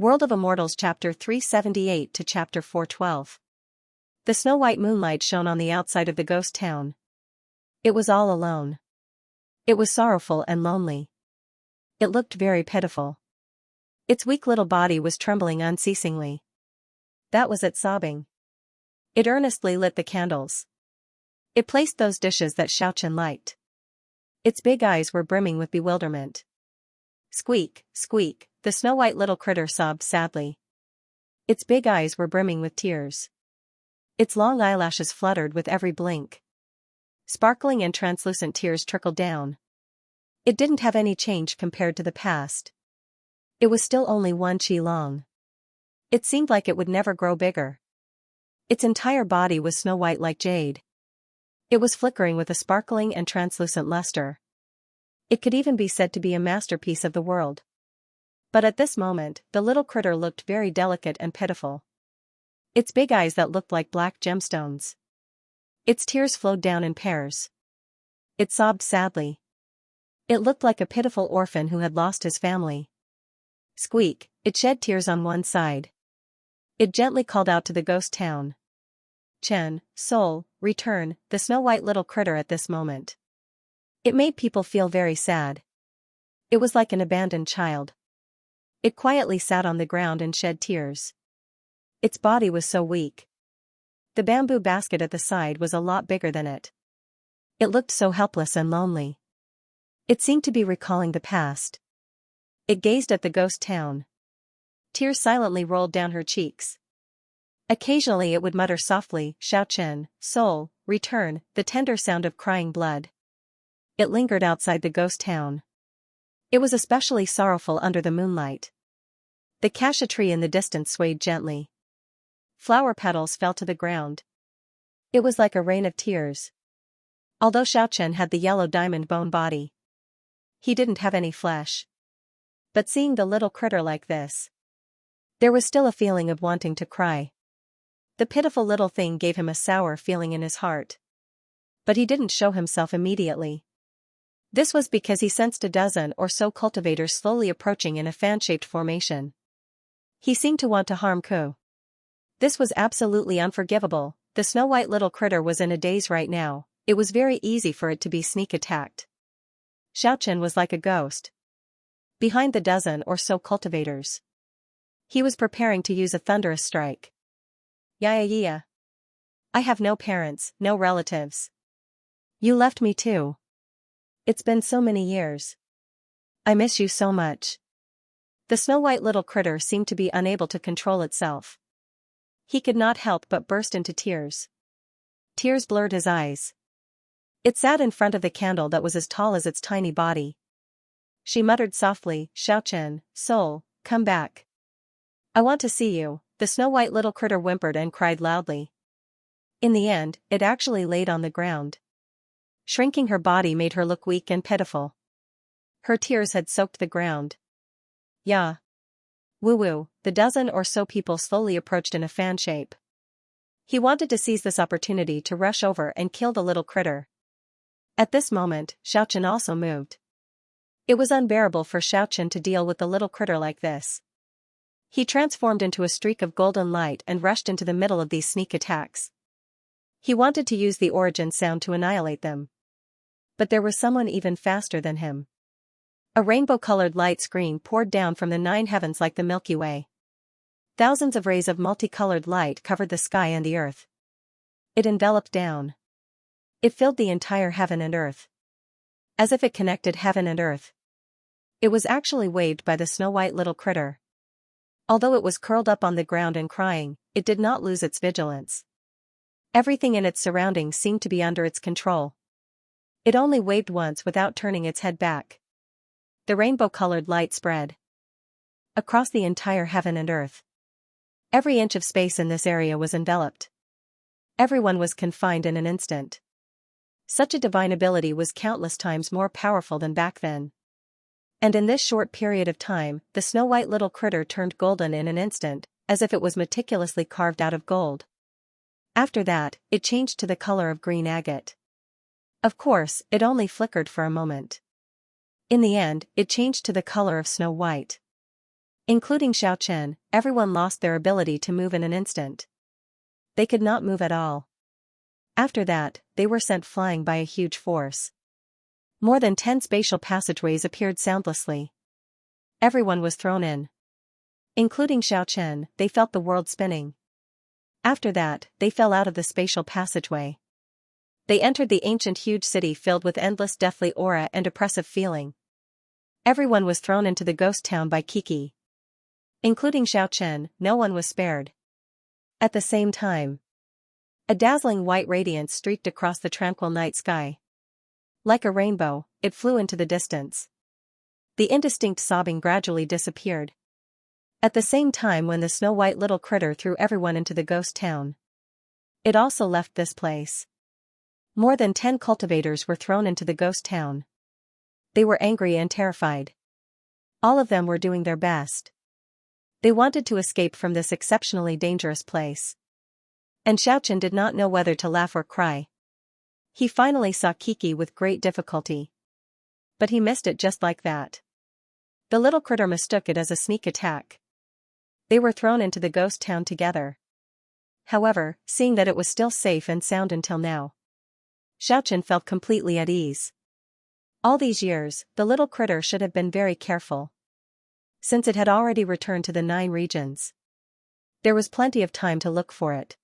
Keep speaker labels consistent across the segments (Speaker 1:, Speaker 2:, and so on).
Speaker 1: World of Immortals Chapter 378 to Chapter 412. The snow-white moonlight shone on the outside of the ghost town. It was all alone. It was sorrowful and lonely. It looked very pitiful. Its weak little body was trembling unceasingly. That was it sobbing. It earnestly lit the candles. It placed those dishes that Xianxia liked. Its big eyes were brimming with bewilderment. Squeak, squeak, the snow-white little critter sobbed sadly. Its big eyes were brimming with tears. Its long eyelashes fluttered with every blink. Sparkling and translucent tears trickled down. It didn't have any change compared to the past. It was still only 1 chi long. It seemed like it would never grow bigger. Its entire body was snow-white like jade. It was flickering with a sparkling and translucent luster. It could even be said to be a masterpiece of the world. But at this moment, the little critter looked very delicate and pitiful. Its big eyes that looked like black gemstones. Its tears flowed down in pairs. It sobbed sadly. It looked like a pitiful orphan who had lost his family. Squeak, it shed tears on one side. It gently called out to the ghost town. Chen, soul, return, the snow-white little critter at this moment. It made people feel very sad. It was like an abandoned child. It quietly sat on the ground and shed tears. Its body was so weak. The bamboo basket at the side was a lot bigger than it. It looked so helpless and lonely. It seemed to be recalling the past. It gazed at the ghost town. Tears silently rolled down her cheeks. Occasionally it would mutter softly, Xiaochen, soul, return, the tender sound of crying blood. It lingered outside the ghost town. It was especially sorrowful under the moonlight. The cassia tree in the distance swayed gently. Flower petals fell to the ground. It was like a rain of tears. Although Xiaochen had the yellow diamond bone body, he didn't have any flesh. But seeing the little critter like this, there was still a feeling of wanting to cry. The pitiful little thing gave him a sour feeling in his heart. But he didn't show himself immediately. This was because he sensed a dozen or so cultivators slowly approaching in a fan-shaped formation. He seemed to want to harm Ku. This was absolutely unforgivable. The snow-white little critter was in a daze right now. It was very easy for it to be sneak attacked. Xiaochen was like a ghost behind the dozen or so cultivators. He was preparing to use a thunderous strike. Yeah. I have no parents, no relatives. You left me too. It's been so many years. I miss you so much. The snow-white little critter seemed to be unable to control itself. He could not help but burst into tears. Tears blurred his eyes. It sat in front of the candle that was as tall as its tiny body. She muttered softly, Xiaochen, soul, come back. I want to see you. The snow-white little critter whimpered and cried loudly. In the end, it actually laid on the ground. Shrinking her body made her look weak and pitiful. Her tears had soaked the ground. Yeah. Woo-woo, the dozen or so people slowly approached in a fan shape. He wanted to seize this opportunity to rush over and kill the little critter. At this moment, Xiaochen also moved. It was unbearable for Xiaochen to deal with the little critter like this. He transformed into a streak of golden light and rushed into the middle of these sneak attacks. He wanted to use the origin sound to annihilate them. But there was someone even faster than him. A rainbow-colored light screen poured down from the 9 heavens like the Milky Way. Thousands of rays of multicolored light covered the sky and the earth. It enveloped down. It filled the entire heaven and earth. As if it connected heaven and earth. It was actually waved by the snow-white little critter. Although it was curled up on the ground and crying, it did not lose its vigilance. Everything in its surroundings seemed to be under its control. It only waved once without turning its head back. The rainbow-colored light spread across the entire heaven and earth. Every inch of space in this area was enveloped. Everyone was confined in an instant. Such a divine ability was countless times more powerful than back then. And in this short period of time, the snow-white little critter turned golden in an instant, as if it was meticulously carved out of gold. After that, it changed to the color of green agate. Of course, it only flickered for a moment. In the end, it changed to the color of snow white. Including Xiaochen, everyone lost their ability to move in an instant. They could not move at all. After that, they were sent flying by a huge force. More than 10 spatial passageways appeared soundlessly. Everyone was thrown in. Including Xiaochen, they felt the world spinning. After that, they fell out of the spatial passageway. They entered the ancient huge city filled with endless deathly aura and oppressive feeling. Everyone was thrown into the ghost town by Kiki. Including Xiaochen, no one was spared. At the same time, a dazzling white radiance streaked across the tranquil night sky. Like a rainbow, it flew into the distance. The indistinct sobbing gradually disappeared. At the same time when the snow-white little critter threw everyone into the ghost town. It also left this place. More than 10 cultivators were thrown into the ghost town. They were angry and terrified. All of them were doing their best. They wanted to escape from this exceptionally dangerous place. And Xiaochen did not know whether to laugh or cry. He finally saw Kiki with great difficulty. But he missed it just like that. The little critter mistook it as a sneak attack. They were thrown into the ghost town together. However, seeing that it was still safe and sound until now, Xiaochen felt completely at ease. All these years, the little critter should have been very careful. Since it had already returned to the 9 regions, there was plenty of time to look for it.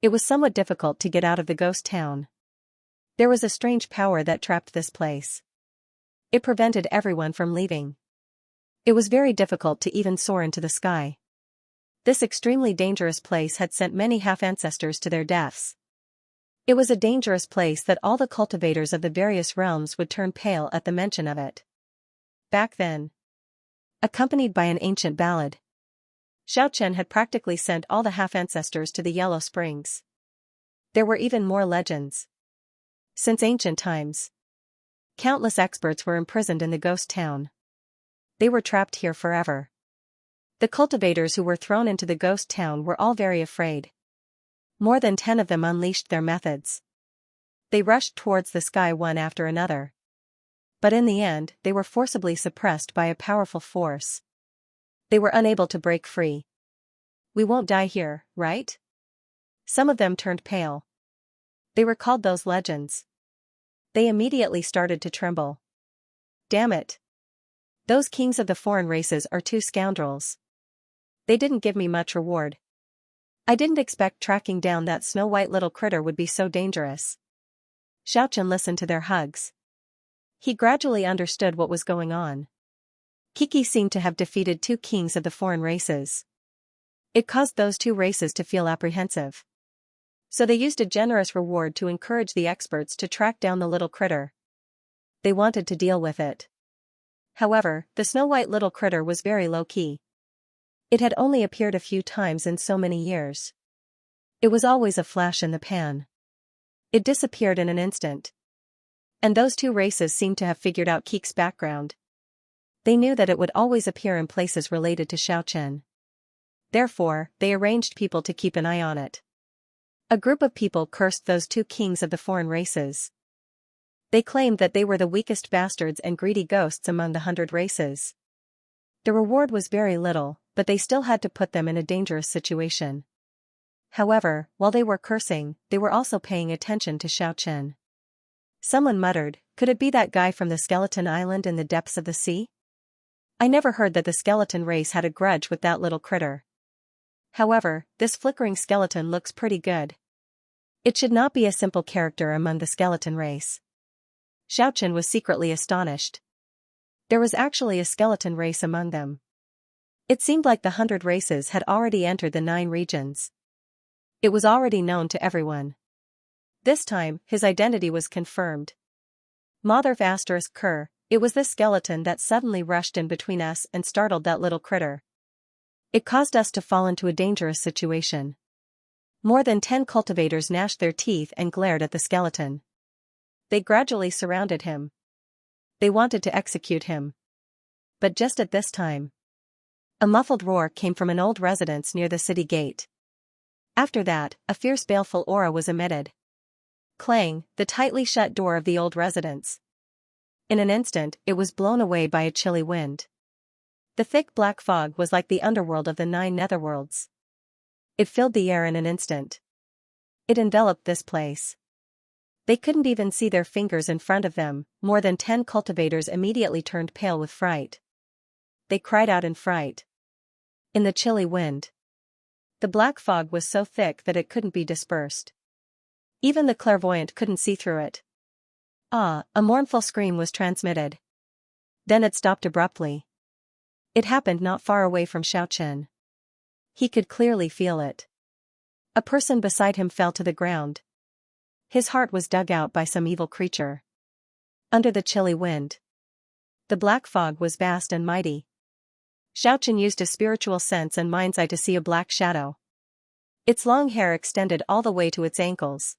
Speaker 1: It was somewhat difficult to get out of the ghost town. There was a strange power that trapped this place. It prevented everyone from leaving. It was very difficult to even soar into the sky. This extremely dangerous place had sent many half-ancestors to their deaths. It was a dangerous place that all the cultivators of the various realms would turn pale at the mention of it. Back then, accompanied by an ancient ballad, Xiaochen had practically sent all the half-ancestors to the Yellow Springs. There were even more legends. Since ancient times, countless experts were imprisoned in the ghost town. They were trapped here forever. The cultivators who were thrown into the ghost town were all very afraid. More than 10 of them unleashed their methods. They rushed towards the sky one after another. But in the end, they were forcibly suppressed by a powerful force. They were unable to break free. We won't die here, right? Some of them turned pale. They recalled those legends. They immediately started to tremble. Damn it! Those kings of the foreign races are 2 scoundrels. They didn't give me much reward. I didn't expect tracking down that snow-white little critter would be so dangerous. Xiaochen listened to their hugs. He gradually understood what was going on. Kiki seemed to have defeated 2 kings of the foreign races. It caused those 2 races to feel apprehensive. So they used a generous reward to encourage the experts to track down the little critter. They wanted to deal with it. However, the snow-white little critter was very low-key. It had only appeared a few times in so many years. It was always a flash in the pan. It disappeared in an instant. And those 2 races seemed to have figured out Kiki's background. They knew that it would always appear in places related to Xiaochen. Therefore, they arranged people to keep an eye on it. A group of people cursed those 2 kings of the foreign races. They claimed that they were the weakest bastards and greedy ghosts among the 100 races. The reward was very little, but they still had to put them in a dangerous situation. However, while they were cursing, they were also paying attention to Xiaochen. Someone muttered, "Could it be that guy from the skeleton island in the depths of the sea? I never heard that the skeleton race had a grudge with that little critter. However, this flickering skeleton looks pretty good. It should not be a simple character among the skeleton race." Xiaochen was secretly astonished. There was actually a skeleton race among them. It seemed like the 100 races had already entered the 9 regions. It was already known to everyone. This time, his identity was confirmed. Mother **Ker, it was this skeleton that suddenly rushed in between us and startled that little critter. It caused us to fall into a dangerous situation. More than 10 cultivators gnashed their teeth and glared at the skeleton. They gradually surrounded him. They wanted to execute him. But just at this time, a muffled roar came from an old residence near the city gate. After that, a fierce baleful aura was emitted. Clang, the tightly shut door of the old residence. In an instant, it was blown away by a chilly wind. The thick black fog was like the underworld of the 9 netherworlds. It filled the air in an instant. It enveloped this place. They couldn't even see their fingers in front of them. More than 10 cultivators immediately turned pale with fright. They cried out in fright. In the chilly wind. The black fog was so thick that it couldn't be dispersed. Even the clairvoyant couldn't see through it. Ah, a mournful scream was transmitted. Then it stopped abruptly. It happened not far away from Xianxia. He could clearly feel it. A person beside him fell to the ground. His heart was dug out by some evil creature. Under the chilly wind. The black fog was vast and mighty. Xianxia used his spiritual sense and mind's eye to see a black shadow. Its long hair extended all the way to its ankles.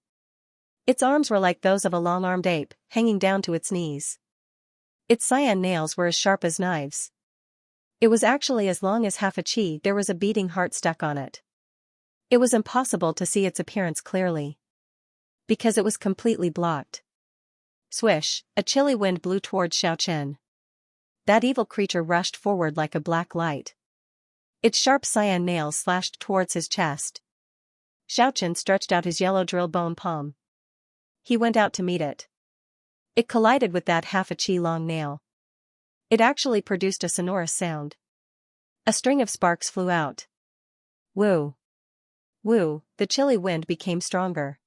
Speaker 1: Its arms were like those of a long-armed ape, hanging down to its knees. Its cyan nails were as sharp as knives. It was actually as long as half a chi. There was a beating heart stuck on it. It was impossible to see its appearance clearly. Because it was completely blocked. Swish, a chilly wind blew towards Xianxia. That evil creature rushed forward like a black light. Its sharp cyan nails slashed towards his chest. Xianxia stretched out his yellow drill bone palm. He went out to meet it. It collided with that half a chi long nail. It actually produced a sonorous sound. A string of sparks flew out. Woo! Woo! The chilly wind became stronger.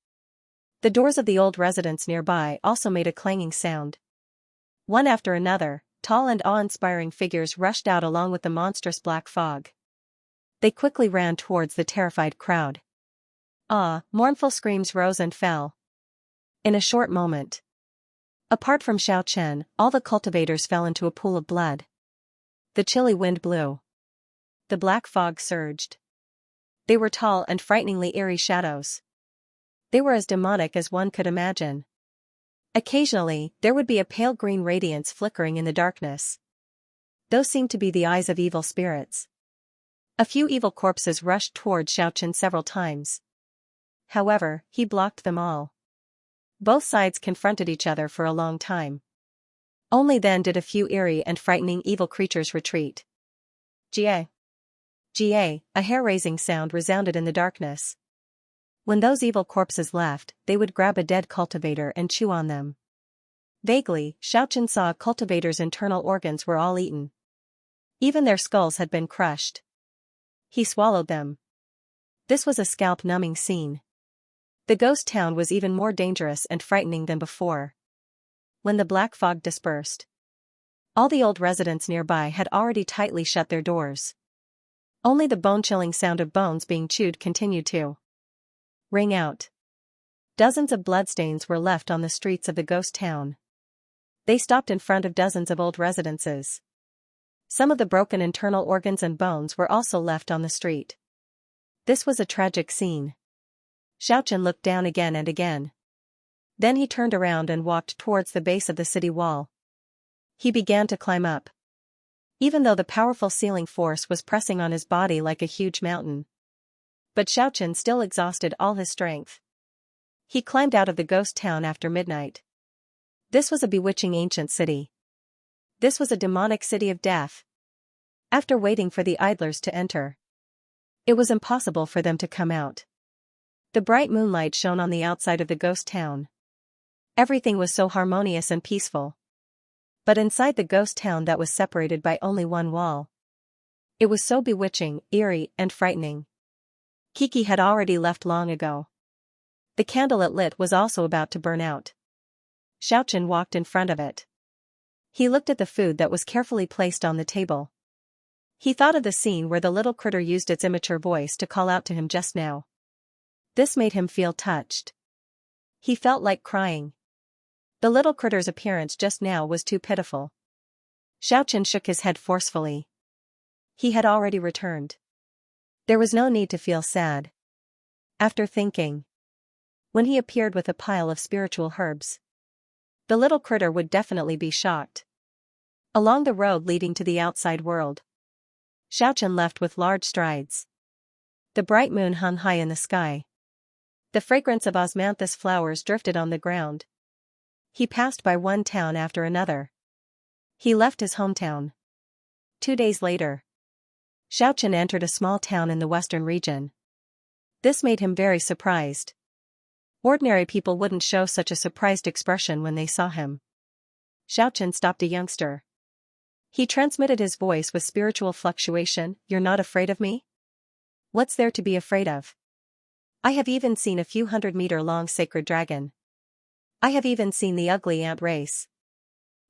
Speaker 1: The doors of the old residence nearby also made a clanging sound. One after another, tall and awe-inspiring figures rushed out along with the monstrous black fog. They quickly ran towards the terrified crowd. Ah, mournful screams rose and fell. In a short moment. Apart from Xianxia, all the cultivators fell into a pool of blood. The chilly wind blew. The black fog surged. They were tall and frighteningly eerie shadows. They were as demonic as one could imagine. Occasionally, there would be a pale green radiance flickering in the darkness. Those seemed to be the eyes of evil spirits. A few evil corpses rushed toward Xianxia several times. However, he blocked them all. Both sides confronted each other for a long time. Only then did a few eerie and frightening evil creatures retreat. Jie. Jie, a hair-raising sound resounded in the darkness. When those evil corpses left, they would grab a dead cultivator and chew on them. Vaguely, Xianxia saw a cultivator's internal organs were all eaten. Even their skulls had been crushed. He swallowed them. This was a scalp-numbing scene. The ghost town was even more dangerous and frightening than before. When the black fog dispersed, all the old residents nearby had already tightly shut their doors. Only the bone-chilling sound of bones being chewed continued to ring out. Dozens of bloodstains were left on the streets of the ghost town. They stopped in front of dozens of old residences. Some of the broken internal organs and bones were also left on the street. This was a tragic scene. Xianxia looked down again and again. Then he turned around and walked towards the base of the city wall. He began to climb up. Even though the powerful sealing force was pressing on his body like a huge mountain. But Xianxia still exhausted all his strength. He climbed out of the ghost town after midnight. This was a bewitching ancient city. This was a demonic city of death. After waiting for the idlers to enter, it was impossible for them to come out. The bright moonlight shone on the outside of the ghost town. Everything was so harmonious and peaceful. But inside the ghost town that was separated by only one wall. It was so bewitching, eerie, and frightening. Kiki had already left long ago. The candle it lit was also about to burn out. Xianxia walked in front of it. He looked at the food that was carefully placed on the table. He thought of the scene where the little critter used its immature voice to call out to him just now. This made him feel touched. He felt like crying. The little critter's appearance just now was too pitiful. Xianxia shook his head forcefully. He had already returned. There was no need to feel sad. After thinking. When he appeared with a pile of spiritual herbs, the little critter would definitely be shocked. Along the road leading to the outside world, Xianxia left with large strides. The bright moon hung high in the sky. The fragrance of osmanthus flowers drifted on the ground. He passed by one town after another. He left his hometown. 2 days later, Xiaochen entered a small town in the western region. This made him very surprised. Ordinary people wouldn't show such a surprised expression when they saw him. Xiaochen stopped a youngster. He transmitted his voice with spiritual fluctuation. "You're not afraid of me? What's there to be afraid of? I have even seen a few 100-meter-long sacred dragon. I have even seen the ugly ant race.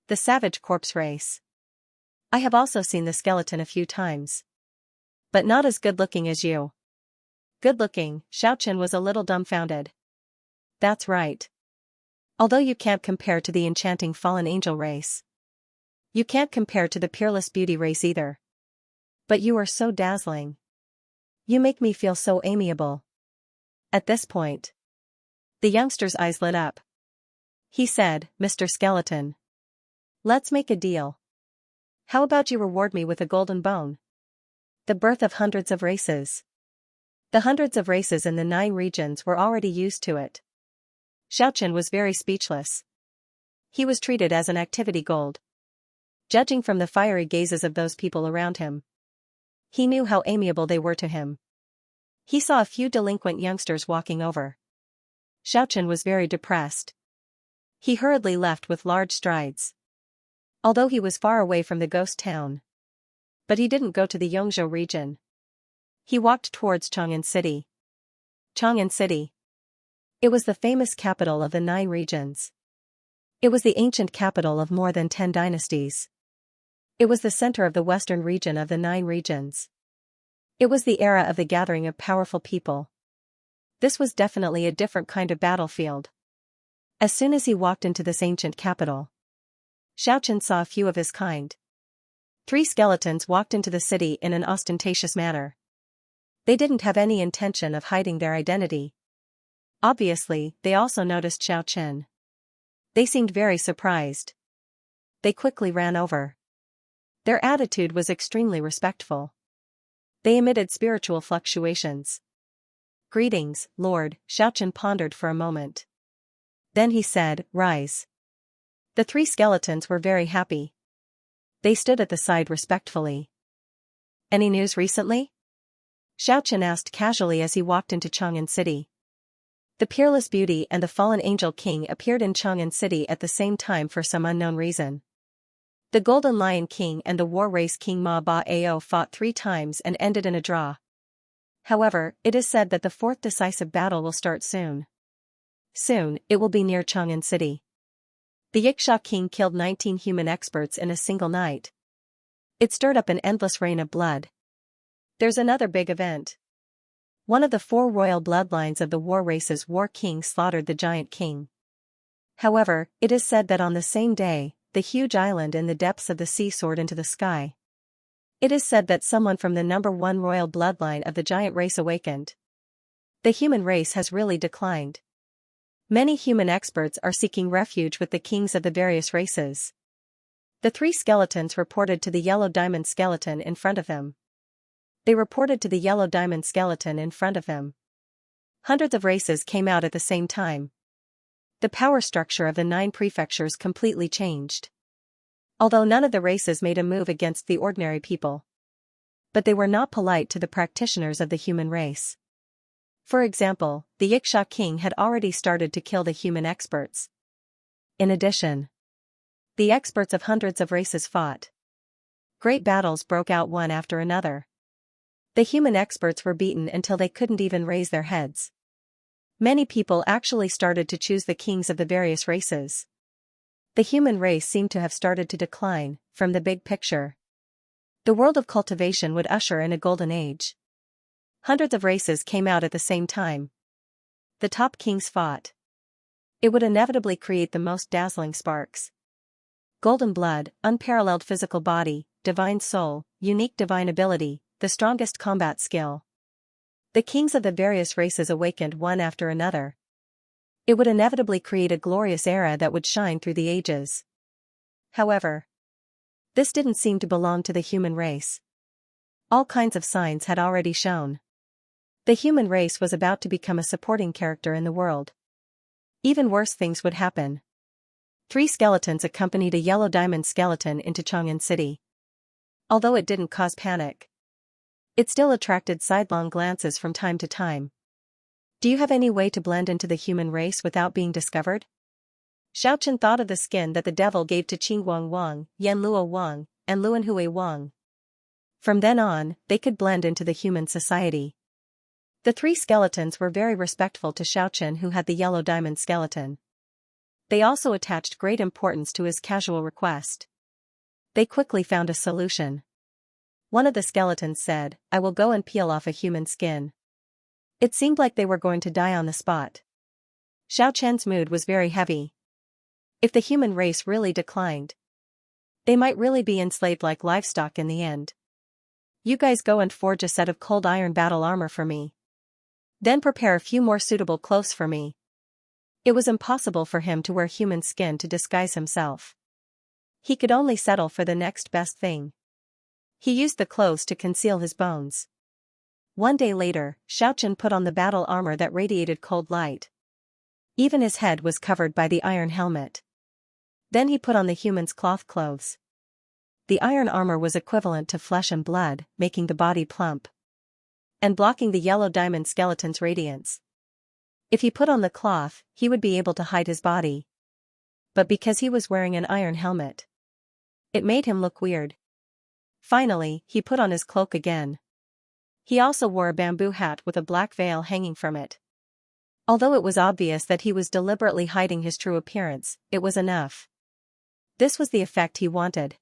Speaker 1: The savage corpse race. I have also seen the skeleton a few times. But not as good-looking as you." Good-looking, Xiaochen was a little dumbfounded. That's right. Although you can't compare to the enchanting fallen angel race. You can't compare to the peerless beauty race either. But you are so dazzling. You make me feel so amiable. At this point, the youngster's eyes lit up. He said, "Mr. Skeleton. Let's make a deal. How about you reward me with a golden bone? The birth of hundreds of races." The hundreds of races in the 9 regions were already used to it. Xiaochen was very speechless. He was treated as an activity gold. Judging from the fiery gazes of those people around him, he knew how amiable they were to him. He saw a few delinquent youngsters walking over. Xiaochen was very depressed. He hurriedly left with large strides. Although he was far away from the ghost town. But he didn't go to the Yongzhou region. He walked towards Chang'an City. Chang'an City. It was the famous capital of the 9 regions. It was the ancient capital of more than 10 dynasties. It was the center of the western region of the 9 regions. It was the era of the gathering of powerful people. This was definitely a different kind of battlefield. As soon as he walked into this ancient capital, Xiaochen saw a few of his kind. 3 skeletons walked into the city in an ostentatious manner. They didn't have any intention of hiding their identity. Obviously, they also noticed Xiaochen. They seemed very surprised. They quickly ran over. Their attitude was extremely respectful. They emitted spiritual fluctuations. "Greetings, Lord," Xiaochen pondered for a moment. Then he said, "Rise." The 3 skeletons were very happy. They stood at the side respectfully. "Any news recently?" Xiaochen asked casually as he walked into Chang'an City. The peerless beauty and the fallen angel king appeared in Chang'an City at the same time for some unknown reason. The Golden Lion King and the War Race King Ma Ba Ao fought 3 times and ended in a draw. However, it is said that the 4th decisive battle will start soon. Soon, it will be near Chang'an City. The Xianxia king killed 19 human experts in a single night. It stirred up an endless rain of blood. There's another big event. One of the 4 royal bloodlines of the war race's war king slaughtered the giant king. However, it is said that on the same day, the huge island in the depths of the sea soared into the sky. It is said that someone from the number 1 royal bloodline of the giant race awakened. The human race has really declined. Many human experts are seeking refuge with the kings of the various races. The 3 skeletons reported to the yellow diamond skeleton in front of him. They reported to the yellow diamond skeleton in front of him. Hundreds of races came out at the same time. The power structure of the 9 prefectures completely changed. Although none of the races made a move against the ordinary people. But they were not polite to the practitioners of the human race. For example, the Xianxia king had already started to kill the human experts. In addition, the experts of hundreds of races fought. Great battles broke out one after another. The human experts were beaten until they couldn't even raise their heads. Many people actually started to choose the kings of the various races. The human race seemed to have started to decline, from the big picture. The world of cultivation would usher in a golden age. Hundreds of races came out at the same time. The top kings fought. It would inevitably create the most dazzling sparks. Golden blood, unparalleled physical body, divine soul, unique divine ability, the strongest combat skill. The kings of the various races awakened one after another. It would inevitably create a glorious era that would shine through the ages. However, this didn't seem to belong to the human race. All kinds of signs had already shown. The human race was about to become a supporting character in the world. Even worse things would happen. 3 skeletons accompanied a yellow diamond skeleton into Chang'an City. Although it didn't cause panic, it still attracted sidelong glances from time to time. Do you have any way to blend into the human race without being discovered? Xiaochen thought of the skin that the devil gave to Qingguang Wang, Yanluo Wang, and Luanhui Wang. From then on, they could blend into the human society. The three skeletons were very respectful to Xiaochen, who had the yellow diamond skeleton. They also attached great importance to his casual request. They quickly found a solution. One of the skeletons said, "I will go and peel off a human skin." It seemed like they were going to die on the spot. Xiaochen's mood was very heavy. If the human race really declined, they might really be enslaved like livestock in the end. "You guys go and forge a set of cold iron battle armor for me. Then prepare a few more suitable clothes for me." It was impossible for him to wear human skin to disguise himself. He could only settle for the next best thing. He used the clothes to conceal his bones. One day later, Xiaochen put on the battle armor that radiated cold light. Even his head was covered by the iron helmet. Then he put on the human's cloth clothes. The iron armor was equivalent to flesh and blood, making the body plump and blocking the yellow diamond skeleton's radiance. If he put on the cloth, he would be able to hide his body. But because he was wearing an iron helmet, it made him look weird. Finally, he put on his cloak again. He also wore a bamboo hat with a black veil hanging from it. Although it was obvious that he was deliberately hiding his true appearance, it was enough. This was the effect he wanted.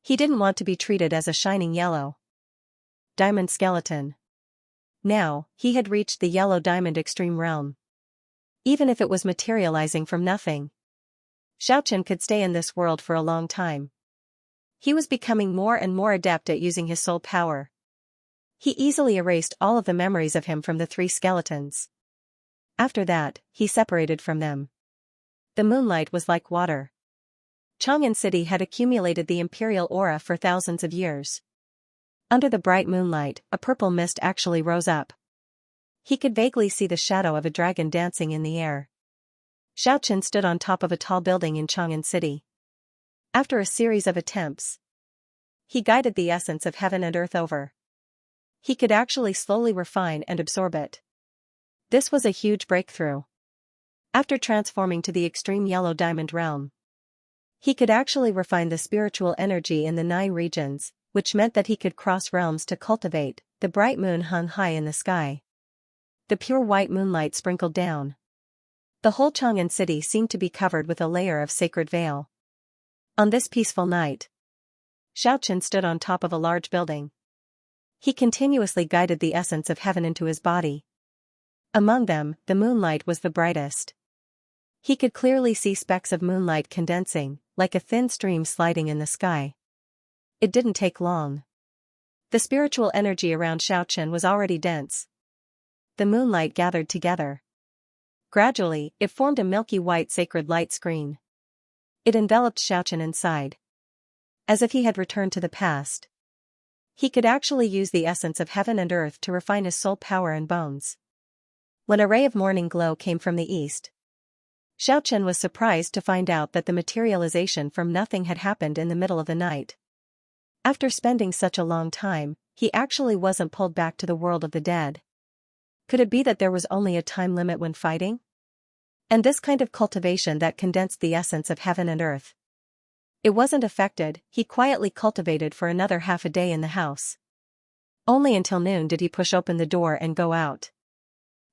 Speaker 1: He didn't want to be treated as a shining yellow diamond skeleton. Now, he had reached the yellow diamond extreme realm. Even if it was materializing from nothing, Xiaochen could stay in this world for a long time. He was becoming more and more adept at using his soul power. He easily erased all of the memories of him from the three skeletons. After that, he separated from them. The moonlight was like water. Chang'an City had accumulated the imperial aura for thousands of years. Under the bright moonlight, a purple mist actually rose up. He could vaguely see the shadow of a dragon dancing in the air. Xiaochen stood on top of a tall building in Chang'an City. After a series of attempts, he guided the essence of heaven and earth over. He could actually slowly refine and absorb it. This was a huge breakthrough. After transforming to the extreme yellow diamond realm, he could actually refine the spiritual energy in the 9 regions, which meant that he could cross realms to cultivate. The bright moon hung high in the sky. The pure white moonlight sprinkled down. The whole Chang'an City seemed to be covered with a layer of sacred veil. On this peaceful night, Xiaochen stood on top of a large building. He continuously guided the essence of heaven into his body. Among them, the moonlight was the brightest. He could clearly see specks of moonlight condensing, like a thin stream sliding in the sky. It didn't take long. The spiritual energy around Xiaochen was already dense. The moonlight gathered together. Gradually, it formed a milky white sacred light screen. It enveloped Xiaochen inside. As if he had returned to the past. He could actually use the essence of heaven and earth to refine his soul power and bones. When a ray of morning glow came from the east, Xiaochen was surprised to find out that the materialization from nothing had happened in the middle of the night. After spending such a long time, he actually wasn't pulled back to the world of the dead. Could it be that there was only a time limit when fighting? And this kind of cultivation that condensed the essence of heaven and earth. It wasn't affected. He quietly cultivated for another half a day in the house. Only until noon did he push open the door and go out.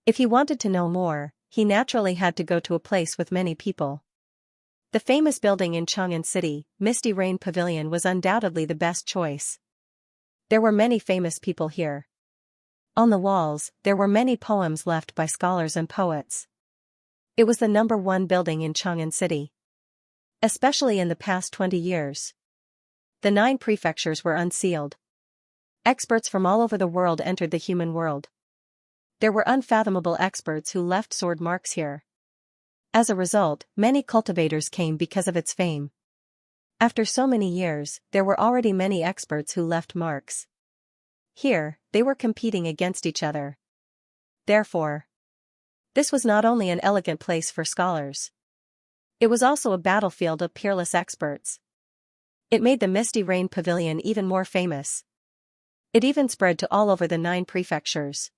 Speaker 1: If he wanted to know more, he naturally had to go to a place with many people. The famous building in Chang'an City, Misty Rain Pavilion, was undoubtedly the best choice. There were many famous people here. On the walls, there were many poems left by scholars and poets. It was the #1 building in Chang'an City. Especially in the past 20 years. The 9 prefectures were unsealed. Experts from all over the world entered the human world. There were unfathomable experts who left sword marks here. As a result, many cultivators came because of its fame. After so many years, there were already many experts who left marks. Here, they were competing against each other. Therefore, this was not only an elegant place for scholars. It was also a battlefield of peerless experts. It made the Misty Rain Pavilion even more famous. It even spread to all over the 9 prefectures.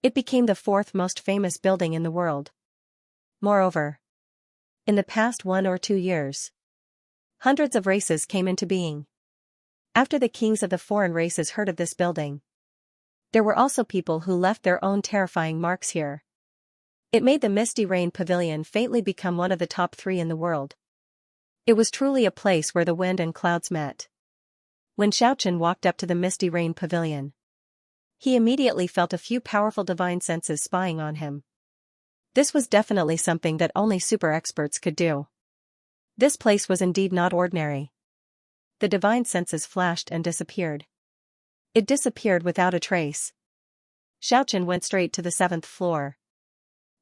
Speaker 1: It became the 4th most famous building in the world. Moreover, in the past 1 or 2 years, hundreds of races came into being. After the kings of the foreign races heard of this building, there were also people who left their own terrifying marks here. It made the Misty Rain Pavilion faintly become one of the top 3 in the world. It was truly a place where the wind and clouds met. When Xianxia walked up to the Misty Rain Pavilion, he immediately felt a few powerful divine senses spying on him. This was definitely something that only super experts could do. This place was indeed not ordinary. The divine senses flashed and disappeared. It disappeared without a trace. Xianxia went straight to the 7th floor.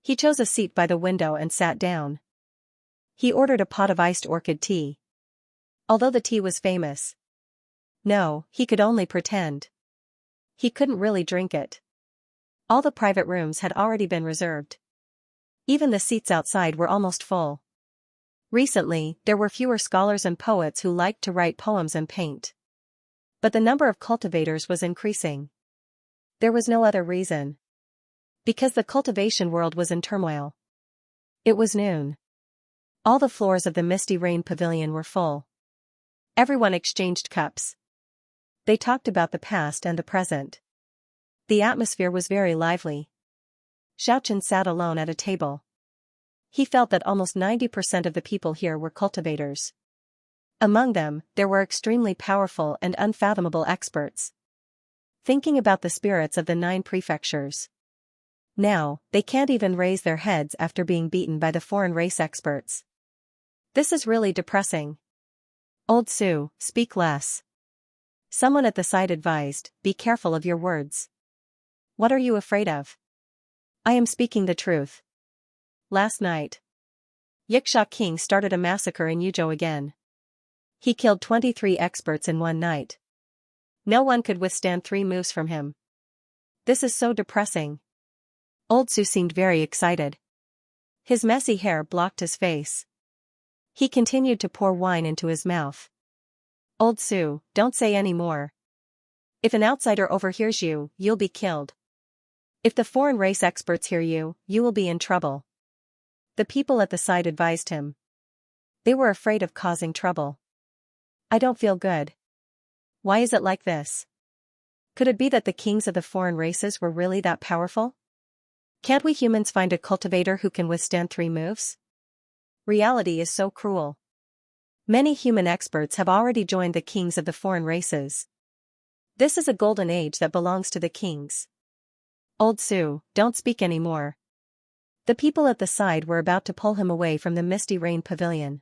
Speaker 1: He chose a seat by the window and sat down. He ordered a pot of iced orchid tea. Although the tea was famous, no, he could only pretend. He couldn't really drink it. All the private rooms had already been reserved. Even the seats outside were almost full. Recently, there were fewer scholars and poets who liked to write poems and paint. But the number of cultivators was increasing. There was no other reason. Because the cultivation world was in turmoil. It was noon. All the floors of the Misty Rain Pavilion were full. Everyone exchanged cups. They talked about the past and the present. The atmosphere was very lively. Xianxia sat alone at a table. He felt that almost 90% of the people here were cultivators. Among them, there were extremely powerful and unfathomable experts. Thinking about the spirits of the 9 prefectures. Now, they can't even raise their heads after being beaten by the foreign race experts. This is really depressing. Old Su, speak less. Someone at the side advised, be careful of your words. What are you afraid of? I am speaking the truth. Last night, Xianxia King started a massacre in Yuzhou again. He killed 23 experts in one night. No one could withstand 3 moves from him. This is so depressing. Old Su seemed very excited. His messy hair blocked his face. He continued to pour wine into his mouth. Old Su, don't say any more. If an outsider overhears you, you'll be killed. If the foreign race experts hear you, you will be in trouble. The people at the side advised him. They were afraid of causing trouble. I don't feel good. Why is it like this? Could it be that the kings of the foreign races were really that powerful? Can't we humans find a cultivator who can withstand 3 moves? Reality is so cruel. Many human experts have already joined the kings of the foreign races. This is a golden age that belongs to the kings. Old Su, don't speak anymore. The people at the side were about to pull him away from the Misty Rain Pavilion.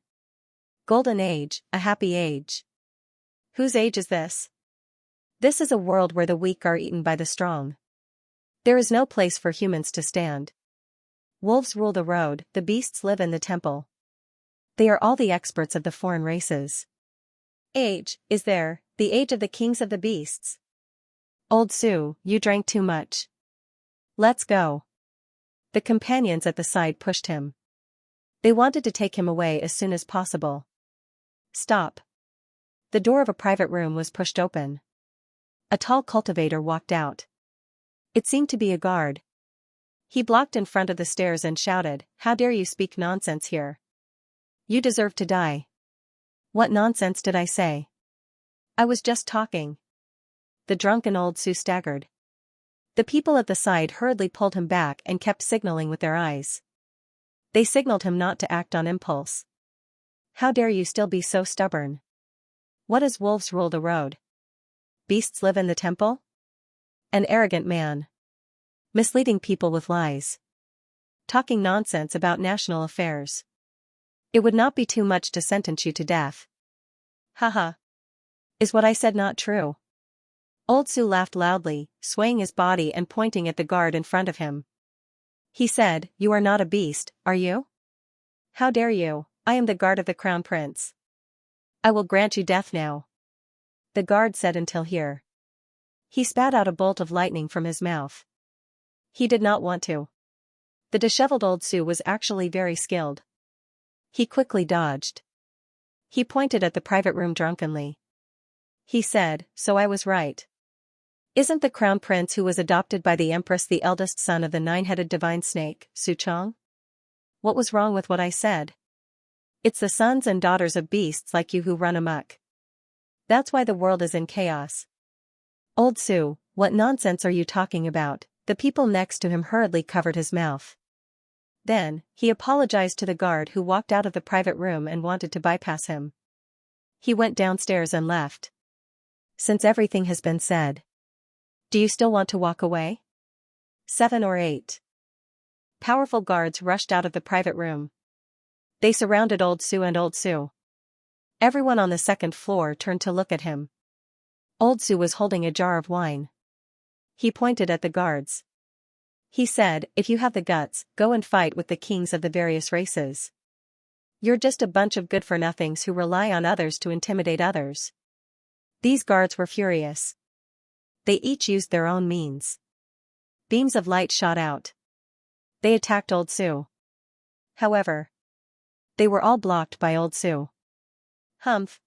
Speaker 1: Golden age, a happy age. Whose age is this? This is a world where the weak are eaten by the strong. There is no place for humans to stand. Wolves rule the road, the beasts live in the temple. They are all the experts of the foreign races. Age, is there, the age of the kings of the beasts? Old Su, you drank too much. Let's go. The companions at the side pushed him. They wanted to take him away as soon as possible. Stop. The door of a private room was pushed open. A tall cultivator walked out. It seemed to be a guard. He blocked in front of the stairs and shouted, "How dare you speak nonsense here? You deserve to die." What nonsense did I say? I was just talking. The drunken Old Su staggered. The people at the side hurriedly pulled him back and kept signaling with their eyes. They signaled him not to act on impulse. How dare you still be so stubborn? What does wolves rule the road? Beasts live in the temple? An arrogant man. Misleading people with lies. Talking nonsense about national affairs. It would not be too much to sentence you to death. Haha. Is what I said not true? Old Su laughed loudly, swaying his body and pointing at the guard in front of him. He said, "You are not a beast, are you? How dare you? I am the guard of the crown prince. I will grant you death now." The guard said until here. He spat out a bolt of lightning from his mouth. He did not want to. The disheveled Old Su was actually very skilled. He quickly dodged. He pointed at the private room drunkenly. He said, so I was right. Isn't the crown prince who was adopted by the empress the eldest son of the nine-headed divine snake, Suchong? What was wrong with what I said? It's the sons and daughters of beasts like you who run amok. That's why the world is in chaos. Old Su, what nonsense are you talking about? The people next to him hurriedly covered his mouth. Then, he apologized to the guard who walked out of the private room and wanted to bypass him. He went downstairs and left. Since everything has been said, do you still want to walk away? 7 or 8. Powerful guards rushed out of the private room. They surrounded Old Su and Old Su. Everyone on the second floor turned to look at him. Old Su was holding a jar of wine. He pointed at the guards. He said, if you have the guts, go and fight with the kings of the various races. You're just a bunch of good-for-nothings who rely on others to intimidate others. These guards were furious. They each used their own means. Beams of light shot out. They attacked Old Su. However, they were all blocked by Old Su. Humph!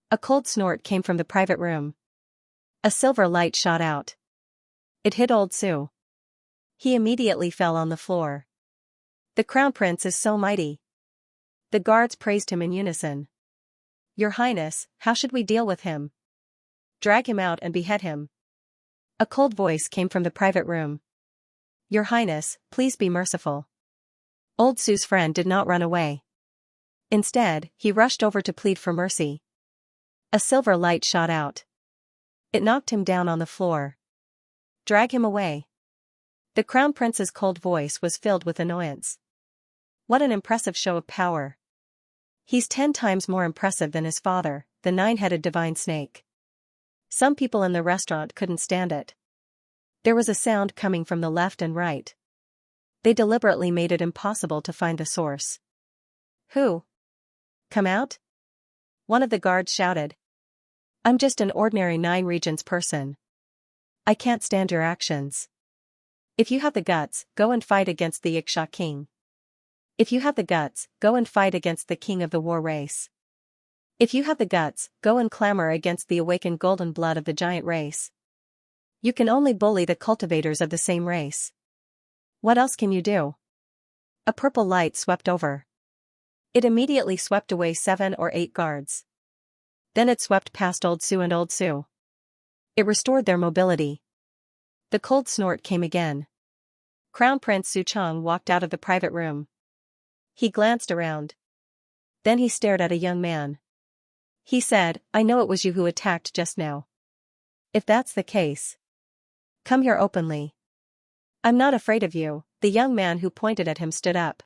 Speaker 1: A cold snort came from the private room. A silver light shot out. It hit Old Su. He immediately fell on the floor. The crown prince is so mighty. The guards praised him in unison. Your Highness, how should we deal with him? Drag him out and behead him. A cold voice came from the private room. Your Highness, please be merciful. Old Su's friend did not run away. Instead, he rushed over to plead for mercy. A silver light shot out. It knocked him down on the floor. Drag him away. The crown prince's cold voice was filled with annoyance. What an impressive show of power. He's 10 times more impressive than his father, the nine-headed divine snake. Some people in the restaurant couldn't stand it. There was a sound coming from the left and right. They deliberately made it impossible to find the source. Who? Come out? One of the guards shouted. I'm just an ordinary 9 regions person. I can't stand your actions. If you have the guts, go and fight against the Xianxia king. If you have the guts, go and fight against the king of the war race. If you have the guts, go and clamor against the awakened golden blood of the giant race. You can only bully the cultivators of the same race. What else can you do? A purple light swept over. It immediately swept away 7 or 8 guards. Then it swept past Old Su and Old Su. It restored their mobility. The cold snort came again. Crown Prince Suchong walked out of the private room. He glanced around. Then he stared at a young man. He said, I know it was you who attacked just now. If that's the case, come here openly. I'm not afraid of you. The young man who pointed at him stood up.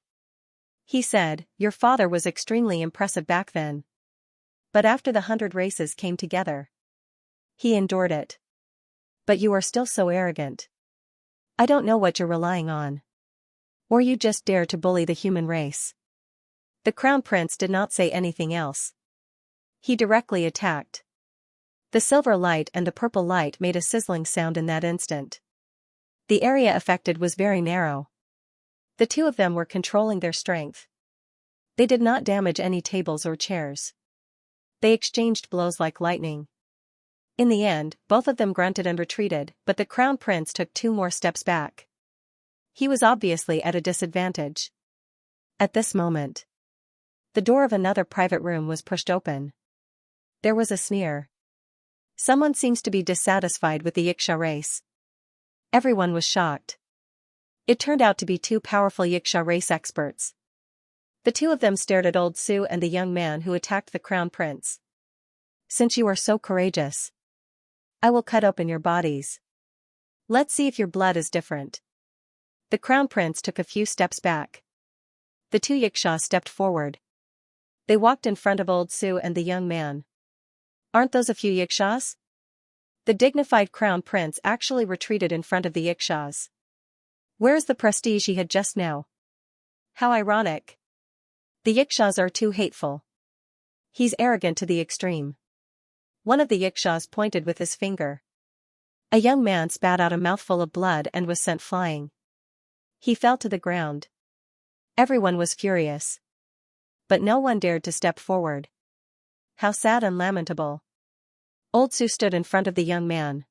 Speaker 1: He said, your father was extremely impressive back then. But after the 100 races came together, he endured it. But you are still so arrogant. I don't know what you're relying on. Or you just dare to bully the human race. The crown prince did not say anything else. He directly attacked. The silver light and the purple light made a sizzling sound in that instant. The area affected was very narrow. The two of them were controlling their strength. They did not damage any tables or chairs. They exchanged blows like lightning. In the end, both of them grunted and retreated, but the crown prince took 2 more steps back. He was obviously at a disadvantage. At this moment, the door of another private room was pushed open. There was a sneer. Someone seems to be dissatisfied with the Xianxia race. Everyone was shocked. It turned out to be 2 powerful Xianxia race experts. The 2 of them stared at Old Su and the young man who attacked the crown prince. Since you are so courageous, I will cut open your bodies. Let's see if your blood is different. The crown prince took a few steps back. The 2 Xianxia stepped forward. They walked in front of Old Su and the young man. Aren't those a few Xianxias? The dignified crown prince actually retreated in front of the Xianxias. Where is the prestige he had just now? How ironic. The Xianxias are too hateful. He's arrogant to the extreme. One of the Xianxias pointed with his finger. A young man spat out a mouthful of blood and was sent flying. He fell to the ground. Everyone was furious. But no one dared to step forward. How sad and lamentable. Old Su stood in front of the young man.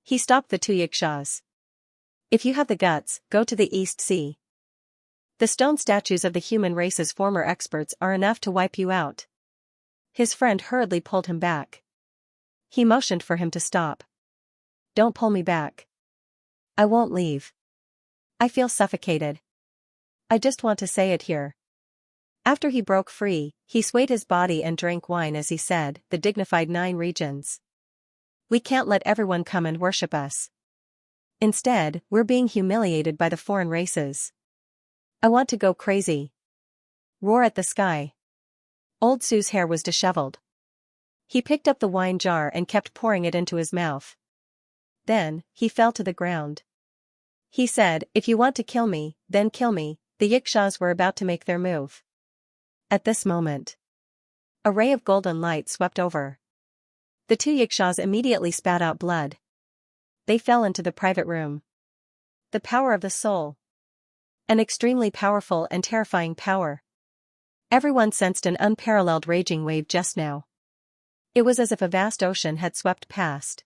Speaker 1: He stopped the two Yikshaws. If you have the guts, go to the East Sea. The stone statues of the human race's former experts are enough to wipe you out. His friend hurriedly pulled him back. He motioned for him to stop. Don't pull me back. I won't leave. I feel suffocated. I just want to say it here. After he broke free, he swayed his body and drank wine as he said, the dignified 9 regions. We can't let everyone come and worship us. Instead, we're being humiliated by the foreign races. I want to go crazy. Roar at the sky. Old Su's hair was disheveled. He picked up the wine jar and kept pouring it into his mouth. Then, he fell to the ground. He said, if you want to kill me, then kill me. The Yikshaws were about to make their move. At this moment, a ray of golden light swept over. The two Yikshaws immediately spat out blood. They fell into the private room. The power of the soul. An extremely powerful and terrifying power. Everyone sensed an unparalleled raging wave just now. It was as if a vast ocean had swept past.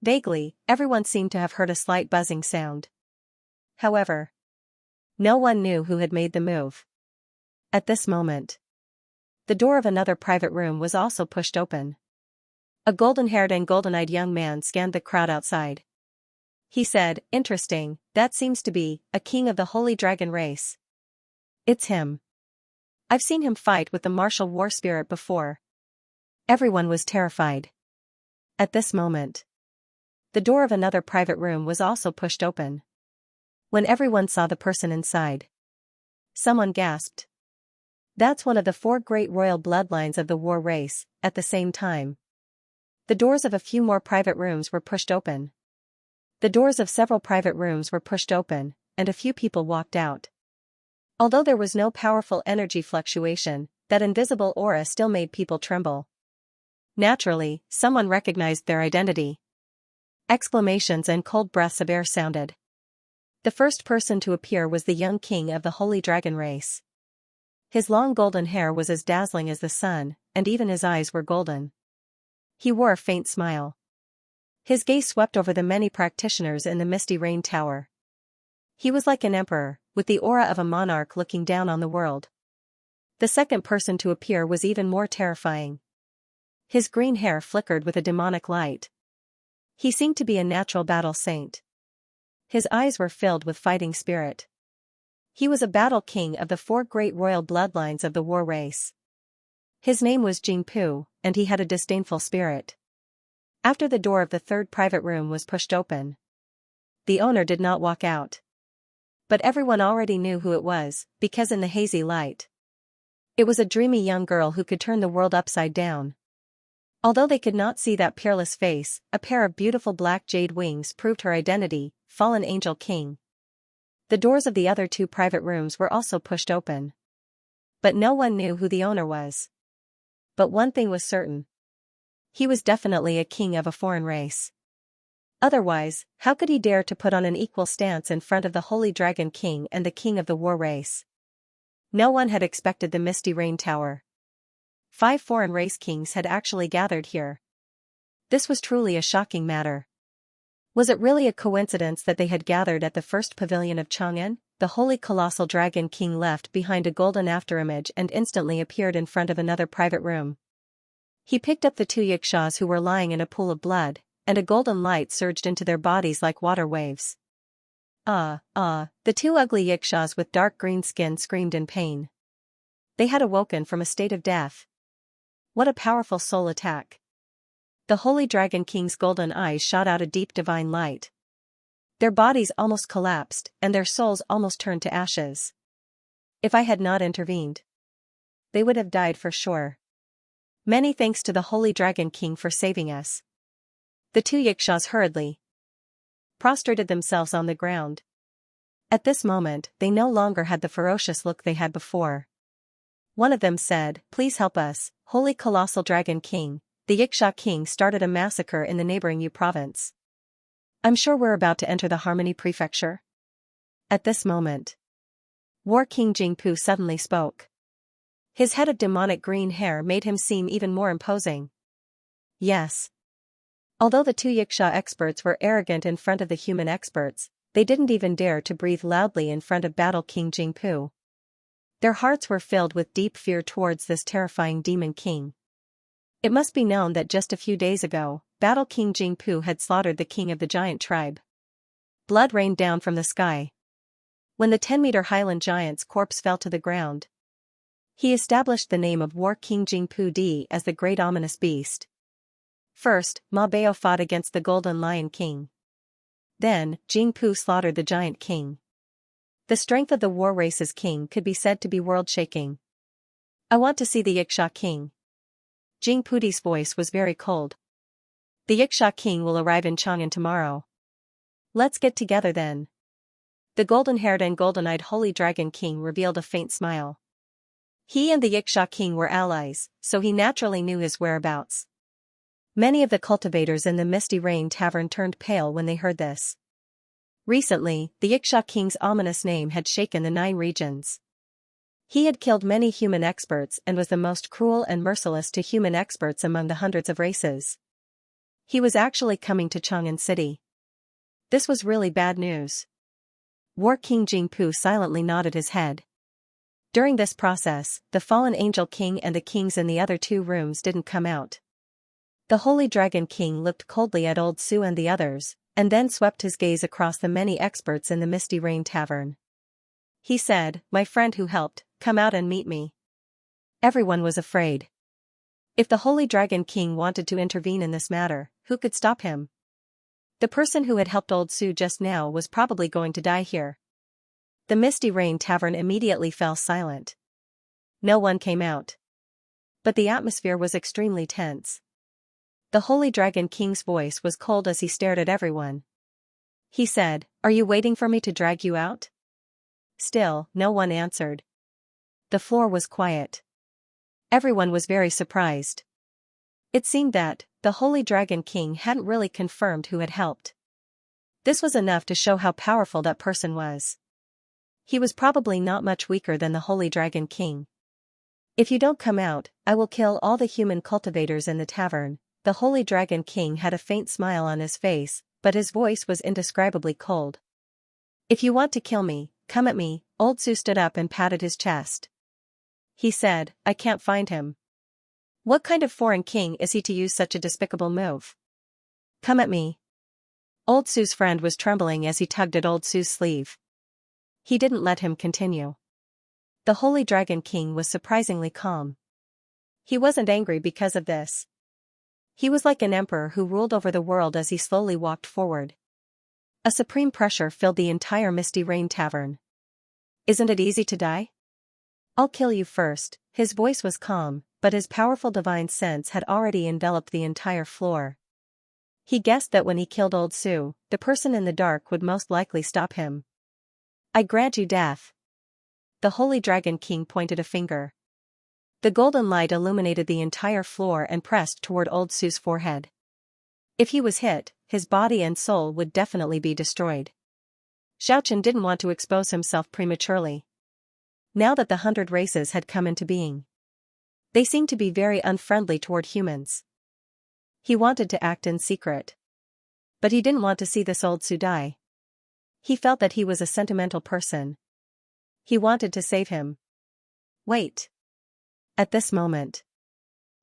Speaker 1: Vaguely, everyone seemed to have heard a slight buzzing sound. However, no one knew who had made the move. At this moment, the door of another private room was also pushed open. A golden-haired and golden-eyed young man scanned the crowd outside. He said, interesting, that seems to be a king of the holy dragon race. It's him. I've seen him fight with the martial war spirit before. Everyone was terrified. At this moment, the door of another private room was also pushed open. When everyone saw the person inside, someone gasped. That's one of the 4 great royal bloodlines of the war race. At the same time, the doors of a few more private rooms were pushed open. The doors of several private rooms were pushed open, and a few people walked out. Although there was no powerful energy fluctuation, that invisible aura still made people tremble. Naturally, someone recognized their identity. Exclamations and cold breaths of air sounded. The first person to appear was the young king of the holy dragon race. His long golden hair was as dazzling as the sun, and even his eyes were golden. He wore a faint smile. His gaze swept over the many practitioners in the misty rain tower. He was like an emperor, with the aura of a monarch looking down on the world. The second person to appear was even more terrifying. His green hair flickered with a demonic light. He seemed to be a natural battle saint. His eyes were filled with fighting spirit. He was a battle king of the 4 great royal bloodlines of the war race. His name was Jingpu, and he had a disdainful spirit. After the door of the 3rd private room was pushed open, the owner did not walk out. But everyone already knew who it was, because in the hazy light, it was a dreamy young girl who could turn the world upside down. Although they could not see that peerless face, a pair of beautiful black jade wings proved her identity, Fallen Angel King. The doors of the other 2 private rooms were also pushed open. But no one knew who the owner was. But one thing was certain. He was definitely a king of a foreign race. Otherwise, how could he dare to put on an equal stance in front of the Holy Dragon King and the king of the war race? No one had expected the Misty Rain Tower. 5 foreign race kings had actually gathered here. This was truly a shocking matter. Was it really a coincidence that they had gathered at the first pavilion of Chang'an? The Holy Colossal Dragon King left behind a golden afterimage and instantly appeared in front of another private room. He picked up the 2 Yikshaws who were lying in a pool of blood, and a golden light surged into their bodies like water waves. The 2 ugly Yikshaws with dark green skin screamed in pain. They had awoken from a state of death. What a powerful soul attack. The Holy Dragon King's golden eyes shot out a deep divine light. Their bodies almost collapsed, and their souls almost turned to ashes. If I had not intervened, they would have died for sure. Many thanks to the Holy Dragon King for saving us. The 2 Yikshaws hurriedly prostrated themselves on the ground. At this moment, they no longer had the ferocious look they had before. One of them said, "Please help us, Holy Colossal Dragon King. The Yiksha King started a massacre in the neighboring Yu province. I'm sure we're about to enter the Harmony Prefecture." At this moment, War King Jingpu suddenly spoke. His head of demonic green hair made him seem even more imposing. Yes. Although the two Xianxia experts were arrogant in front of the human experts, they didn't even dare to breathe loudly in front of Battle King Jingpu. Their hearts were filled with deep fear towards this terrifying demon king. It must be known that just a few days ago, Battle King Jingpu had slaughtered the king of the giant tribe. Blood rained down from the sky. When the 10-meter highland giant's corpse fell to the ground, he established the name of War King Jingpu Di as the great ominous beast. First, Ma Bao fought against the Golden Lion King. Then, Jingpu slaughtered the giant king. The strength of the war race's king could be said to be world-shaking. I want to see the Xianxia king. Jingpu Di's voice was very cold. The Xianxia king will arrive in Chang'an tomorrow. Let's get together then. The golden-haired and golden-eyed Holy Dragon King revealed a faint smile. He and the Xianxia king were allies, so he naturally knew his whereabouts. Many of the cultivators in the Misty Rain Tavern turned pale when they heard this. Recently, the Xianxia king's ominous name had shaken the 9 regions. He had killed many human experts and was the most cruel and merciless to human experts among the hundreds of races. He was actually coming to Chang'an City. This was really bad news. War King Jingpu silently nodded his head. During this process, the fallen angel king and the kings in the other 2 rooms didn't come out. The Holy Dragon King looked coldly at Old Su and the others, and then swept his gaze across the many experts in the Misty Rain Tavern. He said, "My friend who helped, come out and meet me." Everyone was afraid. If the Holy Dragon King wanted to intervene in this matter, who could stop him? The person who had helped Old Su just now was probably going to die here. The Misty Rain Tavern immediately fell silent. No one came out. But the atmosphere was extremely tense. The Holy Dragon King's voice was cold as he stared at everyone. He said, "Are you waiting for me to drag you out?" Still, no one answered. The floor was quiet. Everyone was very surprised. It seemed that the Holy Dragon King hadn't really confirmed who had helped. This was enough to show how powerful that person was. He was probably not much weaker than the Holy Dragon King. "If you don't come out, I will kill all the human cultivators in the tavern." The Holy Dragon King had a faint smile on his face, but his voice was indescribably cold. "If you want to kill me, come at me." Old Su stood up and patted his chest. He said, "I can't find him. What kind of foreign king is he to use such a despicable move? Come at me." Old Su's friend was trembling as he tugged at Old Su's sleeve. He didn't let him continue. The Holy Dragon King was surprisingly calm. He wasn't angry because of this. He was like an emperor who ruled over the world as he slowly walked forward. A supreme pressure filled the entire Misty Rain Tavern. "Isn't it easy to die? I'll kill you first." His voice was calm, but his powerful divine sense had already enveloped the entire floor. He guessed that when he killed Old Su, the person in the dark would most likely stop him. "I grant you death." The Holy Dragon King pointed a finger. The golden light illuminated the entire floor and pressed toward Old Su's forehead. If he was hit, his body and soul would definitely be destroyed. Xiaochen didn't want to expose himself prematurely. Now that the 100 races had come into being, they seemed to be very unfriendly toward humans. He wanted to act in secret. But he didn't want to see this Old Su die. He felt that he was a sentimental person. He wanted to save him. "Wait." At this moment,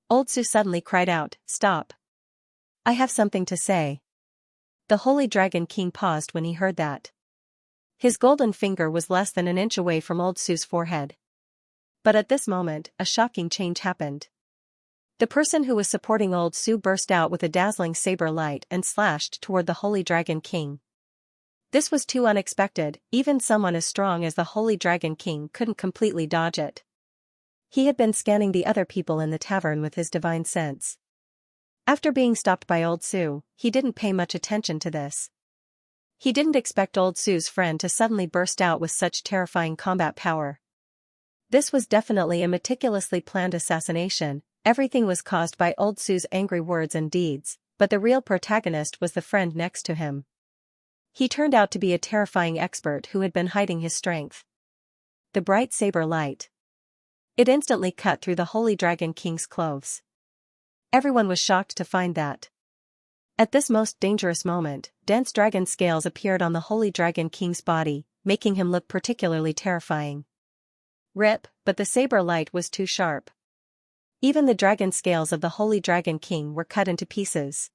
Speaker 1: Old Su suddenly cried out, "Stop. I have something to say." The Holy Dragon King paused when he heard that. His golden finger was less than an inch away from Old Su's forehead. But at this moment, a shocking change happened. The person who was supporting Old Su burst out with a dazzling saber light and slashed toward the Holy Dragon King. This was too unexpected, even someone as strong as the Holy Dragon King couldn't completely dodge it. He had been scanning the other people in the tavern with his divine sense. After being stopped by Old Su, he didn't pay much attention to this. He didn't expect Old Su's friend to suddenly burst out with such terrifying combat power. This was definitely a meticulously planned assassination. Everything was caused by Old Su's angry words and deeds, but the real protagonist was the friend next to him. He turned out to be a terrifying expert who had been hiding his strength. The bright saber light. It instantly cut through the Holy Dragon King's clothes. Everyone was shocked to find that. At this most dangerous moment, dense dragon scales appeared on the Holy Dragon King's body, making him look particularly terrifying. Rip, but the saber light was too sharp. Even the dragon scales of the Holy Dragon King were cut into pieces.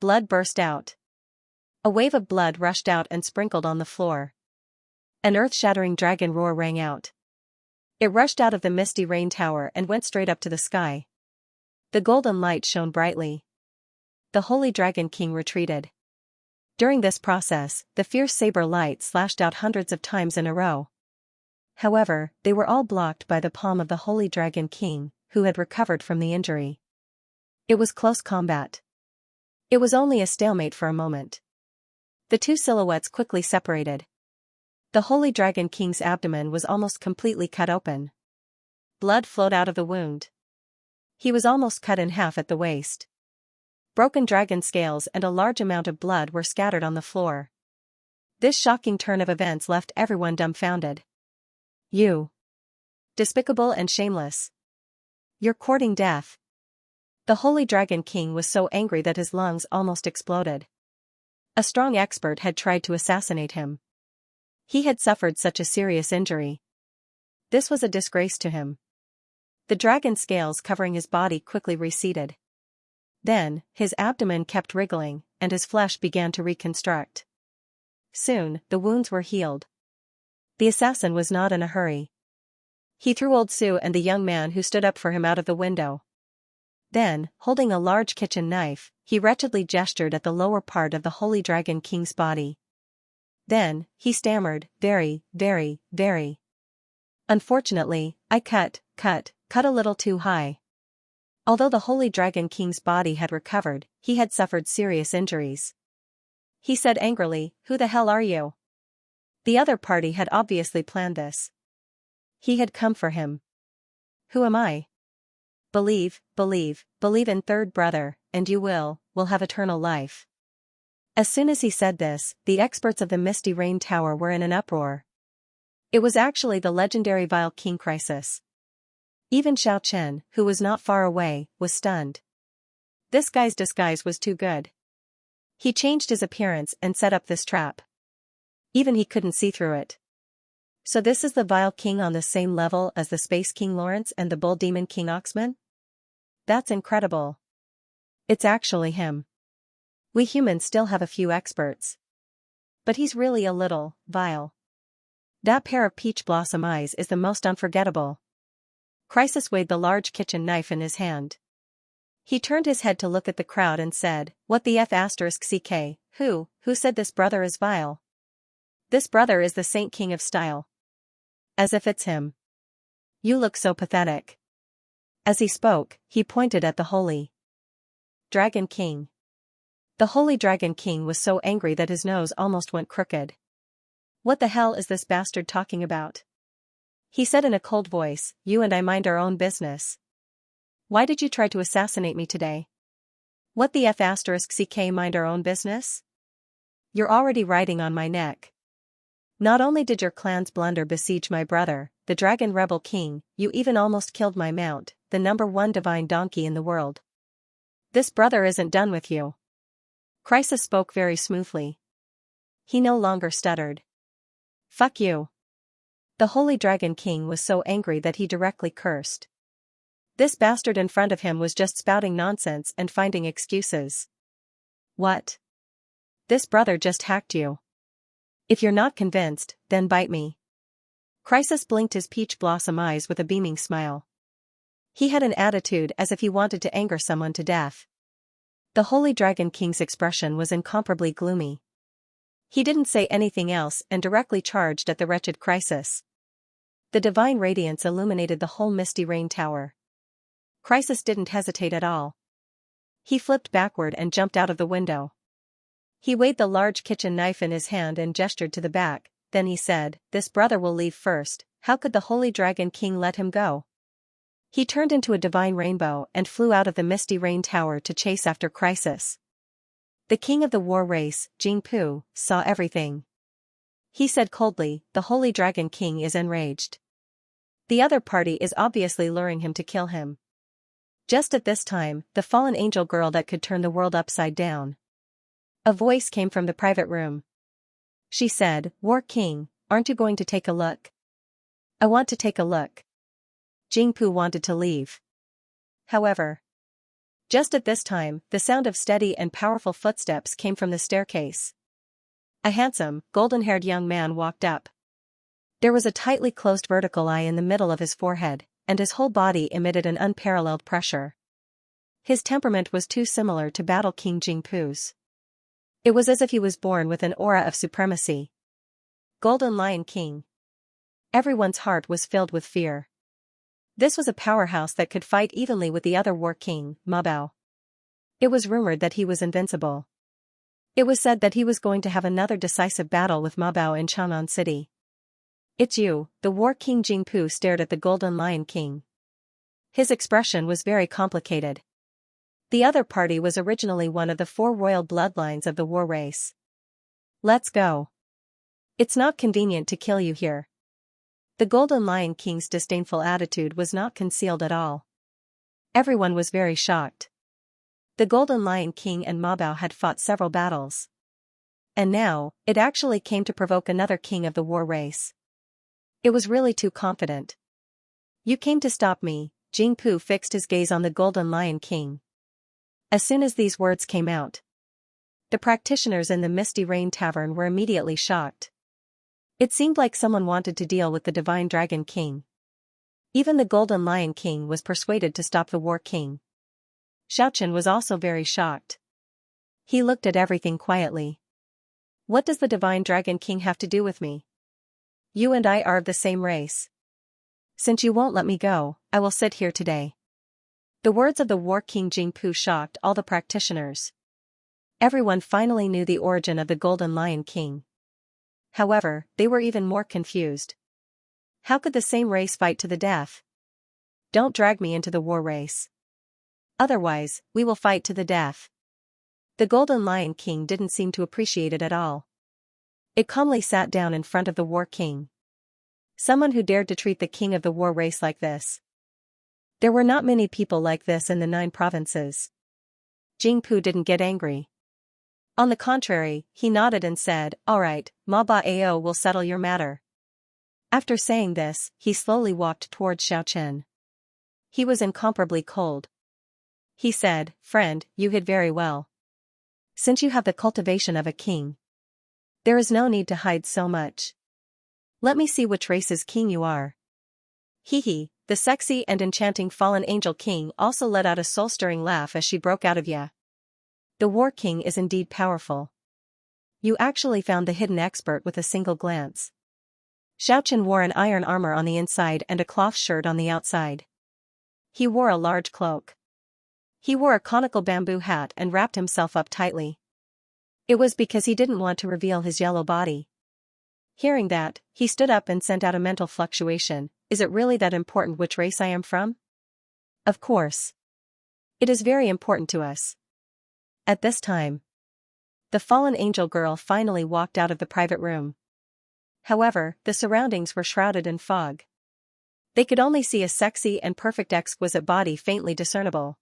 Speaker 1: Blood burst out. A wave of blood rushed out and sprinkled on the floor. An earth-shattering dragon roar rang out. It rushed out of the misty rain tower and went straight up to the sky. The golden light shone brightly. The Holy Dragon King retreated. During this process, the fierce saber light slashed out hundreds of times in a row. However, they were all blocked by the palm of the Holy Dragon King, who had recovered from the injury. It was close combat. It was only a stalemate for a moment. The two silhouettes quickly separated. The Holy Dragon King's abdomen was almost completely cut open. Blood flowed out of the wound. He was almost cut in half at the waist. Broken dragon scales and a large amount of blood were scattered on the floor. This shocking turn of events left everyone dumbfounded. You. Despicable and shameless. You're courting death. The Holy Dragon King was so angry that his lungs almost exploded. A strong expert had tried to assassinate him. He had suffered such a serious injury. This was a disgrace to him. The dragon scales covering his body quickly receded. Then, his abdomen kept wriggling, and his flesh began to reconstruct. Soon, the wounds were healed. The assassin was not in a hurry. He threw old Sue and the young man who stood up for him out of the window. Then, holding a large kitchen knife, he wretchedly gestured at the lower part of the Holy Dragon King's body. Then, he stammered, very. Unfortunately, I cut a little too high. Although the Holy Dragon King's body had recovered, he had suffered serious injuries. He said angrily, "Who the hell are you?" The other party had obviously planned this. He had come for him. "Who am I?" Believe in third brother, and you will have eternal life." As soon as he said this, the experts of the Misty Rain Tower were in an uproar. It was actually the legendary Vile King Crisis. Even Xiao Chen, who was not far away, was stunned. This guy's disguise was too good. He changed his appearance and set up this trap. Even he couldn't see through it. So this is the Vile King on the same level as the Space King Lawrence and the Bull Demon King Oxman? That's incredible. It's actually him. We humans still have a few experts. But he's really a little vile. That pair of peach blossom eyes is the most unforgettable. Crisis weighed the large kitchen knife in his hand. He turned his head to look at the crowd and said, "What the F***ck, who said this brother is vile? This brother is the Saint King of Style. As if it's him. You look so pathetic." As he spoke, he pointed at the Holy Dragon King. The Holy Dragon King was so angry that his nose almost went crooked. "What the hell is this bastard talking about?" He said in a cold voice, "You and I mind our own business. Why did you try to assassinate me today? What the F***ck mind our own business? You're already riding on my neck. Not only did your clan's blunder besiege my brother, the Dragon Rebel King, you even almost killed my mount, the #1 divine donkey in the world. This brother isn't done with you." Crisis spoke very smoothly. He no longer stuttered. "Fuck you." The Holy Dragon King was so angry that he directly cursed. This bastard in front of him was just spouting nonsense and finding excuses. "What? This brother just hacked you. If you're not convinced, then bite me." Crisis blinked his peach blossom eyes with a beaming smile. He had an attitude as if he wanted to anger someone to death. The Holy Dragon King's expression was incomparably gloomy. He didn't say anything else and directly charged at the wretched Crisis. The divine radiance illuminated the whole Misty Rain Tower. Crisis didn't hesitate at all. He flipped backward and jumped out of the window. He weighed the large kitchen knife in his hand and gestured to the back, then he said, "This brother will leave first. How could the Holy Dragon King let him go?" He turned into a divine rainbow and flew out of the Misty Rain Tower to chase after Crisis. The king of the war race, Jingpu, saw everything. He said coldly, "The Holy Dragon King is enraged. The other party is obviously luring him to kill him. Just at this time, the fallen angel girl that could turn the world upside down. A voice came from the private room. She said, "War King, aren't you going to take a look?" "I want to take a look." Jingpu wanted to leave. However, just at this time, the sound of steady and powerful footsteps came from the staircase. A handsome, golden-haired young man walked up. There was a tightly closed vertical eye in the middle of his forehead, and his whole body emitted an unparalleled pressure. His temperament was too similar to Battle King Jingpu's. It was as if he was born with an aura of supremacy. Golden Lion King. Everyone's heart was filled with fear. This was a powerhouse that could fight evenly with the other war king, Ma Bao. It was rumored that he was invincible. It was said that he was going to have another decisive battle with Ma Bao in Chang'an City. "It's you," the war king Jingpu stared at the Golden Lion King. His expression was very complicated. The other party was originally one of the 4 royal bloodlines of the war race. "Let's go. It's not convenient to kill you here." The Golden Lion King's disdainful attitude was not concealed at all. Everyone was very shocked. The Golden Lion King and Ma Bao had fought several battles. And now, it actually came to provoke another king of the war race. It was really too confident. "You came to stop me," Jingpu fixed his gaze on the Golden Lion King. As soon as these words came out, the practitioners in the Misty Rain Tavern were immediately shocked. It seemed like someone wanted to deal with the Divine Dragon King. Even the Golden Lion King was persuaded to stop the War King. Xiaochen was also very shocked. He looked at everything quietly. "What does the Divine Dragon King have to do with me? You and I are of the same race. Since you won't let me go, I will sit here today." The words of the War King Jingpu shocked all the practitioners. Everyone finally knew the origin of the Golden Lion King. However, they were even more confused. How could the same race fight to the death? "Don't drag me into the war race. Otherwise, we will fight to the death." The Golden Lion King didn't seem to appreciate it at all. It calmly sat down in front of the War King. Someone who dared to treat the king of the war race like this. There were not many people like this in the 9 provinces. Jingpu didn't get angry. On the contrary, he nodded and said, "All right, Ma Bao will settle your matter." After saying this, he slowly walked towards Xiaochen. He was incomparably cold. He said, "Friend, you hid very well. Since you have the cultivation of a king, there is no need to hide so much. Let me see which race's king you are." Hee. The sexy and enchanting fallen angel king also let out a soul-stirring laugh as she broke out of "Yeah. The War King is indeed powerful. You actually found the hidden expert with a single glance." Xiaochen wore an iron armor on the inside and a cloth shirt on the outside. He wore a large cloak. He wore a conical bamboo hat and wrapped himself up tightly. It was because he didn't want to reveal his yellow body. Hearing that, he stood up and sent out a mental fluctuation. "Is it really that important which race I am from? Of course. It is very important to us." At this time, the fallen angel girl finally walked out of the private room. However, the surroundings were shrouded in fog. They could only see a sexy and perfect exquisite body faintly discernible.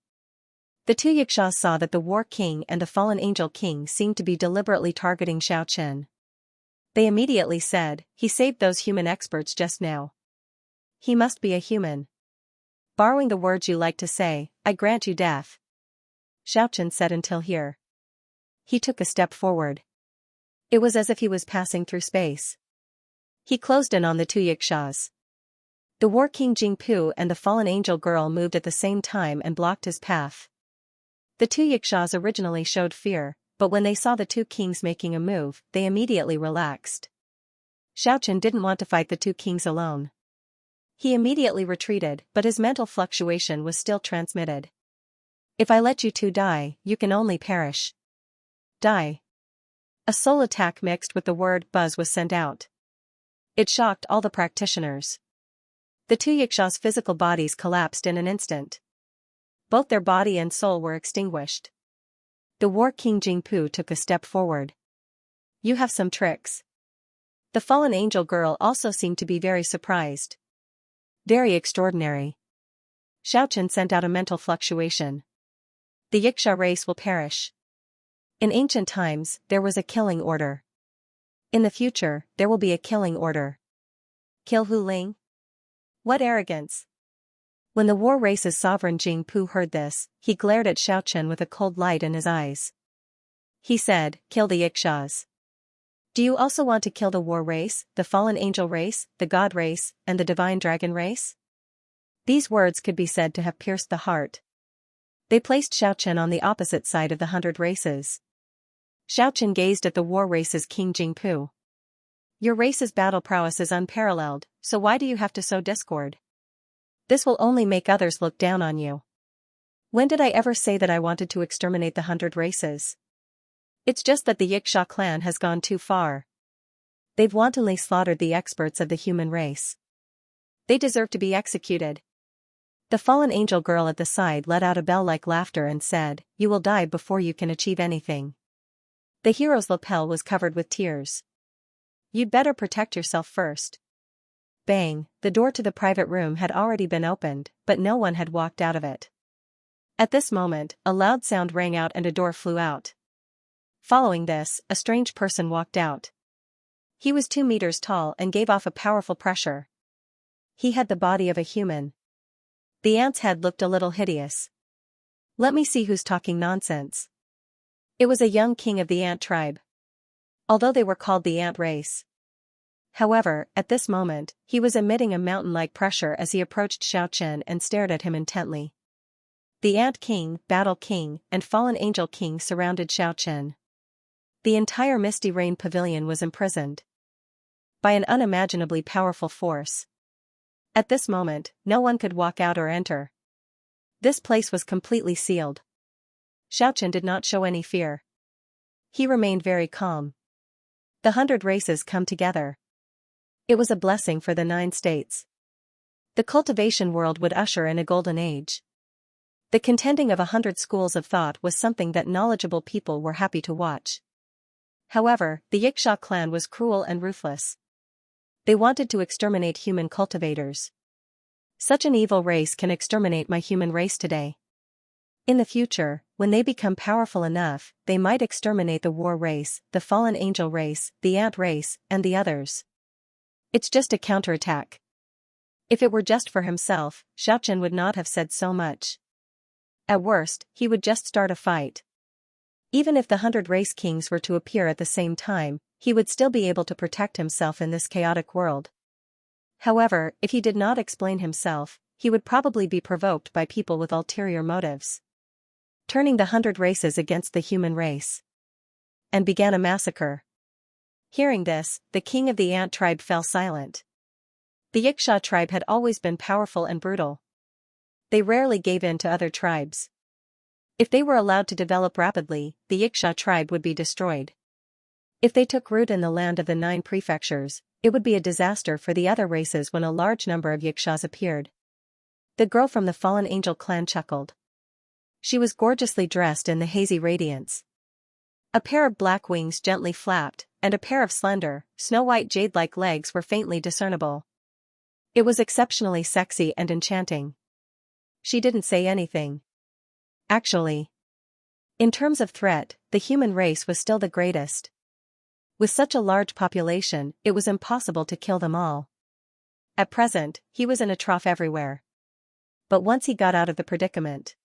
Speaker 1: The 2 Yikshaws saw that the War King and the fallen angel king seemed to be deliberately targeting Xiaochen. They immediately said, "He saved those human experts just now. He must be a human." Borrowing the words you like to say, "I grant you death." Xiaochen said until here. He took a step forward. It was as if he was passing through space. He closed in on the 2 Yikshaws. The War King Jingpu and the fallen angel girl moved at the same time and blocked his path. The 2 Yikshaws originally showed fear, but when they saw the 2 kings making a move, they immediately relaxed. Xiaochen didn't want to fight the 2 kings alone. He immediately retreated, but his mental fluctuation was still transmitted. "If I let you 2 die, you can only perish." Die. A soul attack mixed with the word buzz was sent out. It shocked all the practitioners. The 2 Yikshaws' physical bodies collapsed in an instant. Both their body and soul were extinguished. The War King Jingpu took a step forward. "You have some tricks." The fallen angel girl also seemed to be very surprised. Very extraordinary. Xiaochen sent out a mental fluctuation. The Yiksha race will perish. In ancient times, there was a killing order. In the future, there will be a killing order. Kill Hu Ling? What arrogance! When the war race's sovereign Jing Pu heard this, he glared at Xiaochen with a cold light in his eyes. He said, kill the Yikshas. Do you also want to kill the war race, the fallen angel race, the god race, and the divine dragon race? These words could be said to have pierced the heart. They placed Xiaochen on the opposite side of the 100 races. Xiaochen gazed at the war race's king Jingpu. Your race's battle prowess is unparalleled, so why do you have to sow discord? This will only make others look down on you. When did I ever say that I wanted to exterminate the 100 races? It's just that the Yiksha clan has gone too far. They've wantonly slaughtered the experts of the human race. They deserve to be executed. The fallen angel girl at the side let out a bell-like laughter and said, you will die before you can achieve anything. The hero's lapel was covered with tears. You'd better protect yourself first. Bang, the door to the private room had already been opened, but no one had walked out of it. At this moment, a loud sound rang out and a door flew out. Following this, a strange person walked out. He was 2 meters tall and gave off a powerful pressure. He had the body of a human. The ant's head looked a little hideous. Let me see who's talking nonsense. It was a young king of the ant tribe. Although they were called the ant race. However, at this moment, he was emitting a mountain-like pressure as he approached Xiaochen and stared at him intently. The Ant King, Battle King, and Fallen Angel King surrounded Xiaochen. The entire Misty Rain Pavilion was imprisoned by an unimaginably powerful force. At this moment, no one could walk out or enter. This place was completely sealed. Xiaochen did not show any fear. He remained very calm. The 100 races come together. It was a blessing for the 9 states. The cultivation world would usher in a golden age. The contending of 100 schools of thought was something that knowledgeable people were happy to watch. However, the Yiksha clan was cruel and ruthless. They wanted to exterminate human cultivators. Such an evil race can exterminate my human race today. In the future, when they become powerful enough, they might exterminate the war race, the fallen angel race, the ant race, and the others. It's just a counterattack. If it were just for himself, Xiaochen would not have said so much. At worst, he would just start a fight. Even if the 100 race kings were to appear at the same time, he would still be able to protect himself in this chaotic world. However, if he did not explain himself, he would probably be provoked by people with ulterior motives, turning the 100 races against the human race, and began a massacre. Hearing this, the king of the ant tribe fell silent. The Yiksha tribe had always been powerful and brutal. They rarely gave in to other tribes. If they were allowed to develop rapidly, the Yiksha tribe would be destroyed. If they took root in the land of the 9 prefectures, it would be a disaster for the other races when a large number of Yikshas appeared. The girl from the Fallen Angel clan chuckled. She was gorgeously dressed in the hazy radiance. A pair of black wings gently flapped, and a pair of slender, snow-white jade-like legs were faintly discernible. It was exceptionally sexy and enchanting. She didn't say anything. Actually, in terms of threat, the human race was still the greatest. With such a large population, it was impossible to kill them all. At present, he was in a trough everywhere. But once he got out of the predicament,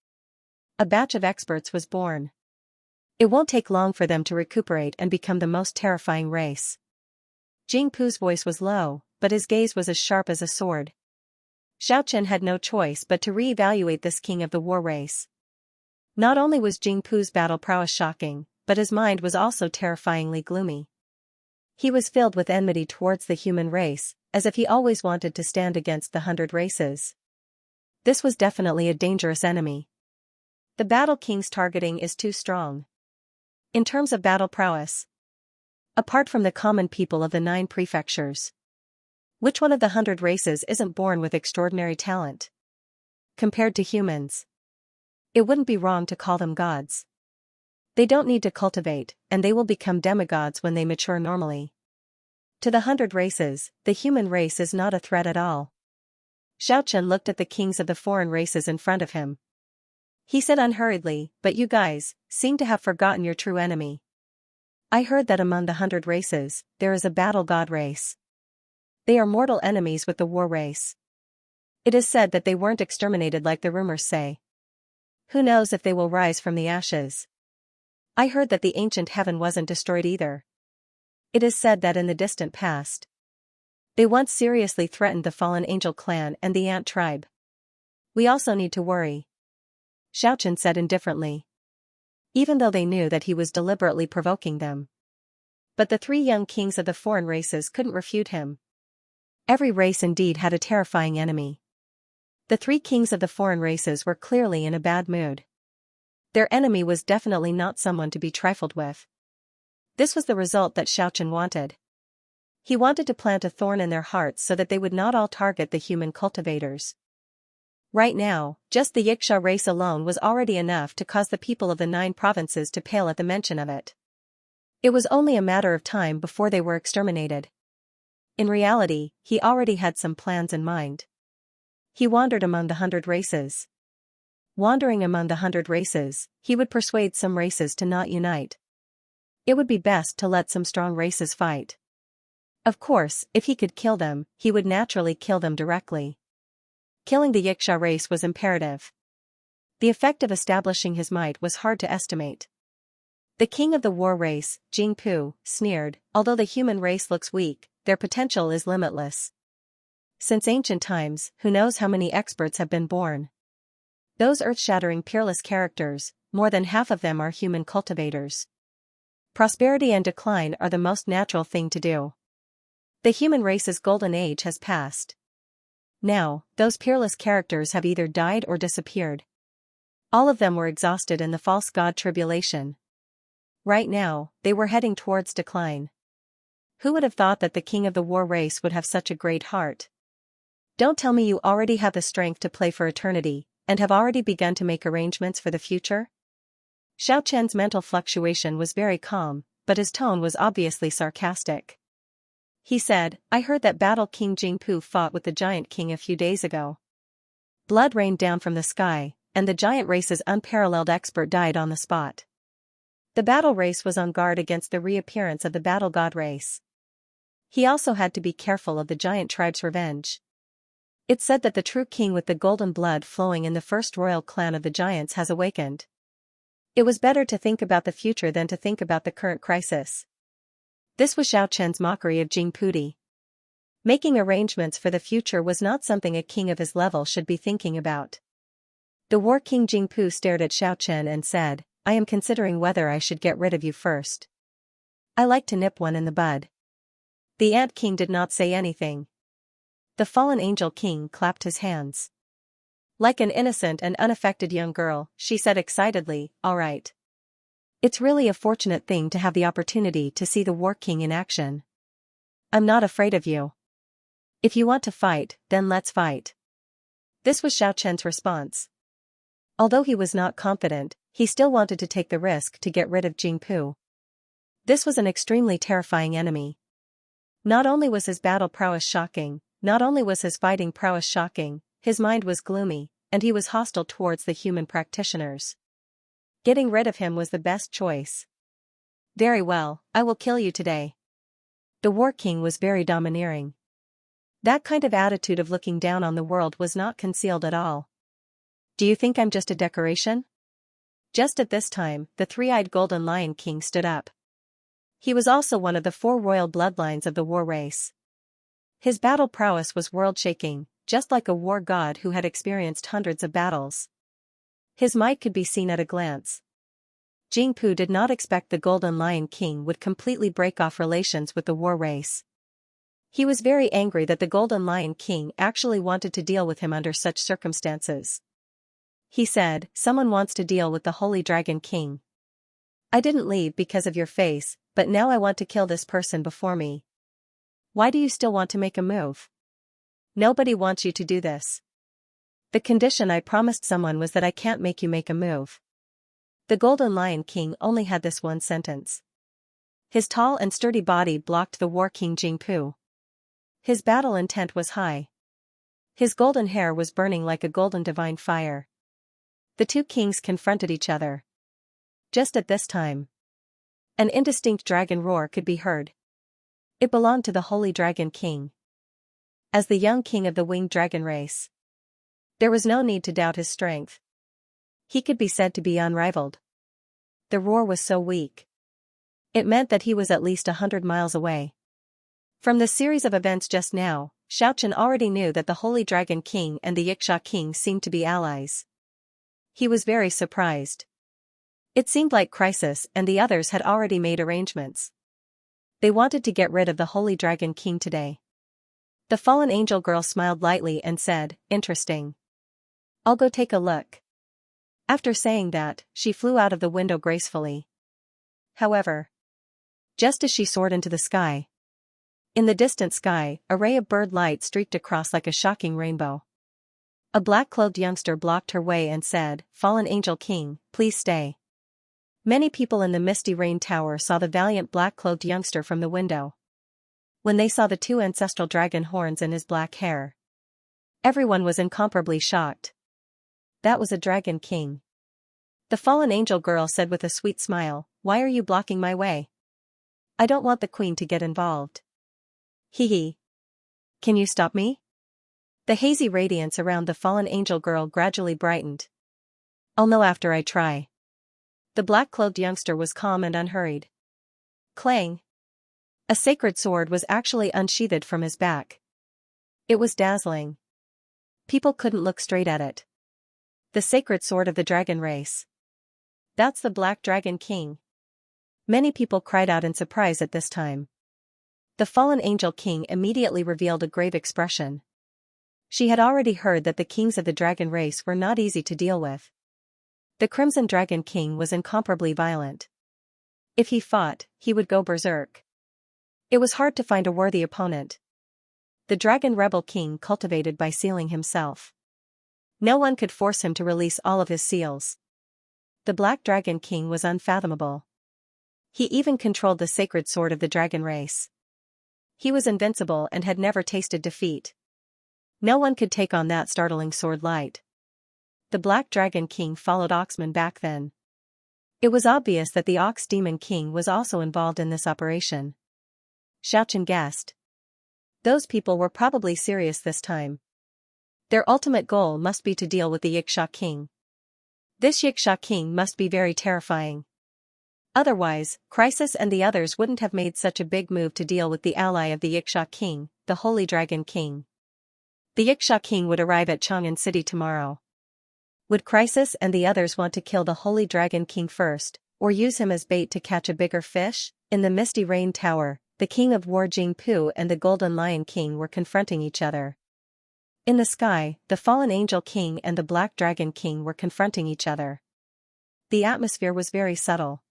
Speaker 1: a batch of experts was born. It won't take long for them to recuperate and become the most terrifying race. Jing Pu's voice was low, but his gaze was as sharp as a sword. Xiaochen had no choice but to re-evaluate this king of the war race. Not only was Jing Pu's battle prowess shocking, but his mind was also terrifyingly gloomy. He was filled with enmity towards the human race, as if he always wanted to stand against the 100 races. This was definitely a dangerous enemy. The Battle King's targeting is too strong. In terms of battle prowess, apart from the common people of the 9 prefectures, which one of the 100 races isn't born with extraordinary talent? Compared to humans, it wouldn't be wrong to call them gods. They don't need to cultivate, and they will become demigods when they mature normally. To the 100 races, the human race is not a threat at all. Xiaochen looked at the kings of the foreign races in front of him. He said unhurriedly, "But you guys seem to have forgotten your true enemy. I heard that among the 100 races, there is a battle god race. They are mortal enemies with the war race. It is said that they weren't exterminated like the rumors say. Who knows if they will rise from the ashes? I heard that the ancient heaven wasn't destroyed either. It is said that in the distant past, they once seriously threatened the fallen angel clan and the ant tribe. We also need to worry," Xiaochen said indifferently, even though they knew that he was deliberately provoking them. But the 3 young kings of the foreign races couldn't refute him. Every race indeed had a terrifying enemy. The 3 kings of the foreign races were clearly in a bad mood. Their enemy was definitely not someone to be trifled with. This was the result that Xiaochen wanted. He wanted to plant a thorn in their hearts so that they would not all target the human cultivators. Right now, just the Xianxia race alone was already enough to cause the people of the 9 provinces to pale at the mention of it. It was only a matter of time before they were exterminated. In reality, he already had some plans in mind. He wandered among the 100 races. Wandering among the 100 races, he would persuade some races to not unite. It would be best to let some strong races fight. Of course, if he could kill them, he would naturally kill them directly. Killing the Xianxia race was imperative. The effect of establishing his might was hard to estimate. The king of the war race, Jingpu, sneered, "Although the human race looks weak, their potential is limitless. Since ancient times, who knows how many experts have been born. Those earth-shattering peerless characters, more than half of them are human cultivators. Prosperity and decline are the most natural thing to do. The human race's golden age has passed. Now, those peerless characters have either died or disappeared. All of them were exhausted in the false god tribulation. Right now, they were heading towards decline. Who would have thought that the king of the war race would have such a great heart? Don't tell me you already have the strength to play for eternity, and have already begun to make arrangements for the future?" Xiaochen's mental fluctuation was very calm, but his tone was obviously sarcastic. He said, "I heard that Battle King Jingpu fought with the Giant King a few days ago. Blood rained down from the sky, and the giant race's unparalleled expert died on the spot. The battle race was on guard against the reappearance of the battle god race. He also had to be careful of the giant tribe's revenge. It's said that the true king with the golden blood flowing in the first royal clan of the giants has awakened. It was better to think about the future than to think about the current crisis." This was Xiaochen's mockery of Jingpu. Making arrangements for the future was not something a king of his level should be thinking about. The war king Jingpu stared at Xiaochen and said, "I am considering whether I should get rid of you first. I like to nip one in the bud." The ant king did not say anything. The fallen angel king clapped his hands. Like an innocent and unaffected young girl, she said excitedly, "All right. It's really a fortunate thing to have the opportunity to see the war king in action. I'm not afraid of you. If you want to fight, then let's fight." This was Xiaochen's response. Although he was not confident, he still wanted to take the risk to get rid of Jingpu. This was an extremely terrifying enemy. Not only was his battle prowess shocking, not only was his fighting prowess shocking, his mind was gloomy, and he was hostile towards the human practitioners. Getting rid of him was the best choice. "Very well, I will kill you today." The war king was very domineering. That kind of attitude of looking down on the world was not concealed at all. "Do you think I'm just a decoration?" Just at this time, the 3-eyed golden lion king stood up. He was also one of the 4 royal bloodlines of the war race. His battle prowess was world-shaking, just like a war god who had experienced hundreds of battles. His might could be seen at a glance. Jingpu did not expect the Golden Lion King would completely break off relations with the war race. He was very angry that the Golden Lion King actually wanted to deal with him under such circumstances. He said, "Someone wants to deal with the Holy Dragon King. I didn't leave because of your face, but now I want to kill this person before me. Why do you still want to make a move? Nobody wants you to do this. The condition I promised someone was that I can't make you make a move." The Golden Lion King only had this one sentence. His tall and sturdy body blocked the War King Jingpu. His battle intent was high. His golden hair was burning like a golden divine fire. The two kings confronted each other. Just at this time, an indistinct dragon roar could be heard. It belonged to the Holy Dragon King. As the young king of the winged dragon race, there was no need to doubt his strength. He could be said to be unrivaled. The roar was so weak. It meant that he was at least 100 miles away. From the series of events just now, Xianxia already knew that the Holy Dragon King and the Xianxia King seemed to be allies. He was very surprised. It seemed like Crisis and the others had already made arrangements. They wanted to get rid of the Holy Dragon King today. The fallen angel girl smiled lightly and said, "Interesting. I'll go take a look." After saying that, she flew out of the window gracefully. However, just as she soared into the sky, in the distant sky, a ray of bird light streaked across like a shocking rainbow. A black-clothed youngster blocked her way and said, "Fallen Angel King, please stay." Many people in the Misty Rain Tower saw the valiant black-clothed youngster from the window. When they saw the two ancestral dragon horns in his black hair, everyone was incomparably shocked. That was a dragon king. The fallen angel girl said with a sweet smile, "Why are you blocking my way? I don't want the queen to get involved." "Hee hee. Can you stop me?" The hazy radiance around the fallen angel girl gradually brightened. "I'll know after I try." The black-clothed youngster was calm and unhurried. Clang! A sacred sword was actually unsheathed from his back. It was dazzling. People couldn't look straight at it. The sacred sword of the dragon race. That's the Black Dragon King. Many people cried out in surprise at this time. The fallen angel king immediately revealed a grave expression. She had already heard that the kings of the dragon race were not easy to deal with. The Crimson Dragon King was incomparably violent. If he fought, he would go berserk. It was hard to find a worthy opponent. The Dragon Rebel King cultivated by sealing himself. No one could force him to release all of his seals. The Black Dragon King was unfathomable. He even controlled the sacred sword of the dragon race. He was invincible and had never tasted defeat. No one could take on that startling sword light. The Black Dragon King followed Oxman back then. It was obvious that the Ox Demon King was also involved in this operation. Xianxia guessed. Those people were probably serious this time. Their ultimate goal must be to deal with the Xianxia King. This Xianxia King must be very terrifying. Otherwise, Crisis and the others wouldn't have made such a big move to deal with the ally of the Xianxia King, the Holy Dragon King. The Xianxia King would arrive at Chang'an City tomorrow. Would Crisis and the others want to kill the Holy Dragon King first, or use him as bait to catch a bigger fish? In the Misty Rain Tower, the King of War Jingpu and the Golden Lion King were confronting each other. In the sky, the Fallen Angel King and the Black Dragon King were confronting each other. The atmosphere was very subtle.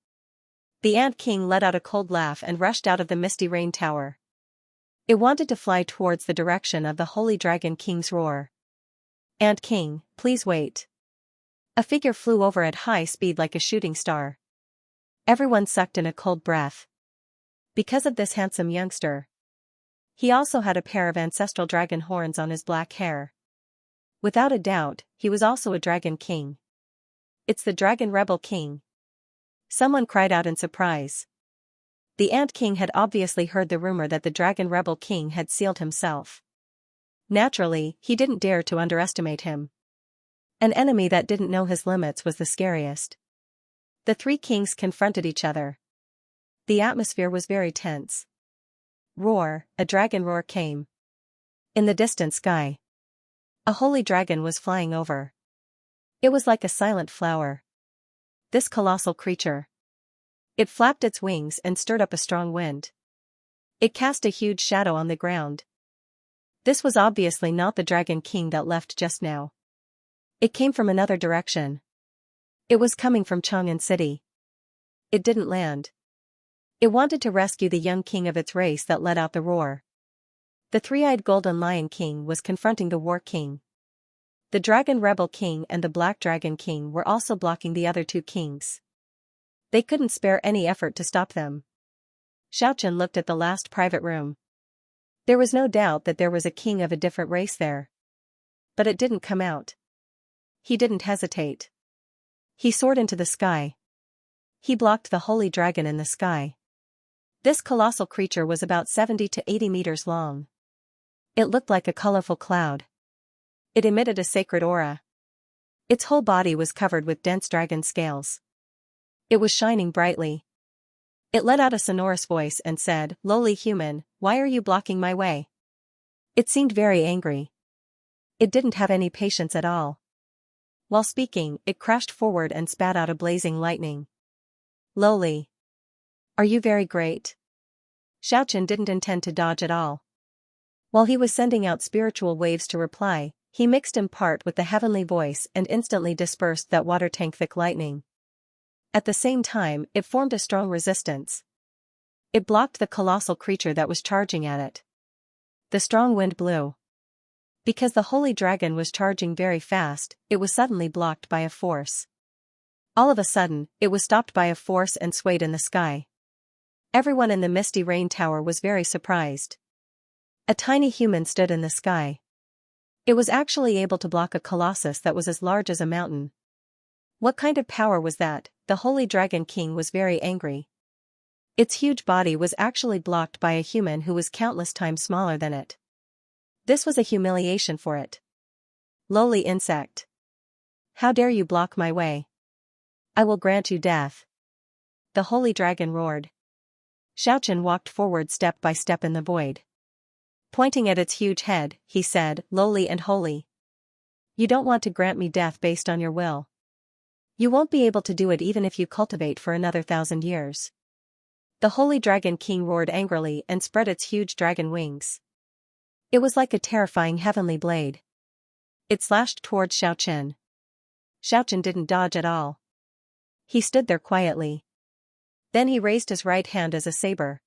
Speaker 1: The Ant King let out a cold laugh and rushed out of the Misty Rain Tower. It wanted to fly towards the direction of the Holy Dragon King's roar. "Ant King, please wait." A figure flew over at high speed like a shooting star. Everyone sucked in a cold breath. Because of this handsome youngster. He also had a pair of ancestral dragon horns on his black hair. Without a doubt, he was also a dragon king. "It's the Dragon Rebel King." Someone cried out in surprise. The Ant King had obviously heard the rumor that the Dragon Rebel King had sealed himself. Naturally, he didn't dare to underestimate him. An enemy that didn't know his limits was the scariest. The three kings confronted each other. The atmosphere was very tense. Roar, a dragon roar came. In the distant sky, a holy dragon was flying over. It was like a silent flower. This colossal creature. It flapped its wings and stirred up a strong wind. It cast a huge shadow on the ground. This was obviously not the Dragon King that left just now. It came from another direction. It was coming from Chang'an City. It didn't land. It wanted to rescue the young king of its race that let out the roar. The three-eyed Golden Lion King was confronting the War King. The Dragon Rebel King and the Black Dragon King were also blocking the other two kings. They couldn't spare any effort to stop them. Xianxia looked at the last private room. There was no doubt that there was a king of a different race there. But it didn't come out. He didn't hesitate. He soared into the sky. He blocked the holy dragon in the sky. This colossal creature was about 70 to 80 meters long. It looked like a colorful cloud. It emitted a sacred aura. Its whole body was covered with dense dragon scales. It was shining brightly. It let out a sonorous voice and said, "Lowly human, why are you blocking my way?" It seemed very angry. It didn't have any patience at all. While speaking, it crashed forward and spat out a blazing lightning. "Lowly. Are you very great?" Xiaochen didn't intend to dodge at all. While he was sending out spiritual waves to reply, he mixed in part with the heavenly voice and instantly dispersed that water tank-thick lightning. At the same time, it formed a strong resistance. It blocked the colossal creature that was charging at it. The strong wind blew. Because the holy dragon was charging very fast, it was suddenly blocked by a force. All of a sudden, it was stopped by a force and swayed in the sky. Everyone in the misty rain tower was very surprised. A tiny human stood in the sky. It was actually able to block a colossus that was as large as a mountain. What kind of power was that? The Holy Dragon King was very angry. Its huge body was actually blocked by a human who was countless times smaller than it. This was a humiliation for it. "Lowly insect. How dare you block my way? I will grant you death." The Holy Dragon roared. Xiaochen walked forward step by step in the void. Pointing at its huge head, he said, "Lowly and holy. You don't want to grant me death based on your will. You won't be able to do it even if you cultivate for another 1,000 years." The Holy Dragon King roared angrily and spread its huge dragon wings. It was like a terrifying heavenly blade. It slashed towards Xiaochen. Xiaochen didn't dodge at all. He stood there quietly. Then he raised his right hand as a saber.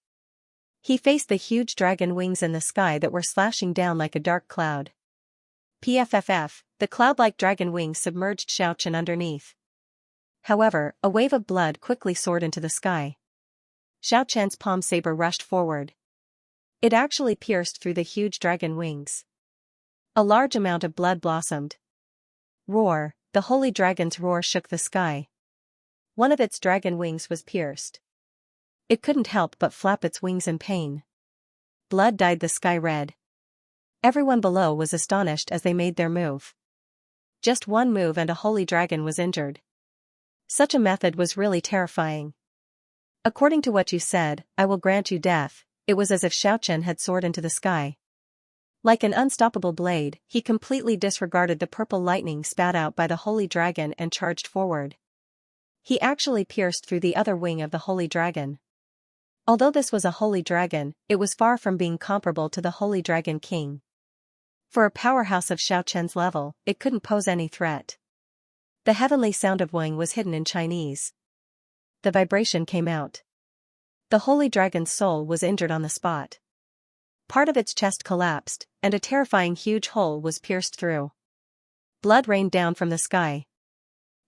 Speaker 1: He faced the huge dragon wings in the sky that were slashing down like a dark cloud. Pfff, the cloud-like dragon wings submerged Xiaochen underneath. However, a wave of blood quickly soared into the sky. Xiaochen's palm saber rushed forward. It actually pierced through the huge dragon wings. A large amount of blood blossomed. Roar, the holy dragon's roar shook the sky. One of its dragon wings was pierced. It couldn't help but flap its wings in pain. Blood dyed the sky red. Everyone below was astonished as they made their move. Just one move and a holy dragon was injured. Such a method was really terrifying. "According to what you said, I will grant you death." It was as if Xiaochen had soared into the sky. Like an unstoppable blade, he completely disregarded the purple lightning spat out by the holy dragon and charged forward. He actually pierced through the other wing of the holy dragon. Although this was a holy dragon, it was far from being comparable to the Holy Dragon King. For a powerhouse of Xiaochen's level, it couldn't pose any threat. The heavenly sound of wing was hidden in Chinese. The vibration came out. The holy dragon's soul was injured on the spot. Part of its chest collapsed, and a terrifying huge hole was pierced through. Blood rained down from the sky.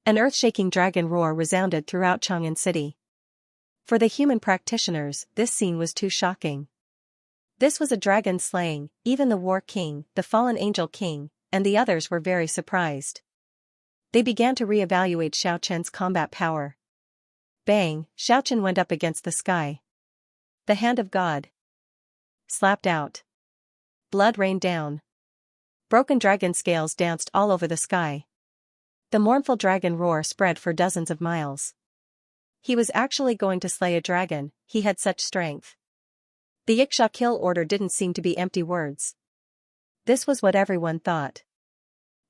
Speaker 1: An earth-shaking dragon roar resounded throughout Chang'an City. For the human practitioners, this scene was too shocking. This was a dragon slaying, even the War King, the fallen Angel King, and the others were very surprised. They began to re-evaluate Xiaochen's combat power. Bang, Xiaochen went up against the sky. The hand of God slapped out. Blood rained down. Broken dragon scales danced all over the sky. The mournful dragon roar spread for dozens of miles. He was actually going to slay a dragon, he had such strength. The Yiksha kill order didn't seem to be empty words. This was what everyone thought.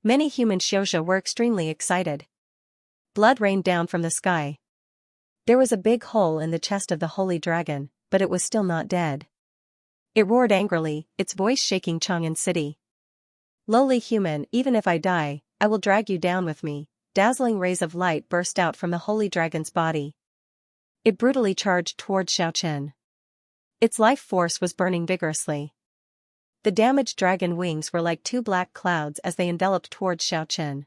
Speaker 1: Many human Xianxia were extremely excited. Blood rained down from the sky. There was a big hole in the chest of the holy dragon, but it was still not dead. It roared angrily, its voice shaking Chang'an City. "Lowly human, even if I die, I will drag you down with me." Dazzling rays of light burst out from the holy dragon's body. It brutally charged towards Xiaochen. Its life force was burning vigorously. The damaged dragon wings were like two black clouds as they enveloped towards Xiaochen.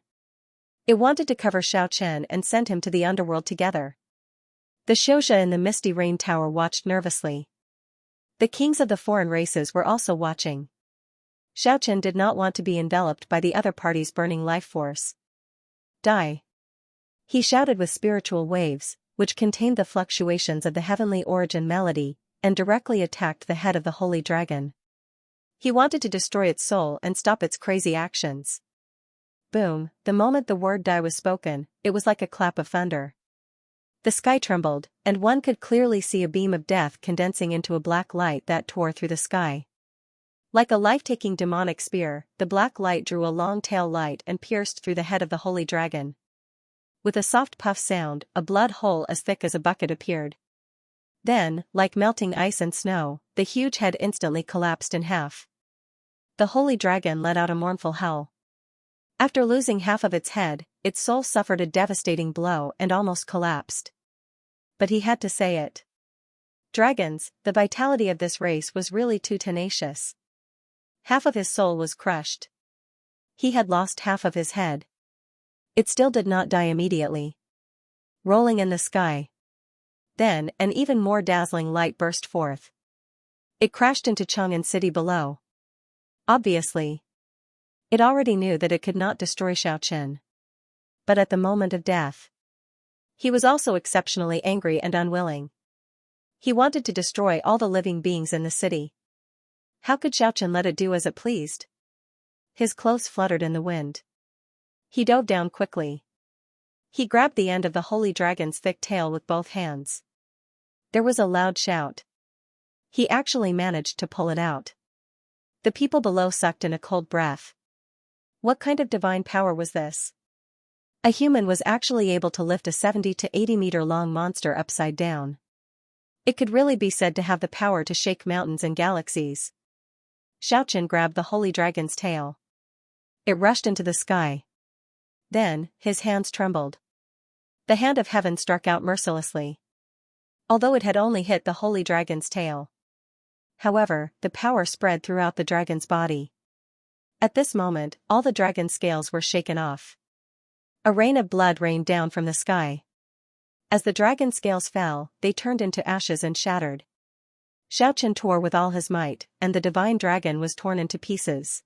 Speaker 1: It wanted to cover Xiaochen and send him to the underworld together. The Xianxia in the misty rain tower watched nervously. The kings of the foreign races were also watching. Xiaochen did not want to be enveloped by the other party's burning life force. Die! He shouted with spiritual waves, which contained the fluctuations of the heavenly origin melody, and directly attacked the head of the holy dragon. He wanted to destroy its soul and stop its crazy actions. Boom! The moment the word die was spoken, it was like a clap of thunder. The sky trembled, and one could clearly see a beam of death condensing into a black light that tore through the sky. Like a life-taking demonic spear, the black light drew a long tail light and pierced through the head of the holy dragon. With a soft puff sound, a blood hole as thick as a bucket appeared. Then, like melting ice and snow, the huge head instantly collapsed in half. The holy dragon let out a mournful howl. After losing half of its head, its soul suffered a devastating blow and almost collapsed. But he had to say it. Dragons, the vitality of this race was really too tenacious. Half of his soul was crushed. He had lost half of his head. It still did not die immediately. Rolling in the sky. Then, an even more dazzling light burst forth. It crashed into Chang'an City below. Obviously, it already knew that it could not destroy Xiaochen. But at the moment of death, he was also exceptionally angry and unwilling. He wanted to destroy all the living beings in the city. How could Xiaochen let it do as it pleased? His clothes fluttered in the wind. He dove down quickly. He grabbed the end of the holy dragon's thick tail with both hands. There was a loud shout. He actually managed to pull it out. The people below sucked in a cold breath. What kind of divine power was this? A human was actually able to lift a 70 to 80 meter long monster upside down. It could really be said to have the power to shake mountains and galaxies. Xiaochen grabbed the holy dragon's tail. It rushed into the sky. Then, his hands trembled. The hand of heaven struck out mercilessly. Although it had only hit the holy dragon's tail. However, the power spread throughout the dragon's body. At this moment, all the dragon's scales were shaken off. A rain of blood rained down from the sky. As the dragon's scales fell, they turned into ashes and shattered. Xiaochen tore with all his might, and the divine dragon was torn into pieces.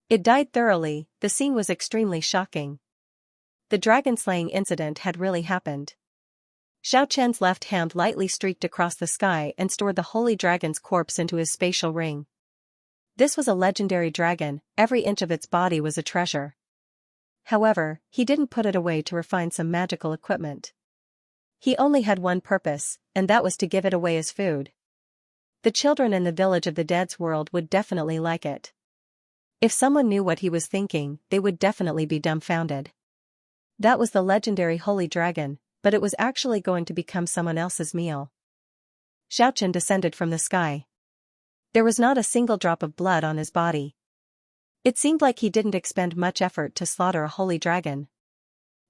Speaker 1: It died thoroughly. The scene was extremely shocking. The dragon-slaying incident had really happened. Xiaochen's left hand lightly streaked across the sky and stored the holy dragon's corpse into his spatial ring. This was a legendary dragon, every inch of its body was a treasure. However, he didn't put it away to refine some magical equipment. He only had one purpose, and that was to give it away as food. The children in the village of the dead's world would definitely like it. If someone knew what he was thinking, they would definitely be dumbfounded. That was the legendary holy dragon, but it was actually going to become someone else's meal. Xiaochen descended from the sky. There was not a single drop of blood on his body. It seemed like he didn't expend much effort to slaughter a holy dragon.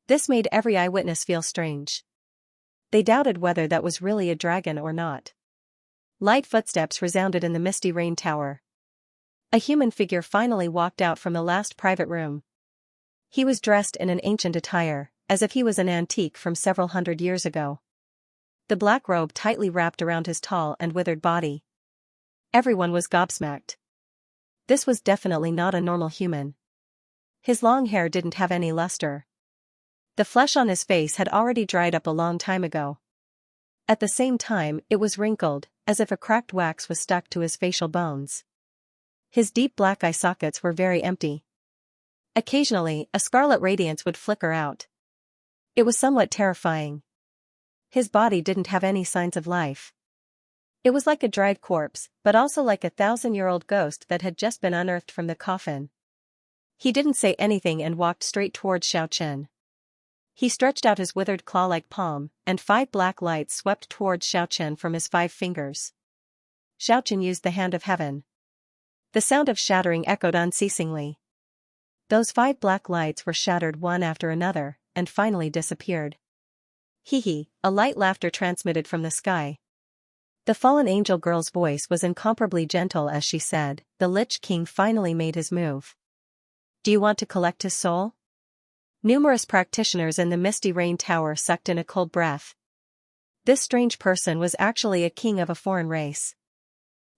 Speaker 1: This made every eyewitness feel strange. They doubted whether that was really a dragon or not. Light footsteps resounded in the misty rain tower. A human figure finally walked out from the last private room. He was dressed in an ancient attire, as if he was an antique from several hundred years ago. The black robe tightly wrapped around his tall and withered body. Everyone was gobsmacked. This was definitely not a normal human. His long hair didn't have any luster. The flesh on his face had already dried up a long time ago. At the same time, it was wrinkled, as if a cracked wax was stuck to his facial bones. His deep black eye sockets were very empty. Occasionally, a scarlet radiance would flicker out. It was somewhat terrifying. His body didn't have any signs of life. It was like a dried corpse, but also like a 1,000-year-old ghost that had just been unearthed from the coffin. He didn't say anything and walked straight towards Xiaochen. He stretched out his withered claw-like palm, and 5 black lights swept towards Xiaochen from his 5 fingers. Xiaochen used the hand of heaven. The sound of shattering echoed unceasingly. Those 5 black lights were shattered one after another, and finally disappeared. Hee, a light laughter transmitted from the sky. The fallen angel girl's voice was incomparably gentle as she said, "The Lich King finally made his move. Do you want to collect his soul?" Numerous practitioners in the misty rain tower sucked in a cold breath. This strange person was actually a king of a foreign race.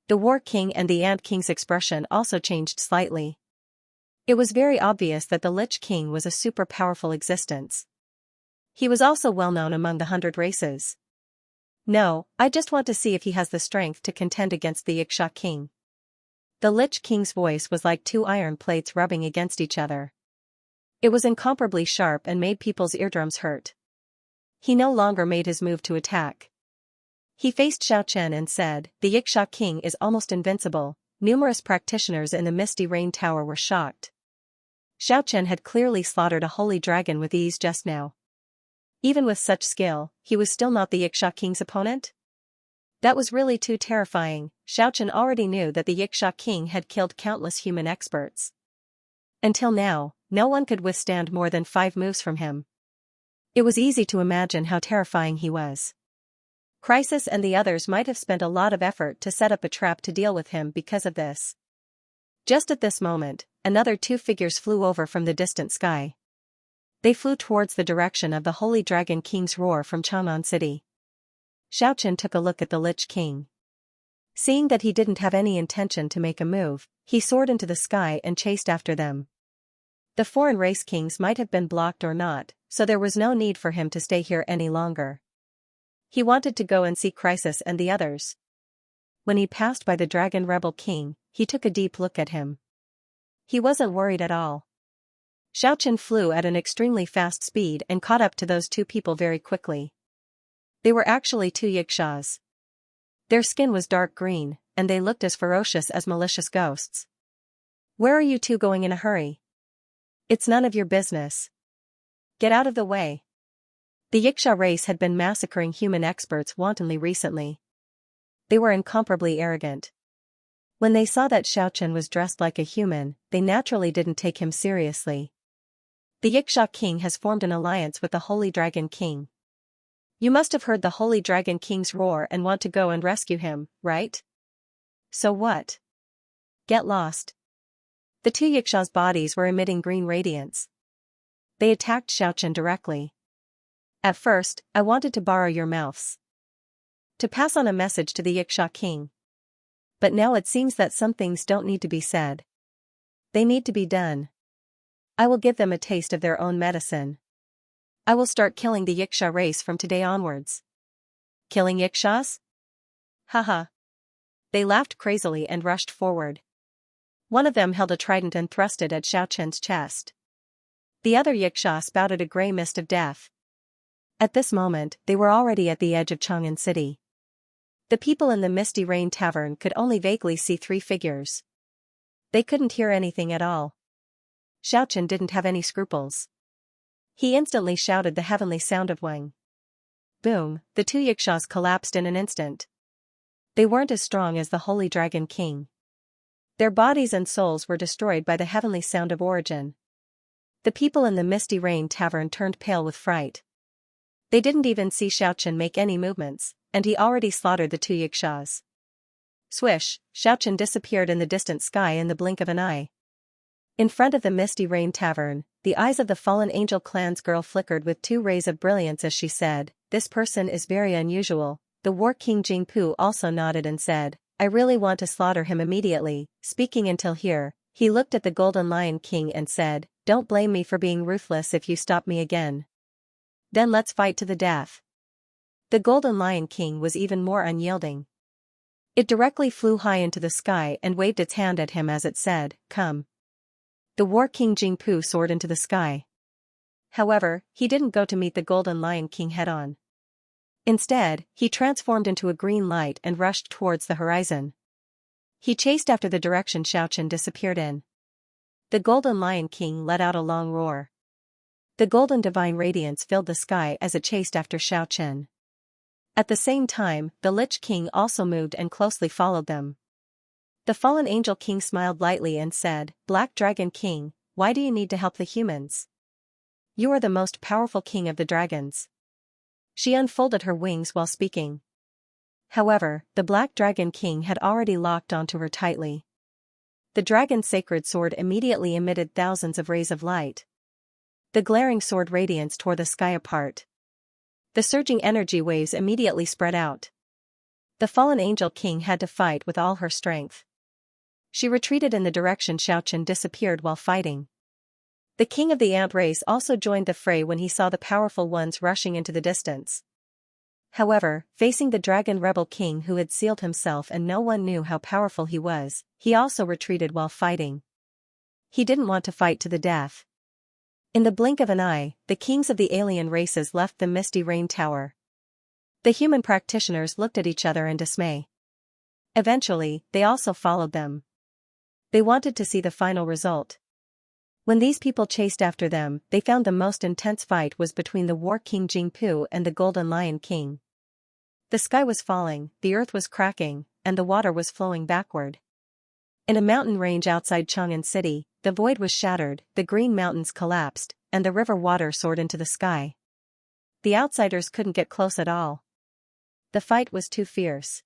Speaker 1: The War King and the Ant King's expression also changed slightly. It was very obvious that the Lich King was a super powerful existence. He was also well known among the 100 races. No, I just want to see if he has the strength to contend against the Xianxia King. The Lich King's voice was like two iron plates rubbing against each other. It was incomparably sharp and made people's eardrums hurt. He no longer made his move to attack. He faced Xiaochen and said, "The Xianxia King is almost invincible." Numerous practitioners in the Misty Rain Tower were shocked. Xiaochen had clearly slaughtered a holy dragon with ease just now. Even with such skill, he was still not the Xianxia King's opponent? That was really too terrifying. Xiaochen already knew that the Xianxia King had killed countless human experts. Until now, no one could withstand more than 5 moves from him. It was easy to imagine how terrifying he was. Crisis and the others might have spent a lot of effort to set up a trap to deal with him because of this. Just at this moment, another 2 figures flew over from the distant sky. They flew towards the direction of the Holy Dragon King's roar from Chang'an City. Xiaochen took a look at the Lich King. Seeing that he didn't have any intention to make a move, he soared into the sky and chased after them. The foreign race kings might have been blocked or not, so there was no need for him to stay here any longer. He wanted to go and see Crisis and the others. When he passed by the Dragon Rebel King, he took a deep look at him. He wasn't worried at all. Xiaochen flew at an extremely fast speed and caught up to those 2 people very quickly. They were actually 2 Yixias. Their skin was dark green, and they looked as ferocious as malicious ghosts. "Where are you 2 going in a hurry? It's none of your business. Get out of the way." The Xianxia race had been massacring human experts wantonly recently. They were incomparably arrogant. When they saw that Xiaochen was dressed like a human, they naturally didn't take him seriously. The Xianxia King has formed an alliance with the Holy Dragon King. You must have heard the Holy Dragon King's roar and want to go and rescue him, right? So what? Get lost. The 2 Yixia's bodies were emitting green radiance. They attacked Xiaochen directly. At first, I wanted to borrow your mouths to pass on a message to the Xianxia King. But now it seems that some things don't need to be said. They need to be done. I will give them a taste of their own medicine. I will start killing the Xianxia race from today onwards. Killing Yixias? Haha. They laughed crazily and rushed forward. One of them held a trident and thrust it at Xiaochen's chest. The other Yixia spouted a grey mist of death. At this moment, they were already at the edge of Chang'an City. The people in the Misty Rain Tavern could only vaguely see 3 figures. They couldn't hear anything at all. Xiaochen didn't have any scruples. He instantly shouted the heavenly sound of Wang. Boom, the 2 Yixias collapsed in an instant. They weren't as strong as the Holy Dragon King. Their bodies and souls were destroyed by the heavenly sound of origin. The people in the Misty Rain Tavern turned pale with fright. They didn't even see Xiaochen make any movements, and he already slaughtered the 2 Yixias. Swish, Xiaochen disappeared in the distant sky in the blink of an eye. In front of the Misty Rain Tavern, the eyes of the fallen angel clan's girl flickered with 2 rays of brilliance as she said, "This person is very unusual." The War King Jingpu also nodded and said, "I really want to slaughter him immediately." Speaking until here, he looked at the Golden Lion King and said, "Don't blame me for being ruthless if you stop me again. Then let's fight to the death." The Golden Lion King was even more unyielding. It directly flew high into the sky and waved its hand at him as it said, "Come." The War King Jingpu soared into the sky. However, he didn't go to meet the Golden Lion King head-on. Instead, he transformed into a green light and rushed towards the horizon. He chased after the direction Xiaochen disappeared in. The Golden Lion King let out a long roar. The golden divine radiance filled the sky as it chased after Xiaochen. At the same time, the Lich King also moved and closely followed them. The fallen angel king smiled lightly and said, "Black Dragon King, why do you need to help the humans? You are the most powerful king of the dragons." She unfolded her wings while speaking. However, the Black Dragon King had already locked onto her tightly. The dragon's sacred sword immediately emitted thousands of rays of light. The glaring sword radiance tore the sky apart. The surging energy waves immediately spread out. The fallen angel king had to fight with all her strength. She retreated in the direction Xiaochen disappeared while fighting. The king of the ant race also joined the fray when he saw the powerful ones rushing into the distance. However, facing the dragon rebel king who had sealed himself and no one knew how powerful he was, he also retreated while fighting. He didn't want to fight to the death. In the blink of an eye, the kings of the alien races left the misty rain tower. The human practitioners looked at each other in dismay. Eventually, they also followed them. They wanted to see the final result. When these people chased after them, they found the most intense fight was between the War King Jingpu and the Golden Lion King. The sky was falling, the earth was cracking, and the water was flowing backward. In a mountain range outside Chang'an City, the void was shattered, the green mountains collapsed, and the river water soared into the sky. The outsiders couldn't get close at all. The fight was too fierce.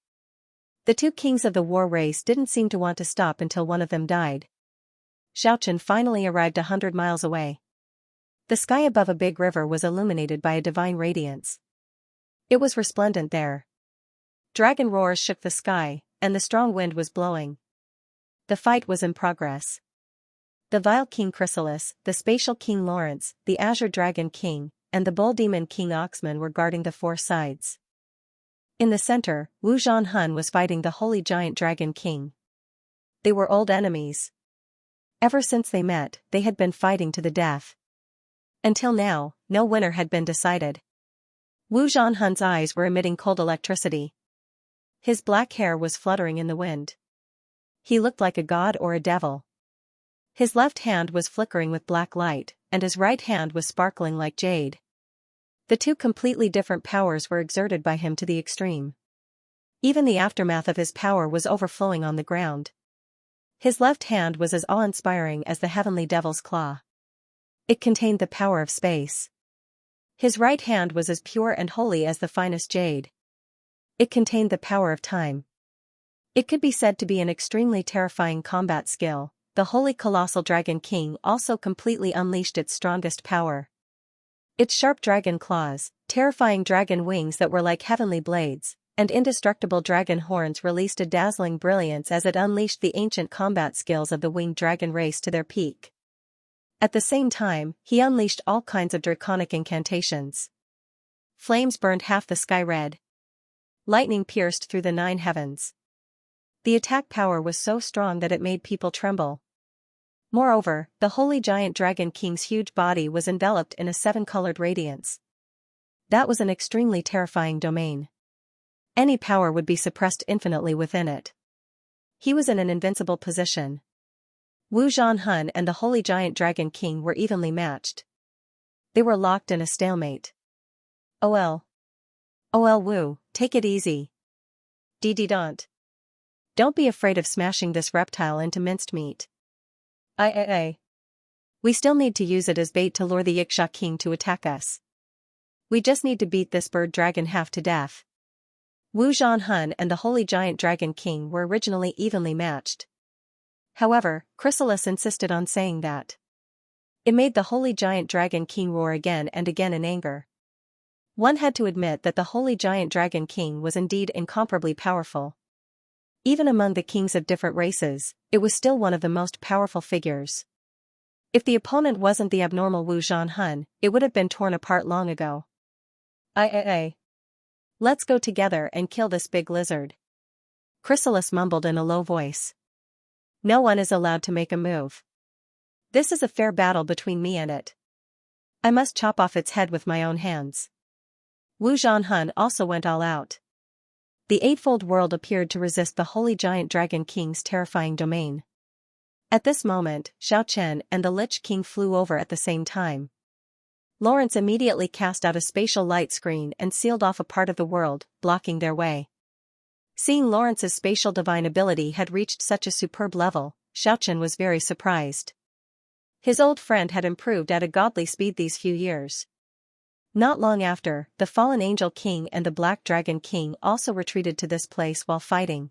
Speaker 1: The two kings of the war race didn't seem to want to stop until one of them died. Xiaochen finally arrived 100 miles away. The sky above a big river was illuminated by a divine radiance. It was resplendent there. Dragon roars shook the sky, and the strong wind was blowing. The fight was in progress. The Vile King Chrysalis, the Spatial King Lawrence, the Azure Dragon King, and the Bull Demon King Oxman were guarding the four sides. In the center, Wu Zhanhun was fighting the Holy Giant Dragon King. They were old enemies. Ever since they met, they had been fighting to the death. Until now, no winner had been decided. Wu Zhanhun's eyes were emitting cold electricity. His black hair was fluttering in the wind. He looked like a god or a devil. His left hand was flickering with black light, and his right hand was sparkling like jade. The two completely different powers were exerted by him to the extreme. Even the aftermath of his power was overflowing on the ground. His left hand was as awe-inspiring as the heavenly devil's claw. It contained the power of space. His right hand was as pure and holy as the finest jade. It contained the power of time. It could be said to be an extremely terrifying combat skill. The Holy Colossal Dragon King also completely unleashed its strongest power. Its sharp dragon claws, terrifying dragon wings that were like heavenly blades, and indestructible dragon horns released a dazzling brilliance as it unleashed the ancient combat skills of the winged dragon race to their peak. At the same time, he unleashed all kinds of draconic incantations. Flames burned half the sky red. Lightning pierced through the 9 heavens. The attack power was so strong that it made people tremble. Moreover, the Holy Giant Dragon King's huge body was enveloped in a 7-colored radiance. That was an extremely terrifying domain. Any power would be suppressed infinitely within it. He was in an invincible position. Wu Zhanhun and the Holy Giant Dragon King were evenly matched. They were locked in a stalemate. OL Wu, take it easy. Don't. Don't be afraid of smashing this reptile into minced meat. We still need to use it as bait to lure the Yiksha King to attack us. We just need to beat this bird dragon half to death. Wu Zhanhun and the Holy Giant Dragon King were originally evenly matched. However, Chrysalis insisted on saying that. It made the Holy Giant Dragon King roar again and again in anger. One had to admit that the Holy Giant Dragon King was indeed incomparably powerful. Even among the kings of different races, it was still one of the most powerful figures. If the opponent wasn't the abnormal Wu Zhanhun, it would have been torn apart long ago. Let's go together and kill this big lizard. Chrysalis mumbled in a low voice. No one is allowed to make a move. This is a fair battle between me and it. I must chop off its head with my own hands. Wu Zhanhun also went all out. The eightfold world appeared to resist the Holy Giant Dragon King's terrifying domain. At this moment, Xiaochen and the Lich King flew over at the same time. Lawrence immediately cast out a spatial light screen and sealed off a part of the world, blocking their way. Seeing Lawrence's spatial divine ability had reached such a superb level, Xiaochen was very surprised. His old friend had improved at a godly speed these few years. Not long after, the Fallen Angel King and the Black Dragon King also retreated to this place while fighting.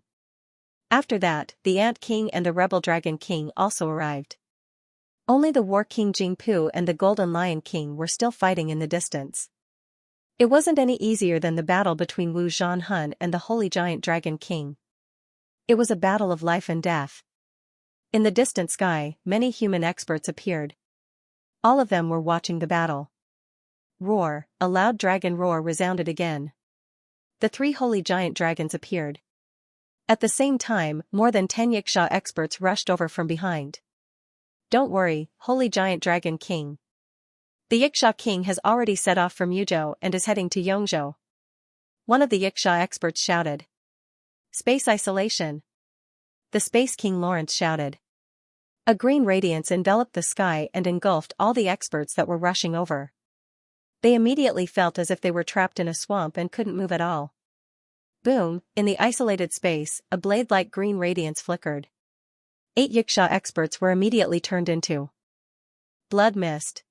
Speaker 1: After that, the Ant King and the Rebel Dragon King also arrived. Only the War King Jingpu and the Golden Lion King were still fighting in the distance. It wasn't any easier than the battle between Wu Zhanhun and the Holy Giant Dragon King. It was a battle of life and death. In the distant sky, many human experts appeared. All of them were watching the battle. Roar, a loud dragon roar resounded again. The 3 holy giant dragons appeared. At the same time, more than 10 Xianxia experts rushed over from behind. Don't worry, Holy Giant Dragon King. The Xianxia King has already set off from Yuzhou and is heading to Yongzhou. One of the Xianxia experts shouted. Space isolation. The Space King Lawrence shouted. A green radiance enveloped the sky and engulfed all the experts that were rushing over. They immediately felt as if they were trapped in a swamp and couldn't move at all. Boom, in the isolated space, a blade-like green radiance flickered. 8 Xianxia experts were immediately turned into blood mist.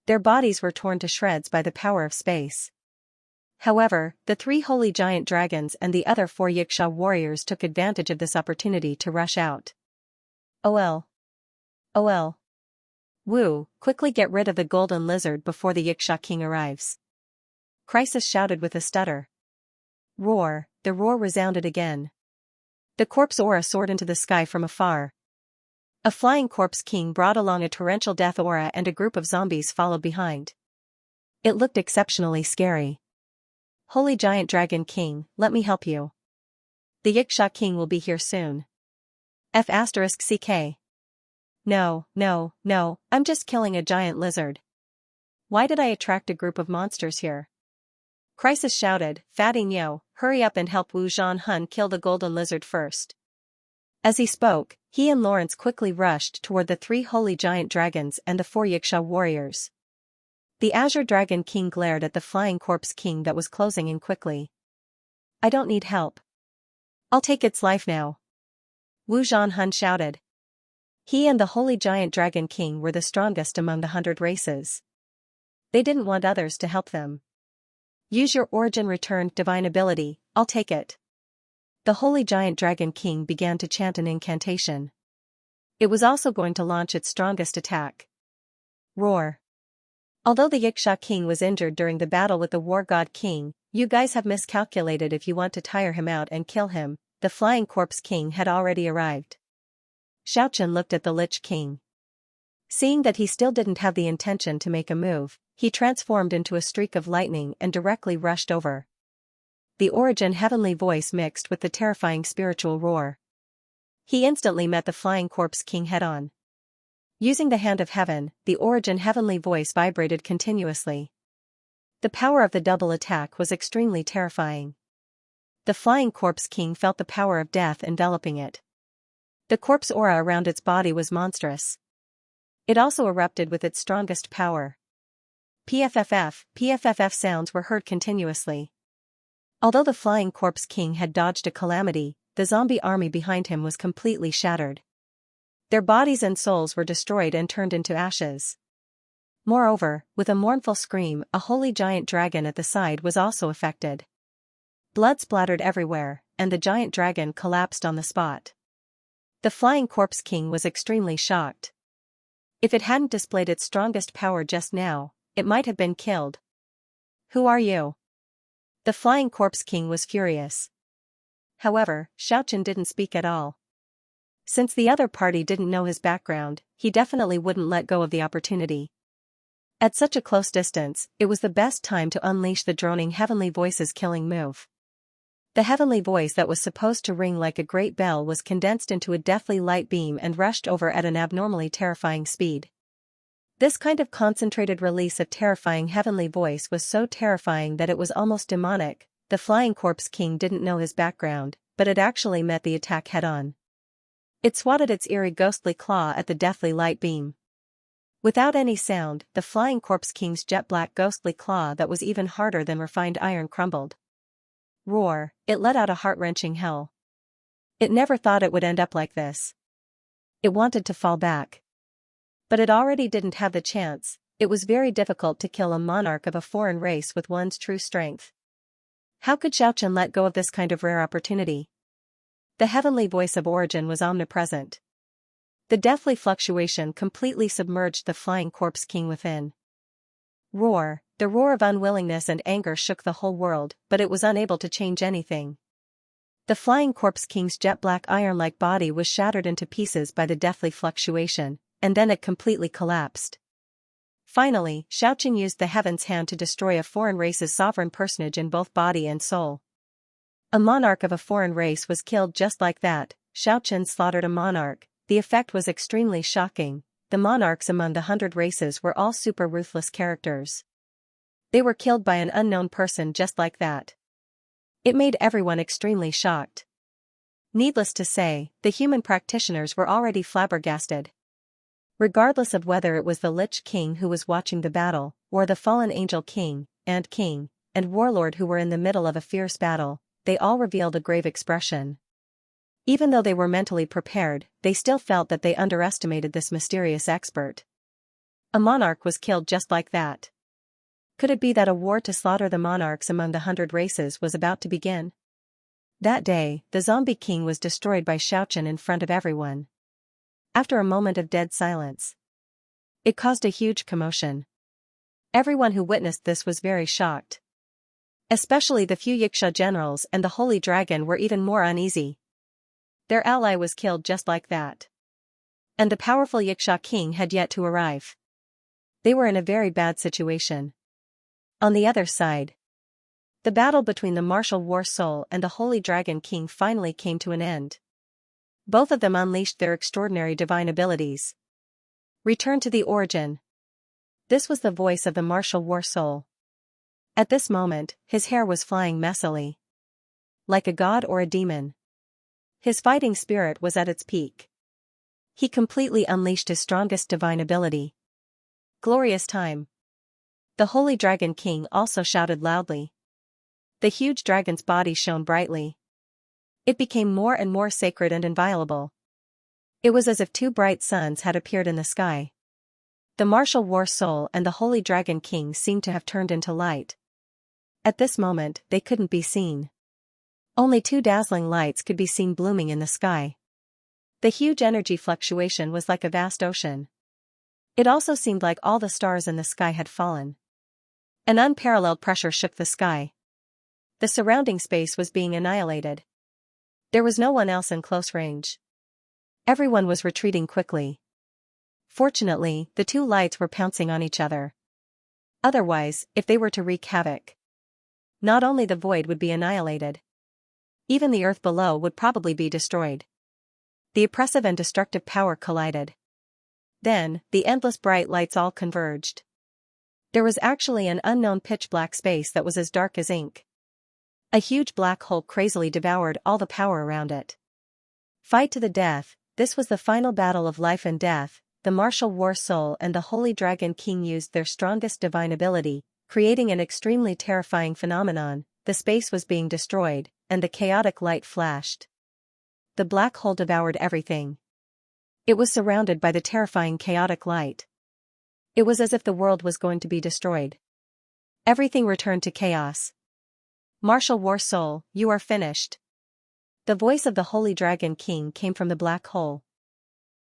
Speaker 1: Their bodies were torn to shreds by the power of space. However, the 3 holy giant dragons and the other 4 Xianxia warriors took advantage of this opportunity to rush out. OL. OL. Wu, quickly get rid of the golden lizard before the Xianxia King arrives. Crisis shouted with a stutter. Roar, the roar resounded again. The corpse aura soared into the sky from afar. A flying corpse king brought along a torrential death aura and a group of zombies followed behind. It looked exceptionally scary. Holy Giant Dragon King, let me help you. The Xianxia King will be here soon. F***CK. No, I'm just killing a giant lizard. Why did I attract a group of monsters here? Crisis shouted, Fatty Nyo, hurry up and help Wu Zhanhun kill the golden lizard first. As he spoke, he and Lawrence quickly rushed toward the 3 holy giant dragons and the 4 Xianxia warriors. The Azure Dragon King glared at the flying corpse king that was closing in quickly. I don't need help. I'll take its life now. Wu Zhanhun shouted. He and the Holy Giant Dragon King were the strongest among the 100 races. They didn't want others to help them. Use your origin returned divine ability, I'll take it. The Holy Giant Dragon King began to chant an incantation. It was also going to launch its strongest attack. Roar. Although the Xianxia King was injured during the battle with the War God King, you guys have miscalculated if you want to tire him out and kill him. The Flying Corpse King had already arrived. Xiaochen looked at the Lich King. Seeing that he still didn't have the intention to make a move, he transformed into a streak of lightning and directly rushed over. The origin heavenly voice mixed with the terrifying spiritual roar. He instantly met the Flying Corpse King head-on. Using the hand of heaven, the origin heavenly voice vibrated continuously. The power of the double attack was extremely terrifying. The Flying Corpse King felt the power of death enveloping it. The corpse aura around its body was monstrous. It also erupted with its strongest power. PFFF sounds were heard continuously. Although the Flying Corpse King had dodged a calamity, the zombie army behind him was completely shattered. Their bodies and souls were destroyed and turned into ashes. Moreover, with a mournful scream, a holy giant dragon at the side was also affected. Blood splattered everywhere, and the giant dragon collapsed on the spot. The Flying Corpse King was extremely shocked. If it hadn't displayed its strongest power just now, it might have been killed. Who are you? The Flying Corpse King was furious. However, Xiaochen didn't speak at all. Since the other party didn't know his background, he definitely wouldn't let go of the opportunity. At such a close distance, it was the best time to unleash the droning heavenly voice's killing move. The heavenly voice that was supposed to ring like a great bell was condensed into a deathly light beam and rushed over at an abnormally terrifying speed. This kind of concentrated release of terrifying heavenly voice was so terrifying that it was almost demonic. The Flying Corpse King didn't know his background, but it actually met the attack head-on. It swatted its eerie ghostly claw at the deathly light beam. Without any sound, the Flying Corpse King's jet-black ghostly claw that was even harder than refined iron crumbled. Roar, it let out a heart-wrenching howl. It never thought it would end up like this. It wanted to fall back. But it already didn't have the chance. It was very difficult to kill a monarch of a foreign race with one's true strength. How could Xiaochen let go of this kind of rare opportunity? The heavenly voice of origin was omnipresent. The deathly fluctuation completely submerged the Flying Corpse King within. Roar, The roar of unwillingness and anger shook the whole world, but it was unable to change anything. The flying corpse king's jet-black iron-like body was shattered into pieces by the deathly fluctuation, and then it completely collapsed. Finally, Xianxia used the heaven's hand to destroy a foreign race's sovereign personage in both body and soul. A monarch of a foreign race was killed just like that. Xianxia slaughtered a monarch. The effect was extremely shocking. The monarchs among the 100 races were all super ruthless characters. They were killed by an unknown person just like that. It made everyone extremely shocked. Needless to say, the human practitioners were already flabbergasted. Regardless of whether it was the Lich King who was watching the battle, or the fallen Angel King, and Warlord who were in the middle of a fierce battle, they all revealed a grave expression. Even though they were mentally prepared, they still felt that they underestimated this mysterious expert. A monarch was killed just like that. Could it be that a war to slaughter the monarchs among the 100 races was about to begin? That day, the zombie king was destroyed by Xianxia in front of everyone. After a moment of dead silence, it caused a huge commotion. Everyone who witnessed this was very shocked. Especially the few Xianxia generals and the Holy Dragon were even more uneasy. Their ally was killed just like that. And the powerful Xianxia king had yet to arrive. They were in a very bad situation. On the other side, the battle between the martial war soul and the Holy Dragon King finally came to an end. Both of them unleashed their extraordinary divine abilities. Return to the origin. This was the voice of the martial war soul. At this moment, his hair was flying messily. Like a god or a demon. His fighting spirit was at its peak. He completely unleashed his strongest divine ability. Glorious time. The Holy Dragon King also shouted loudly. The huge dragon's body shone brightly. It became more and more sacred and inviolable. It was as if two bright suns had appeared in the sky. The martial war soul and the Holy Dragon King seemed to have turned into light. At this moment, they couldn't be seen. Only two dazzling lights could be seen blooming in the sky. The huge energy fluctuation was like a vast ocean. It also seemed like all the stars in the sky had fallen. An unparalleled pressure shook the sky. The surrounding space was being annihilated. There was no one else in close range. Everyone was retreating quickly. Fortunately, the two lights were pouncing on each other. Otherwise, if they were to wreak havoc, not only the void would be annihilated, even the earth below would probably be destroyed. The oppressive and destructive power collided. Then, the endless bright lights all converged. There was actually an unknown pitch-black space that was as dark as ink. A huge black hole crazily devoured all the power around it. Fight to the death. This was the final battle of life and death. The martial war soul and the Holy Dragon King used their strongest divine ability, creating an extremely terrifying phenomenon. The space was being destroyed, and the chaotic light flashed. The black hole devoured everything. It was surrounded by the terrifying chaotic light. It was as if the world was going to be destroyed. Everything returned to chaos. Martial war soul, you are finished. The voice of the Holy Dragon King came from the black hole.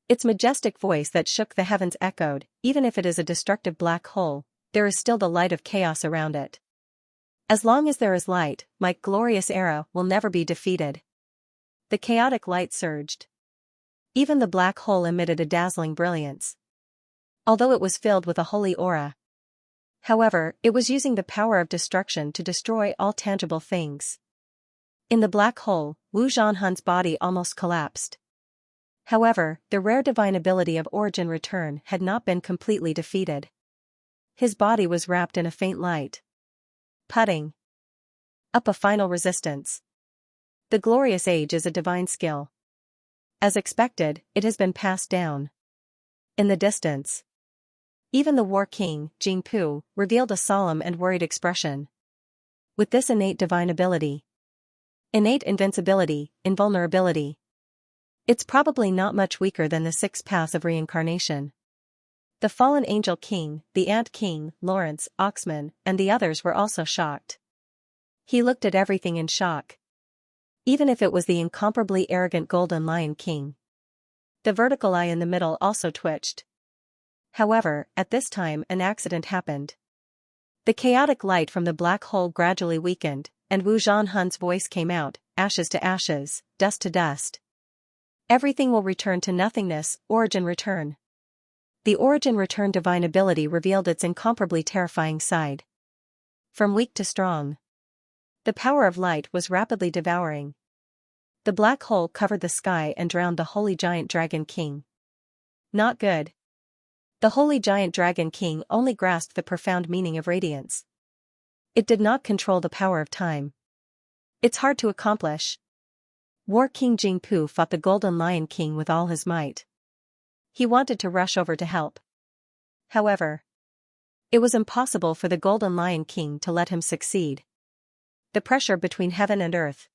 Speaker 1: Its majestic voice that shook the heavens echoed, even if it is a destructive black hole, there is still the light of chaos around it. As long as there is light, my glorious era will never be defeated. The chaotic light surged. Even the black hole emitted a dazzling brilliance. Although it was filled with a holy aura. However, it was using the power of destruction to destroy all tangible things. In the black hole, Wu Zhanhan's body almost collapsed. However, the rare divine ability of Origin Return had not been completely defeated. His body was wrapped in a faint light. Putting up a final resistance. The glorious age is a divine skill. As expected, it has been passed down. In the distance, even the War King, Jing Pu, revealed a solemn and worried expression. With this innate divine ability, innate invincibility, invulnerability, it's probably not much weaker than the 6 paths of reincarnation. The fallen Angel King, the Ant King, Lawrence, Oxman, and the others were also shocked. He looked at everything in shock. Even if it was the incomparably arrogant Golden Lion King. The vertical eye in the middle also twitched. However, at this time an accident happened. The chaotic light from the black hole gradually weakened, and Wu Zhanhun's voice came out, ashes to ashes, dust to dust. Everything will return to nothingness, origin return. The origin return divine ability revealed its incomparably terrifying side. From weak to strong. The power of light was rapidly devouring. The black hole covered the sky and drowned the holy giant dragon king. Not good. The holy giant dragon king only grasped the profound meaning of radiance. It did not control the power of time. It's hard to accomplish. War King Jingpu fought the Golden Lion King with all his might. He wanted to rush over to help. However, it was impossible for the Golden Lion King to let him succeed. The pressure between heaven and earth.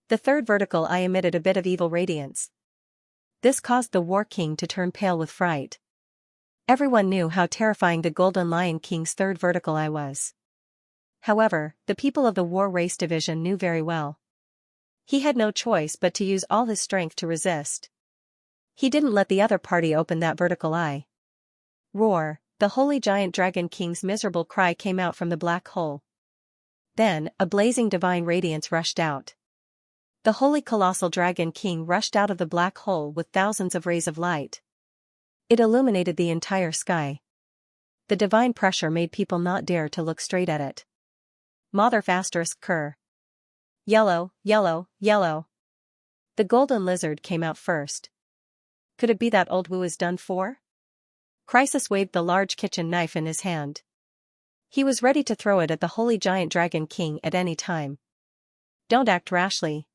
Speaker 1: The third vertical eye emitted a bit of evil radiance. This caused the War King to turn pale with fright. Everyone knew how terrifying the Golden Lion King's third vertical eye was. However, the people of the War Race Division knew very well. He had no choice but to use all his strength to resist. He didn't let the other party open that vertical eye. Roar, the holy giant dragon king's miserable cry came out from the black hole. Then, a blazing divine radiance rushed out. The holy colossal dragon king rushed out of the black hole with thousands of rays of light. It illuminated the entire sky. The divine pressure made people not dare to look straight at it. Mother asterisk cur. Yellow, yellow, yellow. The golden lizard came out first. Could it be that old Wu is done for? Crisis waved the large kitchen knife in his hand. He was ready to throw it at the holy giant dragon king at any time. Don't act rashly.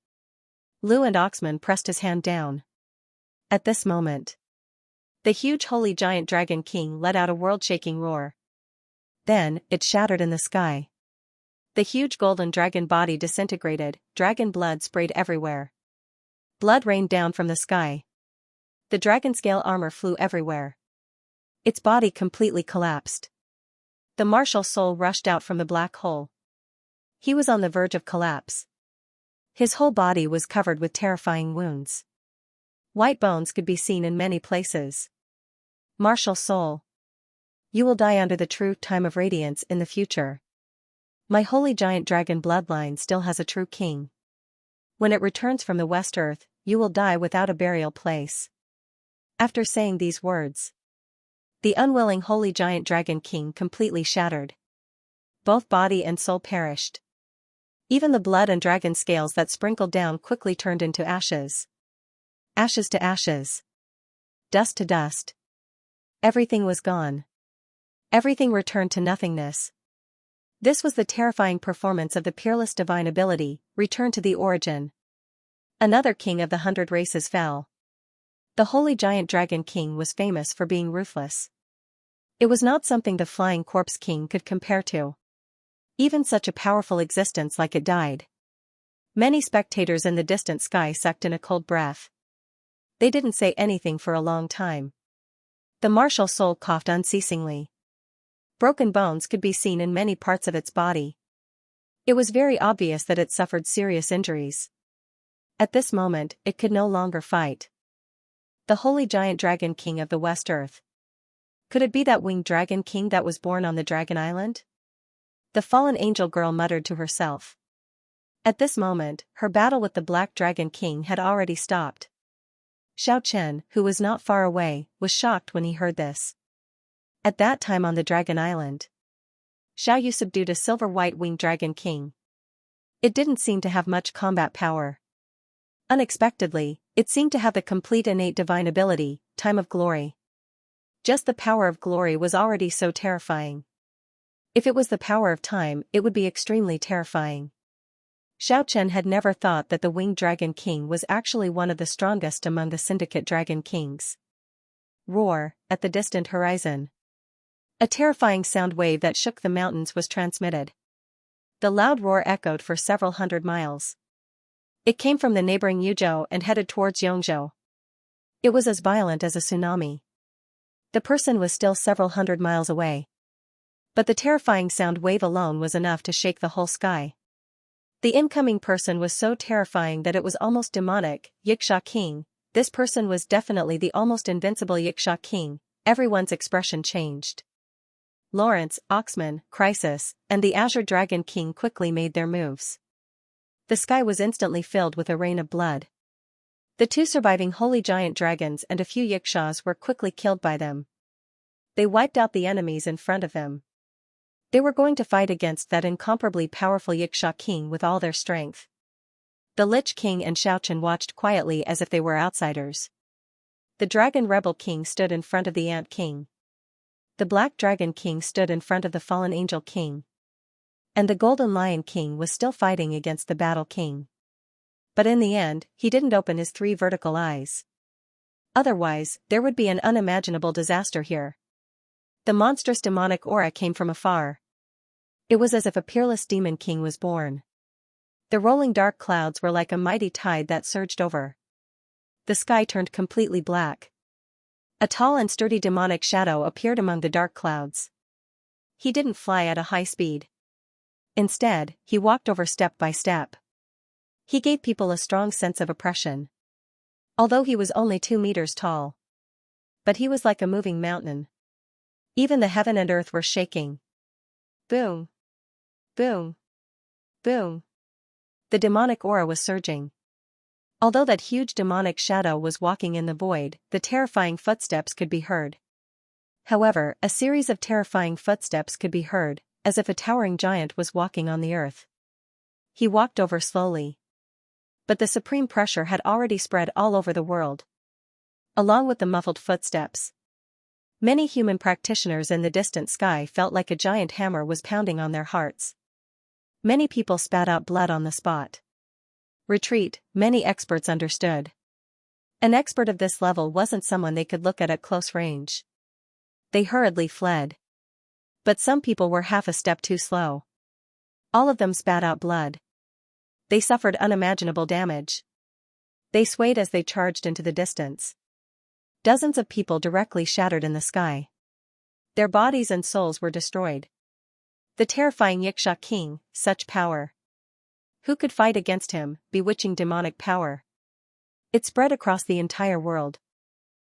Speaker 1: Lu and Oxman pressed his hand down. At this moment, the huge holy giant dragon king let out a world-shaking roar. Then, it shattered in the sky. The huge golden dragon body disintegrated, dragon blood sprayed everywhere. Blood rained down from the sky. The dragon scale armor flew everywhere. Its body completely collapsed. The martial soul rushed out from the black hole. He was on the verge of collapse. His whole body was covered with terrifying wounds. White bones could be seen in many places. Martial soul. You will die under the true time of radiance in the future. My holy giant dragon bloodline still has a true king. When it returns from the West Earth, you will die without a burial place. After saying these words, the unwilling holy giant dragon king completely shattered. Both body and soul perished. Even the blood and dragon scales that sprinkled down quickly turned into ashes. Ashes to ashes. Dust to dust. Everything was gone. Everything returned to nothingness. This was the terrifying performance of the peerless divine ability, return to the origin. Another king of the 100 races fell. The holy giant dragon king was famous for being ruthless. It was not something the flying corpse king could compare to. Even such a powerful existence like it died. Many spectators in the distant sky sucked in a cold breath. They didn't say anything for a long time. The martial soul coughed unceasingly. Broken bones could be seen in many parts of its body. It was very obvious that it suffered serious injuries. At this moment, it could no longer fight. The holy giant dragon king of the West Earth. Could it be that winged dragon king that was born on the Dragon Island? The fallen angel girl muttered to herself. At this moment, her battle with the Black Dragon King had already stopped. Xiao Chen, who was not far away, was shocked when he heard this. At that time on the Dragon Island, Xiao Yu subdued a silver-white winged dragon king. It didn't seem to have much combat power. Unexpectedly, it seemed to have the complete innate divine ability, time of glory. Just the power of glory was already so terrifying. If it was the power of time, it would be extremely terrifying. Xiao Chen had never thought that the Winged Dragon King was actually one of the strongest among the Syndicate Dragon Kings. Roar, at the distant horizon. A terrifying sound wave that shook the mountains was transmitted. The loud roar echoed for several hundred miles. It came from the neighboring Yuzhou and headed towards Yongzhou. It was as violent as a tsunami. The person was still several hundred miles away. But the terrifying sound wave alone was enough to shake the whole sky. The incoming person was so terrifying that it was almost demonic. Yiksha King. This person was definitely the almost invincible Yiksha King. Everyone's expression changed. Lawrence, Oxman, Crisis, and the Azure Dragon King quickly made their moves. The sky was instantly filled with a rain of blood. The two surviving holy giant dragons and a few Yixias were quickly killed by them. They wiped out the enemies in front of them. They were going to fight against that incomparably powerful Yixia king with all their strength. The Lich King and Xiaochen watched quietly as if they were outsiders. The Dragon Rebel King stood in front of the Ant King. The Black Dragon King stood in front of the Fallen Angel King. And the Golden Lion King was still fighting against the Battle King. But in the end, he didn't open his 3 vertical eyes. Otherwise, there would be an unimaginable disaster here. The monstrous demonic aura came from afar. It was as if a peerless demon king was born. The rolling dark clouds were like a mighty tide that surged over. The sky turned completely black. A tall and sturdy demonic shadow appeared among the dark clouds. He didn't fly at a high speed. Instead, he walked over step by step. He gave people a strong sense of oppression. Although he was only 2 meters tall. But he was like a moving mountain. Even the heaven and earth were shaking. Boom. Boom. Boom. The demonic aura was surging. Although that huge demonic shadow was walking in the void, the terrifying footsteps could be heard. However, a series of terrifying footsteps could be heard, as if a towering giant was walking on the earth. He walked over slowly. But the supreme pressure had already spread all over the world. Along with the muffled footsteps, many human practitioners in the distant sky felt like a giant hammer was pounding on their hearts. Many people spat out blood on the spot. Retreat, many experts understood. An expert of this level wasn't someone they could look at close range. They hurriedly fled. But some people were half a step too slow. All of them spat out blood. They suffered unimaginable damage. They swayed as they charged into the distance. Dozens of people directly shattered in the sky. Their bodies and souls were destroyed. The terrifying Yixia King, such power. Who could fight against him, bewitching demonic power? It spread across the entire world.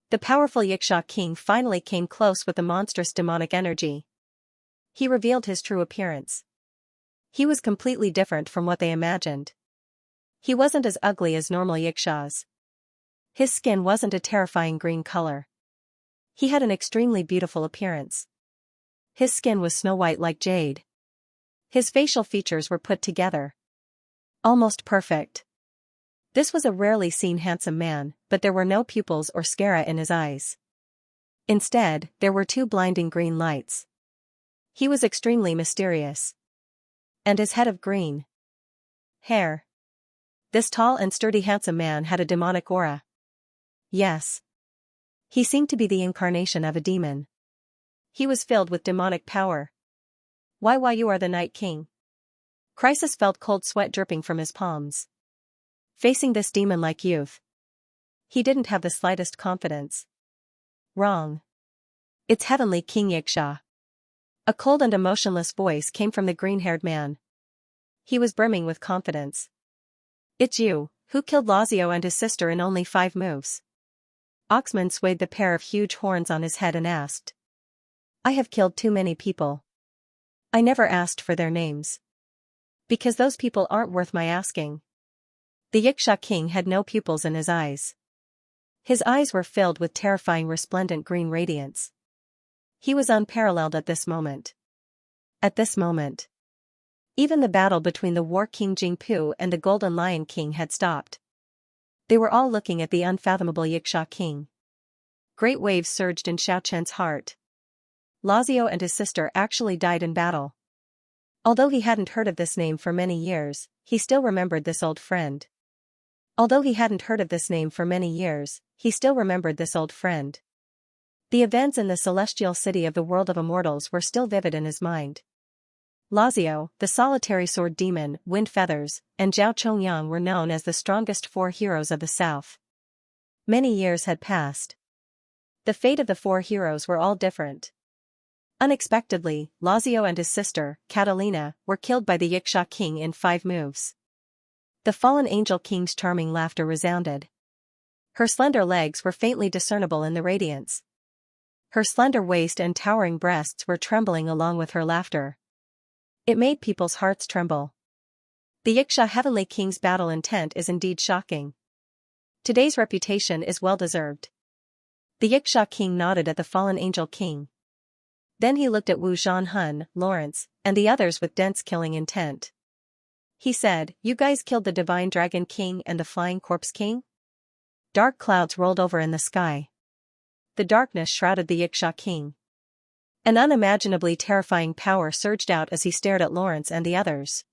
Speaker 1: The powerful Yixia King finally came close with the monstrous demonic energy. He revealed his true appearance. He was completely different from what they imagined. He wasn't as ugly as normal Yixias. His skin wasn't a terrifying green color. He had an extremely beautiful appearance. His skin was snow white like jade. His facial features were put together. Almost perfect. This was a rarely seen handsome man, but there were no pupils or sclera in his eyes. Instead, there were 2 blinding green lights. He was extremely mysterious. And his head of green hair. This tall and sturdy handsome man had a demonic aura. Yes. He seemed to be the incarnation of a demon. He was filled with demonic power. Why you are the Night King? Crisis felt cold sweat dripping from his palms. Facing this demon-like youth, he didn't have the slightest confidence. Wrong. It's Heavenly King Yixia. A cold and emotionless voice came from the green-haired man. He was brimming with confidence. It's you, who killed Lazio and his sister in only 5 moves. Oxman swayed the pair of huge horns on his head and asked. I have killed too many people. I never asked for their names. Because those people aren't worth my asking. The Yixia King had no pupils in his eyes. His eyes were filled with terrifying resplendent green radiance. He was unparalleled at this moment. At this moment. Even the battle between the War King Jingpu and the Golden Lion King had stopped. They were all looking at the unfathomable Yixia King. Great waves surged in Xiaochen's heart. Lazio and his sister actually died in battle. Although he hadn't heard of this name for many years, he still remembered this old friend. The events in the celestial city of the world of Immortals were still vivid in his mind. Lazio, the solitary sword demon, Wind Feathers, and Zhao Chongyang were known as the strongest 4 heroes of the south. Many years had passed. The fate of the 4 heroes were all different. Unexpectedly, Lazio and his sister, Catalina, were killed by the Yixia King in 5 moves. The fallen angel king's charming laughter resounded. Her slender legs were faintly discernible in the radiance. Her slender waist and towering breasts were trembling along with her laughter. It made people's hearts tremble. The Xianxia Heavenly King's battle intent is indeed shocking. Today's reputation is well-deserved. The Xianxia King nodded at the fallen angel king. Then he looked at Wu Zhanhun, Lawrence, and the others with dense killing intent. He said, "You guys killed the Divine Dragon King and the Flying Corpse King?" Dark clouds rolled over in the sky. The darkness shrouded the Xianxia King. An unimaginably terrifying power surged out as he stared at Lawrence and the others.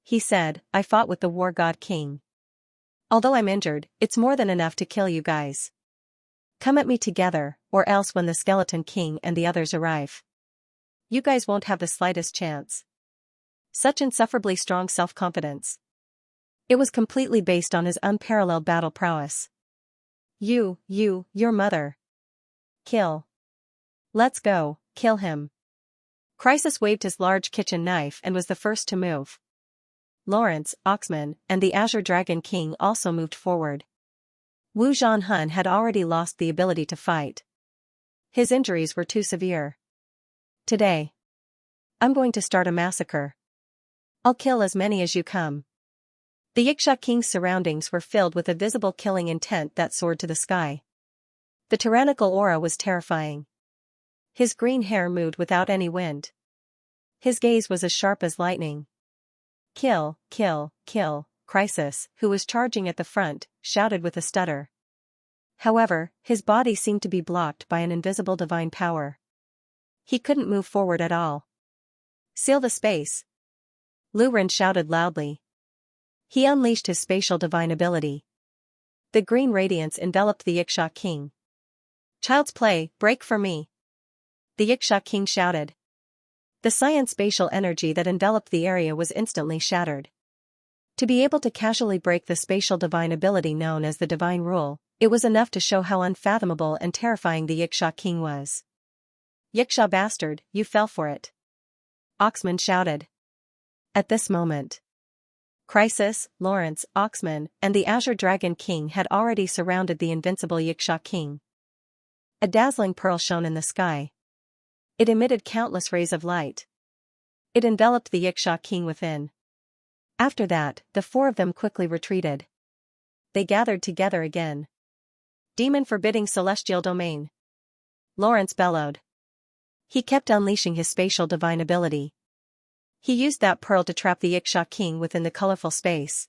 Speaker 1: He said, "I fought with the War God King. Although I'm injured, it's more than enough to kill you guys. Come at me together, or else when the Skeleton King and the others arrive, you guys won't have the slightest chance." Such insufferably strong self-confidence. It was completely based on his unparalleled battle prowess. Your mother. Kill. Let's go, kill him. Crisis waved his large kitchen knife and was the first to move. Lawrence, Oxman, and the Azure Dragon King also moved forward. Wu Zhanhun had already lost the ability to fight. His injuries were too severe. "Today, I'm going to start a massacre. I'll kill as many as you come." The Xianxia King's surroundings were filled with a visible killing intent that soared to the sky. The tyrannical aura was terrifying. His green hair moved without any wind. His gaze was as sharp as lightning. "Kill, kill, kill," Crisis, who was charging at the front, shouted with a stutter. However, his body seemed to be blocked by an invisible divine power. He couldn't move forward at all. "Seal the space!" Lu Ren shouted loudly. He unleashed his spatial divine ability. The green radiance enveloped the Xianxia King. "Child's play, break for me!" The Xianxia King shouted. The cyan spatial energy that enveloped the area was instantly shattered. To be able to casually break the spatial divine ability known as the divine rule, it was enough to show how unfathomable and terrifying the Xianxia King was. "Xianxia bastard, you fell for it!" Oxman shouted. At this moment, Crisis, Lawrence, Oxman, and the Azure Dragon King had already surrounded the invincible Xianxia King. A dazzling pearl shone in the sky. It emitted countless rays of light. It enveloped the Xianxia King within. After that, the four of them quickly retreated. They gathered together again. "Demon forbidding celestial domain!" Lawrence bellowed. He kept unleashing his spatial divine ability. He used that pearl to trap the Xianxia King within the colorful space.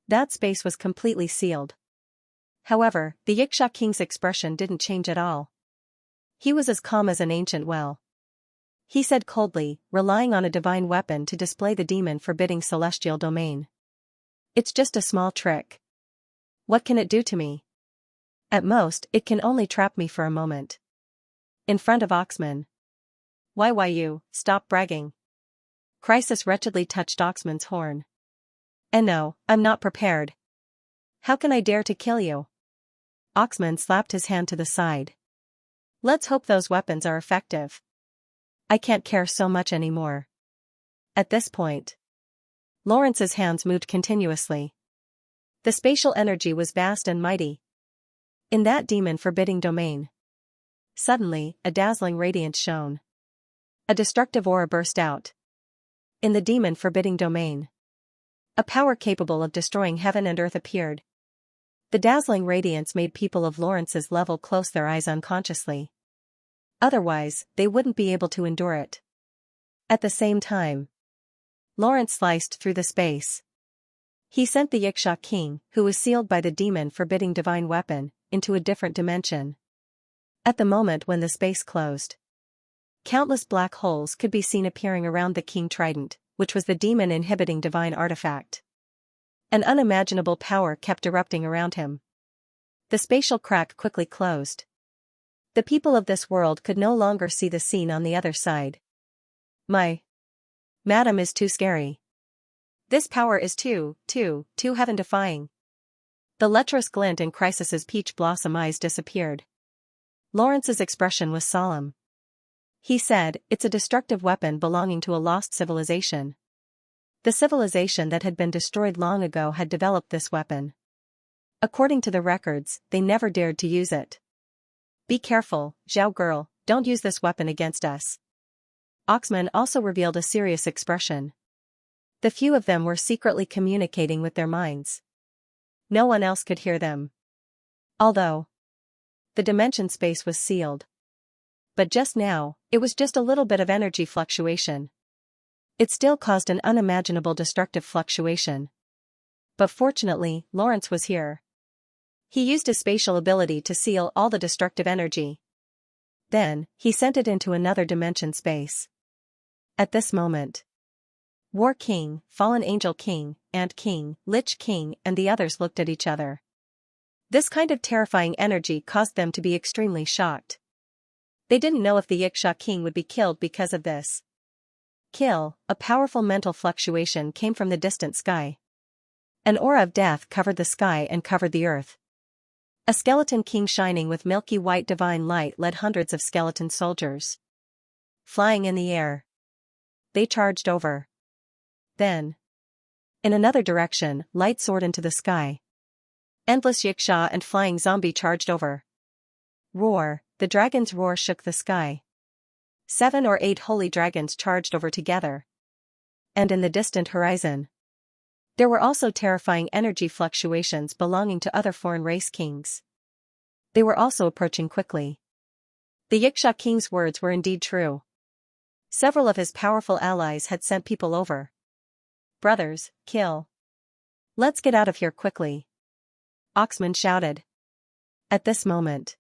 Speaker 1: That space was completely sealed. However, the Xianxia King's expression didn't change at all. He was as calm as an ancient well. He said coldly, relying on a divine weapon to display the demon forbidding celestial domain. "It's just a small trick. What can it do to me? At most, it can only trap me for a moment." In front of Oxman. Why you, stop bragging." Crisis wretchedly touched Oxman's horn. "And no, I'm not prepared. How can I dare to kill you?" Oxman slapped his hand to the side. "Let's hope those weapons are effective. I can't care so much anymore." At this point, Lawrence's hands moved continuously. The spatial energy was vast and mighty. In that demon-forbidding domain, suddenly, a dazzling radiance shone. A destructive aura burst out. In the demon-forbidding domain, a power capable of destroying heaven and earth appeared. The dazzling radiance made people of Lawrence's level close their eyes unconsciously. Otherwise, they wouldn't be able to endure it. At the same time, Lawrence sliced through the space. He sent the Xianxia King, who was sealed by the demon-forbidding divine weapon, into a different dimension. At the moment when the space closed, countless black holes could be seen appearing around the King Trident, which was the demon-inhibiting divine artifact. An unimaginable power kept erupting around him. The spatial crack quickly closed. The people of this world could no longer see the scene on the other side. "My madam is too scary. This power is too heaven-defying." The lecherous glint in Crisis's peach blossom eyes disappeared. Lawrence's expression was solemn. He said, "It's a destructive weapon belonging to a lost civilization. The civilization that had been destroyed long ago had developed this weapon. According to the records, they never dared to use it. Be careful, Zhao girl, don't use this weapon against us. Oxman also revealed a serious expression. The few of them were secretly communicating with their minds. No one else could hear them. Although the dimension space was sealed. But just now, it was just a little bit of energy fluctuation. It still caused an unimaginable destructive fluctuation. But fortunately, Lawrence was here. He used his spatial ability to seal all the destructive energy. Then, he sent it into another dimension space. At this moment, War King, Fallen Angel King, Ant King, Lich King, and the others looked at each other. This kind of terrifying energy caused them to be extremely shocked. They didn't know if the Xianxia King would be killed because of this. Kill, a powerful mental fluctuation came from the distant sky. An aura of death covered the sky and covered the earth. A skeleton king shining with milky white divine light led hundreds of skeleton soldiers. Flying in the air, they charged over. Then, in another direction, light soared into the sky. Endless Xianxia and flying zombie charged over. Roar, the dragon's roar shook the sky. 7 or 8 holy dragons charged over together. And in the distant horizon, there were also terrifying energy fluctuations belonging to other foreign race kings. They were also approaching quickly. The Xianxia King's words were indeed true. Several of his powerful allies had sent people over. Brothers, kill. Let's get out of here quickly. Oxman shouted. At this moment,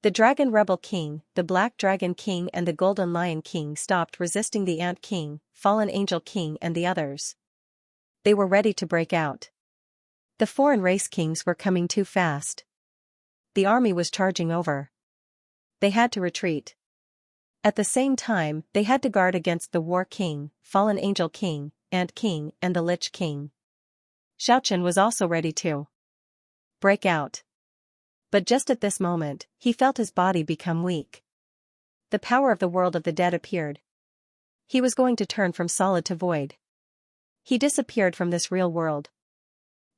Speaker 1: the Dragon Rebel King, the Black Dragon King and the Golden Lion King stopped resisting the Ant King, Fallen Angel King and the others. They were ready to break out. The foreign race kings were coming too fast. The army was charging over. They had to retreat. At the same time, they had to guard against the War King, Fallen Angel King, Ant King and the Lich King. Xiaochen was also ready to break out. But just at this moment, he felt his body become weak. The power of the world of the dead appeared. He was going to turn from solid to void. He disappeared from this real world.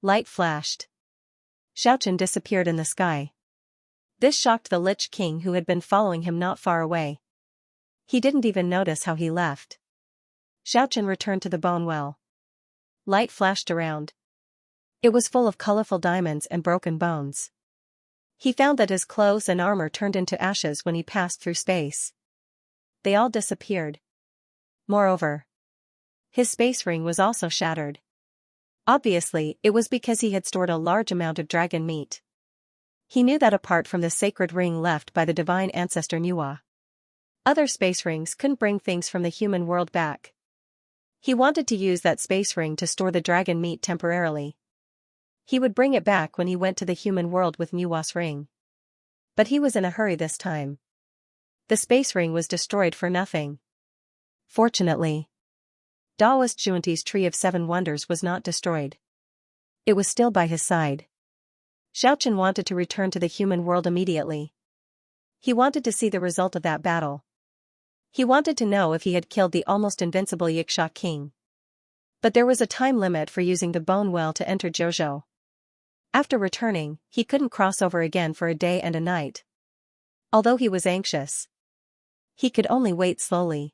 Speaker 1: Light flashed. Xiaochen disappeared in the sky. This shocked the Lich King who had been following him not far away. He didn't even notice how he left. Xiaochen returned to the bone well. Light flashed around. It was full of colorful diamonds and broken bones. He found that his clothes and armor turned into ashes when he passed through space. They all disappeared. Moreover, his space ring was also shattered. Obviously, it was because he had stored a large amount of dragon meat. He knew that apart from the sacred ring left by the divine ancestor Nuwa, other space rings couldn't bring things from the human world back. He wanted to use that space ring to store the dragon meat temporarily. He would bring it back when he went to the human world with Nuwa's ring. But he was in a hurry this time. The space ring was destroyed for nothing. Fortunately, Daoist Junti's Tree of 7 Wonders was not destroyed. It was still by his side. Xiaochen wanted to return to the human world immediately. He wanted to see the result of that battle. He wanted to know if he had killed the almost invincible Xianxia King. But there was a time limit for using the bone well to enter Zhouzhou. After returning, he couldn't cross over again for a day and a night. Although he was anxious, he could only wait slowly.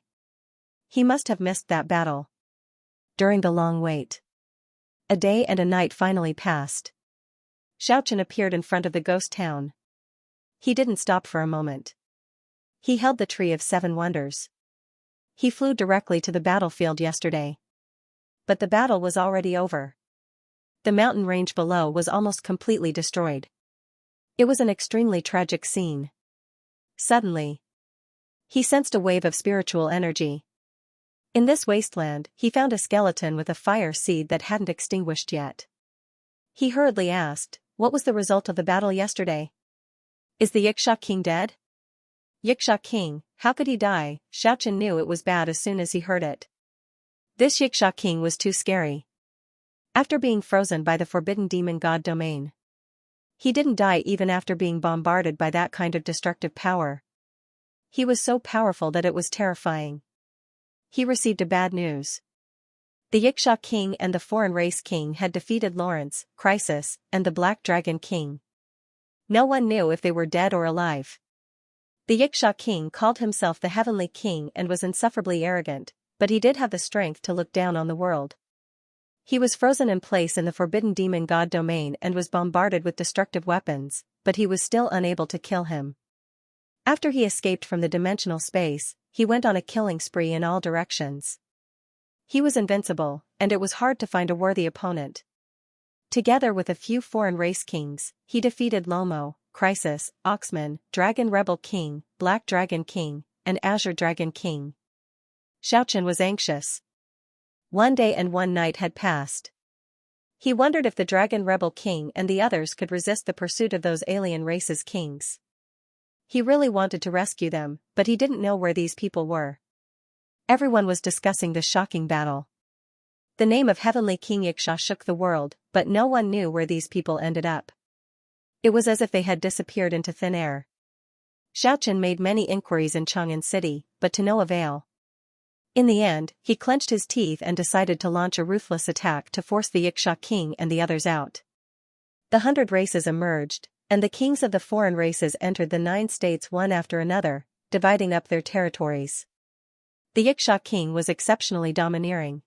Speaker 1: He must have missed that battle. During the long wait, a day and a night finally passed. Xiaochen appeared in front of the ghost town. He didn't stop for a moment. He held the Tree of 7 Wonders. He flew directly to the battlefield yesterday. But the battle was already over. The mountain range below was almost completely destroyed. It was an extremely tragic scene. Suddenly, he sensed a wave of spiritual energy. In this wasteland, he found a skeleton with a fire seed that hadn't extinguished yet. He hurriedly asked, "What was the result of the battle yesterday? Is the Xianxia King dead?" Xianxia King, how could he die? Xiaochen knew it was bad as soon as he heard it. This Xianxia King was too scary. After being frozen by the forbidden demon god domain, he didn't die even after being bombarded by that kind of destructive power. He was so powerful that it was terrifying. He received a bad news. The Xianxia King and the Foreign Race King had defeated Lawrence, Crisis, and the Black Dragon King. No one knew if they were dead or alive. The Xianxia king called himself the Heavenly King and was insufferably arrogant, but he did have the strength to look down on the world. He was frozen in place in the forbidden demon god domain and was bombarded with destructive weapons, but he was still unable to kill him. After he escaped from the dimensional space, he went on a killing spree in all directions. He was invincible, and it was hard to find a worthy opponent. Together with a few foreign race kings, he defeated Lomo, Crisis, Oxman, Dragon Rebel King, Black Dragon King, and Azure Dragon King. Xianxia was anxious. One day and one night had passed. He wondered if the Dragon Rebel King and the others could resist the pursuit of those alien races' kings. He really wanted to rescue them, but he didn't know where these people were. Everyone was discussing this shocking battle. The name of Heavenly King Xianxia shook the world, but no one knew where these people ended up. It was as if they had disappeared into thin air. Xianxia made many inquiries in Chang'an City, but to no avail. In the end, he clenched his teeth and decided to launch a ruthless attack to force the Xianxia king and the others out. The 100 races emerged, and the kings of the foreign races entered the 9 states one after another, dividing up their territories. The Xianxia king was exceptionally domineering.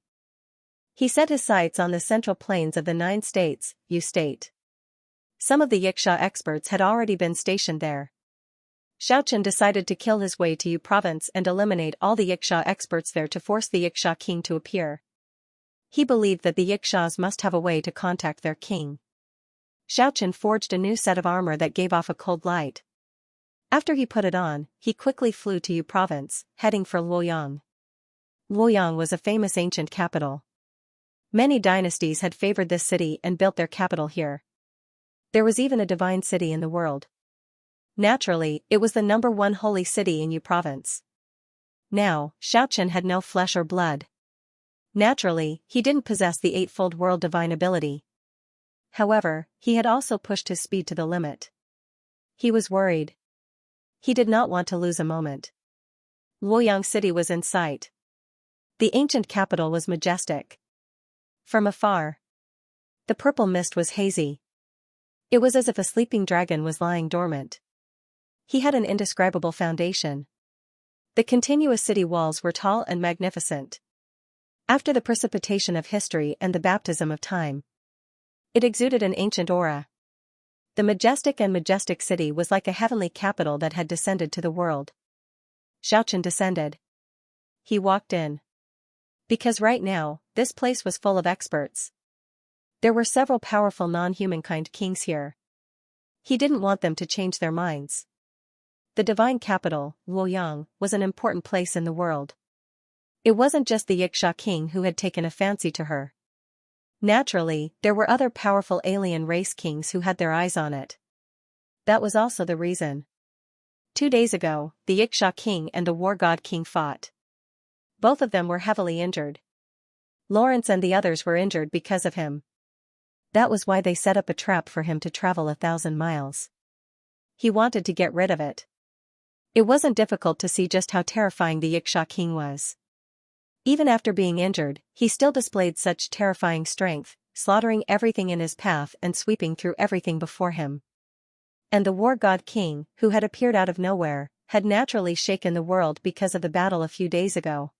Speaker 1: He set his sights on the central plains of the 9 states, Yu State. Some of the Xianxia experts had already been stationed there. Xianxia decided to kill his way to Yu province and eliminate all the Xianxia experts there to force the Xianxia king to appear. He believed that the Xianxias must have a way to contact their king. Xianxia forged a new set of armor that gave off a cold light. After he put it on, he quickly flew to Yu province, heading for Luoyang. Luoyang was a famous ancient capital. Many dynasties had favored this city and built their capital here. There was even a divine city in the world. Naturally, it was the #1 holy city in Yu province. Now, Xianxia had no flesh or blood. Naturally, he didn't possess the 8-fold world divine ability. However, he had also pushed his speed to the limit. He was worried. He did not want to lose a moment. Luoyang City was in sight. The ancient capital was majestic. From afar, the purple mist was hazy. It was as if a sleeping dragon was lying dormant. He had an indescribable foundation. The continuous city walls were tall and magnificent. After the precipitation of history and the baptism of time, it exuded an ancient aura. The majestic city was like a heavenly capital that had descended to the world. Xianxia descended. He walked in. Because right now, this place was full of experts. There were several powerful non-humankind kings here. He didn't want them to change their minds. The divine capital, Luoyang, was an important place in the world. It wasn't just the Xianxia king who had taken a fancy to her. Naturally, there were other powerful alien race kings who had their eyes on it. That was also the reason. 2 days ago, the Xianxia king and the war god king fought. Both of them were heavily injured. Lawrence and the others were injured because of him. That was why they set up a trap for him to travel 1,000 miles. He wanted to get rid of it. It wasn't difficult to see just how terrifying the Xianxia king was. Even after being injured, he still displayed such terrifying strength, slaughtering everything in his path and sweeping through everything before him. And the war god king, who had appeared out of nowhere, had naturally shaken the world because of the battle a few days ago.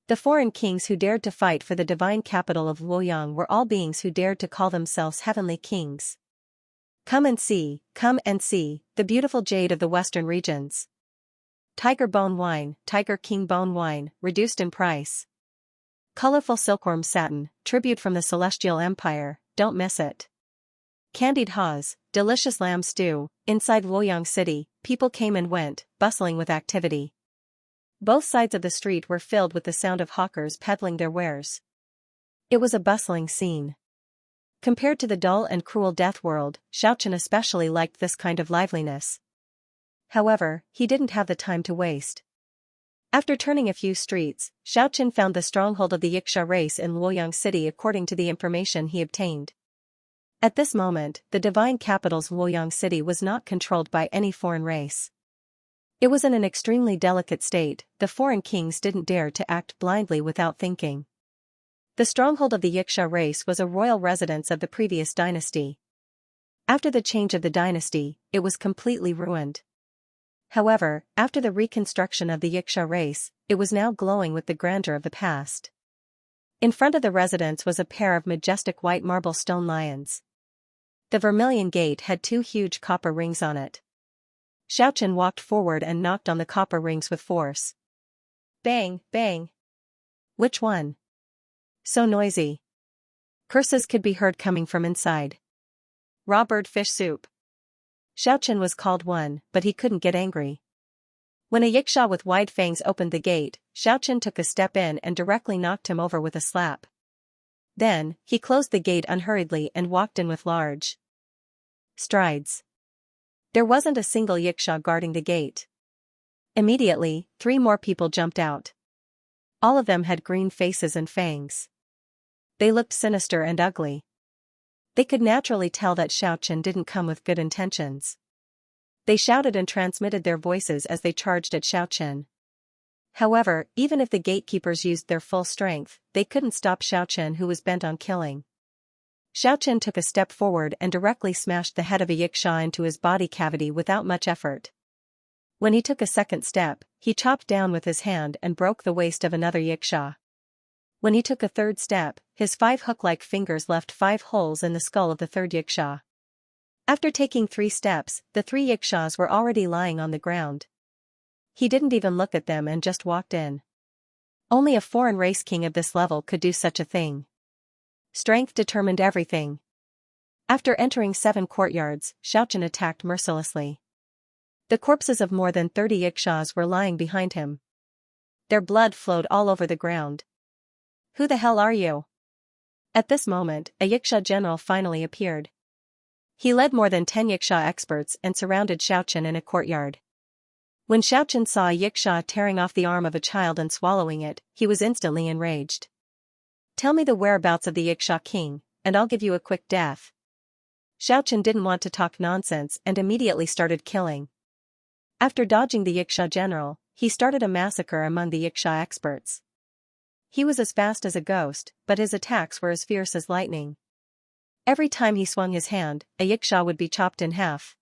Speaker 1: The foreign kings who dared to fight for the divine capital of Luoyang were all beings who dared to call themselves heavenly kings. Come and see, the beautiful jade of the western regions. Tiger bone wine, Tiger King bone wine, reduced in price. Colorful silkworm satin, tribute from the Celestial Empire, don't miss it. Candied haws, delicious lamb stew. Inside Luoyang City, people came and went, bustling with activity. Both sides of the street were filled with the sound of hawkers peddling their wares. It was a bustling scene. Compared to the dull and cruel death world, Xianxia especially liked this kind of liveliness. However, he didn't have the time to waste. After turning a few streets, Xianxia found the stronghold of the Xianxia race in Luoyang City according to the information he obtained. At this moment, the divine capital's Luoyang City was not controlled by any foreign race. It was in an extremely delicate state. The foreign kings didn't dare to act blindly without thinking. The stronghold of the Xianxia race was a royal residence of the previous dynasty. After the change of the dynasty, it was completely ruined. However, after the reconstruction of the Xianxia race, it was now glowing with the grandeur of the past. In front of the residence was a pair of majestic white marble stone lions. The vermilion gate had 2 huge copper rings on it. Xiaochen walked forward and knocked on the copper rings with force. Bang, bang. Which one? So noisy. Curses could be heard coming from inside. Raw bird fish soup. Xiaochen was called one, but he couldn't get angry. When a Xianxia with wide fangs opened the gate, Xiaochen took a step in and directly knocked him over with a slap. Then, he closed the gate unhurriedly and walked in with large strides. There wasn't a single Xianxia guarding the gate. Immediately, 3 more people jumped out. All of them had green faces and fangs. They looked sinister and ugly. They could naturally tell that Xiaochen didn't come with good intentions. They shouted and transmitted their voices as they charged at Xiaochen. However, even if the gatekeepers used their full strength, they couldn't stop Xiaochen, who was bent on killing. Xiaochen took a step forward and directly smashed the head of a Xianxia into his body cavity without much effort. When he took a second step, he chopped down with his hand and broke the waist of another Xianxia. When he took a third step, his 5 hook-like fingers left 5 holes in the skull of the third Xianxia. After taking 3 steps, the 3 Xianxias were already lying on the ground. He didn't even look at them and just walked in. Only a foreign race king of this level could do such a thing. Strength determined everything. After entering 7 courtyards, Xiaochen attacked mercilessly. The corpses of more than 30 Xianxias were lying behind him. Their blood flowed all over the ground. Who the hell are you? At this moment, a Xianxia general finally appeared. He led more than 10 Xianxia experts and surrounded Xiaochen in a courtyard. When Xiaochen saw a Xianxia tearing off the arm of a child and swallowing it, he was instantly enraged. Tell me the whereabouts of the Xianxia king, and I'll give you a quick death. Xiaochen didn't want to talk nonsense and immediately started killing. After dodging the Xianxia general, he started a massacre among the Xianxia experts. He was as fast as a ghost, but his attacks were as fierce as lightning. Every time he swung his hand, a Xianxia would be chopped in half.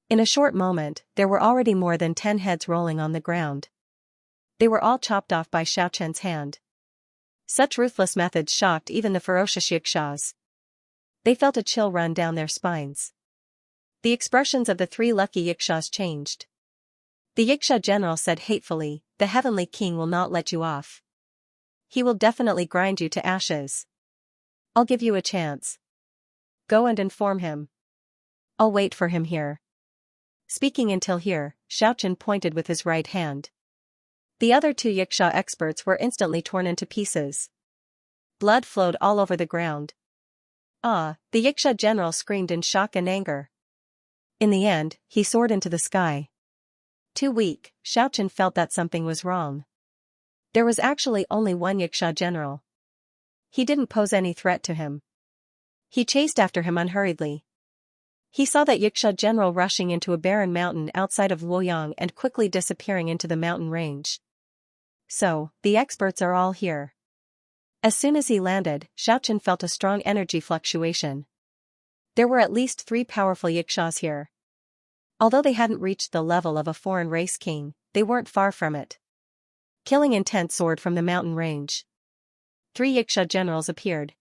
Speaker 1: In a short moment, there were already more than 10 heads rolling on the ground. They were all chopped off by Xiaochen's hand. Such ruthless methods shocked even the ferocious Xianxias. They felt a chill run down their spines. The expressions of the 3 lucky Xianxias changed. The Xianxia general said hatefully, "The heavenly king will not let you off. He will definitely grind you to ashes. I'll give you a chance. Go and inform him. I'll wait for him here." Speaking until here, Xiaochen pointed with his right hand. The other 2 Xianxia experts were instantly torn into pieces. Blood flowed all over the ground. Ah, the Xianxia general screamed in shock and anger. In the end, he soared into the sky. Too weak, Xiaochen felt that something was wrong. There was actually only one Xianxia general. He didn't pose any threat to him. He chased after him unhurriedly. He saw that Xianxia general rushing into a barren mountain outside of Luoyang and quickly disappearing into the mountain range. So, the experts are all here. As soon as he landed, Xiaochen felt a strong energy fluctuation. There were at least 3 powerful Xianxias here. Although they hadn't reached the level of a foreign race king, they weren't far from it. Killing intent soared from the mountain range. 3 Xianxia generals appeared.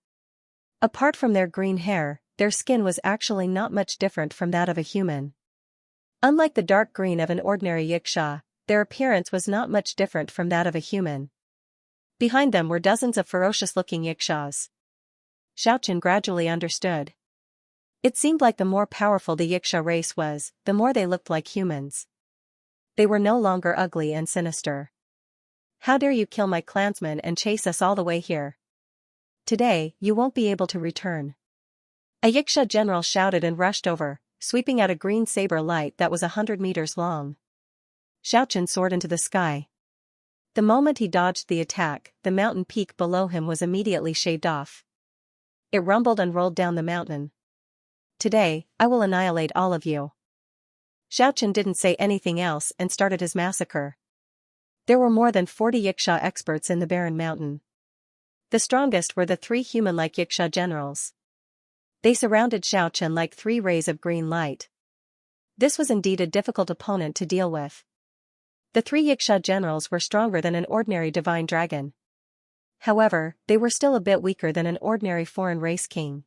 Speaker 1: Apart from their green hair, their skin was actually not much different from that of a human. Unlike the dark green of an ordinary Xianxia, their appearance was not much different from that of a human. Behind them were dozens of ferocious-looking Xianxias. Xiaochen gradually understood. It seemed like the more powerful the Xianxia race was, the more they looked like humans. They were no longer ugly and sinister. How dare you kill my clansmen and chase us all the way here? Today, you won't be able to return. A Xianxia general shouted and rushed over, sweeping out a green saber light that was 100 meters long. Xiaochen soared into the sky. The moment he dodged the attack, the mountain peak below him was immediately shaved off. It rumbled and rolled down the mountain. Today, I will annihilate all of you. Xiaochen didn't say anything else and started his massacre. There were more than 40 Xianxia experts in the barren mountain. The strongest were the 3 human-like Xianxia generals. They surrounded Xiaochen like 3 rays of green light. This was indeed a difficult opponent to deal with. The 3 Yiksha generals were stronger than an ordinary divine dragon. However, they were still a bit weaker than an ordinary foreign race king.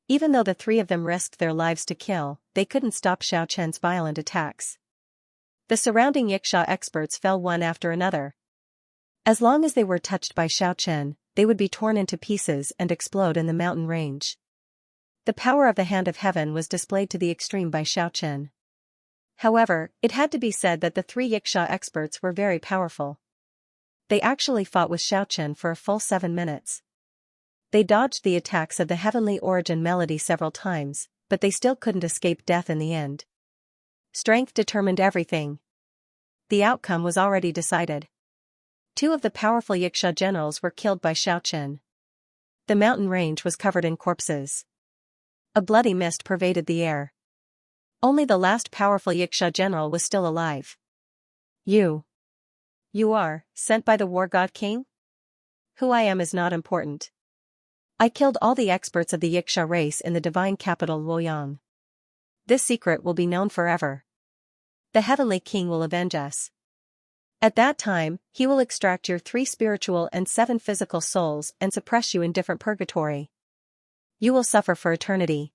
Speaker 1: Even though the 3 of them risked their lives to kill, they couldn't stop Xiaochen's violent attacks. The surrounding Yiksha experts fell one after another. As long as they were touched by Xiaochen, they would be torn into pieces and explode in the mountain range. The power of the Hand of Heaven was displayed to the extreme by Xiaochen. However, it had to be said that the 3 Yiksha experts were very powerful. They actually fought with Xiaochen for a full 7 minutes. They dodged the attacks of the Heavenly Origin Melody several times, but they still couldn't escape death in the end. Strength determined everything. The outcome was already decided. 2 of the powerful Yiksha generals were killed by Xiaochen. The mountain range was covered in corpses. A bloody mist pervaded the air. Only the last powerful Yiksha general was still alive. You are sent by the war god king? Who I am is not important. I killed all the experts of the Yiksha race in the divine capital Luoyang. This secret will be known forever. The heavenly king will avenge us. At that time, he will extract your 3 spiritual and 7 physical souls and suppress you in different purgatory. You will suffer for eternity.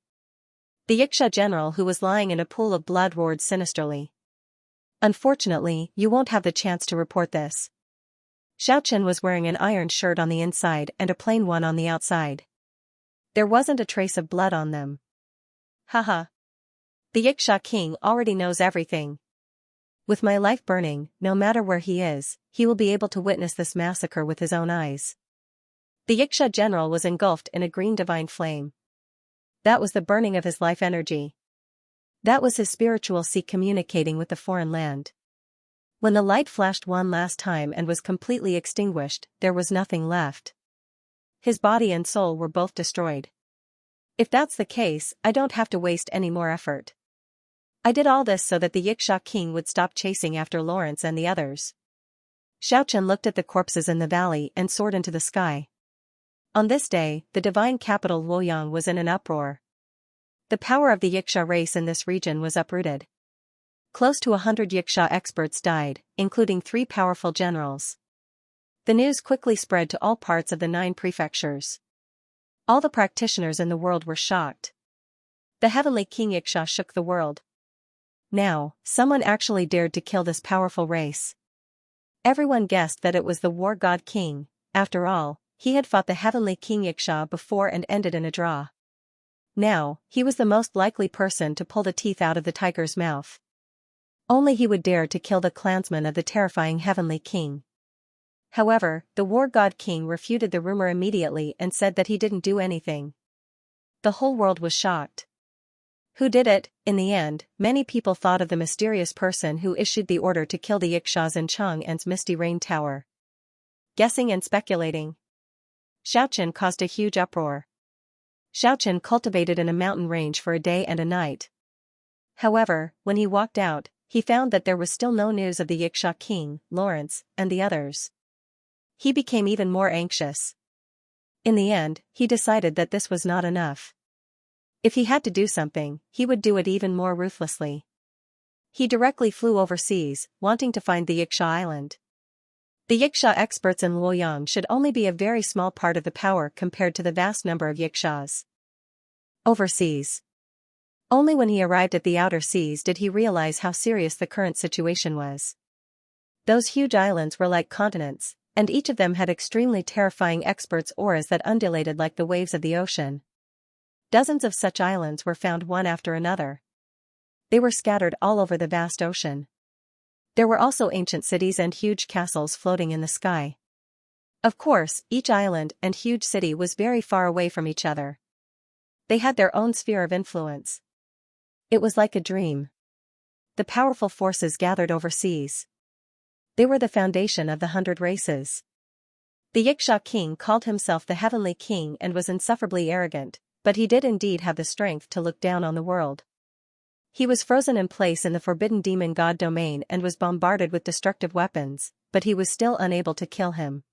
Speaker 1: The Yiksha general who was lying in a pool of blood roared sinisterly. Unfortunately, you won't have the chance to report this. Xiaochen was wearing an iron shirt on the inside and a plain one on the outside. There wasn't a trace of blood on them. Haha. The Yiksha king already knows everything. With my life burning, no matter where he is, he will be able to witness this massacre with his own eyes. The Yiksha general was engulfed in a green divine flame. That was the burning of his life energy. That was his spiritual seat communicating with the foreign land. When the light flashed one last time and was completely extinguished, there was nothing left. His body and soul were both destroyed. If that's the case, I don't have to waste any more effort. I did all this so that the Yiksha king would stop chasing after Lawrence and the others. Xiaochen looked at the corpses in the valley and soared into the sky. On this day, the divine capital Luoyang was in an uproar. The power of the Yiksha race in this region was uprooted. Close to 100 Yiksha experts died, including 3 powerful generals. The news quickly spread to all parts of the 9 prefectures. All the practitioners in the world were shocked. The heavenly King Yiksha shook the world. Now, someone actually dared to kill this powerful race. Everyone guessed that it was the war god king. After all, he had fought the heavenly King Yiksha before and ended in a draw. Now, he was the most likely person to pull the teeth out of the tiger's mouth. Only he would dare to kill the clansman of the terrifying heavenly king. However, the war god king refuted the rumor immediately and said that he didn't do anything. The whole world was shocked. Who did it? In the end, many people thought of the mysterious person who issued the order to kill the Yikshas in Chang'an's Misty Rain Tower. Guessing and speculating. Xiaochen caused a huge uproar. Xiaochen cultivated in a mountain range for a day and a night. However, when he walked out, he found that there was still no news of the Yiksha king, Lawrence, and the others. He became even more anxious. In the end, he decided that this was not enough. If he had to do something, he would do it even more ruthlessly. He directly flew overseas, wanting to find the Yiksha island. The Yiksha experts in Luoyang should only be a very small part of the power compared to the vast number of Yikshas. Overseas. Only when he arrived at the outer seas did he realize how serious the current situation was. Those huge islands were like continents, and each of them had extremely terrifying experts' auras that undulated like the waves of the ocean. Dozens of such islands were found one after another. They were scattered all over the vast ocean. There were also ancient cities and huge castles floating in the sky. Of course, each island and huge city was very far away from each other. They had their own sphere of influence. It was like a dream. The powerful forces gathered overseas. They were the foundation of the 100 races. The Yiksha king called himself the Heavenly King and was insufferably arrogant, but he did indeed have the strength to look down on the world. He was frozen in place in the forbidden demon god domain and was bombarded with destructive weapons, but he was still unable to kill him.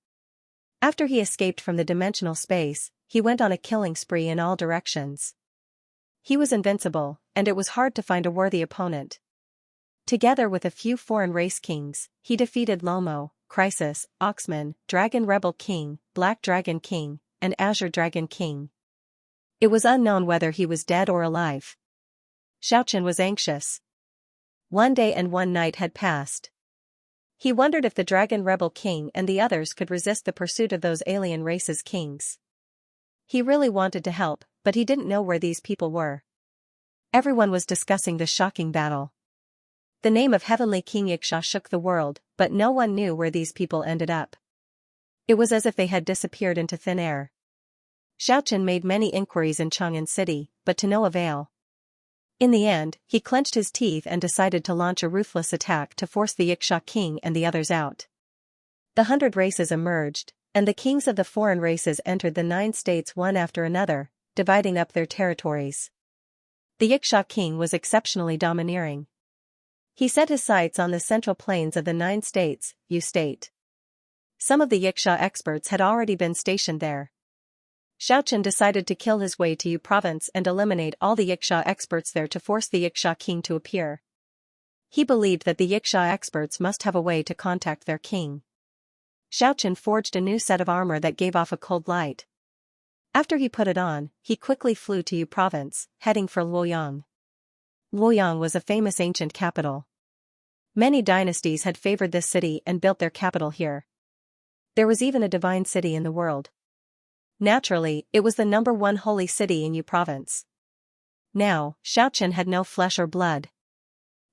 Speaker 1: After he escaped from the dimensional space, he went on a killing spree in all directions. He was invincible, and it was hard to find a worthy opponent. Together with a few foreign race kings, he defeated Lomo, Crisis, Oxman, Dragon Rebel King, Black Dragon King, and Azure Dragon King. It was unknown whether he was dead or alive. Xiaochen was anxious. One day and one night had passed. He wondered if the Dragon Rebel King and the others could resist the pursuit of those alien races' kings. He really wanted to help, but he didn't know where these people were. Everyone was discussing the shocking battle. The name of Heavenly King Xianxia shook the world, but no one knew where these people ended up. It was as if they had disappeared into thin air. Xiaochen made many inquiries in Chang'an City, but to no avail. In the end, he clenched his teeth and decided to launch a ruthless attack to force the Xianxia king and the others out. The 100 races emerged, and the kings of the foreign races entered the 9 states one after another, dividing up their territories. The Xianxia king was exceptionally domineering. He set his sights on the central plains of the 9 states, Yu State. Some of the Xianxia experts had already been stationed there. Xiaochen decided to kill his way to Yu province and eliminate all the Xianxia experts there to force the Xianxia king to appear. He believed that the Xianxia experts must have a way to contact their king. Xiaochen forged a new set of armor that gave off a cold light. After he put it on, he quickly flew to Yu province, heading for Luoyang. Luoyang was a famous ancient capital. Many dynasties had favored this city and built their capital here. There was even a divine city in the world. Naturally, it was the #1 holy city in Yu province. Now, Xiaochen had no flesh or blood.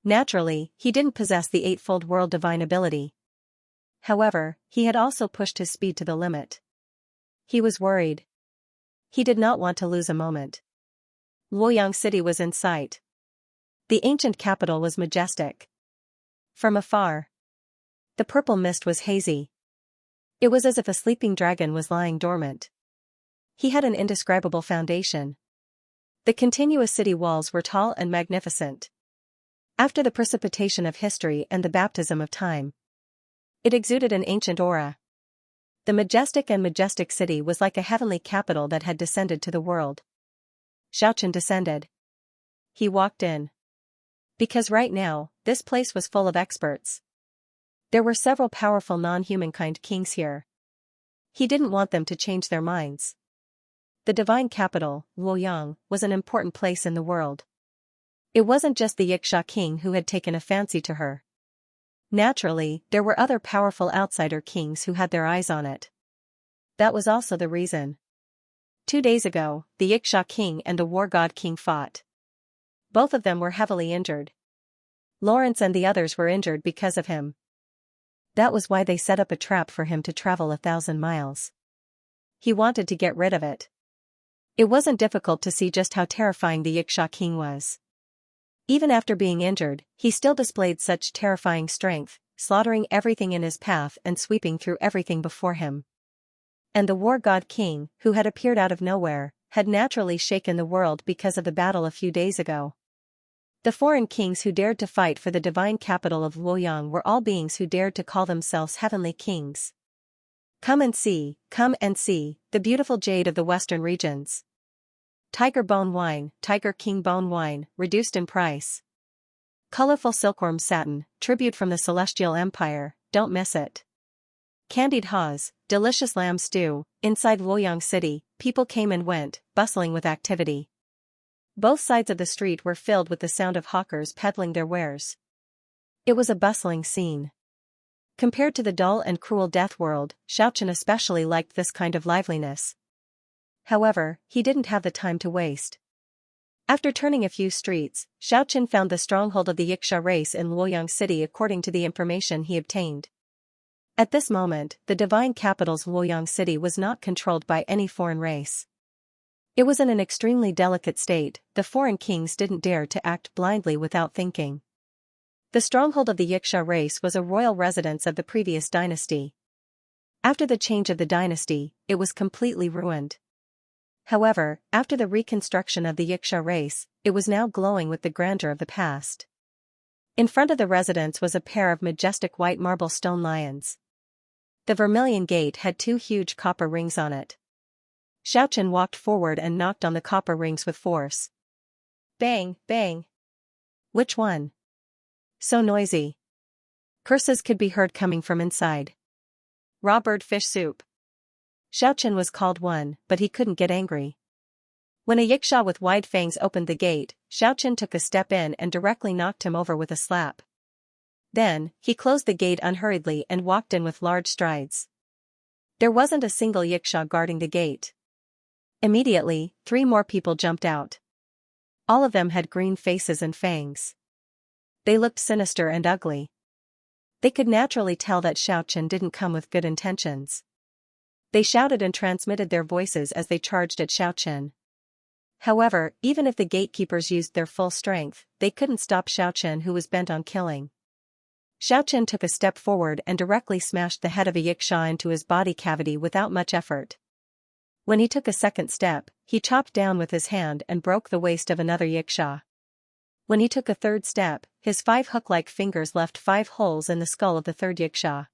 Speaker 1: Naturally, he didn't possess the 8-fold world divine ability. However, he had also pushed his speed to the limit. He was worried. He did not want to lose a moment. Luoyang City was in sight. The ancient capital was majestic. From afar, the purple mist was hazy. It was as if a sleeping dragon was lying dormant. He had an indescribable foundation. The continuous city walls were tall and magnificent. After the precipitation of history and the baptism of time, it exuded an ancient aura. The majestic city was like a heavenly capital that had descended to the world. Xiaochen descended. He walked in. Because right now, this place was full of experts. There were several powerful non-humankind kings here. He didn't want them to change their minds. The divine capital, Luoyang, was an important place in the world. It wasn't just the Xianxia king who had taken a fancy to her. Naturally, there were other powerful outsider kings who had their eyes on it. That was also the reason. 2 days ago, the Xianxia king and the war god king fought. Both of them were heavily injured. Lawrence and the others were injured because of him. That was why they set up a trap for him to travel 1,000 miles. He wanted to get rid of it. It wasn't difficult to see just how terrifying the Xianxia king was. Even after being injured, he still displayed such terrifying strength, slaughtering everything in his path and sweeping through everything before him. And the war god king, who had appeared out of nowhere, had naturally shaken the world because of the battle a few days ago. The foreign kings who dared to fight for the divine capital of Luoyang were all beings who dared to call themselves heavenly kings. Come and see, the beautiful jade of the western regions. Tiger King bone wine, reduced in price. Colorful silkworm satin, tribute from the Celestial Empire, don't miss it. Candied haws, delicious lamb stew. Inside Luoyang City, people came and went, bustling with activity. Both sides of the street were filled with the sound of hawkers peddling their wares. It was a bustling scene. Compared to the dull and cruel death world, Xiaochen especially liked this kind of liveliness. However, he didn't have the time to waste. After turning a few streets, Xiaochen found the stronghold of the Xianxia race in Luoyang City according to the information he obtained. At this moment, the divine capital's Luoyang City was not controlled by any foreign race. It was in an extremely delicate state. The foreign kings didn't dare to act blindly without thinking. The stronghold of the Xianxia race was a royal residence of the previous dynasty. After the change of the dynasty, it was completely ruined. However, after the reconstruction of the Xianxia race, it was now glowing with the grandeur of the past. In front of the residence was a pair of majestic white marble stone lions. The vermilion gate had 2 huge copper rings on it. Xiaochen walked forward and knocked on the copper rings with force. Bang, bang. Which one? So noisy. Curses could be heard coming from inside. Raw bird fish soup. Xiaochen was called one, but he couldn't get angry. When a yiksha with wide fangs opened the gate, Xiaochen took a step in and directly knocked him over with a slap. Then, he closed the gate unhurriedly and walked in with large strides. There wasn't a single yiksha guarding the gate. Immediately, 3 more people jumped out. All of them had green faces and fangs. They looked sinister and ugly. They could naturally tell that Xiaochen didn't come with good intentions. They shouted and transmitted their voices as they charged at Xiaochen. However, even if the gatekeepers used their full strength, they couldn't stop Xiaochen, who was bent on killing. Xiaochen took a step forward and directly smashed the head of a yiksha into his body cavity without much effort. When he took a second step, he chopped down with his hand and broke the waist of another yiksha. When he took a third step, his 5 hook-like fingers left 5 holes in the skull of the third yiksha.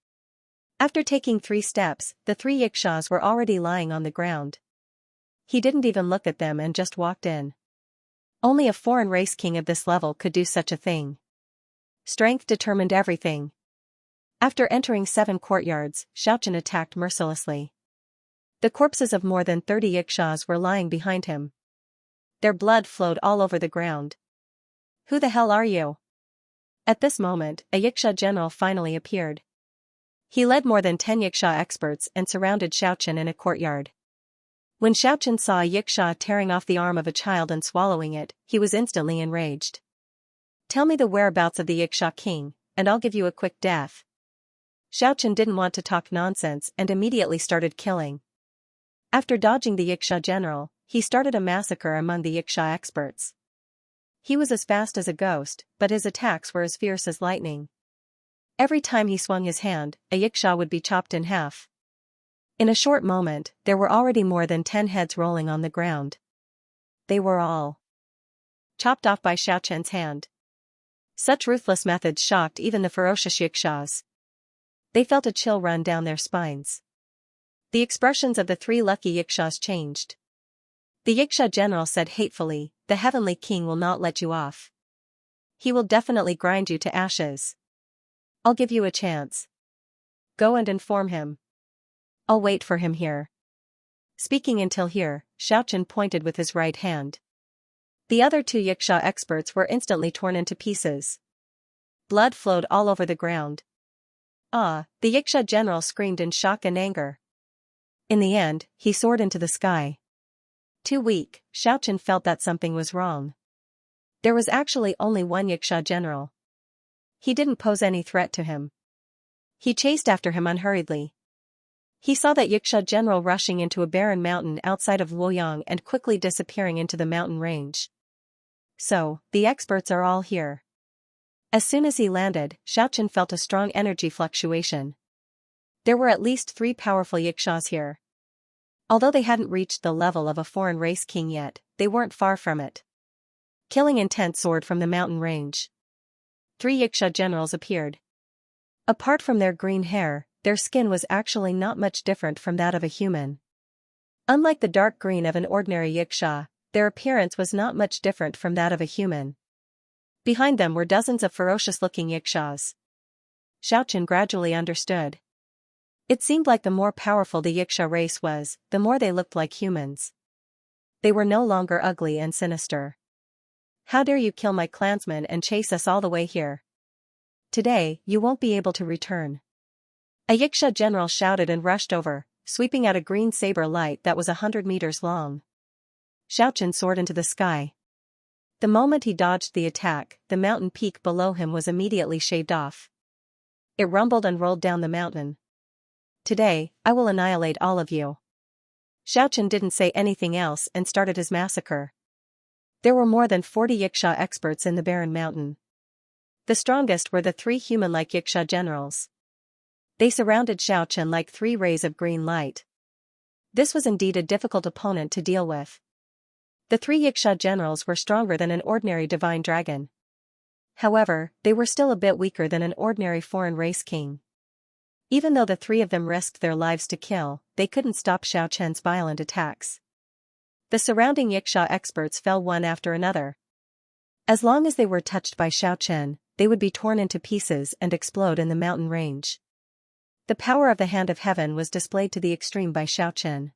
Speaker 1: After taking 3 steps, the 3 yikshas were already lying on the ground. He didn't even look at them and just walked in. Only a foreign race king of this level could do such a thing. Strength determined everything. After entering 7 courtyards, Xiaochen attacked mercilessly. The corpses of more than 30 yikshas were lying behind him. Their blood flowed all over the ground. Who the hell are you? At this moment, a yiksha general finally appeared. He led more than 10 yiksha experts and surrounded Xiaochen in a courtyard. When Xiaochen saw a yiksha tearing off the arm of a child and swallowing it, he was instantly enraged. Tell me the whereabouts of the yiksha king, and I'll give you a quick death. Xiaochen didn't want to talk nonsense and immediately started killing. After dodging the yiksha general, he started a massacre among the yiksha experts. He was as fast as a ghost, but his attacks were as fierce as lightning. Every time he swung his hand, a yiksha would be chopped in half. In a short moment, there were already more than 10 heads rolling on the ground. They were all chopped off by Xiaochen's hand. Such ruthless methods shocked even the ferocious yikshas. They felt a chill run down their spines. The expressions of the 3 lucky yikshas changed. The yiksha general said hatefully, "The heavenly king will not let you off. He will definitely grind you to ashes. I'll give you a chance. Go and inform him. I'll wait for him here." Speaking until here, Xiaochen pointed with his right hand. The other 2 yiksha experts were instantly torn into pieces. Blood flowed all over the ground. Ah, the yiksha general screamed in shock and anger. In the end, he soared into the sky. Too weak, Xiaochen felt that something was wrong. There was actually only one yiksha general. He didn't pose any threat to him. He chased after him unhurriedly. He saw that yiksha general rushing into a barren mountain outside of Luoyang and quickly disappearing into the mountain range. So, the experts are all here. As soon as he landed, Xiaochen felt a strong energy fluctuation. There were at least 3 powerful yikshas here. Although they hadn't reached the level of a foreign race king yet, they weren't far from it. Killing intent soared from the mountain range. 3 yiksha generals appeared. Apart from their green hair, their skin was actually not much different from that of a human. Unlike the dark green of an ordinary yiksha, their appearance was not much different from that of a human. Behind them were dozens of ferocious-looking yikshas. Xiaochen gradually understood. It seemed like the more powerful the yiksha race was, the more they looked like humans. They were no longer ugly and sinister. How dare you kill my clansmen and chase us all the way here? Today, you won't be able to return. A yiksha general shouted and rushed over, sweeping out a green saber light that was 100 meters long. Xiaochen soared into the sky. The moment he dodged the attack, the mountain peak below him was immediately shaved off. It rumbled and rolled down the mountain. Today, I will annihilate all of you. Xiaochen didn't say anything else and started his massacre. There were more than 40 yiksha experts in the barren mountain. The strongest were the 3 human-like yiksha generals. They surrounded Xiaochen like 3 rays of green light. This was indeed a difficult opponent to deal with. The 3 yiksha generals were stronger than an ordinary divine dragon. However, they were still a bit weaker than an ordinary foreign race king. Even though the 3 of them risked their lives to kill, they couldn't stop Xiaochen's violent attacks. The surrounding yiksha experts fell one after another. As long as they were touched by Xiaochen, they would be torn into pieces and explode in the mountain range. The power of the Hand of Heaven was displayed to the extreme by Xiaochen.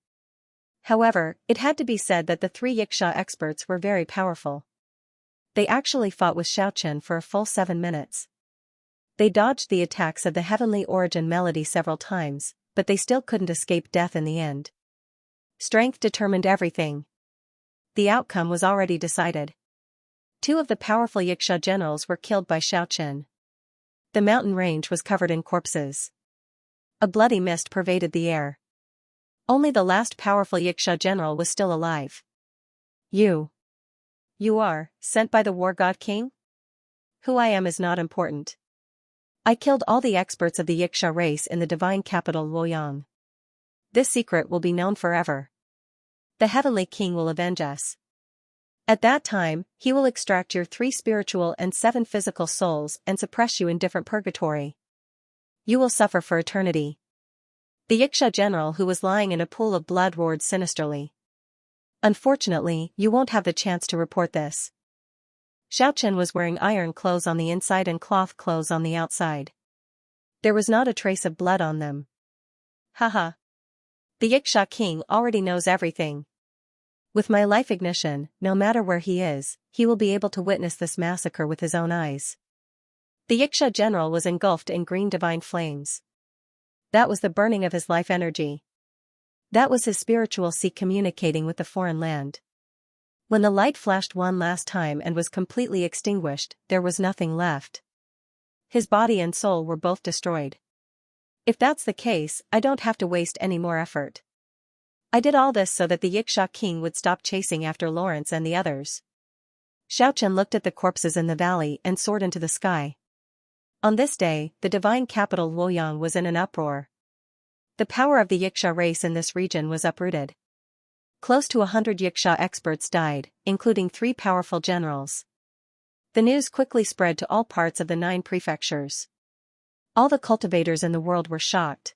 Speaker 1: However, it had to be said that the three Yiksha experts were very powerful. They actually fought with Xiaochen for a full 7 minutes. They dodged the attacks of the Heavenly Origin Melody several times, but they still couldn't escape death in the end. Strength determined everything. The outcome was already decided. 2 of the powerful Yiksha generals were killed by Xiaochen. The mountain range was covered in corpses. A bloody mist pervaded the air. Only the last powerful Yiksha general was still alive. You are sent by the War God King? Who I am is not important. I killed all the experts of the Yiksha race in the divine capital Luoyang. This secret will be known forever. The Heavenly King will avenge us. At that time, he will extract your 3 spiritual and 7 physical souls and suppress you in different purgatory. You will suffer for eternity. The Yiksha general who was lying in a pool of blood roared sinisterly. Unfortunately, you won't have the chance to report this. Xiaochen was wearing iron clothes on the inside and cloth clothes on the outside. There was not a trace of blood on them. Haha. The Yiksha king already knows everything. With my life ignition, no matter where he is, he will be able to witness this massacre with his own eyes. The Yiksha general was engulfed in green divine flames. That was the burning of his life energy. That was his spiritual seat communicating with the foreign land. When the light flashed one last time and was completely extinguished, there was nothing left. His body and soul were both destroyed. If that's the case, I don't have to waste any more effort. I did all this so that the Yiksha king would stop chasing after Lawrence and the others. Xiaochen looked at the corpses in the valley and soared into the sky. On this day, the divine capital Luoyang was in an uproar. The power of the Yiksha race in this region was uprooted. Close to 100 Yiksha experts died, including 3 powerful generals. The news quickly spread to all parts of the 9 prefectures. All the cultivators in the world were shocked.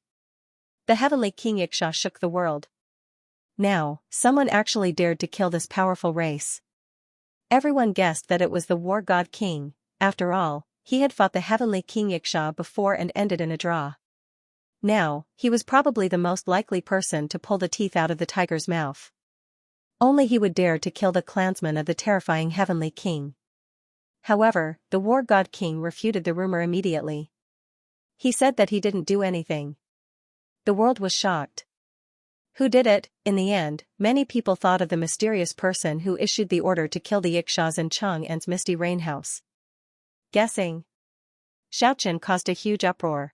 Speaker 1: The Heavenly King Yiksha shook the world. Now, someone actually dared to kill this powerful race. Everyone guessed that it was the War God King. After all, he had fought the Heavenly King Yiksha before and ended in a draw. Now, he was probably the most likely person to pull the teeth out of the tiger's mouth. Only he would dare to kill the clansman of the terrifying Heavenly King. However, the War God King refuted the rumor immediately. He said that he didn't do anything. The world was shocked. Who did it? In the end, many people thought of the mysterious person who issued the order to kill the Yikshas in Chang'an's Misty Rain House. Guessing. Xiaochen caused a huge uproar.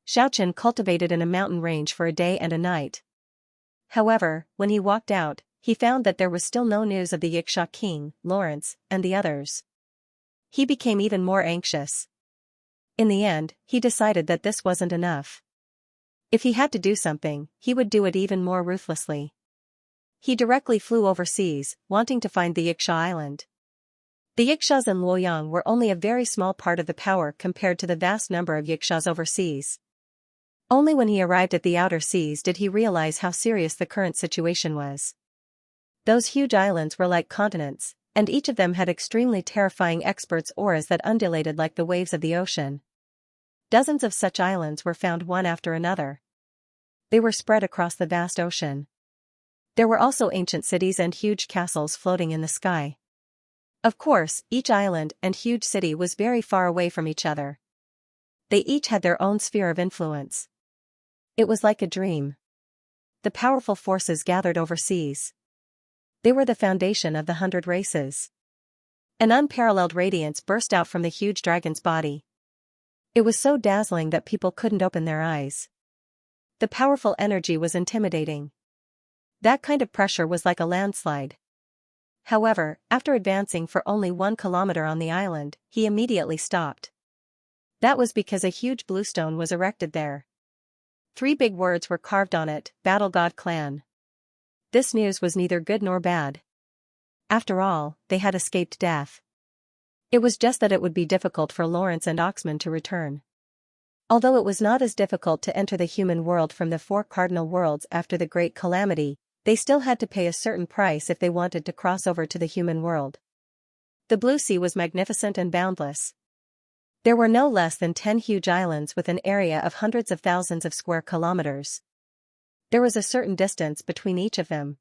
Speaker 1: Xiaochen cultivated in a mountain range for a day and a night. However, when he walked out, he found that there was still no news of the Yiksha king, Lawrence, and the others. He became even more anxious. In the end, he decided that this wasn't enough. If he had to do something, he would do it even more ruthlessly. He directly flew overseas, wanting to find the Yiksha island. The Yikshas in Luoyang were only a very small part of the power compared to the vast number of Yikshas overseas. Only when he arrived at the outer seas did he realize how serious the current situation was. Those huge islands were like continents, and each of them had extremely terrifying experts' auras that undulated like the waves of the ocean. Dozens of such islands were found one after another. They were spread across the vast ocean. There were also ancient cities and huge castles floating in the sky. Of course, each island and huge city was very far away from each other. They each had their own sphere of influence. It was like a dream. The powerful forces gathered overseas. They were the foundation of the 100 races. An unparalleled radiance burst out from the huge dragon's body. It was so dazzling that people couldn't open their eyes. The powerful energy was intimidating. That kind of pressure was like a landslide. However, after advancing for only 1 kilometer on the island, he immediately stopped. That was because a huge blue stone was erected there. 3 big words were carved on it, Battle God Clan. This news was neither good nor bad. After all, they had escaped death. It was just that it would be difficult for Lawrence and Oxman to return. Although it was not as difficult to enter the human world from the 4 cardinal worlds after the Great Calamity, they still had to pay a certain price if they wanted to cross over to the human world. The blue sea was magnificent and boundless. There were no less than 10 huge islands with an area of hundreds of thousands of square kilometers. There was a certain distance between each of them.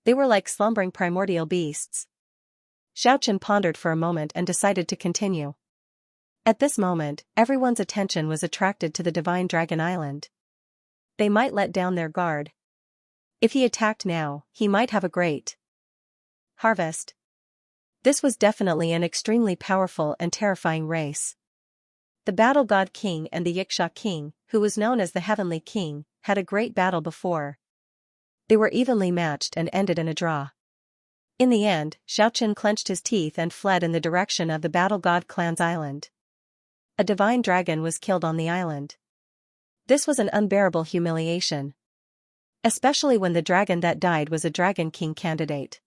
Speaker 1: They were like slumbering primordial beasts. Xiaochen pondered for a moment and decided to continue. At this moment, everyone's attention was attracted to the divine dragon island. They might let down their guard. If he attacked now, he might have a great harvest. This was definitely an extremely powerful and terrifying race. The Battle God King and the Xianxia King, who was known as the Heavenly King, had a great battle before. They were evenly matched and ended in a draw. In the end, Xiaochen clenched his teeth and fled in the direction of the Battle God Clan's island. A divine dragon was killed on the island. This was an unbearable humiliation. Especially when the dragon that died was a Dragon King candidate.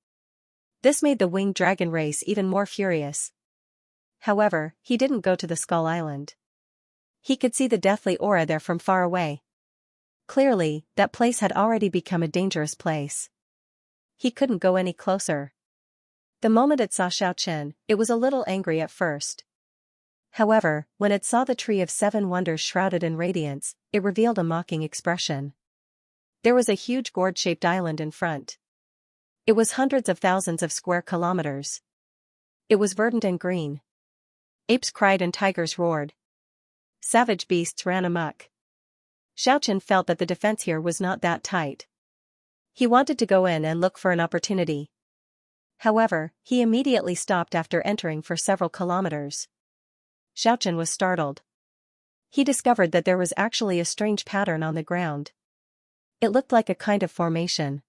Speaker 1: This made the winged dragon race even more furious. However, he didn't go to the Skull Island. He could see the deathly aura there from far away. Clearly, that place had already become a dangerous place. He couldn't go any closer. The moment it saw Xiaochen, it was a little angry at first. However, when it saw the Tree of Seven Wonders shrouded in radiance, it revealed a mocking expression. There was a huge gourd-shaped island in front. It was hundreds of thousands of square kilometers. It was verdant and green. Apes cried and tigers roared. Savage beasts ran amok. Xiaochen felt that the defense here was not that tight. He wanted to go in and look for an opportunity. However, he immediately stopped after entering for several kilometers. Xiaochen was startled. He discovered that there was actually a strange pattern on the ground. It looked like a kind of formation.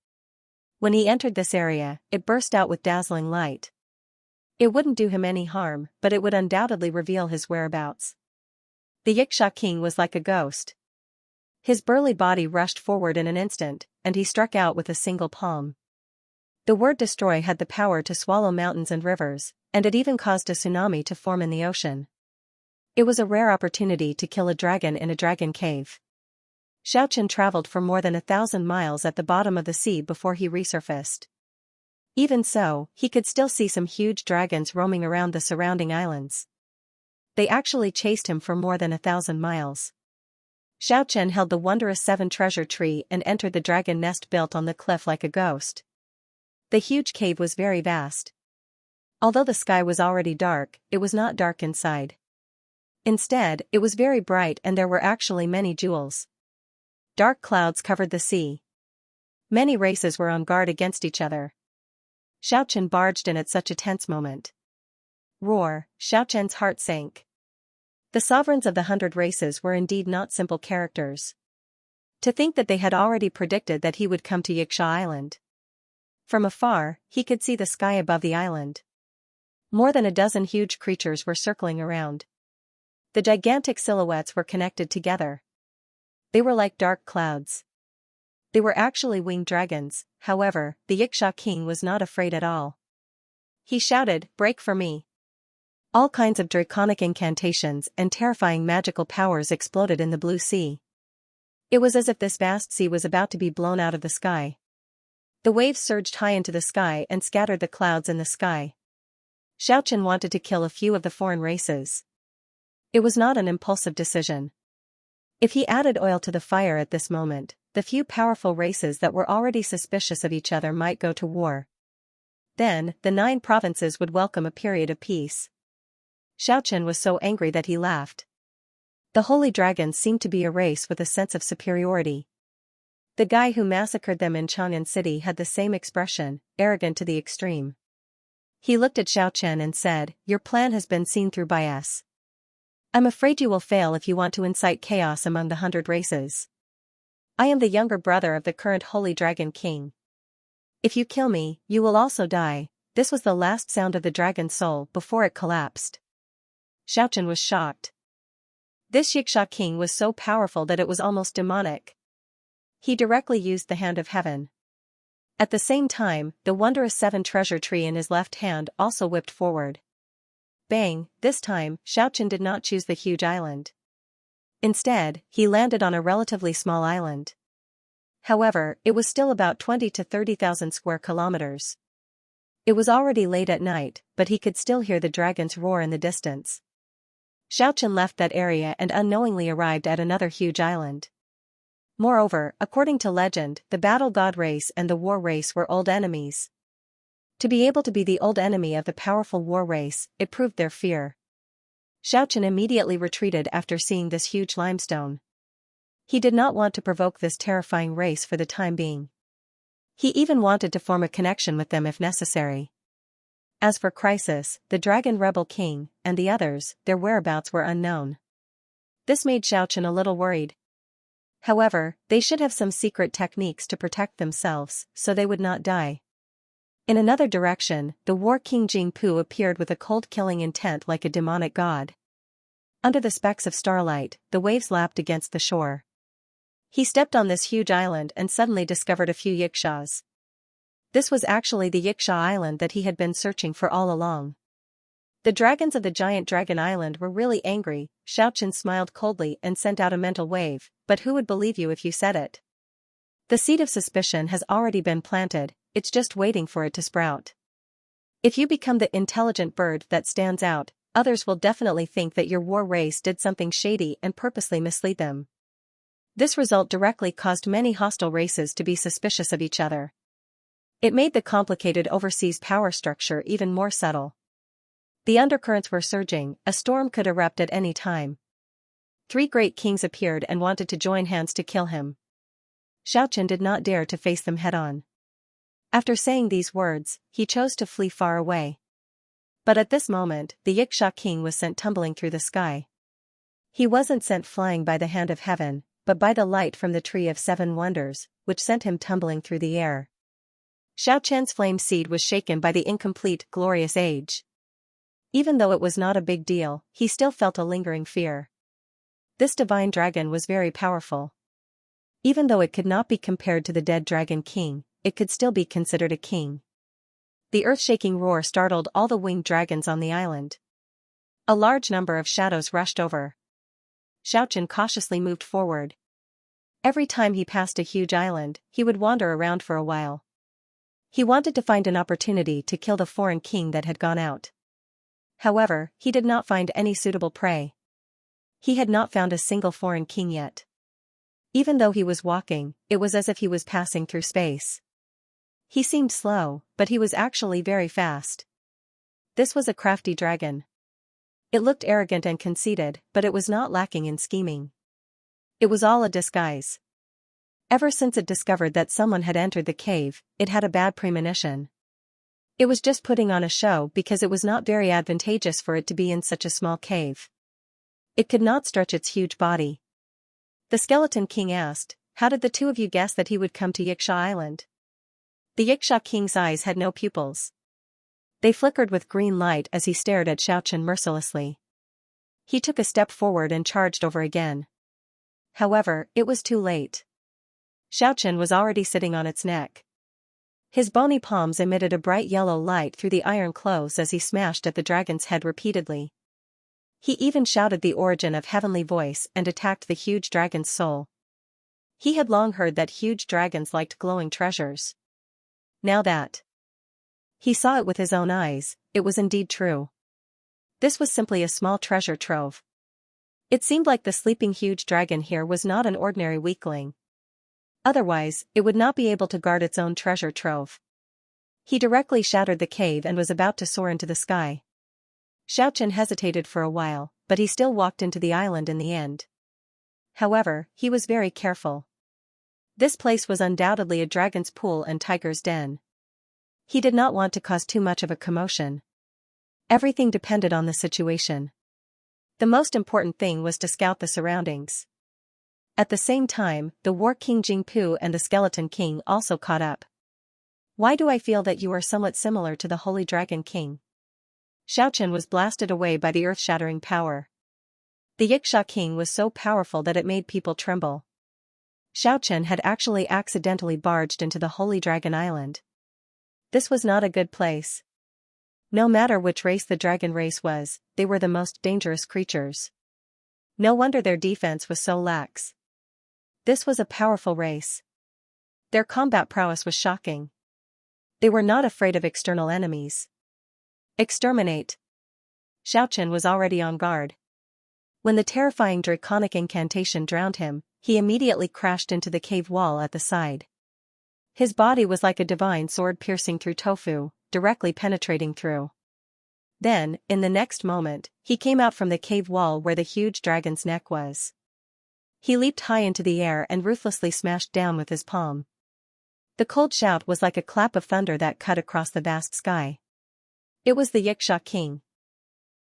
Speaker 1: When he entered this area, it burst out with dazzling light. It wouldn't do him any harm, but it would undoubtedly reveal his whereabouts. The Xianxia King was like a ghost. His burly body rushed forward in an instant, and he struck out with a single palm. The word destroy had the power to swallow mountains and rivers, and it even caused a tsunami to form in the ocean. It was a rare opportunity to kill a dragon in a dragon cave. Xiaochen traveled for more than 1,000 miles at the bottom of the sea before he resurfaced. Even so, he could still see some huge dragons roaming around the surrounding islands. They actually chased him for more than 1,000 miles. Xiaochen held the wondrous 7 treasure tree and entered the dragon nest built on the cliff like a ghost. The huge cave was very vast. Although the sky was already dark, it was not dark inside. Instead, it was very bright and there were actually many jewels. Dark clouds covered the sea. Many races were on guard against each other. Xiaochen barged in at such a tense moment. Roar! Xiaochen's heart sank. The sovereigns of the 100 races were indeed not simple characters. To think that they had already predicted that he would come to Xianxia Island. From afar, he could see the sky above the island. More than a dozen huge creatures were circling around. The gigantic silhouettes were connected together. They were like dark clouds. They were actually winged dragons, however, the Xianxia King was not afraid at all. He shouted, "Break for me!" All kinds of draconic incantations and terrifying magical powers exploded in the blue sea. It was as if this vast sea was about to be blown out of the sky. The waves surged high into the sky and scattered the clouds in the sky. Xiaochen wanted to kill a few of the foreign races. It was not an impulsive decision. If he added oil to the fire at this moment, the few powerful races that were already suspicious of each other might go to war. Then, the 9 provinces would welcome a period of peace. Xiaochen was so angry that he laughed. The holy dragons seemed to be a race with a sense of superiority. The guy who massacred them in Chang'an City had the same expression, arrogant to the extreme. He looked at Xiaochen and said, "Your plan has been seen through by us. I'm afraid you will fail if you want to incite chaos among the 100 races. I am the younger brother of the current Holy Dragon King. If you kill me, you will also die." This was the last sound of the dragon's soul before it collapsed. Xiaochen was shocked. This Xianxia King was so powerful that it was almost demonic. He directly used the hand of heaven. At the same time, the wondrous 7 treasure tree in his left hand also whipped forward. Bang! This time, Xiaochen did not choose the huge island. Instead, he landed on a relatively small island. However, it was still about 20 to 30,000 square kilometers. It was already late at night, but he could still hear the dragons roar in the distance. Xianxia left that area and unknowingly arrived at another huge island. Moreover, according to legend, the battle god race and the war race were old enemies. To be able to be the old enemy of the powerful war race, it proved their fear. Xianxia immediately retreated after seeing this huge limestone. He did not want to provoke this terrifying race for the time being. He even wanted to form a connection with them if necessary. As for Crisis, the dragon rebel king, and the others, their whereabouts were unknown. This made Xianxia a little worried. However, they should have some secret techniques to protect themselves, so they would not die. In another direction, the war king Jingpu appeared with a cold-killing intent like a demonic god. Under the specks of starlight, the waves lapped against the shore. He stepped on this huge island and suddenly discovered a few Yixias. This was actually the Yixia island that he had been searching for all along. The dragons of the giant dragon island were really angry. Xianxia smiled coldly and sent out a mental wave, but who would believe you if you said it? The seed of suspicion has already been planted, it's just waiting for it to sprout. If you become the intelligent bird that stands out, others will definitely think that your war race did something shady and purposely mislead them. This result directly caused many hostile races to be suspicious of each other. It made the complicated overseas power structure even more subtle. The undercurrents were surging, a storm could erupt at any time. 3 great kings appeared and wanted to join hands to kill him. Xianxia did not dare to face them head-on. After saying these words, he chose to flee far away. But at this moment, the Yixia king was sent tumbling through the sky. He wasn't sent flying by the hand of heaven, but by the light from the Tree of 7 Wonders, which sent him tumbling through the air. Xiaoqian's flame seed was shaken by the incomplete, glorious age. Even though it was not a big deal, he still felt a lingering fear. This divine dragon was very powerful. Even though it could not be compared to the dead dragon king, it could still be considered a king. The earth-shaking roar startled all the winged dragons on the island. A large number of shadows rushed over. Xiaoqian cautiously moved forward. Every time he passed a huge island, he would wander around for a while. He wanted to find an opportunity to kill the foreign king that had gone out. However, he did not find any suitable prey. He had not found a single foreign king yet. Even though he was walking, it was as if he was passing through space. He seemed slow, but he was actually very fast. This was a crafty dragon. It looked arrogant and conceited, but it was not lacking in scheming. It was all a disguise. Ever since it discovered that someone had entered the cave, it had a bad premonition. It was just putting on a show because it was not very advantageous for it to be in such a small cave. It could not stretch its huge body. The Skeleton King asked, "How did the 2 of you guess that he would come to Yixia Island?" The Yixia King's eyes had no pupils. They flickered with green light as he stared at Xiaoqian mercilessly. He took a step forward and charged over again. However, it was too late. Xiaoqian was already sitting on its neck. His bony palms emitted a bright yellow light through the iron clothes as he smashed at the dragon's head repeatedly. He even shouted the origin of heavenly voice and attacked the huge dragon's soul. He had long heard that huge dragons liked glowing treasures. Now that he saw it with his own eyes, it was indeed true. This was simply a small treasure trove. It seemed like the sleeping huge dragon here was not an ordinary weakling. Otherwise, it would not be able to guard its own treasure trove. He directly shattered the cave and was about to soar into the sky. Xiaoqian hesitated for a while, but he still walked into the island in the end. However, he was very careful. This place was undoubtedly a dragon's pool and tiger's den. He did not want to cause too much of a commotion. Everything depended on the situation. The most important thing was to scout the surroundings. At the same time, the War King Jingpu and the Skeleton King also caught up. "Why do I feel that you are somewhat similar to the Holy Dragon King?" Xiaoqian was blasted away by the earth-shattering power. The Yixia King was so powerful that it made people tremble. Xiaoqian had actually accidentally barged into the Holy Dragon Island. This was not a good place. No matter which race the dragon race was, they were the most dangerous creatures. No wonder their defense was so lax. This was a powerful race. Their combat prowess was shocking. They were not afraid of external enemies. Exterminate. Xiaochen was already on guard. When the terrifying draconic incantation drowned him, he immediately crashed into the cave wall at the side. His body was like a divine sword piercing through tofu, directly penetrating through. Then, in the next moment, he came out from the cave wall where the huge dragon's neck was. He leaped high into the air and ruthlessly smashed down with his palm. The cold shout was like a clap of thunder that cut across the vast sky. It was the Xianxia king.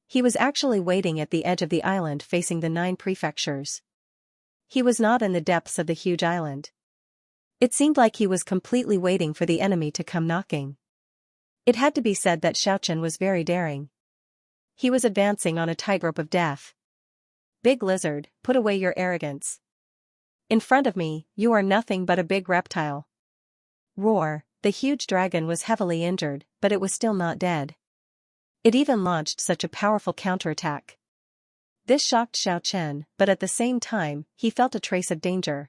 Speaker 1: He was actually waiting at the edge of the island facing the 9 prefectures. He was not in the depths of the huge island. It seemed like he was completely waiting for the enemy to come knocking. It had to be said that Xiaochen was very daring. He was advancing on a tightrope of death. Big lizard, put away your arrogance. In front of me, you are nothing but a big reptile. Roar, the huge dragon was heavily injured, but it was still not dead. It even launched such a powerful counterattack. This shocked Xiaochen, but at the same time, he felt a trace of danger.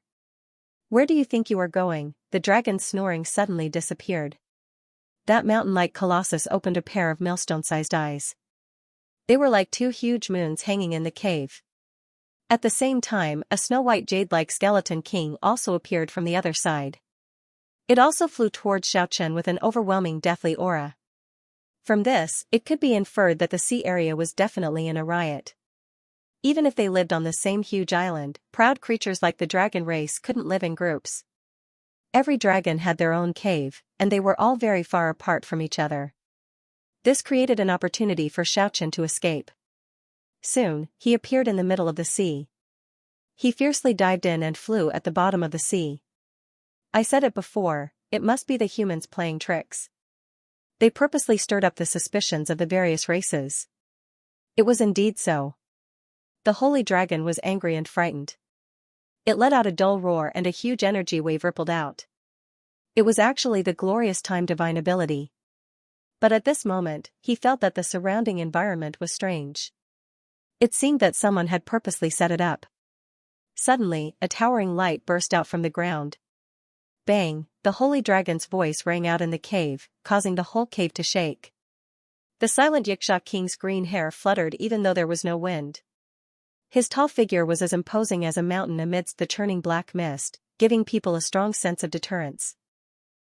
Speaker 1: Where do you think you are going? The dragon's snoring suddenly disappeared. That mountain-like colossus opened a pair of millstone-sized eyes. They were like 2 huge moons hanging in the cave. At the same time, a snow-white jade-like skeleton king also appeared from the other side. It also flew towards Xiaochen with an overwhelming deathly aura. From this, it could be inferred that the sea area was definitely in a riot. Even if they lived on the same huge island, proud creatures like the dragon race couldn't live in groups. Every dragon had their own cave, and they were all very far apart from each other. This created an opportunity for Xiaochen to escape. Soon, he appeared in the middle of the sea. He fiercely dived in and flew at the bottom of the sea. I said it before, it must be the humans playing tricks. They purposely stirred up the suspicions of the various races. It was indeed so. The holy dragon was angry and frightened. It let out a dull roar and a huge energy wave rippled out. It was actually the glorious time divine ability. But at this moment, he felt that the surrounding environment was strange. It seemed that someone had purposely set it up. Suddenly, a towering light burst out from the ground. Bang, the holy dragon's voice rang out in the cave, causing the whole cave to shake. The silent Xianxia king's green hair fluttered even though there was no wind. His tall figure was as imposing as a mountain amidst the churning black mist, giving people a strong sense of deterrence.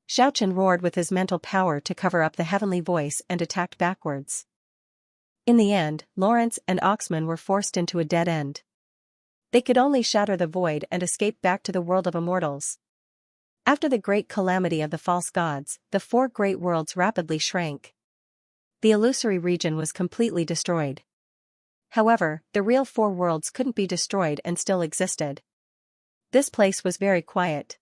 Speaker 1: Xiaochen roared with his mental power to cover up the heavenly voice and attacked backwards. In the end, Lawrence and Oxman were forced into a dead end. They could only shatter the void and escape back to the world of immortals. After the great calamity of the false gods, the 4 great worlds rapidly shrank. The illusory region was completely destroyed. However, the real 4 worlds couldn't be destroyed and still existed. This place was very quiet.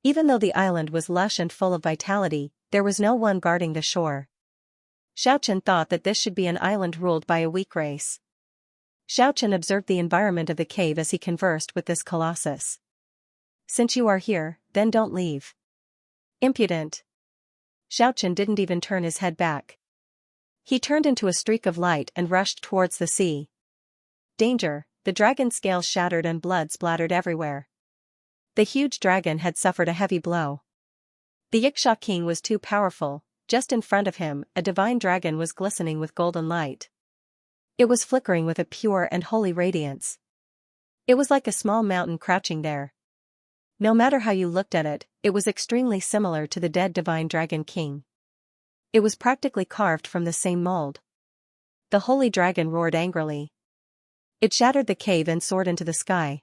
Speaker 1: Even though the island was lush and full of vitality, there was no one guarding the shore. Xiaochen thought that this should be an island ruled by a weak race. Xiaochen observed the environment of the cave as he conversed with this colossus. Since you are here, then don't leave. Impudent. Xiaochen didn't even turn his head back. He turned into a streak of light and rushed towards the sea. Danger, the dragon's scales shattered and blood splattered everywhere. The huge dragon had suffered a heavy blow. The Xianxia king was too powerful. Just in front of him, a divine dragon was glistening with golden light. It was flickering with a pure and holy radiance. It was like a small mountain crouching there. No matter how you looked at it, it was extremely similar to the dead divine dragon king. It was practically carved from the same mold. The holy dragon roared angrily. It shattered the cave and soared into the sky.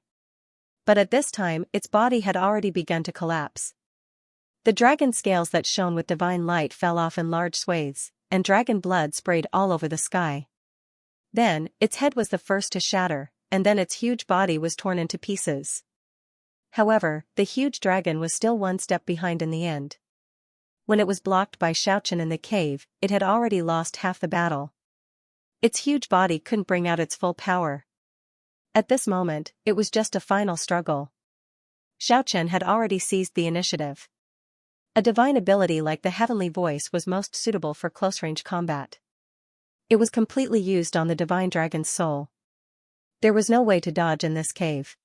Speaker 1: But at this time, its body had already begun to collapse. The dragon scales that shone with divine light fell off in large swathes, and dragon blood sprayed all over the sky. Then, its head was the first to shatter, and then its huge body was torn into pieces. However, the huge dragon was still one step behind in the end. When it was blocked by Xiaochen in the cave, it had already lost half the battle. Its huge body couldn't bring out its full power. At this moment, it was just a final struggle. Xiaochen had already seized the initiative. A divine ability like the heavenly voice was most suitable for close-range combat. It was completely used on the divine dragon's soul. There was no way to dodge in this cave.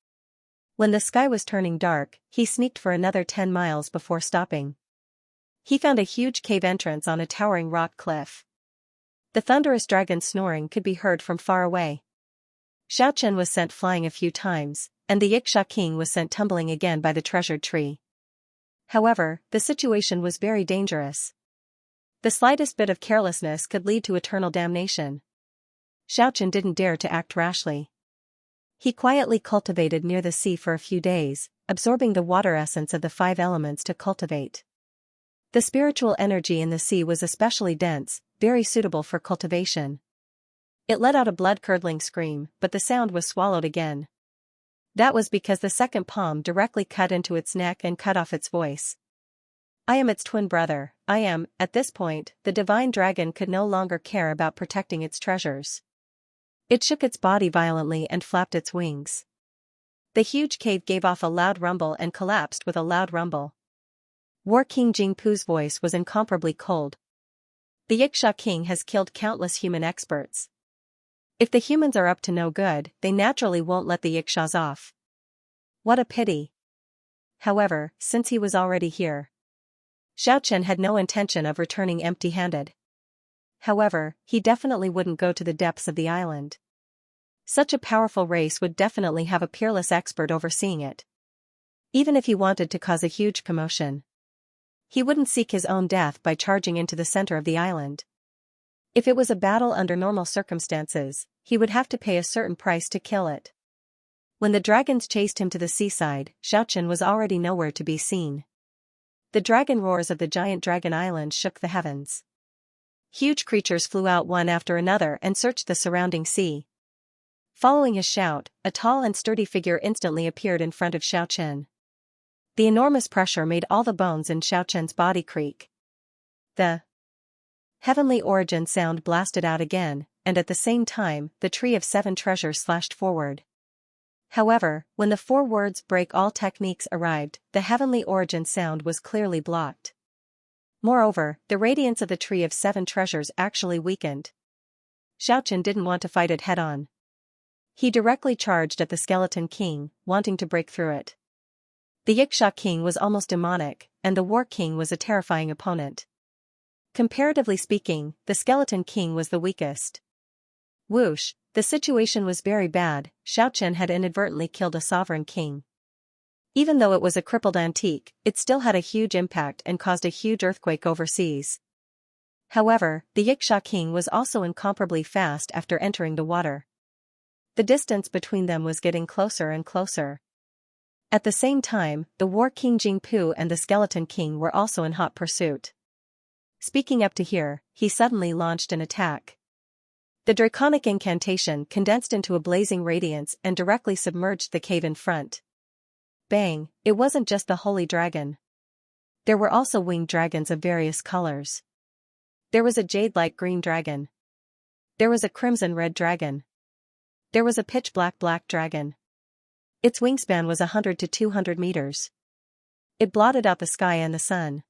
Speaker 1: When the sky was turning dark, he sneaked for another 10 miles before stopping. He found a huge cave entrance on a towering rock cliff. The thunderous dragon snoring could be heard from far away. Xianxia was sent flying a few times, and the Xianxia king was sent tumbling again by the treasured tree. However, the situation was very dangerous. The slightest bit of carelessness could lead to eternal damnation. Xianxia didn't dare to act rashly. He quietly cultivated near the sea for a few days, absorbing the water essence of the 5 elements to cultivate. The spiritual energy in the sea was especially dense, very suitable for cultivation. It let out a blood-curdling scream, but the sound was swallowed again. That was because the second palm directly cut into its neck and cut off its voice. I am its twin brother, I am. At this point, the divine dragon could no longer care about protecting its treasures. It shook its body violently and flapped its wings. The huge cave gave off a loud rumble and collapsed with a loud rumble. War King Jingpu's voice was incomparably cold. The Xianxia king has killed countless human experts. If the humans are up to no good, they naturally won't let the Xianxias off. What a pity. However, since he was already here, Xianxia had no intention of returning empty-handed. However, he definitely wouldn't go to the depths of the island. Such a powerful race would definitely have a peerless expert overseeing it. Even if he wanted to cause a huge commotion, he wouldn't seek his own death by charging into the center of the island. If it was a battle under normal circumstances, he would have to pay a certain price to kill it. When the dragons chased him to the seaside, Xianxia was already nowhere to be seen. The dragon roars of the giant dragon island shook the heavens. Huge creatures flew out one after another and searched the surrounding sea. Following his shout, a tall and sturdy figure instantly appeared in front of Xianxia. The enormous pressure made all the bones in Xianxia's body creak. The heavenly origin sound blasted out again, and at the same time, the tree of 7 treasures slashed forward. However, when the 4 words break all techniques arrived, the heavenly origin sound was clearly blocked. Moreover, the radiance of the tree of 7 treasures actually weakened. Xianxia didn't want to fight it head-on. He directly charged at the Skeleton King, wanting to break through it. The Xianxia King was almost demonic, and the War King was a terrifying opponent. Comparatively speaking, the Skeleton King was the weakest. Whoosh, the situation was very bad. Xianxia had inadvertently killed a sovereign king. Even though it was a crippled antique, it still had a huge impact and caused a huge earthquake overseas. However, the Xianxia King was also incomparably fast after entering the water. The distance between them was getting closer and closer. At the same time, the War King Jingpu and the Skeleton King were also in hot pursuit. Speaking up to here, he suddenly launched an attack. The draconic incantation condensed into a blazing radiance and directly submerged the cave in front. Bang, it wasn't just the holy dragon. There were also winged dragons of various colors. There was a jade-like green dragon. There was a crimson-red dragon. There was a pitch-black black dragon. Its wingspan was 100 to 200 meters. It blotted out the sky and the sun.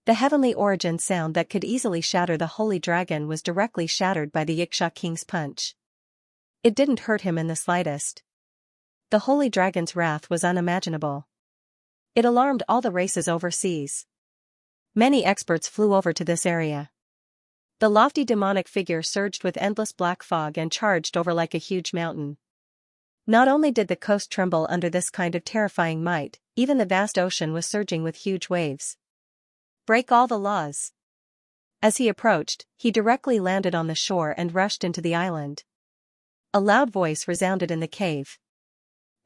Speaker 1: The heavenly origin sound that could easily shatter the holy dragon was directly shattered by the Xianxia King's punch. It didn't hurt him in the slightest. The holy dragon's wrath was unimaginable. It alarmed all the races overseas. Many experts flew over to this area. The lofty demonic figure surged with endless black fog and charged over like a huge mountain. Not only did the coast tremble under this kind of terrifying might, even the vast ocean was surging with huge waves. Break all the laws. As he approached, he directly landed on the shore and rushed into the island. A loud voice resounded in the cave.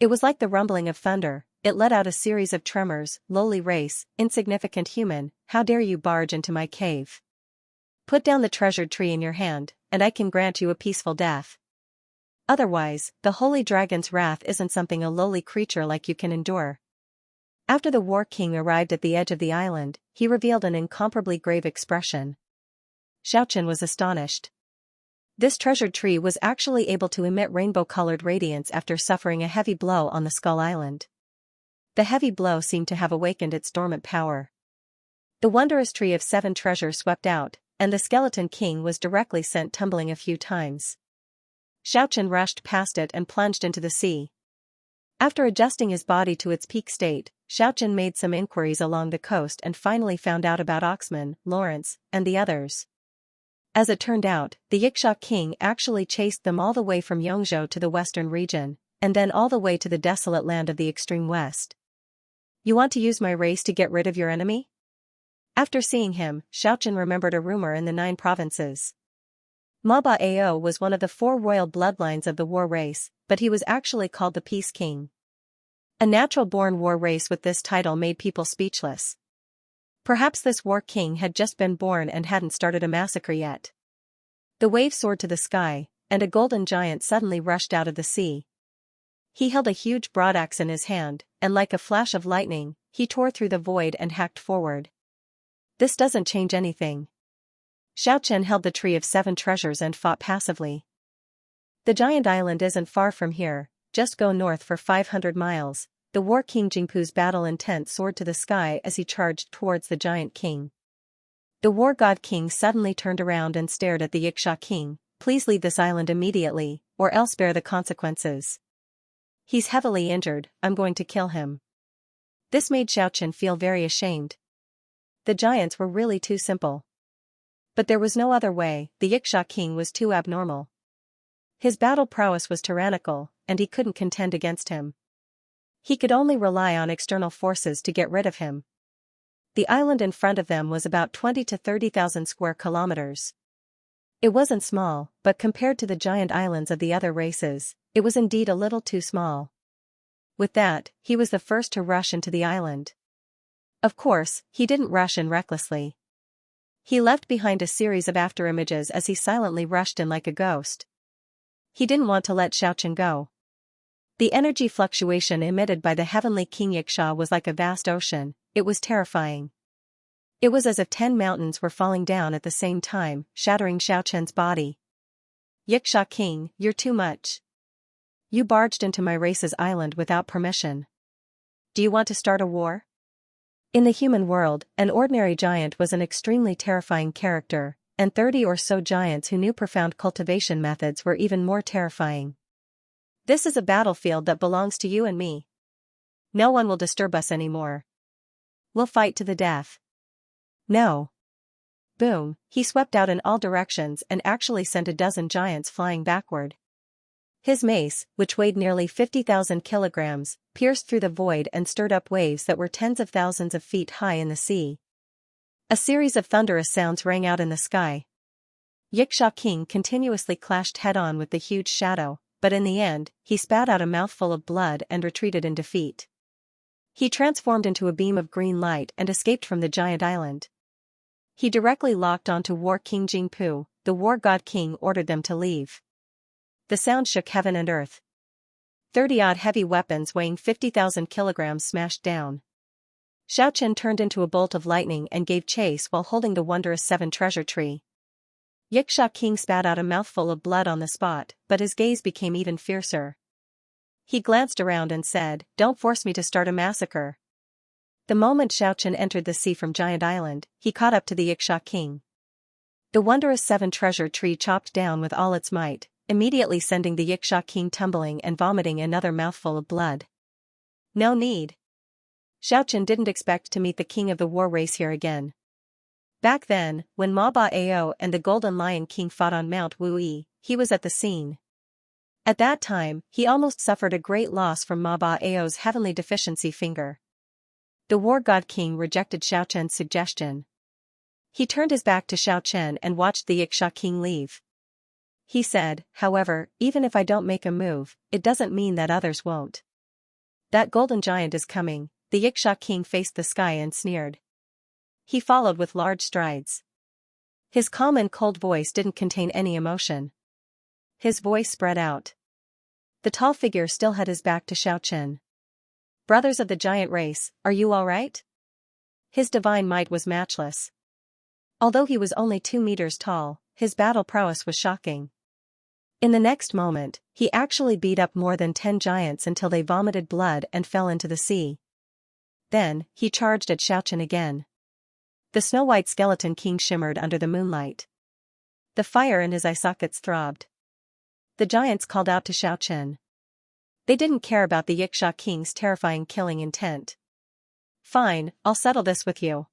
Speaker 1: It was like the rumbling of thunder. It let out a series of tremors. Lowly race, insignificant human, how dare you barge into my cave? Put down the treasured tree in your hand, and I can grant you a peaceful death. Otherwise, the holy dragon's wrath isn't something a lowly creature like you can endure. After the War King arrived at the edge of the island, he revealed an incomparably grave expression. Xianxia was astonished. This treasured tree was actually able to emit rainbow-colored radiance after suffering a heavy blow on the Skull Island. The heavy blow seemed to have awakened its dormant power. The wondrous tree of 7 treasures swept out, and the Skeleton King was directly sent tumbling a few times. Xianxia rushed past it and plunged into the sea. After adjusting his body to its peak state, Xiaochen made some inquiries along the coast and finally found out about Oxman, Lawrence, and the others. As it turned out, the Yiksha king actually chased them all the way from Yongzhou to the western region, and then all the way to the desolate land of the extreme west. You want to use my race to get rid of your enemy? After seeing him, Xiaochen remembered a rumor in the 9 provinces. Ma Bao was one of the 4 royal bloodlines of the war race, but he was actually called the Peace King. A natural-born war race with this title made people speechless. Perhaps this war king had just been born and hadn't started a massacre yet. The wave soared to the sky, and a golden giant suddenly rushed out of the sea. He held a huge broadaxe in his hand, and like a flash of lightning, he tore through the void and hacked forward. This doesn't change anything. Xiaochen held the tree of 7 treasures and fought passively. The giant island isn't far from here, just go north for 500 miles. The war king Jingpu's battle intent soared to the sky as he charged towards the giant king. The war god king suddenly turned around and stared at the Yiksha king. Please leave this island immediately, or else bear the consequences. He's heavily injured, I'm going to kill him. This made Xiaochen feel very ashamed. The giants were really too simple. But there was no other way, the Yiksha king was too abnormal. His battle prowess was tyrannical, and he couldn't contend against him. He could only rely on external forces to get rid of him. The island in front of them was about 20 to 30,000 square kilometers. It wasn't small, but compared to the giant islands of the other races, it was indeed a little too small. With that, he was the first to rush into the island. Of course, he didn't rush in recklessly. He left behind a series of afterimages as he silently rushed in like a ghost. He didn't want to let Xiaochen go. The energy fluctuation emitted by the heavenly King Yiksha was like a vast ocean. It was terrifying. It was as if 10 mountains were falling down at the same time, shattering Xiaochen's body. Yiksha King, you're too much. You barged into my race's island without permission. Do you want to start a war? In the human world, an ordinary giant was an extremely terrifying character, and 30 or so giants who knew profound cultivation methods were even more terrifying. This is a battlefield that belongs to you and me. No one will disturb us anymore. We'll fight to the death. No. Boom, he swept out in all directions and actually sent a dozen giants flying backward. His mace, which weighed nearly 50,000 kilograms, pierced through the void and stirred up waves that were tens of thousands of feet high in the sea. A series of thunderous sounds rang out in the sky. Yiksha King continuously clashed head-on with the huge shadow, but in the end, he spat out a mouthful of blood and retreated in defeat. He transformed into a beam of green light and escaped from the giant island. He directly locked onto War King Jingpu. The war god king ordered them to leave. The sound shook heaven and earth. 30-odd heavy weapons weighing 50,000 kilograms smashed down. Xiaochen turned into a bolt of lightning and gave chase while holding the wondrous 7 treasure tree. Yiksha King spat out a mouthful of blood on the spot, but his gaze became even fiercer. He glanced around and said, "Don't force me to start a massacre." The moment Xiaochen entered the sea from Giant Island, he caught up to the Yiksha King. The wondrous 7 treasure tree chopped down with all its might, immediately sending the Yiksha King tumbling and vomiting another mouthful of blood. No need. Xiaochen didn't expect to meet the king of the war race here again. Back then, when Ma Bao and the Golden Lion King fought on Mount Wuyi, he was at the scene. At that time, he almost suffered a great loss from Ma Bao's heavenly deficiency finger. The war god king rejected Xiaochen's suggestion. He turned his back to Xiaochen and watched the Yiksha King leave. He said, "However, even if I don't make a move, it doesn't mean that others won't. That golden giant is coming." The Yiksha King faced the sky and sneered. He followed with large strides. His calm and cold voice didn't contain any emotion. His voice spread out. The tall figure still had his back to Xiaochen. "Brothers of the giant race, are you all right?" His divine might was matchless. Although he was only 2 meters tall, his battle prowess was shocking. In the next moment, he actually beat up more than 10 giants until they vomited blood and fell into the sea. Then, he charged at Xiaochen again. The snow-white skeleton king shimmered under the moonlight. The fire in his eye sockets throbbed. The giants called out to Xiaochen. They didn't care about the Yiksha King's terrifying killing intent. Fine, I'll settle this with you.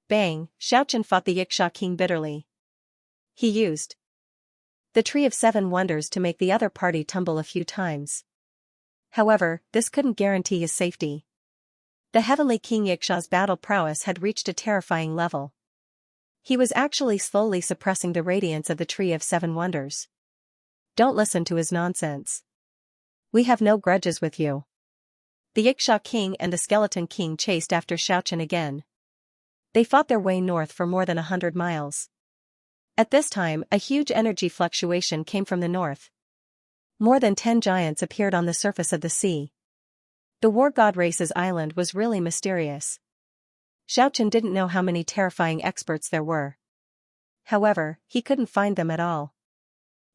Speaker 1: Bang, Xiaochen fought the Yiksha king bitterly. He used the Tree of Seven Wonders to make the other party tumble a few times. However, this couldn't guarantee his safety. The Heavenly King Yiksha's battle prowess had reached a terrifying level. He was actually slowly suppressing the radiance of the Tree of Seven Wonders. Don't listen to his nonsense. We have no grudges with you. The Yiksha king and the Skeleton king chased after Xiaochen again. They fought their way north for more than 100 miles. At this time, a huge energy fluctuation came from the north. More than 10 giants appeared on the surface of the sea. The war god race's island was really mysterious. Xiaochen didn't know how many terrifying experts there were. However, he couldn't find them at all.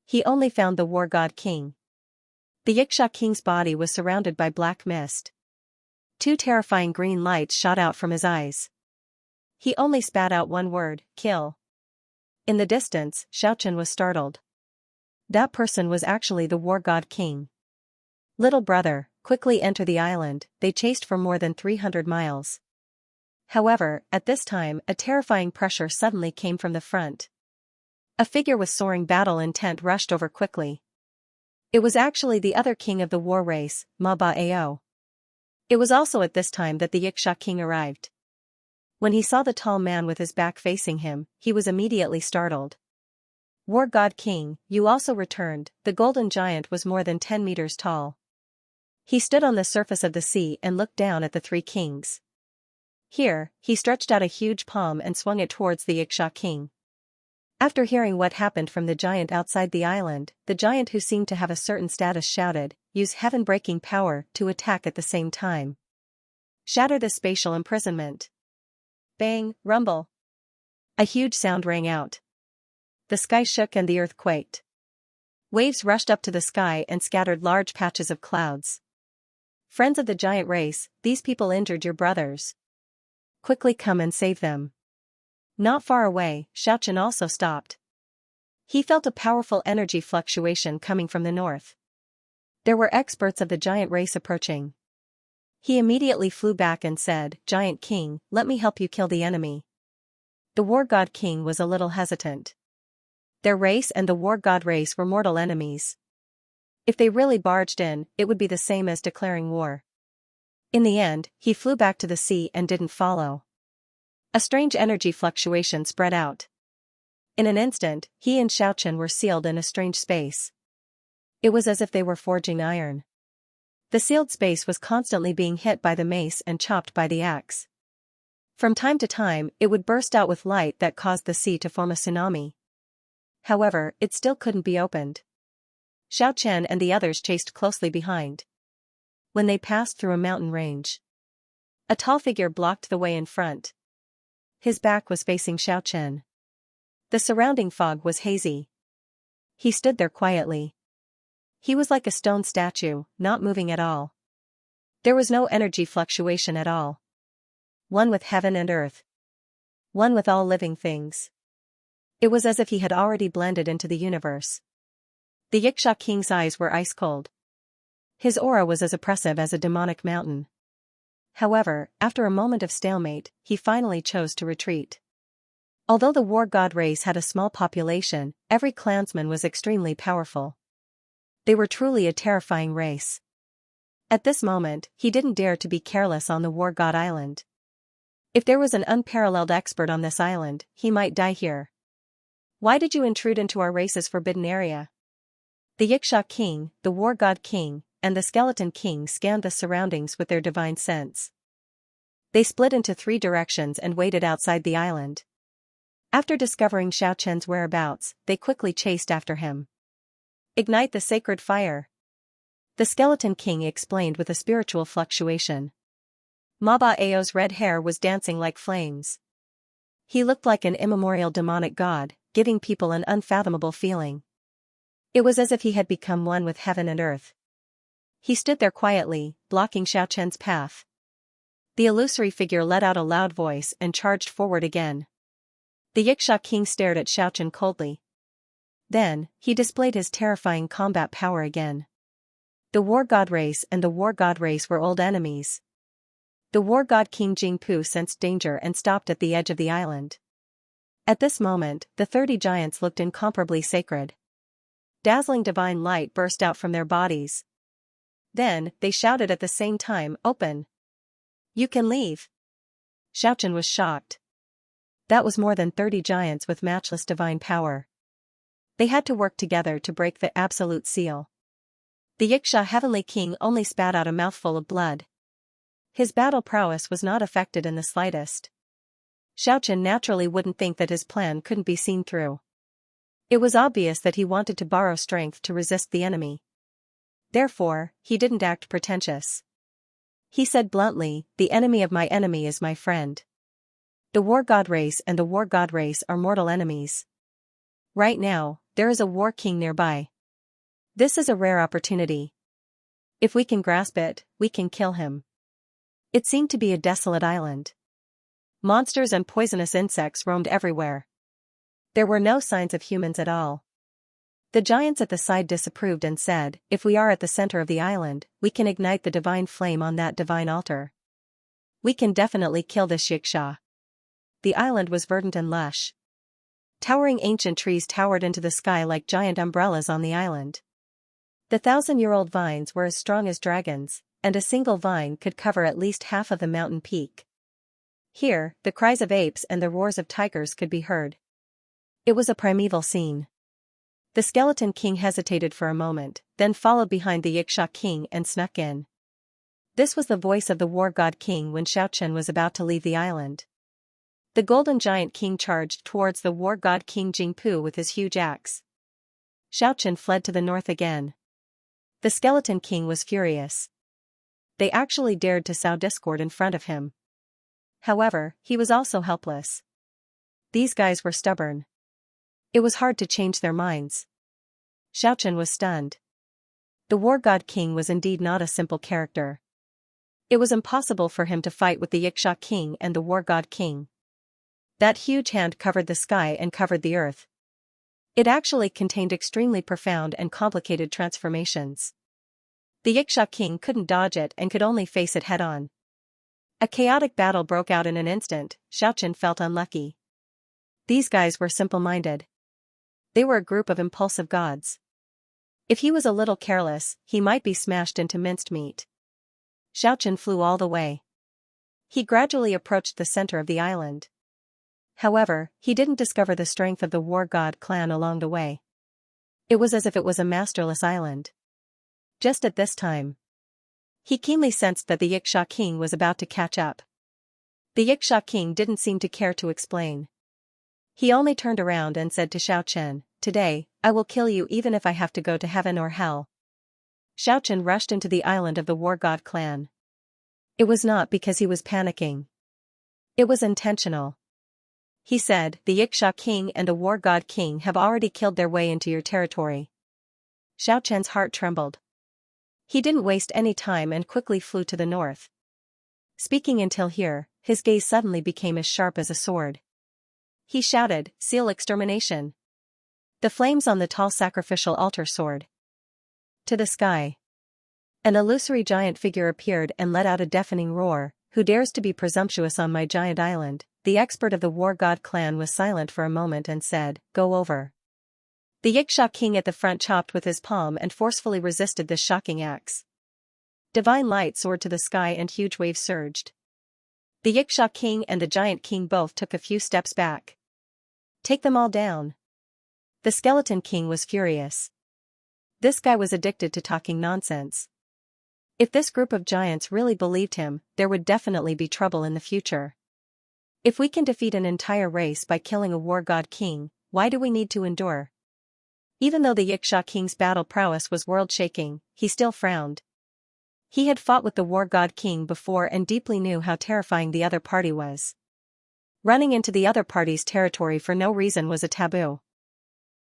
Speaker 1: He only found the war god king. The Yiksha king's body was surrounded by black mist. 2 terrifying green lights shot out from his eyes. He only spat out one word, kill. In the distance, Xiaochen was startled. That person was actually the war god king. Little brother, quickly enter the island. They chased for more than 300 miles. However, at this time, a terrifying pressure suddenly came from the front. A figure with soaring battle intent rushed over quickly. It was actually the other king of the war race, Ma Bao. It was also at this time that the Yiksha king arrived. When he saw the tall man with his back facing him, he was immediately startled. War god king, you also returned. The golden giant was more than 10 meters tall. He stood on the surface of the sea and looked down at the 3 kings. Here, he stretched out a huge palm and swung it towards the Yiksha king. After hearing what happened from the giant outside the island, the giant who seemed to have a certain status shouted, use heaven-breaking power to attack at the same time. Shatter the spatial imprisonment. Bang, rumble. A huge sound rang out. The sky shook and the earth quaked. Waves rushed up to the sky and scattered large patches of clouds. Friends of the giant race, these people injured your brothers. Quickly come and save them. Not far away, Xiaochen also stopped. He felt a powerful energy fluctuation coming from the north. There were experts of the giant race approaching. He immediately flew back and said, Giant King, let me help you kill the enemy. The war god king was a little hesitant. Their race and the war god race were mortal enemies. If they really barged in, it would be the same as declaring war. In the end, he flew back to the sea and didn't follow. A strange energy fluctuation spread out. In an instant, he and Xiaochen were sealed in a strange space. It was as if they were forging iron. The sealed space was constantly being hit by the mace and chopped by the axe. From time to time, it would burst out with light that caused the sea to form a tsunami. However, it still couldn't be opened. Xiaochen and the others chased closely behind. When they passed through a mountain range, a tall figure blocked the way in front. His back was facing Xiaochen. The surrounding fog was hazy. He stood there quietly. He was like a stone statue, not moving at all. There was no energy fluctuation at all. One with heaven and earth. One with all living things. It was as if he had already blended into the universe. The Yiksha king's eyes were ice cold. His aura was as oppressive as a demonic mountain. However, after a moment of stalemate, he finally chose to retreat. Although the war god race had a small population, every clansman was extremely powerful. They were truly a terrifying race. At this moment, he didn't dare to be careless on the war god island. If there was an unparalleled expert on this island, he might die here. Why did you intrude into our race's forbidden area? The Yiksha king, the war god king, and the skeleton king scanned the surroundings with their divine sense. They split into 3 directions and waited outside the island. After discovering Xiaochen's whereabouts, they quickly chased after him. Ignite the sacred fire. The skeleton king explained with a spiritual fluctuation. Ma Bao's red hair was dancing like flames. He looked like an immemorial demonic god, giving people an unfathomable feeling. It was as if he had become one with heaven and earth. He stood there quietly, blocking Xiaochen's path. The illusory figure let out a loud voice and charged forward again. The Yiksha king stared at Xiaochen coldly. Then, he displayed his terrifying combat power again. The war god race and the war god race were old enemies. The war god King Jingpu sensed danger and stopped at the edge of the island. At this moment, the 30 giants looked incomparably sacred. Dazzling divine light burst out from their bodies. Then, they shouted at the same time, "Open! You can leave!" Xiaochen was shocked. That was more than 30 giants with matchless divine power. They had to work together to break the absolute seal. The Xianxia Heavenly King only spat out a mouthful of blood. His battle prowess was not affected in the slightest. Xiaochen naturally wouldn't think that his plan couldn't be seen through. It was obvious that he wanted to borrow strength to resist the enemy. Therefore, he didn't act pretentious. He said bluntly, "The enemy of my enemy is my friend. The war god race and the war god race are mortal enemies. Right now, there is a war king nearby. This is a rare opportunity. If we can grasp it, we can kill him." It seemed to be a desolate island. Monsters and poisonous insects roamed everywhere. There were no signs of humans at all. The giants at the side disapproved and said, "If we are at the center of the island, we can ignite the divine flame on that divine altar. We can definitely kill this Xianxia." The island was verdant and lush. Towering ancient trees towered into the sky like giant umbrellas on the island. The 1,000-year-old vines were as strong as dragons, and a single vine could cover at least half of the mountain peak. Here, the cries of apes and the roars of tigers could be heard. It was a primeval scene. The Skeleton King hesitated for a moment, then followed behind the Xianxia King and snuck in. This was the voice of the War God King when Xiaochen was about to leave the island. The Golden Giant King charged towards the War God King Jingpu with his huge axe. Xiaochen fled to the north again. The Skeleton King was furious. They actually dared to sow discord in front of him. However, he was also helpless. These guys were stubborn. It was hard to change their minds. Xiaochen was stunned. The War God King was indeed not a simple character. It was impossible for him to fight with the Xianxia King and the War God King. That huge hand covered the sky and covered the earth. It actually contained extremely profound and complicated transformations. The Xianxia King couldn't dodge it and could only face it head-on. A chaotic battle broke out in an instant. Xiaochen felt unlucky. These guys were simple-minded. They were a group of impulsive gods. If he was a little careless, he might be smashed into minced meat. Xiaochen flew all the way. He gradually approached the center of the island. However, he didn't discover the strength of the War God clan along the way. It was as if it was a masterless island. Just at this time, he keenly sensed that the Xianxia King was about to catch up. The Xianxia King didn't seem to care to explain. He only turned around and said to Xiaochen, "Today, I will kill you even if I have to go to heaven or hell." Xiaochen rushed into the island of the War God clan. It was not because he was panicking. It was intentional. He said, "The Xianxia King and the War God King have already killed their way into your territory." Xiaochen's heart trembled. He didn't waste any time and quickly flew to the north. Speaking until here, his gaze suddenly became as sharp as a sword. He shouted, "Seal extermination!" The flames on the tall sacrificial altar soared to the sky. An illusory giant figure appeared and let out a deafening roar. "Who dares to be presumptuous on my giant island?" The expert of the War God clan was silent for a moment and said, "Go over." The Xianxia King at the front chopped with his palm and forcefully resisted this shocking axe. Divine light soared to the sky and huge waves surged. The Xianxia King and the Giant King both took a few steps back. "Take them all down." The Skeleton King was furious. This guy was addicted to talking nonsense. If this group of giants really believed him, there would definitely be trouble in the future. If we can defeat an entire race by killing a War God King, why do we need to endure? Even though the Xianxia King's battle prowess was world-shaking, he still frowned. He had fought with the War God King before and deeply knew how terrifying the other party was. Running into the other party's territory for no reason was a taboo.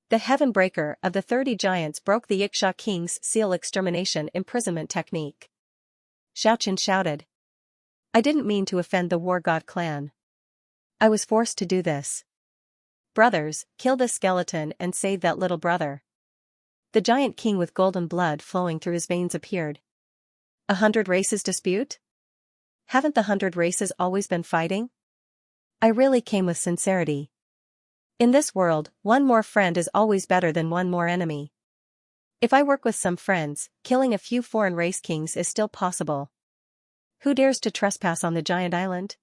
Speaker 1: The Heaven Breaker of the 30 giants broke the Xianxia King's seal extermination imprisonment technique. Xiaochen shouted, "I didn't mean to offend the War God clan. I was forced to do this. Brothers, kill this skeleton and save that little brother." The Giant King with golden blood flowing through his veins appeared. 100 races dispute? haven't the 100 races always been fighting? I really came with sincerity. In this world, one more friend is always better than one more enemy. If I work with some friends, killing a few foreign race kings is still possible. Who dares to trespass on the giant island?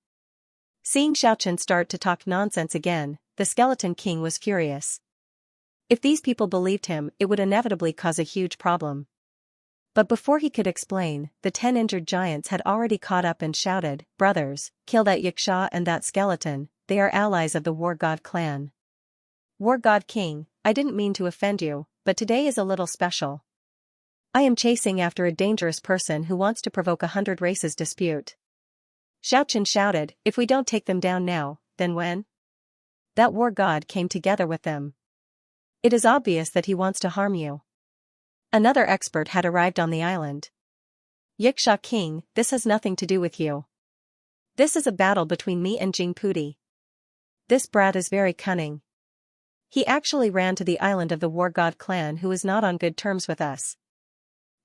Speaker 1: Seeing Xiaochen start to talk nonsense again, the Skeleton King was furious. If these people believed him, it would inevitably cause a huge problem. But before he could explain, the 10 injured giants had already caught up and shouted, "Brothers, kill that Xianxia and that skeleton, they are allies of the War God clan." War God King, I didn't mean to offend you, but today is a little special. I am chasing after a dangerous person who wants to provoke 100 races dispute. Xiaochen shouted, "If we don't take them down now, then when?" That war god came together with them. It is obvious that he wants to harm you. Another expert had arrived on the island. Xianxia King, this has nothing to do with you. This is a battle between me and Jingpudi. This brat is very cunning. He actually ran to the island of the War God clan who is not on good terms with us.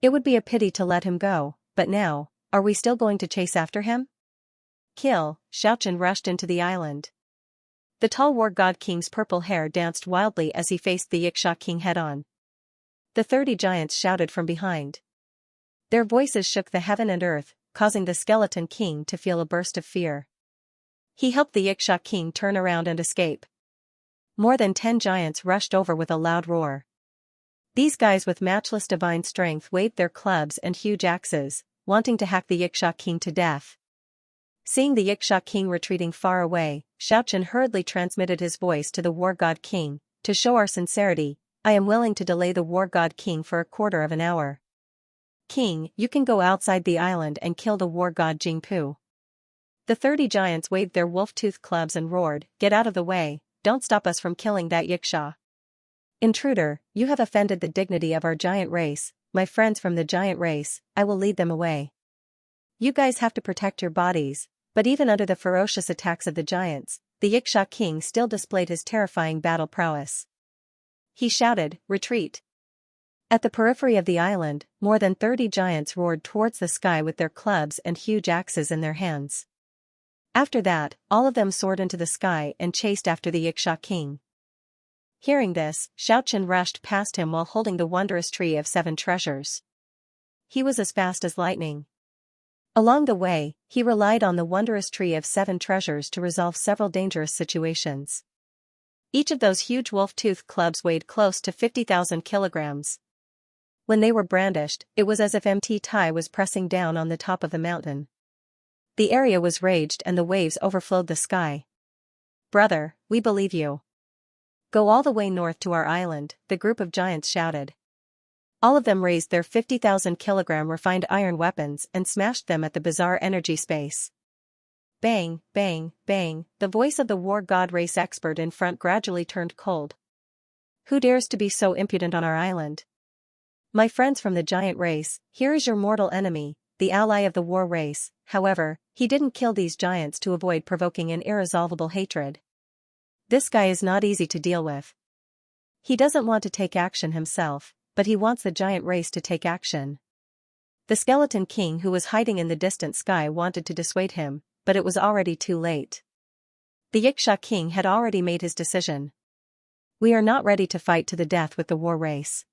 Speaker 1: It would be a pity to let him go, but now, are we still going to chase after him? Kill, Xiaochen rushed into the island. The tall War God King's purple hair danced wildly as he faced the Xianxia King head-on. The 30 giants shouted from behind. Their voices shook the heaven and earth, causing the Skeleton King to feel a burst of fear. He helped the Xianxia King turn around and escape. More than 10 giants rushed over with a loud roar. These guys with matchless divine strength waved their clubs and huge axes, wanting to hack the Xianxia King to death. Seeing the Xianxia King retreating far away, Xiaochen hurriedly transmitted his voice to the War God King, "To show our sincerity, I am willing to delay the War God King for a quarter of an hour. King, you can go outside the island and kill the War God Jingpu." The 30 giants waved their wolf-toothed clubs and roared, "Get out of the way, don't stop us from killing that Xianxia. Intruder, you have offended the dignity of our giant race, my friends from the giant race, I will lead them away. You guys have to protect your bodies." But even under the ferocious attacks of the giants, the Xianxia King still displayed his terrifying battle prowess. He shouted, "Retreat!" At the periphery of the island, more than 30 giants roared towards the sky with their clubs and huge axes in their hands. After that, all of them soared into the sky and chased after the Xianxia King. Hearing this, Xiaochen rushed past him while holding the wondrous tree of 7 treasures. He was as fast as lightning. Along the way, he relied on the wondrous tree of 7 treasures to resolve several dangerous situations. Each of those huge wolf-toothed clubs weighed close to 50,000 kilograms. When they were brandished, it was as if Mt. Tai was pressing down on the top of the mountain. The area was raged and the waves overflowed the sky. "Brother, we believe you. Go all the way north to our island," the group of giants shouted. All of them raised their 50,000 kilogram refined iron weapons and smashed them at the bizarre energy space. Bang, bang, bang, the voice of the War God race expert in front gradually turned cold. "Who dares to be so impudent on our island? My friends from the giant race, here is your mortal enemy, the ally of the war race." However, he didn't kill these giants to avoid provoking an irresolvable hatred. This guy is not easy to deal with. He doesn't want to take action himself, but he wants the giant race to take action. The Skeleton King who was hiding in the distant sky wanted to dissuade him, but it was already too late. The Xianxia King had already made his decision. "We are not ready to fight to the death with the war race."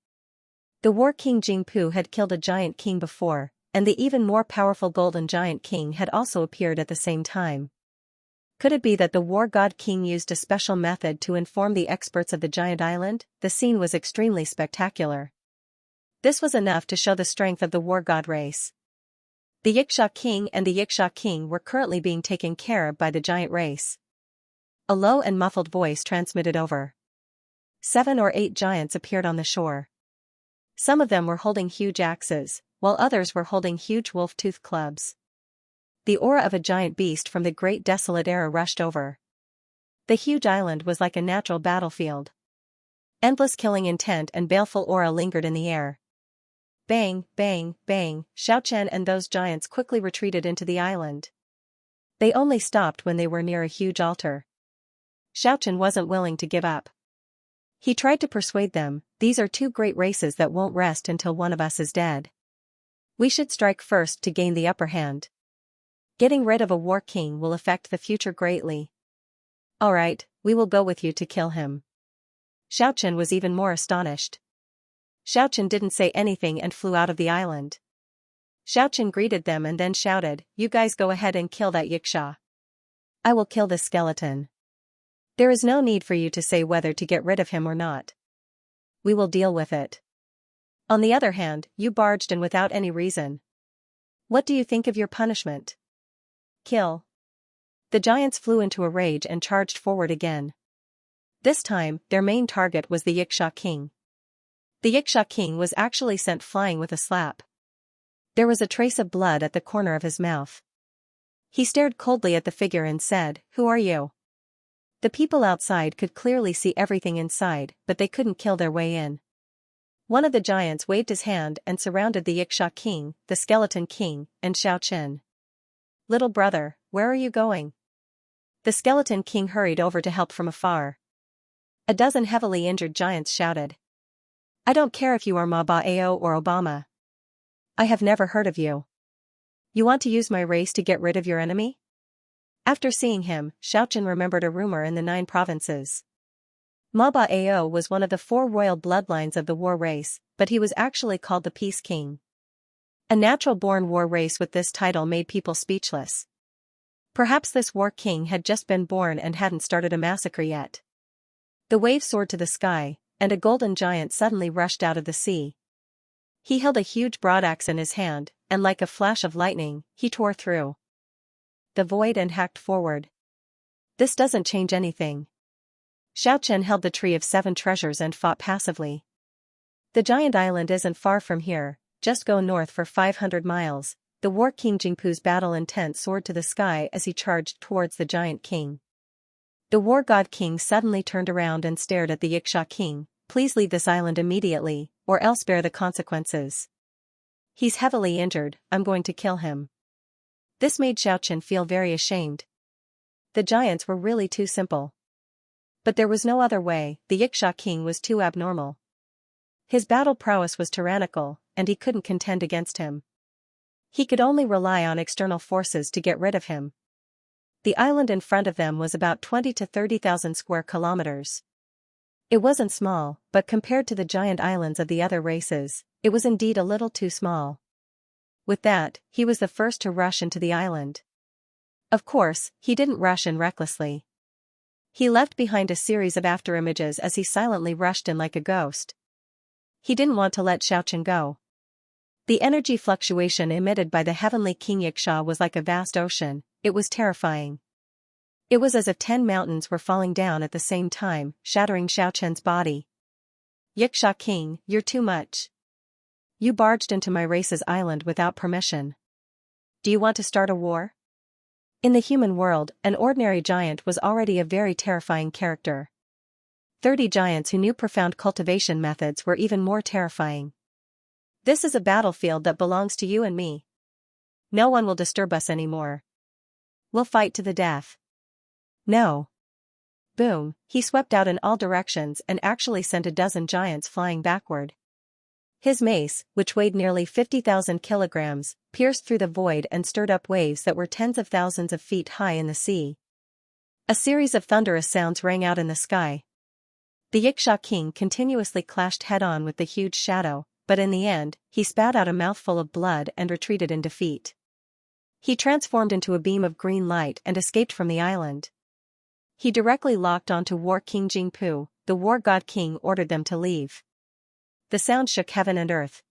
Speaker 1: The War King Jingpu had killed a giant king before, and the even more powerful Golden Giant King had also appeared at the same time. Could it be that the War God King used a special method to inform the experts of the giant island? The scene was extremely spectacular. This was enough to show the strength of the War God race. The Xianxia King and the Xianxia King were currently being taken care of by the giant race. A low and muffled voice transmitted over. 7 or 8 giants appeared on the shore. Some of them were holding huge axes, while others were holding huge wolf-toothed clubs. The aura of a giant beast from the great desolate era rushed over. The huge island was like a natural battlefield. Endless killing intent and baleful aura lingered in the air. Bang, bang, bang, Xiaochen and those giants quickly retreated into the island. They only stopped when they were near a huge altar. Xiaochen wasn't willing to give up. He tried to persuade them, "These are 2 great races that won't rest until one of us is dead. We should strike first to gain the upper hand." Getting rid of a war king will affect the future greatly. Alright, we will go with you to kill him. Xiaochen was even more astonished. Xiaochen didn't say anything and flew out of the island. Xiaochen greeted them and then shouted, "You guys go ahead and kill that Xianxia. I will kill this skeleton. There is no need for you to say whether to get rid of him or not. We will deal with it. On the other hand, you barged in without any reason. What do you think of your punishment? Kill." The giants flew into a rage and charged forward again. This time, their main target was the Xianxia king. The Xianxia king was actually sent flying with a slap. There was a trace of blood at the corner of his mouth. He stared coldly at the figure and said, "Who are you?" The people outside could clearly see everything inside, but they couldn't kill their way in. One of the giants waved his hand and surrounded the Xianxia king, the skeleton king, and Xiaochen. "Little brother, where are you going?" The skeleton king hurried over to help from afar. A dozen heavily injured giants shouted. "I don't care if you are Ma Bao or Obama. I have never heard of you. You want to use my race to get rid of your enemy?" After seeing him, Xiaochen remembered a rumor in the 9 provinces. Ma Bao was one of the 4 royal bloodlines of the war race, but he was actually called the Peace King. A natural-born war race with this title made people speechless. Perhaps this war king had just been born and hadn't started a massacre yet. The wave soared to the sky, and a golden giant suddenly rushed out of the sea. He held a huge broadaxe in his hand, and like a flash of lightning, he tore through the void and hacked forward. This doesn't change anything. Xiaochen held the tree of 7 treasures and fought passively. The giant island isn't far from here, just go north for 500 miles. The war king Jingpu's battle intent soared to the sky as he charged towards the giant king. The war god king suddenly turned around and stared at the Xianxia king. "Please leave this island immediately, or else bear the consequences. He's heavily injured, I'm going to kill him." This made Xiaochen feel very ashamed. The giants were really too simple. But there was no other way, the Xianxia king was too abnormal. His battle prowess was tyrannical, and he couldn't contend against him. He could only rely on external forces to get rid of him. The island in front of them was about 20 to 30,000 square kilometers. It wasn't small, but compared to the giant islands of the other races, it was indeed a little too small. With that, he was the first to rush into the island. Of course, he didn't rush in recklessly. He left behind a series of afterimages as he silently rushed in like a ghost. He didn't want to let Xiaochen go. The energy fluctuation emitted by the heavenly King Xianxia was like a vast ocean. It was terrifying. It was as if 10 mountains were falling down at the same time, shattering Xiaochen's body. "Xianxia king, you're too much. You barged into my race's island without permission. Do you want to start a war?" In the human world, an ordinary giant was already a very terrifying character. 30 giants who knew profound cultivation methods were even more terrifying. "This is a battlefield that belongs to you and me. No one will disturb us anymore. We'll fight to the death." "No." Boom, he swept out in all directions and actually sent a dozen giants flying backward. His mace, which weighed nearly 50,000 kilograms, pierced through the void and stirred up waves that were tens of thousands of feet high in the sea. A series of thunderous sounds rang out in the sky. The Xianxia king continuously clashed head-on with the huge shadow, but in the end, he spat out a mouthful of blood and retreated in defeat. He transformed into a beam of green light and escaped from the island. He directly locked onto War King Jingpu. The war god king ordered them to leave. The sound shook heaven and earth.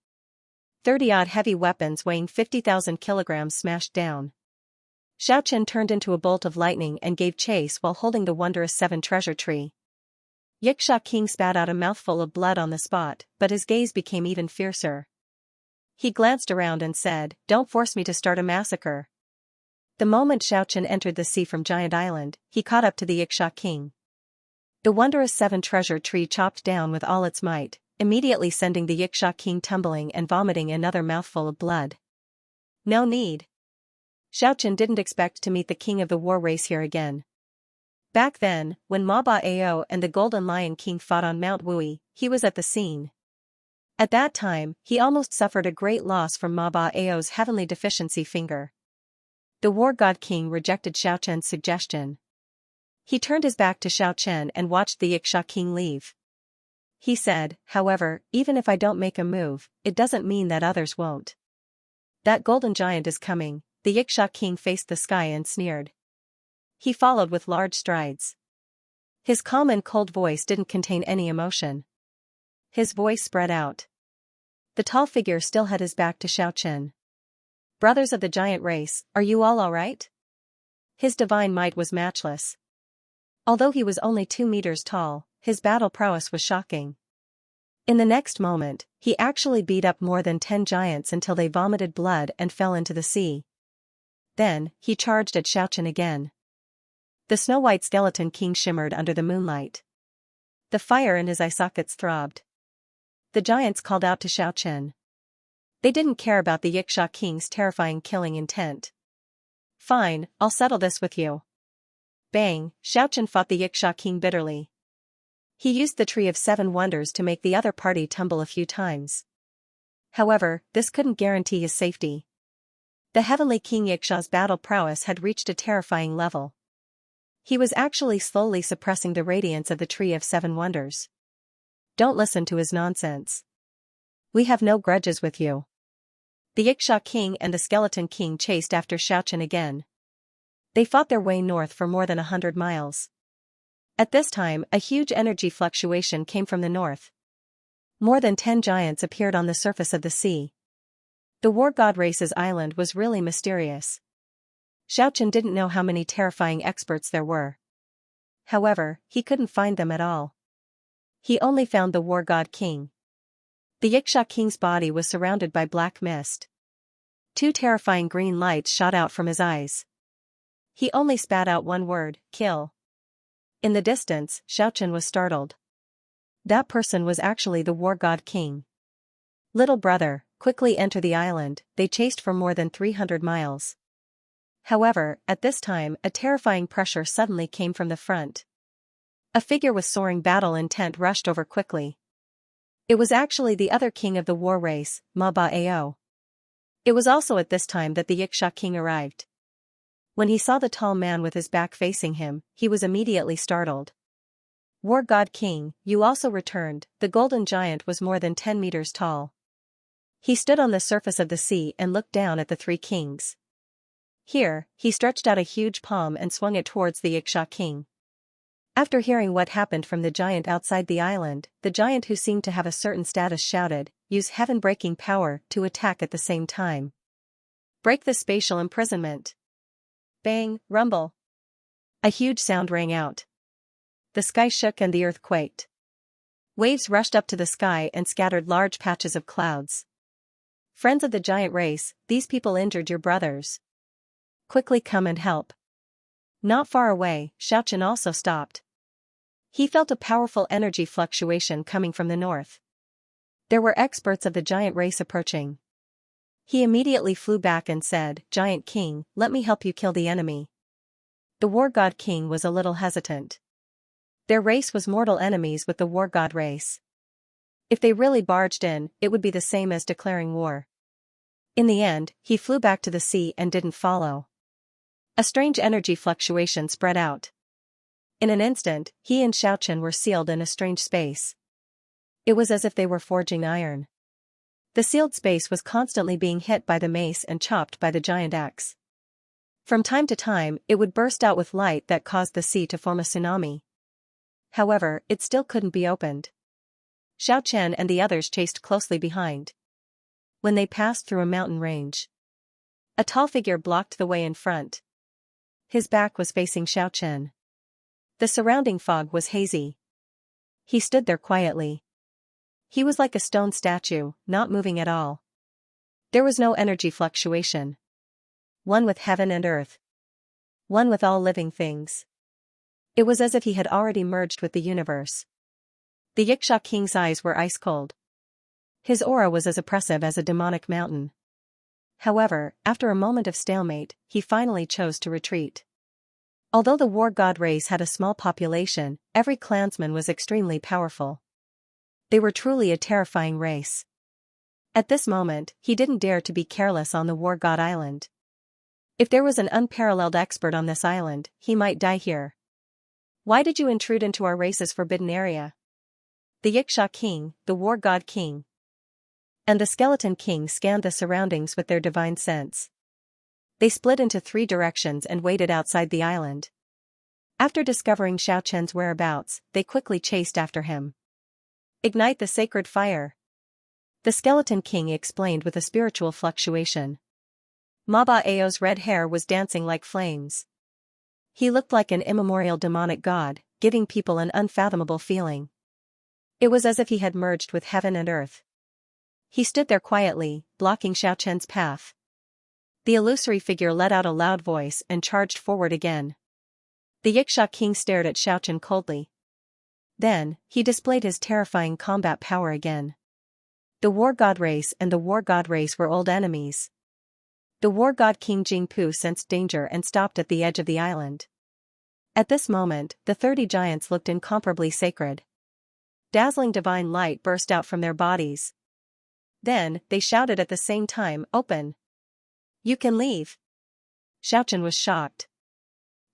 Speaker 1: 30-odd heavy weapons weighing 50,000 kilograms smashed down. Xiaochen turned into a bolt of lightning and gave chase while holding the wondrous 7 treasure tree. Xianxia king spat out a mouthful of blood on the spot, but his gaze became even fiercer. He glanced around and said, "Don't force me to start a massacre." The moment Xiaochen entered the sea from Giant Island, he caught up to the Xianxia king. The wondrous 7 treasure tree chopped down with all its might, immediately sending the Xianxia king tumbling and vomiting another mouthful of blood. No need. Xiaochen didn't expect to meet the king of the war race here again. Back then, when Ma Bao and the Golden Lion King fought on Mount Wui, he was at the scene. At that time, he almost suffered a great loss from Ma Bao's heavenly deficiency finger. The war god king rejected Xiaochen's suggestion. He turned his back to Xiaochen and watched the Xianxia king leave. He said, however, even if I don't make a move, it doesn't mean that others won't. That golden giant is coming. The Xianxia king faced the sky and sneered. He followed with large strides. His calm and cold voice didn't contain any emotion. His voice spread out. The tall figure still had his back to Xiaochen. Brothers of the giant race, are you all alright? His divine might was matchless. Although he was only 2 meters tall, his battle prowess was shocking. In the next moment, he actually beat up more than 10 giants until they vomited blood and fell into the sea. Then, he charged at Xiaochen again. The snow-white skeleton king shimmered under the moonlight. The fire in his eye sockets throbbed. The giants called out to Xiaochen. They didn't care about the Xianxia king's terrifying killing intent. Fine, I'll settle this with you. Bang, Xiaochen fought the Xianxia king bitterly. He used the Tree of Seven Wonders to make the other party tumble a few times. However, this couldn't guarantee his safety. The heavenly king Xianxia's battle prowess had reached a terrifying level. He was actually slowly suppressing the radiance of the Tree of Seven Wonders. Don't listen to his nonsense. We have no grudges with you. The Xianxia king and the skeleton king chased after Xiaochen again. They fought their way north for more than 100 miles. At this time, a huge energy fluctuation came from the north. More than 10 giants appeared on the surface of the sea. The war god race's island was really mysterious. Xiaochen didn't know how many terrifying experts there were. However, he couldn't find them at all. He only found the war god king. The Xianxia king's body was surrounded by black mist. 2 terrifying green lights shot out from his eyes. He only spat out one word, kill. In the distance, Xiaochen was startled. That person was actually the war god king. Little brother, quickly enter the island. They chased for more than 300 miles. However, at this time, a terrifying pressure suddenly came from the front. A figure with soaring battle intent rushed over quickly. It was actually the other king of the war race, Ma Bao. It was also at this time that the Xianxia king arrived. When he saw the tall man with his back facing him, he was immediately startled. War god king, you also returned. The golden giant was more than 10 meters tall. He stood on the surface of the sea and looked down at the 3 kings. Here, he stretched out a huge palm and swung it towards the Xianxia king. After hearing what happened from the giant outside the island, the giant who seemed to have a certain status shouted, use heaven-breaking power to attack at the same time. Break the spatial imprisonment. Bang, rumble. A huge sound rang out. The sky shook and the earth quaked. Waves rushed up to the sky and scattered large patches of clouds. Friends of the giant race, these people injured your brothers. Quickly come and help. Not far away, Xiaochen also stopped. He felt a powerful energy fluctuation coming from the north. There were experts of the giant race approaching. He immediately flew back and said, Giant King, let me help you kill the enemy. The war god king was a little hesitant. Their race was mortal enemies with the war god race. If they really barged in, it would be the same as declaring war. In the end, he flew back to the sea and didn't follow. A strange energy fluctuation spread out. In an instant, he and Xiaochen were sealed in a strange space. It was as if they were forging iron. The sealed space was constantly being hit by the mace and chopped by the giant axe. From time to time, it would burst out with light that caused the sea to form a tsunami. However, it still couldn't be opened. Xiaochen and the others chased closely behind. When they passed through a mountain range, a tall figure blocked the way in front. His back was facing Xiaochen. The surrounding fog was hazy. He stood there quietly. He was like a stone statue, not moving at all. There was no energy fluctuation. One with heaven and earth. One with all living things. It was as if he had already merged with the universe. The Xianxia king's eyes were ice cold. His aura was as oppressive as a demonic mountain. However, after a moment of stalemate, he finally chose to retreat. Although the war god race had a small population, every clansman was extremely powerful. They were truly a terrifying race. At this moment, he didn't dare to be careless on the war god island. If there was an unparalleled expert on this island, he might die here. Why did you intrude into our race's forbidden area? The Xianxia king, the war god king, and the skeleton king scanned the surroundings with their divine sense. They split into 3 directions and waited outside the island. After discovering Xiaochen's whereabouts, they quickly chased after him. Ignite the sacred fire. The skeleton king explained with a spiritual fluctuation. Maba Ao's red hair was dancing like flames. He looked like an immemorial demonic god, giving people an unfathomable feeling. It was as if he had merged with heaven and earth. He stood there quietly, blocking Xiaochen's path. The illusory figure let out a loud voice and charged forward again. The Xianxia king stared at Xiaochen coldly. Then, he displayed his terrifying combat power again. The war god race and the war god race were old enemies. The war god King Jingpu sensed danger and stopped at the edge of the island. At this moment, the 30 giants looked incomparably sacred. Dazzling divine light burst out from their bodies. Then, they shouted at the same time, "Open! You can leave!" Xiaochen was shocked.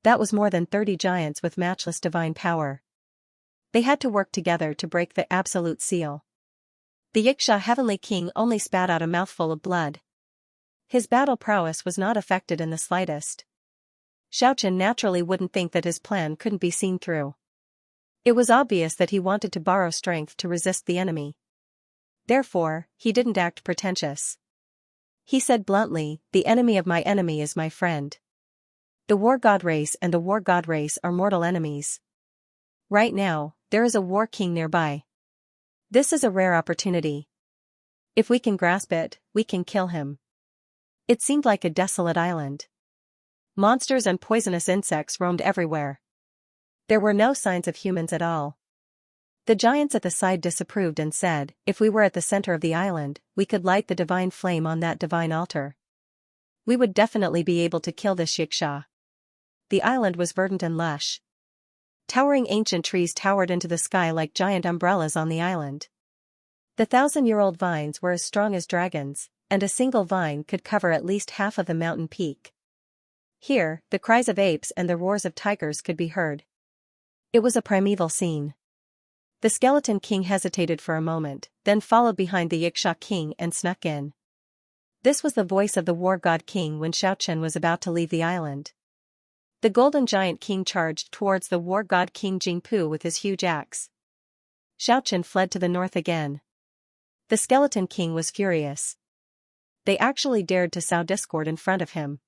Speaker 1: That was more than 30 giants with matchless divine power. They had to work together to break the absolute seal. The Xianxia heavenly king only spat out a mouthful of blood. His battle prowess was not affected in the slightest. Xiaochen naturally wouldn't think that his plan couldn't be seen through. It was obvious that he wanted to borrow strength to resist the enemy. Therefore, he didn't act pretentious. He said bluntly, "The enemy of my enemy is my friend." The war god race and the war god race are mortal enemies. Right now, there is a war king nearby. This is a rare opportunity. If we can grasp it, we can kill him. It seemed like a desolate island. Monsters and poisonous insects roamed everywhere. There were no signs of humans at all. The giants at the side disapproved and said, "If we were at the center of the island, we could light the divine flame on that divine altar. We would definitely be able to kill this Xianxia." The island was verdant and lush. Towering ancient trees towered into the sky like giant umbrellas on the island. The 1,000-year-old vines were as strong as dragons, and a single vine could cover at least half of the mountain peak. Here, the cries of apes and the roars of tigers could be heard. It was a primeval scene. The skeleton king hesitated for a moment, then followed behind the Xianxia king and snuck in. This was the voice of the war god king when Xiaochen was about to leave the island. The golden giant king charged towards the war god King Jingpu with his huge axe. Xiaochen fled to the north again. The skeleton king was furious. They actually dared to sow discord in front of him.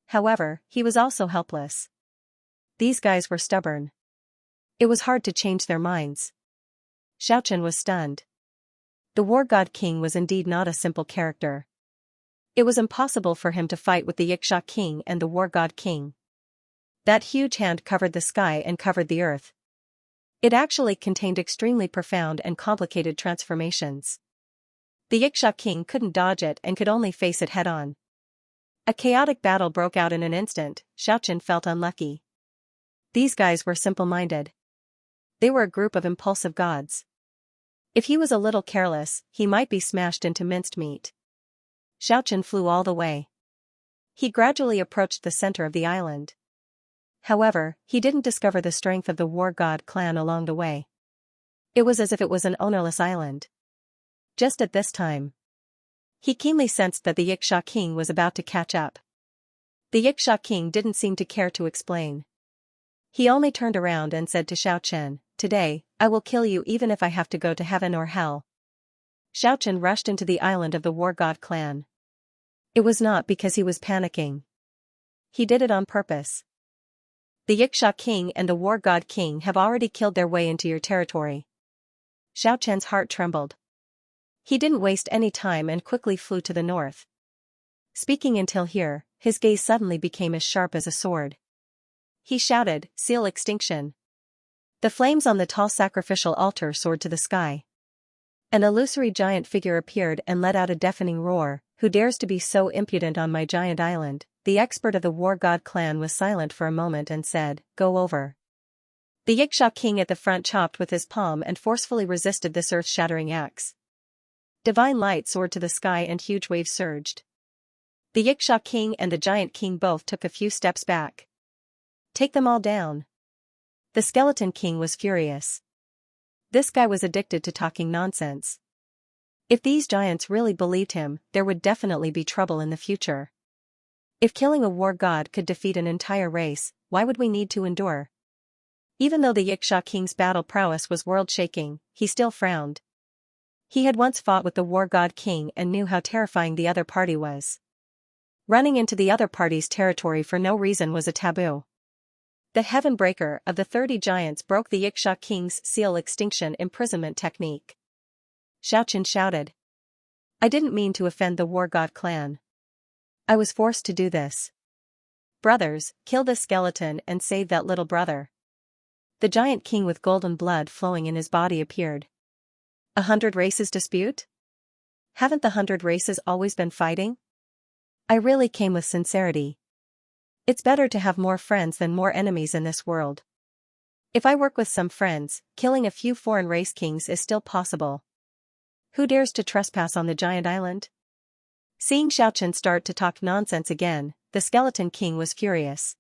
Speaker 1: However, he was also helpless. These guys were stubborn. It was hard to change their minds. Xiaochen was stunned. The war god king was indeed not a simple character. It was impossible for him to fight with the Xianxia king and the war god king. That huge hand covered the sky and covered the earth. It actually contained extremely profound and complicated transformations. The Xianxia king couldn't dodge it and could only face it head-on. A chaotic battle broke out in an instant. Xiaochen felt unlucky. These guys were simple-minded. They were a group of impulsive gods. If he was a little careless, he might be smashed into minced meat. Xiaochen flew all the way. He gradually approached the center of the island. However, he didn't discover the strength of the war god clan along the way. It was as if it was an ownerless island. Just at this time, he keenly sensed that the Xianxia king was about to catch up. The Xianxia king didn't seem to care to explain. He only turned around and said to Xiaochen, "Today, I will kill you even if I have to go to heaven or hell." Xiaochen rushed into the island of the war god clan. It was not because he was panicking. He did it on purpose. The Xianxia king and the war god king have already killed their way into your territory. Xiaochen's heart trembled. He didn't waste any time and quickly flew to the north. Speaking until here, his gaze suddenly became as sharp as a sword. He shouted, "Seal extinction." The flames on the tall sacrificial altar soared to the sky. An illusory giant figure appeared and let out a deafening roar. "Who dares to be so impudent on my giant island?" The expert of the war god clan was silent for a moment and said, "Go over." The Xianxia king at the front chopped with his palm and forcefully resisted this earth-shattering axe. Divine light soared to the sky and huge waves surged. The Yiksha king and the giant king both took a few steps back. Take them all down. The skeleton king was furious. This guy was addicted to talking nonsense. If these giants really believed him, there would definitely be trouble in the future. If killing a war god could defeat an entire race, why would we need to endure? Even though the Yiksha king's battle prowess was world-shaking, he still frowned. He had once fought with the war god king and knew how terrifying the other party was. Running into the other party's territory for no reason was a taboo. The Heaven Breaker of the 30 giants broke the Yiksha king's seal extinction imprisonment technique. Xianxia shouted. I didn't mean to offend the war god clan. I was forced to do this. Brothers, kill this skeleton and save that little brother. The giant king with golden blood flowing in his body appeared. 100 races dispute? Haven't the 100 races always been fighting? I really came with sincerity. It's better to have more friends than more enemies in this world. If I work with some friends, killing a few foreign race kings is still possible. Who dares to trespass on the giant island? Seeing Xianxia start to talk nonsense again, the skeleton king was furious.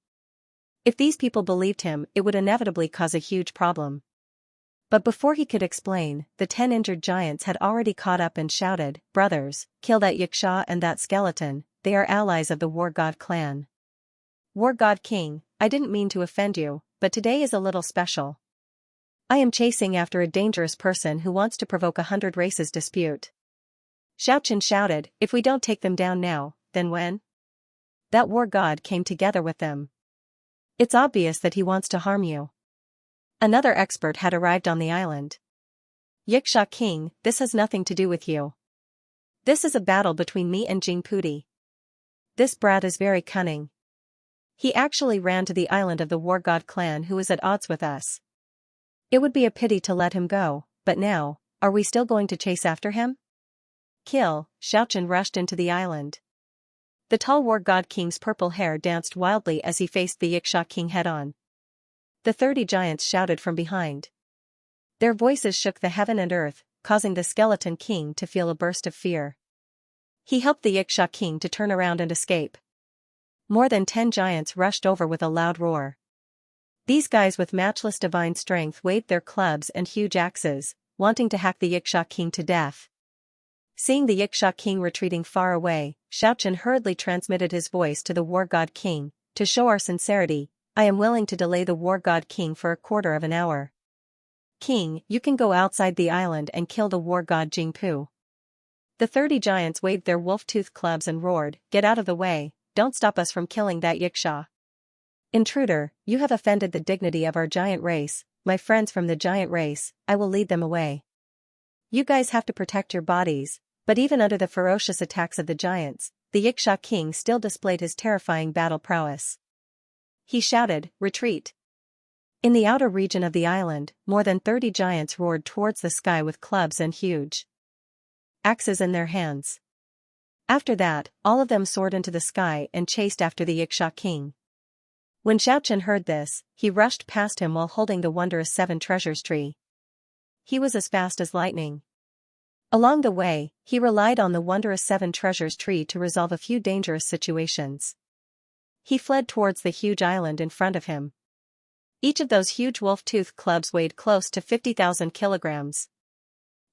Speaker 1: If these people believed him, it would inevitably cause a huge problem. But before he could explain, the 10 injured giants had already caught up and shouted, Brothers, kill that Yiksha and that skeleton, they are allies of the War God clan. War God King, I didn't mean to offend you, but today is a little special. I am chasing after a dangerous person who wants to provoke 100 races dispute. Xianxia shouted, If we don't take them down now, then when? That war god came together with them. It's obvious that he wants to harm you. Another expert had arrived on the island. Yiksha King, this has nothing to do with you. This is a battle between me and Jingputi. This brat is very cunning. He actually ran to the island of the war god clan who is at odds with us. It would be a pity to let him go, but now, are we still going to chase after him? Kill, Xianxia rushed into the island. The tall war god king's purple hair danced wildly as he faced the Yiksha king head-on. The 30 giants shouted from behind. Their voices shook the heaven and earth, causing the skeleton king to feel a burst of fear. He helped the Yiksha king to turn around and escape. More than 10 giants rushed over with a loud roar. These guys with matchless divine strength waved their clubs and huge axes, wanting to hack the Yiksha king to death. Seeing the Yiksha king retreating far away, Xianxia hurriedly transmitted his voice to the war god king, To show our sincerity, I am willing to delay the war god king for a quarter of an hour. King, you can go outside the island and kill the war god Jingpu. The 30 giants waved their wolf-toothed clubs and roared, Get out of the way, don't stop us from killing that Yiksha. Intruder, you have offended the dignity of our giant race, my friends from the giant race, I will lead them away. You guys have to protect your bodies, but even under the ferocious attacks of the giants, the Yiksha king still displayed his terrifying battle prowess. He shouted, Retreat! In the outer region of the island, more than 30 giants roared towards the sky with clubs and huge axes in their hands. After that, all of them soared into the sky and chased after the Yiksha king. When Xianxia heard this, he rushed past him while holding the wondrous 7 treasures tree. He was as fast as lightning. Along the way, he relied on the wondrous 7 treasures tree to resolve a few dangerous situations. He fled towards the huge island in front of him. Each of those huge wolf-toothed clubs weighed close to 50,000 kilograms.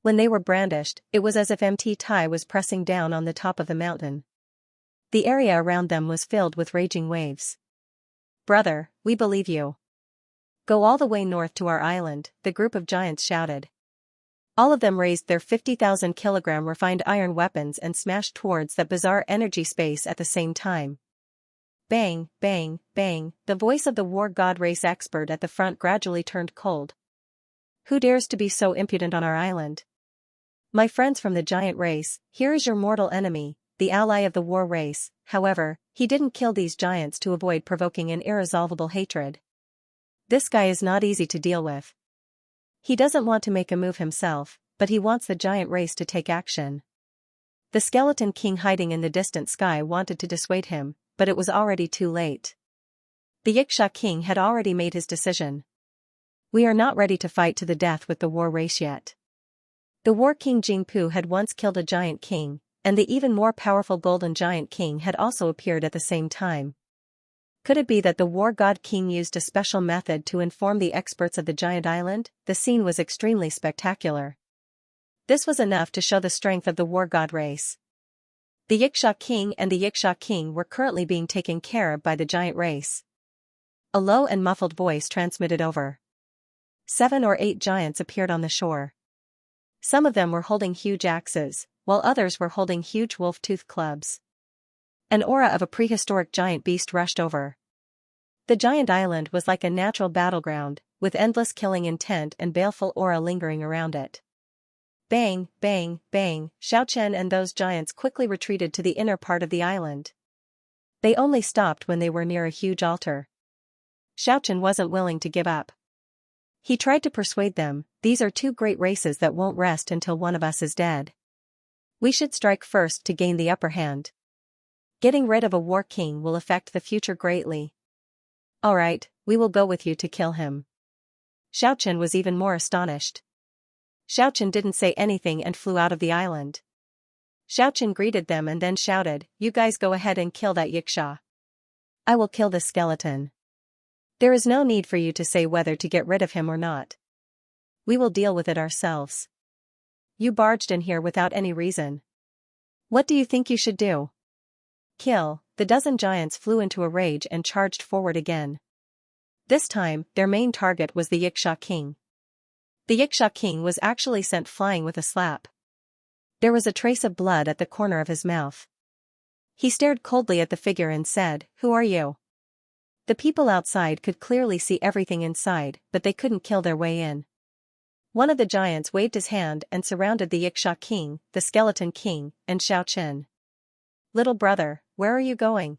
Speaker 1: When they were brandished, it was as if Mt. Tai was pressing down on the top of the mountain. The area around them was filled with raging waves. Brother, we believe you. Go all the way north to our island, the group of giants shouted. All of them raised their 50,000 kilogram refined iron weapons and smashed towards that bizarre energy space at the same time. Bang, bang, bang, the voice of the war god race expert at the front gradually turned cold. Who dares to be so impudent on our island? My friends from the giant race, here is your mortal enemy, the ally of the war race. However, he didn't kill these giants to avoid provoking an irresolvable hatred. This guy is not easy to deal with. He doesn't want to make a move himself, but he wants the giant race to take action. The skeleton king hiding in the distant sky wanted to dissuade him, but it was already too late. The Yiksha king had already made his decision. We are not ready to fight to the death with the war race yet. The war king Jingpu had once killed a giant king, and the even more powerful Golden Giant King had also appeared at the same time. Could it be that the War God King used a special method to inform the experts of the giant island? The scene was extremely spectacular. This was enough to show the strength of the War God race. The Xianxia King and the Xianxia King were currently being taken care of by the giant race. A low and muffled voice transmitted over. 7 or 8 giants appeared on the shore. Some of them were holding huge axes, while others were holding huge wolf-tooth clubs. An aura of a prehistoric giant beast rushed over. The giant island was like a natural battleground, with endless killing intent and baleful aura lingering around it. Bang, bang, bang, Xiaochen and those giants quickly retreated to the inner part of the island. They only stopped when they were near a huge altar. Xiaochen wasn't willing to give up. He tried to persuade them, these are 2 great races that won't rest until one of us is dead. We should strike first to gain the upper hand. Getting rid of a war king will affect the future greatly. Alright, we will go with you to kill him. Xiaochen was even more astonished. Xiaochen didn't say anything and flew out of the island. Xiaochen greeted them and then shouted, you guys go ahead and kill that Xianxia. I will kill this skeleton. There is no need for you to say whether to get rid of him or not. We will deal with it ourselves. You barged in here without any reason. What do you think you should do? Kill. The dozen giants flew into a rage and charged forward again. This time, their main target was the Xianxia King. The Xianxia King was actually sent flying with a slap. There was a trace of blood at the corner of his mouth. He stared coldly at the figure and said, who are you? The people outside could clearly see everything inside, but they couldn't kill their way in. One of the giants waved his hand and surrounded the Xianxia King, the Skeleton King, and Xiaochen. Little brother, where are you going?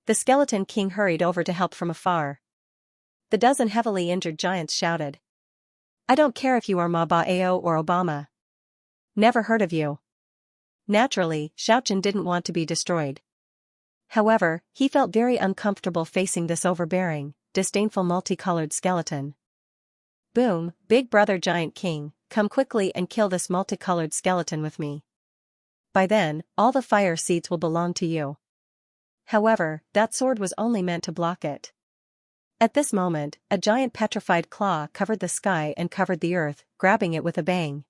Speaker 1: The Skeleton King hurried over to help from afar. The dozen heavily injured giants shouted. I don't care if you are Ma Bao or Obama. Never heard of you. Naturally, Xiaochen didn't want to be destroyed. However, he felt very uncomfortable facing this overbearing, disdainful multicolored skeleton. Boom, big brother Giant King, come quickly and kill this multicolored skeleton with me. By then, all the fire seeds will belong to you. However, that sword was only meant to block it. At this moment, a giant petrified claw covered the sky and covered the earth, grabbing it with a bang.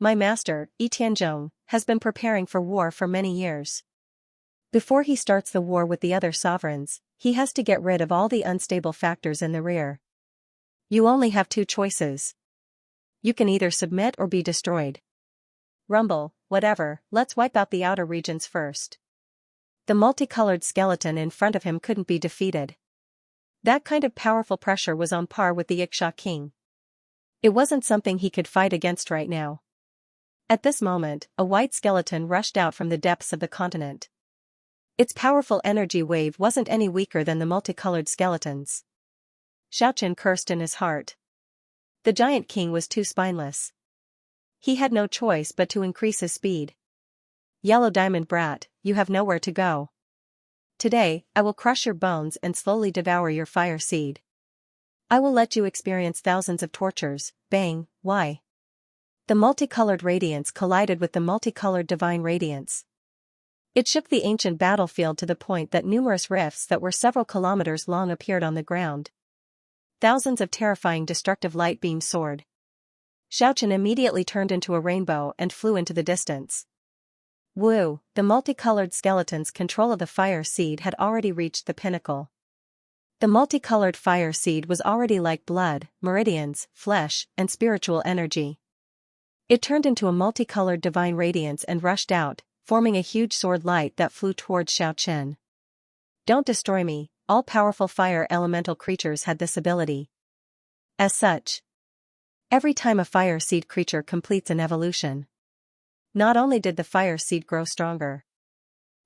Speaker 1: My master, Yi Tianzhong, has been preparing for war for many years. Before he starts the war with the other sovereigns, he has to get rid of all the unstable factors in the rear. You only have 2 choices. You can either submit or be destroyed. Rumble, whatever, let's wipe out the outer regions first. The multicolored skeleton in front of him couldn't be defeated. That kind of powerful pressure was on par with the Xianxia King. It wasn't something he could fight against right now. At this moment, a white skeleton rushed out from the depths of the continent. Its powerful energy wave wasn't any weaker than the multicolored skeletons. Xiaochen cursed in his heart. The Giant King was too spineless. He had no choice but to increase his speed. Yellow Diamond Brat, you have nowhere to go. Today, I will crush your bones and slowly devour your fire seed. I will let you experience thousands of tortures. Bang, why? The multicolored radiance collided with the multicolored divine radiance. It shook the ancient battlefield to the point that numerous rifts that were several kilometers long appeared on the ground. Thousands of terrifying destructive light beams soared. Xiaochen immediately turned into a rainbow and flew into the distance. Woo, the multicolored skeleton's control of the fire seed had already reached the pinnacle. The multicolored fire seed was already like blood, meridians, flesh, and spiritual energy. It turned into a multicolored divine radiance and rushed out, forming a huge sword light that flew towards Xiaochen. Don't destroy me, all-powerful fire elemental creatures had this ability. As such, every time a fire seed creature completes an evolution, not only did the fire seed grow stronger.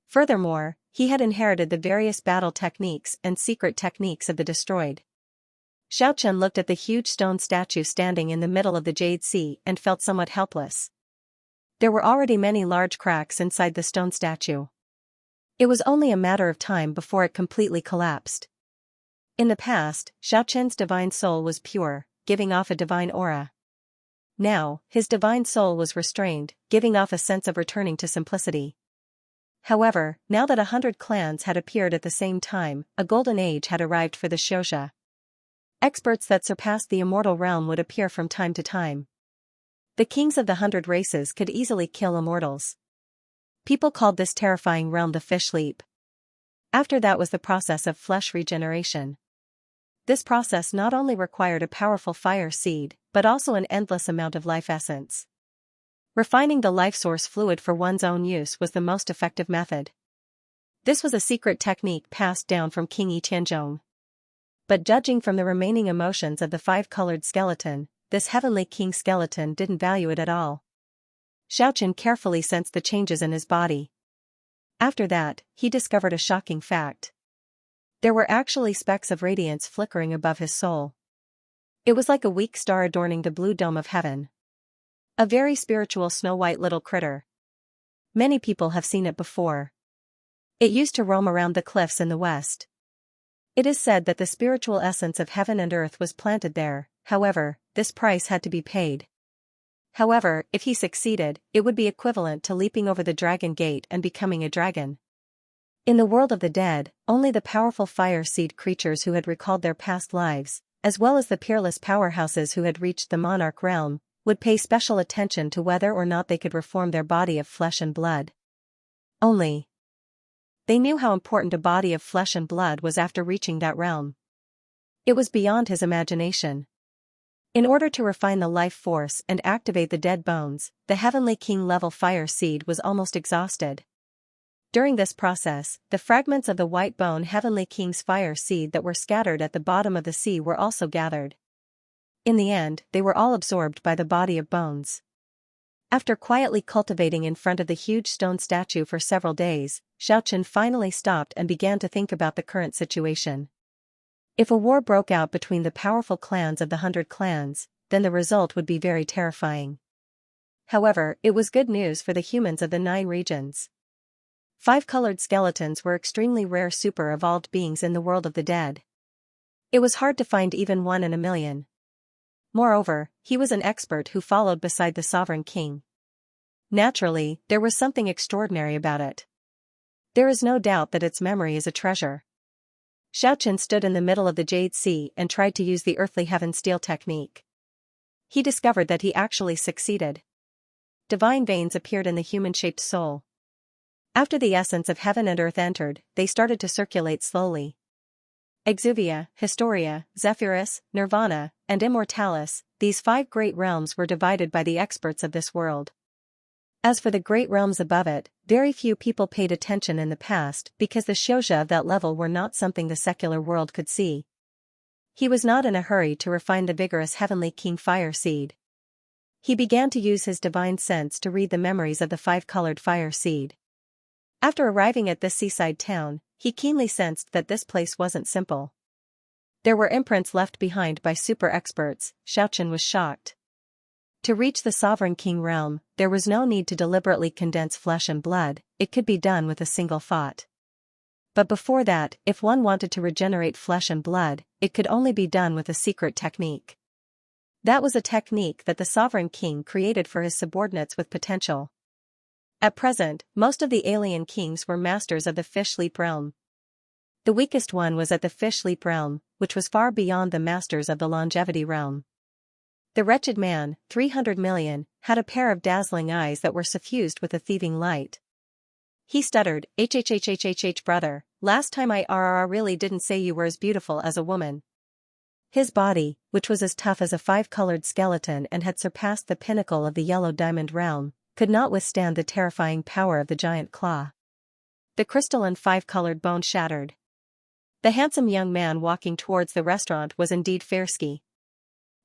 Speaker 1: Furthermore, he had inherited the various battle techniques and secret techniques of the destroyed. Xiaochen looked at the huge stone statue standing in the middle of the Jade Sea and felt somewhat helpless. There were already many large cracks inside the stone statue. It was only a matter of time before it completely collapsed. In the past, Xiaochen's divine soul was pure, giving off a divine aura. Now, his divine soul was restrained, giving off a sense of returning to simplicity. However, now that 100 clans had appeared at the same time, a golden age had arrived for the Xianxia. Experts that surpassed the immortal realm would appear from time to time. The kings of the 100 races could easily kill immortals. People called this terrifying realm the fish leap. After that was the process of flesh regeneration. This process not only required a powerful fire seed, but also an endless amount of life essence. Refining the life source fluid for one's own use was the most effective method. This was a secret technique passed down from King Tianzhong. But judging from the remaining emotions of the 5-colored skeleton, this heavenly king skeleton didn't value it at all. Xiaochen carefully sensed the changes in his body. After that, he discovered a shocking fact. There were actually specks of radiance flickering above his soul. It was like a weak star adorning the blue dome of heaven. A very spiritual snow-white little critter. Many people have seen it before. It used to roam around the cliffs in the west. It is said that the spiritual essence of heaven and earth was planted there, however, this price had to be paid. However, if he succeeded, it would be equivalent to leaping over the dragon gate and becoming a dragon. In the world of the dead, only the powerful fire seed creatures who had recalled their past lives, as well as the peerless powerhouses who had reached the monarch realm, would pay special attention to whether or not they could reform their body of flesh and blood. Only they knew how important a body of flesh and blood was after reaching that realm. It was beyond his imagination. In order to refine the life force and activate the dead bones, the heavenly king-level fire seed was almost exhausted. During this process, the fragments of the white bone heavenly king's fire seed that were scattered at the bottom of the sea were also gathered. In the end, they were all absorbed by the body of bones. After quietly cultivating in front of the huge stone statue for several days, Xiaochen finally stopped and began to think about the current situation. If a war broke out between the powerful clans of the 100 clans, then the result would be very terrifying. However, it was good news for the humans of the 9 regions. 5-colored skeletons were extremely rare super-evolved beings in the world of the dead. It was hard to find even one in a million. Moreover, he was an expert who followed beside the sovereign king. Naturally, there was something extraordinary about it. There is no doubt that its memory is a treasure. Xiaochen stood in the middle of the Jade Sea and tried to use the earthly heaven steel technique. He discovered that he actually succeeded. Divine veins appeared in the human-shaped soul. After the essence of heaven and earth entered, they started to circulate slowly. Exuvia, Historia, Zephyrus, Nirvana, and Immortalis, these 5 great realms were divided by the experts of this world. As for the great realms above it, very few people paid attention in the past because the Xianxia of that level were not something the secular world could see. He was not in a hurry to refine the vigorous heavenly king fire seed. He began to use his divine sense to read the memories of the 5-colored fire seed. After arriving at this seaside town, he keenly sensed that this place wasn't simple. There were imprints left behind by super experts. Xiaochen was shocked. To reach the sovereign king realm, there was no need to deliberately condense flesh and blood, it could be done with a single thought. But before that, if one wanted to regenerate flesh and blood, it could only be done with a secret technique. That was a technique that the sovereign king created for his subordinates with potential. At present, most of the alien kings were masters of the fish leap realm. The weakest one was at the fish leap realm, which was far beyond the masters of the longevity realm. The wretched man, 300 million, had a pair of dazzling eyes that were suffused with a thieving light. He stuttered, brother, last time I really didn't say you were as beautiful as a woman. His body, which was as tough as a 5-colored skeleton and had surpassed the pinnacle of the yellow diamond realm, could not withstand the terrifying power of the giant claw. The crystalline 5-colored bone shattered. The handsome young man walking towards the restaurant was indeed Fairski.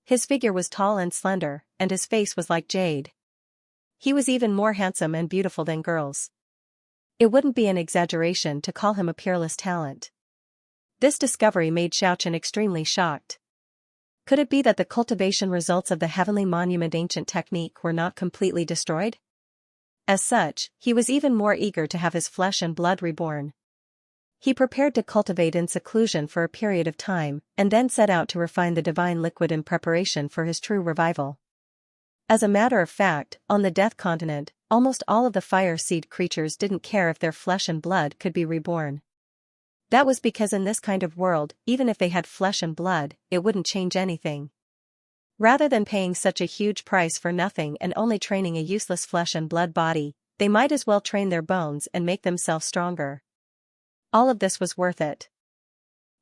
Speaker 1: His figure was tall and slender, and his face was like jade. He was even more handsome and beautiful than girls. It wouldn't be an exaggeration to call him a peerless talent. This discovery made Xiaochen extremely shocked. Could it be that the cultivation results of the heavenly monument ancient technique were not completely destroyed? As such, he was even more eager to have his flesh and blood reborn. He prepared to cultivate in seclusion for a period of time, and then set out to refine the divine liquid in preparation for his true revival. As a matter of fact, on the Death Continent, almost all of the fire seed creatures didn't care if their flesh and blood could be reborn. That was because in this kind of world, even if they had flesh and blood, it wouldn't change anything. Rather than paying such a huge price for nothing and only training a useless flesh and blood body, they might as well train their bones and make themselves stronger. All of this was worth it.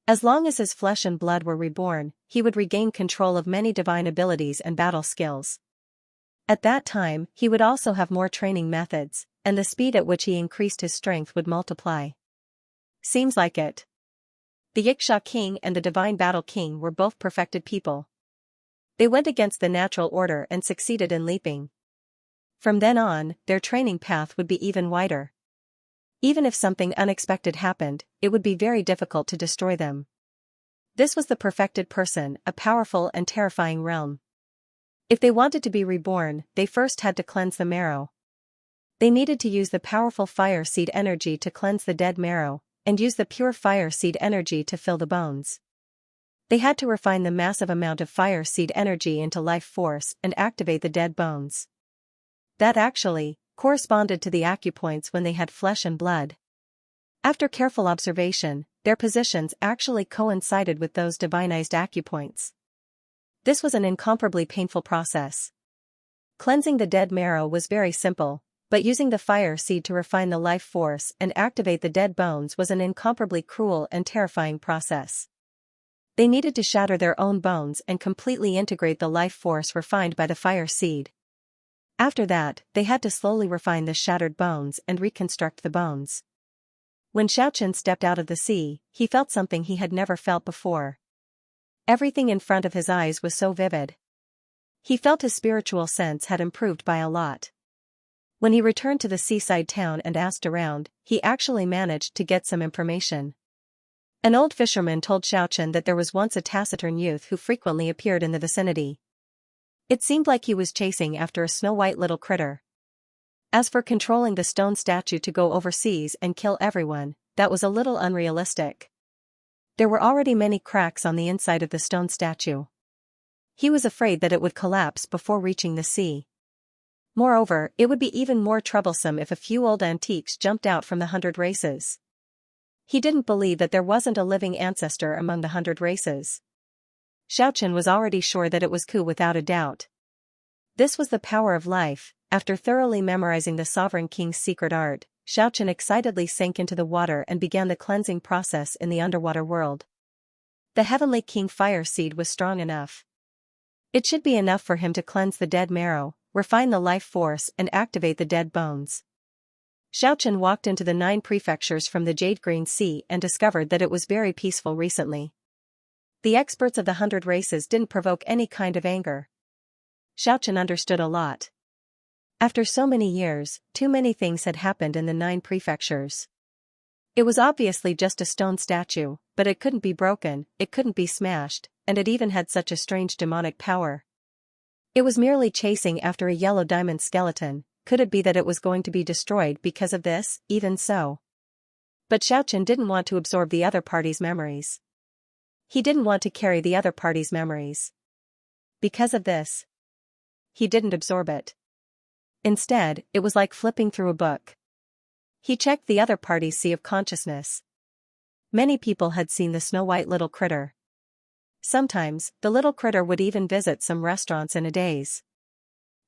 Speaker 1: As long as his flesh and blood were reborn, he would regain control of many divine abilities and battle skills. At that time, he would also have more training methods, and the speed at which he increased his strength would multiply. Seems like it. The Xianxia king and the divine battle king were both perfected people. They went against the natural order and succeeded in leaping. From then on, their training path would be even wider. Even if something unexpected happened, it would be very difficult to destroy them. This was the perfected person, a powerful and terrifying realm. If they wanted to be reborn, they first had to cleanse the marrow. They needed to use the powerful fire seed energy to cleanse the dead marrow, and use the pure fire seed energy to fill the bones. They had to refine the massive amount of fire seed energy into life force and activate the dead bones. That actually corresponded to the acupoints when they had flesh and blood. After careful observation, their positions actually coincided with those divinized acupoints. This was an incomparably painful process. Cleansing the dead marrow was very simple, but using the fire seed to refine the life force and activate the dead bones was an incomparably cruel and terrifying process. They needed to shatter their own bones and completely integrate the life force refined by the fire seed. After that, they had to slowly refine the shattered bones and reconstruct the bones. When Xianxia stepped out of the sea, he felt something he had never felt before. Everything in front of his eyes was so vivid. He felt his spiritual sense had improved by a lot. When he returned to the seaside town and asked around, he actually managed to get some information. An old fisherman told Xianxia that there was once a taciturn youth who frequently appeared in the vicinity. It seemed like he was chasing after a snow-white little critter. As for controlling the stone statue to go overseas and kill everyone, that was a little unrealistic. There were already many cracks on the inside of the stone statue. He was afraid that it would collapse before reaching the sea. Moreover, it would be even more troublesome if a few old antiques jumped out from the 100 races. He didn't believe that there wasn't a living ancestor among the 100 races. Xianxia was already sure that it was Ku without a doubt. This was the power of life. After thoroughly memorizing the Sovereign King's secret art, Xianxia excitedly sank into the water and began the cleansing process in the underwater world. The Heavenly King fire seed was strong enough. It should be enough for him to cleanse the dead marrow, refine the life force and activate the dead bones. Xianxia walked into the 9 prefectures from the Jade-Green Sea and discovered that it was very peaceful recently. The experts of the 100 races didn't provoke any kind of anger. Xianxia understood a lot. After so many years, too many things had happened in the 9 prefectures. It was obviously just a stone statue, but it couldn't be broken, it couldn't be smashed, and it even had such a strange demonic power. It was merely chasing after a yellow diamond skeleton. Could it be that it was going to be destroyed because of this? Even so. But Xianxia didn't want to absorb the other party's memories. He didn't want to carry the other party's memories. Because of this, he didn't absorb it. Instead, it was like flipping through a book. He checked the other party's sea of consciousness. Many people had seen the snow-white little critter. Sometimes, the little critter would even visit some restaurants in a daze.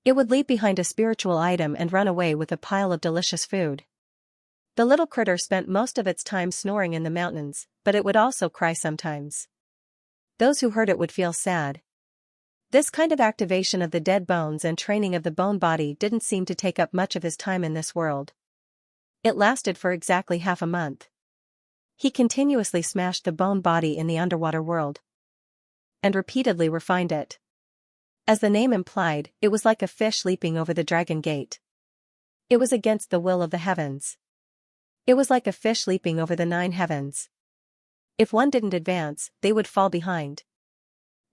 Speaker 1: It would leap behind a spiritual item and run away with a pile of delicious food. The little critter spent most of its time snoring in the mountains, but it would also cry sometimes. Those who heard it would feel sad. This kind of activation of the dead bones and training of the bone body didn't seem to take up much of his time in this world. It lasted for exactly half a month. He continuously smashed the bone body in the underwater world and repeatedly refined it. As the name implied, it was like a fish leaping over the dragon gate. It was against the will of the heavens. It was like a fish leaping over the 9 heavens. If one didn't advance, they would fall behind.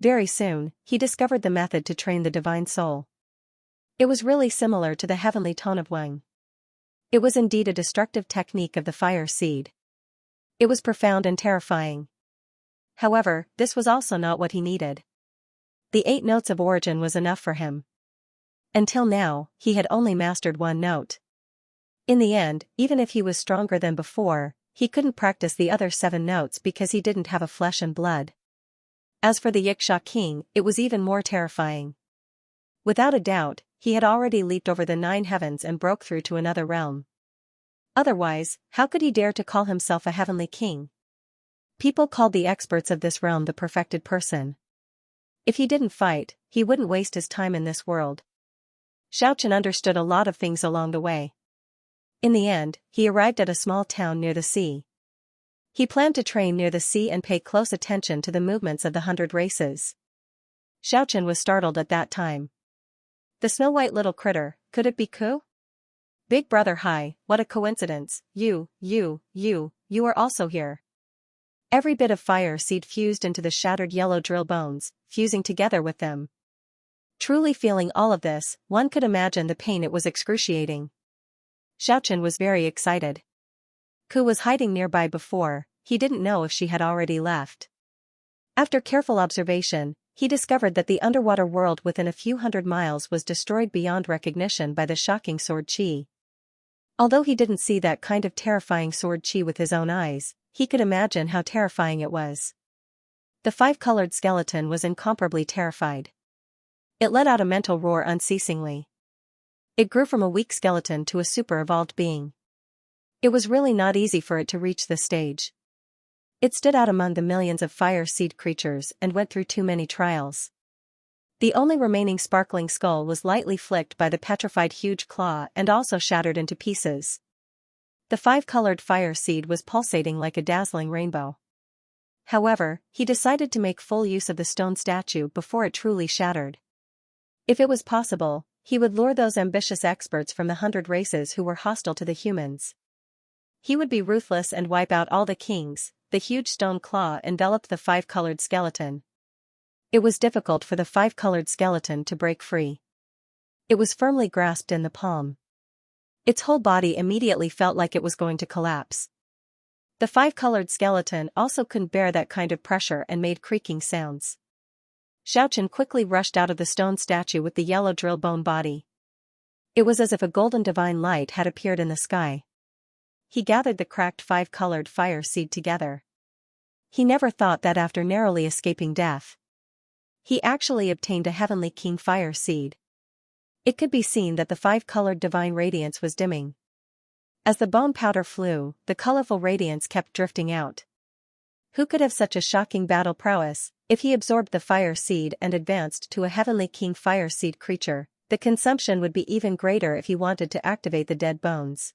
Speaker 1: Very soon, he discovered the method to train the divine soul. It was really similar to the heavenly tone of Wang. It was indeed a destructive technique of the fire seed. It was profound and terrifying. However, this was also not what he needed. The 8 notes of origin was enough for him. Until now, he had only mastered one note. In the end, even if he was stronger than before, he couldn't practice the other 7 notes because he didn't have a flesh and blood. As for the Xianxia king, it was even more terrifying. Without a doubt, he had already leaped over the 9 heavens and broke through to another realm. Otherwise, how could he dare to call himself a heavenly king? People called the experts of this realm the perfected person. If he didn't fight, he wouldn't waste his time in this world. Xianxia understood a lot of things along the way. In the end, he arrived at a small town near the sea. He planned to train near the sea and pay close attention to the movements of the 100 races. Xianxia was startled at that time. The snow-white little critter, could it be Ku? Big brother, hi, what a coincidence, you are also here. Every bit of fire seed fused into the shattered yellow drill bones, fusing together with them. Truly feeling all of this, one could imagine the pain. It was excruciating. Xianxia was very excited. Ku was hiding nearby before, he didn't know if she had already left. After careful observation, he discovered that the underwater world within a few hundred miles was destroyed beyond recognition by the shocking sword chi. Although he didn't see that kind of terrifying sword chi with his own eyes, he could imagine how terrifying it was. The 5-colored skeleton was incomparably terrified. It let out a mental roar unceasingly. It grew from a weak skeleton to a super-evolved being. It was really not easy for it to reach this stage. It stood out among the millions of fire seed creatures and went through too many trials. The only remaining sparkling skull was lightly flicked by the petrified huge claw and also shattered into pieces. The 5-colored fire seed was pulsating like a dazzling rainbow. However, he decided to make full use of the stone statue before it truly shattered. If it was possible, he would lure those ambitious experts from the 100 races who were hostile to the humans. He would be ruthless and wipe out all the kings. The huge stone claw enveloped the 5-colored skeleton. It was difficult for the 5-colored skeleton to break free. It was firmly grasped in the palm. Its whole body immediately felt like it was going to collapse. The 5-colored skeleton also couldn't bear that kind of pressure and made creaking sounds. Xianxia quickly rushed out of the stone statue with the yellow drill bone body. It was as if a golden divine light had appeared in the sky. He gathered the cracked 5-colored fire seed together. He never thought that after narrowly escaping death, he actually obtained a heavenly king fire seed. It could be seen that the 5-colored divine radiance was dimming. As the bone powder flew, the colorful radiance kept drifting out. Who could have such a shocking battle prowess? If he absorbed the fire seed and advanced to a heavenly king fire seed creature, the consumption would be even greater if he wanted to activate the dead bones.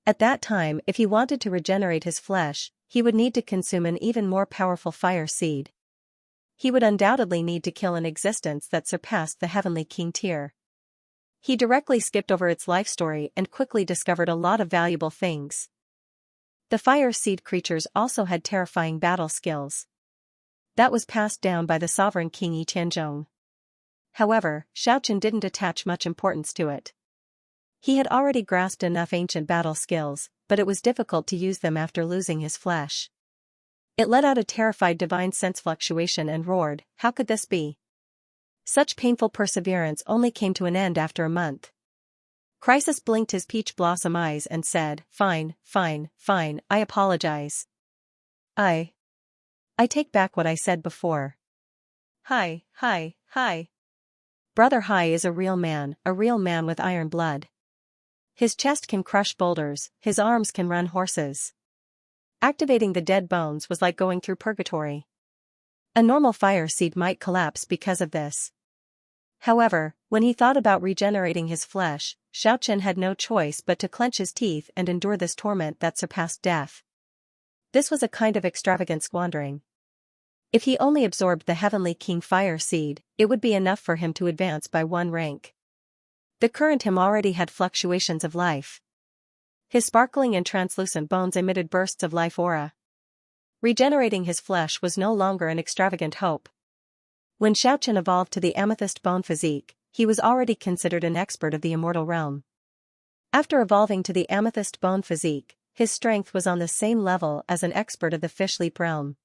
Speaker 1: At that time, if he wanted to regenerate his flesh, he would need to consume an even more powerful fire seed. He would undoubtedly need to kill an existence that surpassed the heavenly king tier. He directly skipped over its life story and quickly discovered a lot of valuable things. The fire seed creatures also had terrifying battle skills. That was passed down by the sovereign king Yi Tianzhong. However, Xianxia didn't attach much importance to it. He had already grasped enough ancient battle skills, but it was difficult to use them after losing his flesh. It let out a terrified divine sense fluctuation and roared, "How could this be?" Such painful perseverance only came to an end after a month. Crisis blinked his peach blossom eyes and said, fine, I apologize. I take back what I said before. Hi. Brother Hai is a real man with iron blood. His chest can crush boulders, his arms can run horses. Activating the dead bones was like going through purgatory. A normal fire seed might collapse because of this. However, when he thought about regenerating his flesh, Xianxia had no choice but to clench his teeth and endure this torment that surpassed death. This was a kind of extravagant squandering. If he only absorbed the heavenly king fire seed, it would be enough for him to advance by 1 rank. The current him already had fluctuations of life. His sparkling and translucent bones emitted bursts of life aura. Regenerating his flesh was no longer an extravagant hope. When Xianxia evolved to the amethyst bone physique, he was already considered an expert of the immortal realm. After evolving to the amethyst bone physique, his strength was on the same level as an expert of the fish leap realm.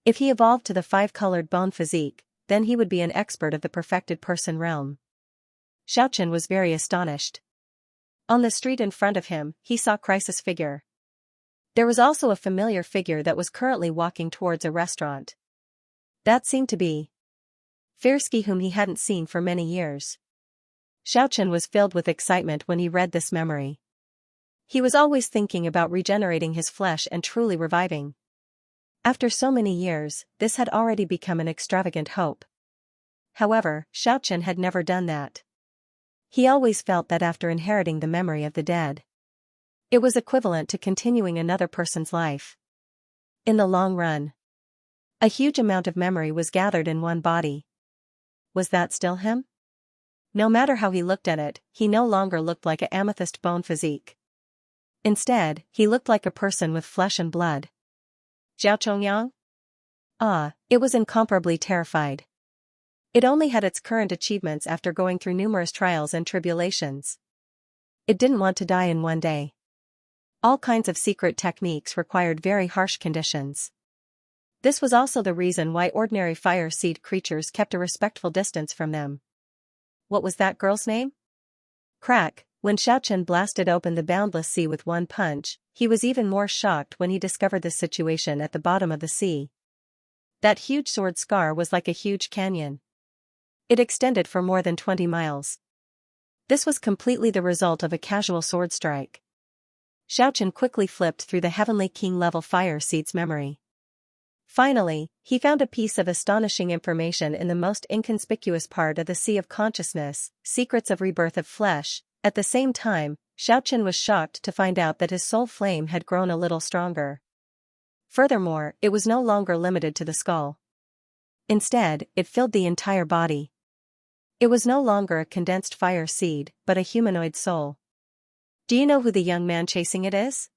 Speaker 1: If he evolved to the 5-colored bone physique, then he would be an expert of the perfected person realm. Xiaochen was very astonished. On the street in front of him, he saw Crisis' figure. There was also a familiar figure that was currently walking towards a restaurant. That seemed to be Firsky, whom he hadn't seen for many years. Xiaochen was filled with excitement when he read this memory. He was always thinking about regenerating his flesh and truly reviving. After so many years, this had already become an extravagant hope. However, Xiaochen had never done that. He always felt that after inheriting the memory of the dead, it was equivalent to continuing another person's life. In the long run, a huge amount of memory was gathered in one body. Was that still him? No matter how he looked at it, he no longer looked like an amethyst bone physique. Instead, he looked like a person with flesh and blood. Zhao Chongyang? It was incomparably terrified. It only had its current achievements after going through numerous trials and tribulations. It didn't want to die in one day. All kinds of secret techniques required very harsh conditions. This was also the reason why ordinary fire seed creatures kept a respectful distance from them. What was that girl's name? Crack. When Xiaochen blasted open the boundless sea with one punch, he was even more shocked when he discovered the situation at the bottom of the sea. That huge sword scar was like a huge canyon. It extended for more than 20 miles. This was completely the result of a casual sword strike. Xiaochen quickly flipped through the Heavenly King level fire seed's memory. Finally, he found a piece of astonishing information in the most inconspicuous part of the Sea of Consciousness, Secrets of Rebirth of Flesh. At the same time, Xiaochen was shocked to find out that his soul flame had grown a little stronger. Furthermore, it was no longer limited to the skull. Instead, it filled the entire body. It was no longer a condensed fire seed, but a humanoid soul. Do you know who the young man chasing it is?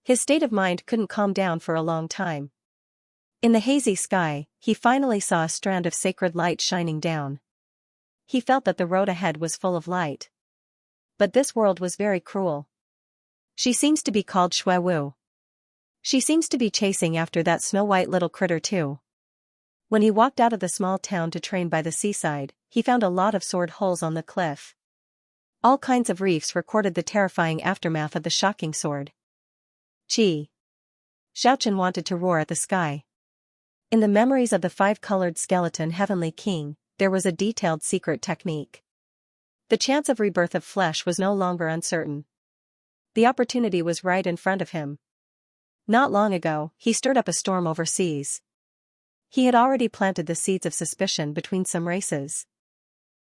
Speaker 1: His state of mind couldn't calm down for a long time. In the hazy sky, he finally saw a strand of sacred light shining down. He felt that the road ahead was full of light. But this world was very cruel. She seems to be called Shui Wu. She seems to be chasing after that snow-white little critter too. When he walked out of the small town to train by the seaside, he found a lot of sword holes on the cliff. All kinds of reefs recorded the terrifying aftermath of the shocking sword. Chi! Xiaochen wanted to roar at the sky. In the memories of the five-colored skeleton Heavenly King, there was a detailed secret technique. The chance of rebirth of flesh was no longer uncertain. The opportunity was right in front of him. Not long ago, he stirred up a storm overseas. He had already planted the seeds of suspicion between some races.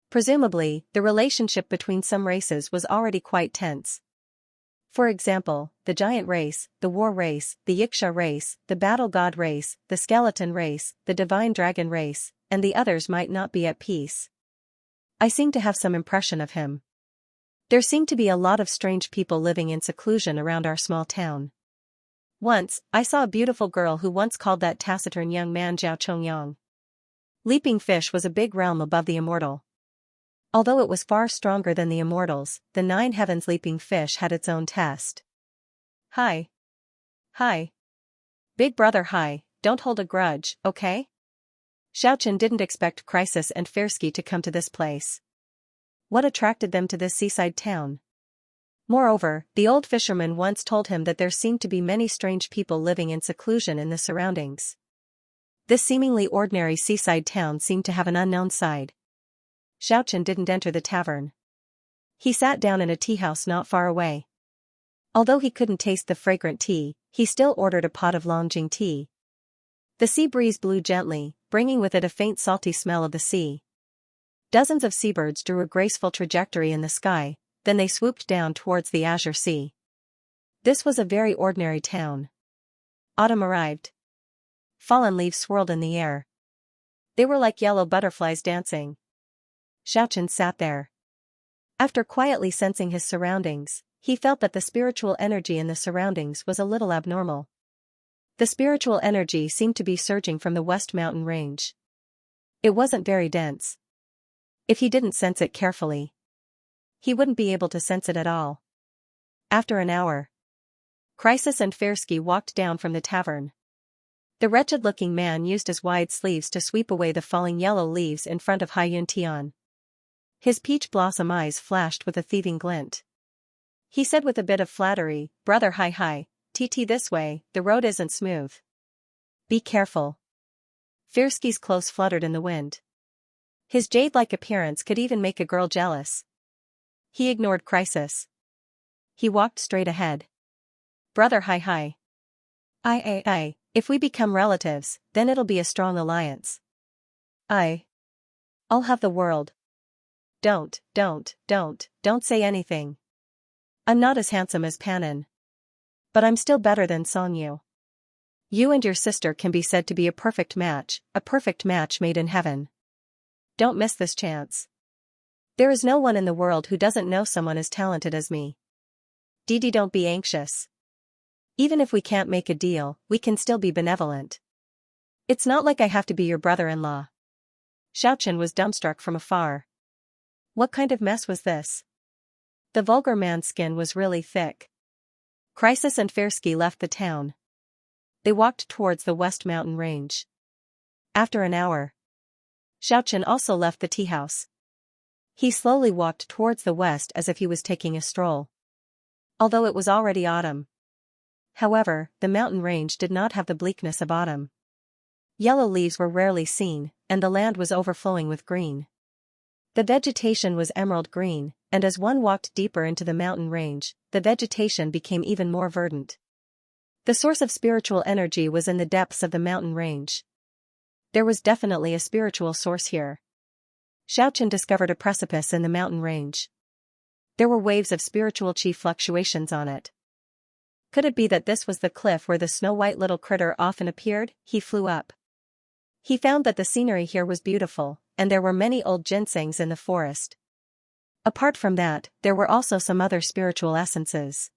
Speaker 1: Presumably, the relationship between some races was already quite tense. For example, the giant race, the war race, the Yiksha race, the battle god race, the skeleton race, the divine dragon race, and the others might not be at peace. I seem to have some impression of him. There seem to be a lot of strange people living in seclusion around our small town. Once, I saw a beautiful girl who once called that taciturn young man Zhao Chongyang. Leaping Fish was a big realm above the Immortal. Although it was far stronger than the Immortals, the 9 Heavens Leaping Fish had its own test. Hi. Hi. Big brother, hi, don't hold a grudge, okay? Xiaochen didn't expect Crisis and Firsky to come to this place. What attracted them to this seaside town? Moreover, the old fisherman once told him that there seemed to be many strange people living in seclusion in the surroundings. This seemingly ordinary seaside town seemed to have an unknown side. Xiaochen didn't enter the tavern. He sat down in a tea house not far away. Although he couldn't taste the fragrant tea, he still ordered a pot of Longjing tea. The sea breeze blew gently, bringing with it a faint salty smell of the sea. Dozens of seabirds drew a graceful trajectory in the sky, then they swooped down towards the azure sea. This was a very ordinary town. Autumn arrived. Fallen leaves swirled in the air. They were like yellow butterflies dancing. Xiaochen sat there. After quietly sensing his surroundings, he felt that the spiritual energy in the surroundings was a little abnormal. The spiritual energy seemed to be surging from the West Mountain Range. It wasn't very dense. If he didn't sense it carefully, he wouldn't be able to sense it at all. After an hour, Crisis and Firsky walked down from the tavern. The wretched-looking man used his wide sleeves to sweep away the falling yellow leaves in front of Hai Yun Tian. His peach blossom eyes flashed with a thieving glint. He said with a bit of flattery, "Brother, hi, TT this way, the road isn't smooth. Be careful." Firsky's clothes fluttered in the wind. His jade-like appearance could even make a girl jealous. He ignored Crisis. He walked straight ahead. "Brother, hi. I. If we become relatives, then it'll be a strong alliance. I'll have the world." Don't say anything. I'm not as handsome as Panin. But I'm still better than Songyu. You and your sister can be said to be a perfect match made in heaven. Don't miss this chance. There is no one in the world who doesn't know someone as talented as me. Didi, don't be anxious. Even if we can't make a deal, we can still be benevolent. It's not like I have to be your brother-in-law. Xiaochen was dumbstruck from afar. What kind of mess was this? The vulgar man's skin was really thick. Crisis and Firsky left the town. They walked towards the West Mountain Range. After an hour, Xiaochen also left the tea house. He slowly walked towards the west as if he was taking a stroll. Although it was already autumn. However, the mountain range did not have the bleakness of autumn. Yellow leaves were rarely seen, and the land was overflowing with green. The vegetation was emerald green, and as one walked deeper into the mountain range, the vegetation became even more verdant. The source of spiritual energy was in the depths of the mountain range. There was definitely a spiritual source here. Xiaochen discovered a precipice in the mountain range. There were waves of spiritual chi fluctuations on it. Could it be that this was the cliff where the snow-white little critter often appeared? He flew up. He found that the scenery here was beautiful, and there were many old ginsengs in the forest. Apart from that, there were also some other spiritual essences.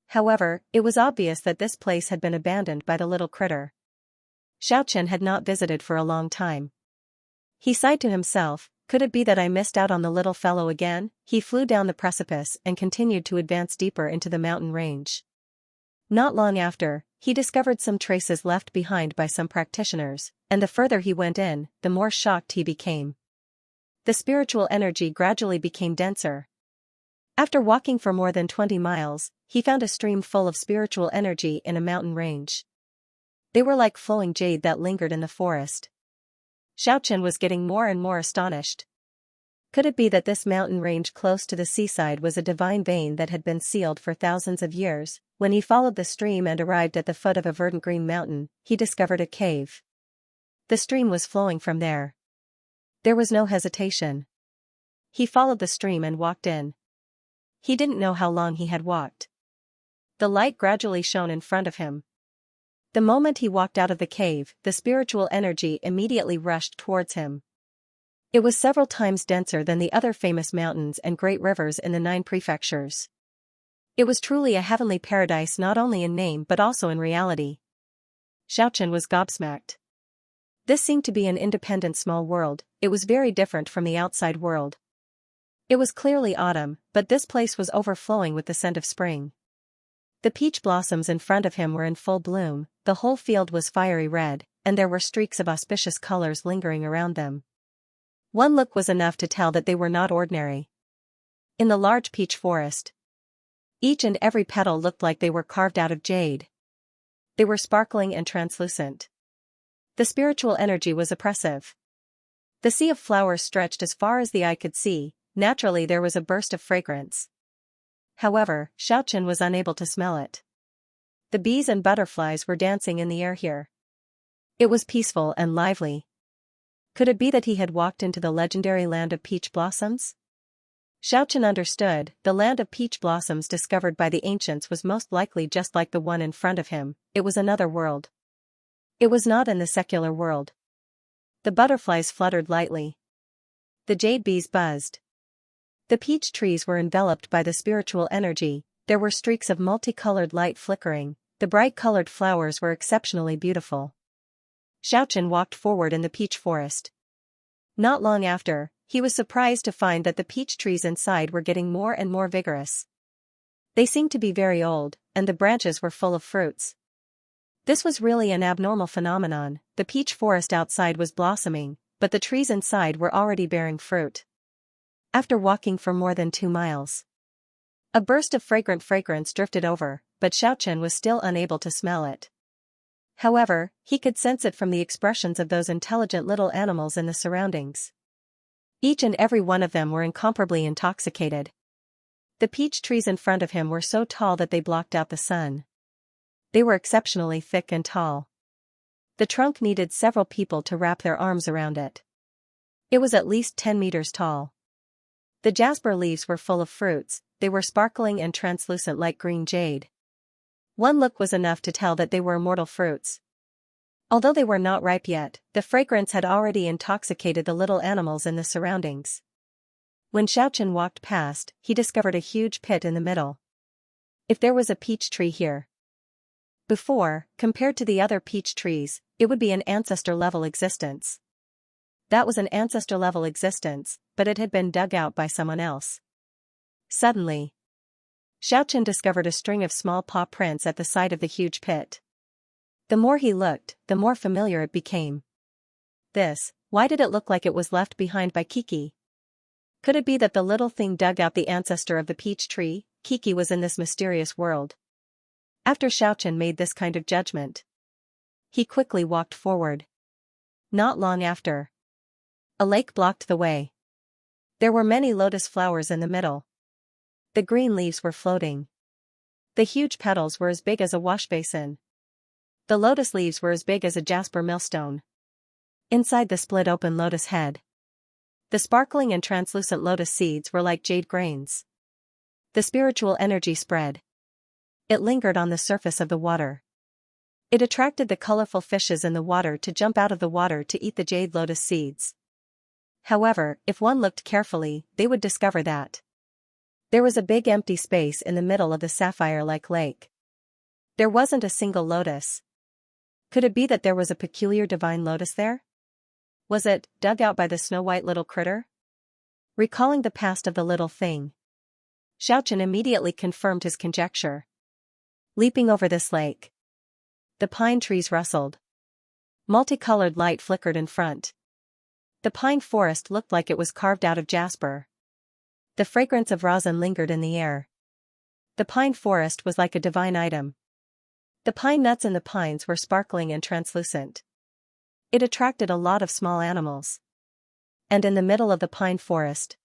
Speaker 1: However, it was obvious that this place had been abandoned by the little critter. Xiaochen had not visited for a long time. He sighed to himself, could it be that I missed out on the little fellow again? He flew down the precipice and continued to advance deeper into the mountain range. Not long after, he discovered some traces left behind by some practitioners, and the further he went in, the more shocked he became. The spiritual energy gradually became denser. After walking for more than 20 miles, he found a stream full of spiritual energy in a mountain range. They were like flowing jade that lingered in the forest. Xiaochen was getting more and more astonished. Could it be that this mountain range close to the seaside was a divine vein that had been sealed for thousands of years? When he followed the stream and arrived at the foot of a verdant green mountain, he discovered a cave. The stream was flowing from there. There was no hesitation. He followed the stream and walked in. He didn't know how long he had walked. The light gradually shone in front of him. The moment he walked out of the cave, the spiritual energy immediately rushed towards him. It was several times denser than the other famous mountains and great rivers in the 9 prefectures. It was truly a heavenly paradise not only in name but also in reality. Xiaochen was gobsmacked. This seemed to be an independent small world. It was very different from the outside world. It was clearly autumn, but this place was overflowing with the scent of spring. The peach blossoms in front of him were in full bloom, the whole field was fiery red, and there were streaks of auspicious colors lingering around them. One look was enough to tell that they were not ordinary. In the large peach forest, each and every petal looked like they were carved out of jade. They were sparkling and translucent. The spiritual energy was oppressive. The sea of flowers stretched as far as the eye could see. Naturally there was a burst of fragrance. However, Xiaochen was unable to smell it. The bees and butterflies were dancing in the air here. It was peaceful and lively. Could it be that he had walked into the legendary land of peach blossoms? Xiaochen understood, the land of peach blossoms discovered by the ancients was most likely just like the one in front of him. It was another world. It was not in the secular world. The butterflies fluttered lightly. The jade bees buzzed. The peach trees were enveloped by the spiritual energy. There were streaks of multicolored light flickering. The bright-colored flowers were exceptionally beautiful. Xiaochen walked forward in the peach forest. Not long after, he was surprised to find that the peach trees inside were getting more and more vigorous. They seemed to be very old, and the branches were full of fruits. This was really an abnormal phenomenon. The peach forest outside was blossoming, but the trees inside were already bearing fruit. After walking for more than 2 miles, a burst of fragrant fragrance drifted over, but Xiaochen was still unable to smell it. However, he could sense it from the expressions of those intelligent little animals in the surroundings. Each and every one of them were incomparably intoxicated. The peach trees in front of him were so tall that they blocked out the sun. They were exceptionally thick and tall. The trunk needed several people to wrap their arms around it. It was at least 10 meters tall. The jasper leaves were full of fruits, they were sparkling and translucent like green jade. One look was enough to tell that they were immortal fruits. Although they were not ripe yet, the fragrance had already intoxicated the little animals in the surroundings. When Xiaochen walked past, he discovered a huge pit in the middle. If there was a peach tree here before, compared to the other peach trees, it would be an ancestor-level existence. That was an ancestor-level existence, but it had been dug out by someone else. Suddenly, Xiaochen discovered a string of small paw prints at the side of the huge pit. The more he looked, the more familiar it became. Why did it look like it was left behind by Kiki? Could it be that the little thing dug out the ancestor of the peach tree? Kiki was in this mysterious world. After Xiaochen made this kind of judgment, he quickly walked forward. Not long after, a lake blocked the way. There were many lotus flowers in the middle. The green leaves were floating. The huge petals were as big as a washbasin. The lotus leaves were as big as a jasper millstone. Inside the split-open lotus head, the sparkling and translucent lotus seeds were like jade grains. The spiritual energy spread. It lingered on the surface of the water. It attracted the colorful fishes in the water to jump out of the water to eat the jade lotus seeds. However, if one looked carefully, they would discover that there was a big empty space in the middle of the sapphire-like lake. There wasn't a single lotus. Could it be that there was a peculiar divine lotus there? Was it, dug out by the snow-white little critter? Recalling the past of the little thing, Xiaochen immediately confirmed his conjecture. Leaping over this lake, the pine trees rustled. Multicolored light flickered in front. The pine forest looked like it was carved out of jasper. The fragrance of rosin lingered in the air. The pine forest was like a divine item. The pine nuts in the pines were sparkling and translucent. It attracted a lot of small animals. And in the middle of the pine forest,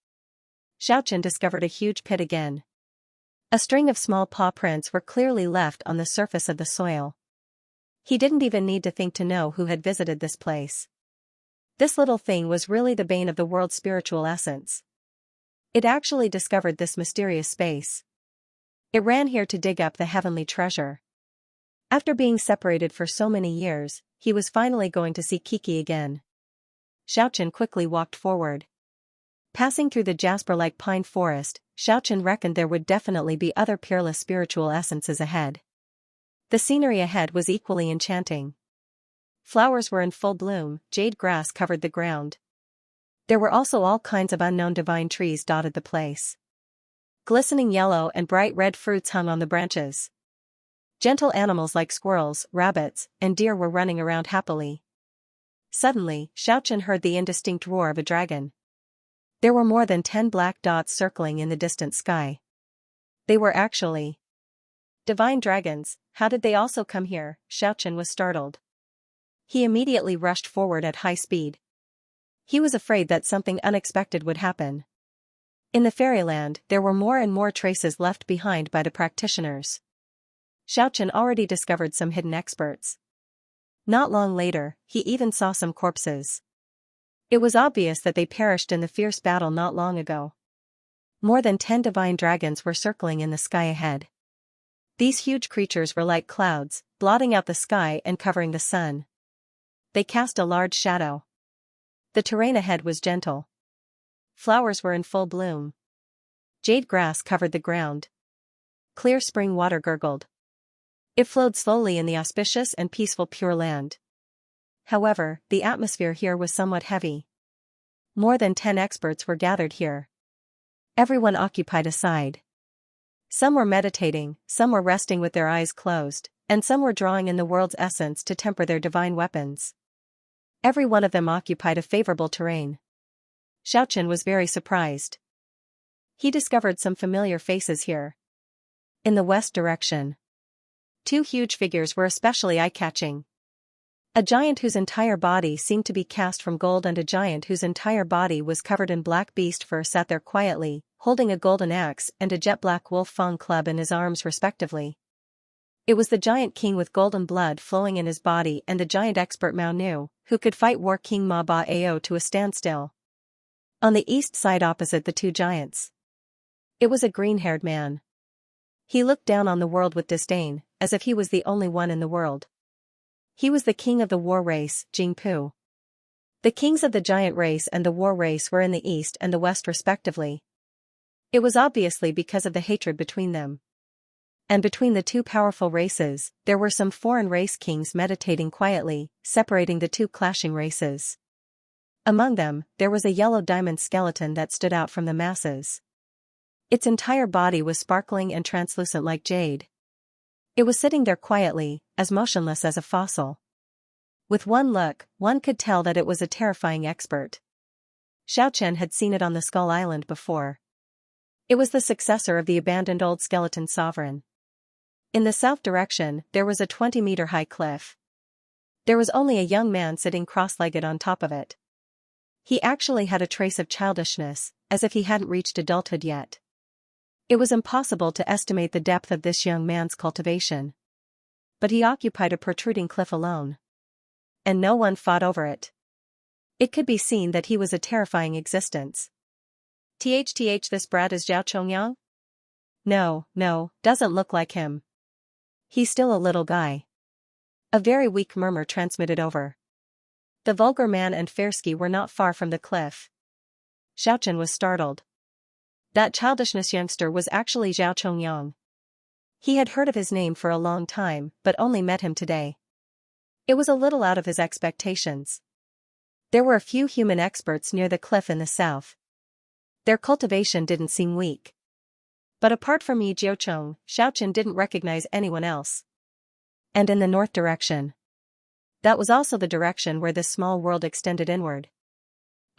Speaker 1: Xiaochen discovered a huge pit again. A string of small paw prints were clearly left on the surface of the soil. He didn't even need to think to know who had visited this place. This little thing was really the bane of the world's spiritual essence. It actually discovered this mysterious space. It ran here to dig up the heavenly treasure. After being separated for so many years, he was finally going to see Kiki again. Xiaochen quickly walked forward. Passing through the jasper-like pine forest, Xiaochen reckoned there would definitely be other peerless spiritual essences ahead. The scenery ahead was equally enchanting. Flowers were in full bloom, jade grass covered the ground. There were also all kinds of unknown divine trees dotted the place. Glistening yellow and bright red fruits hung on the branches. Gentle animals like squirrels, rabbits, and deer were running around happily. Suddenly, Xiaochen heard the indistinct roar of a dragon. There were more than 10 black dots circling in the distant sky. They were actually divine dragons. How did they also come here? Xiaochen was startled. He immediately rushed forward at high speed. He was afraid that something unexpected would happen. In the fairyland, there were more and more traces left behind by the practitioners. Xiaochen already discovered some hidden experts. Not long later, he even saw some corpses. It was obvious that they perished in the fierce battle not long ago. More than 10 divine dragons were circling in the sky ahead. These huge creatures were like clouds, blotting out the sky and covering the sun. They cast a large shadow. The terrain ahead was gentle. Flowers were in full bloom. Jade grass covered the ground. Clear spring water gurgled. It flowed slowly in the auspicious and peaceful Pure Land. However, the atmosphere here was somewhat heavy. More than 10 experts were gathered here. Everyone occupied a side. Some were meditating, some were resting with their eyes closed, and some were drawing in the world's essence to temper their divine weapons. Every one of them occupied a favorable terrain. Xiaochen was very surprised. He discovered some familiar faces here. In the west direction, two huge figures were especially eye-catching. A giant whose entire body seemed to be cast from gold and a giant whose entire body was covered in black beast fur sat there quietly, holding a golden axe and a jet-black wolf fang club in his arms respectively. It was the giant king with golden blood flowing in his body and the giant expert Mao Nu, who could fight War King Ma Ba Ao to a standstill. On the east side opposite the two giants, it was a green-haired man. He looked down on the world with disdain, as if he was the only one in the world. He was the king of the war race, Jingpu. The kings of the giant race and the war race were in the east and the west respectively. It was obviously because of the hatred between them. And between the two powerful races, there were some foreign race kings meditating quietly, separating the two clashing races. Among them, there was a yellow diamond skeleton that stood out from the masses. Its entire body was sparkling and translucent like jade. It was sitting there quietly, as motionless as a fossil. With one look, one could tell that it was a terrifying expert. Xiaochen had seen it on the Skull Island before. It was the successor of the abandoned old skeleton sovereign. In the south direction, there was a 20-meter-high cliff. There was only a young man sitting cross-legged on top of it. He actually had a trace of childishness, as if he hadn't reached adulthood yet. It was impossible to estimate the depth of this young man's cultivation. But he occupied a protruding cliff alone. And no one fought over it. It could be seen that he was a terrifying existence. This brat is Zhao Chongyang? No, doesn't look like him. He's still a little guy. A very weak murmur transmitted over. The vulgar man and Fersky were not far from the cliff. Xiaochen was startled. That childishness youngster was actually Zhao Chongyang. He had heard of his name for a long time, but only met him today. It was a little out of his expectations. There were a few human experts near the cliff in the south. Their cultivation didn't seem weak. But apart from Yi Jiucheng, Xiaochen didn't recognize anyone else. And in the north direction. That was also the direction where this small world extended inward.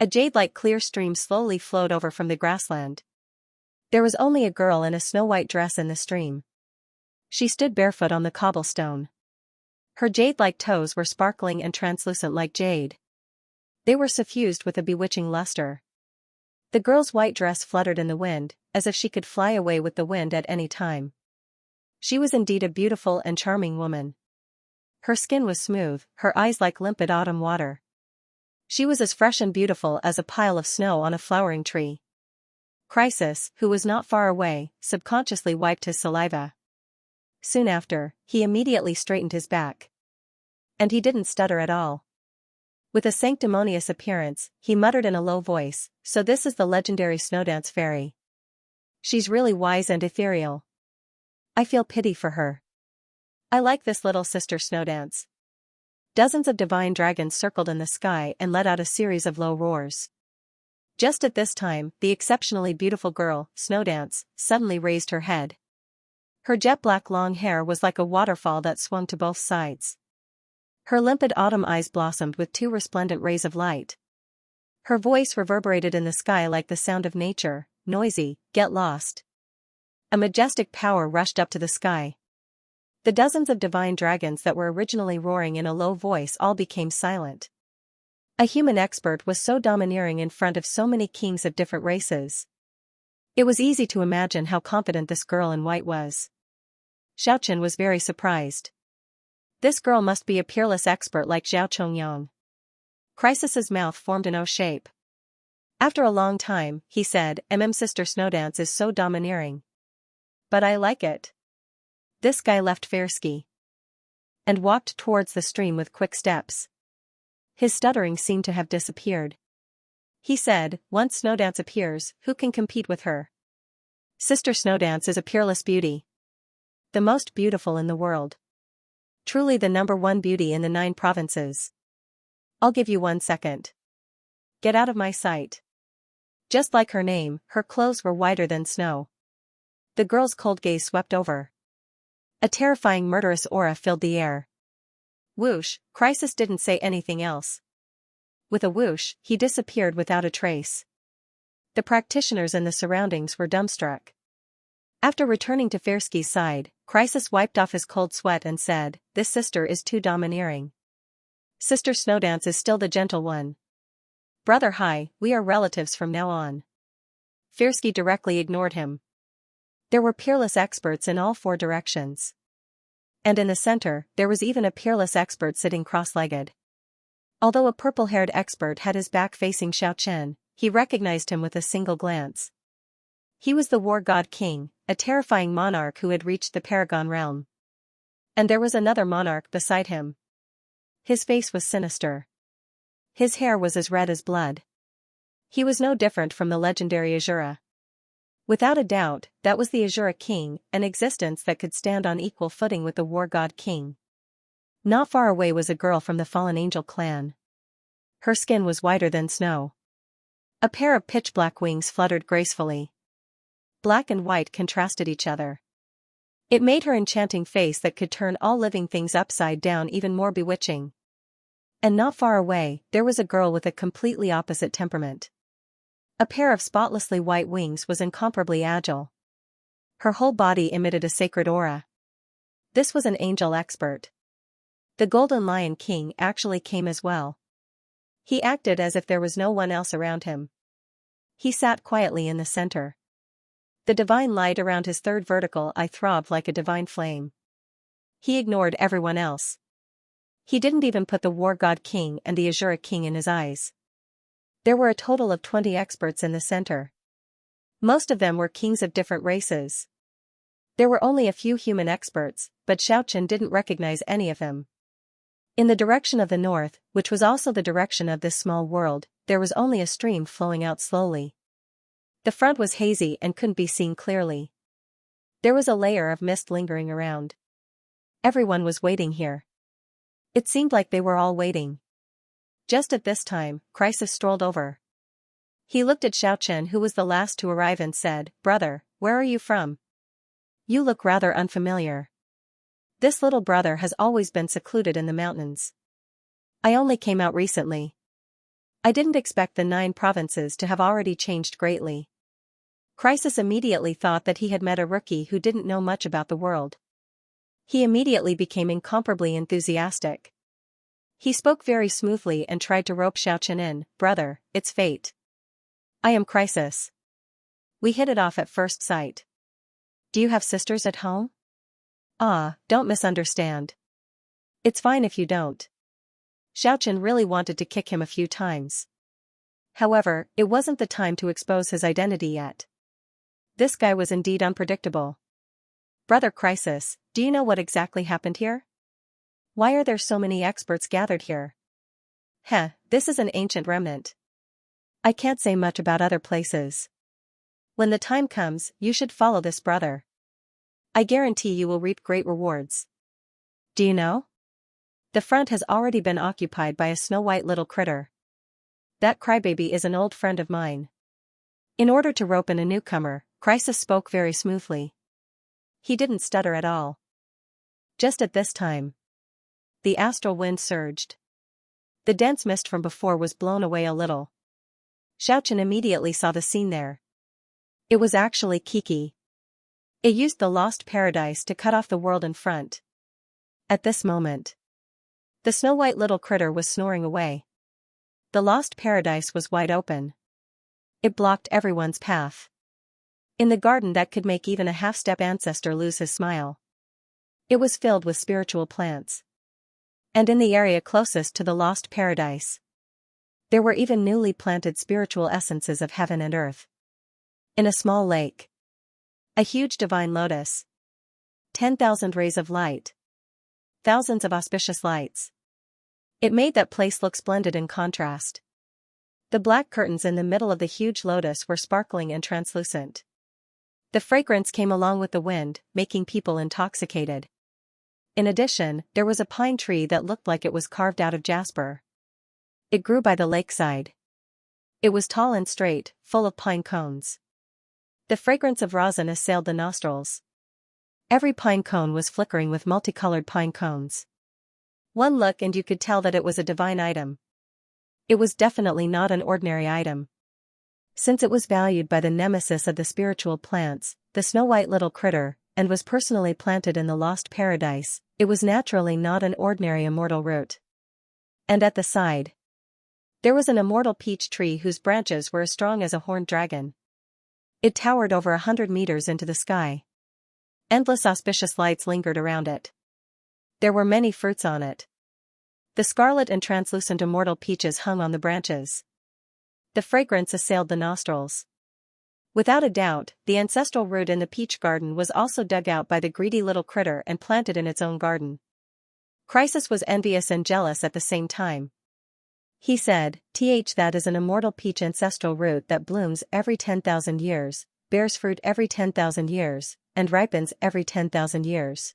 Speaker 1: A jade-like clear stream slowly flowed over from the grassland. There was only a girl in a snow-white dress in the stream. She stood barefoot on the cobblestone. Her jade-like toes were sparkling and translucent like jade. They were suffused with a bewitching luster. The girl's white dress fluttered in the wind, as if she could fly away with the wind at any time. She was indeed a beautiful and charming woman. Her skin was smooth, her eyes like limpid autumn water. She was as fresh and beautiful as a pile of snow on a flowering tree. Crisis, who was not far away, subconsciously wiped his saliva. Soon after, he immediately straightened his back. And he didn't stutter at all. With a sanctimonious appearance, he muttered in a low voice, "So this is the legendary Snowdance Fairy. She's really wise and ethereal. I feel pity for her. I like this little sister Snowdance." Dozens of divine dragons circled in the sky and let out a series of low roars. Just at this time, the exceptionally beautiful girl, Snowdance, suddenly raised her head. Her jet-black long hair was like a waterfall that swung to both sides. Her limpid autumn eyes blossomed with two resplendent rays of light. Her voice reverberated in the sky like the sound of nature, noisy, get lost. A majestic power rushed up to the sky. The dozens of divine dragons that were originally roaring in a low voice all became silent. A human expert was so domineering in front of so many kings of different races. It was easy to imagine how confident this girl in white was. Xiaochen was very surprised. This girl must be a peerless expert like Zhao Chongyang. Crisis's mouth formed an O shape. After a long time, he said, Sister Snowdance is so domineering. But I like it." This guy left Fersky and walked towards the stream with quick steps. His stuttering seemed to have disappeared. He said, "Once Snowdance appears, who can compete with her? Sister Snowdance is a peerless beauty. The most beautiful in the world. Truly the #1 beauty in the 9 provinces. I'll give you 1 second. Get out of my sight." Just like her name, her clothes were whiter than snow. The girl's cold gaze swept over. A terrifying murderous aura filled the air. Whoosh, Crisis didn't say anything else. With a whoosh, he disappeared without a trace. The practitioners and the surroundings were dumbstruck. After returning to Fierski's side, Chrysis wiped off his cold sweat and said, "This sister is too domineering. Sister Snowdance is still the gentle one. Brother Hi, we are relatives from now on." Fierski directly ignored him. There were peerless experts in all four directions. And in the center, there was even a peerless expert sitting cross-legged. Although a purple-haired expert had his back facing Xiaochen, he recognized him with a single glance. He was the War God King, a terrifying monarch who had reached the Paragon realm. And there was another monarch beside him. His face was sinister. His hair was as red as blood. He was no different from the legendary Azura. Without a doubt, that was the Azura King, an existence that could stand on equal footing with the War God King. Not far away was a girl from the Fallen Angel clan. Her skin was whiter than snow. A pair of pitch-black wings fluttered gracefully. Black and white contrasted each other. It made her enchanting face that could turn all living things upside down even more bewitching. And not far away, there was a girl with a completely opposite temperament. A pair of spotlessly white wings was incomparably agile. Her whole body emitted a sacred aura. This was an angel expert. The Golden Lion King actually came as well. He acted as if there was no one else around him. He sat quietly in the center. The divine light around his third vertical eye throbbed like a divine flame. He ignored everyone else. He didn't even put the War God King and the Azura King in his eyes. There were a total of 20 experts in the center. Most of them were kings of different races. There were only a few human experts, but Xiaochen didn't recognize any of them. In the direction of the north, which was also the direction of this small world, there was only a stream flowing out slowly. The front was hazy and couldn't be seen clearly. There was a layer of mist lingering around. Everyone was waiting here. It seemed like they were all waiting. Just at this time, Chrysis strolled over. He looked at Xiaochen, who was the last to arrive, and said, "Brother, where are you from? You look rather unfamiliar." This little brother has always been secluded in the mountains. "I only came out recently. I didn't expect the 9 provinces to have already changed greatly." Chrysis immediately thought that he had met a rookie who didn't know much about the world. He immediately became incomparably enthusiastic. He spoke very smoothly and tried to rope Xiaochen in. "Brother, it's fate. I am Chrysis. We hit it off at first sight. Do you have sisters at home?" "Ah, don't misunderstand. It's fine if you don't." Xiaochen really wanted to kick him a few times. However, it wasn't the time to expose his identity yet. This guy was indeed unpredictable. "Brother Chrysis, do you know what exactly happened here? Why are there so many experts gathered here?" This is an ancient remnant. I can't say much about other places. When the time comes, you should follow this brother. I guarantee you will reap great rewards. Do you know? The front has already been occupied by a snow-white little critter. That crybaby is an old friend of mine." In order to rope in a newcomer, Chrysis spoke very smoothly. He didn't stutter at all. Just at this time, the astral wind surged. The dense mist from before was blown away a little. Xiaochen immediately saw the scene there. It was actually Kiki. It used the Lost Paradise to cut off the world in front. At this moment, the snow-white little critter was snoring away. The Lost Paradise was wide open. It blocked everyone's path. In the garden that could make even a half-step ancestor lose his smile. It was filled with spiritual plants. And in the area closest to the Lost Paradise, there were even newly planted spiritual essences of heaven and earth. In a small lake, a huge divine lotus, 10,000 rays of light, thousands of auspicious lights. It made that place look splendid in contrast. The black curtains in the middle of the huge lotus were sparkling and translucent. The fragrance came along with the wind, making people intoxicated. In addition, there was a pine tree that looked like it was carved out of jasper. It grew by the lakeside. It was tall and straight, full of pine cones. The fragrance of rosin assailed the nostrils. Every pine cone was flickering with multicolored pine cones. One look and you could tell that it was a divine item. It was definitely not an ordinary item. Since it was valued by the nemesis of the spiritual plants, the snow-white little critter, and was personally planted in the lost paradise, it was naturally not an ordinary immortal root. And at the side, there was an immortal peach tree whose branches were as strong as a horned dragon. It towered over 100 meters into the sky. Endless auspicious lights lingered around it. There were many fruits on it. The scarlet and translucent immortal peaches hung on the branches. The fragrance assailed the nostrils. Without a doubt, the ancestral root in the peach garden was also dug out by the greedy little critter and planted in its own garden. Chrysis was envious and jealous at the same time. He said, that is an immortal peach ancestral root that blooms every 10,000 years, bears fruit every 10,000 years, and ripens every 10,000 years.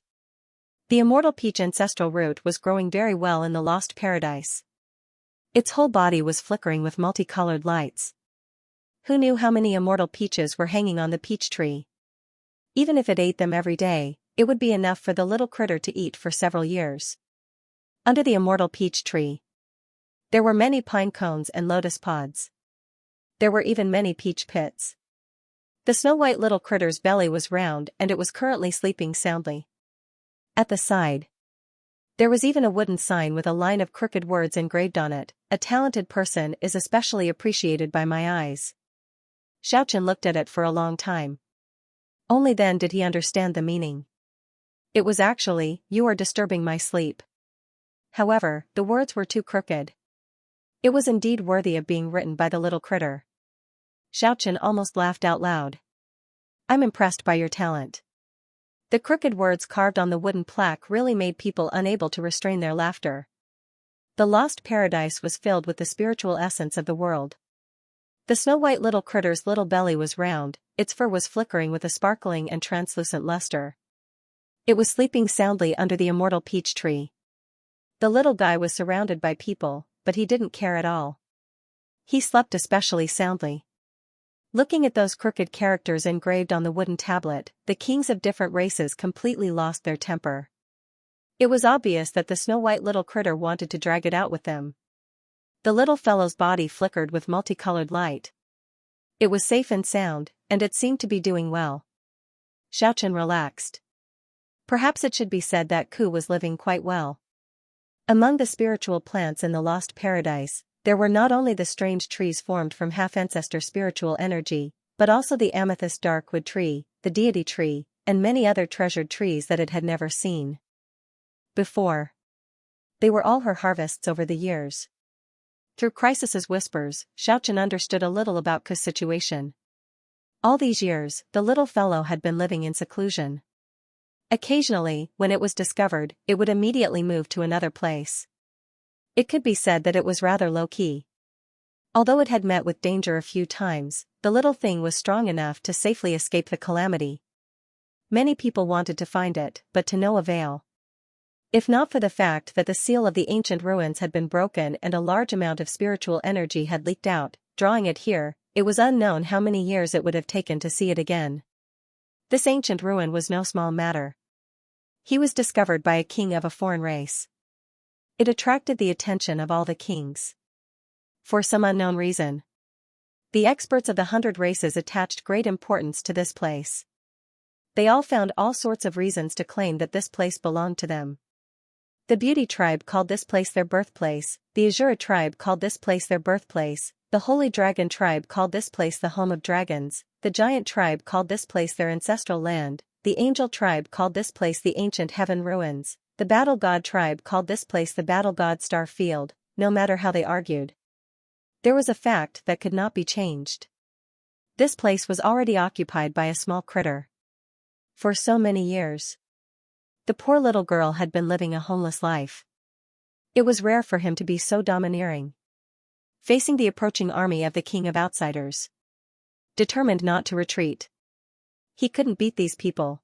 Speaker 1: The immortal peach ancestral root was growing very well in the lost paradise. Its whole body was flickering with multicolored lights. Who knew how many immortal peaches were hanging on the peach tree? Even if it ate them every day, it would be enough for the little critter to eat for several years. Under the immortal peach tree, there were many pine cones and lotus pods. There were even many peach pits. The snow-white little critter's belly was round and it was currently sleeping soundly. At the side, there was even a wooden sign with a line of crooked words engraved on it: "A talented person is especially appreciated by my eyes." Xianxia looked at it for a long time. Only then did he understand the meaning. It was actually, "You are disturbing my sleep." However, the words were too crooked. It was indeed worthy of being written by the little critter. Xianxia almost laughed out loud. "I'm impressed by your talent." The crooked words carved on the wooden plaque really made people unable to restrain their laughter. The lost paradise was filled with the spiritual essence of the world. The snow-white little critter's little belly was round, its fur was flickering with a sparkling and translucent luster. It was sleeping soundly under the immortal peach tree. The little guy was surrounded by people, but he didn't care at all. He slept especially soundly. Looking at those crooked characters engraved on the wooden tablet, the kings of different races completely lost their temper. It was obvious that the snow-white little critter wanted to drag it out with them. The little fellow's body flickered with multicolored light. It was safe and sound, and it seemed to be doing well. Xianxia relaxed. Perhaps it should be said that Ku was living quite well. Among the spiritual plants in the lost paradise, there were not only the strange trees formed from half-ancestor spiritual energy, but also the amethyst darkwood tree, the deity tree, and many other treasured trees that it had never seen before. They were all her harvests over the years. Through Chrysis's whispers, Xianxia understood a little about Ku's situation. All these years, the little fellow had been living in seclusion. Occasionally, when it was discovered, it would immediately move to another place. It could be said that it was rather low-key. Although it had met with danger a few times, the little thing was strong enough to safely escape the calamity. Many people wanted to find it, but to no avail. If not for the fact that the seal of the ancient ruins had been broken and a large amount of spiritual energy had leaked out, drawing it here, it was unknown how many years it would have taken to see it again. This ancient ruin was no small matter. He was discovered by a king of a foreign race. It attracted the attention of all the kings. For some unknown reason, the experts of the 100 races attached great importance to this place. They all found all sorts of reasons to claim that this place belonged to them. The Beauty tribe called this place their birthplace, the Azura tribe called this place their birthplace, the Holy Dragon tribe called this place the home of dragons, the Giant tribe called this place their ancestral land, the Angel tribe called this place the ancient heaven ruins, the Battle God tribe called this place the Battle God Star Field. No matter how they argued, there was a fact that could not be changed. This place was already occupied by a small critter. For so many years, the poor little girl had been living a homeless life. It was rare for him to be so domineering. Facing the approaching army of the King of Outsiders, determined not to retreat. He couldn't beat these people.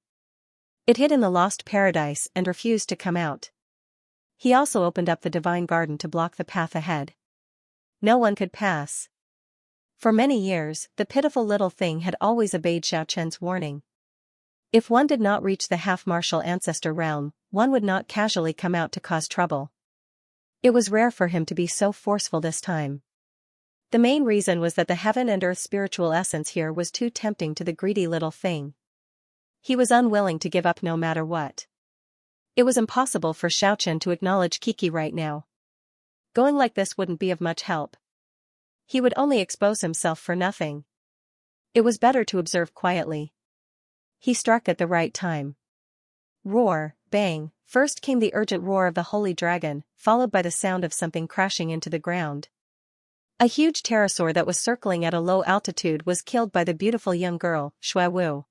Speaker 1: It hid in the lost paradise and refused to come out. He also opened up the divine garden to block the path ahead. No one could pass. For many years, the pitiful little thing had always obeyed Xiaoqian's warning. If one did not reach the half-martial ancestor realm, one would not casually come out to cause trouble. It was rare for him to be so forceful this time. The main reason was that the heaven and earth spiritual essence here was too tempting to the greedy little thing. He was unwilling to give up no matter what. It was impossible for Xiaochen to acknowledge Kiki right now. Going like this wouldn't be of much help. He would only expose himself for nothing. It was better to observe quietly. He struck at the right time. Roar, bang, first came the urgent roar of the holy dragon, followed by the sound of something crashing into the ground. A huge pterosaur that was circling at a low altitude was killed by the beautiful young girl, Shui Wu.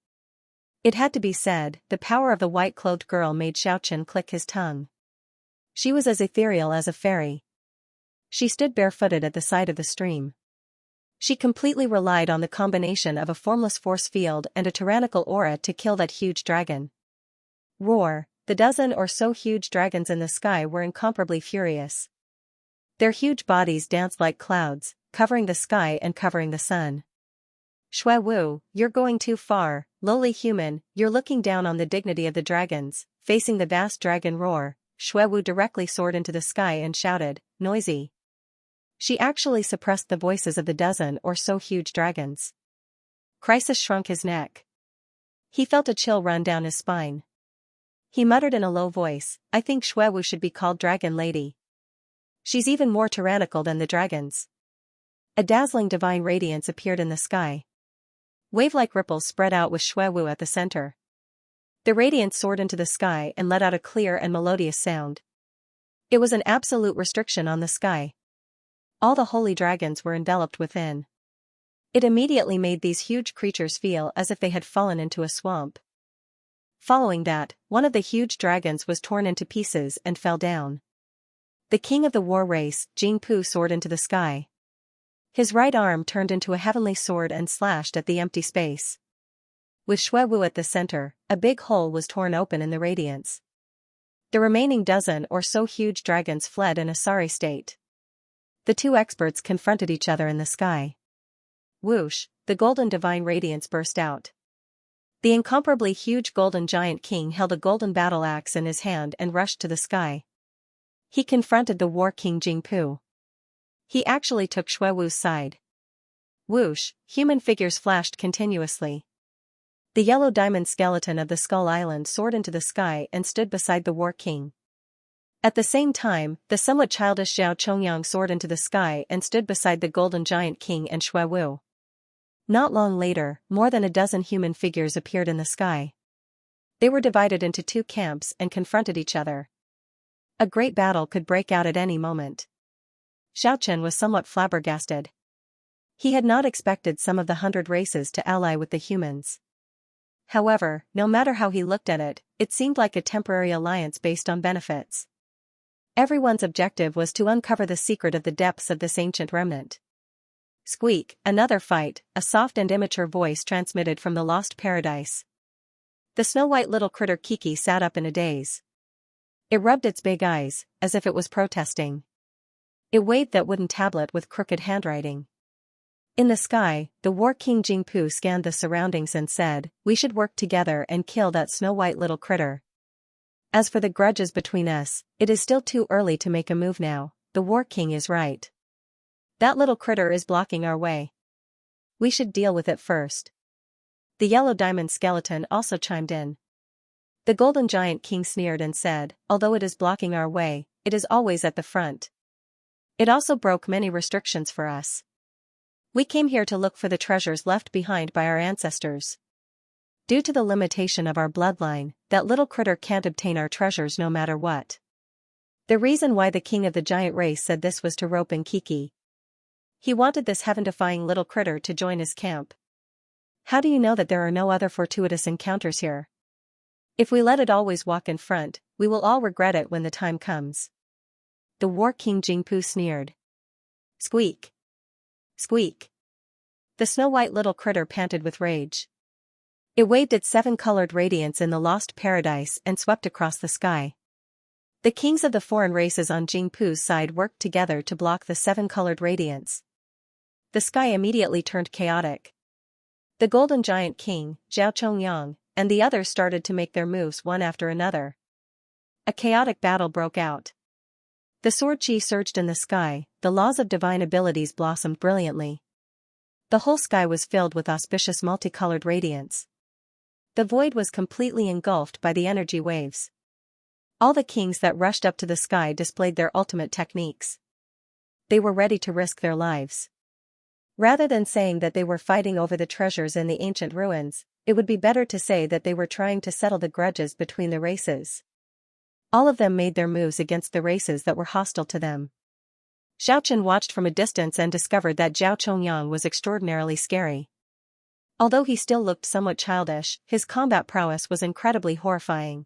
Speaker 1: It had to be said, the power of the white-clothed girl made Xiaochen click his tongue. She was as ethereal as a fairy. She stood barefooted at the side of the stream. She completely relied on the combination of a formless force field and a tyrannical aura to kill that huge dragon. Roar, the dozen or so huge dragons in the sky were incomparably furious. Their huge bodies danced like clouds, covering the sky and covering the sun. Shui Wu, you're going too far, lowly human, you're looking down on the dignity of the dragons. Facing the vast dragon roar, Shui Wu directly soared into the sky and shouted, noisy. She actually suppressed the voices of the dozen or so huge dragons. Crisis shrunk his neck. He felt a chill run down his spine. He muttered in a low voice, I think Shui Wu should be called Dragon Lady. She's even more tyrannical than the dragons. A dazzling divine radiance appeared in the sky. Wave-like ripples spread out with Shui Wu at the center. The radiance soared into the sky and let out a clear and melodious sound. It was an absolute restriction on the sky. All the holy dragons were enveloped within. It immediately made these huge creatures feel as if they had fallen into a swamp. Following that, one of the huge dragons was torn into pieces and fell down. The king of the war race, Jingpu, soared into the sky. His right arm turned into a heavenly sword and slashed at the empty space. With Shui Wu at the center, a big hole was torn open in the radiance. The remaining dozen or so huge dragons fled in a sorry state. The two experts confronted each other in the sky. Whoosh, the golden divine radiance burst out. The incomparably huge golden giant king held a golden battle axe in his hand and rushed to the sky. He confronted the war king Jingpu. He actually took Shui Wu's side. Whoosh, human figures flashed continuously. The yellow diamond skeleton of the Skull Island soared into the sky and stood beside the war king. At the same time, the somewhat childish Zhao Chongyang soared into the sky and stood beside the golden giant king and Shui Wu. Not long later, more than a dozen human figures appeared in the sky. They were divided into two camps and confronted each other. A great battle could break out at any moment. Xiaochen was somewhat flabbergasted. He had not expected some of the 100 races to ally with the humans. However, no matter how he looked at it, it seemed like a temporary alliance based on benefits. Everyone's objective was to uncover the secret of the depths of this ancient remnant. Squeak, another fight, a soft and immature voice transmitted from the lost paradise. The snow-white little critter Kiki sat up in a daze. It rubbed its big eyes, as if it was protesting. It waved that wooden tablet with crooked handwriting. In the sky, the war king Jingpu scanned the surroundings and said, we should work together and kill that snow-white little critter. As for the grudges between us, it is still too early to make a move now, the war king is right. That little critter is blocking our way. We should deal with it first. The yellow diamond skeleton also chimed in. The golden giant king sneered and said, although it is blocking our way, it is always at the front. It also broke many restrictions for us. We came here to look for the treasures left behind by our ancestors. Due to the limitation of our bloodline, that little critter can't obtain our treasures no matter what. The reason why the king of the giant race said this was to rope in Kiki. He wanted this heaven-defying little critter to join his camp. How do you know that there are no other fortuitous encounters here? If we let it always walk in front, we will all regret it when the time comes. The war king Jingpu sneered. Squeak. Squeak. The snow-white little critter panted with rage. It waved its 7-colored radiance in the lost paradise and swept across the sky. The kings of the foreign races on Jingpu's side worked together to block the 7-colored radiance. The sky immediately turned chaotic. The golden giant king, Zhao Chongyang, and the others started to make their moves one after another. A chaotic battle broke out. The sword chi surged in the sky, the laws of divine abilities blossomed brilliantly. The whole sky was filled with auspicious multicolored radiance. The void was completely engulfed by the energy waves. All the kings that rushed up to the sky displayed their ultimate techniques. They were ready to risk their lives. Rather than saying that they were fighting over the treasures in the ancient ruins, it would be better to say that they were trying to settle the grudges between the races. All of them made their moves against the races that were hostile to them. Xiaochen watched from a distance and discovered that Zhao Chongyang was extraordinarily scary. Although he still looked somewhat childish, his combat prowess was incredibly horrifying.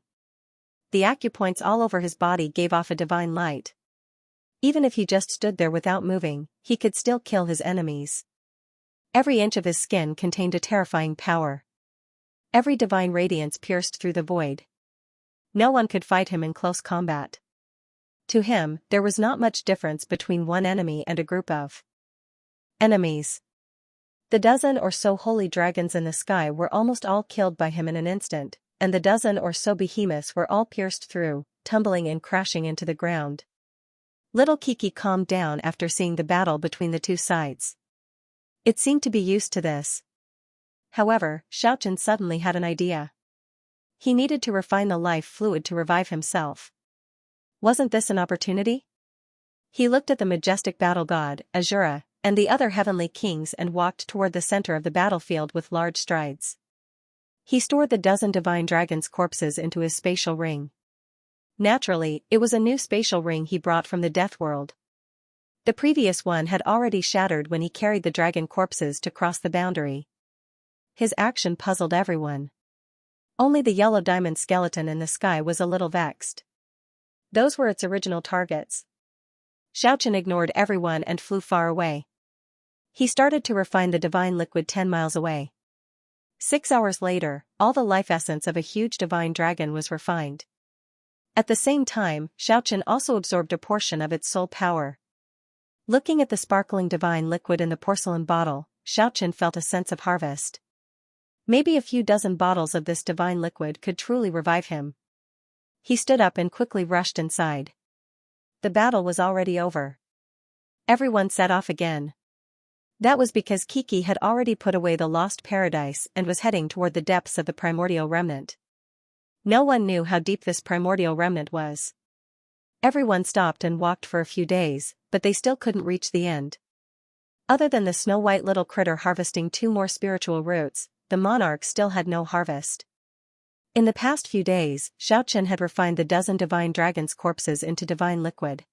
Speaker 1: The acupoints all over his body gave off a divine light. Even if he just stood there without moving, he could still kill his enemies. Every inch of his skin contained a terrifying power. Every divine radiance pierced through the void. No one could fight him in close combat. To him, there was not much difference between one enemy and a group of enemies. The dozen or so holy dragons in the sky were almost all killed by him in an instant, and the dozen or so behemoths were all pierced through, tumbling and crashing into the ground. Little Kiki calmed down after seeing the battle between the two sides. It seemed to be used to this. However, Xiaochen suddenly had an idea. He needed to refine the life fluid to revive himself. Wasn't this an opportunity? He looked at the majestic battle god, Azura, and the other heavenly kings and walked toward the center of the battlefield with large strides. He stored the dozen divine dragons' corpses into his spatial ring. Naturally, it was a new spatial ring he brought from the death world. The previous one had already shattered when he carried the dragon corpses to cross the boundary. His action puzzled everyone. Only the yellow diamond skeleton in the sky was a little vexed. Those were its original targets. Xiaochen ignored everyone and flew far away. He started to refine the divine liquid 10 miles away. 6 hours later, all the life essence of a huge divine dragon was refined. At the same time, Xiaochen also absorbed a portion of its soul power. Looking at the sparkling divine liquid in the porcelain bottle, Xiaochen felt a sense of harvest. Maybe a few dozen bottles of this divine liquid could truly revive him. He stood up and quickly rushed inside. The battle was already over. Everyone set off again. That was because Kiki had already put away the lost paradise and was heading toward the depths of the primordial remnant. No one knew how deep this primordial remnant was. Everyone stopped and walked for a few days, but they still couldn't reach the end. Other than the snow-white little critter harvesting 2 more spiritual roots, the monarch still had no harvest. In the past few days, Xiaochen had refined the dozen divine dragons' corpses into divine liquid.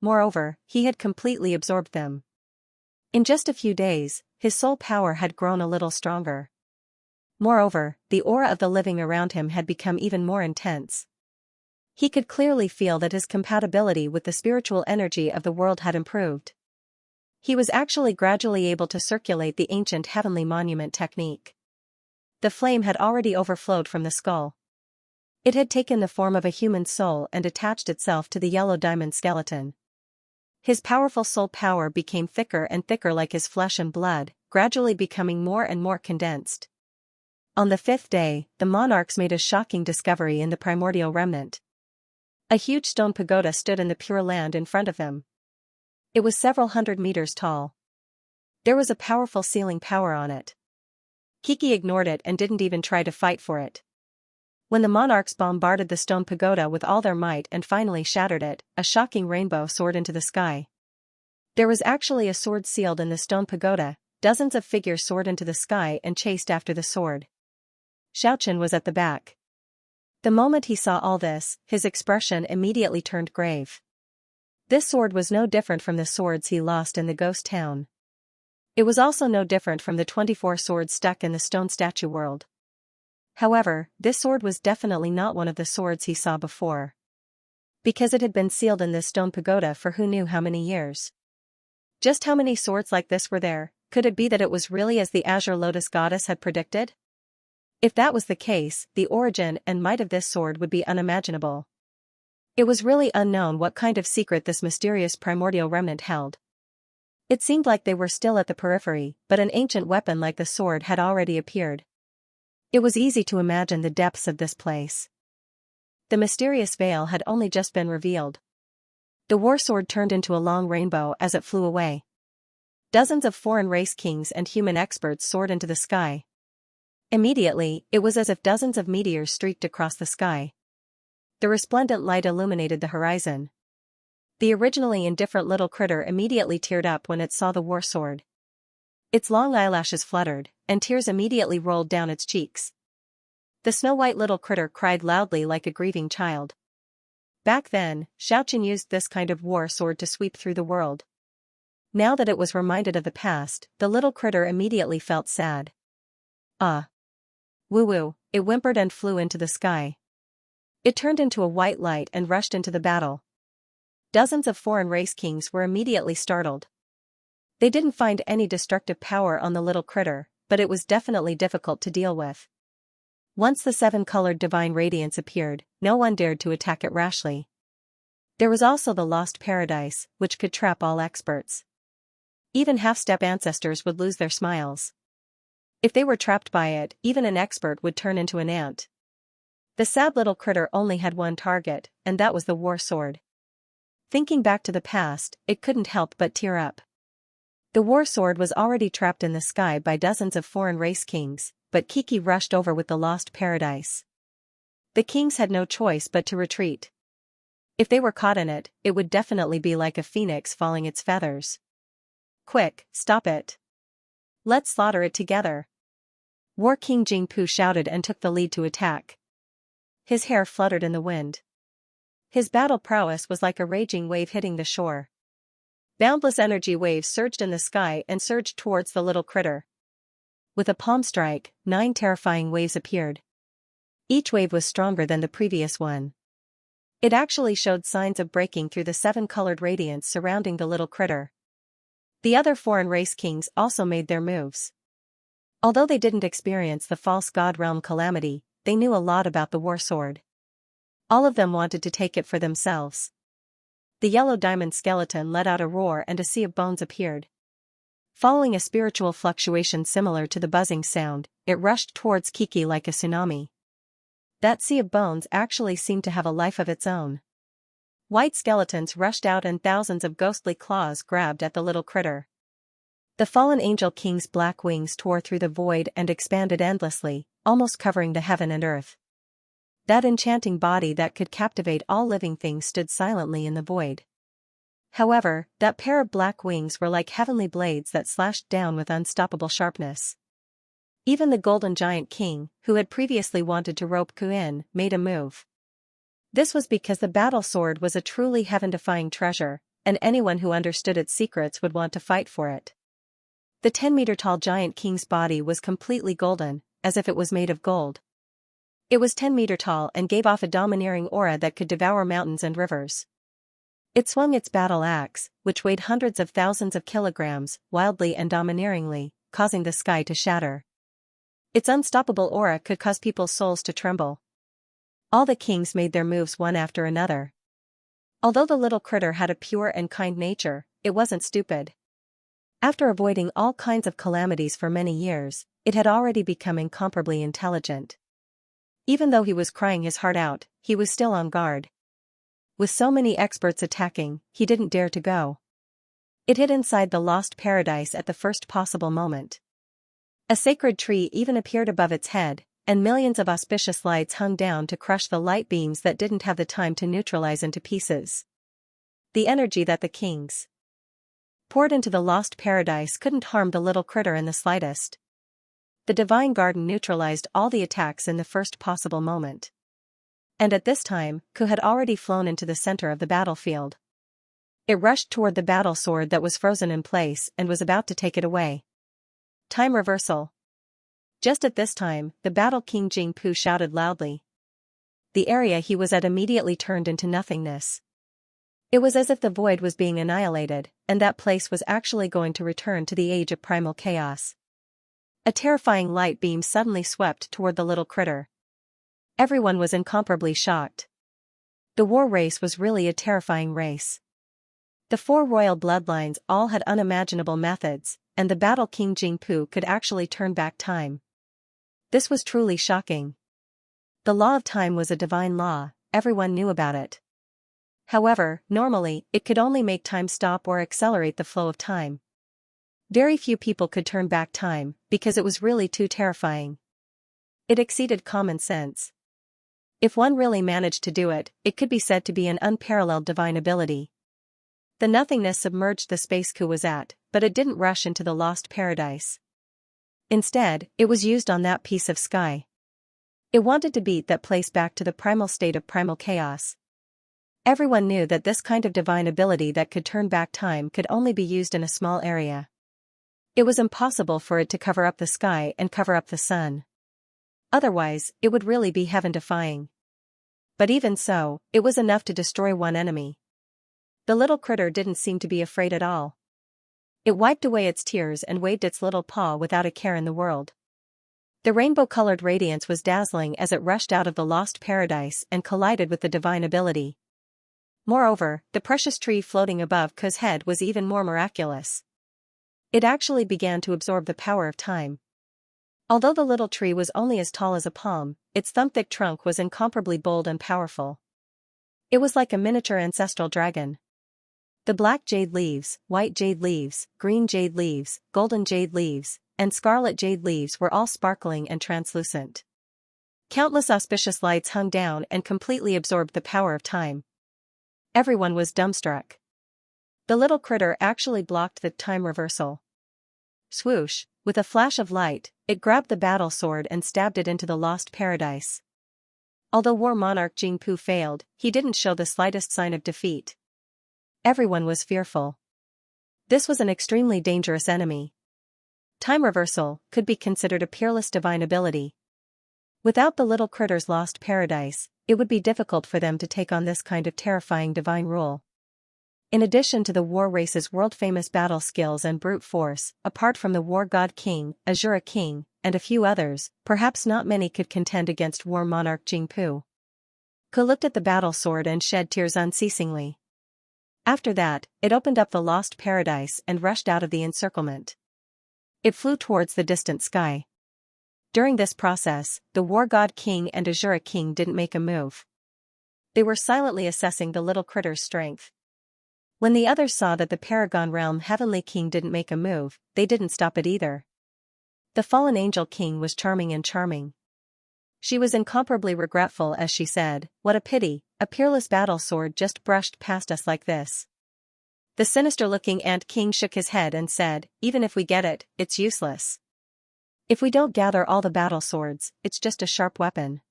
Speaker 1: Moreover, he had completely absorbed them. In just a few days, his soul power had grown a little stronger. Moreover, the aura of the living around him had become even more intense. He could clearly feel that his compatibility with the spiritual energy of the world had improved. He was actually gradually able to circulate the ancient heavenly monument technique. The flame had already overflowed from the skull. It had taken the form of a human soul and attached itself to the yellow diamond skeleton. His powerful soul power became thicker and thicker like his flesh and blood, gradually becoming more and more condensed. On the 5th day, the monarchs made a shocking discovery in the primordial remnant. A huge stone pagoda stood in the pure land in front of them. It was several hundred meters tall. There was a powerful sealing power on it. Kiki ignored it and didn't even try to fight for it. When the monarchs bombarded the stone pagoda with all their might and finally shattered it, a shocking rainbow soared into the sky. There was actually a sword sealed in the stone pagoda. Dozens of figures soared into the sky and chased after the sword. Xiaochen was at the back. The moment he saw all this, his expression immediately turned grave. This sword was no different from the swords he lost in the ghost town. It was also no different from the 24 swords stuck in the stone statue world. However, this sword was definitely not one of the swords he saw before. Because it had been sealed in this stone pagoda for who knew how many years. Just how many swords like this were there? Could it be that it was really as the Azure Lotus goddess had predicted? If that was the case, the origin and might of this sword would be unimaginable. It was really unknown what kind of secret this mysterious primordial remnant held. It seemed like they were still at the periphery, but an ancient weapon like the sword had already appeared. It was easy to imagine the depths of this place. The mysterious veil had only just been revealed. The war sword turned into a long rainbow as it flew away. Dozens of foreign race kings and human experts soared into the sky. Immediately, it was as if dozens of meteors streaked across the sky. The resplendent light illuminated the horizon. The originally indifferent little critter immediately teared up when it saw the war sword. Its long eyelashes fluttered, and tears immediately rolled down its cheeks. The snow-white little critter cried loudly like a grieving child. Back then, Xianxia used this kind of war sword to sweep through the world. Now that it was reminded of the past, the little critter immediately felt sad. Woo-woo, it whimpered and flew into the sky. It turned into a white light and rushed into the battle. Dozens of foreign race kings were immediately startled. They didn't find any destructive power on the little critter, but it was definitely difficult to deal with. Once the seven-colored divine radiance appeared, no one dared to attack it rashly. There was also the lost paradise, which could trap all experts. Even half-step ancestors would lose their smiles. If they were trapped by it, even an expert would turn into an ant. The sad little critter only had one target, and that was the war sword. Thinking back to the past, it couldn't help but tear up. The war sword was already trapped in the sky by dozens of foreign race kings, but Kiki rushed over with the lost paradise. The kings had no choice but to retreat. If they were caught in it, it would definitely be like a phoenix falling its feathers. Quick, stop it. Let's slaughter it together. War King Jingpu shouted and took the lead to attack. His hair fluttered in the wind. His battle prowess was like a raging wave hitting the shore. Boundless energy waves surged in the sky and surged towards the little critter. With a palm strike, 9 terrifying waves appeared. Each wave was stronger than the previous one. It actually showed signs of breaking through the 7-colored radiance surrounding the little critter. The other foreign race kings also made their moves. Although they didn't experience the false god realm calamity, they knew a lot about the war sword. All of them wanted to take it for themselves. The yellow diamond skeleton let out a roar and a sea of bones appeared. Following a spiritual fluctuation similar to the buzzing sound, it rushed towards Kiki like a tsunami. That sea of bones actually seemed to have a life of its own. White skeletons rushed out and thousands of ghostly claws grabbed at the little critter. The fallen angel king's black wings tore through the void and expanded endlessly, almost covering the heaven and earth. That enchanting body that could captivate all living things stood silently in the void. However, that pair of black wings were like heavenly blades that slashed down with unstoppable sharpness. Even the golden giant king, who had previously wanted to rope Ku in, made a move. This was because the battle sword was a truly heaven-defying treasure, and anyone who understood its secrets would want to fight for it. The 10-meter-tall giant king's body was completely golden, as if it was made of gold. It was 10 meters tall and gave off a domineering aura that could devour mountains and rivers. It swung its battle axe, which weighed hundreds of thousands of kilograms, wildly and domineeringly, causing the sky to shatter. Its unstoppable aura could cause people's souls to tremble. All the kings made their moves one after another. Although the little critter had a pure and kind nature, it wasn't stupid. After avoiding all kinds of calamities for many years, it had already become incomparably intelligent. Even though he was crying his heart out, he was still on guard. With so many experts attacking, he didn't dare to go. It hid inside the lost paradise at the first possible moment. A sacred tree even appeared above its head, and millions of auspicious lights hung down to crush the light beams that didn't have the time to neutralize into pieces. The energy that the kings poured into the lost paradise couldn't harm the little critter in the slightest. The divine garden neutralized all the attacks in the first possible moment. And at this time, Ku had already flown into the center of the battlefield. It rushed toward the battle sword that was frozen in place and was about to take it away. Time reversal. Just at this time, the battle king Jingpu shouted loudly. The area he was at immediately turned into nothingness. It was as if the void was being annihilated, and that place was actually going to return to the age of primal chaos. A terrifying light beam suddenly swept toward the little critter. Everyone was incomparably shocked. The war race was really a terrifying race. The 4 royal bloodlines all had unimaginable methods, and the battle king Jingpu could actually turn back time. This was truly shocking. The law of time was a divine law, everyone knew about it. However, normally, it could only make time stop or accelerate the flow of time. Very few people could turn back time, because it was really too terrifying. It exceeded common sense. If one really managed to do it, it could be said to be an unparalleled divine ability. The nothingness submerged the space Ku was at, but it didn't rush into the lost paradise. Instead, it was used on that piece of sky. It wanted to beat that place back to the primal state of primal chaos. Everyone knew that this kind of divine ability that could turn back time could only be used in a small area. It was impossible for it to cover up the sky and cover up the sun. Otherwise, it would really be heaven-defying. But even so, it was enough to destroy one enemy. The little critter didn't seem to be afraid at all. It wiped away its tears and waved its little paw without a care in the world. The rainbow-colored radiance was dazzling as it rushed out of the lost paradise and collided with the divine ability. Moreover, the precious tree floating above Ku's head was even more miraculous. It actually began to absorb the power of time. Although the little tree was only as tall as a palm, its thumb-thick trunk was incomparably bold and powerful. It was like a miniature ancestral dragon. The black jade leaves, white jade leaves, green jade leaves, golden jade leaves, and scarlet jade leaves were all sparkling and translucent. Countless auspicious lights hung down and completely absorbed the power of time. Everyone was dumbstruck. The little critter actually blocked the time reversal. Swoosh, with a flash of light, it grabbed the battle sword and stabbed it into the lost paradise. Although War Monarch Jingpu failed, he didn't show the slightest sign of defeat. Everyone was fearful. This was an extremely dangerous enemy. Time reversal could be considered a peerless divine ability. Without the little critter's lost paradise, it would be difficult for them to take on this kind of terrifying divine rule. In addition to the war race's world-famous battle skills and brute force, apart from the War God King, Azura King, and a few others, perhaps not many could contend against War Monarch Jingpu. Ku looked at the battle sword and shed tears unceasingly. After that, it opened up the lost paradise and rushed out of the encirclement. It flew towards the distant sky. During this process, the War God King and Azura King didn't make a move. They were silently assessing the little critter's strength. When the others saw that the Paragon Realm Heavenly King didn't make a move, they didn't stop it either. The Fallen Angel King was charming and charming. She was incomparably regretful as she said, "What a pity, a peerless battle sword just brushed past us like this." The sinister-looking Ant King shook his head and said, "Even if we get it, it's useless. If we don't gather all the battle swords, it's just a sharp weapon.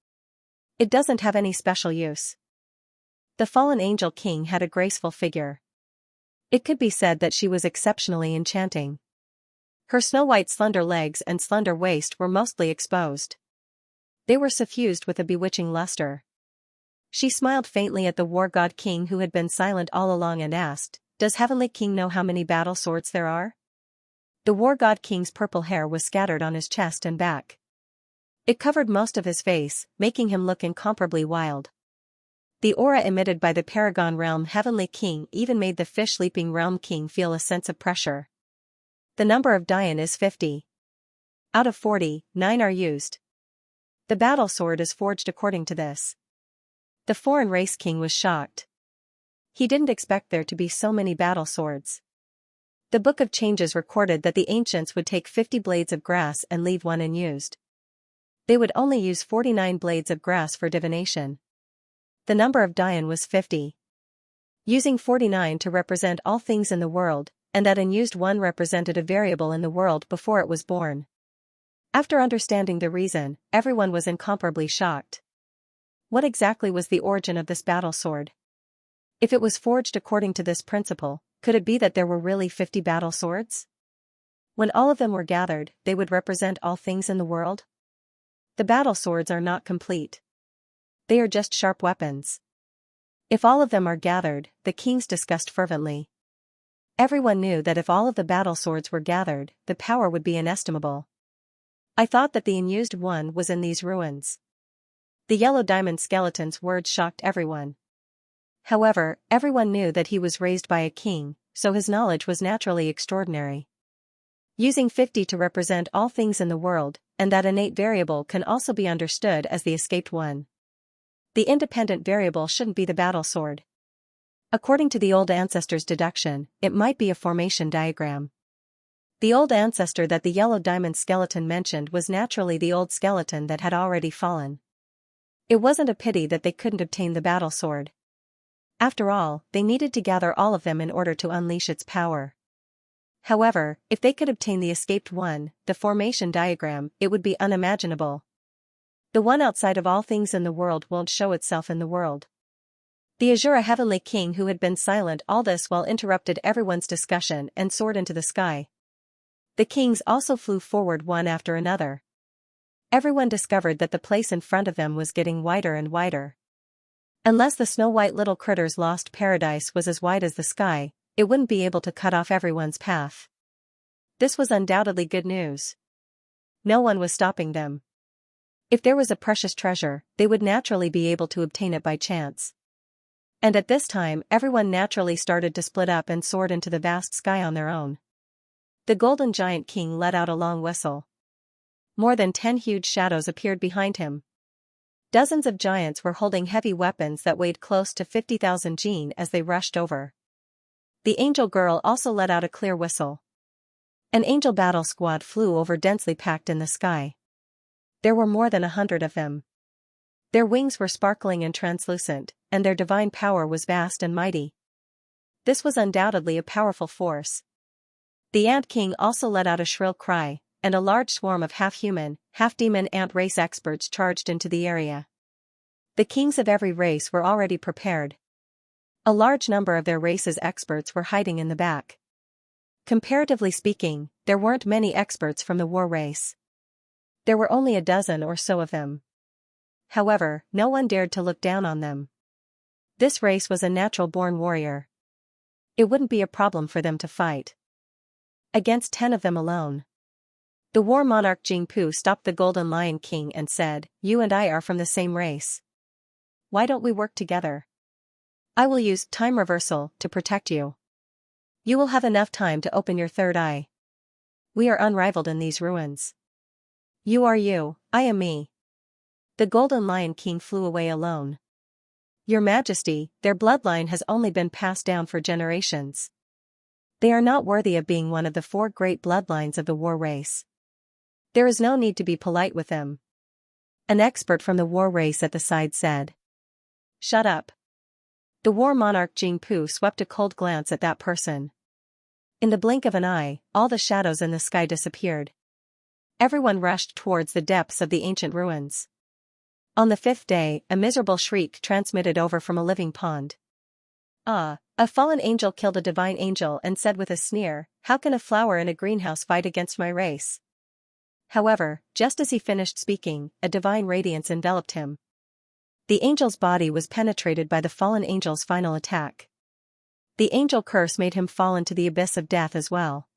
Speaker 1: It doesn't have any special use." The Fallen Angel King had a graceful figure. It could be said that she was exceptionally enchanting. Her snow-white slender legs and slender waist were mostly exposed. They were suffused with a bewitching luster. She smiled faintly at the War God King who had been silent all along and asked, "Does Heavenly King know how many battle swords there are?" The War God King's purple hair was scattered on his chest and back. It covered most of his face, making him look incomparably wild. The aura emitted by the Paragon Realm Heavenly King even made the Fish-Leaping Realm King feel a sense of pressure. The number of Dian is 50. Out of 40, 9 are used. The battle sword is forged according to this. The Foreign Race King was shocked. He didn't expect there to be so many battle swords. The Book of Changes recorded that the ancients would take 50 blades of grass and leave one unused. They would only use 49 blades of grass for divination. The number of Dian was 50. Using 49 to represent all things in the world, and that unused one represented a variable in the world before it was born. After understanding the reason, everyone was incomparably shocked. What exactly was the origin of this battle sword? If it was forged according to this principle, could it be that there were really 50 battle swords? When all of them were gathered, they would represent all things in the world? The battle swords are not complete. They are just sharp weapons. If all of them are gathered, the kings discussed fervently. Everyone knew that if all of the battle swords were gathered, the power would be inestimable. "I thought that the unused one was in these ruins." The Yellow Diamond Skeleton's words shocked everyone. However, everyone knew that he was raised by a king, so his knowledge was naturally extraordinary. Using 50 to represent all things in the world, and that innate variable can also be understood as the escaped one. The independent variable shouldn't be the battle sword. According to the old ancestor's deduction, it might be a formation diagram. The old ancestor that the yellow diamond skeleton mentioned was naturally the old skeleton that had already fallen. It wasn't a pity that they couldn't obtain the battle sword. After all, they needed to gather all of them in order to unleash its power. However, if they could obtain the escaped one, the formation diagram, it would be unimaginable. The one outside of all things in the world won't show itself in the world. The Azura heavenly king who had been silent all this while interrupted everyone's discussion and soared into the sky. The kings also flew forward one after another. Everyone discovered that the place in front of them was getting wider and wider. Unless the snow-white little critter's lost paradise was as wide as the sky, it wouldn't be able to cut off everyone's path. This was undoubtedly good news. No one was stopping them. If there was a precious treasure, they would naturally be able to obtain it by chance. And at this time, everyone naturally started to split up and soared into the vast sky on their own. The golden giant king let out a long whistle. More than 10 huge shadows appeared behind him. Dozens of giants were holding heavy weapons that weighed close to 50,000 jin as they rushed over. The angel girl also let out a clear whistle. An angel battle squad flew over densely packed in the sky. There were more than 100 of them. Their wings were sparkling and translucent, and their divine power was vast and mighty. This was undoubtedly a powerful force. The Ant King also let out a shrill cry, and a large swarm of half-human, half-demon ant race experts charged into the area. The kings of every race were already prepared. A large number of their race's experts were hiding in the back. Comparatively speaking, there weren't many experts from the war race. There were only a dozen or so of them. However, no one dared to look down on them. This race was a natural-born warrior. It wouldn't be a problem for them to fight against 10 of them alone. The war monarch Jingpu stopped the Golden Lion King and said, "You and I are from the same race. Why don't we work together? I will use time reversal to protect you. You will have enough time to open your third eye. We are unrivaled in these ruins. You are you, I am me." The Golden Lion King flew away alone. "Your Majesty, their bloodline has only been passed down for generations. They are not worthy of being one of the 4 great bloodlines of the war race. There is no need to be polite with them." An expert from the war race at the side said. "Shut up." The war monarch Jingpu swept a cold glance at that person. In the blink of an eye, all the shadows in the sky disappeared. Everyone rushed towards the depths of the ancient ruins. On the 5th day, a miserable shriek transmitted over from a living pond. A fallen angel killed a divine angel and said with a sneer, "How can a flower in a greenhouse fight against my race?" However, just as he finished speaking, a divine radiance enveloped him. The angel's body was penetrated by the fallen angel's final attack. The angel curse made him fall into the abyss of death as well.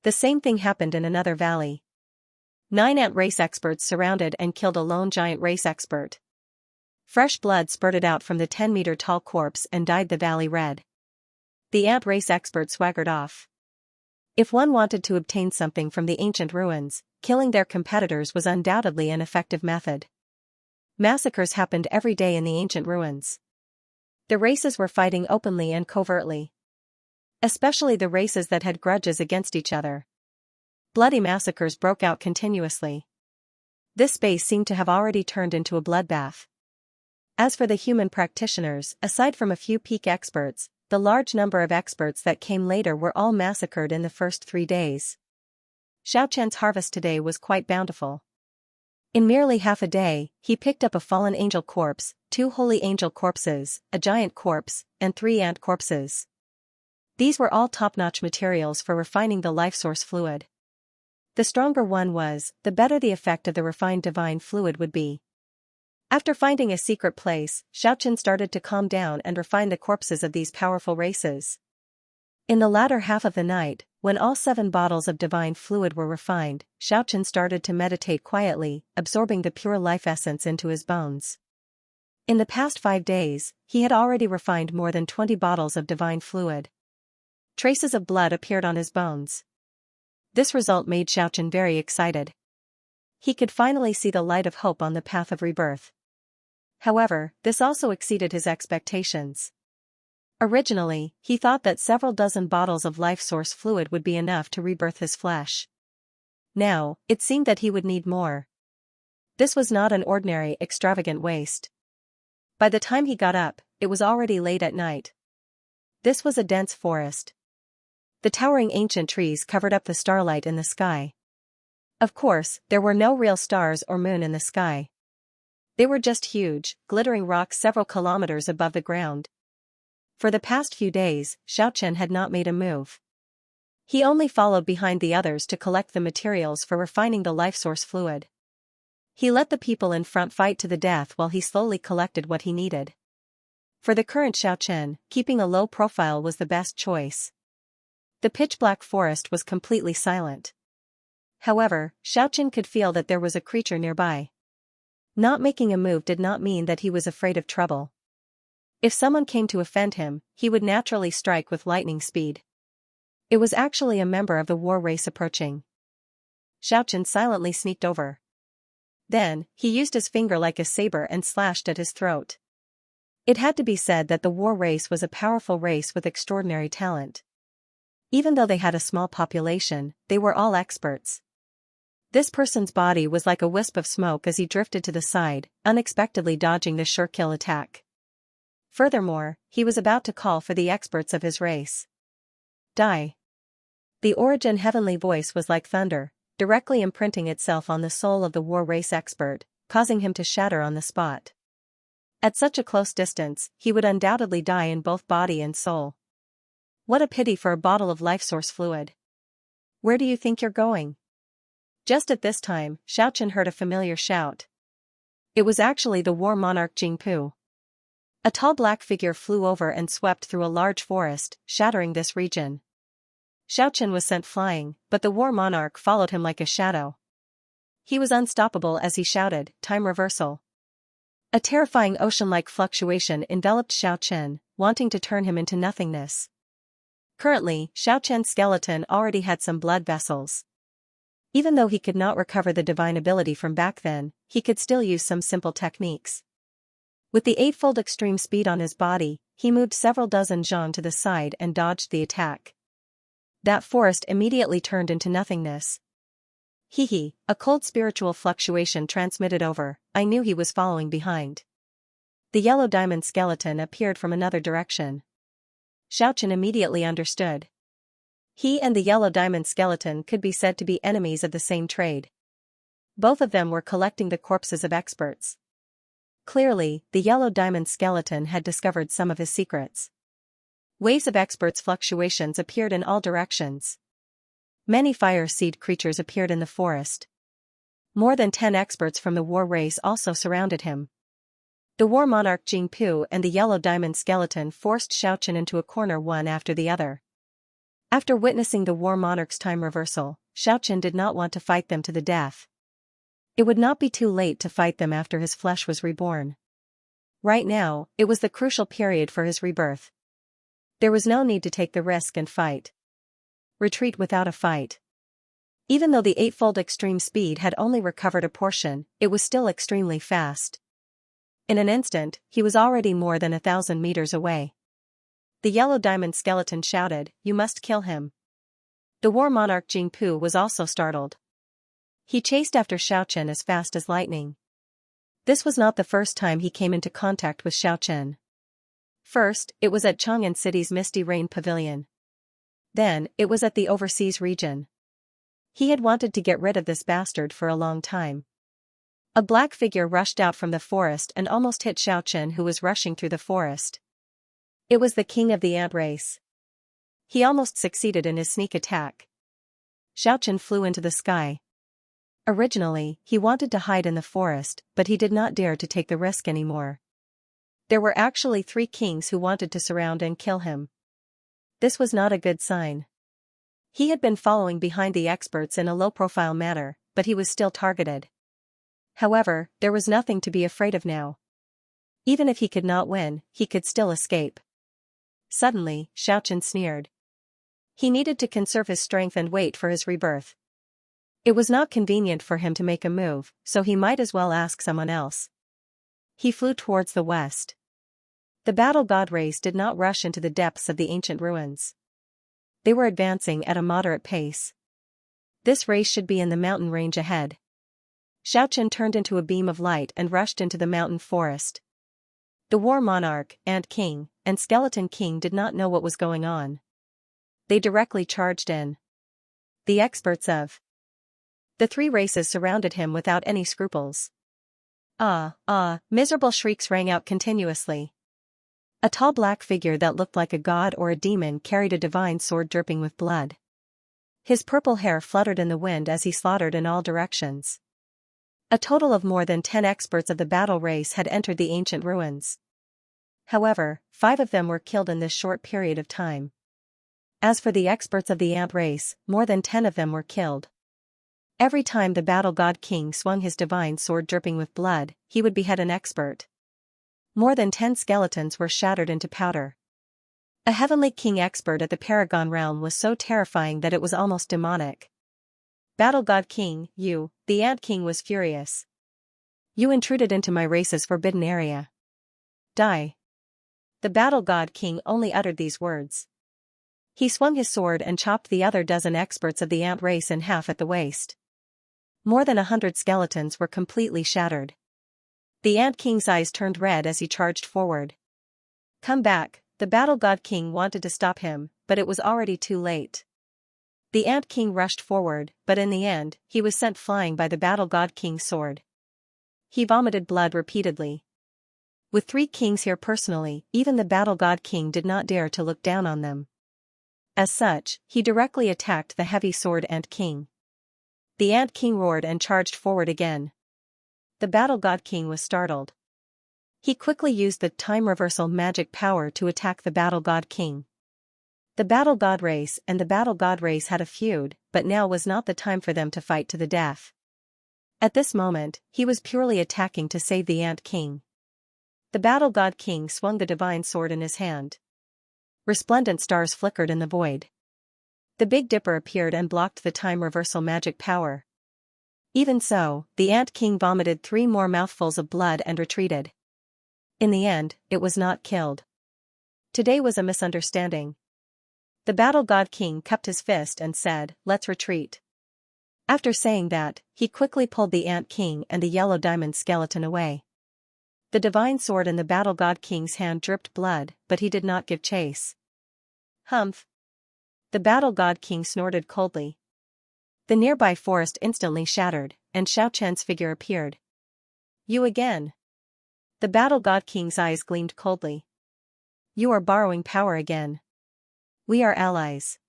Speaker 1: The same thing happened in another valley. 9 ant race experts surrounded and killed a lone giant race expert. Fresh blood spurted out from the 10-meter-tall corpse and dyed the valley red. The ant race expert swaggered off. If one wanted to obtain something from the ancient ruins, killing their competitors was undoubtedly an effective method. Massacres happened every day in the ancient ruins. The races were fighting openly and covertly. Especially the races that had grudges against each other. Bloody massacres broke out continuously. This space seemed to have already turned into a bloodbath. As for the human practitioners, aside from a few peak experts, the large number of experts that came later were all massacred in the first 3 days. Xiaochen's harvest today was quite bountiful. In merely half a day, he picked up a fallen angel corpse, 2 holy angel corpses, a giant corpse, and 3 ant corpses. These were all top-notch materials for refining the life source fluid. The stronger one was, the better the effect of the refined divine fluid would be. After finding a secret place, Xiaochen started to calm down and refine the corpses of these powerful races. In the latter half of the night, when all 7 bottles of divine fluid were refined, Xiaochen started to meditate quietly, absorbing the pure life essence into his bones. In the past 5 days, he had already refined more than 20 bottles of divine fluid. Traces of blood appeared on his bones. This result made Xiaochen very excited. He could finally see the light of hope on the path of rebirth. However, this also exceeded his expectations. Originally, he thought that several dozen bottles of life source fluid would be enough to rebirth his flesh. Now, it seemed that he would need more. This was not an ordinary, extravagant waste. By the time he got up, it was already late at night. This was a dense forest. The towering ancient trees covered up the starlight in the sky. Of course, there were no real stars or moon in the sky. They were just huge, glittering rocks several kilometers above the ground. For the past few days, Xianxia had not made a move. He only followed behind the others to collect the materials for refining the life source fluid. He let the people in front fight to the death while he slowly collected what he needed. For the current Xianxia, keeping a low profile was the best choice. The pitch-black forest was completely silent. However, Xianxia could feel that there was a creature nearby. Not making a move did not mean that he was afraid of trouble. If someone came to offend him, he would naturally strike with lightning speed. It was actually a member of the war race approaching. Xianxia silently sneaked over. Then, he used his finger like a saber and slashed at his throat. It had to be said that the war race was a powerful race with extraordinary talent. Even though they had a small population, they were all experts. This person's body was like a wisp of smoke as he drifted to the side, unexpectedly dodging the sure-kill attack. Furthermore, he was about to call for the experts of his race. Die. The origin heavenly voice was like thunder, directly imprinting itself on the soul of the war race expert, causing him to shatter on the spot. At such a close distance, he would undoubtedly die in both body and soul. What a pity for a bottle of life source fluid. Where do you think you're going? Just at this time, Xianxia heard a familiar shout. It was actually the war monarch Jingpu. A tall black figure flew over and swept through a large forest, shattering this region. Xianxia was sent flying, but the war monarch followed him like a shadow. He was unstoppable as he shouted, "Time reversal." A terrifying ocean-like fluctuation enveloped Xianxia, wanting to turn him into nothingness. Currently, Xianxia's skeleton already had some blood vessels. Even though he could not recover the divine ability from back then, he could still use some simple techniques. With the eightfold extreme speed on his body, he moved several dozen zhang to the side and dodged the attack. That forest immediately turned into nothingness. Hee, a cold spiritual fluctuation transmitted over, I knew he was following behind. The yellow diamond skeleton appeared from another direction. Xianxia immediately understood. He and the yellow diamond skeleton could be said to be enemies of the same trade. Both of them were collecting the corpses of experts. Clearly, the yellow diamond skeleton had discovered some of his secrets. Waves of experts' fluctuations appeared in all directions. Many fire seed creatures appeared in the forest. More than 10 experts from the war race also surrounded him. The war monarch Jingpu and the yellow diamond skeleton forced Xianxia into a corner one after the other. After witnessing the war monarch's time reversal, Xianxia did not want to fight them to the death. It would not be too late to fight them after his flesh was reborn. Right now, it was the crucial period for his rebirth. There was no need to take the risk and fight. Retreat without a fight. Even though the eightfold extreme speed had only recovered a portion, it was still extremely fast. In an instant, he was already more than 1,000 meters away. The yellow diamond skeleton shouted, "You must kill him." The war monarch Jingpu was also startled. He chased after Xianxia as fast as lightning. This was not the first time he came into contact with Xianxia. First, it was at Chang'an City's Misty Rain Pavilion. Then, it was at the overseas region. He had wanted to get rid of this bastard for a long time. A black figure rushed out from the forest and almost hit Xianxia, who was rushing through the forest. It was the king of the ant race. He almost succeeded in his sneak attack. Xianxia flew into the sky. Originally, he wanted to hide in the forest, but he did not dare to take the risk anymore. There were actually 3 kings who wanted to surround and kill him. This was not a good sign. He had been following behind the experts in a low-profile manner, but he was still targeted. However, there was nothing to be afraid of now. Even if he could not win, he could still escape. Suddenly, Xianxia sneered. He needed to conserve his strength and wait for his rebirth. It was not convenient for him to make a move, so he might as well ask someone else. He flew towards the west. The battle god race did not rush into the depths of the ancient ruins. They were advancing at a moderate pace. This race should be in the mountain range ahead. Xianxia turned into a beam of light and rushed into the mountain forest. The war monarch, Ant King, and Skeleton King did not know what was going on. They directly charged in. The experts of the three races surrounded him without any scruples. Miserable shrieks rang out continuously. A tall black figure that looked like a god or a demon carried a divine sword dripping with blood. His purple hair fluttered in the wind as he slaughtered in all directions. A total of more than 10 experts of the battle race had entered the ancient ruins. However, 5 of them were killed in this short period of time. As for the experts of the ant race, more than 10 of them were killed. Every time the battle god king swung his divine sword dripping with blood, he would behead an expert. More than 10 skeletons were shattered into powder. A heavenly king expert at the Paragon realm was so terrifying that it was almost demonic. Battle god king, you, the ant king was furious. You intruded into my race's forbidden area. Die. The battle god king only uttered these words. He swung his sword and chopped the other dozen experts of the ant race in half at the waist. More than 100 skeletons were completely shattered. The Ant King's eyes turned red as he charged forward. Come back, the Battle God King wanted to stop him, but it was already too late. The Ant King rushed forward, but in the end, he was sent flying by the Battle God King's sword. He vomited blood repeatedly. With 3 kings here personally, even the Battle God King did not dare to look down on them. As such, he directly attacked the heavy sword Ant King. The Ant King roared and charged forward again. The Battle God King was startled. He quickly used the time reversal magic power to attack the Battle God King. The Battle God race and the Battle God race had a feud, but now was not the time for them to fight to the death. At this moment, he was purely attacking to save the Ant King. The Battle God King swung the divine sword in his hand. Resplendent stars flickered in the void. The Big Dipper appeared and blocked the time reversal magic power. Even so, the Ant King vomited 3 more mouthfuls of blood and retreated. In the end, it was not killed. Today was a misunderstanding. The Battle God King cupped his fist and said, "Let's retreat." After saying that, he quickly pulled the Ant King and the yellow diamond skeleton away. The divine sword in the Battle God King's hand dripped blood, but he did not give chase. Humph! The Battle God King snorted coldly. The nearby forest instantly shattered, and Xianxia's figure appeared. You again. The Battle God King's eyes gleamed coldly. You are borrowing power again. We are allies.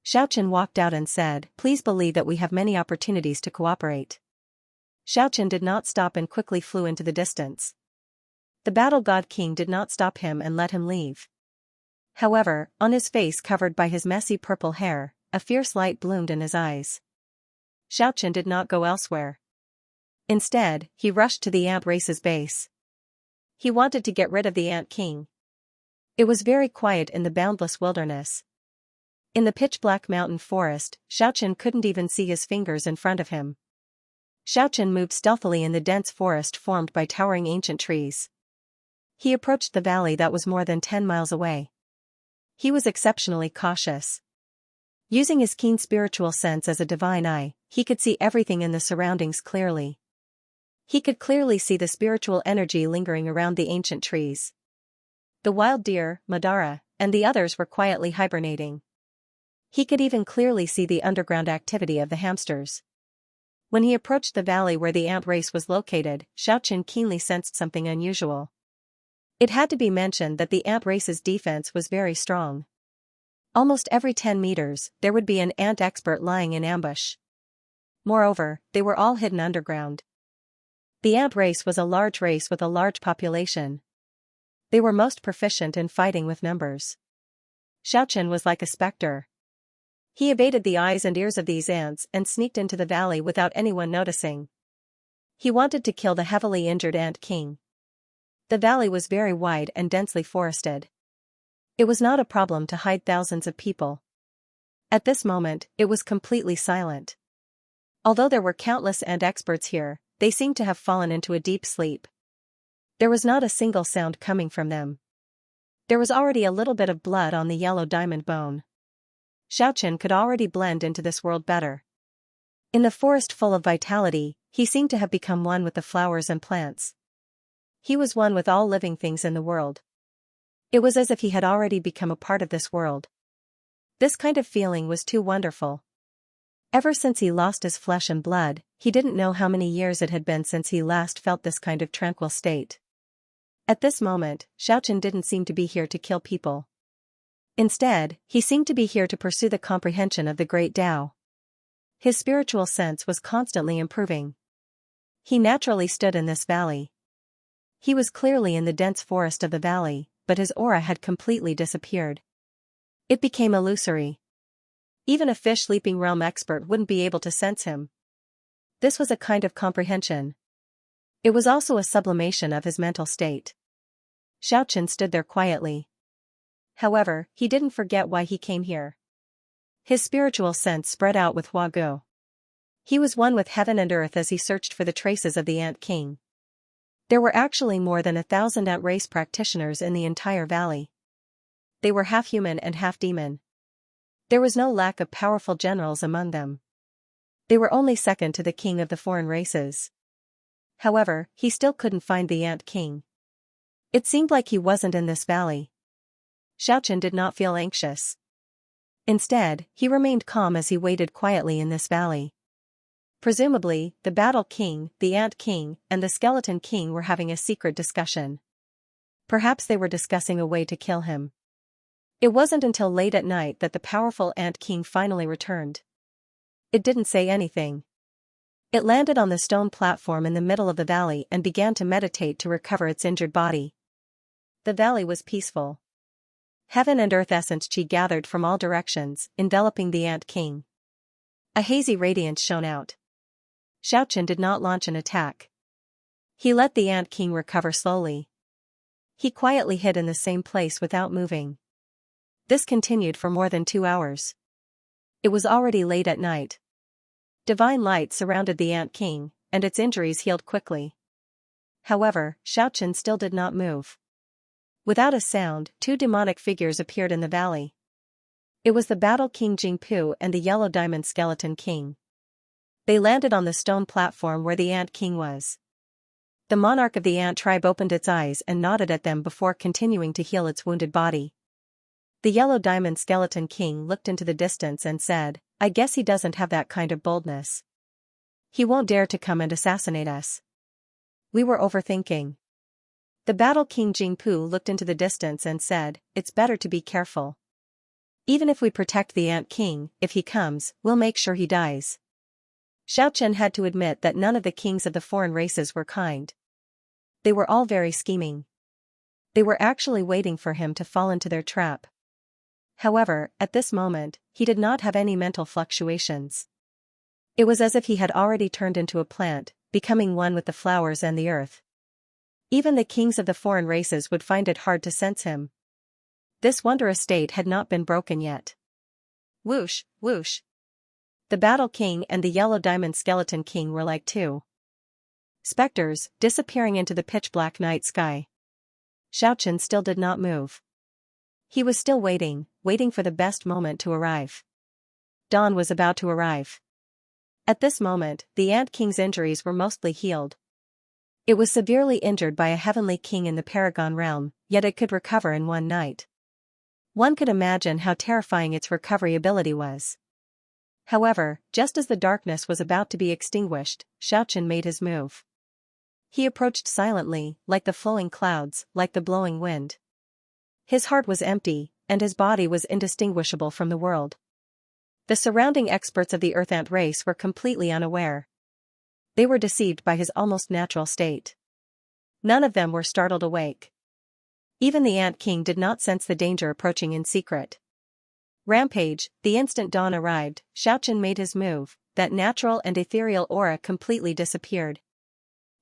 Speaker 1: Xianxia walked out and said, "Please believe that we have many opportunities to cooperate." Xianxia did not stop and quickly flew into the distance. The Battle God King did not stop him and let him leave. However, on his face covered by his messy purple hair, a fierce light bloomed in his eyes. Xianxia did not go elsewhere. Instead, he rushed to the ant race's base. He wanted to get rid of the Ant King. It was very quiet in the boundless wilderness. In the pitch-black mountain forest, Xianxia couldn't even see his fingers in front of him. Xianxia moved stealthily in the dense forest formed by towering ancient trees. He approached the valley that was more than 10 miles away. He was exceptionally cautious. Using his keen spiritual sense as a divine eye, he could see everything in the surroundings clearly. He could clearly see the spiritual energy lingering around the ancient trees. The wild deer, Madara, and the others were quietly hibernating. He could even clearly see the underground activity of the hamsters. When he approached the valley where the ant race was located, Xianxia keenly sensed something unusual. It had to be mentioned that the ant race's defense was very strong. Almost every 10 meters, there would be an ant expert lying in ambush. Moreover, they were all hidden underground. The ant race was a large race with a large population. They were most proficient in fighting with numbers. Xianxia was like a specter. He evaded the eyes and ears of these ants and sneaked into the valley without anyone noticing. He wanted to kill the heavily injured Ant King. The valley was very wide and densely forested. It was not a problem to hide thousands of people. At this moment, it was completely silent. Although there were countless ant experts here, they seemed to have fallen into a deep sleep. There was not a single sound coming from them. There was already a little bit of blood on the yellow diamond bone. Xiaochen could already blend into this world better. In the forest full of vitality, he seemed to have become one with the flowers and plants. He was one with all living things in the world. It was as if he had already become a part of this world. This kind of feeling was too wonderful. Ever since he lost his flesh and blood, he didn't know how many years it had been since he last felt this kind of tranquil state. At this moment, Xiaochen didn't seem to be here to kill people. Instead, he seemed to be here to pursue the comprehension of the great Tao. His spiritual sense was constantly improving. He naturally stood in this valley. He was clearly in the dense forest of the valley, but his aura had completely disappeared. It became illusory. Even a fish-leaping realm expert wouldn't be able to sense him. This was a kind of comprehension. It was also a sublimation of his mental state. Xiaochen stood there quietly. However, he didn't forget why he came here. His spiritual sense spread out with Huagu. He was one with heaven and earth as he searched for the traces of the Ant King. There were actually more than 1,000 ant race practitioners in the entire valley. They were half human and half demon. There was no lack of powerful generals among them. They were only second to the king of the foreign races. However, he still couldn't find the Ant King. It seemed like he wasn't in this valley. Xiaochen did not feel anxious. Instead, he remained calm as he waited quietly in this valley. Presumably, the Battle King, the Ant King, and the Skeleton King were having a secret discussion. Perhaps they were discussing a way to kill him. It wasn't until late at night that the powerful Ant King finally returned. It didn't say anything. It landed on the stone platform in the middle of the valley and began to meditate to recover its injured body. The valley was peaceful. Heaven and earth essence chi gathered from all directions, enveloping the Ant King. A hazy radiance shone out. Xiaochen did not launch an attack. He let the Ant King recover slowly. He quietly hid in the same place without moving. This continued for more than 2 hours. It was already late at night. Divine light surrounded the Ant King, and its injuries healed quickly. However, Xiaochen still did not move. Without a sound, 2 demonic figures appeared in the valley. It was the Battle King Jingpu and the Yellow Diamond Skeleton King. They landed on the stone platform where the Ant King was. The monarch of the ant tribe opened its eyes and nodded at them before continuing to heal its wounded body. The Yellow Diamond Skeleton King looked into the distance and said, "I guess he doesn't have that kind of boldness. He won't dare to come and assassinate us. We were overthinking." The Battle King Jingpu looked into the distance and said, "It's better to be careful. Even if we protect the Ant King, if he comes, we'll make sure he dies." Xiaochen had to admit that none of the kings of the foreign races were kind. They were all very scheming. They were actually waiting for him to fall into their trap. However, at this moment, he did not have any mental fluctuations. It was as if he had already turned into a plant, becoming one with the flowers and the earth. Even the kings of the foreign races would find it hard to sense him. This wondrous state had not been broken yet. Whoosh, whoosh. The Battle King and the Yellow Diamond Skeleton King were like 2 specters, disappearing into the pitch-black night sky. Xiaochen still did not move. He was still waiting for the best moment to arrive. Dawn was about to arrive. At this moment, the Ant King's injuries were mostly healed. It was severely injured by a heavenly king in the Paragon realm, yet it could recover in 1 night. One could imagine how terrifying its recovery ability was. However, just as the darkness was about to be extinguished, Xiaochen made his move. He approached silently, like the flowing clouds, like the blowing wind. His heart was empty, and his body was indistinguishable from the world. The surrounding experts of the Earth Ant race were completely unaware. They were deceived by his almost natural state. None of them were startled awake. Even the Ant King did not sense the danger approaching in secret. Rampage, the instant dawn arrived, Xiaochen made his move, that natural and ethereal aura completely disappeared.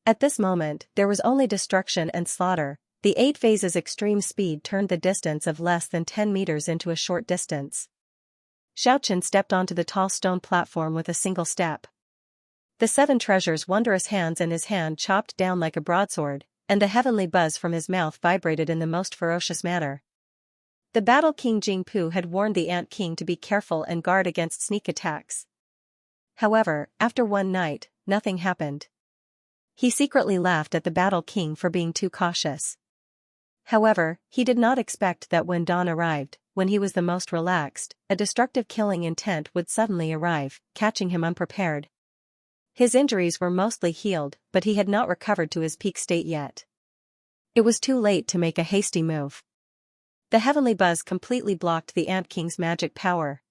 Speaker 1: At this moment, there was only destruction and slaughter. The 8 phases extreme speed turned the distance of less than 10 meters into a short distance. Xiaochen stepped onto the tall stone platform with a single step. The 7 treasures' wondrous hands in his hand chopped down like a broadsword, and the heavenly buzz from his mouth vibrated in the most ferocious manner. The Battle King Jingpu had warned the Ant King to be careful and guard against sneak attacks. However, after one night, nothing happened. He secretly laughed at the Battle King for being too cautious. However, he did not expect that when dawn arrived, when he was the most relaxed, a destructive killing intent would suddenly arrive, catching him unprepared. His injuries were mostly healed, but he had not recovered to his peak state yet. It was too late to make a hasty move. The heavenly buzz completely blocked the Ant King's magic power.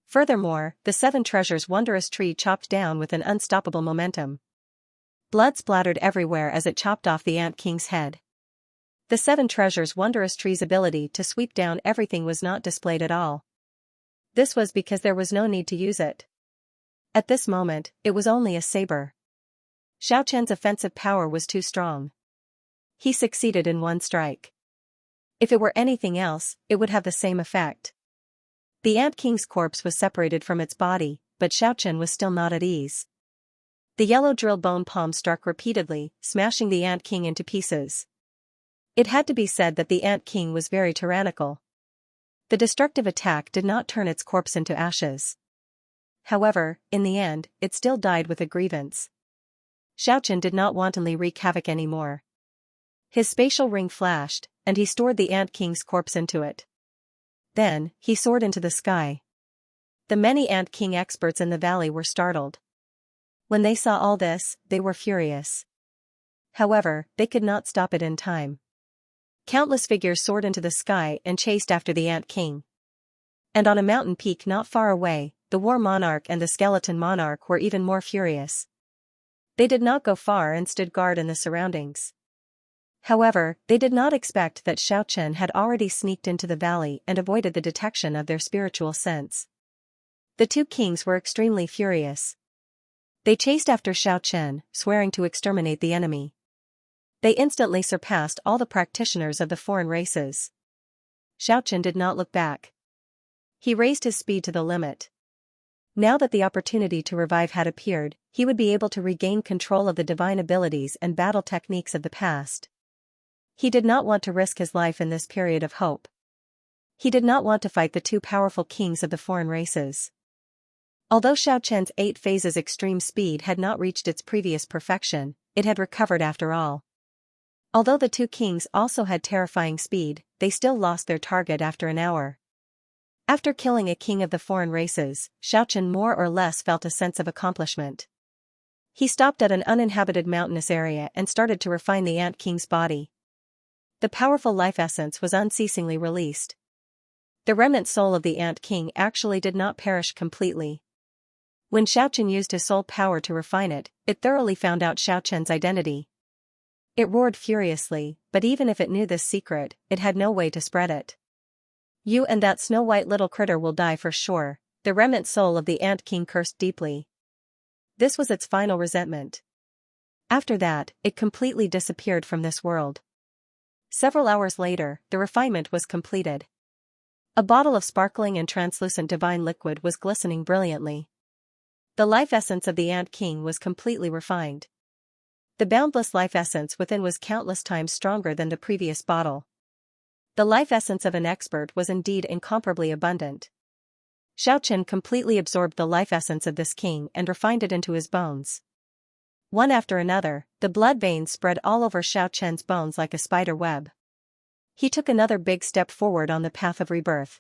Speaker 1: Furthermore, the Seven Treasures' wondrous tree chopped down with an unstoppable momentum. Blood splattered everywhere as it chopped off the Ant King's head. The Seven Treasures' wondrous tree's ability to sweep down everything was not displayed at all. This was because there was no need to use it. At this moment, it was only a saber. Xiaochen's offensive power was too strong. He succeeded in one strike. If it were anything else, it would have the same effect. The Ant King's corpse was separated from its body, but Xiaochen was still not at ease. The yellow drill bone palm struck repeatedly, smashing the Ant King into pieces. It had to be said that the Ant King was very tyrannical. The destructive attack did not turn its corpse into ashes. However, in the end, it still died with a grievance. Xiaochen did not wantonly wreak havoc anymore. His spatial ring flashed, and he stored the Ant King's corpse into it. Then, he soared into the sky. The many Ant King experts in the valley were startled. When they saw all this, they were furious. However, they could not stop it in time. Countless figures soared into the sky and chased after the Ant King. And on a mountain peak not far away, the War Monarch and the Skeleton Monarch were even more furious. They did not go far and stood guard in the surroundings. However, they did not expect that Xiaochen had already sneaked into the valley and avoided the detection of their spiritual sense. The two kings were extremely furious. They chased after Xiaochen, swearing to exterminate the enemy. They instantly surpassed all the practitioners of the foreign races. Xiaochen did not look back. He raised his speed to the limit. Now that the opportunity to revive had appeared, he would be able to regain control of the divine abilities and battle techniques of the past. He did not want to risk his life in this period of hope. He did not want to fight the two powerful kings of the foreign races. Although Xiaochen's 8 phases extreme speed had not reached its previous perfection, it had recovered after all. Although the two kings also had terrifying speed, they still lost their target after an hour. After killing a king of the foreign races, Xiaochen more or less felt a sense of accomplishment. He stopped at an uninhabited mountainous area and started to refine the Ant King's body. The powerful life essence was unceasingly released. The remnant soul of the Ant King actually did not perish completely. When Xiaochen used his soul power to refine it, it thoroughly found out Xiaochen's identity. It roared furiously, but even if it knew this secret, it had no way to spread it. "You and that snow-white little critter will die for sure," the remnant soul of the Ant King cursed deeply. This was its final resentment. After that, it completely disappeared from this world. Several hours later, the refinement was completed. A bottle of sparkling and translucent divine liquid was glistening brilliantly. The life essence of the Ant King was completely refined. The boundless life essence within was countless times stronger than the previous bottle. The life essence of an expert was indeed incomparably abundant. Xiaochen completely absorbed the life essence of this king and refined it into his bones. One after another, the blood veins spread all over Xiaochen's bones like a spider web. He took another big step forward on the path of rebirth.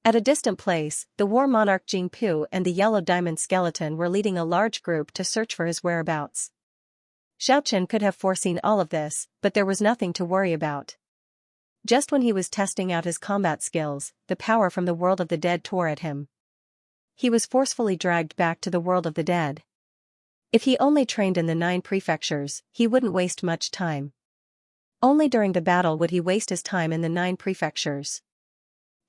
Speaker 1: At a distant place, the War Monarch Jingpu and the Yellow Diamond Skeleton were leading a large group to search for his whereabouts. Xiaochen could have foreseen all of this, but there was nothing to worry about. Just when he was testing out his combat skills, the power from the world of the dead tore at him. He was forcefully dragged back to the world of the dead. If he only trained in the 9 prefectures, he wouldn't waste much time. Only during the battle would he waste his time in the 9 prefectures.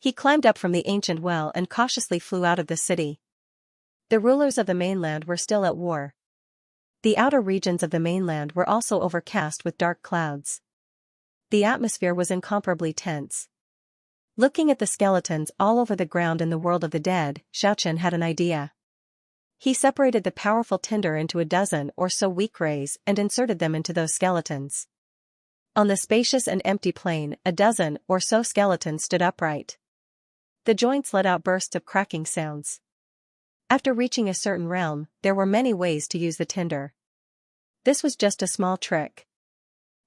Speaker 1: He climbed up from the ancient well and cautiously flew out of the city. The rulers of the mainland were still at war. The outer regions of the mainland were also overcast with dark clouds. The atmosphere was incomparably tense. Looking at the skeletons all over the ground in the world of the dead, Xiaochen had an idea. He separated the powerful tinder into a dozen or so weak rays and inserted them into those skeletons. On the spacious and empty plain, a dozen or so skeletons stood upright. The joints let out bursts of cracking sounds. After reaching a certain realm, there were many ways to use the tinder. This was just a small trick.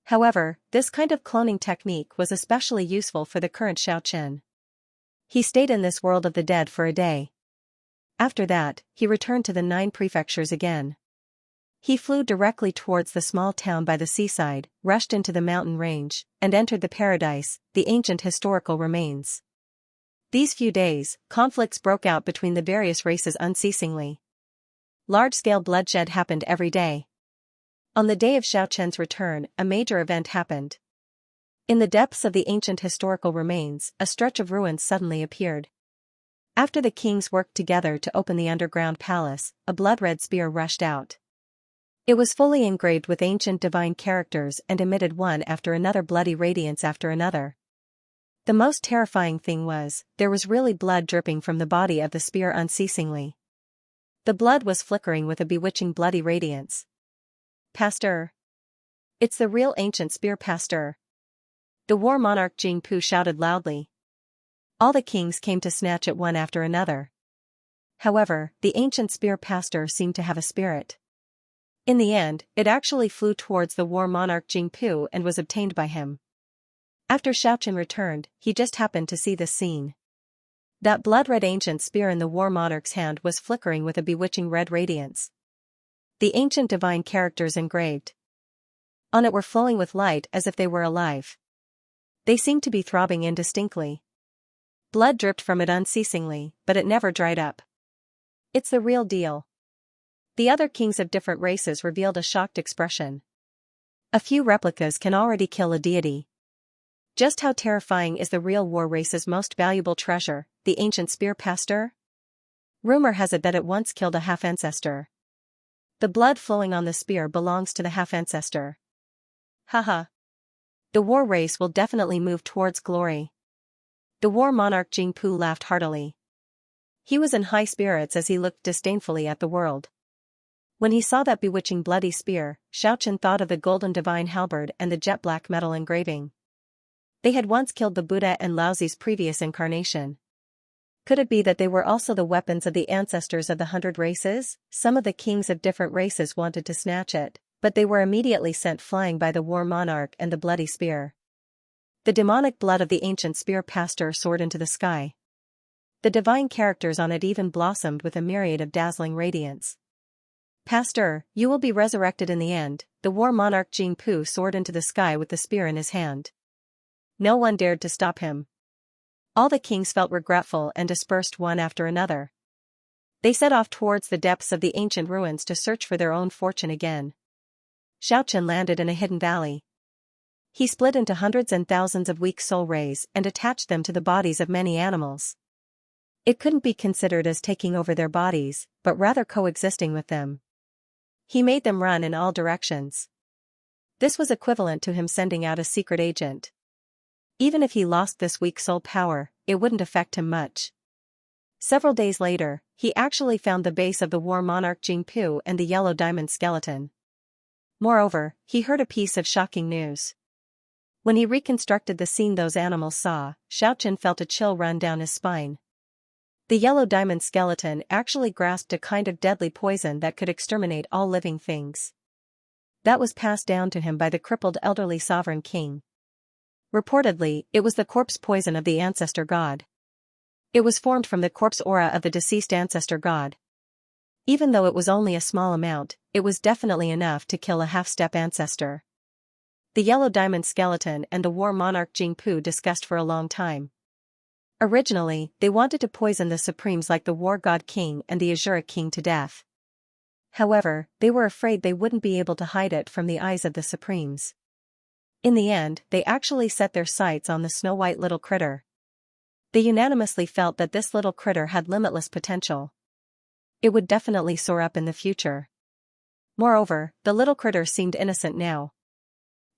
Speaker 1: However, this kind of cloning technique was especially useful for the current Xiaochen. He stayed in this world of the dead for a day. After that, he returned to the 9 prefectures again. He flew directly towards the small town by the seaside, rushed into the mountain range, and entered the paradise, the ancient historical remains. These few days, conflicts broke out between the various races unceasingly. Large-scale bloodshed happened every day. On the day of Xiaochen's return, a major event happened. In the depths of the ancient historical remains, a stretch of ruins suddenly appeared. After the kings worked together to open the underground palace, a blood-red spear rushed out. It was fully engraved with ancient divine characters and emitted one after another bloody radiance after another. The most terrifying thing was, there was really blood dripping from the body of the spear unceasingly. The blood was flickering with a bewitching bloody radiance. Pastor! It's the real ancient spear, Pastor! The war monarch Jingpu shouted loudly. All the kings came to snatch it one after another. However, the ancient spear Pastor seemed to have a spirit. In the end, it actually flew towards the war monarch Jingpu and was obtained by him. After Xiaochen returned, he just happened to see this scene. That blood-red ancient spear in the war monarch's hand was flickering with a bewitching red radiance. The ancient divine characters engraved on it were flowing with light as if they were alive. They seemed to be throbbing indistinctly. Blood dripped from it unceasingly, but it never dried up. It's the real deal. The other kings of different races revealed a shocked expression. A few replicas can already kill a deity. Just how terrifying is the real war race's most valuable treasure, the ancient spear, Pastor? Rumor has it that it once killed a half-ancestor. The blood flowing on the spear belongs to the half-ancestor. Haha. The war race will definitely move towards glory. The war monarch Jingpu laughed heartily. He was in high spirits as he looked disdainfully at the world. When he saw that bewitching bloody spear, Xiaochen thought of the golden divine halberd and the jet-black metal engraving. They had once killed the Buddha and Laozi's previous incarnation. Could it be that they were also the weapons of the ancestors of the 100 races? Some of the kings of different races wanted to snatch it, but they were immediately sent flying by the war monarch and the bloody spear. The demonic blood of the ancient spear Pastor soared into the sky. The divine characters on it even blossomed with a myriad of dazzling radiance. Pastor, you will be resurrected in the end, the war monarch Jingpu soared into the sky with the spear in his hand. No one dared to stop him. All the kings felt regretful and dispersed one after another. They set off towards the depths of the ancient ruins to search for their own fortune again. Xiaochen landed in a hidden valley. He split into hundreds and thousands of weak soul rays and attached them to the bodies of many animals. It couldn't be considered as taking over their bodies, but rather coexisting with them. He made them run in all directions. This was equivalent to him sending out a secret agent. Even if he lost this weak soul power, it wouldn't affect him much. Several days later, he actually found the base of the war monarch Jingpu and the yellow diamond skeleton. Moreover, he heard a piece of shocking news. When he reconstructed the scene those animals saw, Xiaochen felt a chill run down his spine. The yellow diamond skeleton actually grasped a kind of deadly poison that could exterminate all living things. That was passed down to him by the crippled elderly sovereign king. Reportedly, it was the corpse poison of the ancestor god. It was formed from the corpse aura of the deceased ancestor god. Even though it was only a small amount, it was definitely enough to kill a half-step ancestor. The yellow diamond skeleton and the war monarch Jingpu discussed for a long time. Originally, they wanted to poison the supremes like the war god king and the azure king to death. However, they were afraid they wouldn't be able to hide it from the eyes of the supremes. In the end, they actually set their sights on the snow-white little critter. They unanimously felt that this little critter had limitless potential. It would definitely soar up in the future. Moreover, the little critter seemed innocent now.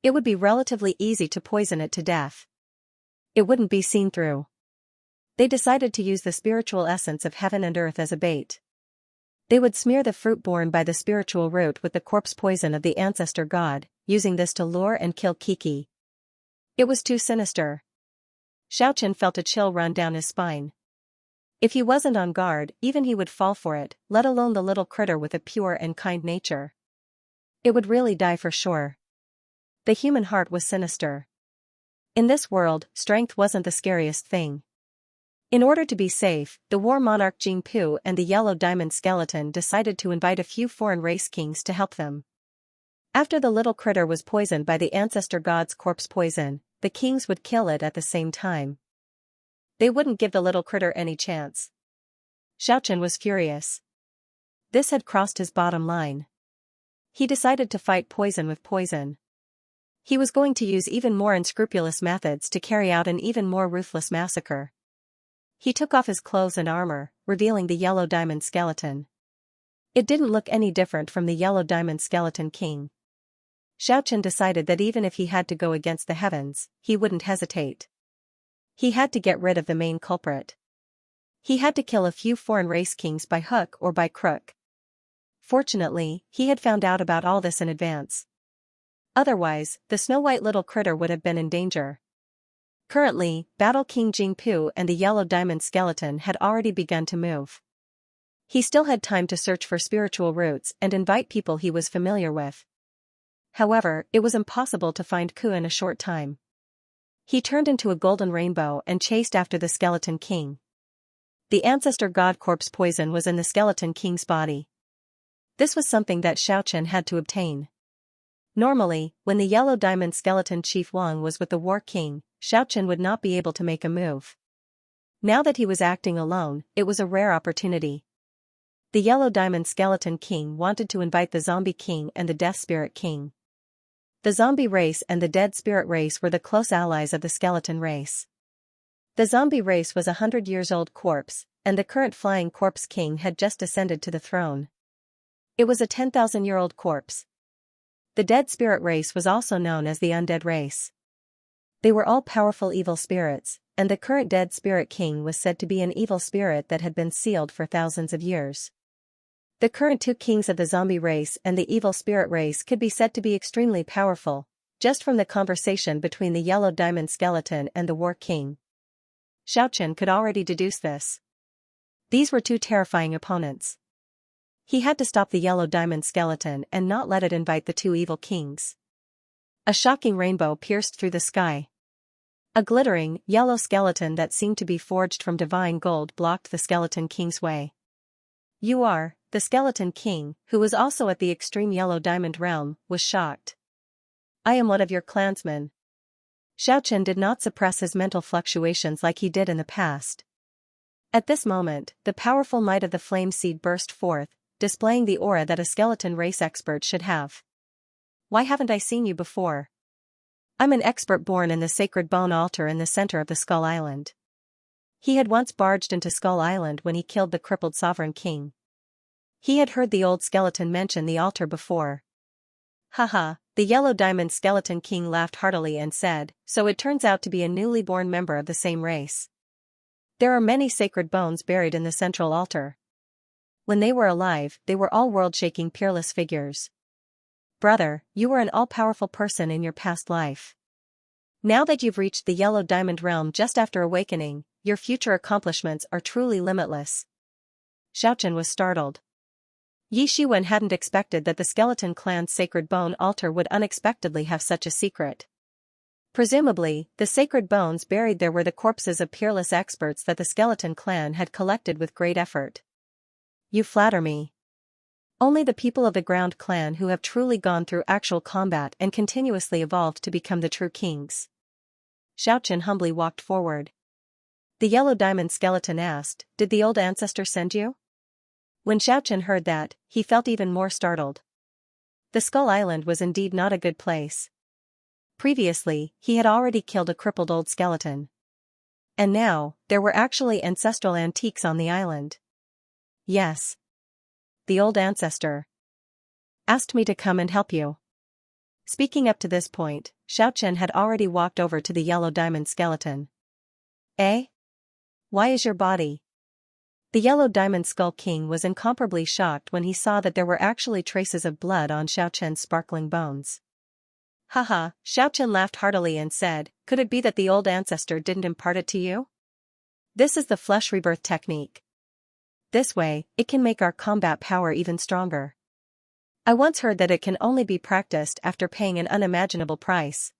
Speaker 1: It would be relatively easy to poison it to death. It wouldn't be seen through. They decided to use the spiritual essence of heaven and earth as a bait. They would smear the fruit borne by the spiritual root with the corpse poison of the ancestor god, using this to lure and kill Kiki, It was too sinister. Xiaochen felt a chill run down his spine. If he wasn't on guard, even he would fall for it, let alone the little critter with a pure and kind nature. It would really die for sure. The human heart was sinister. In this world, strength wasn't the scariest thing. In order to be safe, the war monarch Jingpu and the yellow diamond skeleton decided to invite a few foreign race kings to help them. After the little critter was poisoned by the ancestor god's corpse poison, the kings would kill it at the same time. They wouldn't give the little critter any chance. Xiaochen was furious. This had crossed his bottom line. He decided to fight poison with poison. He was going to use even more unscrupulous methods to carry out an even more ruthless massacre. He took off his clothes and armor, revealing the yellow diamond skeleton. It didn't look any different from the yellow diamond skeleton king. Xiaochen decided that even if he had to go against the heavens, he wouldn't hesitate. He had to get rid of the main culprit. He had to kill a few foreign race kings by hook or by crook. Fortunately, he had found out about all this in advance. Otherwise, the snow-white little critter would have been in danger. Currently, Battle King Jingpu and the yellow diamond skeleton had already begun to move. He still had time to search for spiritual roots and invite people he was familiar with. However, it was impossible to find Ku in a short time. He turned into a golden rainbow and chased after the skeleton king. The ancestor god corpse poison was in the skeleton king's body. This was something that Xiaochen had to obtain. Normally, when the yellow diamond skeleton chief Wang was with the war king, Xiaochen would not be able to make a move. Now that he was acting alone, it was a rare opportunity. The yellow diamond skeleton king wanted to invite the zombie king and the death spirit king. The zombie race and the dead spirit race were the close allies of the skeleton race. The zombie race was a 100-years-old corpse, and the current flying corpse king had just ascended to the throne. It was a 10,000-year-old corpse. The dead spirit race was also known as the undead race. They were all powerful evil spirits, and the current dead spirit king was said to be an evil spirit that had been sealed for thousands of years. The current two kings of the zombie race and the evil spirit race could be said to be extremely powerful, just from the conversation between the yellow diamond skeleton and the war king. Xiaochen could already deduce this. These were two terrifying opponents. He had to stop the yellow diamond skeleton and not let it invite the two evil kings. A shocking rainbow pierced through the sky. A glittering, yellow skeleton that seemed to be forged from divine gold blocked the skeleton king's way. "You are," the skeleton king, who was also at the extreme yellow diamond realm, was shocked. "I am one of your clansmen." Xiaochen did not suppress his mental fluctuations like he did in the past. At this moment, the powerful might of the flame seed burst forth, displaying the aura that a skeleton race expert should have. "Why haven't I seen you before? I'm an expert born in the sacred bone altar in the center of the Skull Island." He had once barged into Skull Island when he killed the crippled sovereign king. He had heard the old skeleton mention the altar before. Haha, the yellow diamond skeleton king laughed heartily and said, "So it turns out to be a newly born member of the same race. There are many sacred bones buried in the central altar. When they were alive, they were all world-shaking peerless figures. Brother, you were an all-powerful person in your past life. Now that you've reached the yellow diamond realm just after awakening, your future accomplishments are truly limitless." Xiaochen was startled. Yi Shiwen hadn't expected that the skeleton clan's sacred bone altar would unexpectedly have such a secret. Presumably, the sacred bones buried there were the corpses of peerless experts that the skeleton clan had collected with great effort. "You flatter me. Only the people of the Ground Clan who have truly gone through actual combat and continuously evolved to become the true kings." Xiaochen humbly walked forward. The yellow diamond skeleton asked, "Did the old ancestor send you?" When Xiaochen heard that, he felt even more startled. The Skull Island was indeed not a good place. Previously, he had already killed a crippled old skeleton. And now, there were actually ancestral antiques on the island. "Yes. The old ancestor asked me to come and help you." Speaking up to this point, Xiaochen had already walked over to the yellow diamond skeleton. "Eh? Why is your body?" The yellow diamond skull king was incomparably shocked when he saw that there were actually traces of blood on Xiaochen's sparkling bones. Haha, Xiaochen laughed heartily and said, could it be that the old ancestor didn't impart it to you? This is the flesh rebirth technique. This way, it can make our combat power even stronger. I once heard that it can only be practiced after paying an unimaginable price.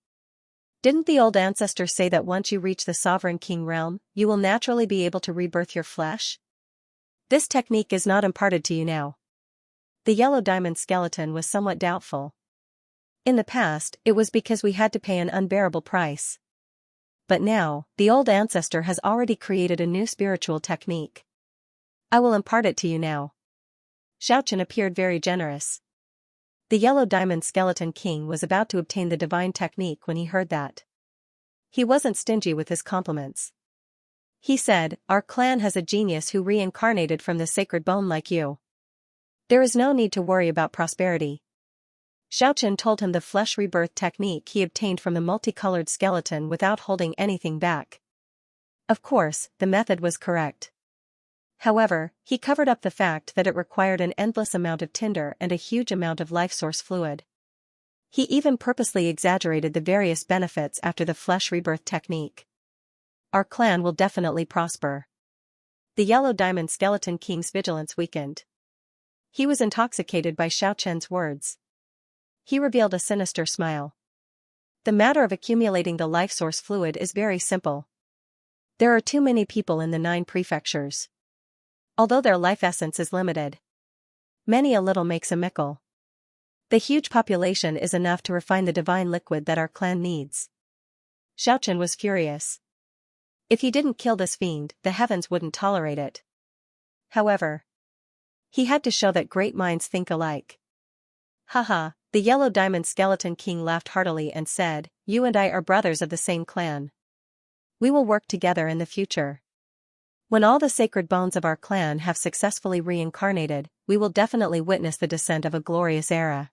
Speaker 1: Didn't the old ancestor say that once you reach the sovereign king realm, you will naturally be able to rebirth your flesh? This technique is not imparted to you now. The yellow diamond skeleton was somewhat doubtful. In the past, it was because we had to pay an unbearable price. But now, the old ancestor has already created a new spiritual technique. I will impart it to you now. Xiaochen appeared very generous. The yellow diamond skeleton king was about to obtain the divine technique when he heard that. He wasn't stingy with his compliments. He said, our clan has a genius who reincarnated from the sacred bone like you. There is no need to worry about prosperity. Xiaochen told him the flesh rebirth technique he obtained from the multicolored skeleton without holding anything back. Of course, the method was correct. However, he covered up the fact that it required an endless amount of tinder and a huge amount of life source fluid. He even purposely exaggerated the various benefits after the flesh rebirth technique. Our clan will definitely prosper. The yellow diamond skeleton king's vigilance weakened. He was intoxicated by Xiaochen's words. He revealed a sinister smile. The matter of accumulating the life source fluid is very simple. There are too many people in the 9 prefectures. Although their life essence is limited, many a little makes a mickle. The huge population is enough to refine the divine liquid that our clan needs. Xiaochen was furious. If he didn't kill this fiend, the heavens wouldn't tolerate it. However, he had to show that great minds think alike. Haha, the yellow diamond skeleton king laughed heartily and said, you and I are brothers of the same clan. We will work together in the future. When all the sacred bones of our clan have successfully reincarnated, we will definitely witness the descent of a glorious era.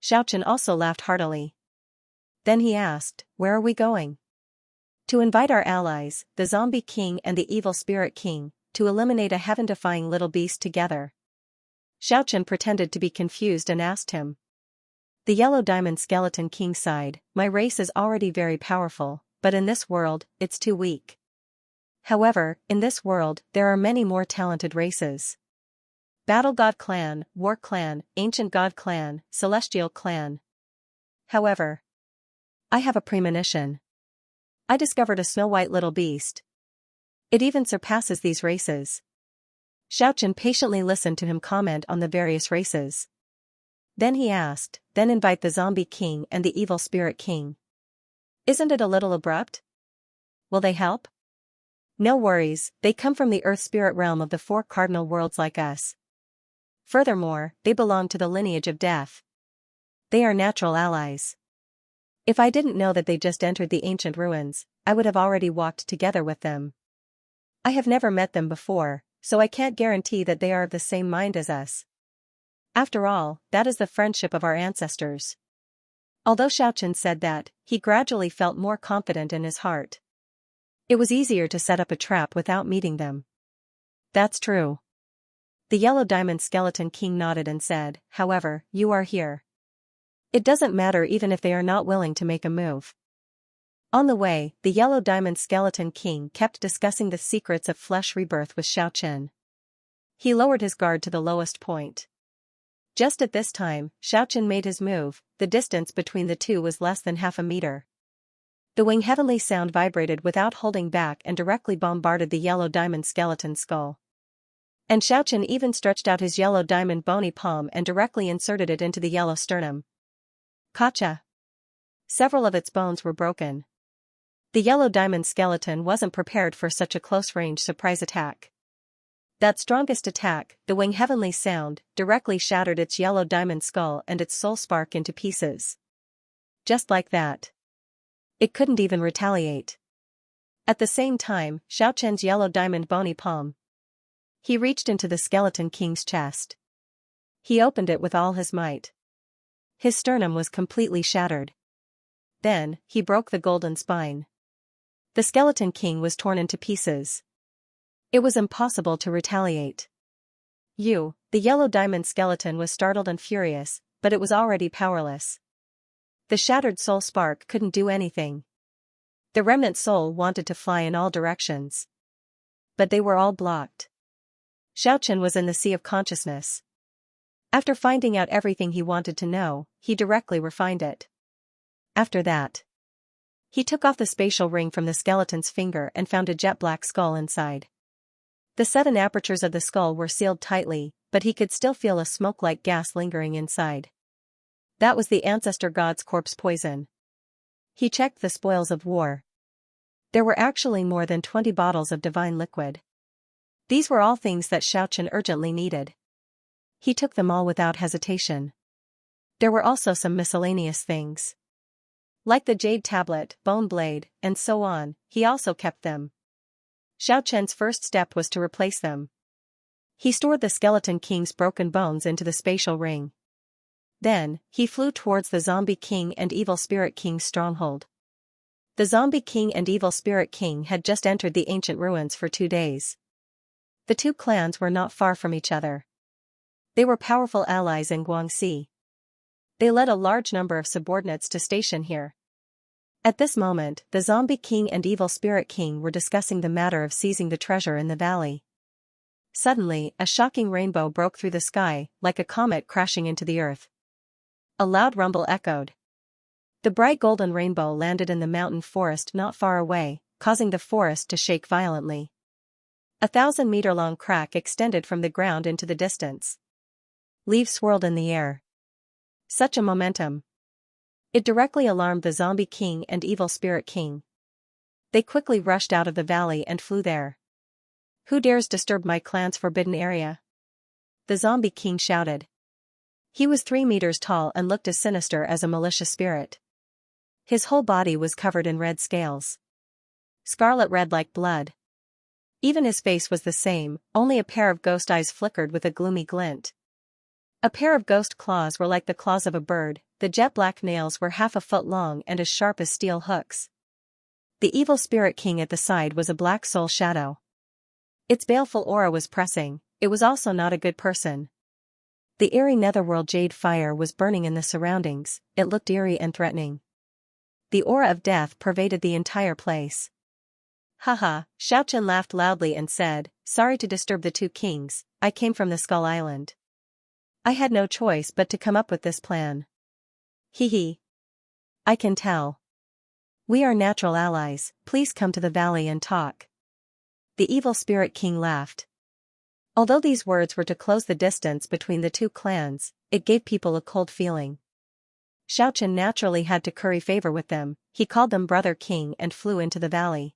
Speaker 1: Xiaochen also laughed heartily. Then he asked, where are we going? To invite our allies, the zombie king and the evil spirit king, to eliminate a heaven-defying little beast together. Xiaochen pretended to be confused and asked him. The yellow diamond skeleton king sighed, my race is already very powerful, but in this world, it's too weak. However, in this world, there are many more talented races. Battle God clan, War clan, Ancient God clan, Celestial clan. However, I have a premonition. I discovered a snow-white little beast. It even surpasses these races. Xiaochen patiently listened to him comment on the various races. Then he asked, then invite the zombie king and the evil spirit king. Isn't it a little abrupt? Will they help? No worries, they come from the earth spirit realm of the 4 cardinal worlds like us. Furthermore, they belong to the lineage of death. They are natural allies. If I didn't know that they just entered the ancient ruins, I would have already walked together with them. I have never met them before, so I can't guarantee that they are of the same mind as us. After all, that is the friendship of our ancestors. Although Xiaochen said that, he gradually felt more confident in his heart. It was easier to set up a trap without meeting them. That's true. The yellow diamond skeleton king nodded and said, however, you are here. It doesn't matter even if they are not willing to make a move. On the way, the yellow diamond skeleton king kept discussing the secrets of flesh rebirth with Xiaochen. He lowered his guard to the lowest point. Just at this time, Xiaochen made his move, the distance between the two was less than half a meter. The wing heavenly sound vibrated without holding back and directly bombarded the yellow diamond skeleton skull. And Xiaochen even stretched out his yellow diamond bony palm and directly inserted it into the yellow sternum. Gotcha! Several of its bones were broken. The yellow diamond skeleton wasn't prepared for such a close-range surprise attack. That strongest attack, the wing heavenly sound, directly shattered its yellow diamond skull and its soul spark into pieces. Just like that. It couldn't even retaliate. At the same time, Xiaochen's yellow diamond bony palm. He reached into the skeleton king's chest. He opened it with all his might. His sternum was completely shattered. Then, he broke the golden spine. The skeleton king was torn into pieces. It was impossible to retaliate. The yellow diamond skeleton was startled and furious, but it was already powerless. The shattered soul spark couldn't do anything. The remnant soul wanted to fly in all directions. But they were all blocked. Xiaochen was in the sea of consciousness. After finding out everything he wanted to know, he directly refined it. After that, he took off the spatial ring from the skeleton's finger and found a jet-black skull inside. The 7 apertures of the skull were sealed tightly, but he could still feel a smoke-like gas lingering inside. That was the ancestor god's corpse poison. He checked the spoils of war. There were actually more than 20 bottles of divine liquid. These were all things that Xiaochen urgently needed. He took them all without hesitation. There were also some miscellaneous things. Like the jade tablet, bone blade, and so on, he also kept them. Xiaochen's first step was to replace them. He stored the Skeleton King's broken bones into the spatial ring. Then, he flew towards the Zombie King and Evil Spirit King's stronghold. The Zombie King and Evil Spirit King had just entered the ancient ruins for 2 days. The 2 clans were not far from each other. They were powerful allies in Guangxi. They led a large number of subordinates to station here. At this moment, the Zombie King and Evil Spirit King were discussing the matter of seizing the treasure in the valley. Suddenly, a shocking rainbow broke through the sky, like a comet crashing into the earth. A loud rumble echoed. The bright golden rainbow landed in the mountain forest not far away, causing the forest to shake violently. A 1,000-meter-long crack extended from the ground into the distance. Leaves swirled in the air. Such a momentum. It directly alarmed the Zombie King and Evil Spirit King. They quickly rushed out of the valley and flew there. "Who dares disturb my clan's forbidden area?" the Zombie King shouted. He was 3 meters tall and looked as sinister as a malicious spirit. His whole body was covered in red scales. Scarlet red like blood. Even his face was the same, only a pair of ghost eyes flickered with a gloomy glint. A pair of ghost claws were like the claws of a bird, the jet-black nails were half a foot long and as sharp as steel hooks. The Evil Spirit King at the side was a black soul shadow. Its baleful aura was pressing. It was also not a good person. The eerie netherworld jade fire was burning in the surroundings. It looked eerie and threatening. The aura of death pervaded the entire place. Haha, Xiaochen laughed loudly and said, "Sorry to disturb the 2 kings, I came from the Skull Island. I had no choice but to come up with this plan." Hee. I can tell. We are natural allies, please come to the valley and talk. The Evil Spirit King laughed. Although these words were to close the distance between the 2 clans, it gave people a cold feeling. Xiaochen naturally had to curry favor with them. He called them Brother King and flew into the valley.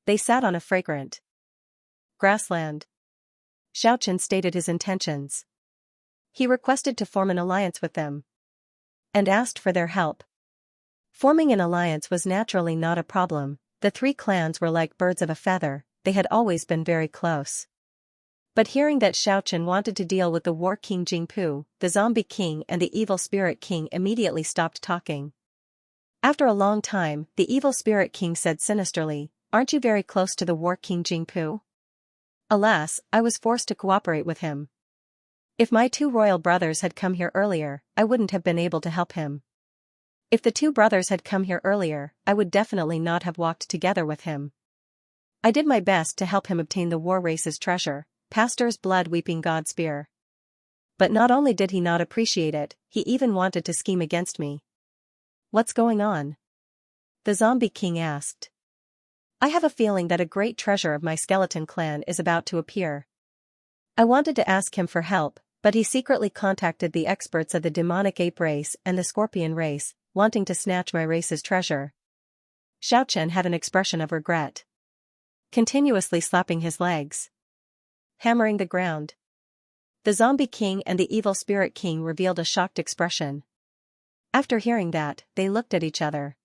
Speaker 1: They sat on a fragrant grassland. Xiaochen stated his intentions. He requested to form an alliance with them and asked for their help. Forming an alliance was naturally not a problem. The 3 clans were like birds of a feather, they had always been very close. But hearing that Xiaochen wanted to deal with the War King Jingpu, the Zombie King and the Evil Spirit King immediately stopped talking. After a long time, the Evil Spirit King said sinisterly, "Aren't you very close to the War King Jingpu?" "Alas, I was forced to cooperate with him. If my 2 royal brothers had come here earlier, I wouldn't have been able to help him. If the 2 brothers had come here earlier, I would definitely not have walked together with him. I did my best to help him obtain the war race's treasure, Pastor's blood-weeping god spear. But not only did he not appreciate it, he even wanted to scheme against me." "What's going on?" the Zombie King asked. "I have a feeling that a great treasure of my skeleton clan is about to appear. I wanted to ask him for help, but he secretly contacted the experts of the demonic ape race and the scorpion race, wanting to snatch my race's treasure." Xiaochen had an expression of regret. Continuously slapping his legs. Hammering the ground. The Zombie King and the Evil Spirit King revealed a shocked expression. After hearing that, they looked at each other.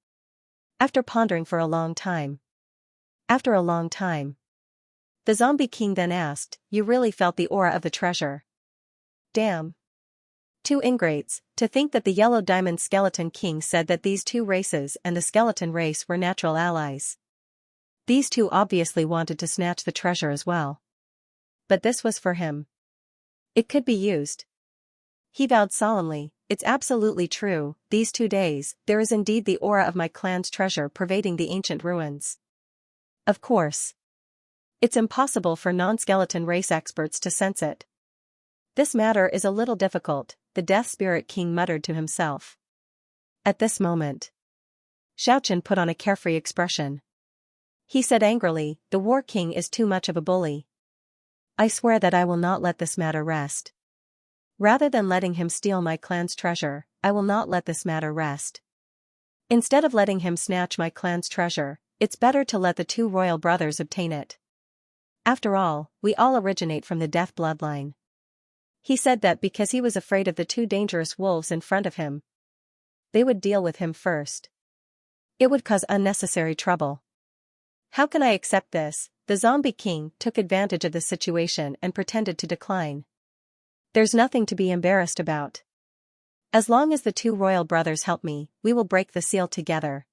Speaker 1: After pondering for a long time. After a long time. The Zombie King then asked, "You really felt the aura of the treasure?" "Damn. 2 ingrates, to think that the Yellow Diamond Skeleton King said that these 2 races and the skeleton race were natural allies. These 2 obviously wanted to snatch the treasure as well. But this was for him. It could be used." He vowed solemnly, it's absolutely true, these 2 days, there is indeed the aura of my clan's treasure pervading the ancient ruins. Of course. It's impossible for non-skeleton race experts to sense it. This matter is a little difficult, the Death Spirit King muttered to himself. At this moment, Xiaochen put on a carefree expression. He said angrily, the War King is too much of a bully. I swear that I will not let this matter rest. Rather than letting him steal my clan's treasure, I will not let this matter rest. Instead of letting him snatch my clan's treasure, it's better to let the two royal brothers obtain it. After all, we all originate from the death bloodline. He said that because he was afraid of the two dangerous wolves in front of him. They would deal with him first. It would cause unnecessary trouble. How can I accept this? The Zombie King took advantage of the situation and pretended to decline. There's nothing to be embarrassed about. As long as the two royal brothers help me, we will break the seal together.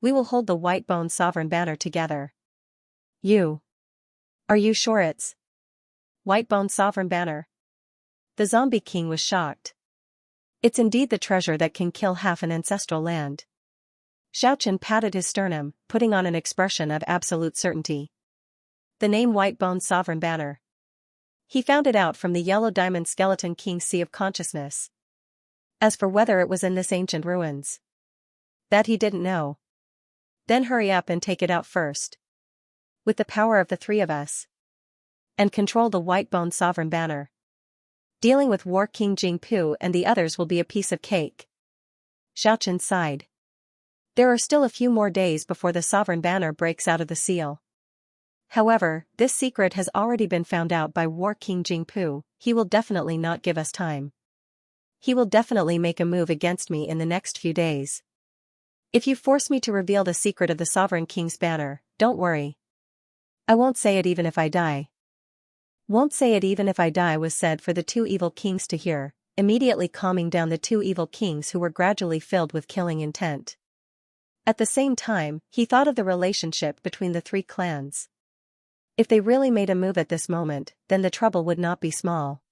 Speaker 1: We will hold the White Bone Sovereign banner together. Are you sure it's White Bone Sovereign banner? The Zombie King was shocked. It's indeed the treasure that can kill half an ancestral land. Xiaochen patted his sternum, putting on an expression of absolute certainty. The name White Bone Sovereign banner. He found it out from the Yellow Diamond Skeleton King's Sea of Consciousness. As for whether it was in this ancient ruins, that he didn't know. Then hurry up and take it out first. With the power of the three of us. And control the White Bone Sovereign banner. Dealing with War King Jingpu and the others will be a piece of cake. Xiaochen sighed. There are still a few more days before the sovereign banner breaks out of the seal. However, this secret has already been found out by War King Jingpu, he will definitely not give us time. He will definitely make a move against me in the next few days. If you force me to reveal the secret of the Sovereign King's banner, don't worry. I won't say it even if I die. Won't say it even if I die was said for the two evil kings to hear, immediately calming down the two evil kings who were gradually filled with killing intent. At the same time, he thought of the relationship between the three clans. If they really made a move at this moment, then the trouble would not be small.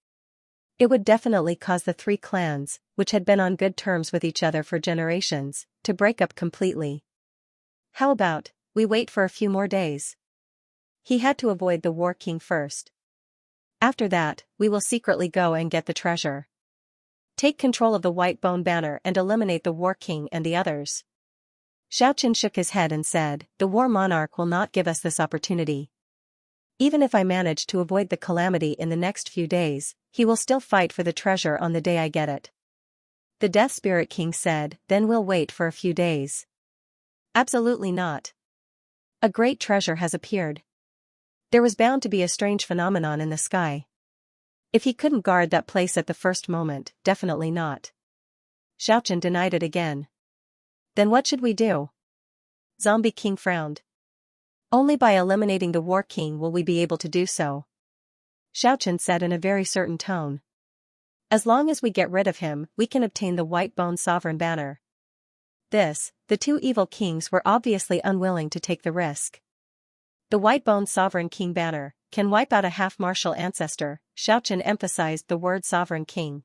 Speaker 1: It would definitely cause the three clans, which had been on good terms with each other for generations, to break up completely. How about, we wait for a few more days? He had to avoid the War King first. After that, we will secretly go and get the treasure. Take control of the White Bone banner and eliminate the War King and the others. Xiaochen shook his head and said, the War Monarch will not give us this opportunity. Even if I manage to avoid the calamity in the next few days, he will still fight for the treasure on the day I get it. The Death Spirit King said, then we'll wait for a few days. Absolutely not. A great treasure has appeared. There was bound to be a strange phenomenon in the sky. If he couldn't guard that place at the first moment, definitely not. Xiaochen denied it again. Then what should we do? Zombie King frowned. Only by eliminating the War King will we be able to do so. Xiaochen said in a very certain tone. As long as we get rid of him, we can obtain the White Bone Sovereign banner. The two evil kings were obviously unwilling to take the risk. The White Bone Sovereign King banner can wipe out a half-martial ancestor. Xiaochen emphasized the word Sovereign King.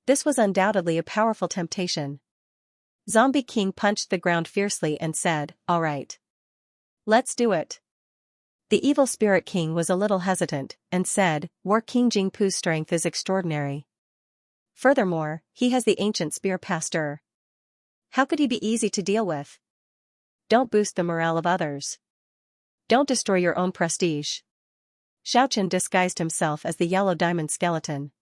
Speaker 1: This was undoubtedly a powerful temptation. Zombie King punched the ground fiercely and said, all right. Let's do it. The Evil Spirit King was a little hesitant, and said, War King Jingpu's strength is extraordinary. Furthermore, he has the ancient spear pasteur. How could he be easy to deal with? Don't boost the morale of others. Don't destroy your own prestige. Xiaochen disguised himself as the Yellow Diamond Skeleton.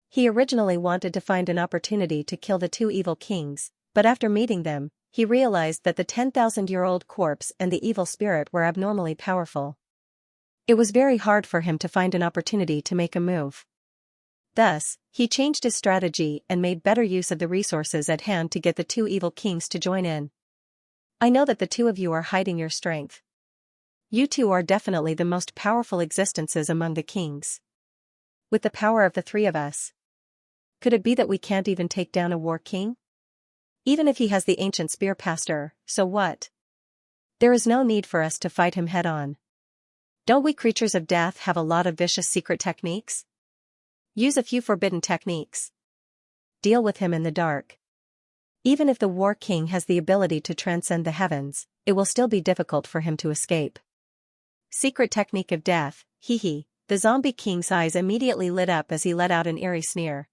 Speaker 1: He originally wanted to find an opportunity to kill the two evil kings, but after meeting them, he realized that the 10,000-year-old corpse and the evil spirit were abnormally powerful. It was very hard for him to find an opportunity to make a move. Thus, he changed his strategy and made better use of the resources at hand to get the two evil kings to join in. I know that the two of you are hiding your strength. You two are definitely the most powerful existences among the kings. With the power of the three of us. Could it be that we can't even take down a War King? Even if he has the ancient spear pasteur, so what? There is no need for us to fight him head-on. Don't we creatures of death have a lot of vicious secret techniques? Use a few forbidden techniques. deal with him in the dark. Even if the War King has the ability to transcend the heavens, it will still be difficult for him to escape. Secret technique of death, hee. The Zombie King's eyes immediately lit up as he let out an eerie sneer.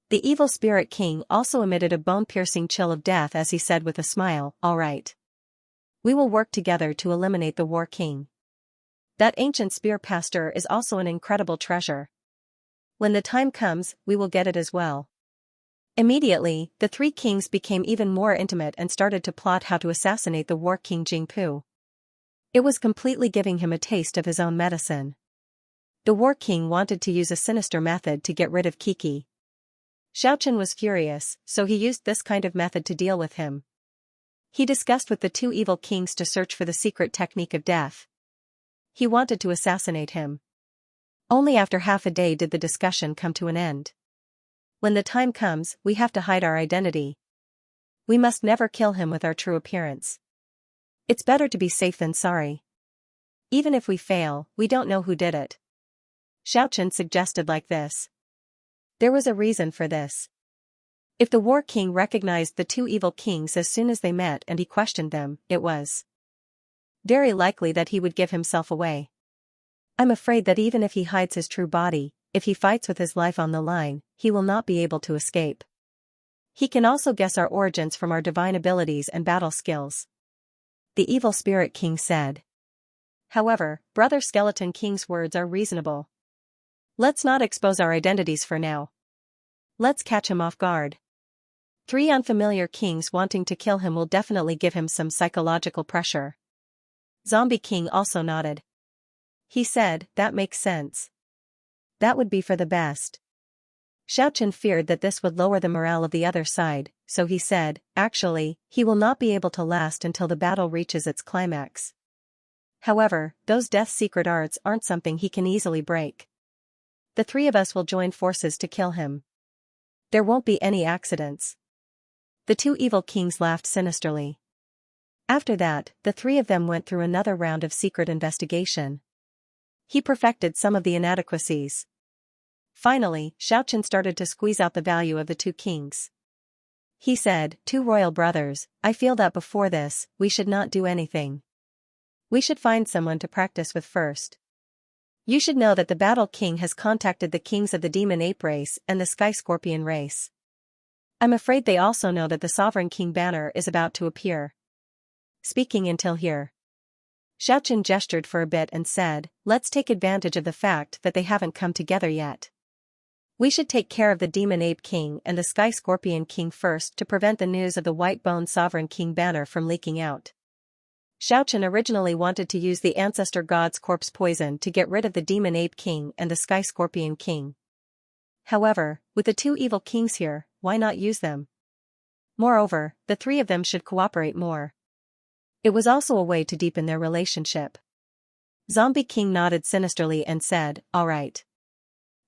Speaker 1: The Evil Spirit King also emitted a bone-piercing chill of death as he said with a smile, "All right. We will work together to eliminate the War King. That ancient spear pastor is also an incredible treasure. When the time comes, we will get it as well." Immediately, the three kings became even more intimate and started to plot how to assassinate the War King Jingpu. It was completely giving him a taste of his own medicine. The War King wanted to use a sinister method to get rid of Kiki. Xiaochen was furious, so he used this kind of method to deal with him. He discussed with the two evil kings to search for the secret technique of death. He wanted to assassinate him. Only after half a day did the discussion come to an end. When the time comes, we have to hide our identity. We must never kill him with our true appearance. It's better to be safe than sorry. Even if we fail, we don't know who did it. Xiaochen suggested like this. There was a reason for this. If the War King recognized the two evil kings as soon as they met and he questioned them, it was very likely that he would give himself away. I'm afraid that even if he hides his true body, if he fights with his life on the line, he will not be able to escape. He can also guess our origins from our divine abilities and battle skills. The Evil Spirit King said. However, Brother Skeleton King's words are reasonable. Let's not expose our identities for now. Let's catch him off guard. Three unfamiliar kings wanting to kill him will definitely give him some psychological pressure. Zombie King also nodded. He said, that makes sense. That would be for the best. Xiaochen feared that this would lower the morale of the other side, so he said, actually, he will not be able to last until the battle reaches its climax. However, those death secret arts aren't something he can easily break. The three of us will join forces to kill him. There won't be any accidents. The two evil kings laughed sinisterly. After that, the three of them went through another round of secret investigation. He perfected some of the inadequacies. Finally, Xiaochen started to squeeze out the value of the two kings. He said, two royal brothers, I feel that before this, we should not do anything. We should find someone to practice with first. You should know that the Battle King has contacted the kings of the Demon Ape race and the Sky Scorpion race. I'm afraid they also know that the Sovereign King banner is about to appear. Speaking until here. Xiaochen gestured for a bit and said, let's take advantage of the fact that they haven't come together yet. We should take care of the Demon Ape King and the Sky Scorpion King first to prevent the news of the White Bone Sovereign King banner from leaking out. Xiaochen originally wanted to use the Ancestor God's corpse poison to get rid of the Demon Ape King and the Sky Scorpion King. However, with the two evil kings here, why not use them? Moreover, the three of them should cooperate more. It was also a way to deepen their relationship. Zombie King nodded sinisterly and said, all right.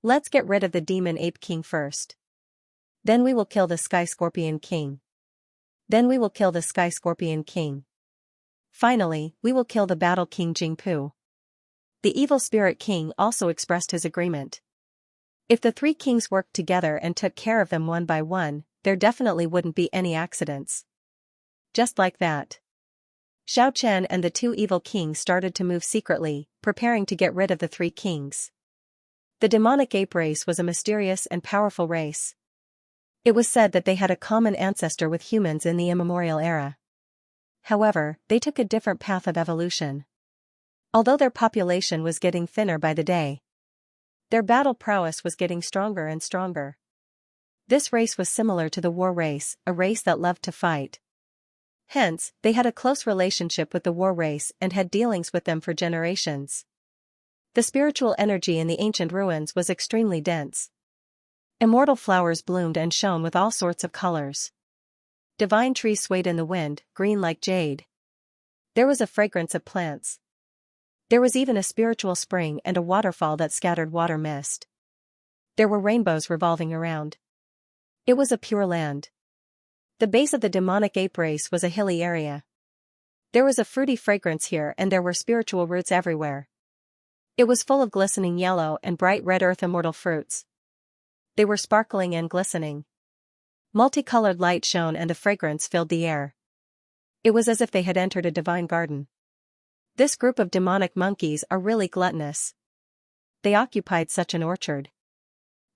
Speaker 1: Let's get rid of the Demon Ape King first. Then we will kill the Sky Scorpion King. Then we will kill the Sky Scorpion King. Finally, we will kill the Battle King Jingpu. The Evil Spirit King also expressed his agreement. If the three kings worked together and took care of them one by one, there definitely wouldn't be any accidents. Just like that. Xiao Chen and the two evil kings started to move secretly, preparing to get rid of the three kings. The demonic ape race was a mysterious and powerful race. It was said that they had a common ancestor with humans in the immemorial era. However, they took a different path of evolution. Although their population was getting thinner by the day, their battle prowess was getting stronger and stronger. This race was similar to the war race, a race that loved to fight. Hence, they had a close relationship with the war race and had dealings with them for generations. The spiritual energy in the ancient ruins was extremely dense. Immortal flowers bloomed and shone with all sorts of colors. Divine trees swayed in the wind, green like jade. There was a fragrance of plants. There was even a spiritual spring and a waterfall that scattered water mist. There were rainbows revolving around. It was a pure land. The base of the demonic ape race was a hilly area. There was a fruity fragrance here and there were spiritual roots everywhere. It was full of glistening yellow and bright red earth immortal fruits. They were sparkling and glistening. Multicolored light shone and a fragrance filled the air. It was as if they had entered a divine garden. This group of demonic monkeys are really gluttonous. They occupied such an orchard.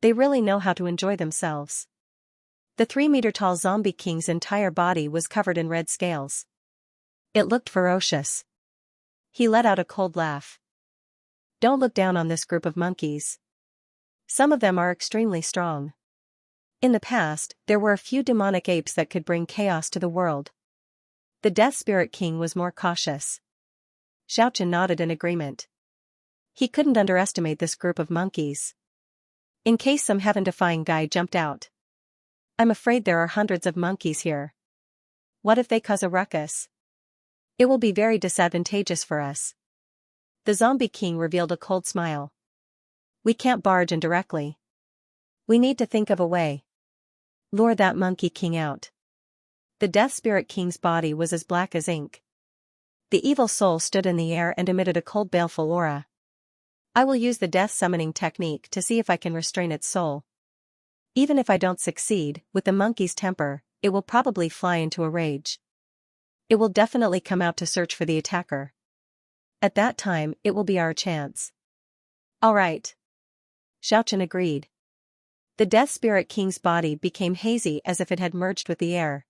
Speaker 1: They really know how to enjoy themselves. The 3-meter-tall zombie king's entire body was covered in red scales. It looked ferocious. He let out a cold laugh. Don't look down on this group of monkeys. Some of them are extremely strong. In the past, there were a few demonic apes that could bring chaos to the world. The Death Spirit King was more cautious. Xianxia nodded in agreement. He couldn't underestimate this group of monkeys. In case some heaven-defying guy jumped out. I'm afraid there are hundreds of monkeys here. What if they cause a ruckus? It will be very disadvantageous for us. The Zombie King revealed a cold smile. We can't barge in directly. We need to think of a way. Lure that Monkey King out. The Death Spirit King's body was as black as ink. The evil soul stood in the air and emitted a cold baleful aura. I will use the death summoning technique to see if I can restrain its soul. Even if I don't succeed, with the monkey's temper, it will probably fly into a rage. It will definitely come out to search for the attacker. At that time, it will be our chance. All right. Xianxia agreed. The Death Spirit King's body became hazy as if it had merged with the air.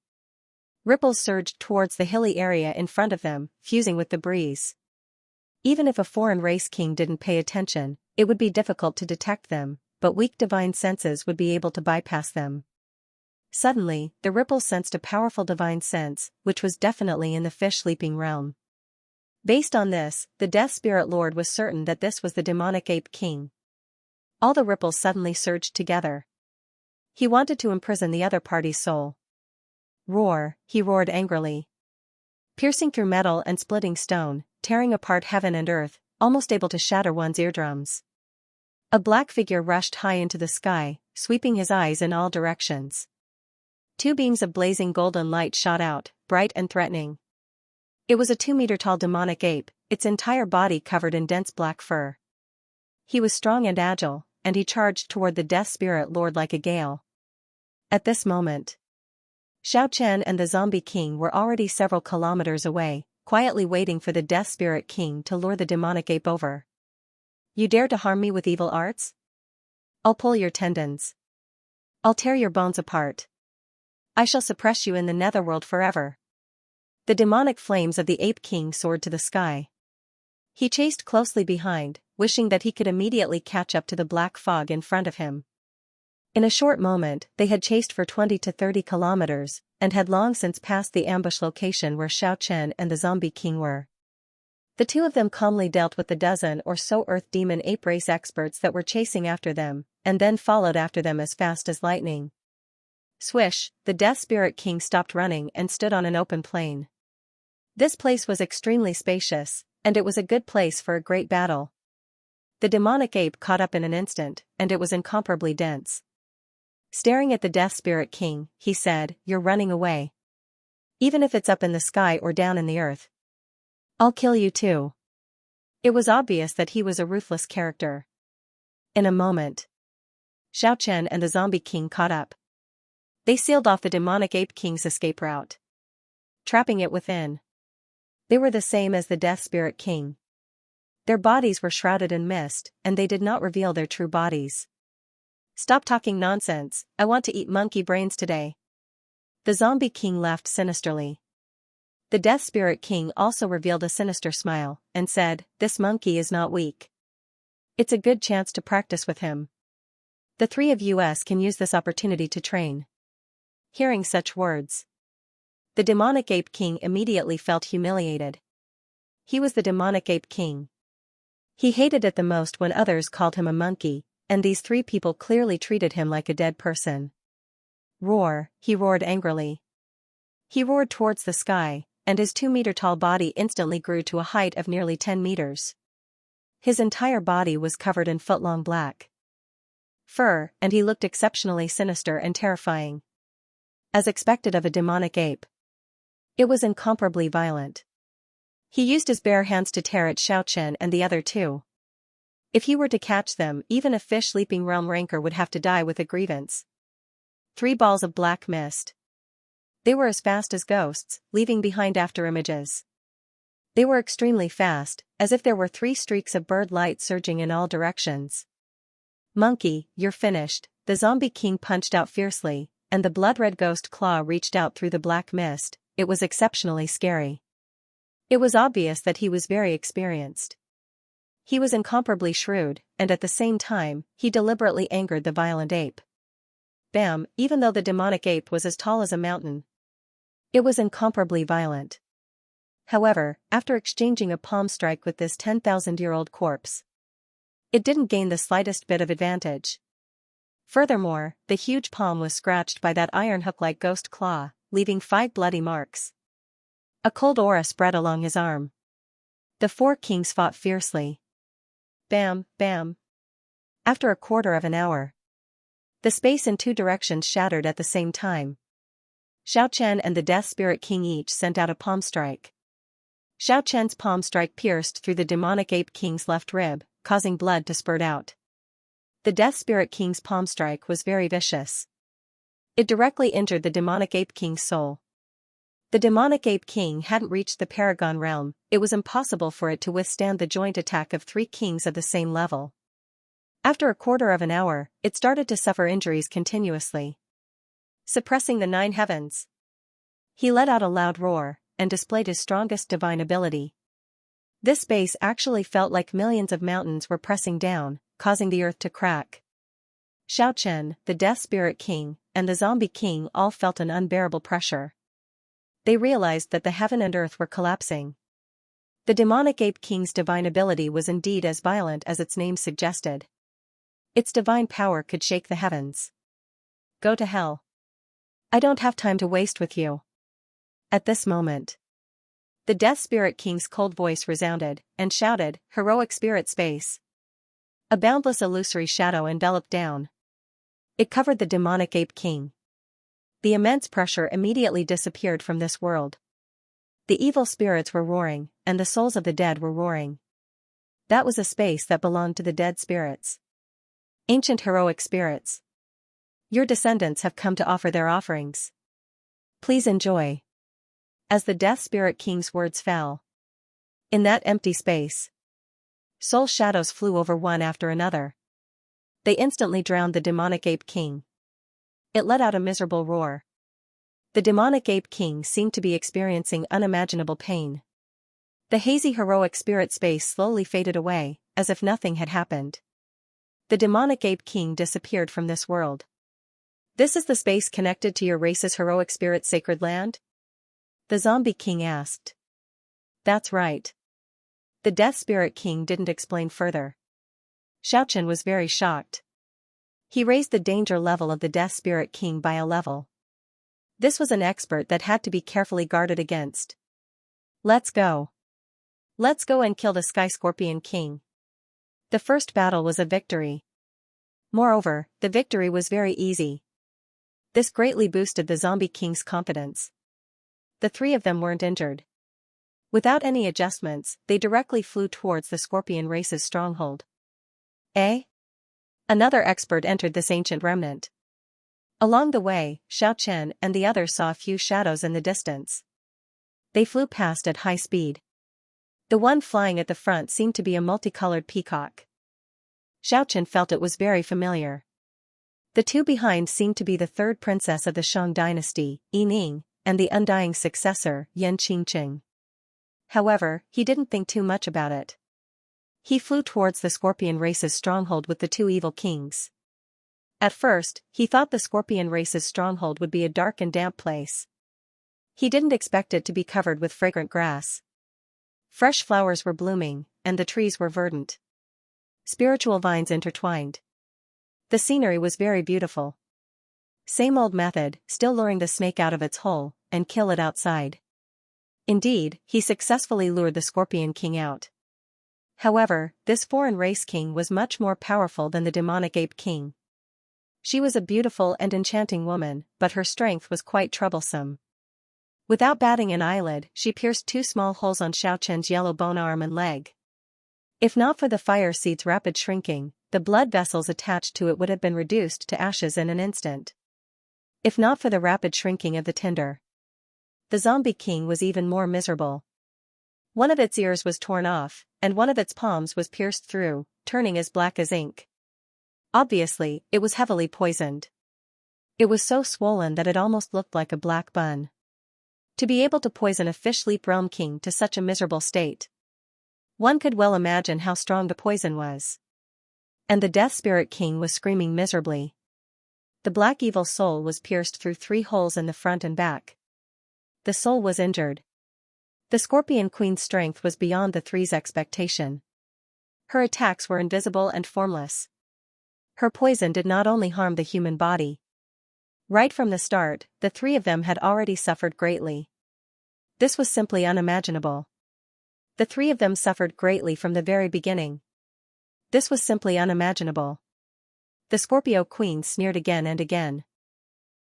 Speaker 1: Ripples surged towards the hilly area in front of them, fusing with the breeze. Even if a foreign race king didn't pay attention, it would be difficult to detect them, but weak divine senses would be able to bypass them. Suddenly, the ripples sensed a powerful divine sense, which was definitely in the fish-sleeping realm. Based on this, the Death Spirit Lord was certain that this was the demonic ape king. All the ripples suddenly surged together. He wanted to imprison the other party's soul. Roar, he roared angrily. Piercing through metal and splitting stone, tearing apart heaven and earth, almost able to shatter one's eardrums. A black figure rushed high into the sky, sweeping his eyes in all directions. 2 beams of blazing golden light shot out, bright and threatening. It was a 2-meter-tall demonic ape, its entire body covered in dense black fur. He was strong and agile, and he charged toward the Death Spirit Lord like a gale. At this moment, Xianxia and the Zombie King were already several kilometers away, quietly waiting for the Death Spirit King to lure the demonic ape over. You dare to harm me with evil arts? I'll pull your tendons. I'll tear your bones apart. I shall suppress you in the netherworld forever. The demonic flames of the Ape King soared to the sky. He chased closely behind, wishing that he could immediately catch up to the black fog in front of him. In a short moment, they had chased for 20 to 30 kilometers, and had long since passed the ambush location where Xianxia and the Zombie King were. The two of them calmly dealt with the dozen or so Earth Demon ape race experts that were chasing after them, and then followed after them as fast as lightning. Swish, the Death Spirit King stopped running and stood on an open plain. This place was extremely spacious, and it was a good place for a great battle. The demonic ape caught up in an instant, and it was incomparably dense. Staring at the Death Spirit King, he said, "You're running away. Even if it's up in the sky or down in the earth. I'll kill you too." It was obvious that he was a ruthless character. In a moment, Xianxia and the Zombie King caught up. They sealed off the demonic ape king's escape route, trapping it within. They were the same as the Death Spirit King. Their bodies were shrouded in mist, and they did not reveal their true bodies. "Stop talking nonsense, I want to eat monkey brains today." The Zombie King laughed sinisterly. The Death Spirit King also revealed a sinister smile, and said, "This monkey is not weak. It's a good chance to practice with him. The 3 of us can use this opportunity to train." Hearing such words, the demonic ape king immediately felt humiliated. He was the demonic ape king. He hated it the most when others called him a monkey, and these 3 people clearly treated him like a dead person. Roar, he roared angrily. He roared towards the sky, and his 2-meter-tall body instantly grew to a height of nearly 10 meters. His entire body was covered in foot-long black fur, and he looked exceptionally sinister and terrifying. As expected of a demonic ape, it was incomparably violent. He used his bare hands to tear at Xianxia and the other 2. If he were to catch them, even a fish-leaping realm ranker would have to die with a grievance. 3 balls of black mist. They were as fast as ghosts, leaving behind afterimages. They were extremely fast, as if there were 3 streaks of bird light surging in all directions. Monkey, you're finished, the zombie king punched out fiercely, and the blood-red ghost claw reached out through the black mist. It was exceptionally scary. It was obvious that he was very experienced. He was incomparably shrewd, and at the same time, he deliberately angered the violent ape. Bam, even though the demonic ape was as tall as a mountain. It was incomparably violent. However, after exchanging a palm strike with this 10,000-year-old corpse, it didn't gain the slightest bit of advantage. Furthermore, the huge palm was scratched by that iron hook-like ghost claw, leaving 5 bloody marks. A cold aura spread along his arm. The 4 kings fought fiercely. Bam, bam. After a quarter of an hour, the space in 2 directions shattered at the same time. Xianxia and the Death Spirit King each sent out a palm strike. Xianxia's palm strike pierced through the demonic ape king's left rib, causing blood to spurt out. The Death Spirit King's palm strike was very vicious. It directly injured the demonic ape king's soul. The demonic ape king hadn't reached the Paragon realm. It was impossible for it to withstand the joint attack of 3 kings of the same level. After a quarter of an hour, it started to suffer injuries continuously, suppressing the 9 heavens. He let out a loud roar, and displayed his strongest divine ability. This space actually felt like millions of mountains were pressing down, causing the earth to crack. Xianxia, the Death Spirit King, and the Zombie King all felt an unbearable pressure. They realized that the heaven and earth were collapsing. The demonic ape king's divine ability was indeed as violent as its name suggested. Its divine power could shake the heavens. Go to hell. I don't have time to waste with you. At this moment, the Death Spirit King's cold voice resounded, and shouted, "Heroic spirit space." A boundless illusory shadow enveloped down. It covered the demonic ape king. The immense pressure immediately disappeared from this world. The evil spirits were roaring, and the souls of the dead were roaring. That was a space that belonged to the dead spirits. Ancient heroic spirits. Your descendants have come to offer their offerings. Please enjoy. As the Death Spirit King's words fell, in that empty space, soul shadows flew over one after another. They instantly drowned the demonic ape king. It let out a miserable roar. The demonic ape king seemed to be experiencing unimaginable pain. The hazy heroic spirit space slowly faded away, as if nothing had happened. The demonic ape king disappeared from this world. This is the space connected to your race's heroic spirit sacred land? The Zombie King asked. That's right. The Death Spirit King didn't explain further. Xianxia was very shocked. He raised the danger level of the Death Spirit King by a level. This was an expert that had to be carefully guarded against. Let's go. Let's go and kill the Sky Scorpion King. The first battle was a victory. Moreover, the victory was very easy. This greatly boosted the Zombie King's confidence. The 3 of them weren't injured. Without any adjustments, they directly flew towards the Scorpion race's stronghold. Eh? Another expert entered this ancient remnant. Along the way, Xianxia and the others saw a few shadows in the distance. They flew past at high speed. The one flying at the front seemed to be a multicolored peacock. Xianxia felt it was very familiar. The 2 behind seemed to be the 3rd princess of the Shang dynasty, Yining, and the undying successor, Yan Qingqing. However, he didn't think too much about it. He flew towards the Scorpion race's stronghold with the 2 evil kings. At first, he thought the Scorpion race's stronghold would be a dark and damp place. He didn't expect it to be covered with fragrant grass. Fresh flowers were blooming, and the trees were verdant. Spiritual vines intertwined. The scenery was very beautiful. Same old method, still luring the snake out of its hole, and kill it outside. Indeed, he successfully lured the Scorpion King out. However, this foreign race king was much more powerful than the demonic ape king. She was a beautiful and enchanting woman, but her strength was quite troublesome. Without batting an eyelid, she pierced 2 small holes on Xiaoqian's yellow bone arm and leg. If not for the fire seed's rapid shrinking, the blood vessels attached to it would have been reduced to ashes in an instant. if not for the rapid shrinking of the tinder. The zombie king was even more miserable. One of its ears was torn off, and one of its palms was pierced through, turning as black as ink. Obviously, it was heavily poisoned. It was so swollen that it almost looked like a black bun. To be able to poison a fish-leap realm king to such a miserable state. One could well imagine how strong the poison was. And the Death Spirit King was screaming miserably. The black evil soul was pierced through 3 holes in the front and back. The soul was injured. The Scorpion Queen's strength was beyond the Three's expectation. Her attacks were invisible and formless. Her poison did not only harm the human body. Right from the start, the 3 of them had already suffered greatly. This was simply unimaginable. The 3 of them suffered greatly from the very beginning. This was simply unimaginable. The Scorpio Queen sneered again and again.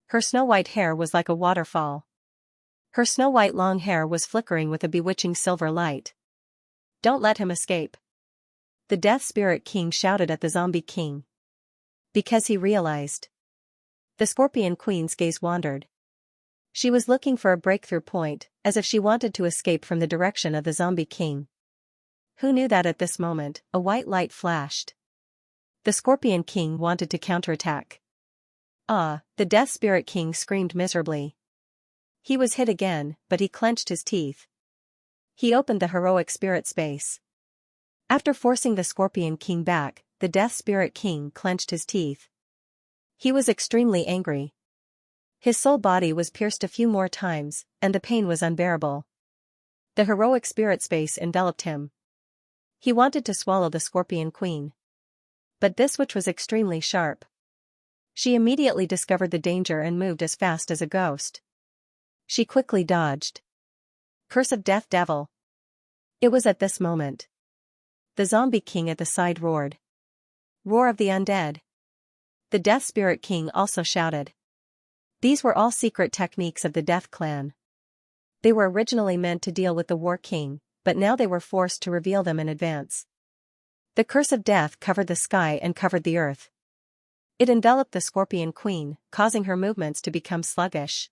Speaker 1: Her snow-white hair was like a waterfall. Her snow-white long hair was flickering with a bewitching silver light. Don't let him escape. The Death Spirit King shouted at the Zombie King. Because he realized. The Scorpion Queen's gaze wandered. She was looking for a breakthrough point, as if she wanted to escape from the direction of the Zombie King. Who knew that at this moment, a white light flashed. The Scorpion King wanted to counterattack. The Death Spirit King screamed miserably. He was hit again, but he clenched his teeth. He opened the heroic spirit space. After forcing the Scorpion King back, the Death Spirit King clenched his teeth. He was extremely angry. His soul body was pierced a few more times, and the pain was unbearable. The heroic spirit space enveloped him. He wanted to swallow the Scorpion Queen. But this witch was extremely sharp. She immediately discovered the danger and moved as fast as a ghost. She quickly dodged. Curse of Death Devil! It was at this moment. The Zombie King at the side roared. Roar of the Undead! The Death Spirit King also shouted. These were all secret techniques of the Death Clan. They were originally meant to deal with the War King, but now they were forced to reveal them in advance. The curse of death covered the sky and covered the earth. It enveloped the Scorpion Queen, causing her movements to become sluggish.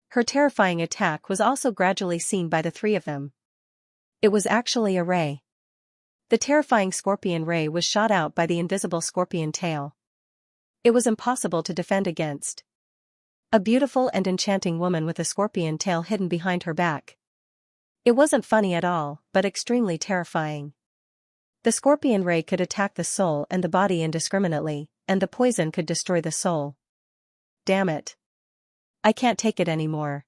Speaker 1: Her terrifying attack was also gradually seen by the 3 of them. It was actually a ray. The terrifying Scorpion ray was shot out by the invisible Scorpion tail. It was impossible to defend against. A beautiful and enchanting woman with a scorpion tail hidden behind her back. It wasn't funny at all, but extremely terrifying. The Scorpion ray could attack the soul and the body indiscriminately, and the poison could destroy the soul. Damn it. I can't take it anymore.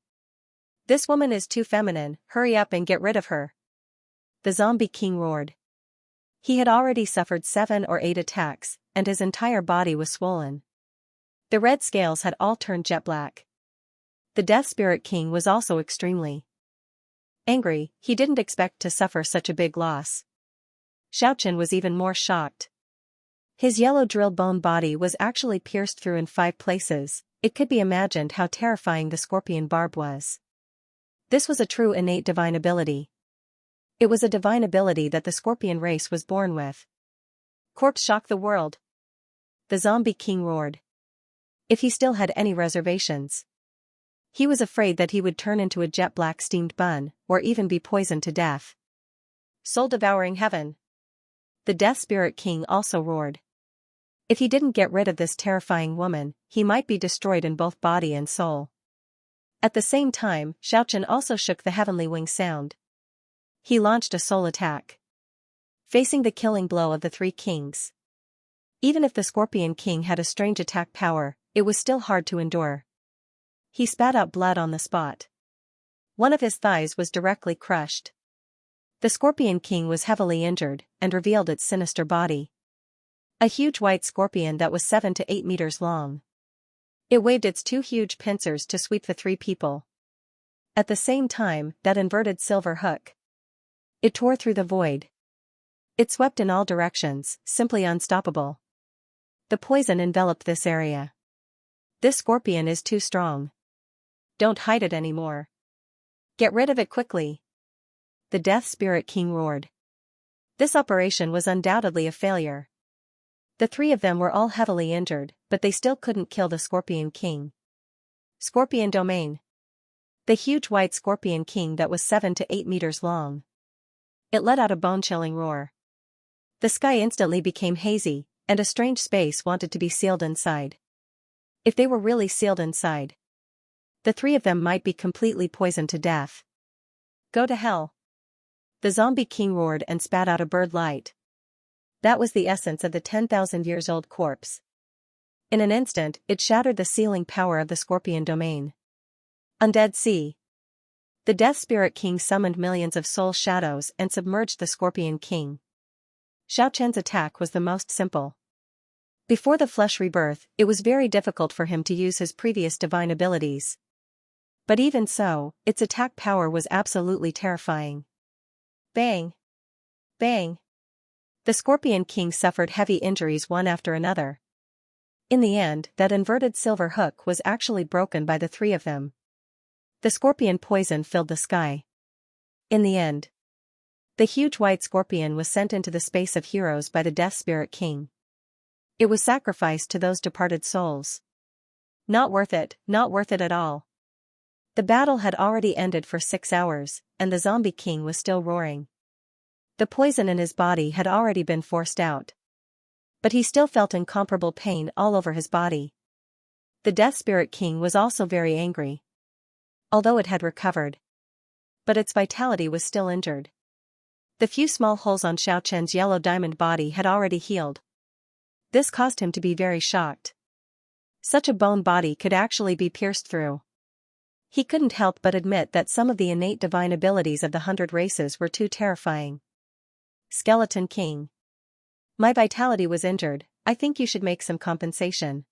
Speaker 1: This woman is too feminine, hurry up and get rid of her. The Zombie King roared. He had already suffered 7 or 8 attacks, and his entire body was swollen. The red scales had all turned jet black. The Death Spirit King was also extremely angry. He didn't expect to suffer such a big loss. Xianxia was even more shocked. His yellow drill bone body was actually pierced through in 5 places. It could be imagined how terrifying the scorpion barb was. This was a true innate divine ability. It was a divine ability that the scorpion race was born with. Corpse shock the world. The Zombie King roared. If he still had any reservations. He was afraid that he would turn into a jet black steamed bun, or even be poisoned to death. Soul-devouring heaven. The Death Spirit King also roared. If he didn't get rid of this terrifying woman, he might be destroyed in both body and soul. At the same time, Xianxia also shook the heavenly wing sound. He launched a soul attack. Facing the killing blow of the 3 kings. Even if the Scorpion King had a strange attack power, it was still hard to endure. He spat out blood on the spot. One of his thighs was directly crushed. The Scorpion King was heavily injured, and revealed its sinister body. A huge white scorpion that was 7 to 8 meters long. It waved its 2 huge pincers to sweep the 3 people. At the same time, that inverted silver hook. It tore through the void. It swept in all directions, simply unstoppable. The poison enveloped this area. This scorpion is too strong. Don't hide it anymore. Get rid of it quickly. The Death Spirit King roared. This operation was undoubtedly a failure. The 3 of them were all heavily injured, but they still couldn't kill the Scorpion King. Scorpion Domain. The huge white scorpion king that was 7 to 8 meters long. It let out a bone-chilling roar. The sky instantly became hazy, and a strange space wanted to be sealed inside. If they were really sealed inside, the three of them might be completely poisoned to death. Go to hell. The zombie king roared and spat out a bird light. That was the essence of the 10,000 years old corpse. In an instant, it shattered the sealing power of the scorpion domain. Undead Sea. The Death Spirit King summoned millions of soul shadows and submerged the Scorpion King. Xianxia's attack was the most simple. Before the flesh rebirth, it was very difficult for him to use his previous divine abilities. But even so, its attack power was absolutely terrifying. Bang! Bang! The Scorpion King suffered heavy injuries one after another. In the end, that inverted silver hook was actually broken by the three of them. The scorpion poison filled the sky. In the end, the huge white scorpion was sent into the space of heroes by the Death Spirit King. It was sacrificed to those departed souls. Not worth it at all. The battle had already ended for 6 hours, and the Zombie King was still roaring. The poison in his body had already been forced out. But he still felt incomparable pain all over his body. The Death Spirit King was also very angry. Although it had recovered, but its vitality was still injured. The few small holes on Xianxia's yellow diamond body had already healed. This caused him to be very shocked. Such a bone body could actually be pierced through. He couldn't help but admit that some of the innate divine abilities of the 100 races were too terrifying. Skeleton King. My vitality was injured, I think you should make some compensation.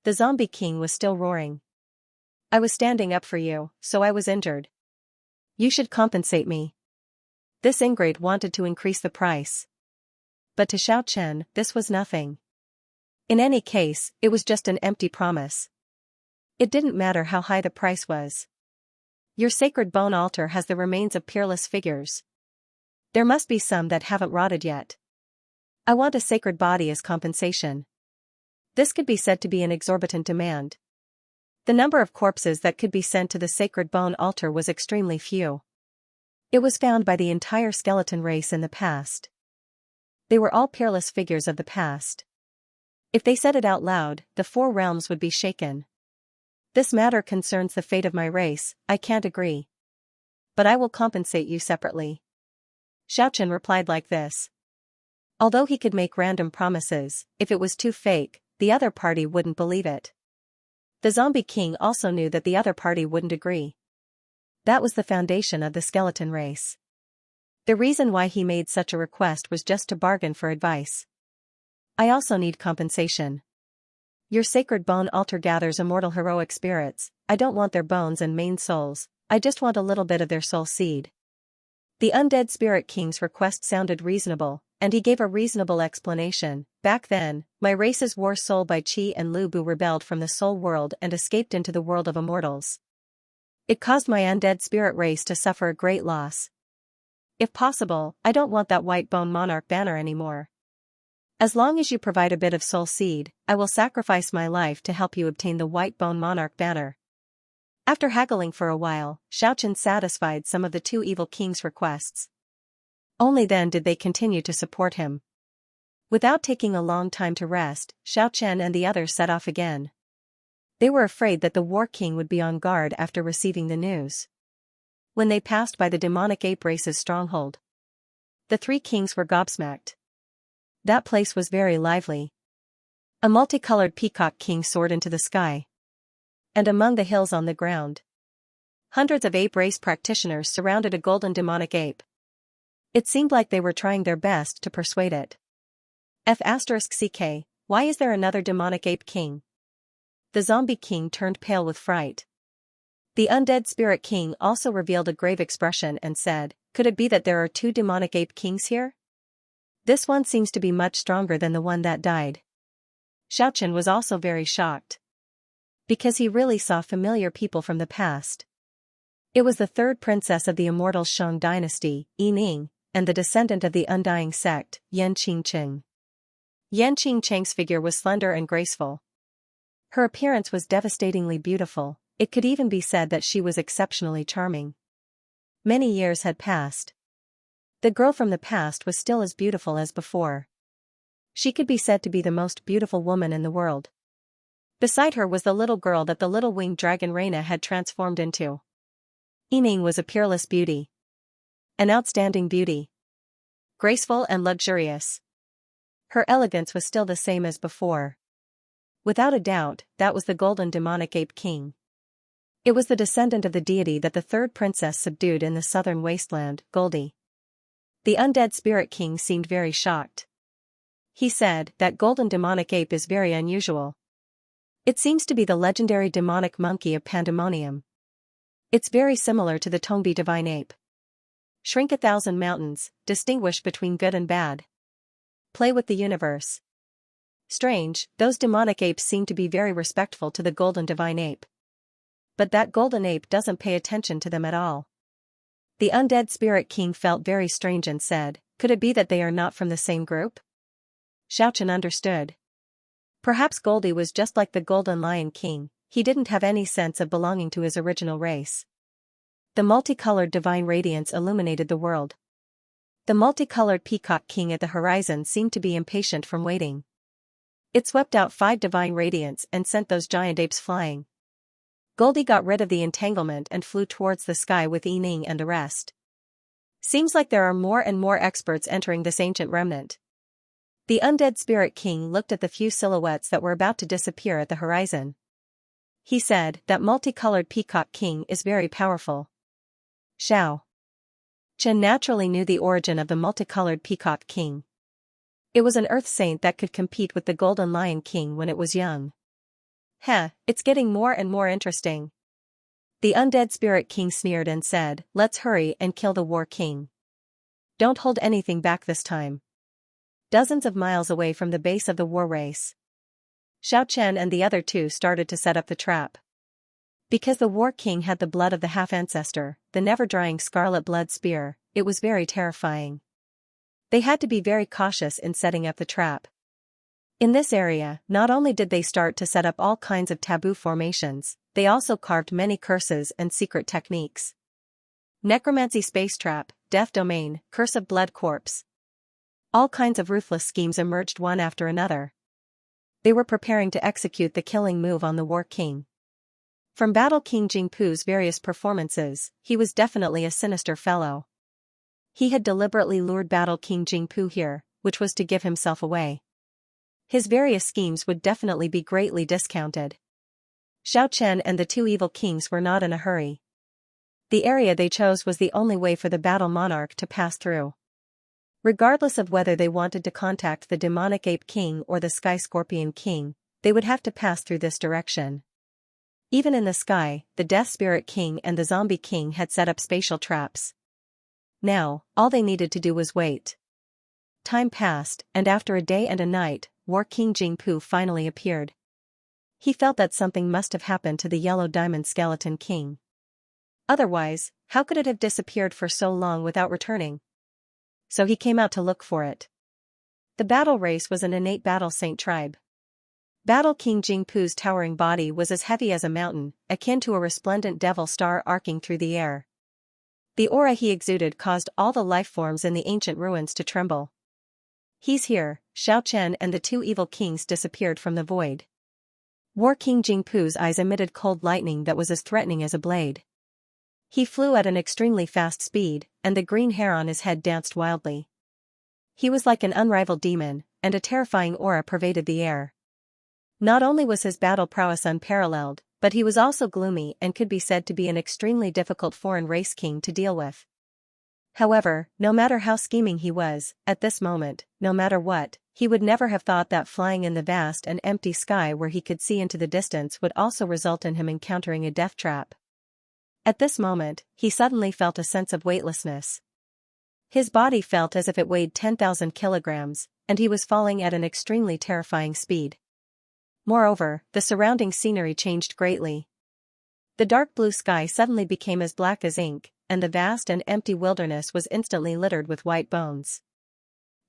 Speaker 1: The Zombie King was still roaring. I was standing up for you, so I was injured. You should compensate me. This ingrate wanted to increase the price. But to Xianxia, this was nothing. In any case, it was just an empty promise. It didn't matter how high the price was. Your sacred bone altar has the remains of peerless figures. There must be some that haven't rotted yet. I want a sacred body as compensation. This could be said to be an exorbitant demand. The number of corpses that could be sent to the sacred bone altar was extremely few. It was found by the entire skeleton race in the past. They were all peerless figures of the past. If they said it out loud, the 4 realms would be shaken. This matter concerns the fate of my race, I can't agree. But I will compensate you separately. Xianxia replied like this. Although he could make random promises, if it was too fake, the other party wouldn't believe it. The Zombie King also knew that the other party wouldn't agree. That was the foundation of the skeleton race. The reason why he made such a request was just to bargain for advice. I also need compensation. Your sacred bone altar gathers immortal heroic spirits, I don't want their bones and main souls, I just want a little bit of their soul seed. The Undead Spirit King's request sounded reasonable, and he gave a reasonable explanation. Back then, my race's war soul by Qi and Lu Bu rebelled from the soul world and escaped into the world of immortals. It caused my undead spirit race to suffer a great loss. If possible, I don't want that white bone monarch banner anymore. As long as you provide a bit of soul seed, I will sacrifice my life to help you obtain the white bone monarch banner. After haggling for a while, Xianxia satisfied some of the 2 evil kings' requests. Only then did they continue to support him. Without taking a long time to rest, Xianxia and the others set off again. They were afraid that the War King would be on guard after receiving the news. When they passed by the demonic ape race's stronghold, the 3 kings were gobsmacked. That place was very lively. A multicolored peacock king soared into the sky. And among the hills on the ground, hundreds of ape race practitioners surrounded a golden demonic ape. It seemed like they were trying their best to persuade it. F***CK, why is there another demonic ape king? The Zombie King turned pale with fright. The Undead Spirit King also revealed a grave expression and said, could it be that there are 2 demonic ape kings here? This one seems to be much stronger than the one that died. Xianxia was also very shocked. Because he really saw familiar people from the past. It was the 3rd princess of the Immortals Shang dynasty, Yi Ning, and the descendant of the Undying sect, Yan Qingcheng. Yan Qingcheng's figure was slender and graceful. Her appearance was devastatingly beautiful, it could even be said that she was exceptionally charming. Many years had passed. The girl from the past was still as beautiful as before. She could be said to be the most beautiful woman in the world. Beside her was the little girl that the little winged dragon Reina had transformed into. Yining was a peerless beauty. An outstanding beauty. Graceful and luxurious. Her elegance was still the same as before. Without a doubt, that was the golden demonic ape king. It was the descendant of the deity that the third princess subdued in the southern wasteland, Goldie. The undead spirit king seemed very shocked. He said, "That golden demonic ape is very unusual. It seems to be the legendary demonic monkey of Pandemonium. It's very similar to the Tongbi divine ape. Shrink 1,000 mountains, distinguish between good and bad. Play with the universe." Strange, those demonic apes seem to be very respectful to the golden divine ape. But that golden ape doesn't pay attention to them at all. The undead spirit king felt very strange and said, "Could it be that they are not from the same group?" Xiaochen understood. Perhaps Goldie was just like the golden lion king, he didn't have any sense of belonging to his original race. The multicolored divine radiance illuminated the world. The multicolored peacock king at the horizon seemed to be impatient from waiting. It swept out 5 divine radiance and sent those giant apes flying. Goldie got rid of the entanglement and flew towards the sky with Yining and the rest. Seems like there are more and more experts entering this ancient remnant. The undead spirit king looked at the few silhouettes that were about to disappear at the horizon. He said, "That multicolored peacock king is very powerful." Xiao Chen naturally knew the origin of the multicolored peacock king. It was an earth saint that could compete with the golden lion king when it was young. It's getting more and more interesting. The undead spirit king sneered and said, "Let's hurry and kill the war king. Don't hold anything back this time." Dozens of miles away from the base of the war race, Xiao Chen and the other 2 started to set up the trap. Because the war king had the blood of the half-ancestor, the never-drying scarlet blood spear, it was very terrifying. They had to be very cautious in setting up the trap. In this area, not only did they start to set up all kinds of taboo formations, they also carved many curses and secret techniques. Necromancy space trap, death domain, curse of blood corpse. All kinds of ruthless schemes emerged one after another. They were preparing to execute the killing move on the war king. From Battle King Jingpu's various performances, he was definitely a sinister fellow. He had deliberately lured Battle King Jingpu here, which was to give himself away. His various schemes would definitely be greatly discounted. Xiao Chen and the 2 evil kings were not in a hurry. The area they chose was the only way for the battle monarch to pass through. Regardless of whether they wanted to contact the demonic ape king or the sky scorpion king, they would have to pass through this direction. Even in the sky, the death spirit king and the zombie king had set up spatial traps. Now, all they needed to do was wait. Time passed, and after a day and a night, War King Jingpu finally appeared. He felt that something must have happened to the yellow diamond skeleton king. Otherwise, how could it have disappeared for so long without returning? So he came out to look for it. The battle race was an innate battle saint tribe. Battle King Jingpu's towering body was as heavy as a mountain, akin to a resplendent devil star arcing through the air. The aura he exuded caused all the life forms in the ancient ruins to tremble. "He's here," Xiao Chen and the 2 evil kings disappeared from the void. War King Jingpu's eyes emitted cold lightning that was as threatening as a blade. He flew at an extremely fast speed, and the green hair on his head danced wildly. He was like an unrivaled demon, and a terrifying aura pervaded the air. Not only was his battle prowess unparalleled, but he was also gloomy and could be said to be an extremely difficult foreign race king to deal with. However, no matter how scheming he was, at this moment, no matter what, he would never have thought that flying in the vast and empty sky where he could see into the distance would also result in him encountering a death trap. At this moment, he suddenly felt a sense of weightlessness. His body felt as if it weighed 10,000 kilograms, and he was falling at an extremely terrifying speed. Moreover, the surrounding scenery changed greatly. The dark blue sky suddenly became as black as ink, and the vast and empty wilderness was instantly littered with white bones.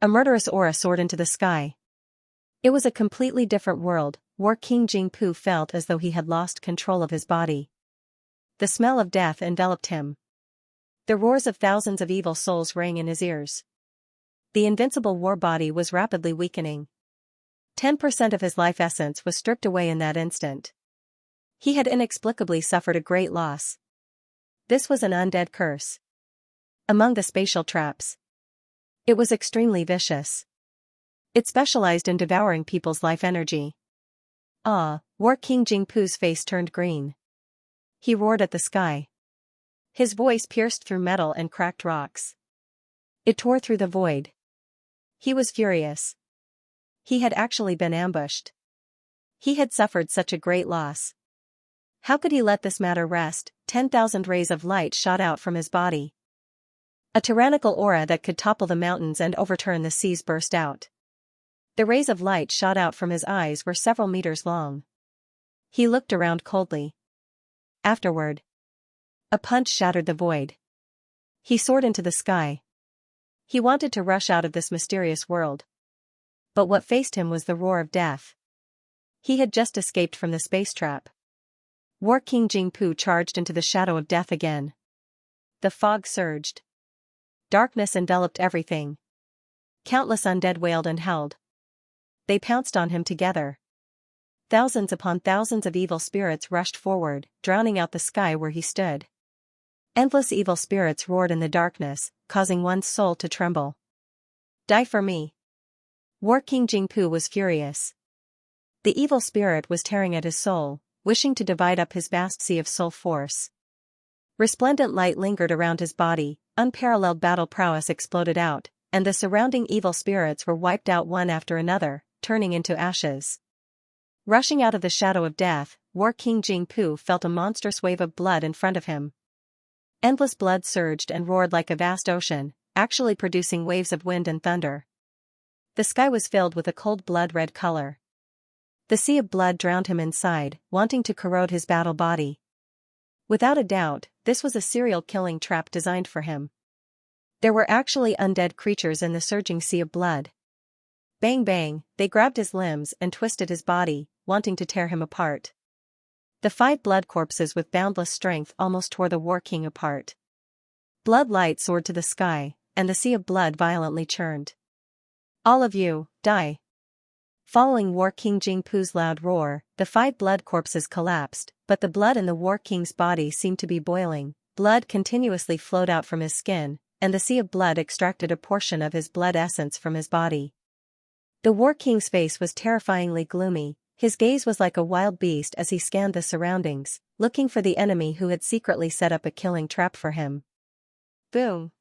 Speaker 1: A murderous aura soared into the sky. It was a completely different world, War King Jingpu felt as though he had lost control of his body. The smell of death enveloped him. The roars of thousands of evil souls rang in his ears. The invincible war body was rapidly weakening. 10% of his life essence was stripped away in that instant. He had inexplicably suffered a great loss. This was an undead curse. Among the spatial traps, it was extremely vicious. It specialized in devouring people's life energy. War King Jingpu's face turned green. He roared at the sky. His voice pierced through metal and cracked rocks. It tore through the void. He was furious. He had actually been ambushed. He had suffered such a great loss. How could he let this matter rest? 10,000 rays of light shot out from his body. A tyrannical aura that could topple the mountains and overturn the seas burst out. The rays of light shot out from his eyes were several meters long. He looked around coldly. Afterward, a punch shattered the void. He soared into the sky. He wanted to rush out of this mysterious world. But what faced him was the roar of death. He had just escaped from the space trap. War King Jingpu charged into the shadow of death again. The fog surged. Darkness enveloped everything. Countless undead wailed and howled. They pounced on him together. Thousands upon thousands of evil spirits rushed forward, drowning out the sky where he stood. Endless evil spirits roared in the darkness, causing one's soul to tremble. Die for me. War King Jingpu was furious. The evil spirit was tearing at his soul, wishing to divide up his vast sea of soul force. Resplendent light lingered around his body, unparalleled battle prowess exploded out, and the surrounding evil spirits were wiped out one after another, turning into ashes. Rushing out of the shadow of death, War King Jingpu felt a monstrous wave of blood in front of him. Endless blood surged and roared like a vast ocean, actually producing waves of wind and thunder. The sky was filled with a cold blood-red color. The sea of blood drowned him inside, wanting to corrode his battle body. Without a doubt, this was a serial killing trap designed for him. There were actually undead creatures in the surging sea of blood. Bang bang, they grabbed his limbs and twisted his body, wanting to tear him apart. The 5 blood corpses with boundless strength almost tore the War King apart. Blood light soared to the sky, and the sea of blood violently churned. All of you, die. Following War King Jingpu's loud roar, the 5 blood corpses collapsed, but the blood in the War King's body seemed to be boiling. Blood continuously flowed out from his skin, and the sea of blood extracted a portion of his blood essence from his body. The War King's face was terrifyingly gloomy. His gaze was like a wild beast as he scanned the surroundings, looking for the enemy who had secretly set up a killing trap for him. Boom!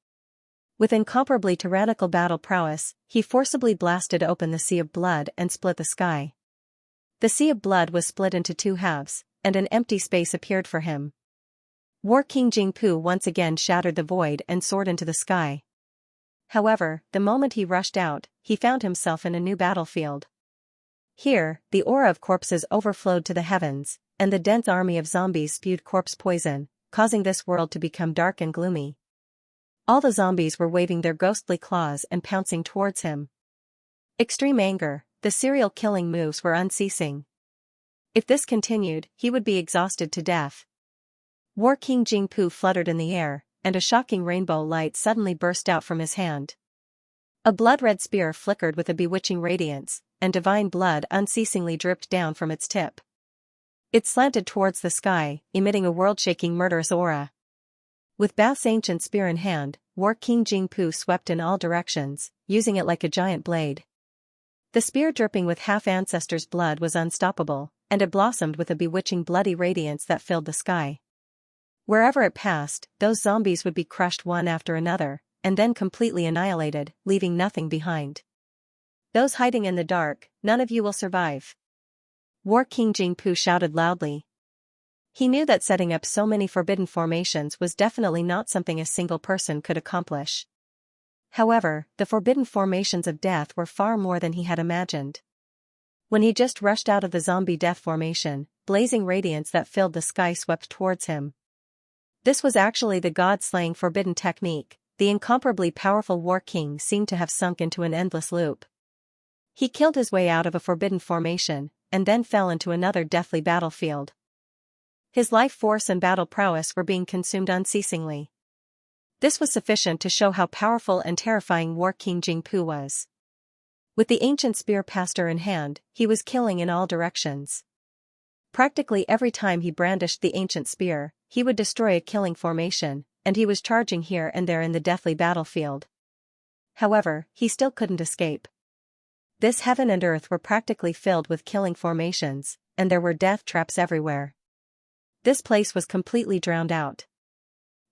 Speaker 1: With incomparably tyrannical battle prowess, he forcibly blasted open the sea of blood and split the sky. The sea of blood was split into 2 halves, and an empty space appeared for him. War King Jingpu once again shattered the void and soared into the sky. However, the moment he rushed out, he found himself in a new battlefield. Here, the aura of corpses overflowed to the heavens, and the dense army of zombies spewed corpse poison, causing this world to become dark and gloomy. All the zombies were waving their ghostly claws and pouncing towards him. Extreme anger, the serial killing moves were unceasing. If this continued, he would be exhausted to death. War King Jingpu fluttered in the air, and a shocking rainbow light suddenly burst out from his hand. A blood-red spear flickered with a bewitching radiance, and divine blood unceasingly dripped down from its tip. It slanted towards the sky, emitting a world-shaking murderous aura. With Bath's ancient spear in hand, War King Jingpu swept in all directions, using it like a giant blade. The spear dripping with half-ancestors' blood was unstoppable, and it blossomed with a bewitching bloody radiance that filled the sky. Wherever it passed, those zombies would be crushed one after another, and then completely annihilated, leaving nothing behind. Those hiding in the dark, none of you will survive. War King Jingpu shouted loudly. He knew that setting up so many forbidden formations was definitely not something a single person could accomplish. However, the forbidden formations of death were far more than he had imagined. When he just rushed out of the zombie death formation, blazing radiance that filled the sky swept towards him. This was actually the god-slaying forbidden technique. The incomparably powerful War King seemed to have sunk into an endless loop. He killed his way out of a forbidden formation, and then fell into another deathly battlefield. His life force and battle prowess were being consumed unceasingly. This was sufficient to show how powerful and terrifying War King Jingpu was. With the ancient spear pastor in hand, he was killing in all directions. Practically every time he brandished the ancient spear, he would destroy a killing formation, and he was charging here and there in the deathly battlefield. However, he still couldn't escape. This heaven and earth were practically filled with killing formations, and there were death traps everywhere. This place was completely drowned out.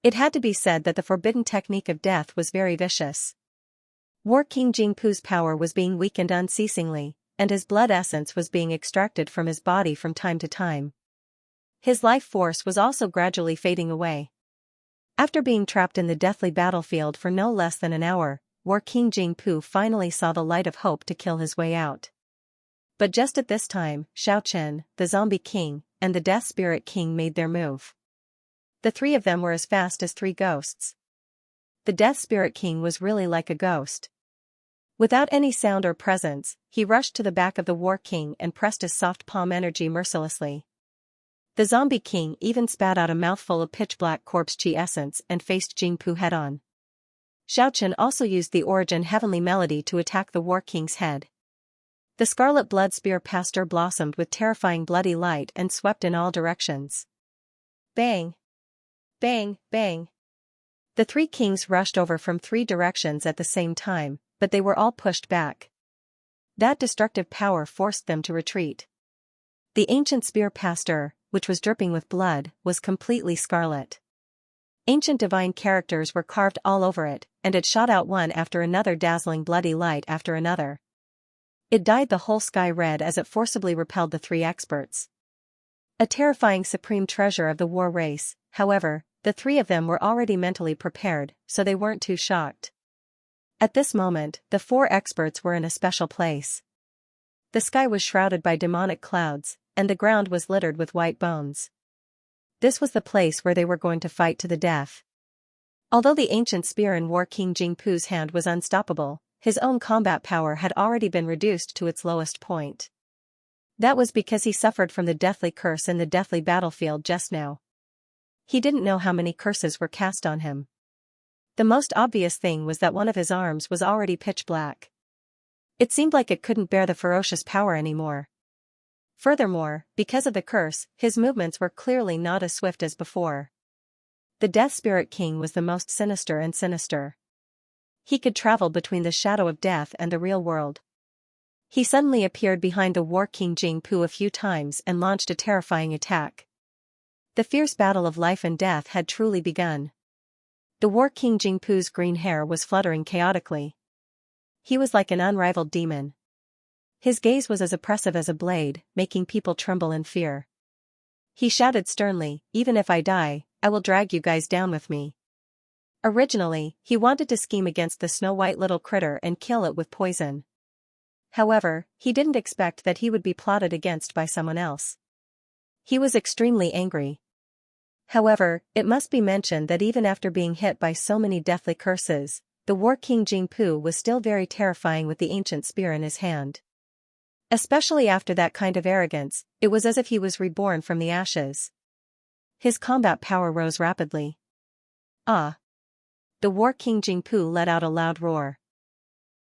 Speaker 1: It had to be said that the forbidden technique of death was very vicious. War King Jingpu's power was being weakened unceasingly, and his blood essence was being extracted from his body from time to time. His life force was also gradually fading away. After being trapped in the deathly battlefield for no less than an hour, War King Jingpu finally saw the light of hope to kill his way out. But just at this time, Xianxia, the Zombie King, and the Death Spirit King made their move. The three of them were as fast as three ghosts. The Death Spirit King was really like a ghost. Without any sound or presence, he rushed to the back of the War King and pressed his soft palm energy mercilessly. The Zombie King even spat out a mouthful of pitch-black corpse chi essence and faced Jingpu head-on. Xiaoqian also used the Origin Heavenly Melody to attack the War King's head. The Scarlet Blood Spear Pastor blossomed with terrifying bloody light and swept in all directions. Bang! Bang! Bang! The three kings rushed over from three directions at the same time, but they were all pushed back. That destructive power forced them to retreat. The ancient spear pastor, which was dripping with blood, was completely scarlet. Ancient divine characters were carved all over it, and it shot out one after another, dazzling bloody light after another. It dyed the whole sky red as it forcibly repelled the three experts. A terrifying supreme treasure of the war race, however, the three of them were already mentally prepared, so they weren't too shocked. At this moment, the four experts were in a special place. The sky was shrouded by demonic clouds, and the ground was littered with white bones. This was the place where they were going to fight to the death. Although the ancient spear in War King Jingpu's hand was unstoppable, his own combat power had already been reduced to its lowest point. That was because he suffered from the deathly curse in the deathly battlefield just now. He didn't know how many curses were cast on him. The most obvious thing was that one of his arms was already pitch black. It seemed like it couldn't bear the ferocious power anymore. Furthermore, because of the curse, his movements were clearly not as swift as before. The Death Spirit King was the most sinister and sinister. He could travel between the shadow of death and the real world. He suddenly appeared behind the War King Jingpu a few times and launched a terrifying attack. The fierce battle of life and death had truly begun. The War King Jingpu's green hair was fluttering chaotically. He was like an unrivaled demon. His gaze was as oppressive as a blade, making people tremble in fear. He shouted sternly, "Even if I die, I will drag you guys down with me." Originally, he wanted to scheme against the snow-white little critter and kill it with poison. However, he didn't expect that he would be plotted against by someone else. He was extremely angry. However, it must be mentioned that even after being hit by so many deathly curses, the War King Jingpu was still very terrifying with the ancient spear in his hand. Especially after that kind of arrogance, it was as if he was reborn from the ashes. His combat power rose rapidly. Ah! The War King Jingpu let out a loud roar.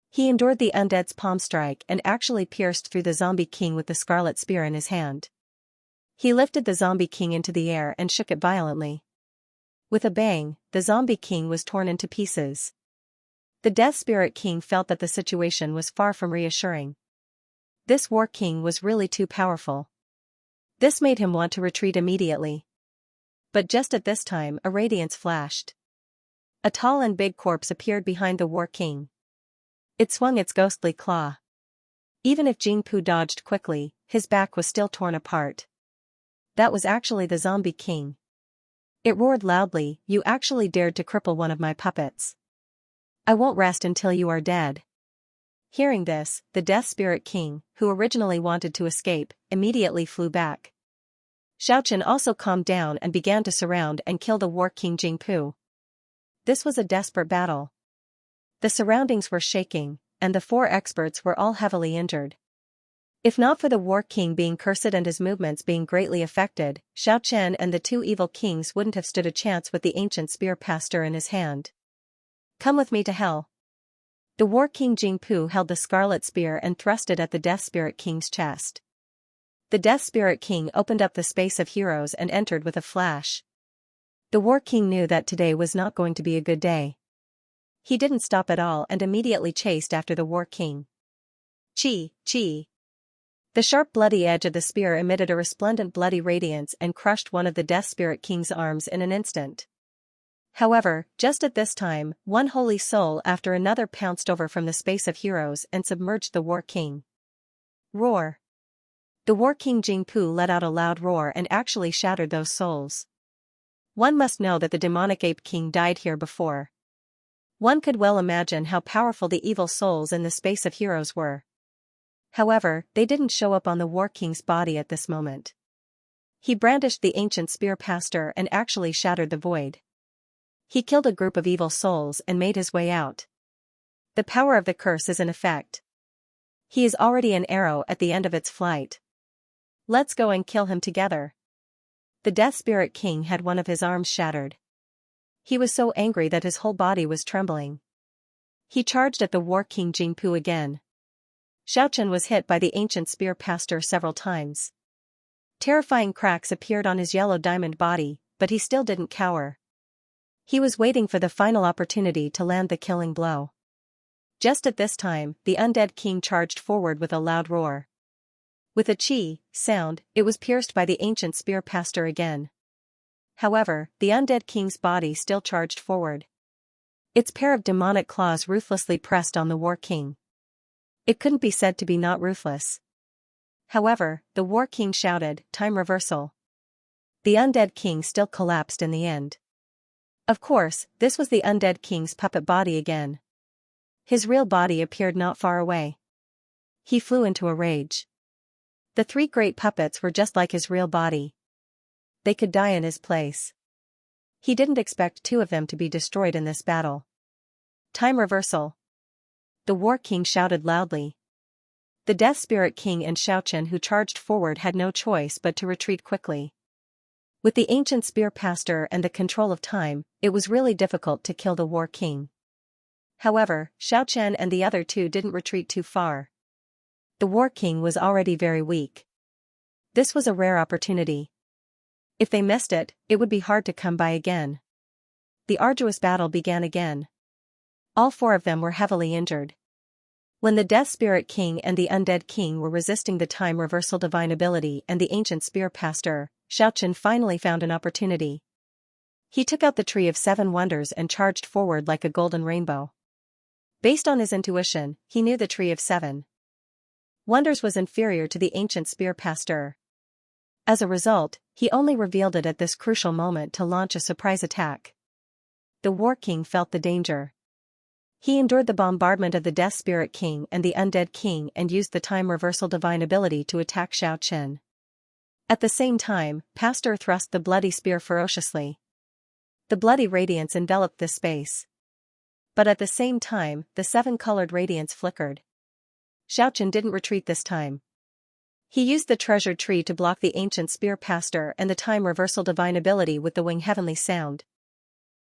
Speaker 1: He endured the undead's palm strike and actually pierced through the Zombie King with the scarlet spear in his hand. He lifted the Zombie King into the air and shook it violently. With a bang, the Zombie King was torn into pieces. The Death Spirit King felt that the situation was far from reassuring. This War King was really too powerful. This made him want to retreat immediately. But just at this time, a radiance flashed. A tall and big corpse appeared behind the War King. It swung its ghostly claw. Even if Jingpu dodged quickly, his back was still torn apart. That was actually the Zombie King. It roared loudly, "You actually dared to cripple one of my puppets. I won't rest until you are dead." Hearing this, the Death Spirit King, who originally wanted to escape, immediately flew back. Xiaoqian also calmed down and began to surround and kill the War King Jingpu. This was a desperate battle. The surroundings were shaking, and the four experts were all heavily injured. If not for the War King being cursed and his movements being greatly affected, Xianxia and the two evil kings wouldn't have stood a chance with the ancient spear pastor in his hand. Come with me to hell. The War King Jingpu held the scarlet spear and thrust it at the Death Spirit King's chest. The Death Spirit King opened up the space of heroes and entered with a flash. The War King knew that today was not going to be a good day. He didn't stop at all and immediately chased after the War King. Chi, chi. The sharp bloody edge of the spear emitted a resplendent bloody radiance and crushed one of the Death Spirit King's arms in an instant. However, just at this time, one holy soul after another pounced over from the space of heroes and submerged the War King. Roar. The War King Jingpu let out a loud roar and actually shattered those souls. One must know that the demonic ape king died here before. One could well imagine how powerful the evil souls in the space of heroes were. However, they didn't show up on the War King's body at this moment. He brandished the ancient spear pastor and actually shattered the void. He killed a group of evil souls and made his way out. The power of the curse is in effect. He is already an arrow at the end of its flight. Let's go and kill him together. The Death Spirit King had one of his arms shattered. He was so angry that his whole body was trembling. He charged at the War King Jingpu again. Xiaochen was hit by the ancient spear pastor several times. Terrifying cracks appeared on his yellow diamond body, but he still didn't cower. He was waiting for the final opportunity to land the killing blow. Just at this time, the undead king charged forward with a loud roar. With a chi sound, it was pierced by the ancient spear pastor again. However, the undead king's body still charged forward. Its pair of demonic claws ruthlessly pressed on the War King. It couldn't be said to be not ruthless. However, the War King shouted, "Time reversal." The undead king still collapsed in the end. Of course, this was the undead king's puppet body again. His real body appeared not far away. He flew into a rage. The three great puppets were just like his real body. They could die in his place. He didn't expect two of them to be destroyed in this battle. Time reversal. The War King shouted loudly. The Death Spirit King and Xiaochen who charged forward had no choice but to retreat quickly. With the ancient spear pastor and the control of time, it was really difficult to kill the War King. However, Xiaochen and the other two didn't retreat too far. The War King was already very weak. This was a rare opportunity. If they missed it, it would be hard to come by again. The arduous battle began again. All four of them were heavily injured. When the Death Spirit King and the Undead King were resisting the time reversal divine ability and the ancient spear pastor, Xiaochen finally found an opportunity. He took out the Tree of Seven Wonders and charged forward like a golden rainbow. Based on his intuition, he knew the Tree of Seven Wonders was inferior to the ancient spear pastor. As a result, he only revealed it at this crucial moment to launch a surprise attack. The War King felt the danger. He endured the bombardment of the Death Spirit King and the Undead King and used the time reversal divine ability to attack Xiaochen. At the same time, Pastor thrust the bloody spear ferociously. The bloody radiance enveloped this space. But at the same time, the seven-colored radiance flickered. Xiaochen didn't retreat this time. He used the treasured tree to block the ancient spear pastor and the time reversal divine ability with the wing heavenly sound.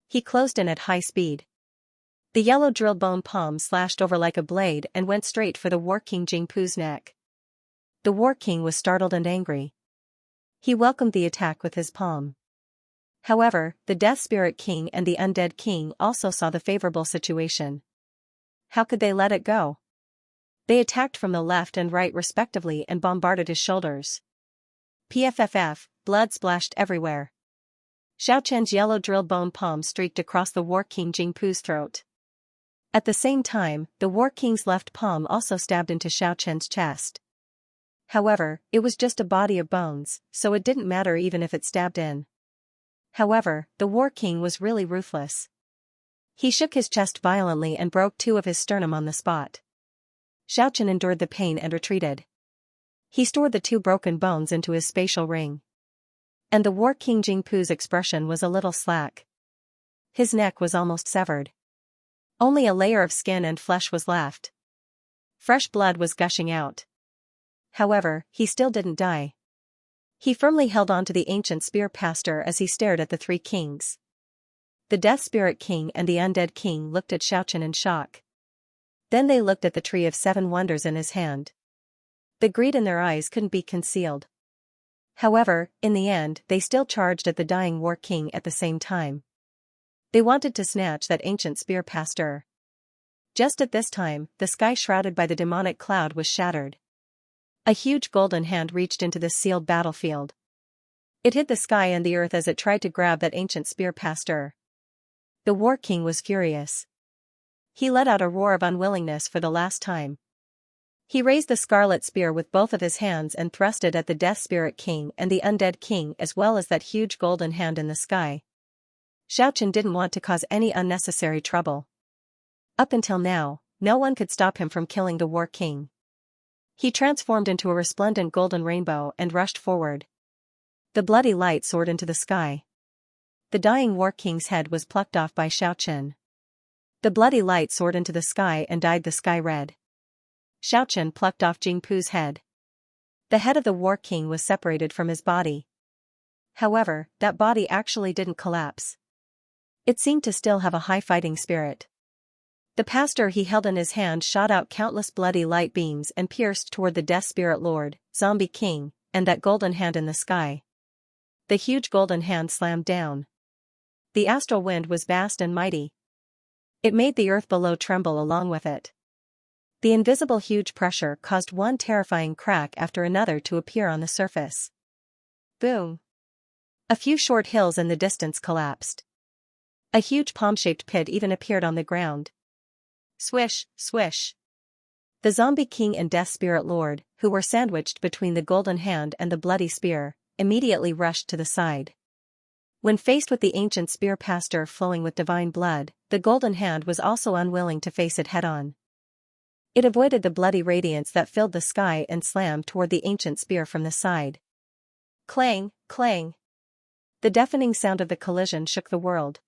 Speaker 1: He closed in at high speed. The yellow drill bone palm slashed over like a blade and went straight for the War King Jingpu's neck. The War King was startled and angry. He welcomed the attack with his palm. However, the Death Spirit King and the Undead King also saw the favorable situation. How could they let it go? They attacked from the left and right respectively and bombarded his shoulders. Pfff, blood splashed everywhere. Xiaochen's yellow drill bone palm streaked across the War King Jingpu's throat. At the same time, the War King's left palm also stabbed into Xiaochen's chest. However, it was just a body of bones, so it didn't matter even if it stabbed in. However, the War King was really ruthless. He shook his chest violently and broke two of his sternum on the spot. Xiaochen endured the pain and retreated. He stored the two broken bones into his spatial ring. And the War King Jingpu's expression was a little slack. His neck was almost severed. Only a layer of skin and flesh was left. Fresh blood was gushing out. However, he still didn't die. He firmly held on to the ancient spear pastor as he stared at the three kings. The Death Spirit King and the Undead King looked at Xianxia in shock. Then they looked at the Tree of Seven Wonders in his hand. The greed in their eyes couldn't be concealed. However, in the end, they still charged at the dying War King at the same time. They wanted to snatch that ancient spear pastor. Just at this time, the sky shrouded by the demonic cloud was shattered. A huge golden hand reached into the sealed battlefield. It hit the sky and the earth as it tried to grab that ancient spear pastor. The War King was furious. He let out a roar of unwillingness for the last time. He raised the scarlet spear with both of his hands and thrust it at the Death Spirit King and the Undead King as well as that huge golden hand in the sky. Xianxia didn't want to cause any unnecessary trouble. Up until now, no one could stop him from killing the War King. He transformed into a resplendent golden rainbow and rushed forward. The bloody light soared into the sky. The dying War King's head was plucked off by Xianxia. The bloody light soared into the sky and dyed the sky red. Xianxia plucked off Jingpu's head. The head of the War King was separated from his body. However, that body actually didn't collapse. It seemed to still have a high fighting spirit. The pastor he held in his hand shot out countless bloody light beams and pierced toward the Death Spirit Lord, Zombie King, and that golden hand in the sky. The huge golden hand slammed down. The astral wind was vast and mighty. It made the earth below tremble along with it. The invisible huge pressure caused one terrifying crack after another to appear on the surface. Boom! A few short hills in the distance collapsed. A huge palm-shaped pit even appeared on the ground. Swish, swish. The Zombie King and Death Spirit Lord, who were sandwiched between the golden hand and the bloody spear, immediately rushed to the side. When faced with the ancient spear pastor flowing with divine blood, the golden hand was also unwilling to face it head-on. It avoided the bloody radiance that filled the sky and slammed toward the ancient spear from the side. Clang, clang. The deafening sound of the collision shook the world.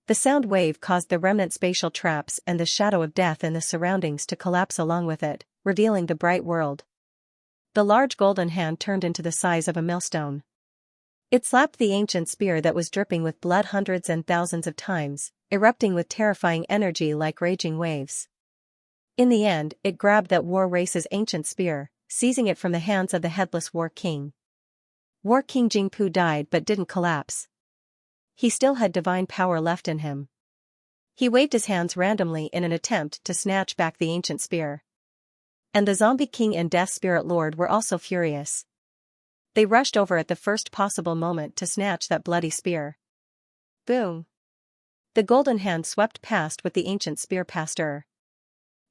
Speaker 1: The sound wave caused the remnant spatial traps and the shadow of death in the surroundings to collapse along with it, revealing the bright world. The large golden hand turned into the size of a millstone. It slapped the ancient spear that was dripping with blood hundreds and thousands of times, erupting with terrifying energy like raging waves. In the end, it grabbed that war race's ancient spear, seizing it from the hands of the headless War King. War King Jingpu died but didn't collapse. He still had divine power left in him. He waved his hands randomly in an attempt to snatch back the ancient spear. And the Zombie King and Death Spirit Lord were also furious. They rushed over at the first possible moment to snatch that bloody spear. Boom! The golden hand swept past with the ancient spear pastor.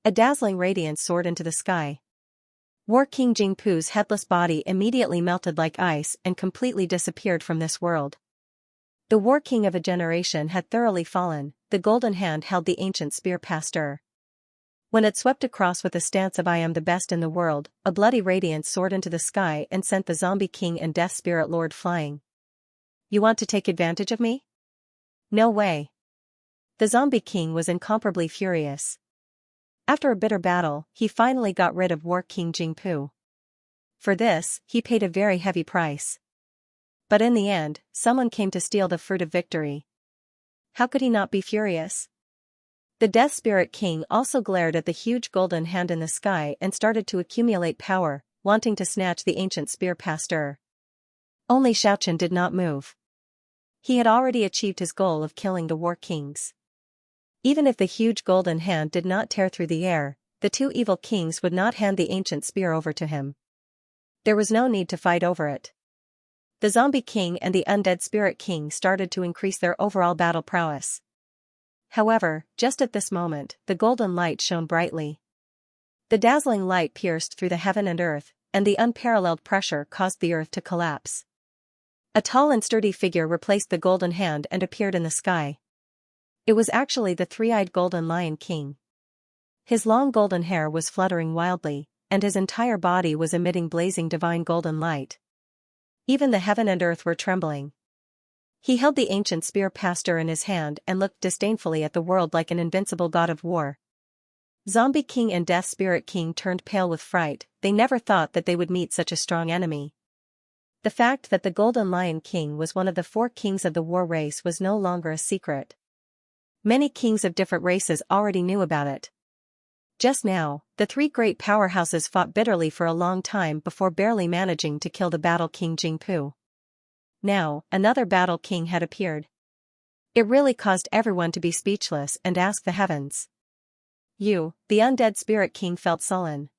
Speaker 1: A dazzling radiance soared into the sky. War King Jingpu's headless body immediately melted like ice and completely disappeared from this world. The War King of a generation had thoroughly fallen. The golden hand held the ancient spear pastor. When it swept across with a stance of "I am the best in the world," a bloody radiance soared into the sky and sent the Zombie King and Death Spirit Lord flying. You want to take advantage of me? No way. The Zombie King was incomparably furious. After a bitter battle, he finally got rid of War King Jingpu. For this, he paid a very heavy price. But in the end, someone came to steal the fruit of victory. How could he not be furious? The Death Spirit King also glared at the huge golden hand in the sky and started to accumulate power, wanting to snatch the ancient spear pastor. Only Xianxia did not move. He had already achieved his goal of killing the War Kings. Even if the huge golden hand did not tear through the air, the two evil kings would not hand the ancient spear over to him. There was no need to fight over it. The Zombie King and the Undead Spirit King started to increase their overall battle prowess. However, just at this moment, the golden light shone brightly. The dazzling light pierced through the heaven and earth, and the unparalleled pressure caused the earth to collapse. A tall and sturdy figure replaced the golden hand and appeared in the sky. It was actually the three-eyed golden lion king. His long golden hair was fluttering wildly, and his entire body was emitting blazing divine golden light. Even the heaven and earth were trembling. He held the ancient spear pastor in his hand and looked disdainfully at the world like an invincible god of war. Zombie King and Death Spirit King turned pale with fright. They never thought that they would meet such a strong enemy. The fact that the Golden Lion King was one of the 4 kings of the war race was no longer a secret. Many kings of different races already knew about it. Just now, the 3 great powerhouses fought bitterly for a long time before barely managing to kill the Battle King Jingpu. Now, another Battle King had appeared. It really caused everyone to be speechless and ask the heavens. The Undead Spirit King felt sullen.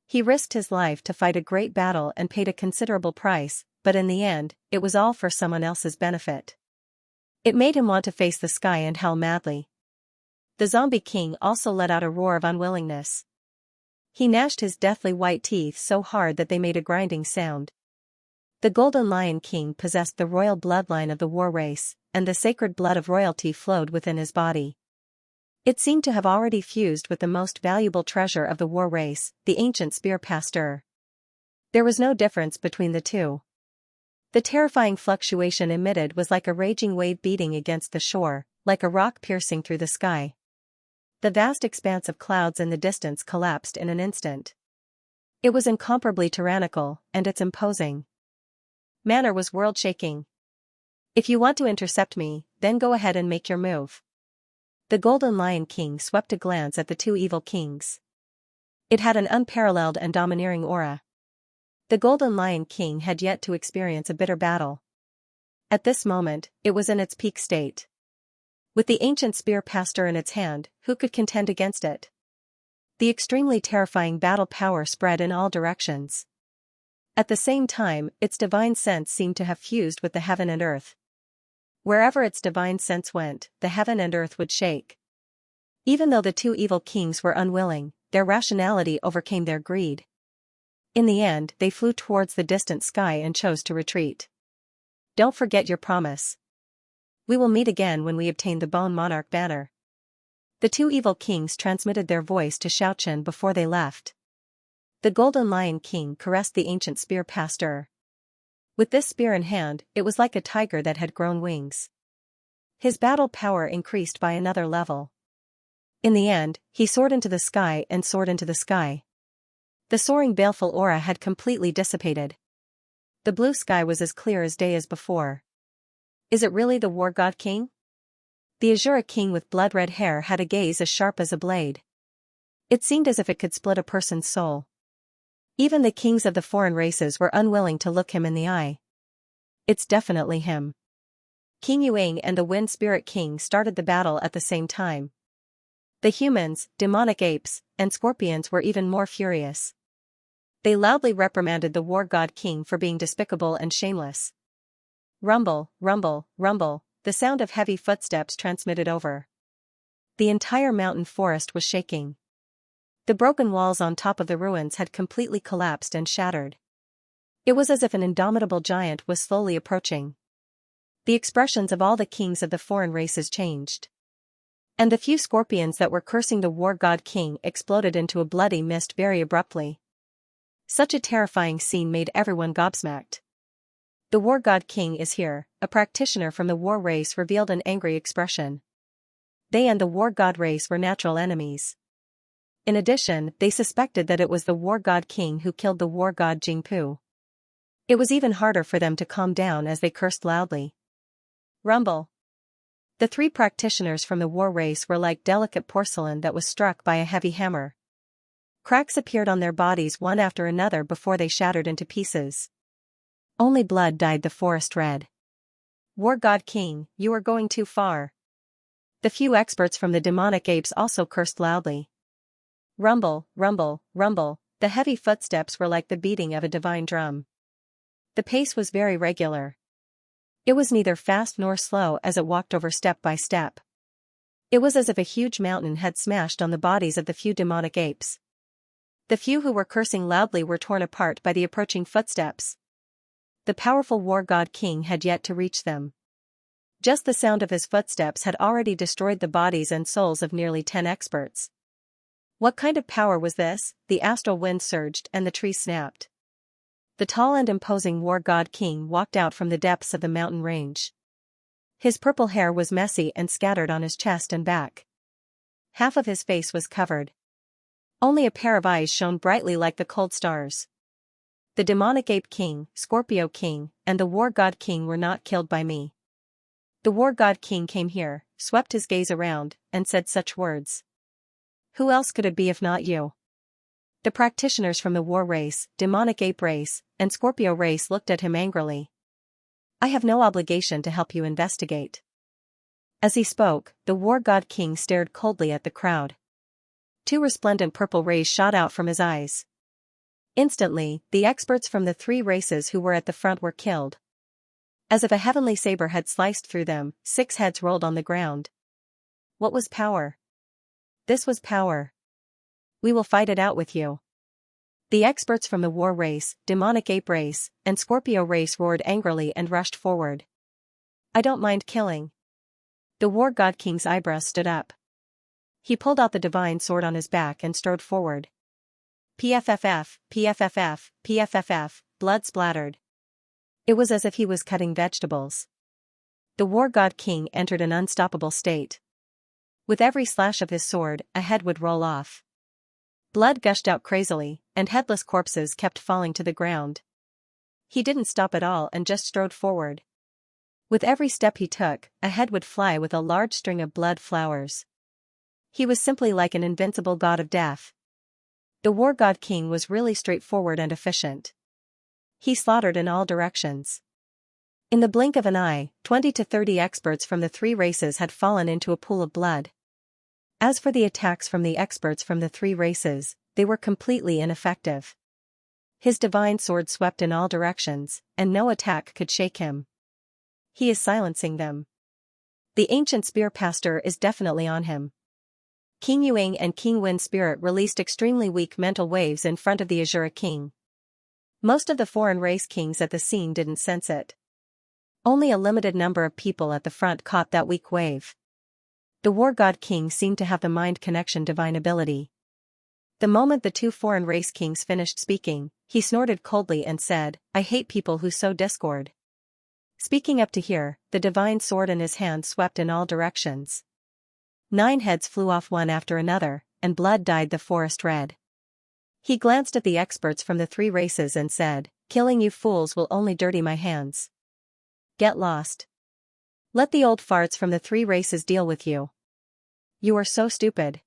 Speaker 1: He risked his life to fight a great battle and paid a considerable price, but in the end, it was all for someone else's benefit. It made him want to face the sky and howl madly. The Zombie King also let out a roar of unwillingness. He gnashed his deathly white teeth so hard that they made a grinding sound. The Golden Lion King possessed the royal bloodline of the war race, and the sacred blood of royalty flowed within his body. It seemed to have already fused with the most valuable treasure of the war race, the ancient spear pasteur. There was no difference between the two. The terrifying fluctuation emitted was like a raging wave beating against the shore, like a rock piercing through the sky. The vast expanse of clouds in the distance collapsed in an instant. It was incomparably tyrannical, and its imposing manner was world-shaking. If you want to intercept me, then go ahead and make your move. The Golden Lion King swept a glance at the 2 evil kings. It had an unparalleled and domineering aura. The Golden Lion King had yet to experience a bitter battle. At this moment, it was in its peak state. With the ancient spear pasteur in its hand, who could contend against it? The extremely terrifying battle power spread in all directions. At the same time, its divine sense seemed to have fused with the heaven and earth. Wherever its divine sense went, the heaven and earth would shake. Even though the 2 evil kings were unwilling, their rationality overcame their greed. In the end, they flew towards the distant sky and chose to retreat. Don't forget your promise. We will meet again when we obtain the Bone Monarch banner. The 2 evil kings transmitted their voice to Xianxia before they left. The Golden Lion King caressed the ancient spear pasteur. With this spear in hand, it was like a tiger that had grown wings. His battle power increased by another level. In the end, he soared into the sky and soared into the sky. The soaring baleful aura had completely dissipated. The blue sky was as clear as day as before. Is it really the War God King? The Azura King with blood-red hair had a gaze as sharp as a blade. It seemed as if it could split a person's soul. Even the kings of the foreign races were unwilling to look him in the eye. It's definitely him. King Yuang and the Wind Spirit King started the battle at the same time. The humans, demonic apes, and scorpions were even more furious. They loudly reprimanded the War God King for being despicable and shameless. Rumble, rumble, rumble, the sound of heavy footsteps transmitted over. The entire mountain forest was shaking. The broken walls on top of the ruins had completely collapsed and shattered. It was as if an indomitable giant was slowly approaching. The expressions of all the kings of the foreign races changed. And the few scorpions that were cursing the War God King exploded into a bloody mist very abruptly. Such a terrifying scene made everyone gobsmacked. The War God King is here, a practitioner from the war race revealed an angry expression. They and the War God race were natural enemies. In addition, they suspected that it was the War God King who killed the War God Jingpu. It was even harder for them to calm down as they cursed loudly. Rumble. The 3 practitioners from the war race were like delicate porcelain that was struck by a heavy hammer. Cracks appeared on their bodies one after another before they shattered into pieces. Only blood dyed the forest red. War God King, you are going too far. The few experts from the demonic apes also cursed loudly. Rumble, rumble, rumble, the heavy footsteps were like the beating of a divine drum. The pace was very regular. It was neither fast nor slow as it walked over step by step. It was as if a huge mountain had smashed on the bodies of the few demonic apes. The few who were cursing loudly were torn apart by the approaching footsteps. The powerful War God King had yet to reach them. Just the sound of his footsteps had already destroyed the bodies and souls of nearly 10 experts. What kind of power was this? The astral wind surged and the trees snapped. The tall and imposing War God King walked out from the depths of the mountain range. His purple hair was messy and scattered on his chest and back. Half of his face was covered. Only a pair of eyes shone brightly like the cold stars. The demonic ape king, Scorpio king, and the war god king were not killed by me. The war god king came here, swept his gaze around, and said such words. Who else could it be if not you? The practitioners from the war race, demonic ape race, and Scorpio race looked at him angrily. I have no obligation to help you investigate. As he spoke, the war god king stared coldly at the crowd. Two resplendent purple rays shot out from his eyes. Instantly, the experts from the three races who were at the front were killed. As if a heavenly saber had sliced through them, 6 heads rolled on the ground. What was power? This was power. We will fight it out with you. The experts from the war race, demonic ape race, and Scorpio race roared angrily and rushed forward. I don't mind killing. The war god king's eyebrows stood up. He pulled out the divine sword on his back and strode forward. PFFF, PFFF, PFFF, blood splattered. It was as if he was cutting vegetables. The war god king entered an unstoppable state. With every slash of his sword, a head would roll off. Blood gushed out crazily, and headless corpses kept falling to the ground. He didn't stop at all and just strode forward. With every step he took, a head would fly with a large string of blood flowers. He was simply like an invincible god of death. The war god king was really straightforward and efficient. He slaughtered in all directions. In the blink of an eye, 20 to 30 experts from the three races had fallen into a pool of blood. As for the attacks from the experts from the three races, they were completely ineffective. His divine sword swept in all directions, and no attack could shake him. He is silencing them. The ancient spear pastor is definitely on him. King Yuing and King Wind Spirit released extremely weak mental waves in front of the Azura King. Most of the foreign race kings at the scene didn't sense it. Only a limited number of people at the front caught that weak wave. The war god king seemed to have the mind connection divine ability. The moment the two foreign race kings finished speaking, he snorted coldly and said, I hate people who sow discord. Speaking up to here, the divine sword in his hand swept in all directions. 9 heads flew off one after another, and blood dyed the forest red. He glanced at the experts from the three races and said, killing you fools will only dirty my hands. Get lost. Let the old farts from the three races deal with you. You are so stupid.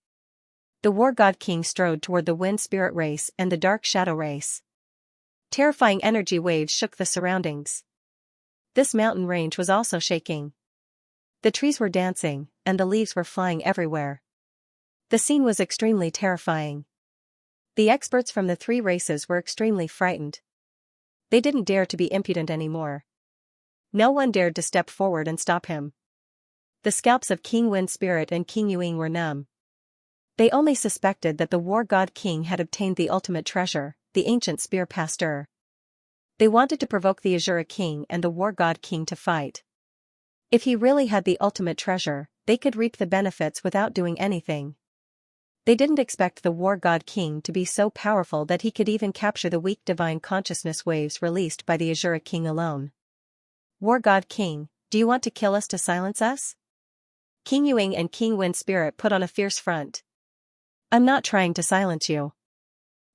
Speaker 1: The war god king strode toward the wind spirit race and the dark shadow race. Terrifying energy waves shook the surroundings. This mountain range was also shaking. The trees were dancing, and the leaves were flying everywhere. The scene was extremely terrifying. The experts from the three races were extremely frightened. They didn't dare to be impudent anymore. No one dared to step forward and stop him. The scalps of King Wind Spirit and King Yuing were numb. They only suspected that the war god king had obtained the ultimate treasure, the ancient spear pasteur. They wanted to provoke the Azura King and the war god king to fight. If he really had the ultimate treasure, they could reap the benefits without doing anything. They didn't expect the war god king to be so powerful that he could even capture the weak divine consciousness waves released by the Azura King alone. War god king, do you want to kill us to silence us? King Yuing and King Wind Spirit put on a fierce front. I'm not trying to silence you.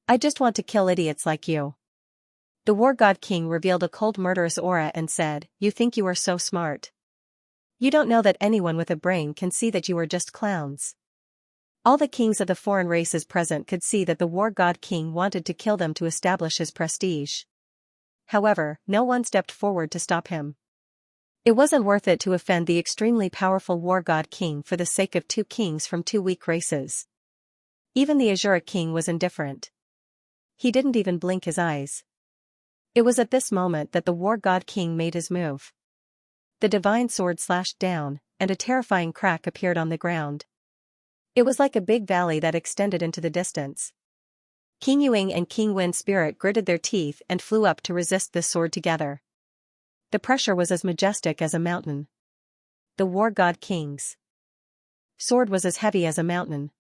Speaker 1: I just want to kill idiots like you. The war god king revealed a cold murderous aura and said, you think you are so smart. You don't know that anyone with a brain can see that you are just clowns. All the kings of the foreign races present could see that the war god king wanted to kill them to establish his prestige. However, no one stepped forward to stop him. It wasn't worth it to offend the extremely powerful war god king for the sake of two kings from two weak races. Even the Azura King was indifferent. He didn't even blink his eyes. It was at this moment that the war god king made his move. The divine sword slashed down, and a terrifying crack appeared on the ground. It was like a big valley that extended into the distance. King Yuing and King Wind Spirit gritted their teeth and flew up to resist this sword together. The pressure was as majestic as a mountain. The war god king's sword was as heavy as a mountain.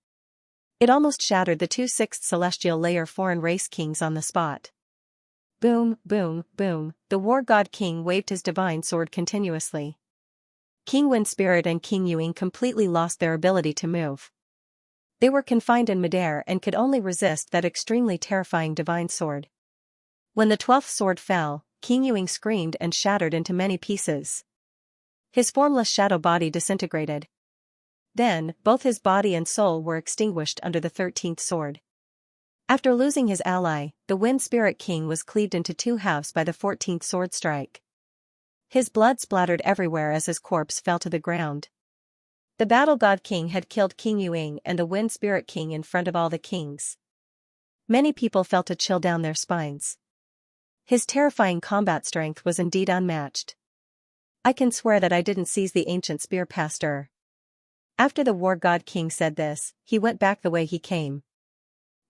Speaker 1: It almost shattered the 2 6th celestial layer foreign race kings on the spot. Boom, boom, boom, the war god king waved his divine sword continuously. King Wind Spirit and King Yuing completely lost their ability to move. They were confined in midair and could only resist that extremely terrifying divine sword. When the 12th sword fell, King Yuing screamed and shattered into many pieces. His formless shadow body disintegrated. Then, both his body and soul were extinguished under the 13th sword. After losing his ally, the Wind Spirit King was cleaved into two halves by the 14th sword strike. His blood splattered everywhere as his corpse fell to the ground. The Battle God King had killed King Yuing and the Wind Spirit King in front of all the kings. Many people felt a chill down their spines. His terrifying combat strength was indeed unmatched. I can swear that I didn't seize the ancient spear past her. After the War God King said this, he went back the way he came.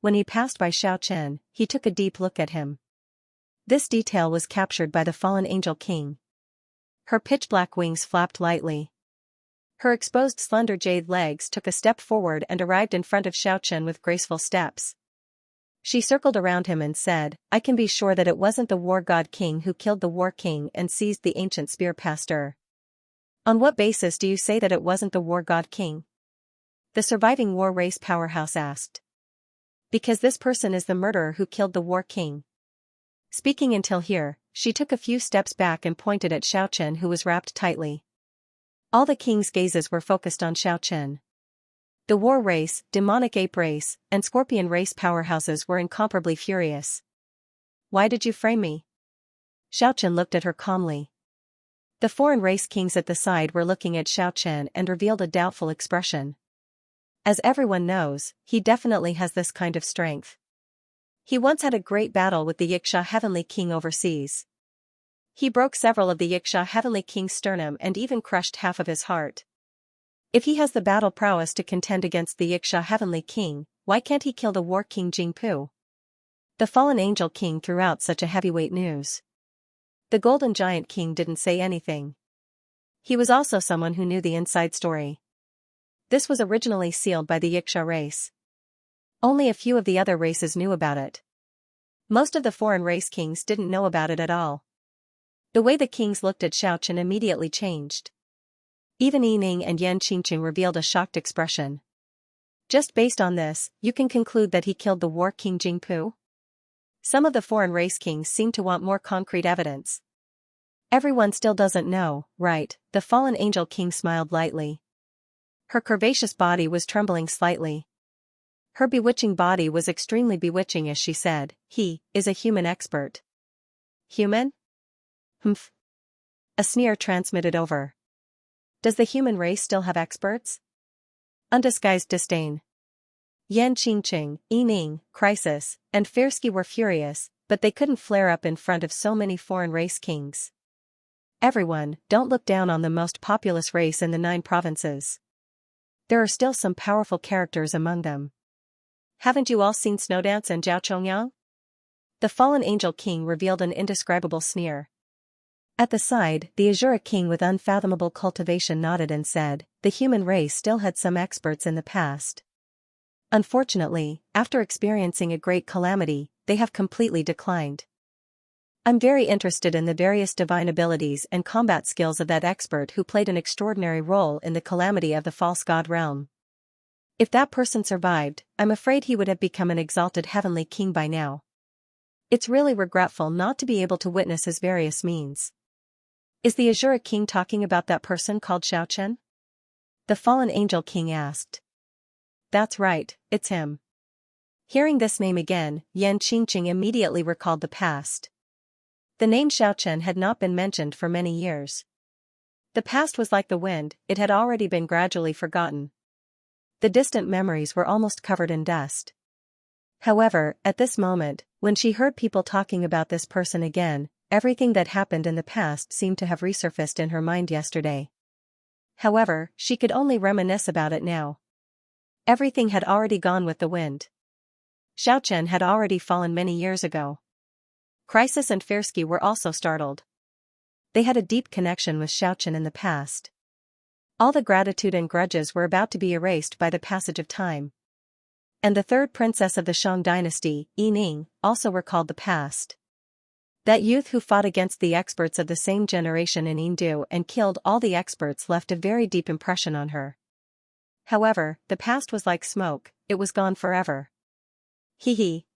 Speaker 1: When he passed by Xiaochen, he took a deep look at him. This detail was captured by the fallen Angel King. Her pitch-black wings flapped lightly. Her exposed slender jade legs took a step forward and arrived in front of Xiaochen with graceful steps. She circled around him and said, I can be sure that it wasn't the War God King who killed the War King and seized the ancient spear past her. On what basis do you say that it wasn't the War God King? The surviving war race powerhouse asked. Because this person is the murderer who killed the War King. Speaking until here, she took a few steps back and pointed at Xiaochen, who was wrapped tightly. All the king's gazes were focused on Xiaochen. The war race, demonic ape race, and scorpion race powerhouses were incomparably furious. Why did you frame me? Xiaochen looked at her calmly. The foreign race kings at the side were looking at Xiaochen and revealed a doubtful expression. As everyone knows, he definitely has this kind of strength. He once had a great battle with the Xianxia Heavenly King overseas. He broke several of the Xianxia Heavenly King's sternum and even crushed half of his heart. If he has the battle prowess to contend against the Xianxia Heavenly King, why can't he kill the War King Jingpu? The fallen Angel King threw out such a heavyweight news. The Golden Giant King didn't say anything. He was also someone who knew the inside story. This was originally sealed by the Xianxia race. Only a few of the other races knew about it. Most of the foreign race kings didn't know about it at all. The way the kings looked at Xiaochen immediately changed. Even Yining and Yan Qingqing revealed a shocked expression. Just based on this, you can conclude that he killed the War King Jingpu? Some of the foreign race kings seem to want more concrete evidence. Everyone still doesn't know, right? The fallen Angel King smiled lightly. Her curvaceous body was trembling slightly. Her bewitching body was extremely bewitching as she said, he is a human expert. Human? Humph. A sneer transmitted over. Does the human race still have experts? Undisguised disdain. Yan Qingqing, Yining, Crisis, and Firsky were furious, but they couldn't flare up in front of so many foreign race kings. Everyone, don't look down on the most populous race in the 9 provinces. There are still some powerful characters among them. Haven't you all seen Snowdance and Zhao Chongyang? The fallen Angel King revealed an indescribable sneer. At the side, the Azura King with unfathomable cultivation nodded and said, the human race still had some experts in the past. Unfortunately, after experiencing a great calamity, they have completely declined. I'm very interested in the various divine abilities and combat skills of that expert who played an extraordinary role in the calamity of the false god realm. If that person survived, I'm afraid he would have become an exalted heavenly king by now. It's really regretful not to be able to witness his various means. Is the Azura King talking about that person called Xiaochen? The fallen Angel King asked. That's right, it's him. Hearing this name again, Yan Qingqing immediately recalled the past. The name Xiaochen had not been mentioned for many years. The past was like the wind, it had already been gradually forgotten. The distant memories were almost covered in dust. However, at this moment, when she heard people talking about this person again, everything that happened in the past seemed to have resurfaced in her mind yesterday. However, she could only reminisce about it now. Everything had already gone with the wind. Xiaochen had already fallen many years ago. Crisis and Firsky were also startled. They had a deep connection with Xiaochen in the past. All the gratitude and grudges were about to be erased by the passage of time. And the third princess of the Shang dynasty, Yining, also recalled the past. That youth who fought against the experts of the same generation in Yingdu and killed all the experts left a very deep impression on her. However, the past was like smoke, it was gone forever. Hee hee.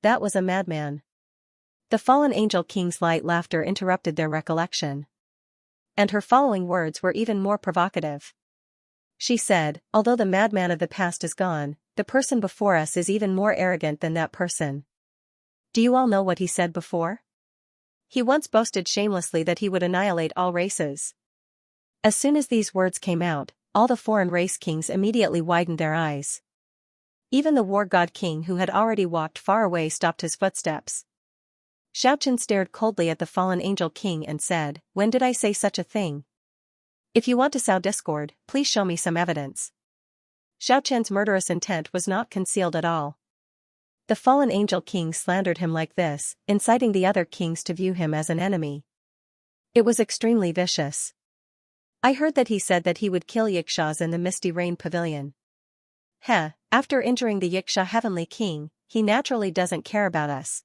Speaker 1: That was a madman. The fallen angel king's light laughter interrupted their recollection. And her following words were even more provocative. She said, although the madman of the past is gone, the person before us is even more arrogant than that person. Do you all know what he said before? He once boasted shamelessly that he would annihilate all races. As soon as these words came out, all the foreign race kings immediately widened their eyes. Even the war god king who had already walked far away stopped his footsteps. Xianxia stared coldly at the fallen angel king and said, "When did I say such a thing? If you want to sow discord, please show me some evidence." Xianxia's murderous intent was not concealed at all. The fallen angel king slandered him like this, inciting the other kings to view him as an enemy. It was extremely vicious. I heard that he said that he would kill Yixias in the Misty Rain Pavilion. After injuring the Xianxia Heavenly King, he naturally doesn't care about us.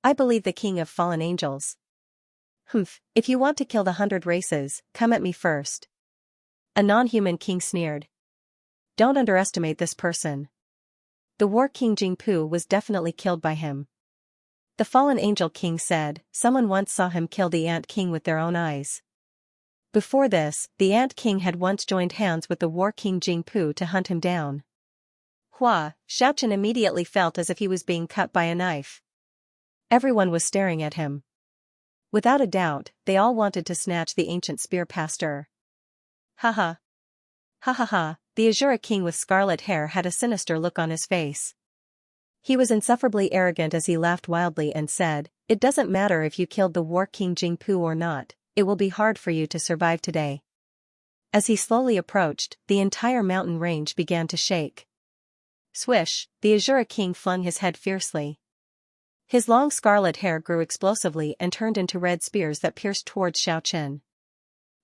Speaker 1: I believe the king of fallen angels. If you want to kill the 100 races, come at me first. A non-human king sneered. Don't underestimate this person. The war king Jingpu was definitely killed by him. The fallen angel king said, someone once saw him kill the ant king with their own eyes. Before this, the ant king had once joined hands with the war king Jingpu to hunt him down. Xianxia immediately felt as if he was being cut by a knife. Everyone was staring at him. Without a doubt, they all wanted to snatch the ancient spear past her. Ha ha. Ha ha ha, the Azura king with scarlet hair had a sinister look on his face. He was insufferably arrogant as he laughed wildly and said, "It doesn't matter if you killed the war king Jingpu or not, it will be hard for you to survive today." As he slowly approached, the entire mountain range began to shake. Swish, the Azura king flung his head fiercely. His long scarlet hair grew explosively and turned into red spears that pierced towards Xianxia.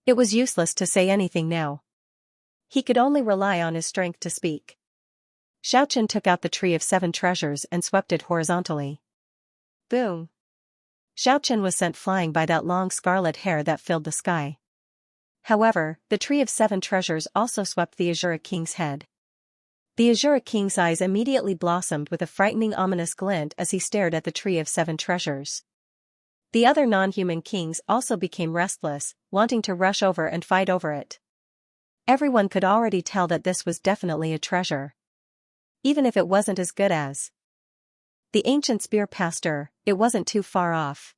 Speaker 1: It was useless to say anything now. He could only rely on his strength to speak. Xianxia took out the tree of 7 treasures and swept it horizontally. Boom! Xianxia was sent flying by that long scarlet hair that filled the sky. However, the tree of 7 treasures also swept the Azura king's head. The Azura king's eyes immediately blossomed with a frightening ominous glint as he stared at the tree of 7 treasures. The other non-human kings also became restless, wanting to rush over and fight over it. Everyone could already tell that this was definitely a treasure. Even if it wasn't as good as the ancient spear pastor, it wasn't too far off.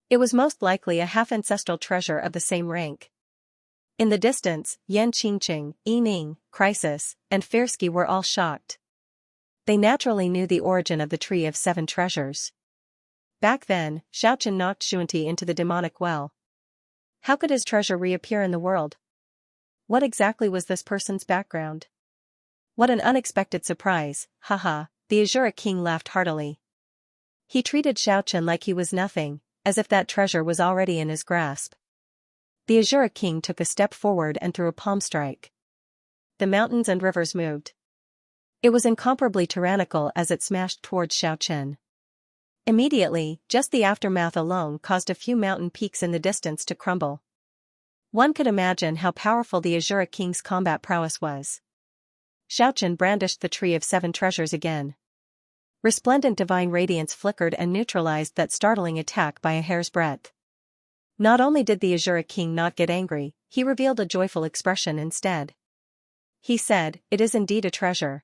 Speaker 1: It was most likely a half-ancestral treasure of the same rank. In the distance, Yan Qingqing, Yining, Crisis, and Fairsky were all shocked. They naturally knew the origin of the tree of 7 treasures. Back then, Xianxia knocked Xuanti into the demonic well. How could his treasure reappear in the world? What exactly was this person's background? What an unexpected surprise, haha, the Azura king laughed heartily. He treated Xianxia like he was nothing, as if that treasure was already in his grasp. The Azura king took a step forward and threw a palm strike. The mountains and rivers moved. It was incomparably tyrannical as it smashed towards Xianxia. Immediately, just the aftermath alone caused a few mountain peaks in the distance to crumble. One could imagine how powerful the Azura king's combat prowess was. Xianxia brandished the tree of 7 treasures again. Resplendent divine radiance flickered and neutralized that startling attack by a hair's breadth. Not only did the Azura king not get angry, he revealed a joyful expression instead. He said, "It is indeed a treasure.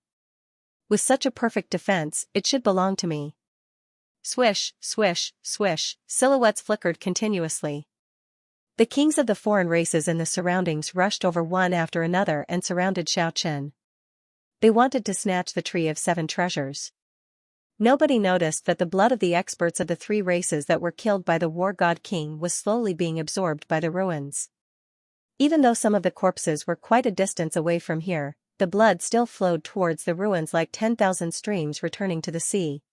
Speaker 1: With such a perfect defense, it should belong to me." Swish, swish, swish, silhouettes flickered continuously. The kings of the foreign races in the surroundings rushed over one after another and surrounded Xianxia. They wanted to snatch the tree of 7 treasures. Nobody noticed that the blood of the experts of the 3 races that were killed by the war god king was slowly being absorbed by the ruins. Even though some of the corpses were quite a distance away from here, the blood still flowed towards the ruins like 10,000 streams returning to the sea.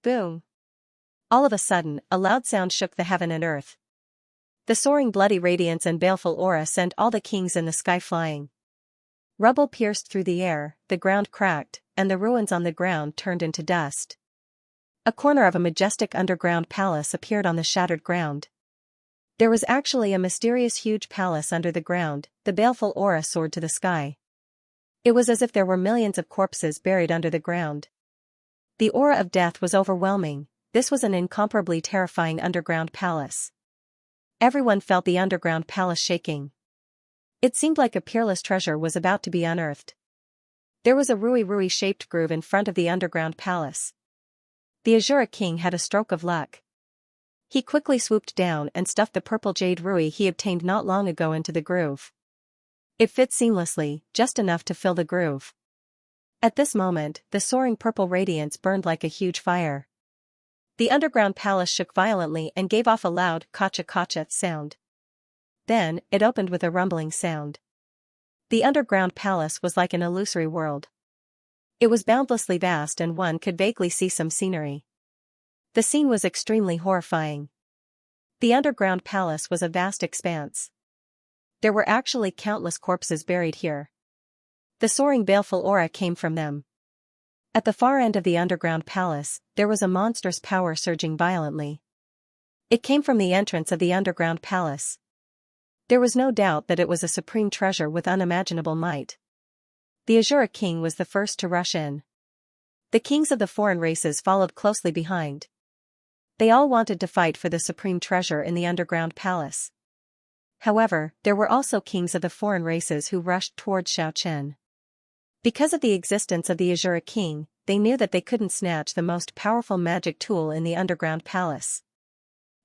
Speaker 1: Boom! All of a sudden, a loud sound shook the heaven and earth. The soaring bloody radiance and baleful aura sent all the kings in the sky flying. Rubble pierced through the air, the ground cracked, and the ruins on the ground turned into dust. A corner of a majestic underground palace appeared on the shattered ground. There was actually a mysterious huge palace under the ground, the baleful aura soared to the sky. It was as if there were millions of corpses buried under the ground. The aura of death was overwhelming. This was an incomparably terrifying underground palace. Everyone felt the underground palace shaking. It seemed like a peerless treasure was about to be unearthed. There was a rui-rui-shaped groove in front of the underground palace. The Azura King had a stroke of luck. He quickly swooped down and stuffed the purple jade rui he obtained not long ago into the groove. It fit seamlessly, just enough to fill the groove. At this moment, the soaring purple radiance burned like a huge fire. The underground palace shook violently and gave off a loud kacha-kacha sound. Then, it opened with a rumbling sound. The underground palace was like an illusory world. It was boundlessly vast and one could vaguely see some scenery. The scene was extremely horrifying. The underground palace was a vast expanse. There were actually countless corpses buried here. The soaring baleful aura came from them. At the far end of the underground palace, there was a monstrous power surging violently. It came from the entrance of the underground palace. There was no doubt that it was a supreme treasure with unimaginable might. The Azura King was the first to rush in. The kings of the foreign races followed closely behind. They all wanted to fight for the supreme treasure in the underground palace. However, there were also kings of the foreign races who rushed towards Xianxia. Because of the existence of the Azura King, they knew that they couldn't snatch the most powerful magic tool in the underground palace.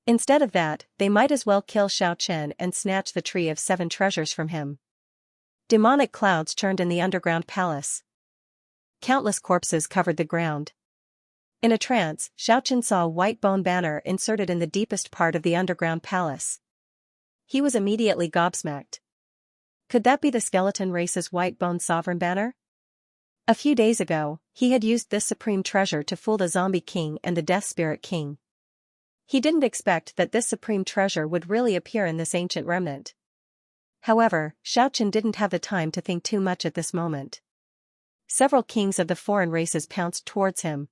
Speaker 1: Instead of that, they might as well kill Xianxia and snatch the Tree of Seven Treasures from him. Demonic clouds churned in the underground palace. Countless corpses covered the ground. In a trance, Xianxia saw a white bone banner inserted in the deepest part of the underground palace. He was immediately gobsmacked. Could that be the skeleton race's white bone sovereign banner? A few days ago, he had used this supreme treasure to fool the Zombie King and the Death Spirit King. He didn't expect that this supreme treasure would really appear in this ancient remnant. However, Xianxia didn't have the time to think too much at this moment. Several kings of the foreign races pounced towards him.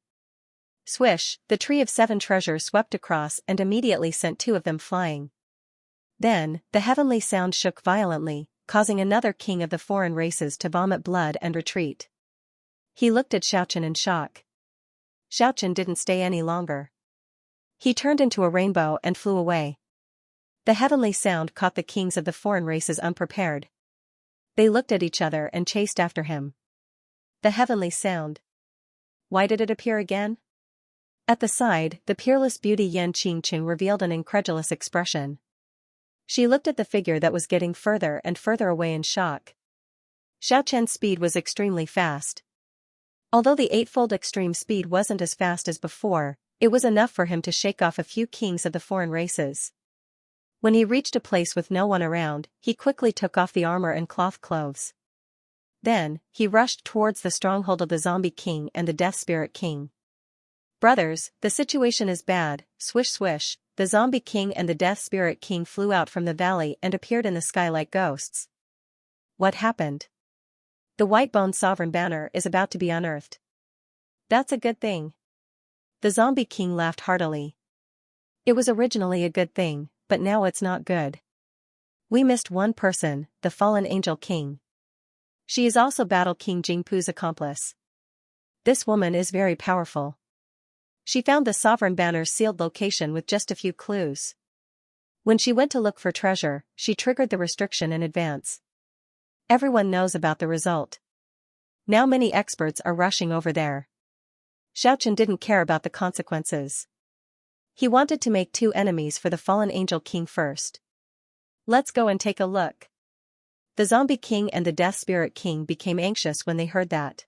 Speaker 1: Swish, the Tree of Seven Treasures swept across and immediately sent two of them flying. Then, the heavenly sound shook violently, causing another king of the foreign races to vomit blood and retreat. He looked at Xianxia in shock. Xianxia didn't stay any longer. He turned into a rainbow and flew away. The heavenly sound caught the kings of the foreign races unprepared. They looked at each other and chased after him. The heavenly sound. Why did it appear again? At the side, the peerless beauty Yan Qingqing revealed an incredulous expression. She looked at the figure that was getting further and further away in shock. Xiaoqian's speed was extremely fast. Although the eightfold extreme speed wasn't as fast as before, it was enough for him to shake off a few kings of the foreign races. When he reached a place with no one around, he quickly took off the armor and cloth clothes. Then, he rushed towards the stronghold of the Zombie King and the Death Spirit King. Brothers, the situation is bad. Swish swish, the Zombie King and the Death Spirit King flew out from the valley and appeared in the sky like ghosts. What happened? The White Bone Sovereign banner is about to be unearthed. That's a good thing. The Zombie King laughed heartily. It was originally a good thing, but now it's not good. We missed one person, the Fallen Angel King. She is also Battle King Jingpu's accomplice. This woman is very powerful. She found the Sovereign banner's sealed location with just a few clues. When she went to look for treasure, she triggered the restriction in advance. Everyone knows about the result. Now many experts are rushing over there. Xiaoqian didn't care about the consequences. He wanted to make two enemies for the Fallen Angel King first. Let's go and take a look. The Zombie King and the Death Spirit King became anxious when they heard that.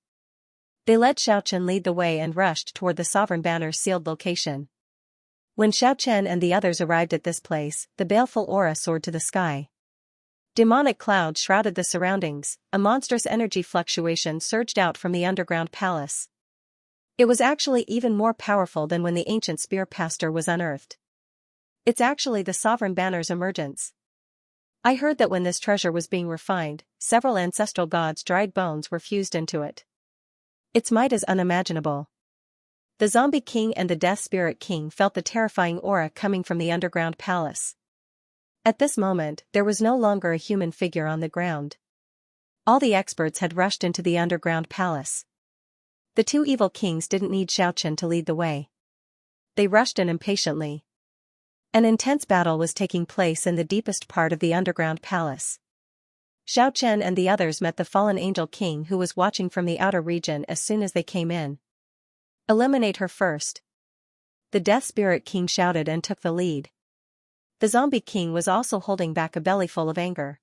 Speaker 1: They let Xiaoqian lead the way and rushed toward the Sovereign banner's sealed location. When Xiaoqian and the others arrived at this place, the baleful aura soared to the sky. Demonic clouds shrouded the surroundings, a monstrous energy fluctuation surged out from the underground palace. It was actually even more powerful than when the ancient spear pastor was unearthed. It's actually the Sovereign banner's emergence. I heard that when this treasure was being refined, several ancestral gods' dried bones were fused into it. Its might is unimaginable. The Zombie King and the Death Spirit King felt the terrifying aura coming from the underground palace. At this moment, there was no longer a human figure on the ground. All the experts had rushed into the underground palace. The two evil kings didn't need Xianxia to lead the way. They rushed in impatiently. An intense battle was taking place in the deepest part of the underground palace. Xianxia and the others met the fallen angel king who was watching from the outer region as soon as they came in. Eliminate her first. The Death Spirit King shouted and took the lead. The Zombie King was also holding back a bellyful of anger.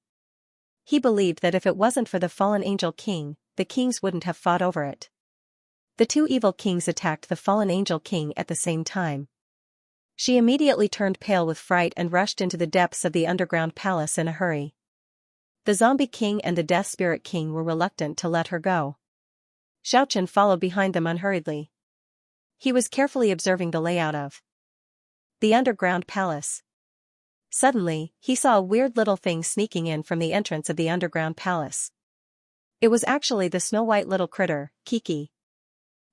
Speaker 1: He believed that if it wasn't for the fallen angel king, the kings wouldn't have fought over it. The two evil kings attacked the fallen angel king at the same time. She immediately turned pale with fright and rushed into the depths of the underground palace in a hurry. The Zombie King and the Death Spirit King were reluctant to let her go. Xianxia followed behind them unhurriedly. He was carefully observing the layout of the underground palace. Suddenly, he saw a weird little thing sneaking in from the entrance of the underground palace. It was actually the snow-white little critter, Kiki.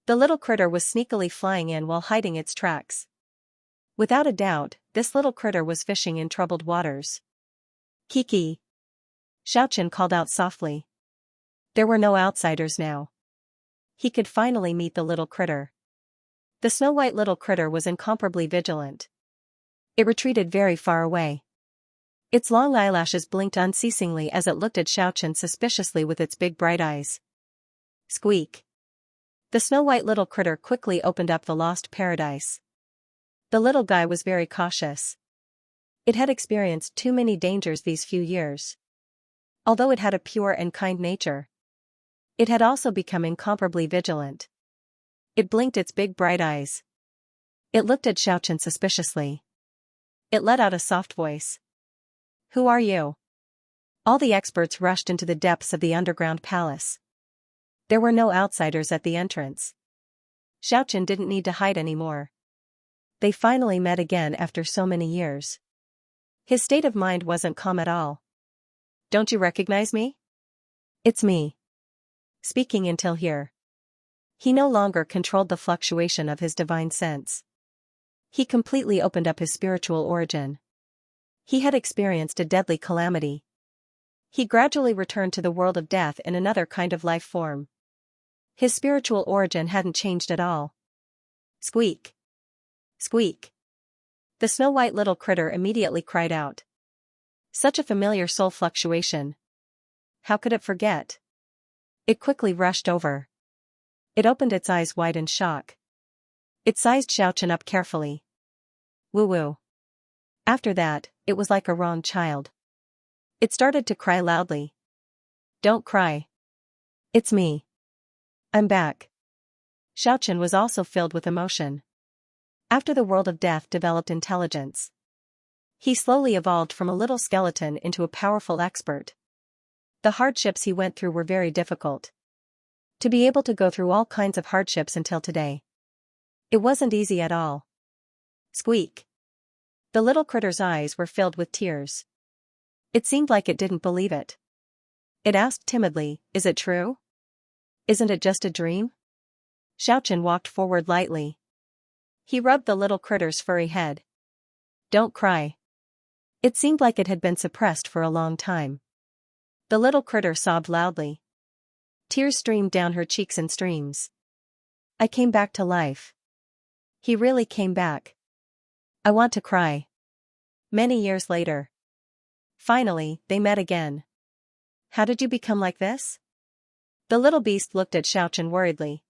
Speaker 1: The little critter was sneakily flying in while hiding its tracks. Without a doubt, this little critter was fishing in troubled waters. Kiki! Xianxia called out softly. There were no outsiders now. He could finally meet the little critter. The snow-white little critter was incomparably vigilant. It retreated very far away. Its long eyelashes blinked unceasingly as it looked at Xianxia suspiciously with its big bright eyes. Squeak! The snow-white little critter quickly opened up the lost paradise. The little guy was very cautious. It had experienced too many dangers these few years. Although it had a pure and kind nature, it had also become incomparably vigilant. It blinked its big bright eyes. It looked at Xianxia suspiciously. It let out a soft voice. Who are you? All the experts rushed into the depths of the underground palace. There were no outsiders at the entrance. Xianxia didn't need to hide anymore. They finally met again after so many years. His state of mind wasn't calm at all. Don't you recognize me? It's me. Speaking until here. He no longer controlled the fluctuation of his divine sense. He completely opened up his spiritual origin. He had experienced a deadly calamity. He gradually returned to the world of death in another kind of life form. His spiritual origin hadn't changed at all. Squeak! Squeak! The snow-white little critter immediately cried out. Such a familiar soul fluctuation. How could it forget? It quickly rushed over. It opened its eyes wide in shock. It sized Xianxia up carefully. Woo-woo. After that, it was like a wrong child. It started to cry loudly. Don't cry. It's me. I'm back. Xianxia was also filled with emotion. After the world of death developed intelligence, he slowly evolved from a little skeleton into a powerful expert. The hardships he went through were very difficult. To be able to go through all kinds of hardships until today, it wasn't easy at all. Squeak! The little critter's eyes were filled with tears. It seemed like it didn't believe it. It asked timidly, is it true? Isn't it just a dream? Xianxia walked forward lightly. He rubbed the little critter's furry head. Don't cry. It seemed like it had been suppressed for a long time. The little critter sobbed loudly. Tears streamed down her cheeks in streams. I came back to life. He really came back. I want to cry. Many years later. Finally, they met again. How did you become like this? The little beast looked at Xianxia worriedly.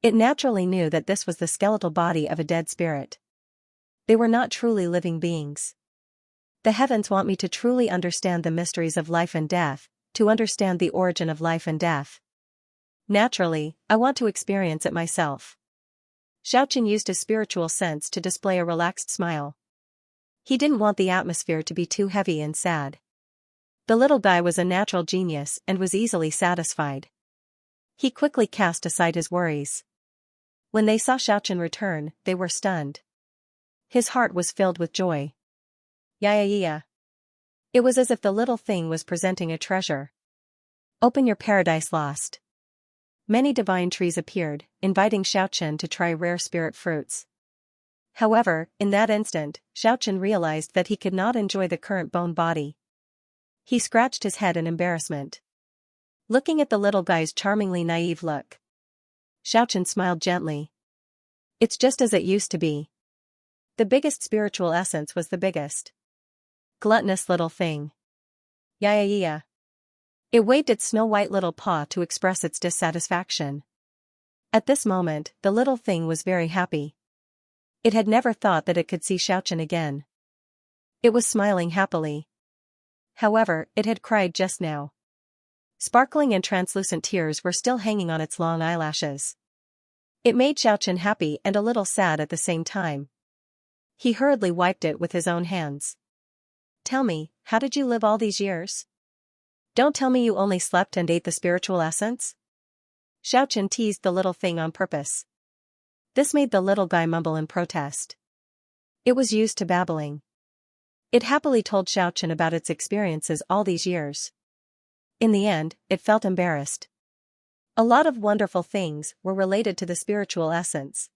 Speaker 1: It naturally knew that this was the skeletal body of a dead spirit. They were not truly living beings. The heavens want me to truly understand the mysteries of life and death, to understand the origin of life and death. Naturally, I want to experience it myself. Xianxia used his spiritual sense to display a relaxed smile. He didn't want the atmosphere to be too heavy and sad. The little guy was a natural genius and was easily satisfied. He quickly cast aside his worries. When they saw Xianxia return, they were stunned. His heart was filled with joy. Yeah. It was as if the little thing was presenting a treasure. Open your paradise lost. Many divine trees appeared, inviting Xianxia to try rare spirit fruits. However, in that instant, Xianxia realized that he could not enjoy the current bone body. He scratched his head in embarrassment. Looking at the little guy's charmingly naive look, Xiaochen smiled gently. It's just as it used to be. The biggest spiritual essence was the biggest. Gluttonous little thing. Yeah. It waved its snow-white little paw to express its dissatisfaction. At this moment, the little thing was very happy. It had never thought that it could see Xiaochen again. It was smiling happily. However, it had cried just now. Sparkling and translucent tears were still hanging on its long eyelashes. It made Xiaochen happy and a little sad at the same time. He hurriedly wiped it with his own hands. Tell me, how did you live all these years? Don't tell me you only slept and ate the spiritual essence? Xiaochen teased the little thing on purpose. This made the little guy mumble in protest. It was used to babbling. It happily told Xiaochen about its experiences all these years. In the end, it felt embarrassed. A lot of wonderful things were related to the spiritual essence.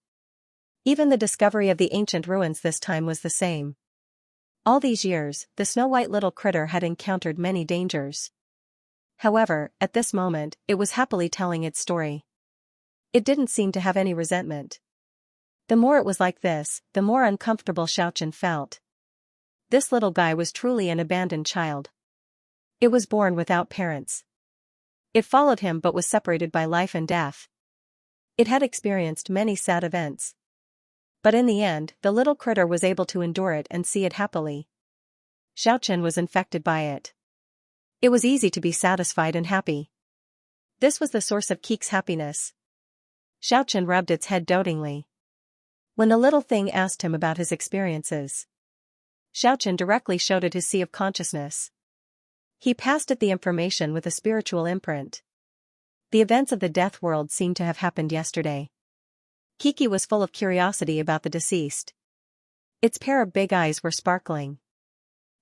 Speaker 1: Even the discovery of the ancient ruins this time was the same. All these years, the snow-white little critter had encountered many dangers. However, at this moment, it was happily telling its story. It didn't seem to have any resentment. The more it was like this, the more uncomfortable Xiaochen felt. This little guy was truly an abandoned child. It was born without parents. It followed him but was separated by life and death. It had experienced many sad events. But in the end, the little critter was able to endure it and see it happily. Xiaochen was infected by it. It was easy to be satisfied and happy. This was the source of Keek's happiness. Xiaochen rubbed its head dotingly. When the little thing asked him about his experiences, Xiaochen directly showed it his sea of consciousness. He passed it the information with a spiritual imprint. The events of the death world seemed to have happened yesterday. Kiki was full of curiosity about the deceased. Its pair of big eyes were sparkling.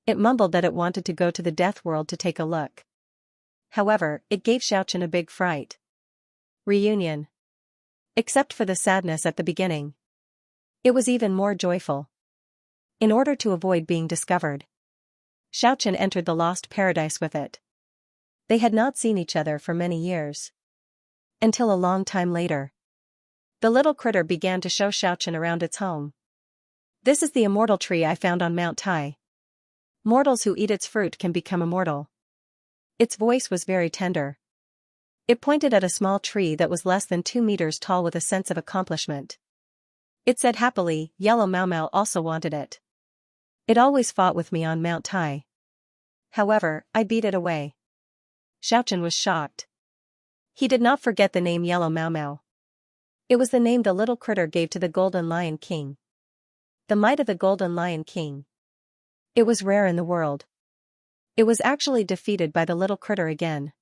Speaker 1: It mumbled that it wanted to go to the death world to take a look. However, it gave Xiaochen a big fright. Reunion. Except for the sadness at the beginning. It was even more joyful. In order to avoid being discovered, Xiaochen entered the lost paradise with it. They had not seen each other for many years. Until a long time later. The little critter began to show Xiaochen around its home. This is the immortal tree I found on Mount Tai. Mortals who eat its fruit can become immortal. Its voice was very tender. It pointed at a small tree that was less than 2 meters tall with a sense of accomplishment. It said happily, Yellow Mau Mau also wanted it. It always fought with me on Mount Tai. However, I beat it away. Xiaochen was shocked. He did not forget the name Yellow Mau Mau. It was the name the little critter gave to the Golden Lion King. The might of the Golden Lion King. It was rare in the world. It was actually defeated by the little critter again.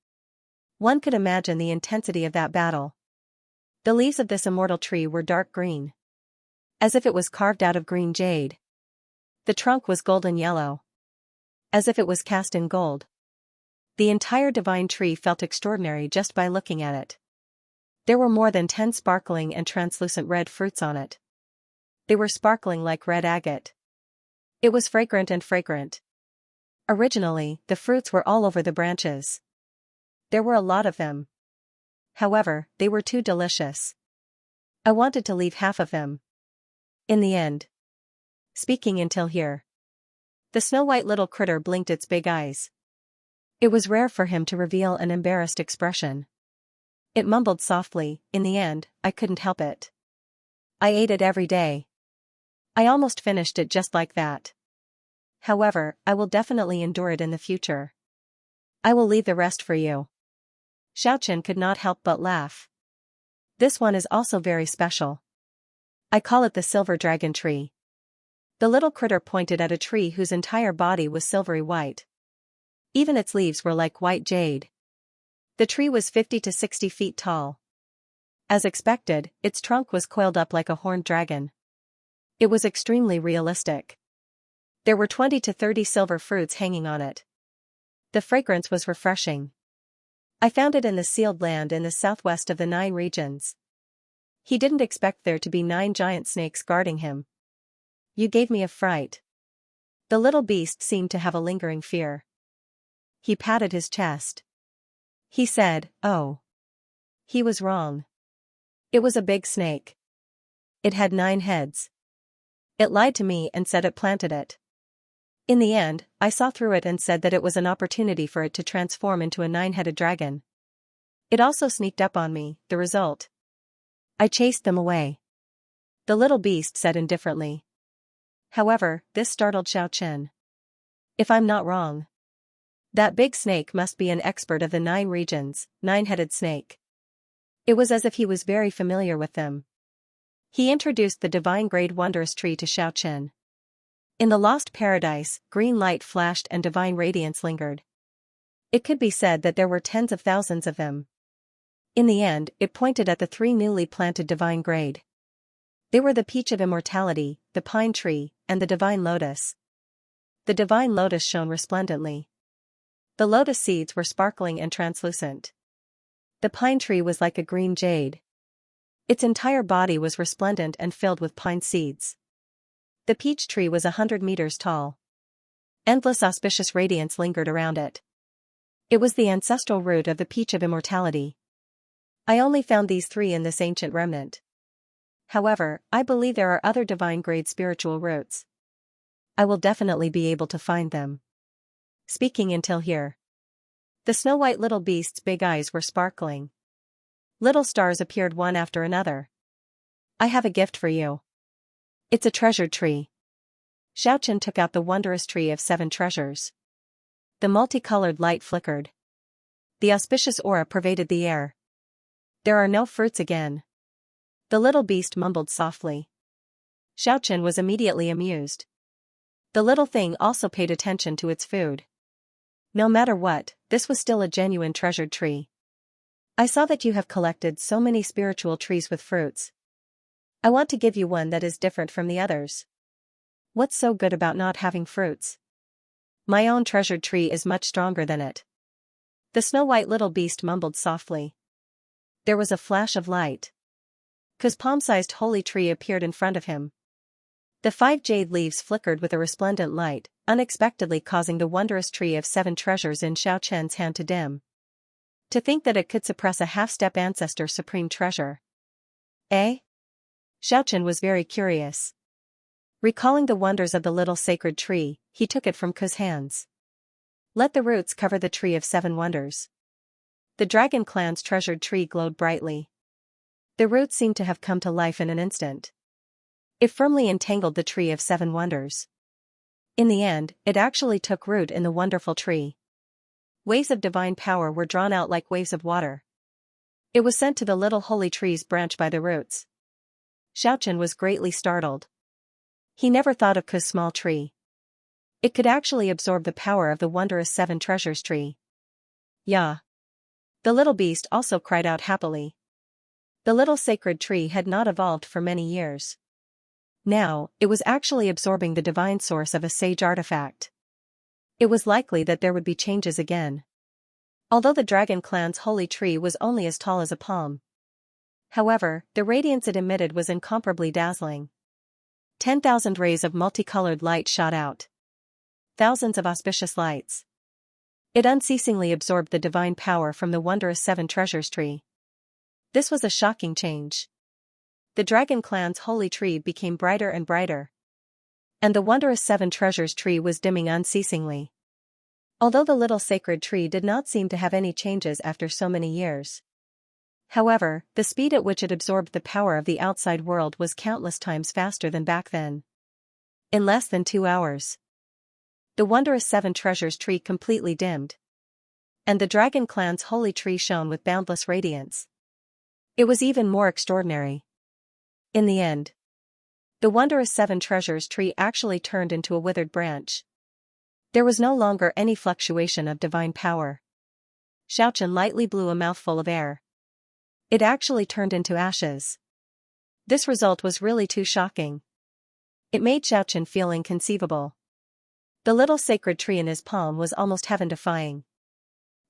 Speaker 1: One could imagine the intensity of that battle. The leaves of this immortal tree were dark green. As if it was carved out of green jade. The trunk was golden yellow. As if it was cast in gold. The entire divine tree felt extraordinary just by looking at it. There were more than 10 sparkling and translucent red fruits on it. They were sparkling like red agate. It was fragrant and fragrant. Originally, the fruits were all over the branches. There were a lot of them. However, they were too delicious. I wanted to leave half of them. In the end. Speaking until here. The snow-white little critter blinked its big eyes. It was rare for him to reveal an embarrassed expression. It mumbled softly, in the end, I couldn't help it. I ate it every day. I almost finished it just like that. However, I will definitely endure it in the future. I will leave the rest for you. Xiaochen could not help but laugh. This one is also very special. I call it the silver dragon tree. The little critter pointed at a tree whose entire body was silvery white. Even its leaves were like white jade. The tree was 50 to 60 feet tall. As expected, its trunk was coiled up like a horned dragon. It was extremely realistic. There were 20 to 30 silver fruits hanging on it. The fragrance was refreshing. I found it in the sealed land in the southwest of the 9 regions. He didn't expect there to be 9 giant snakes guarding him. You gave me a fright. The little beast seemed to have a lingering fear. He patted his chest. He said, "Oh." He was wrong. It was a big snake. It had 9 heads. It lied to me and said it planted it. In the end, I saw through it and said that it was an opportunity for it to transform into a 9-headed dragon. It also sneaked up on me, the result. I chased them away. The little beast said indifferently. However, this startled Xiaochen. If I'm not wrong, that big snake must be an expert of the 9 regions, 9-headed snake. It was as if he was very familiar with them. He introduced the divine grade wondrous tree to Xiaochen. In the lost paradise, green light flashed and divine radiance lingered. It could be said that there were tens of thousands of them. In the end, it pointed at the 3 newly planted divine grade. They were the peach of immortality, the pine tree, and the divine lotus. The divine lotus shone resplendently. The lotus seeds were sparkling and translucent. The pine tree was like a green jade. Its entire body was resplendent and filled with pine seeds. The peach tree was 100 meters tall. Endless auspicious radiance lingered around it. It was the ancestral root of the peach of immortality. I only found these 3 in this ancient remnant. However, I believe there are other divine grade spiritual roots. I will definitely be able to find them. Speaking until here. The snow-white little beast's big eyes were sparkling. Little stars appeared one after another. I have a gift for you. It's a treasured tree. Xiaochen took out the wondrous tree of 7 treasures. The multicolored light flickered. The auspicious aura pervaded the air. There are no fruits again. The little beast mumbled softly. Xiaochen was immediately amused. The little thing also paid attention to its food. No matter what, this was still a genuine treasured tree. I saw that you have collected so many spiritual trees with fruits. I want to give you one that is different from the others. What's so good about not having fruits? My own treasured tree is much stronger than it. The snow-white little beast mumbled softly. There was a flash of light. Ku's palm-sized holy tree appeared in front of him. The 5 jade leaves flickered with a resplendent light, unexpectedly causing the wondrous tree of 7 treasures in Xiaochen's hand to dim. To think that it could suppress a half-step ancestor supreme treasure. Eh? Xiaochen was very curious. Recalling the wonders of the little sacred tree, he took it from Ku's hands. Let the roots cover the tree of 7 wonders. The dragon clan's treasured tree glowed brightly. The roots seemed to have come to life in an instant. It firmly entangled the tree of 7 wonders. In the end, it actually took root in the wonderful tree. Waves of divine power were drawn out like waves of water. It was sent to the little holy tree's branch by the roots. Xiaochen was greatly startled. He never thought of Ku's small tree. It could actually absorb the power of the wondrous 7 treasures tree. Yeah. The little beast also cried out happily. The little sacred tree had not evolved for many years. Now, it was actually absorbing the divine source of a sage artifact. It was likely that there would be changes again. Although the dragon clan's holy tree was only as tall as a palm. However, the radiance it emitted was incomparably dazzling. 10,000 rays of multicolored light shot out. Thousands of auspicious lights. It unceasingly absorbed the divine power from the wondrous 7 treasures tree. This was a shocking change. The dragon clan's holy tree became brighter and brighter. And the wondrous 7 treasures tree was dimming unceasingly. Although the little sacred tree did not seem to have any changes after so many years. However, the speed at which it absorbed the power of the outside world was countless times faster than back then. In less than 2 hours. The wondrous 7 treasures tree completely dimmed. And the dragon clan's holy tree shone with boundless radiance. It was even more extraordinary. In the end, the wondrous 7 treasures tree actually turned into a withered branch. There was no longer any fluctuation of divine power. Xiaochen lightly blew a mouthful of air. It actually turned into ashes. This result was really too shocking. It made Xiaochen feel inconceivable. The little sacred tree in his palm was almost heaven-defying.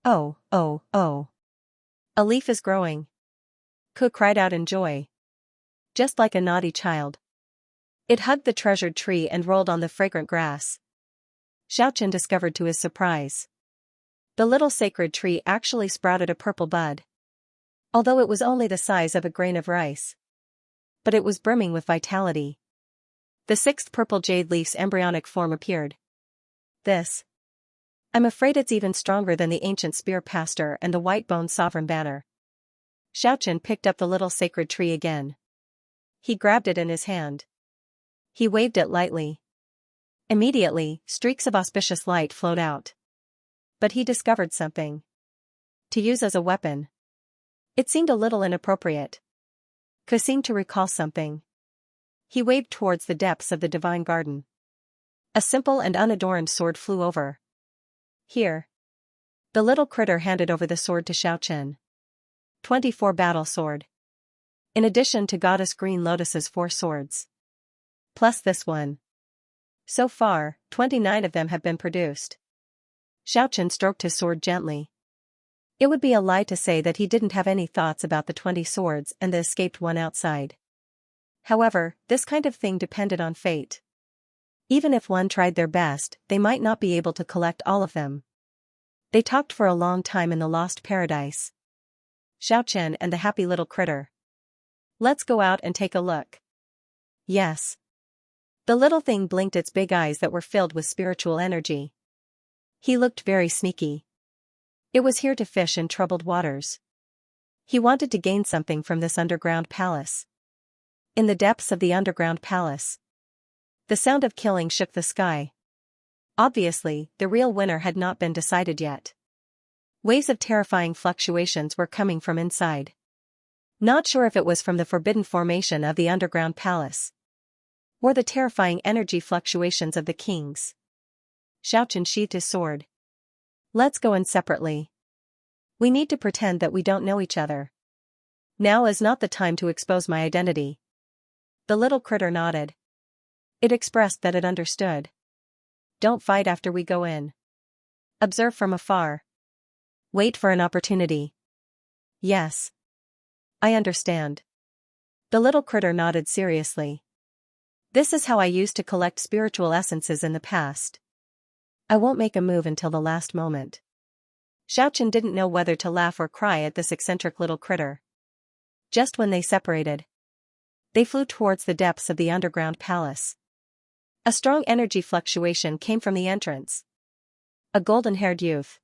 Speaker 1: Oh, oh, oh. A leaf is growing. Ku cried out in joy. Just like a naughty child. It hugged the treasured tree and rolled on the fragrant grass. Xiaochen discovered to his surprise. The little sacred tree actually sprouted a purple bud. Although it was only the size of a grain of rice. But it was brimming with vitality. The sixth purple jade leaf's embryonic form appeared. I'm afraid it's even stronger than the ancient spear pastor and the white-boned sovereign banner. Xiaochen picked up the little sacred tree again. He grabbed it in his hand. He waved it lightly. Immediately, streaks of auspicious light flowed out. But he discovered something. To use as a weapon. It seemed a little inappropriate. Ke seemed to recall something. He waved towards the depths of the divine garden. A simple and unadorned sword flew over. Here. The little critter handed over the sword to Xiaochen. 24 battle sword. In addition to Goddess Green Lotus's 4 swords. Plus this one. So far, 29 of them have been produced. Xiaochen stroked his sword gently. It would be a lie to say that he didn't have any thoughts about the 20 swords and the escaped one outside. However, this kind of thing depended on fate. Even if one tried their best, they might not be able to collect all of them. They talked for a long time in the lost paradise. Xiaochen and the happy little critter. Let's go out and take a look. Yes. The little thing blinked its big eyes that were filled with spiritual energy. He looked very sneaky. It was here to fish in troubled waters. He wanted to gain something from this underground palace. In the depths of the underground palace. The sound of killing shook the sky. Obviously, the real winner had not been decided yet. Waves of terrifying fluctuations were coming from inside. Not sure if it was from the forbidden formation of the underground palace. Or the terrifying energy fluctuations of the kings. Xiaochen sheathed his sword. Let's go in separately. We need to pretend that we don't know each other. Now is not the time to expose my identity. The little critter nodded. It expressed that it understood. Don't fight after we go in. Observe from afar. Wait for an opportunity. Yes. I understand. The little critter nodded seriously. This is how I used to collect spiritual essences in the past. I won't make a move until the last moment. Xiaochen didn't know whether to laugh or cry at this eccentric little critter. Just when they separated, they flew towards the depths of the underground palace. A strong energy fluctuation came from the entrance. A golden-haired youth.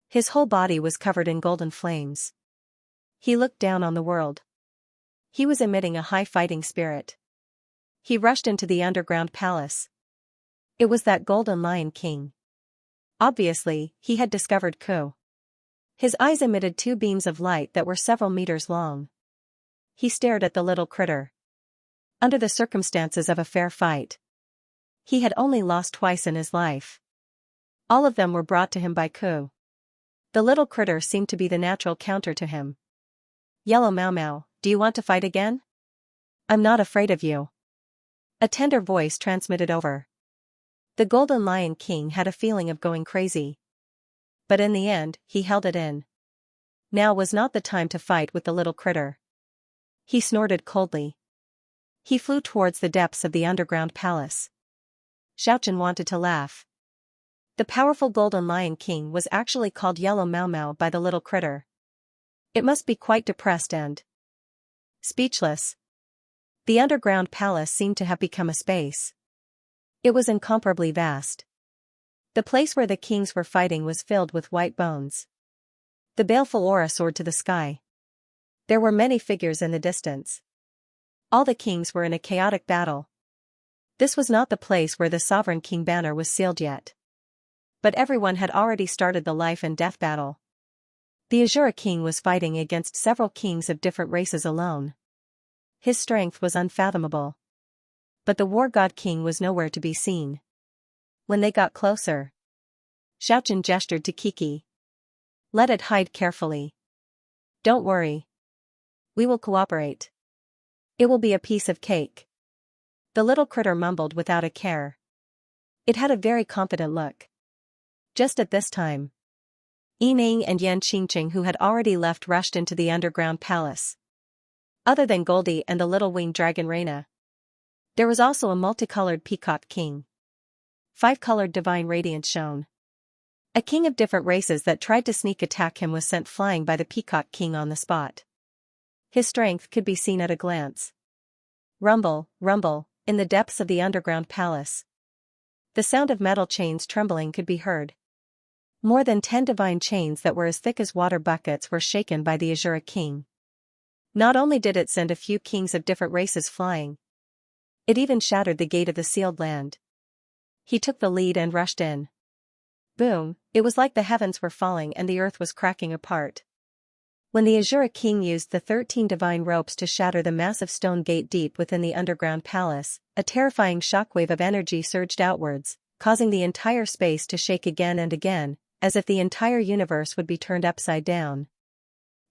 Speaker 1: His whole body was covered in golden flames. He looked down on the world. He was emitting a high fighting spirit. He rushed into the underground palace. It was that golden lion king. Obviously, he had discovered Ku. His eyes emitted 2 beams of light that were several meters long. He stared at the little critter. Under the circumstances of a fair fight, he had only lost twice in his life. All of them were brought to him by Ku. The little critter seemed to be the natural counter to him. Yellow Mau Mau, do you want to fight again? I'm not afraid of you. A tender voice transmitted over. The Golden Lion King had a feeling of going crazy. But in the end, he held it in. Now was not the time to fight with the little critter. He snorted coldly. He flew towards the depths of the underground palace. Xiaochen wanted to laugh. The powerful Golden Lion King was actually called Yellow Mau Mau by the little critter. It must be quite depressed and speechless. The underground palace seemed to have become a space. It was incomparably vast. The place where the kings were fighting was filled with white bones. The baleful aura soared to the sky. There were many figures in the distance. All the kings were in a chaotic battle. This was not the place where the sovereign king banner was sealed yet. But everyone had already started the life and death battle. The Azura king was fighting against several kings of different races alone. His strength was unfathomable. But the war god king was nowhere to be seen. When they got closer, Xiaochen gestured to Kiki. Let it hide carefully. Don't worry. We will cooperate. It will be a piece of cake. The little critter mumbled without a care. It had a very confident look. Just at this time, Yining and Yan Qingqing, who had already left, rushed into the underground palace. Other than Goldie and the little winged dragon Reina, there was also a multicolored peacock king. 5-colored divine radiance shone. A king of different races that tried to sneak attack him was sent flying by the Peacock King on the spot. His strength could be seen at a glance. Rumble, rumble, in the depths of the underground palace. The sound of metal chains trembling could be heard. More than 10 divine chains that were as thick as water buckets were shaken by the Azura King. Not only did it send a few kings of different races flying, it even shattered the gate of the sealed land. He took the lead and rushed in. Boom, it was like the heavens were falling and the earth was cracking apart. When the Azura King used the 13 divine ropes to shatter the massive stone gate deep within the underground palace, a terrifying shockwave of energy surged outwards, causing the entire space to shake again and again, as if the entire universe would be turned upside down.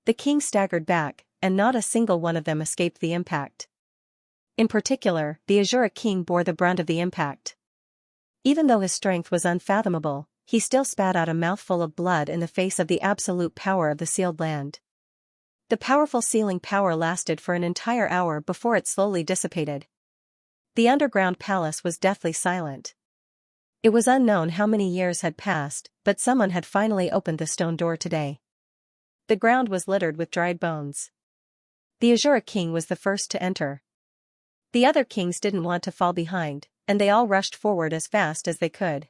Speaker 1: The king staggered back, and not a single one of them escaped the impact. In particular, the Azura King bore the brunt of the impact. Even though his strength was unfathomable, he still spat out a mouthful of blood in the face of the absolute power of the sealed land. The powerful sealing power lasted for an entire hour before it slowly dissipated. The underground palace was deathly silent. It was unknown how many years had passed, but someone had finally opened the stone door today. The ground was littered with dried bones. The Azura King was the first to enter. The other kings didn't want to fall behind, and they all rushed forward as fast as they could.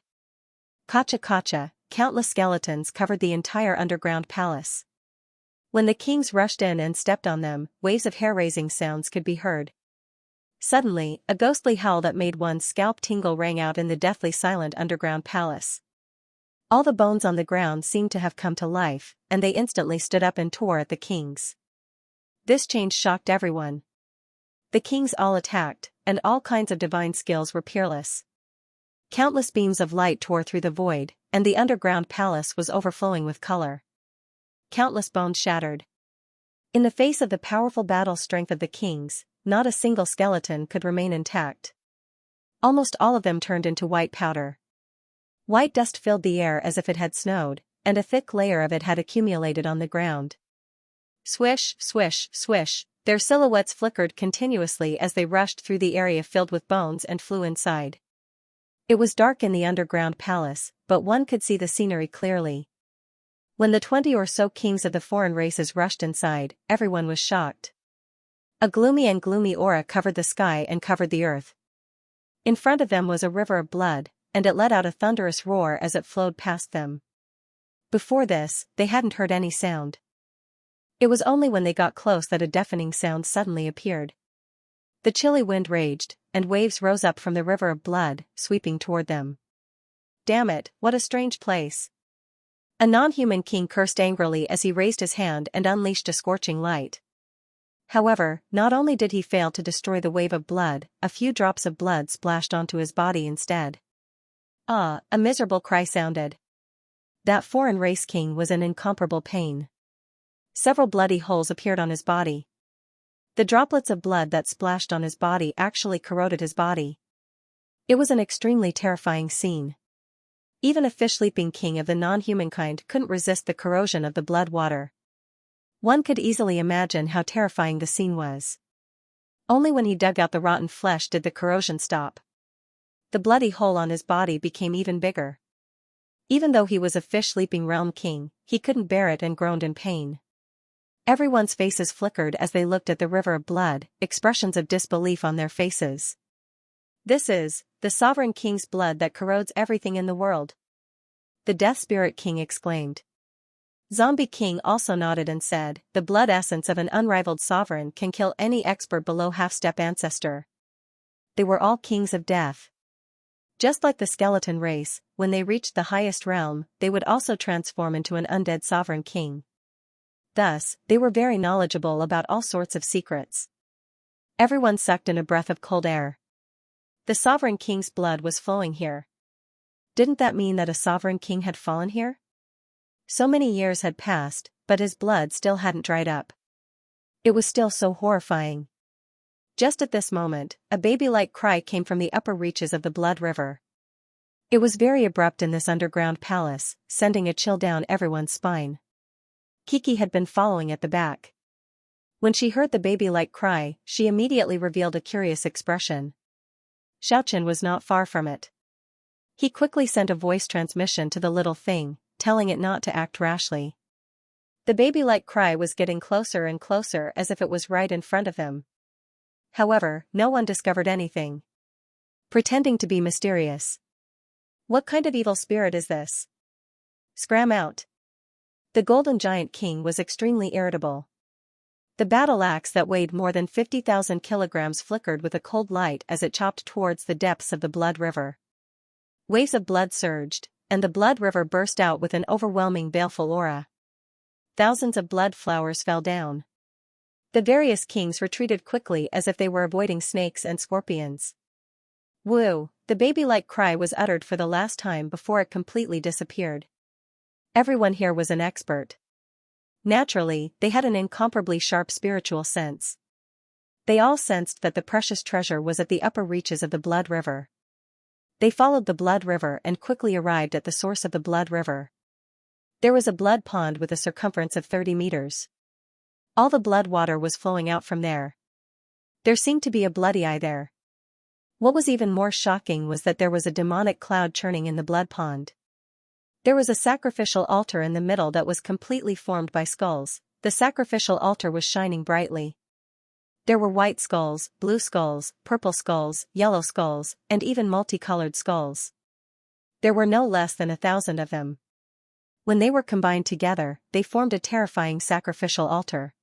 Speaker 1: Kacha kacha, countless skeletons covered the entire underground palace. When the kings rushed in and stepped on them, waves of hair-raising sounds could be heard. Suddenly, a ghostly howl that made one's scalp tingle rang out in the deathly silent underground palace. All the bones on the ground seemed to have come to life, and they instantly stood up and tore at the kings. This change shocked everyone. The kings all attacked, and all kinds of divine skills were peerless. Countless beams of light tore through the void, and the underground palace was overflowing with color. Countless bones shattered. In the face of the powerful battle strength of the kings, not a single skeleton could remain intact. Almost all of them turned into white powder. White dust filled the air as if it had snowed, and a thick layer of it had accumulated on the ground. Swish, swish, swish, their silhouettes flickered continuously as they rushed through the area filled with bones and flew inside. It was dark in the underground palace, but one could see the scenery clearly. When the 20 or so kings of the foreign races rushed inside, everyone was shocked. A gloomy aura covered the sky and covered the earth. In front of them was a river of blood, and it let out a thunderous roar as it flowed past them. Before this, they hadn't heard any sound. It was only when they got close that a deafening sound suddenly appeared. The chilly wind raged, and waves rose up from the river of blood, sweeping toward them. Damn it, what a strange place. A non-human king cursed angrily as he raised his hand and unleashed a scorching light. However, not only did he fail to destroy the wave of blood, a few drops of blood splashed onto his body instead. Ah, a miserable cry sounded. That foreign race king was in incomparable pain. Several bloody holes appeared on his body. The droplets of blood that splashed on his body actually corroded his body. It was an extremely terrifying scene. Even a fish-leaping king of the non-human kind couldn't resist the corrosion of the blood water. One could easily imagine how terrifying the scene was. Only when he dug out the rotten flesh did the corrosion stop. The bloody hole on his body became even bigger. Even though he was a fish-leaping realm king, he couldn't bear it and groaned in pain. Everyone's faces flickered as they looked at the river of blood, expressions of disbelief on their faces. This is the sovereign king's blood that corrodes everything in the world. The Death Spirit King exclaimed. Zombie King also nodded and said, the blood essence of an unrivaled sovereign can kill any expert below half-step ancestor. They were all kings of death. Just like the skeleton race, when they reached the highest realm, they would also transform into an undead sovereign king. Thus, they were very knowledgeable about all sorts of secrets. Everyone sucked in a breath of cold air. The sovereign king's blood was flowing here. Didn't that mean that a sovereign king had fallen here? So many years had passed, but his blood still hadn't dried up. It was still so horrifying. Just at this moment, a baby-like cry came from the upper reaches of the blood river. It was very abrupt in this underground palace, sending a chill down everyone's spine. Kiki had been following at the back. When she heard the baby-like cry, she immediately revealed a curious expression. Xiaochen was not far from it. He quickly sent a voice transmission to the little thing, telling it not to act rashly. The baby-like cry was getting closer and closer as if it was right in front of him. However, no one discovered anything. Pretending to be mysterious. What kind of evil spirit is this? Scram out. The Golden Giant King was extremely irritable. The battle axe that weighed more than 50,000 kilograms flickered with a cold light as it chopped towards the depths of the blood river. Waves of blood surged, and the blood river burst out with an overwhelming baleful aura. Thousands of blood flowers fell down. The various kings retreated quickly as if they were avoiding snakes and scorpions. Woo! The baby-like cry was uttered for the last time before it completely disappeared. Everyone here was an expert. Naturally, they had an incomparably sharp spiritual sense. They all sensed that the precious treasure was at the upper reaches of the blood river. They followed the blood river and quickly arrived at the source of the blood river. There was a blood pond with a circumference of 30 meters. All the blood water was flowing out from there. There seemed to be a bloody eye there. What was even more shocking was that there was a demonic cloud churning in the blood pond. There was a sacrificial altar in the middle that was completely formed by skulls. The sacrificial altar was shining brightly. There were white skulls, blue skulls, purple skulls, yellow skulls, and even multicolored skulls. There were no less than 1,000 of them. When they were combined together, they formed a terrifying sacrificial altar.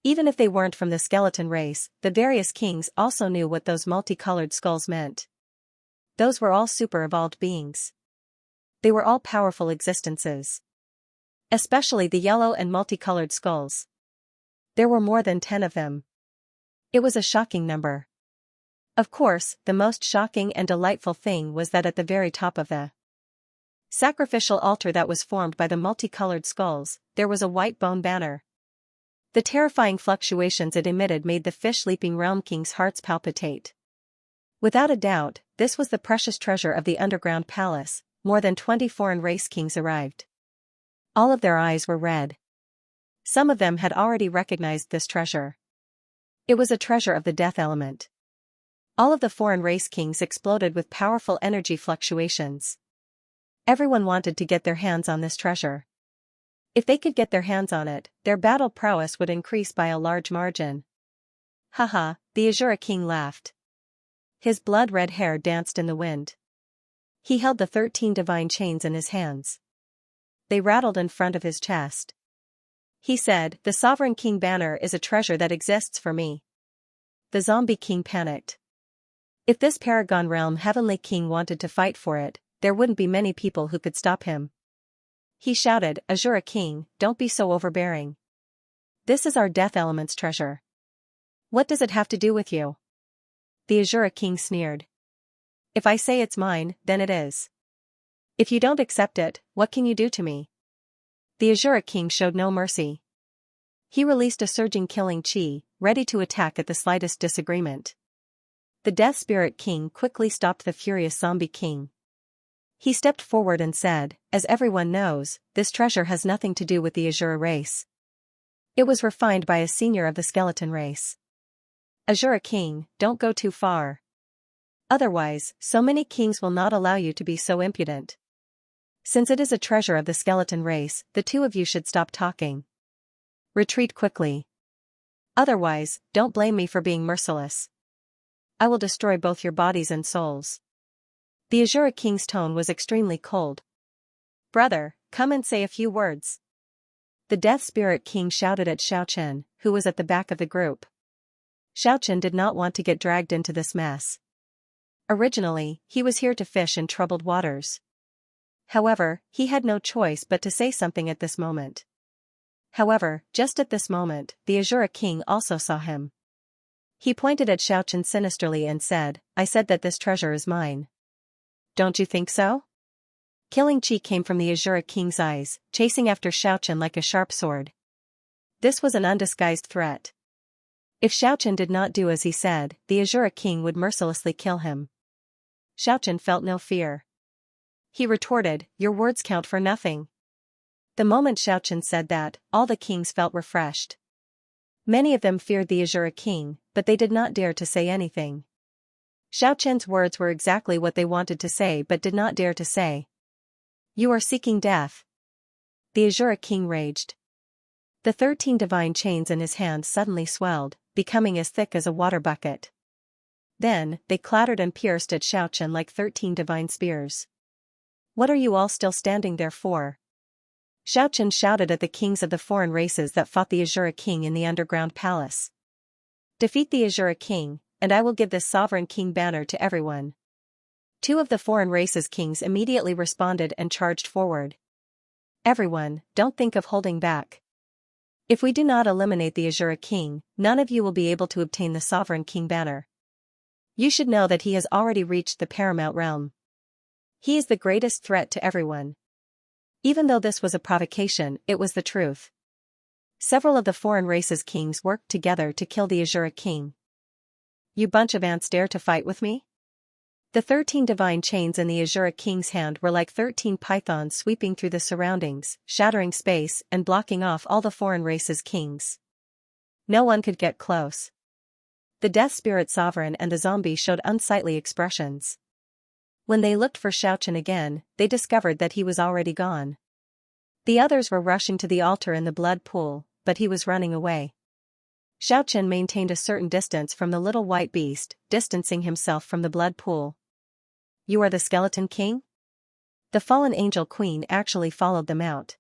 Speaker 1: Even if they weren't from the skeleton race, the various kings also knew what those multicolored skulls meant. Those were all super-evolved beings. They were all powerful existences. Especially the yellow and multicolored skulls. There were more than 10 of them. It was a shocking number. Of course, the most shocking and delightful thing was that at the very top of the sacrificial altar that was formed by the multicolored skulls, there was a white bone banner. The terrifying fluctuations it emitted made the fish-leaping realm kings' hearts palpitate. Without a doubt, this was the precious treasure of the underground palace. More than 20 foreign race kings arrived. All of their eyes were red. Some of them had already recognized this treasure. It was a treasure of the death element. All of the foreign race kings exploded with powerful energy fluctuations. Everyone wanted to get their hands on this treasure. If they could get their hands on it, their battle prowess would increase by a large margin. Haha, the Azura King laughed. His blood-red hair danced in the wind. He held the 13 divine chains in his hands. They rattled in front of his chest. He said, "The Sovereign King banner is a treasure that exists for me." The zombie king panicked. If this Paragon Realm Heavenly King wanted to fight for it, there wouldn't be many people who could stop him. He shouted, "Azura King, don't be so overbearing. This is our Death Element's treasure. What does it have to do with you?" The Azura King sneered. "If I say it's mine, then it is. If you don't accept it, what can you do to me?" The Azura King showed no mercy. He released a surging killing chi, ready to attack at the slightest disagreement. The Death Spirit King quickly stopped the furious zombie king. He stepped forward and said, "As everyone knows, this treasure has nothing to do with the Azura race. It was refined by a senior of the skeleton race. Azura King, don't go too far. Otherwise, so many kings will not allow you to be so impudent. Since it is a treasure of the skeleton race, the two of you should stop talking. Retreat quickly. Otherwise, don't blame me for being merciless. I will destroy both your bodies and souls." The Azura King's tone was extremely cold. "Brother, come and say a few words." The Death Spirit King shouted at Xiaochen, who was at the back of the group. Xiaochen did not want to get dragged into this mess. Originally, he was here to fish in troubled waters. However, he had no choice but to say something at this moment. However, just at this moment, the Azura King also saw him. He pointed at Xiaochen sinisterly and said, "I said that this treasure is mine. Don't you think so?" Killing chi came from the Azura King's eyes, chasing after Xiaochen like a sharp sword. This was an undisguised threat. If Xiaochen did not do as he said, the Azura King would mercilessly kill him. Xiaochen felt no fear. He retorted, "Your words count for nothing." The moment Xiaochen said that, all the kings felt refreshed. Many of them feared the Azura King, but they did not dare to say anything. Xiaochen's words were exactly what they wanted to say but did not dare to say. "You are seeking death, the Azura king raged. The 13 divine chains in his hand suddenly swelled, becoming as thick as a water bucket. Then, they clattered and pierced at Xianxia like 13 divine spears. "What are you all still standing there for?" Xianxia shouted at the kings of the foreign races that fought the Azura king in the underground palace. "Defeat the Azura king, and I will give this sovereign king banner to everyone." 2 of the foreign races kings immediately responded and charged forward. "Everyone, don't think of holding back. If we do not eliminate the Azura king, none of you will be able to obtain the sovereign king banner. You should know that he has already reached the paramount realm. He is the greatest threat to everyone." Even though this was a provocation, it was the truth. Several of the foreign races kings worked together to kill the Azura king. "You bunch of ants dare to fight with me?" The 13 divine chains in the Azura king's hand were like 13 pythons sweeping through the surroundings, shattering space and blocking off all the foreign races kings. No one could get close. The Death Spirit Sovereign and the zombie showed unsightly expressions. When they looked for Xianxia again, they discovered that he was already gone. The others were rushing to the altar in the blood pool, but he was running away. Xianxia maintained a certain distance from the little white beast, distancing himself from the blood pool. "You are the Skeleton King?" The fallen angel queen actually followed them out.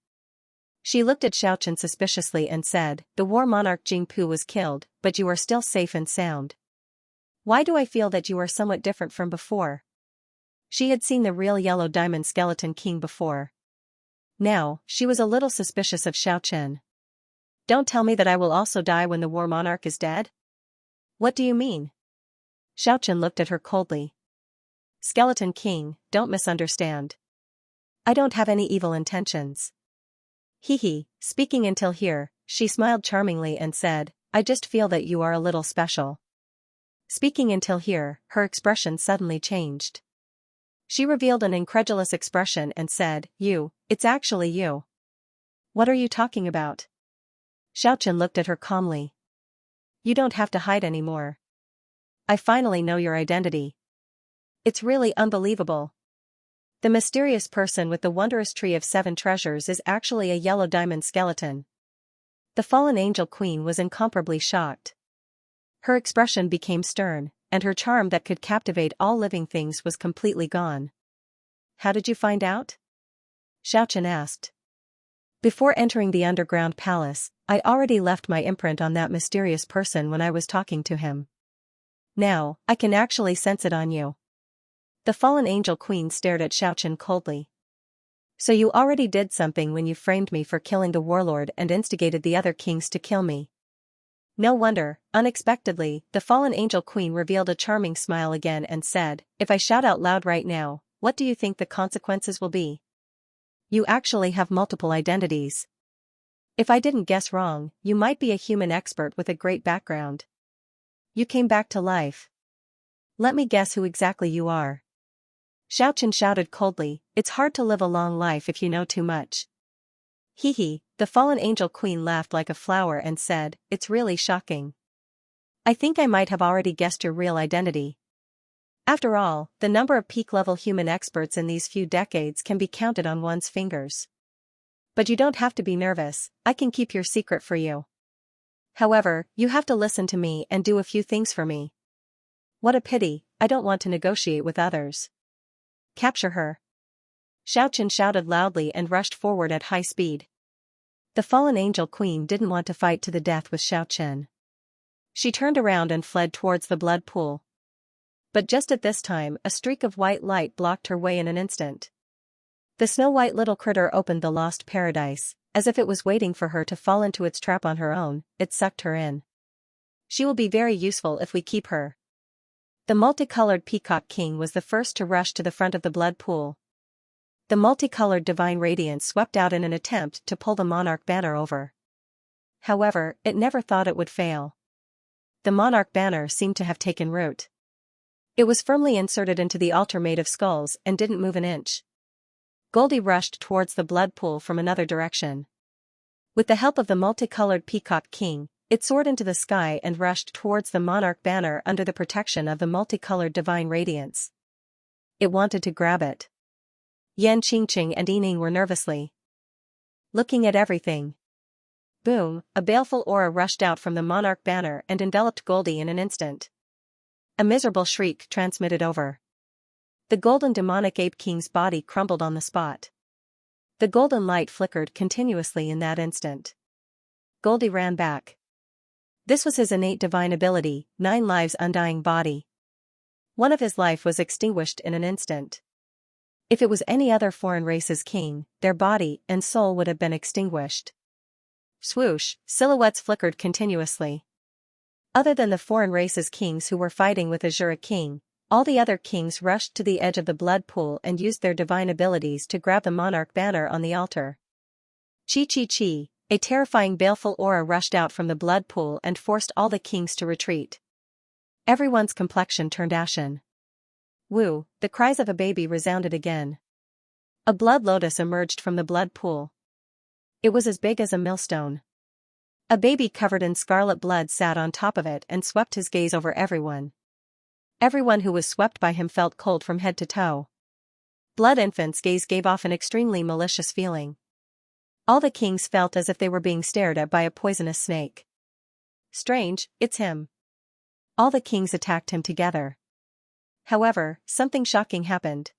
Speaker 1: She looked at Xianxia suspiciously and said, "The war monarch Jingpu was killed, but you are still safe and sound. Why do I feel that you are somewhat different from before?" She had seen the real yellow diamond skeleton king before. Now, she was a little suspicious of Xianxia. "Don't tell me that I will also die when the war monarch is dead?" "What do you mean?" Xianxia looked at her coldly. "Skeleton King, don't misunderstand. I don't have any evil intentions." Speaking until here, she smiled charmingly and said, "I just feel that you are a little special." Speaking until here, her expression suddenly changed. She revealed an incredulous expression and said, It's actually you." "What are you talking about?" Xianxia looked at her calmly. "You don't have to hide anymore. I finally know your identity. It's really unbelievable. The mysterious person with the wondrous tree of 7 treasures is actually a yellow diamond skeleton." The fallen angel queen was incomparably shocked. Her expression became stern, and her charm that could captivate all living things was completely gone. "How did you find out?" Xianxia asked. "Before entering the underground palace, I already left my imprint on that mysterious person when I was talking to him. Now, I can actually sense it on you." The fallen angel queen stared at Xianxia coldly. "So you already did something when you framed me for killing the warlord and instigated the other kings to kill me." No wonder. Unexpectedly, the fallen angel queen revealed a charming smile again and said, "If I shout out loud right now, what do you think the consequences will be? You actually have multiple identities. If I didn't guess wrong, you might be a human expert with a great background. You came back to life. Let me guess who exactly you are." Xianxia shouted coldly, "It's hard to live a long life if you know too much." The fallen angel queen laughed like a flower and said, "It's really shocking. I think I might have already guessed your real identity. After all, the number of peak-level human experts in these few decades can be counted on one's fingers. But you don't have to be nervous, I can keep your secret for you. However, you have to listen to me and do a few things for me." "What a pity, I don't want to negotiate with others." "Capture her." Xianxia shouted loudly and rushed forward at high speed. The fallen angel queen didn't want to fight to the death with Xianxia. She turned around and fled towards the blood pool. But just at this time, a streak of white light blocked her way in an instant. The snow-white little critter opened the lost paradise, as if it was waiting for her to fall into its trap on her own. It sucked her in. "She will be very useful if we keep her." The multicolored peacock king was the first to rush to the front of the blood pool. The multicolored divine radiance swept out in an attempt to pull the monarch banner over. However, it never thought it would fail. The monarch banner seemed to have taken root. It was firmly inserted into the altar made of skulls and didn't move an inch. Goldie rushed towards the blood pool from another direction. With the help of the multicolored peacock king, it soared into the sky and rushed towards the monarch banner under the protection of the multicolored divine radiance. It wanted to grab it. Yan Qingqing and Yining were nervously looking at everything. Boom, a baleful aura rushed out from the monarch banner and enveloped Goldie in an instant. A miserable shriek transmitted over. The golden demonic ape king's body crumbled on the spot. The golden light flickered continuously in that instant. Goldie ran back. This was his innate divine ability, 9 lives undying body. One of his life was extinguished in an instant. If it was any other foreign race's king, their body and soul would have been extinguished. Swoosh, silhouettes flickered continuously. Other than the foreign race's kings who were fighting with Azura King, all the other kings rushed to the edge of the blood pool and used their divine abilities to grab the monarch banner on the altar. Chi chi chi, a terrifying baleful aura rushed out from the blood pool and forced all the kings to retreat. Everyone's complexion turned ashen. Woo, the cries of a baby resounded again. A blood lotus emerged from the blood pool. It was as big as a millstone. A baby covered in scarlet blood sat on top of it and swept his gaze over everyone. Everyone who was swept by him felt cold from head to toe. Blood Infant's gaze gave off an extremely malicious feeling. All the kings felt as if they were being stared at by a poisonous snake. Strange, it's him. All the kings attacked him together. However, something shocking happened.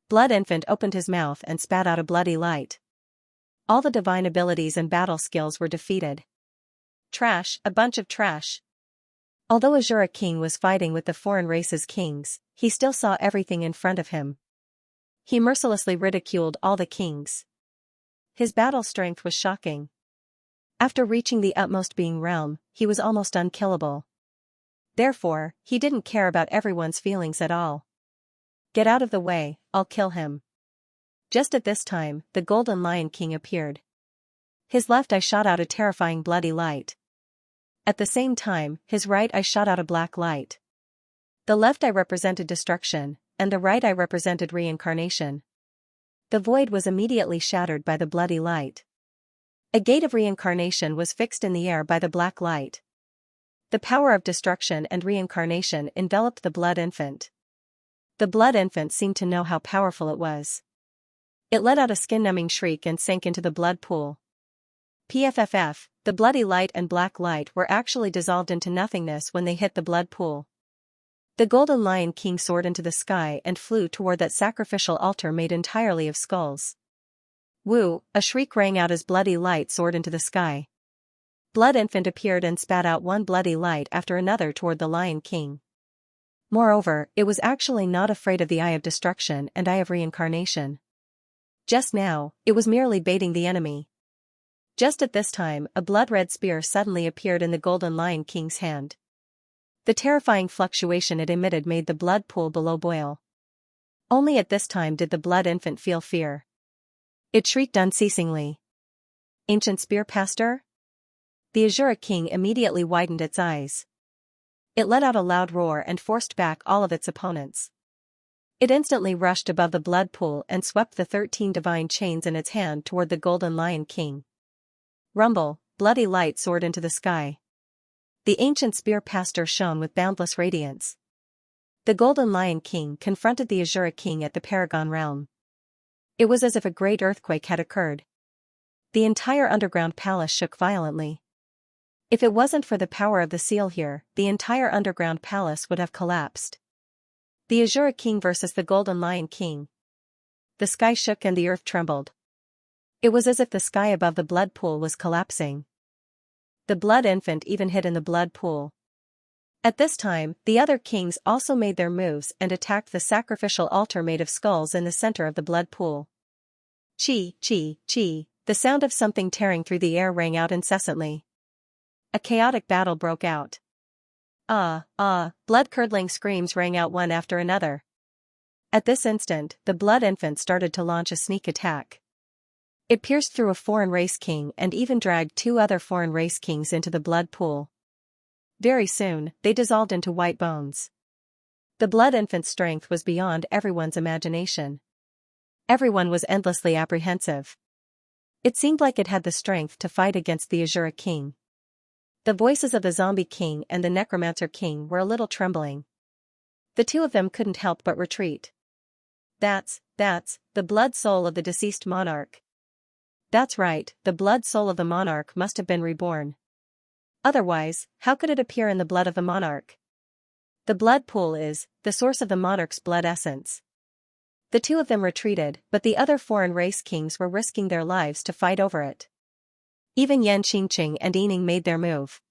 Speaker 1: Blood Infant opened his mouth and spat out a bloody light. All the divine abilities and battle skills were defeated. Trash, a bunch of trash. Although Azura King was fighting with the foreign race's kings, he still saw everything in front of him. He mercilessly ridiculed all the kings. His battle strength was shocking. After reaching the utmost being realm, he was almost unkillable. Therefore, he didn't care about everyone's feelings at all. Get out of the way, I'll kill him. Just at this time, the Golden Lion King appeared. His left eye shot out a terrifying bloody light. At the same time, his right eye shot out a black light. The left eye represented destruction, and the right eye represented reincarnation. The void was immediately shattered by the bloody light. A gate of reincarnation was fixed in the air by the black light. The power of destruction and reincarnation enveloped the Blood Infant. The Blood Infant seemed to know how powerful it was. It let out a skin-numbing shriek and sank into the blood pool. PFFF, the bloody light and black light were actually dissolved into nothingness when they hit the blood pool. The Golden Lion King soared into the sky and flew toward that sacrificial altar made entirely of skulls. Woo, a shriek rang out as bloody light soared into the sky. Blood Infant appeared and spat out one bloody light after another toward the Lion King. Moreover, it was actually not afraid of the Eye of Destruction and Eye of Reincarnation. Just now, it was merely baiting the enemy. Just at this time, a blood-red spear suddenly appeared in the Golden Lion King's hand. The terrifying fluctuation it emitted made the blood pool below boil. Only at this time did the Blood Infant feel fear. It shrieked unceasingly. Ancient Spear Pastor? The Azura King immediately widened its eyes. It let out a loud roar and forced back all of its opponents. It instantly rushed above the blood pool and swept the 13 divine chains in its hand toward the Golden Lion King. Rumble, bloody light soared into the sky. The ancient spear pastor shone with boundless radiance. The Golden Lion King confronted the Azura King at the Paragon Realm. It was as if a great earthquake had occurred. The entire underground palace shook violently. If it wasn't for the power of the seal here, the entire underground palace would have collapsed. The Azura King versus the Golden Lion King. The sky shook and the earth trembled. It was as if the sky above the blood pool was collapsing. The Blood Infant even hid in the blood pool. At this time, the other kings also made their moves and attacked the sacrificial altar made of skulls in the center of the blood pool. Chi, chi, chi, the sound of something tearing through the air rang out incessantly. A chaotic battle broke out. Blood-curdling screams rang out one after another. At this instant, the Blood Infant started to launch a sneak attack. It pierced through a foreign race king and even dragged 2 other foreign race kings into the blood pool. Very soon, they dissolved into white bones. The Blood Infant's strength was beyond everyone's imagination. Everyone was endlessly apprehensive. It seemed like it had the strength to fight against the Azura King. The voices of the Zombie King and the Necromancer King were a little trembling. The 2 of them couldn't help but retreat. That's the blood soul of the deceased monarch. That's right, the blood soul of the monarch must have been reborn. Otherwise, how could it appear in the blood of the monarch? The blood pool is the source of the monarch's blood essence. The two of them retreated, but the other foreign race kings were risking their lives to fight over it. Even Yan Qingqing and Yining made their move.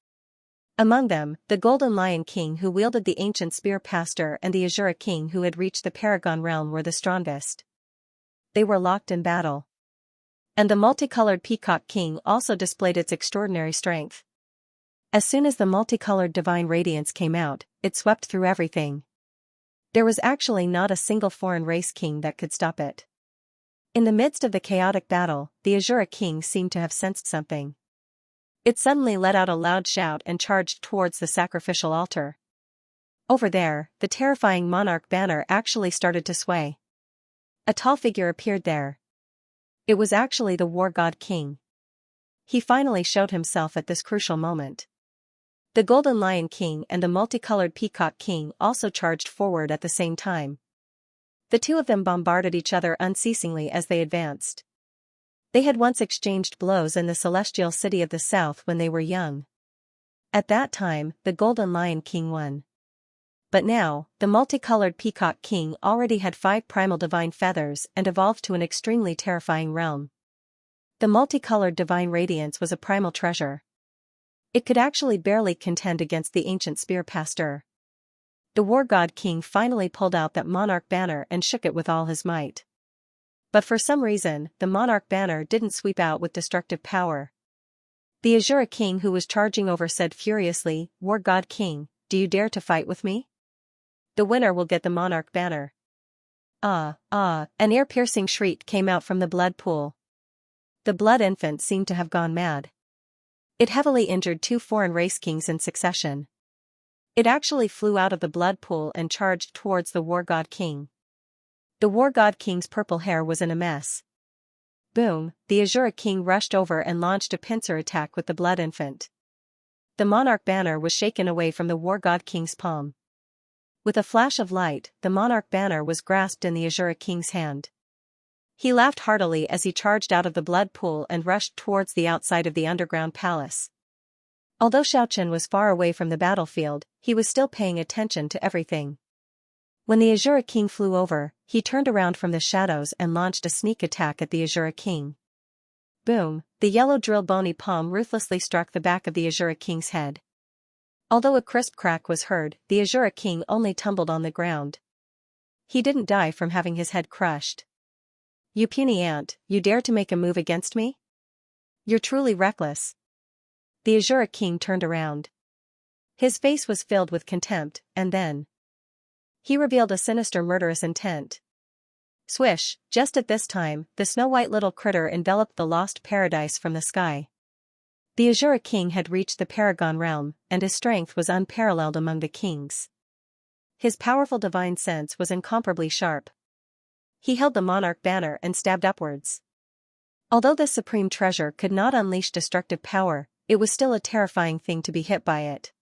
Speaker 1: Among them, the Golden Lion King who wielded the ancient spear pastor and the Azura King who had reached the Paragon realm were the strongest. They were locked in battle. And the multicolored Peacock King also displayed its extraordinary strength. As soon as the multicolored divine radiance came out, it swept through everything. There was actually not a single foreign race king that could stop it. In the midst of the chaotic battle, the Azura King seemed to have sensed something. It suddenly let out a loud shout and charged towards the sacrificial altar. Over there, the terrifying monarch banner actually started to sway. A tall figure appeared there. It was actually the war god king. He finally showed himself at this crucial moment. The Golden Lion King and the multicolored Peacock King also charged forward at the same time. The two of them bombarded each other unceasingly as they advanced. They had once exchanged blows in the celestial city of the south when they were young. At that time, the Golden Lion King won. But now, the multicolored Peacock King already had 5 primal divine feathers and evolved to an extremely terrifying realm. The multicolored divine radiance was a primal treasure. It could actually barely contend against the ancient spear pastor. The war god king finally pulled out that monarch banner and shook it with all his might. But for some reason, the monarch banner didn't sweep out with destructive power. The Azura King who was charging over said furiously, "War god king, do you dare to fight with me? The winner will get the monarch banner." An ear-piercing shriek came out from the blood pool. The blood infant seemed to have gone mad. It heavily injured 2 foreign race kings in succession. It actually flew out of the blood pool and charged towards the war god king. The war god king's purple hair was in a mess. Boom, the Azura King rushed over and launched a pincer attack with the blood infant. The monarch banner was shaken away from the war god king's palm. With a flash of light, the monarch banner was grasped in the Azura King's hand. He laughed heartily as he charged out of the blood pool and rushed towards the outside of the underground palace. Although Xiaochen was far away from the battlefield, he was still paying attention to everything. When the Azura King flew over, he turned around from the shadows and launched a sneak attack at the Azura King. Boom, the yellow drill bony palm ruthlessly struck the back of the Azura King's head. Although a crisp crack was heard, the Azura King only tumbled on the ground. He didn't die from having his head crushed. "You puny ant, you dare to make a move against me? You're truly reckless." The Azura King turned around. His face was filled with contempt, and then he revealed a sinister murderous intent. Swish, just at this time, the snow-white little critter enveloped the lost paradise from the sky. The Azura King had reached the Paragon realm, and his strength was unparalleled among the kings. His powerful divine sense was incomparably sharp. He held the monarch banner and stabbed upwards. Although this supreme treasure could not unleash destructive power, it was still a terrifying thing to be hit by it.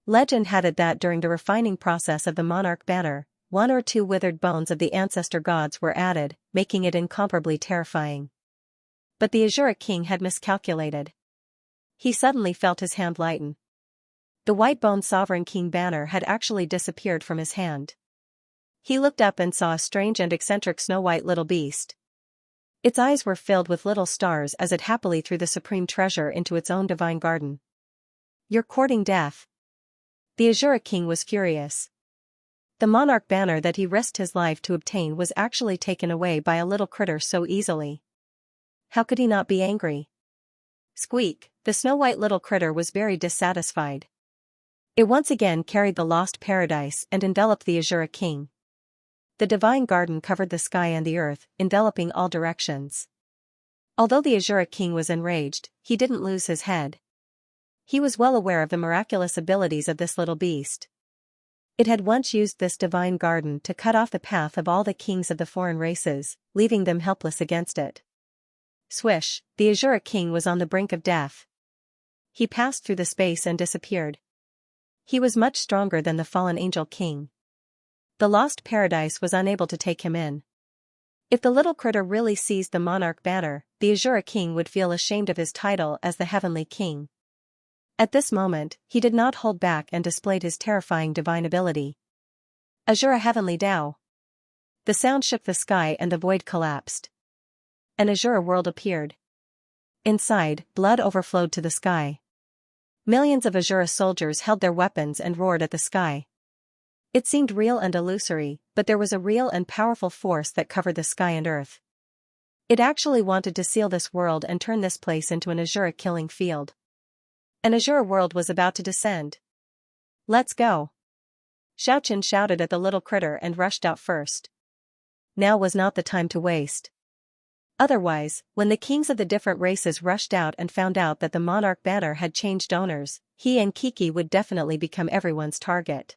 Speaker 1: Legend had it that during the refining process of the monarch banner, 1 or 2 withered bones of the ancestor gods were added, making it incomparably terrifying. But the Azura King had miscalculated. He suddenly felt his hand lighten. The white-boned Sovereign King banner had actually disappeared from his hand. He looked up and saw a strange and eccentric snow-white little beast. Its eyes were filled with little stars as it happily threw the supreme treasure into its own divine garden. "You're courting death." The Azura King was furious. The monarch banner that he risked his life to obtain was actually taken away by a little critter so easily. How could he not be angry? Squeak, the snow-white little critter was very dissatisfied. It once again carried the lost paradise and enveloped the Azura King. The divine garden covered the sky and the earth, enveloping all directions. Although the Azura King was enraged, he didn't lose his head. He was well aware of the miraculous abilities of this little beast. It had once used this divine garden to cut off the path of all the kings of the foreign races, leaving them helpless against it. Swish, the Azura King was on the brink of death. He passed through the space and disappeared. He was much stronger than the fallen angel king. The lost paradise was unable to take him in. If the little critter really seized the monarch banner, the Azura king would feel ashamed of his title as the heavenly king. At this moment, he did not hold back and displayed his terrifying divine ability. Azura Heavenly Tao. The sound shook the sky and the void collapsed. An Azura world appeared. Inside, blood overflowed to the sky. Millions of Azura soldiers held their weapons and roared at the sky. It seemed real and illusory, but there was a real and powerful force that covered the sky and earth. It actually wanted to seal this world and turn this place into an Azura killing field. An Azura world was about to descend. Let's go. Xiaoqian shouted at the little critter and rushed out first. Now was not the time to waste. Otherwise, when the kings of the different races rushed out and found out that the monarch banner had changed owners, he and Kiki would definitely become everyone's target.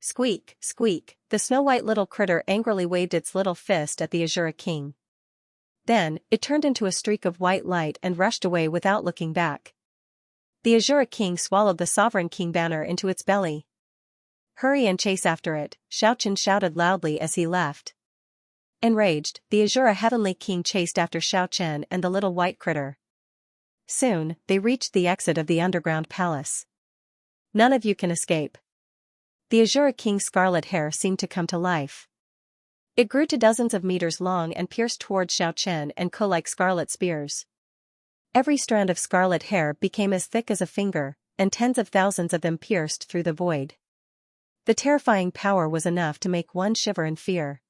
Speaker 1: Squeak, squeak, the snow-white little critter angrily waved its little fist at the Azura king. Then, it turned into a streak of white light and rushed away without looking back. The Azura king swallowed the sovereign king banner into its belly. Hurry and chase after it, Xiaoqian shouted loudly as he left. Enraged, the Azura heavenly king chased after Xiaoqian and the little white critter. Soon, they reached the exit of the underground palace. None of you can escape. The Azura king's scarlet hair seemed to come to life. It grew to dozens of meters long and pierced toward Xiaoqian and Ko like scarlet spears. Every strand of scarlet hair became as thick as a finger, and tens of thousands of them pierced through the void. The terrifying power was enough to make one shiver in fear.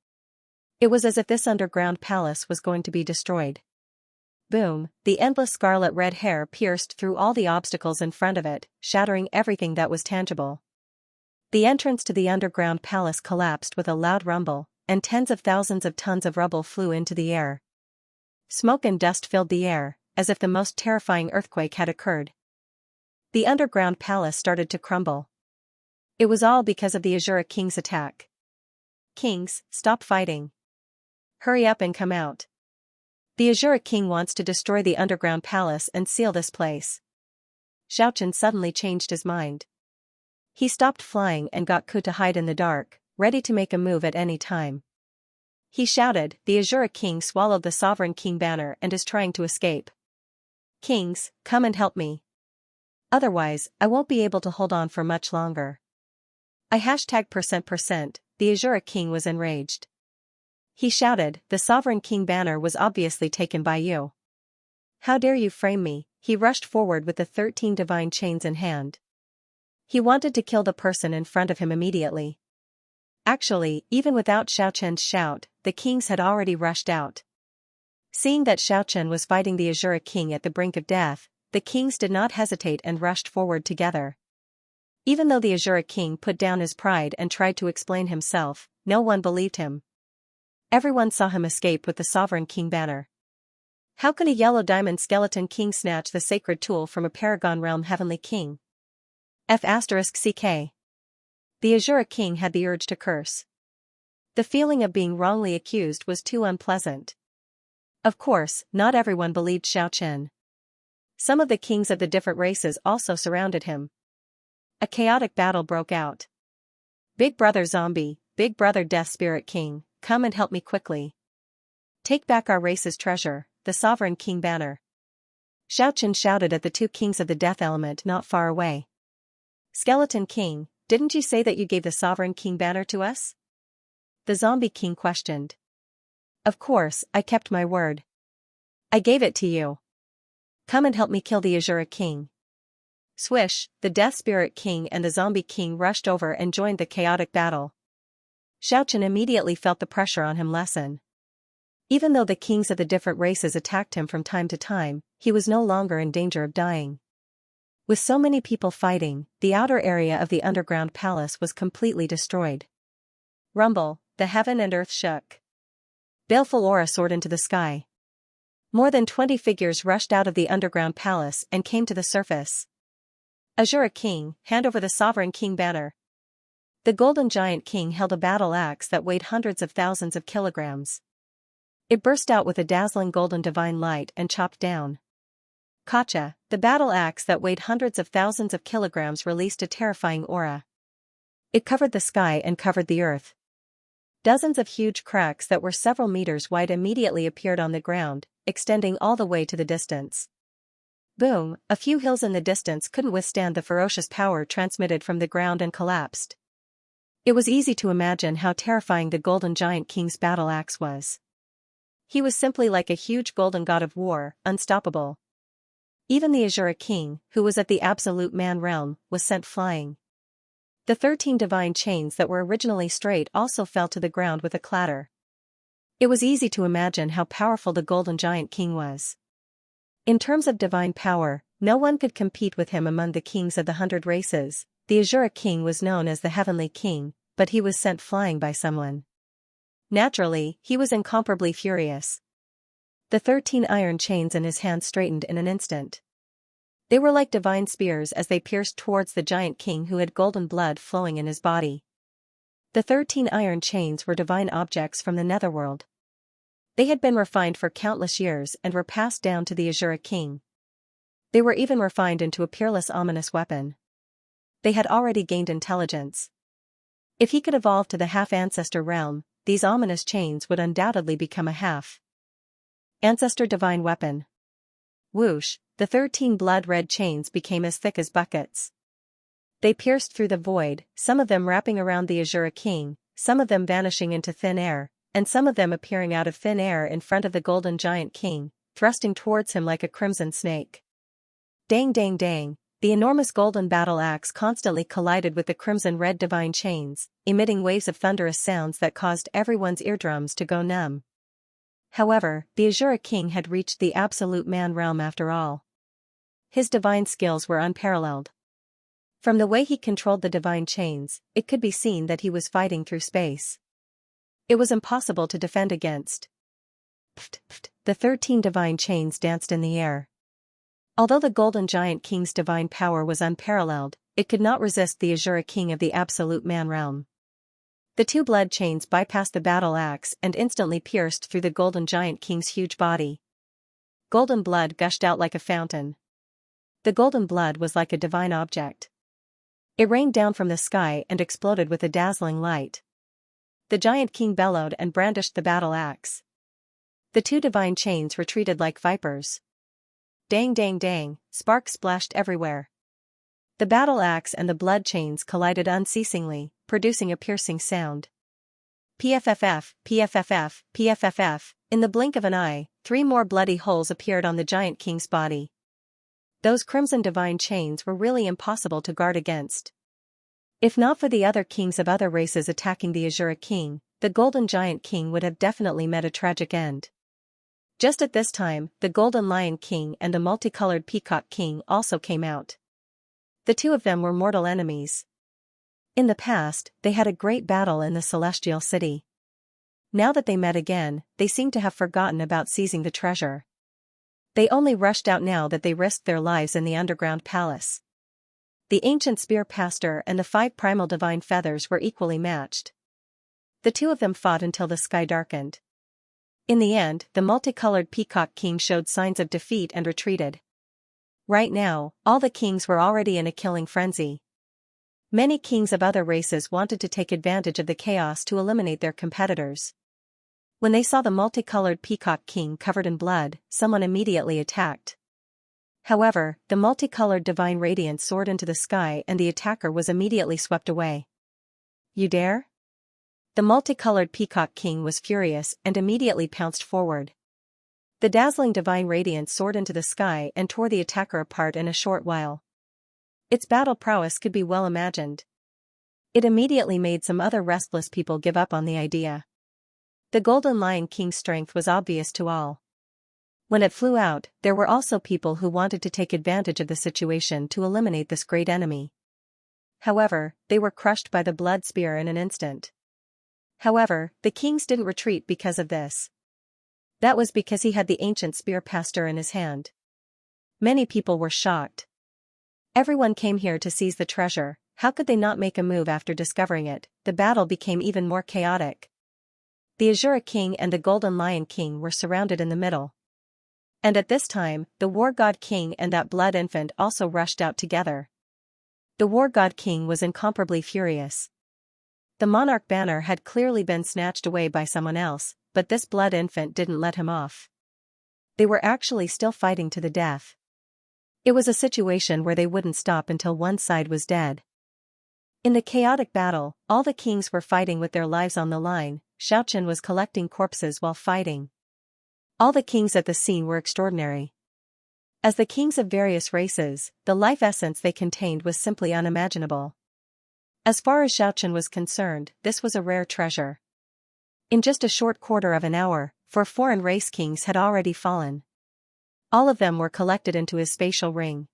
Speaker 1: It was as if this underground palace was going to be destroyed. Boom, the endless scarlet red hair pierced through all the obstacles in front of it, shattering everything that was tangible. The entrance to the underground palace collapsed with a loud rumble, and tens of thousands of tons of rubble flew into the air. Smoke and dust filled the air, as if the most terrifying earthquake had occurred. The underground palace started to crumble. It was all because of the Azura king's attack. Kings, stop fighting. Hurry up and come out. The Azura king wants to destroy the underground palace and seal this place. Xiaoqian suddenly changed his mind. He stopped flying and got Ku to hide in the dark, ready to make a move at any time. He shouted, "The Azura king swallowed the sovereign king banner and is trying to escape. Kings, come and help me. Otherwise, I won't be able to hold on for much longer." The Azura king was enraged. He shouted, "The sovereign king banner was obviously taken by you. How dare you frame me?" He rushed forward with the 13 divine chains in hand. He wanted to kill the person in front of him immediately. Actually, even without Xiaoqian's shout, the kings had already rushed out. Seeing that Xiaoqian was fighting the Azura king at the brink of death, the kings did not hesitate and rushed forward together. Even though the Azura king put down his pride and tried to explain himself, no one believed him. Everyone saw him escape with the sovereign king banner. How can a yellow diamond skeleton king snatch the sacred tool from a paragon realm heavenly king? F***ck. The Azura king had the urge to curse. The feeling of being wrongly accused was too unpleasant. Of course, not everyone believed Xiaoqian. Some of the kings of the different races also surrounded him. A chaotic battle broke out. "Big brother zombie, big brother death spirit king, come and help me quickly. Take back our race's treasure, the sovereign king banner." Xiaoqian shouted at the two kings of the death element not far away. "Skeleton king, didn't you say that you gave the sovereign king banner to us?" The zombie king questioned. "Of course, I kept my word. I gave it to you. Come and help me kill the Azura king." Swish, the death spirit king and the zombie king rushed over and joined the chaotic battle. Xiaoqian immediately felt the pressure on him lessen. Even though the kings of the different races attacked him from time to time, he was no longer in danger of dying. With so many people fighting, the outer area of the underground palace was completely destroyed. Rumble, the heaven and earth shook. Baleful aura soared into the sky. More than 20 figures rushed out of the underground palace and came to the surface. Azura king, hand over the sovereign king banner. The golden giant king held a battle axe that weighed hundreds of thousands of kilograms. It burst out with a dazzling golden divine light and chopped down. Kacha, the battle axe that weighed hundreds of thousands of kilograms, released a terrifying aura. It covered the sky and covered the earth. Dozens of huge cracks that were several meters wide immediately appeared on the ground, extending all the way to the distance. Boom, a few hills in the distance couldn't withstand the ferocious power transmitted from the ground and collapsed. It was easy to imagine how terrifying the Golden Giant King's battle axe was. He was simply like a huge golden god of war, unstoppable. Even the Azura King, who was at the Absolute Man realm, was sent flying. The 13 divine chains that were originally straight also fell to the ground with a clatter. It was easy to imagine how powerful the Golden Giant King was. In terms of divine power, no one could compete with him among the kings of the 100 races. The Azura King was known as the Heavenly King, but he was sent flying by someone. Naturally, he was incomparably furious. The 13 iron chains in his hand straightened in an instant. They were like divine spears as they pierced towards the giant king who had golden blood flowing in his body. The 13 iron chains were divine objects from the netherworld. They had been refined for countless years and were passed down to the Azura King. They were even refined into a peerless ominous weapon. They had already gained intelligence. If he could evolve to the half-ancestor realm, these ominous chains would undoubtedly become a half-ancestor divine weapon. Whoosh, the 13 blood-red chains became as thick as buckets. They pierced through the void, some of them wrapping around the Azura King, some of them vanishing into thin air, and some of them appearing out of thin air in front of the Golden Giant King, thrusting towards him like a crimson snake. Dang dang dang, the enormous golden battle axe constantly collided with the crimson-red divine chains, emitting waves of thunderous sounds that caused everyone's eardrums to go numb. However, the Azura King had reached the Absolute Man realm after all. His divine skills were unparalleled. From the way he controlled the divine chains, it could be seen that he was fighting through space. It was impossible to defend against. Pft, pft, the 13 divine chains danced in the air. Although the Golden Giant King's divine power was unparalleled, it could not resist the Azura King of the Absolute Man realm. The 2 blood chains bypassed the battle axe and instantly pierced through the Golden Giant King's huge body. Golden blood gushed out like a fountain. The golden blood was like a divine object. It rained down from the sky and exploded with a dazzling light. The Giant King bellowed and brandished the battle axe. The 2 divine chains retreated like vipers. Dang dang dang, sparks splashed everywhere. The battle axe and the blood chains collided unceasingly, producing a piercing sound. PFFF, PFFF, PFFF, in the blink of an eye, 3 more bloody holes appeared on the Giant King's body. Those crimson divine chains were really impossible to guard against. If not for the other kings of other races attacking the Azura King, the Golden Giant King would have definitely met a tragic end. Just at this time, the Golden Lion King and the Multicolored Peacock King also came out. The 2 of them were mortal enemies. In the past, they had a great battle in the Celestial City. Now that they met again, they seemed to have forgotten about seizing the treasure. They only rushed out now that they risked their lives in the underground palace. The ancient spear pastor and the 5 primal divine feathers were equally matched. The 2 of them fought until the sky darkened. In the end, the multicolored Peacock King showed signs of defeat and retreated. Right now, all the kings were already in a killing frenzy. Many kings of other races wanted to take advantage of the chaos to eliminate their competitors. When they saw the multicolored Peacock King covered in blood, someone immediately attacked. However, the multicolored divine radiance soared into the sky and the attacker was immediately swept away. You dare? The multicolored Peacock King was furious and immediately pounced forward. The dazzling divine radiance soared into the sky and tore the attacker apart in a short while. Its battle prowess could be well imagined. It immediately made some other restless people give up on the idea. The Golden Lion King's strength was obvious to all. When it flew out, there were also people who wanted to take advantage of the situation to eliminate this great enemy. However, they were crushed by the blood spear in an instant. However, the kings didn't retreat because of this. That was because he had the ancient spear pastor in his hand. Many people were shocked. Everyone came here to seize the treasure, how could they not make a move after discovering it? The battle became even more chaotic. The Azura King and the Golden Lion King were surrounded in the middle. And at this time, the War God King and that blood infant also rushed out together. The War God King was incomparably furious. The monarch banner had clearly been snatched away by someone else, but this blood infant didn't let him off. They were actually still fighting to the death. It was a situation where they wouldn't stop until one side was dead. In the chaotic battle, all the kings were fighting with their lives on the line. Xianxia was collecting corpses while fighting. All the kings at the scene were extraordinary. As the kings of various races, the life essence they contained was simply unimaginable. As far as Xianxia was concerned, this was a rare treasure. In just a short quarter of an hour, 4 foreign race kings had already fallen. All of them were collected into his spatial ring.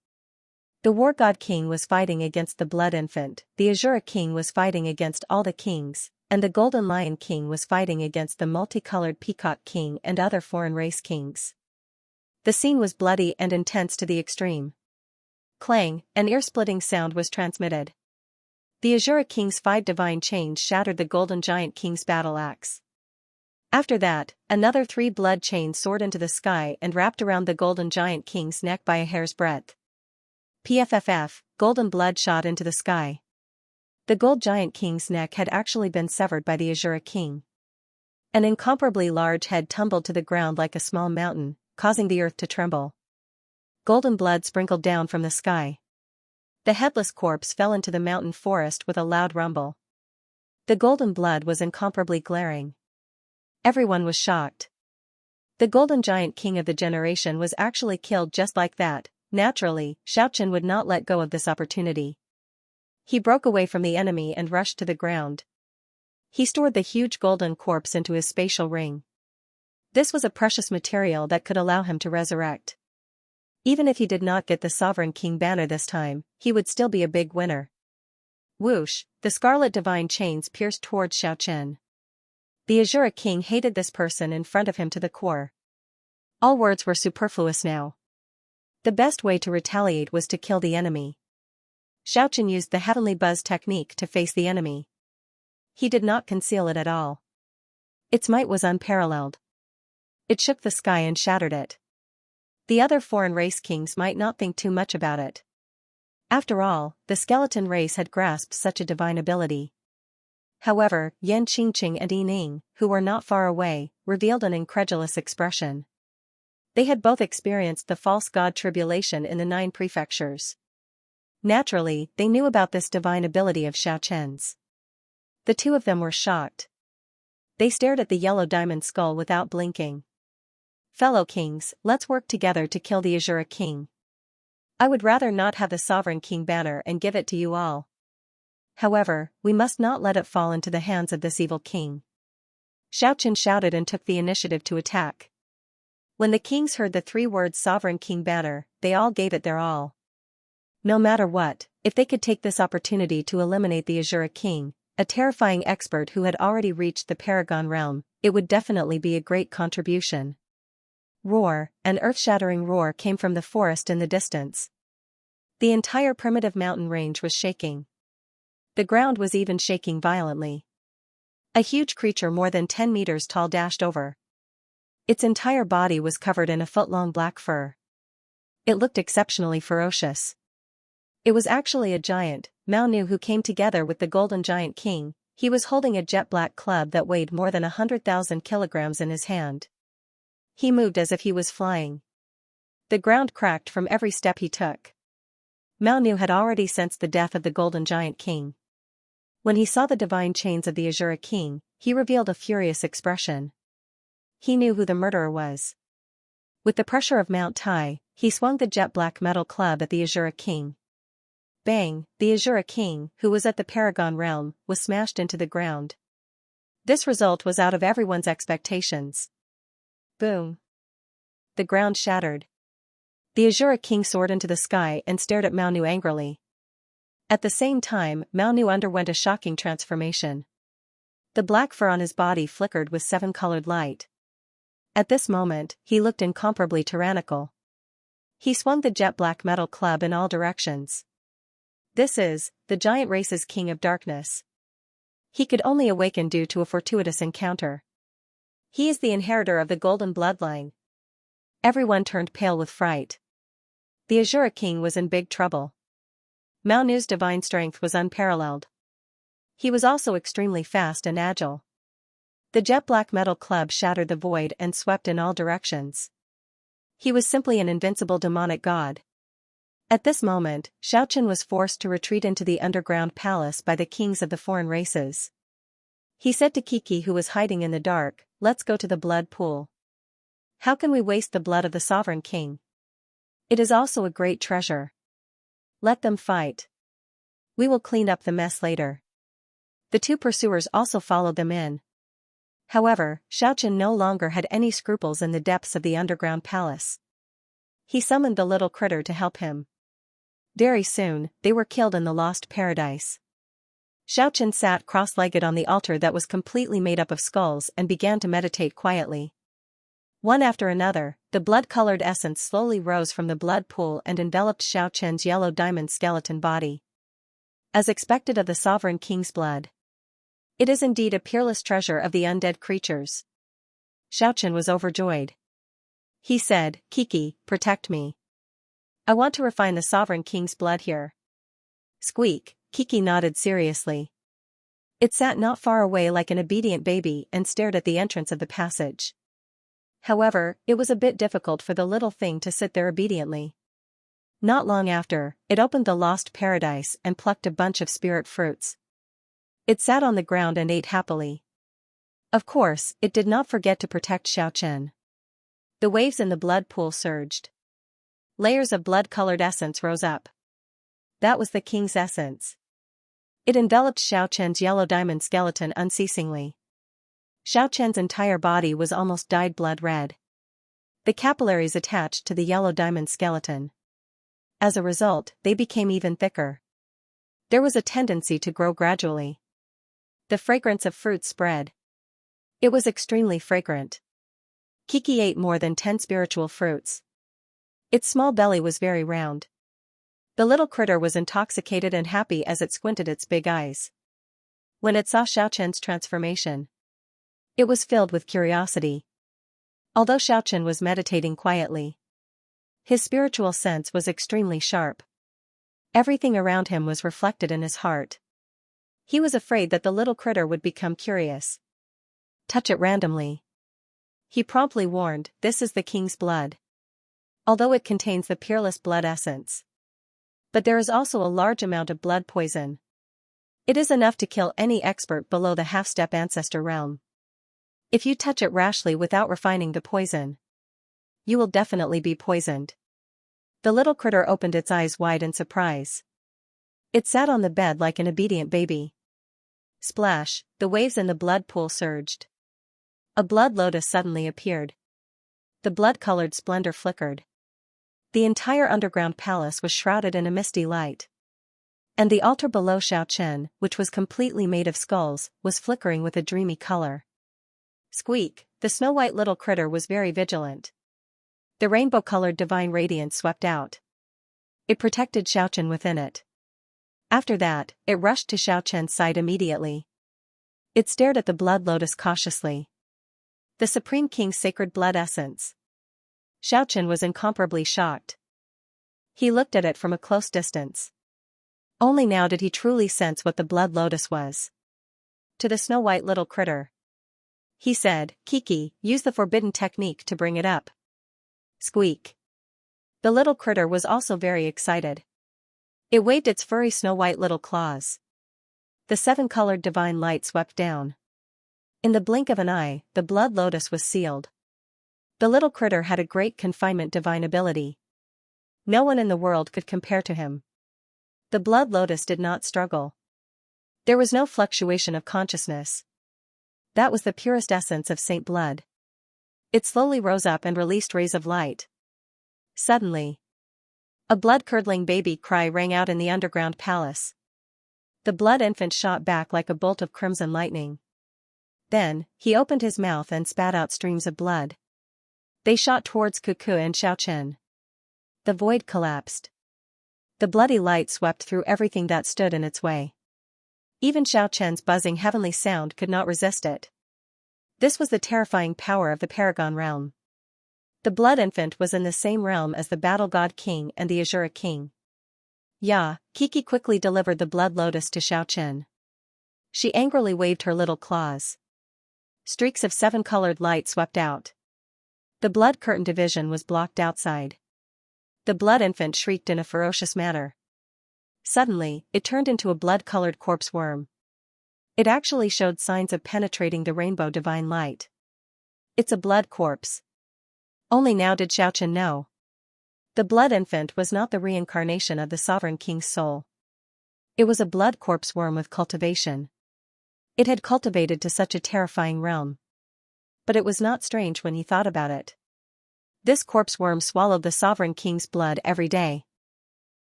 Speaker 1: The War God King was fighting against the Blood Infant, the Azura King was fighting against all the kings, and the Golden Lion King was fighting against the multicolored Peacock King and other foreign race kings. The scene was bloody and intense to the extreme. Clang, an ear-splitting sound was transmitted. The Azura King's 5 divine chains shattered the Golden Giant King's battle axe. After that, another 3 blood chains soared into the sky and wrapped around the Golden Giant King's neck by a hair's breadth. PFFF, golden blood shot into the sky. The Gold Giant King's neck had actually been severed by the Azura King. An incomparably large head tumbled to the ground like a small mountain, causing the earth to tremble. Golden blood sprinkled down from the sky. The headless corpse fell into the mountain forest with a loud rumble. The golden blood was incomparably glaring. Everyone was shocked. The Golden Giant King of the generation was actually killed just like that. Naturally, Xianxia would not let go of this opportunity. He broke away from the enemy and rushed to the ground. He stored the huge golden corpse into his spatial ring. This was a precious material that could allow him to resurrect. Even if he did not get the Sovereign King banner this time, he would still be a big winner. Whoosh, the scarlet divine chains pierced towards Xianxia. The Azura King hated this person in front of him to the core. All words were superfluous now. The best way to retaliate was to kill the enemy. Xianxia used the heavenly buzz technique to face the enemy. He did not conceal it at all. Its might was unparalleled. It shook the sky and shattered it. The other foreign race kings might not think too much about it. After all, the skeleton race had grasped such a divine ability. However, Yan Qingqing and Yining, who were not far away, revealed an incredulous expression. They had both experienced the false god tribulation in the 9 prefectures. Naturally, they knew about this divine ability of Xianxia's. The 2 of them were shocked. They stared at the yellow diamond skull without blinking. Fellow kings, let's work together to kill the Azura King. I would rather not have the Sovereign King banner and give it to you all. However, we must not let it fall into the hands of this evil king. Xianxia shouted and took the initiative to attack. When the kings heard the 3 words Sovereign King banner, they all gave it their all. No matter what, if they could take this opportunity to eliminate the Azura King, a terrifying expert who had already reached the Paragon realm, it would definitely be a great contribution. Roar, an earth-shattering roar came from the forest in the distance. The entire primitive mountain range was shaking. The ground was even shaking violently. A huge creature more than 10 meters tall dashed over. Its entire body was covered in a foot-long black fur. It looked exceptionally ferocious. It was actually a giant, Mao Nu, who came together with the Golden Giant King. He was holding a jet-black club that weighed more than 100,000 kilograms in his hand. He moved as if he was flying. The ground cracked from every step he took. Mao Nu had already sensed the death of the Golden Giant King. When he saw the divine chains of the Azura King, he revealed a furious expression. He knew who the murderer was. With the pressure of Mount Tai, he swung the jet-black metal club at the Azura King. Bang, the Azura King, who was at the Paragon realm, was smashed into the ground. This result was out of everyone's expectations. Boom. The ground shattered. The Azura King soared into the sky and stared at Mao Nu angrily. At the same time, Mao Nu underwent a shocking transformation. The black fur on his body flickered with 7-colored light. At this moment, he looked incomparably tyrannical. He swung the jet-black metal club in all directions. This is, the giant race's king of darkness. He could only awaken due to a fortuitous encounter. He is the inheritor of the golden bloodline. Everyone turned pale with fright. The Azura King was in big trouble. Mao Nu's divine strength was unparalleled. He was also extremely fast and agile. The jet-black metal club shattered the void and swept in all directions. He was simply an invincible demonic god. At this moment, Xiaochen was forced to retreat into the underground palace by the kings of the foreign races. He said to Kiki, who was hiding in the dark, "Let's go to the blood pool. How can we waste the blood of the sovereign king? It is also a great treasure. Let them fight. We will clean up the mess later." The two pursuers also followed them in. However, Xiaochen no longer had any scruples in the depths of the underground palace. He summoned the little critter to help him. Very soon, they were killed in the lost paradise. Xiaochen sat cross-legged on the altar that was completely made up of skulls and began to meditate quietly. One after another, the blood-colored essence slowly rose from the blood pool and enveloped Xiaochen's yellow diamond skeleton body. As expected of the sovereign king's blood. It is indeed a peerless treasure of the undead creatures. Xiaochen was overjoyed. He said, "Kiki, protect me. I want to refine the sovereign king's blood here." Squeak, Kiki nodded seriously. It sat not far away like an obedient baby and stared at the entrance of the passage. However, it was a bit difficult for the little thing to sit there obediently. Not long after, it opened the lost paradise and plucked a bunch of spirit fruits. It sat on the ground and ate happily. Of course, it did not forget to protect Xiaochen. The waves in the blood pool surged. Layers of blood-colored essence rose up. That was the king's essence. It enveloped Xiaochen's yellow diamond skeleton unceasingly. Xiaochen's entire body was almost dyed blood red. The capillaries attached to the yellow diamond skeleton. As a result, they became even thicker. There was a tendency to grow gradually. The fragrance of fruit spread. It was extremely fragrant. Kiki ate more than 10 spiritual fruits. Its small belly was very round. The little critter was intoxicated and happy as it squinted its big eyes. When it saw Xiaochen's transformation, it was filled with curiosity. Although Xiaochen was meditating quietly, his spiritual sense was extremely sharp. Everything around him was reflected in his heart. He was afraid that the little critter would become curious. Touch it randomly. He promptly warned, "This is the king's blood. Although it contains the peerless blood essence. But there is also a large amount of blood poison. It is enough to kill any expert below the half-step ancestor realm. If you touch it rashly without refining the poison, you will definitely be poisoned." The little critter opened its eyes wide in surprise. It sat on the bed like an obedient baby. Splash, the waves in the blood pool surged. A blood lotus suddenly appeared. The blood-colored splendor flickered. The entire underground palace was shrouded in a misty light. And the altar below Xiaochen, which was completely made of skulls, was flickering with a dreamy color. Squeak, the snow-white little critter was very vigilant. The rainbow-colored divine radiance swept out. It protected Xiaochen within it. After that, it rushed to Xiaochen's side immediately. It stared at the blood lotus cautiously. The Supreme King's sacred blood essence. Xiaochen was incomparably shocked. He looked at it from a close distance. Only now did he truly sense what the blood lotus was. To the snow-white little critter, he said, "Kiki, use the forbidden technique to bring it up." Squeak. The little critter was also very excited. It waved its furry snow-white little claws. The 7-colored divine light swept down. In the blink of an eye, the blood lotus was sealed. The little critter had a great confinement divine ability. No one in the world could compare to him. The blood lotus did not struggle. There was no fluctuation of consciousness. That was the purest essence of saint blood. It slowly rose up and released rays of light. Suddenly, a blood-curdling baby cry rang out in the underground palace. The blood infant shot back like a bolt of crimson lightning. Then, he opened his mouth and spat out streams of blood. They shot towards Cuckoo and Xiaochen. The void collapsed. The bloody light swept through everything that stood in its way. Even Xiaochen's buzzing heavenly sound could not resist it. This was the terrifying power of the Paragon realm. The blood infant was in the same realm as the battle god king and the Azura king. Kiki quickly delivered the blood lotus to Xiaochen. She angrily waved her little claws. Streaks of 7-colored light swept out. The blood curtain division was blocked outside. The blood infant shrieked in a ferocious manner. Suddenly, it turned into a blood-colored corpse worm. It actually showed signs of penetrating the rainbow divine light. It's a blood corpse. Only now did Xiaochen know. The blood infant was not the reincarnation of the sovereign king's soul. It was a blood corpse worm with cultivation. It had cultivated to such a terrifying realm. But it was not strange when he thought about it. This corpse worm swallowed the sovereign king's blood every day.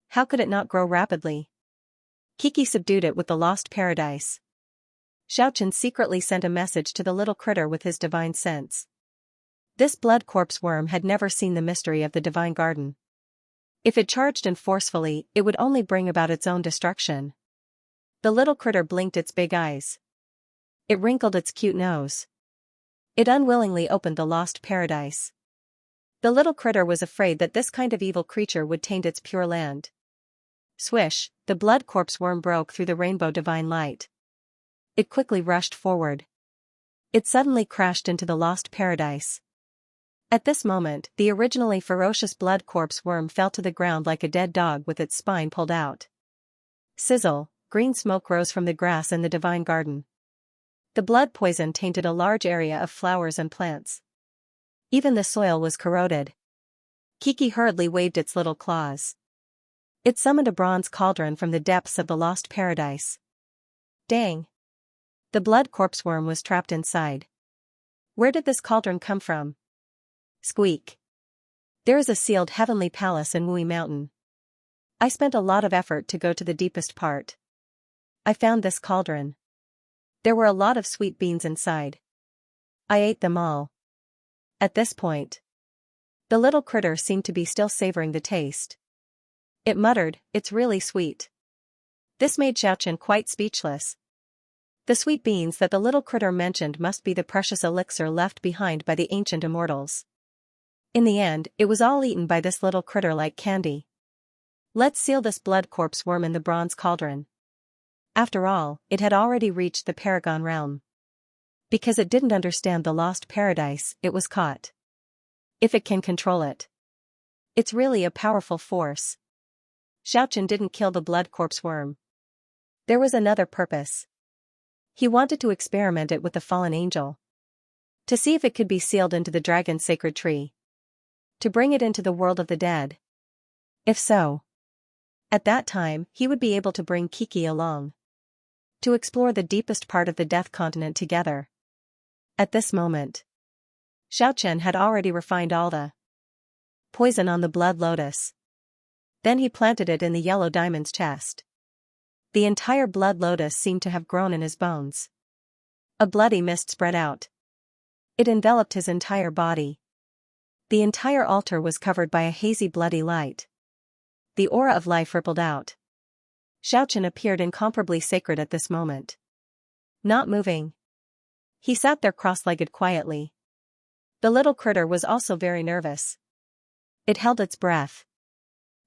Speaker 1: How could it not grow rapidly? Kiki subdued it with the lost paradise. Xiaochen secretly sent a message to the little critter with his divine sense. This blood corpse worm had never seen the mystery of the divine garden. If it charged in forcefully, it would only bring about its own destruction. The little critter blinked its big eyes. It wrinkled its cute nose. It unwillingly opened the lost paradise. The little critter was afraid that this kind of evil creature would taint its pure land. Swish, the blood corpse worm broke through the rainbow divine light. It quickly rushed forward. It suddenly crashed into the lost paradise. At this moment, the originally ferocious blood corpse worm fell to the ground like a dead dog with its spine pulled out. Sizzle, green smoke rose from the grass in the divine garden. The blood poison tainted a large area of flowers and plants. Even the soil was corroded. Kiki hurriedly waved its little claws. It summoned a bronze cauldron from the depths of the lost paradise. Dang! The blood corpse worm was trapped inside. Where did this cauldron come from? Squeak. There is a sealed heavenly palace in Wui Mountain. I spent a lot of effort to go to the deepest part. I found this cauldron. There were a lot of sweet beans inside. I ate them all. At this point, the little critter seemed to be still savoring the taste. It muttered, "It's really sweet." This made Xiaochen quite speechless. The sweet beans that the little critter mentioned must be the precious elixir left behind by the ancient immortals. In the end, it was all eaten by this little critter like candy. Let's seal this blood corpse worm in the bronze cauldron. After all, it had already reached the Paragon realm. Because it didn't understand the lost paradise, it was caught. If it can control it, it's really a powerful force. Xiaochen didn't kill the blood corpse worm. There was another purpose. He wanted to experiment it with the fallen angel. To see if it could be sealed into the dragon's sacred tree. To bring it into the world of the dead. If so, at that time, he would be able to bring Kiki along. To explore the deepest part of the Death Continent together. At this moment, Xiaochen had already refined all the poison on the blood lotus. Then he planted it in the yellow diamond's chest. The entire blood lotus seemed to have grown in his bones. A bloody mist spread out. It enveloped his entire body. The entire altar was covered by a hazy bloody light. The aura of life rippled out. Xiaochen appeared incomparably sacred at this moment. Not moving. He sat there cross-legged quietly. The little critter was also very nervous. It held its breath.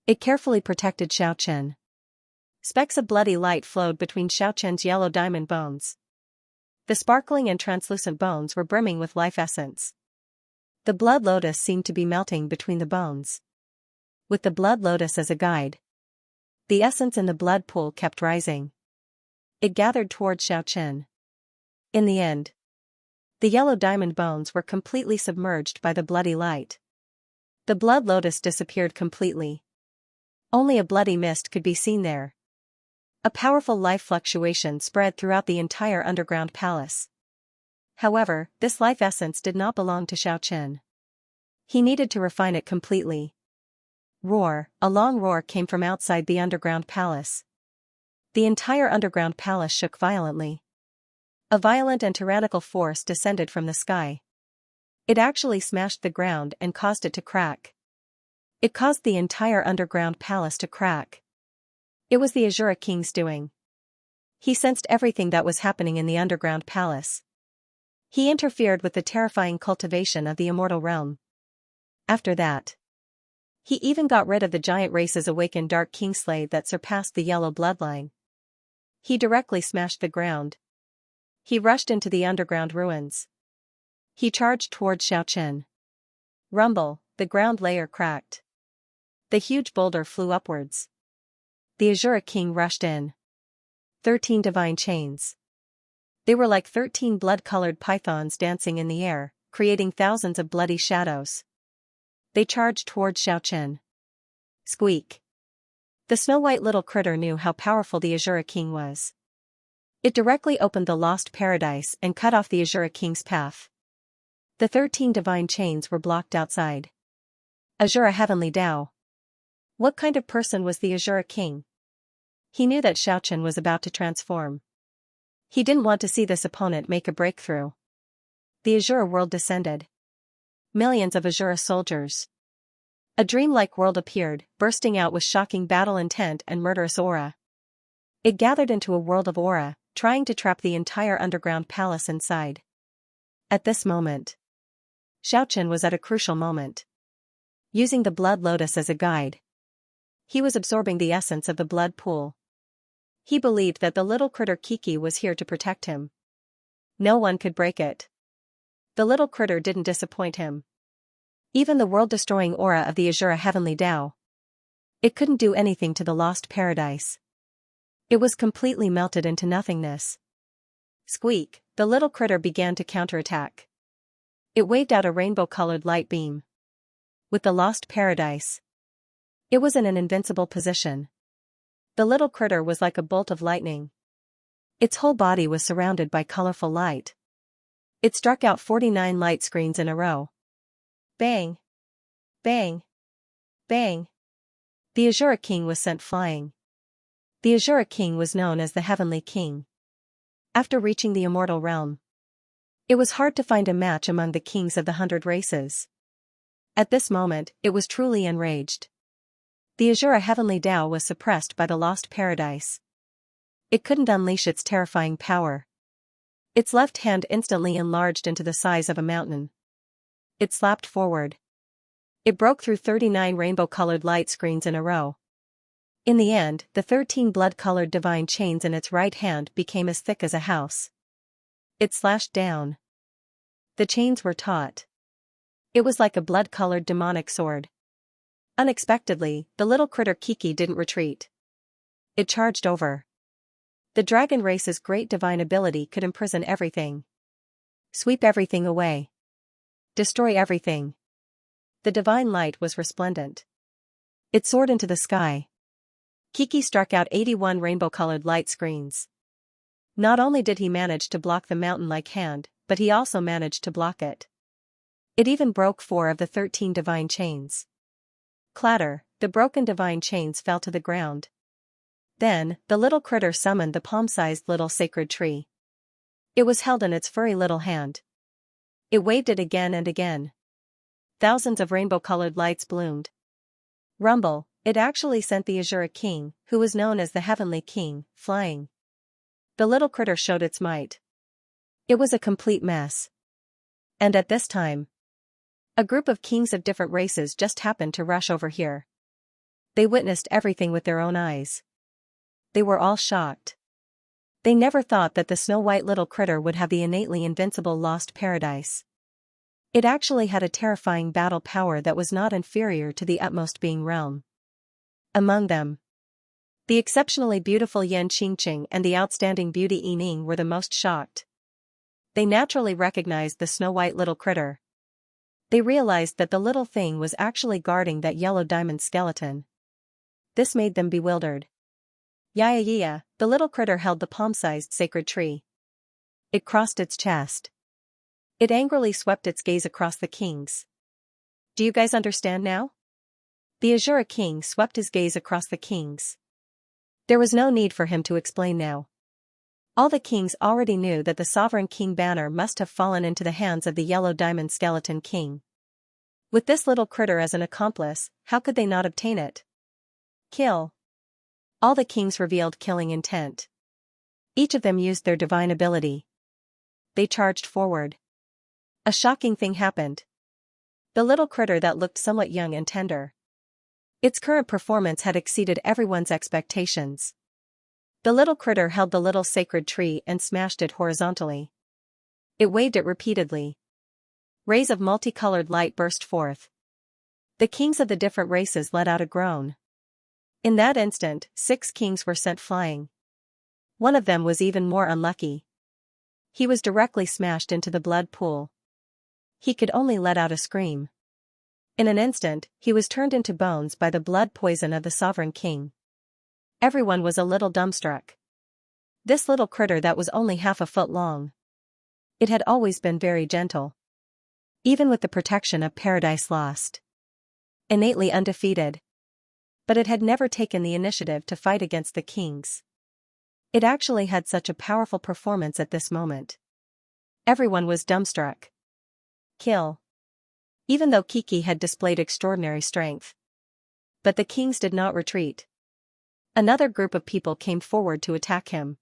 Speaker 1: It carefully protected Xiaochen. Specks of bloody light flowed between Xiaochen's yellow diamond bones. The sparkling and translucent bones were brimming with life essence. The blood lotus seemed to be melting between the bones. With the blood lotus as a guide, the essence in the blood pool kept rising. It gathered towards Xiaochen. In the end, the yellow diamond bones were completely submerged by the bloody light. The blood lotus disappeared completely. Only a bloody mist could be seen there. A powerful life fluctuation spread throughout the entire underground palace. However, this life essence did not belong to Xiaochen. He needed to refine it completely. Roar, a long roar came from outside the underground palace. The entire underground palace shook violently. A violent and tyrannical force descended from the sky. It actually smashed the ground and caused it to crack. It caused the entire underground palace to crack. It was the Azura King's doing. He sensed everything that was happening in the underground palace. He interfered with the terrifying cultivation of the immortal realm. After that, he even got rid of the giant race's awakened dark kingslave that surpassed the yellow bloodline. He directly smashed the ground. He rushed into the underground ruins. He charged toward Xiaochen. Rumble, the ground layer cracked. The huge boulder flew upwards. The Azura King rushed in. 13 divine chains. They were like 13 blood-colored pythons dancing in the air, creating thousands of bloody shadows. They charged toward Xiaochen. Squeak. The snow-white little critter knew how powerful the Azura King was. It directly opened the lost paradise and cut off the Azura King's path. The 13 divine chains were blocked outside. Azura Heavenly Tao. What kind of person was the Azura King? He knew that Xiaochen was about to transform. He didn't want to see this opponent make a breakthrough. The Azura world descended. Millions of Azura soldiers. A dreamlike world appeared, bursting out with shocking battle intent and murderous aura. It gathered into a world of aura, trying to trap the entire underground palace inside. At this moment, Xiaochen was at a crucial moment. Using the blood lotus as a guide, he was absorbing the essence of the blood pool. He believed that the little critter Kiki was here to protect him. No one could break it. The little critter didn't disappoint him. Even the world-destroying aura of the Azura Heavenly Tao. It couldn't do anything to the lost paradise. It was completely melted into nothingness. Squeak, the little critter began to counterattack. It waved out a rainbow-colored light beam. With the lost paradise, it was in an invincible position. The little critter was like a bolt of lightning. Its whole body was surrounded by colorful light. It struck out 49 light screens in a row. Bang! Bang! Bang! The Azura King was sent flying. The Azura King was known as the Heavenly King. After reaching the immortal realm, it was hard to find a match among the kings of the 100 races. At this moment, it was truly enraged. The Azura Heavenly Tao was suppressed by the lost paradise. It couldn't unleash its terrifying power. Its left hand instantly enlarged into the size of a mountain. It slapped forward. It broke through 39 rainbow-colored light screens in a row. In the end, the 13 blood-colored divine chains in its right hand became as thick as a house. It slashed down. The chains were taut. It was like a blood-colored demonic sword. Unexpectedly, the little critter Kiki didn't retreat. It charged over. The dragon race's great divine ability could imprison everything. Sweep everything away. Destroy everything. The divine light was resplendent. It soared into the sky. Kiki struck out 81 rainbow-colored light screens. Not only did he manage to block the mountain-like hand, but he also managed to block it. It even broke 4 of the 13 divine chains. Clatter, the broken divine chains fell to the ground. Then, the little critter summoned the palm-sized little sacred tree. It was held in its furry little hand. It waved it again and again. Thousands of rainbow-colored lights bloomed. Rumble, it actually sent the Azura King, who was known as the Heavenly King, flying. The little critter showed its might. It was a complete mess. And at this time, a group of kings of different races just happened to rush over here. They witnessed everything with their own eyes. They were all shocked. They never thought that the snow-white little critter would have the innately invincible lost paradise. It actually had a terrifying battle power that was not inferior to the utmost being realm. Among them, the exceptionally beautiful Yan Qingqing and the outstanding beauty Yining were the most shocked. They naturally recognized the snow-white little critter. They realized that the little thing was actually guarding that yellow diamond skeleton. This made them bewildered. Yaya, the little critter held the palm-sized sacred tree. It crossed its chest. It angrily swept its gaze across the kings. Do you guys understand now? The Azura King swept his gaze across the kings. There was no need for him to explain now. All the kings already knew that the Sovereign King banner must have fallen into the hands of the yellow diamond skeleton king. With this little critter as an accomplice, how could they not obtain it? Kill. All the kings revealed killing intent. Each of them used their divine ability. They charged forward. A shocking thing happened. The little critter that looked somewhat young and tender. Its current performance had exceeded everyone's expectations. The little critter held the little sacred tree and smashed it horizontally. It waved it repeatedly. Rays of multicolored light burst forth. The kings of the different races let out a groan. In that instant, 6 kings were sent flying. One of them was even more unlucky. He was directly smashed into the blood pool. He could only let out a scream. In an instant, he was turned into bones by the blood poison of the sovereign king. Everyone was a little dumbstruck. This little critter that was only half a foot long. It had always been very gentle. Even with the protection of Paradise Lost. Innately undefeated. But it had never taken the initiative to fight against the kings. It actually had such a powerful performance at this moment. Everyone was dumbstruck. Kill. Even though Kiki had displayed extraordinary strength. But the kings did not retreat. Another group of people came forward to attack him.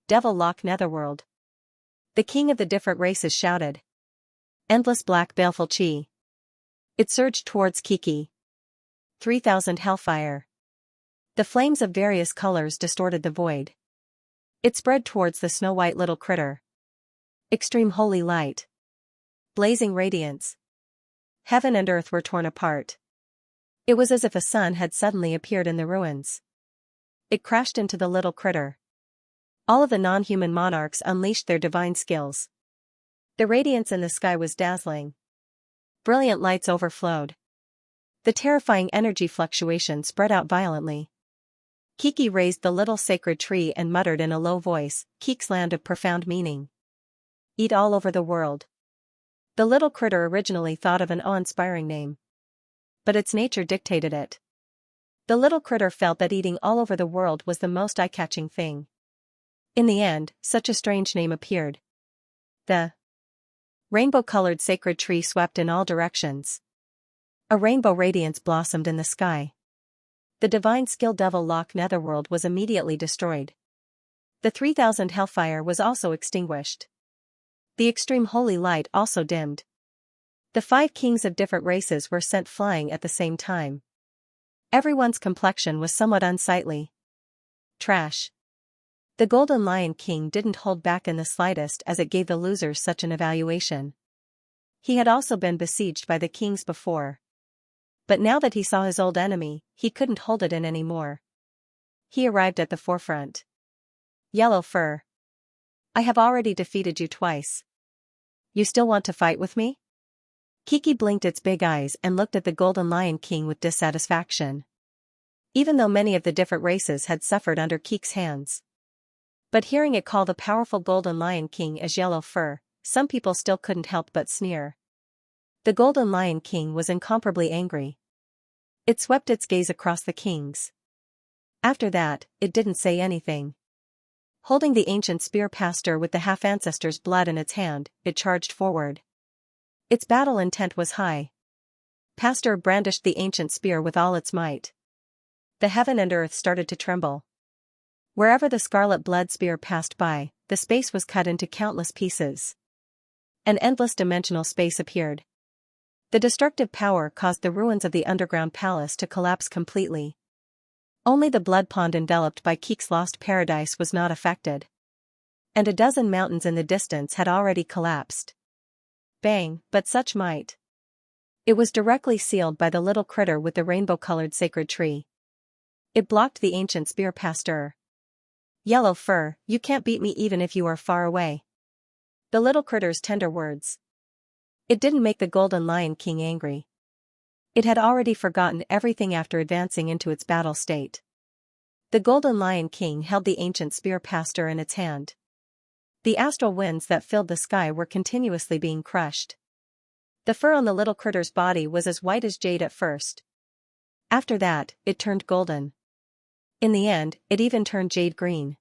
Speaker 1: Devil Lock Netherworld. The king of the different races shouted. Endless black baleful chi. It surged towards Kiki. 3,000 hellfire. The flames of various colors distorted the void. It spread towards the snow-white little critter. Extreme holy light. Blazing radiance. Heaven and earth were torn apart. It was as if a sun had suddenly appeared in the ruins. It crashed into the little critter. All of the non-human monarchs unleashed their divine skills. The radiance in the sky was dazzling. Brilliant lights overflowed. The terrifying energy fluctuation spread out violently. Kiki raised the little sacred tree and muttered in a low voice, Kik's land of profound meaning. Eat all over the world. The little critter originally thought of an awe-inspiring name. But its nature dictated it. The little critter felt that eating all over the world was the most eye-catching thing. In the end, such a strange name appeared. The rainbow-colored sacred tree swept in all directions. A rainbow radiance blossomed in the sky. The divine skill Devil Lock Netherworld was immediately destroyed. The 3,000 hellfire was also extinguished. The extreme holy light also dimmed. The 5 kings of different races were sent flying at the same time. Everyone's complexion was somewhat unsightly. Trash. The Golden Lion King didn't hold back in the slightest as it gave the losers such an evaluation. He had also been besieged by the kings before. But now that he saw his old enemy, he couldn't hold it in anymore. He arrived at the forefront. Yellow Fur. I have already defeated you twice. You still want to fight with me? Kiki blinked its big eyes and looked at the Golden Lion King with dissatisfaction. Even though many of the different races had suffered under Kiki's hands. But hearing it call the powerful Golden Lion King as Yellow Fur, some people still couldn't help but sneer. The Golden Lion King was incomparably angry. It swept its gaze across the kings. After that, it didn't say anything. Holding the ancient spear pastor with the half-ancestor's blood in its hand, it charged forward. Its battle intent was high. Pastor brandished the ancient spear with all its might. The heaven and earth started to tremble. Wherever the scarlet blood spear passed by, the space was cut into countless pieces. An endless dimensional space appeared. The destructive power caused the ruins of the underground palace to collapse completely. Only the blood pond enveloped by Kik's lost paradise was not affected. And a dozen mountains in the distance had already collapsed. Bang, but such might. It was directly sealed by the little critter with the rainbow-colored sacred tree. It blocked the ancient spear pastor. Yellow Fur, you can't beat me even if you are far away. The little critter's tender words. It didn't make the Golden Lion King angry. It had already forgotten everything after advancing into its battle state. The Golden Lion King held the ancient spear pastor in its hand. The astral winds that filled the sky were continuously being crushed. The fur on the little critter's body was as white as jade at first. After that, it turned golden. In the end, it even turned jade green.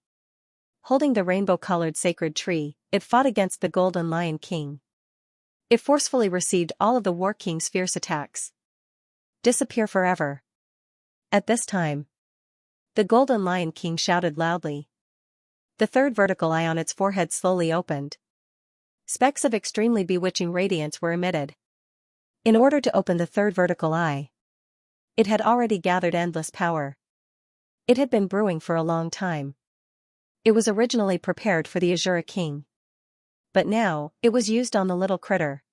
Speaker 1: Holding the rainbow-colored sacred tree, it fought against the Golden Lion King. It forcefully received all of the War King's fierce attacks. Disappear forever. At this time, the Golden Lion King shouted loudly. The third vertical eye on its forehead slowly opened. Specks of extremely bewitching radiance were emitted. In order to open the third vertical eye, it had already gathered endless power. It had been brewing for a long time. It was originally prepared for the Azura king. But now, it was used on the little critter.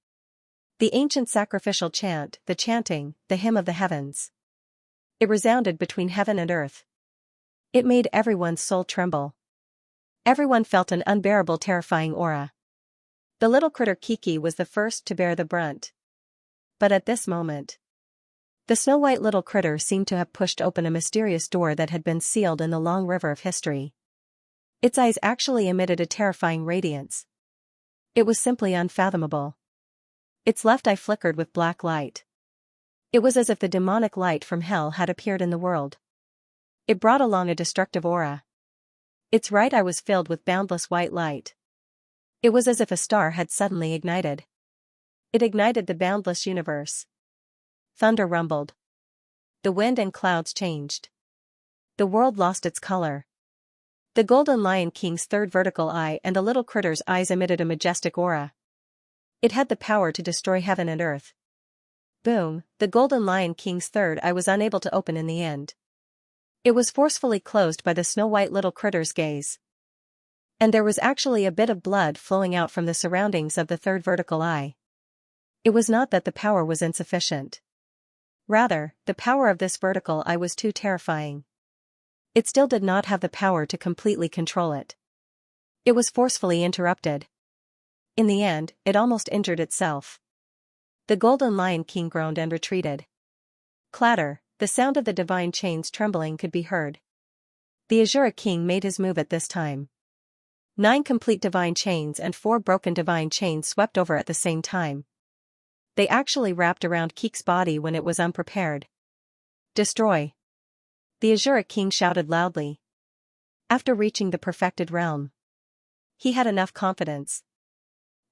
Speaker 1: The ancient sacrificial chant, the chanting, the hymn of the heavens. It resounded between heaven and earth. It made everyone's soul tremble. Everyone felt an unbearable terrifying aura. The little critter Kiki was the first to bear the brunt. But at this moment, the snow-white little critter seemed to have pushed open a mysterious door that had been sealed in the long river of history. Its eyes actually emitted a terrifying radiance. It was simply unfathomable. Its left eye flickered with black light. It was as if the demonic light from hell had appeared in the world. It brought along a destructive aura. Its right eye was filled with boundless white light. It was as if a star had suddenly ignited. It ignited the boundless universe. Thunder rumbled. The wind and clouds changed. The world lost its color. The Golden Lion King's third vertical eye and the little critter's eyes emitted a majestic aura. It had the power to destroy heaven and earth. Boom, the Golden Lion King's third eye was unable to open in the end. It was forcefully closed by the snow-white little critter's gaze. And there was actually a bit of blood flowing out from the surroundings of the third vertical eye. It was not that the power was insufficient. Rather, the power of this vertical eye was too terrifying. It still did not have the power to completely control it. It was forcefully interrupted. In the end, it almost injured itself. The Golden Lion King groaned and retreated. Clatter, the sound of the divine chains trembling could be heard. The Azura King made his move at this time. 9 complete divine chains and 4 broken divine chains swept over at the same time. They actually wrapped around Kik's body when it was unprepared. Destroy! The Azura King shouted loudly. After reaching the perfected realm, he had enough confidence.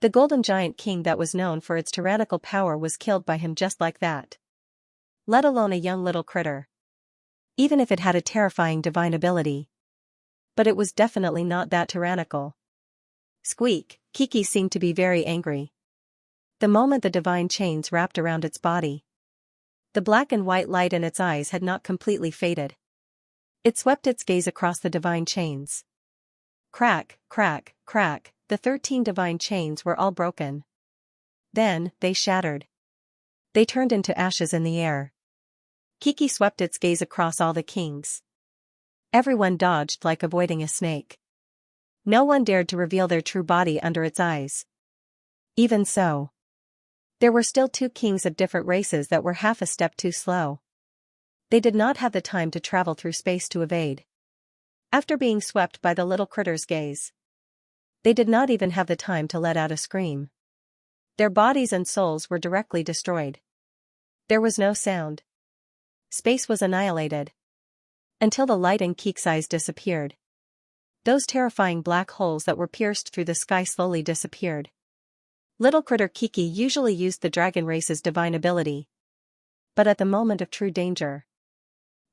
Speaker 1: The Golden Giant King that was known for its tyrannical power was killed by him just like that. Let alone a young little critter. Even if it had a terrifying divine ability. But it was definitely not that tyrannical. Squeak, Kiki seemed to be very angry. The moment the divine chains wrapped around its body, the black and white light in its eyes had not completely faded. It swept its gaze across the divine chains. Crack, crack, crack, the 13 divine chains were all broken. Then, they shattered. They turned into ashes in the air. Kiki swept its gaze across all the kings. Everyone dodged like avoiding a snake. No one dared to reveal their true body under its eyes. Even so, there were still 2 kings of different races that were half a step too slow. They did not have the time to travel through space to evade. After being swept by the little critter's gaze, they did not even have the time to let out a scream. Their bodies and souls were directly destroyed. There was no sound. Space was annihilated. Until the light in Kik's eyes disappeared. Those terrifying black holes that were pierced through the sky slowly disappeared. Little critter Kiki usually used the dragon race's divine ability. But at the moment of true danger,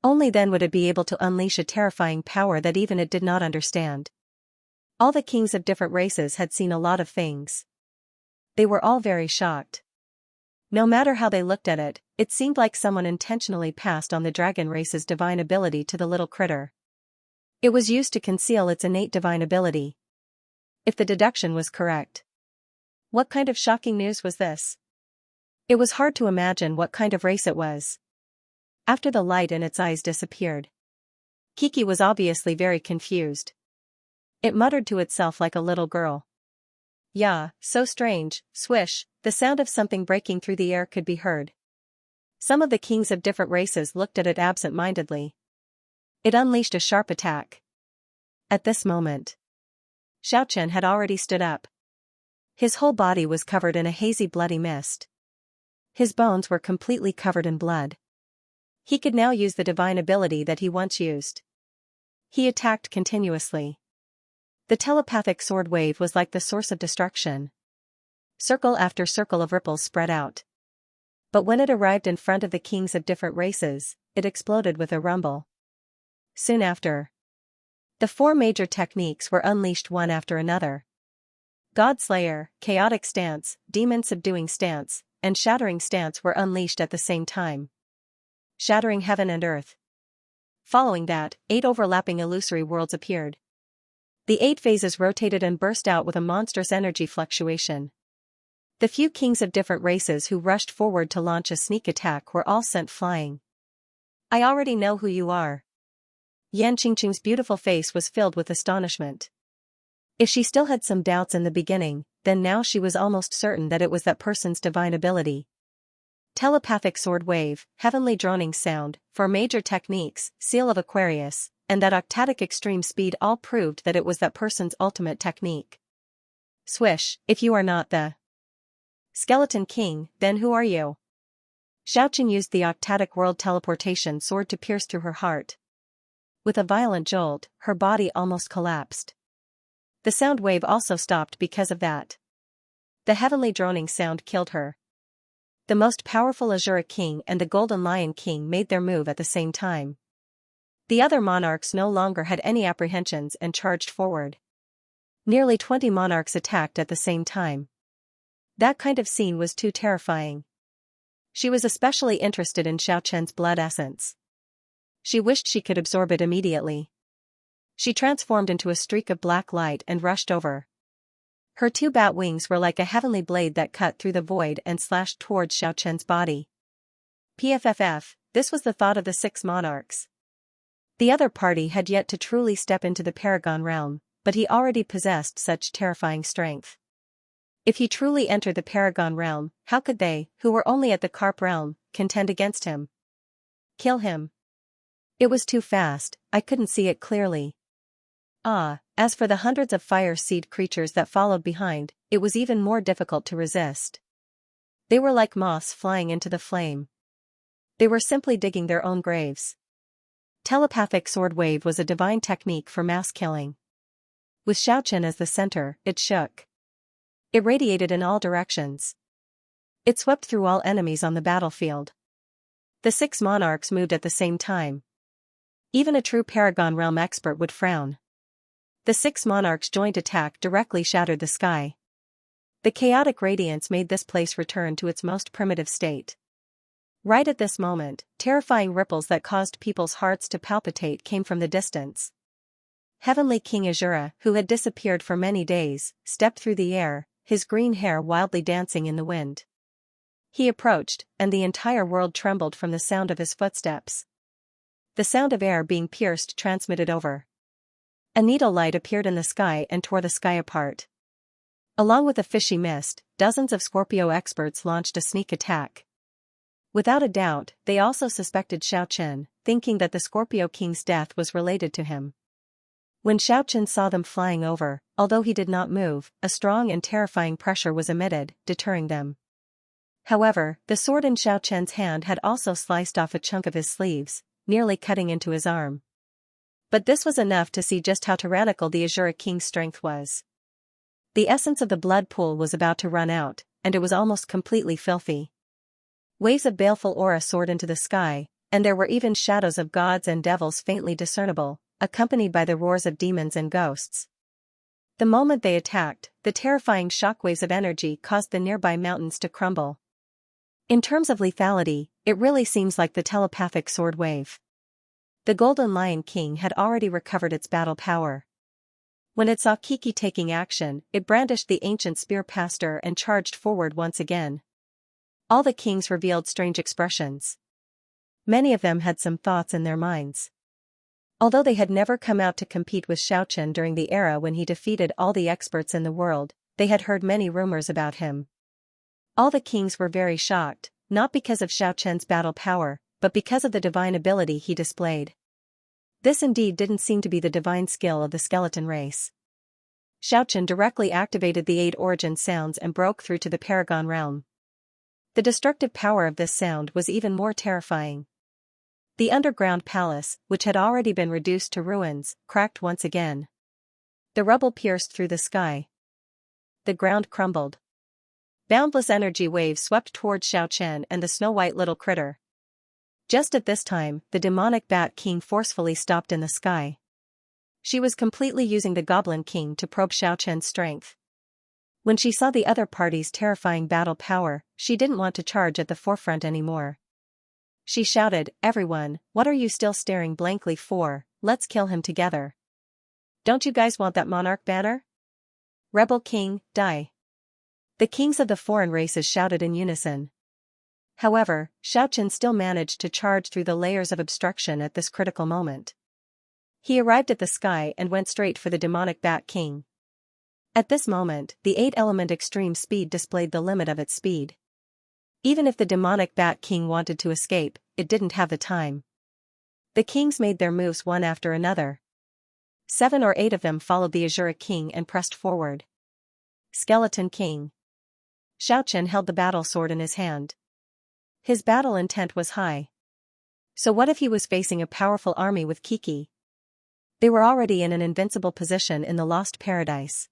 Speaker 1: only then would it be able to unleash a terrifying power that even it did not understand. All the kings of different races had seen a lot of things. They were all very shocked. No matter how they looked at it, it seemed like someone intentionally passed on the dragon race's divine ability to the little critter. It was used to conceal its innate divine ability. If the deduction was correct. What kind of shocking news was this? It was hard to imagine what kind of race it was. After the light in its eyes disappeared, Kiki was obviously very confused. It muttered to itself like a little girl. Yeah, so strange, swish, the sound of something breaking through the air could be heard. Some of the kings of different races looked at it absent-mindedly. It unleashed a sharp attack. At this moment, Xiaochen had already stood up. His whole body was covered in a hazy bloody mist. His bones were completely covered in blood. He could now use the divine ability that he once used. He attacked continuously. The telepathic sword wave was like the source of destruction. Circle after circle of ripples spread out. But when it arrived in front of the kings of different races, it exploded with a rumble. Soon after, the 4 major techniques were unleashed one after another. God Slayer, Chaotic Stance, Demon Subduing Stance, and Shattering Stance were unleashed at the same time. Shattering heaven and earth. Following that, 8 overlapping illusory worlds appeared. The 8 phases rotated and burst out with a monstrous energy fluctuation. The few kings of different races who rushed forward to launch a sneak attack were all sent flying. I already know who you are. Yan Qingqing's beautiful face was filled with astonishment. If she still had some doubts in the beginning, then now she was almost certain that it was that person's divine ability. Telepathic sword wave, heavenly droning sound, 4 major techniques, seal of Aquarius, and that octatic extreme speed all proved that it was that person's ultimate technique. Swish, if you are not the Skeleton King, then who are you? Xiaoqin used the octatic world teleportation sword to pierce through her heart. With a violent jolt, her body almost collapsed. The sound wave also stopped because of that. The heavenly droning sound killed her. The most powerful Azura King and the Golden Lion King made their move at the same time. The other monarchs no longer had any apprehensions and charged forward. Nearly 20 monarchs attacked at the same time. That kind of scene was too terrifying. She was especially interested in Xiaoqian's blood essence. She wished she could absorb it immediately. She transformed into a streak of black light and rushed over. Her 2 bat wings were like a heavenly blade that cut through the void and slashed towards Xiaoqian's body. PFFF, this was the thought of the 6 monarchs. The other party had yet to truly step into the Paragon realm, but he already possessed such terrifying strength. If he truly entered the Paragon realm, how could they, who were only at the Carp realm, contend against him? Kill him. It was too fast, I couldn't see it clearly. As for the hundreds of fire seed creatures that followed behind, it was even more difficult to resist. They were like moths flying into the flame. They were simply digging their own graves. Telepathic sword wave was a divine technique for mass killing. With Xiaoqian as the center, it shook. It radiated in all directions. It swept through all enemies on the battlefield. The 6 monarchs moved at the same time. Even a true Paragon realm expert would frown. The 6 monarchs' joint attack directly shattered the sky. The chaotic radiance made this place return to its most primitive state. Right at this moment, terrifying ripples that caused people's hearts to palpitate came from the distance. Heavenly King Azura, who had disappeared for many days, stepped through the air, his green hair wildly dancing in the wind. He approached, and the entire world trembled from the sound of his footsteps. The sound of air being pierced transmitted over. A needle light appeared in the sky and tore the sky apart. Along with a fishy mist, dozens of Scorpio experts launched a sneak attack. Without a doubt, they also suspected Xiaoqian, thinking that the Scorpio King's death was related to him. When Xiaoqian saw them flying over, although he did not move, a strong and terrifying pressure was emitted, deterring them. However, the sword in Xiaoqian's hand had also sliced off a chunk of his sleeves, nearly cutting into his arm. But this was enough to see just how tyrannical the Azura King's strength was. The essence of the blood pool was about to run out, and it was almost completely filthy. Waves of baleful aura soared into the sky, and there were even shadows of gods and devils faintly discernible, accompanied by the roars of demons and ghosts. The moment they attacked, the terrifying shockwaves of energy caused the nearby mountains to crumble. In terms of lethality, it really seems like the telepathic sword wave. The Golden Lion King had already recovered its battle power. When it saw Kiki taking action, it brandished the ancient spear past her and charged forward once again. All the kings revealed strange expressions. Many of them had some thoughts in their minds. Although they had never come out to compete with Xiaoqian during the era when he defeated all the experts in the world, they had heard many rumors about him. All the kings were very shocked, not because of Xiaoqian's battle power, but because of the divine ability he displayed. This indeed didn't seem to be the divine skill of the skeleton race. Xiaoqian directly activated the 8 origin sounds and broke through to the Paragon realm. The destructive power of this sound was even more terrifying. The underground palace, which had already been reduced to ruins, cracked once again. The rubble pierced through the sky. The ground crumbled. Boundless energy waves swept towards Xiaoqian and the snow-white little critter. Just at this time, the demonic Bat King forcefully stopped in the sky. She was completely using the Goblin King to probe Xiaoqian's strength. When she saw the other party's terrifying battle power, she didn't want to charge at the forefront anymore. She shouted, "Everyone, what are you still staring blankly for? Let's kill him together." Don't you guys want that monarch banner? Rebel king, die. The kings of the foreign races shouted in unison. However, Xiaoqian still managed to charge through the layers of obstruction at this critical moment. He arrived at the sky and went straight for the demonic Bat King. At this moment, the 8-element extreme speed displayed the limit of its speed. Even if the demonic Bat King wanted to escape, it didn't have the time. The kings made their moves one after another. 7 or 8 of them followed the Azura King and pressed forward. Skeleton King. Xiaoqian held the battle sword in his hand. His battle intent was high. So what if he was facing a powerful army with Kiki? They were already in an invincible position in the Lost Paradise.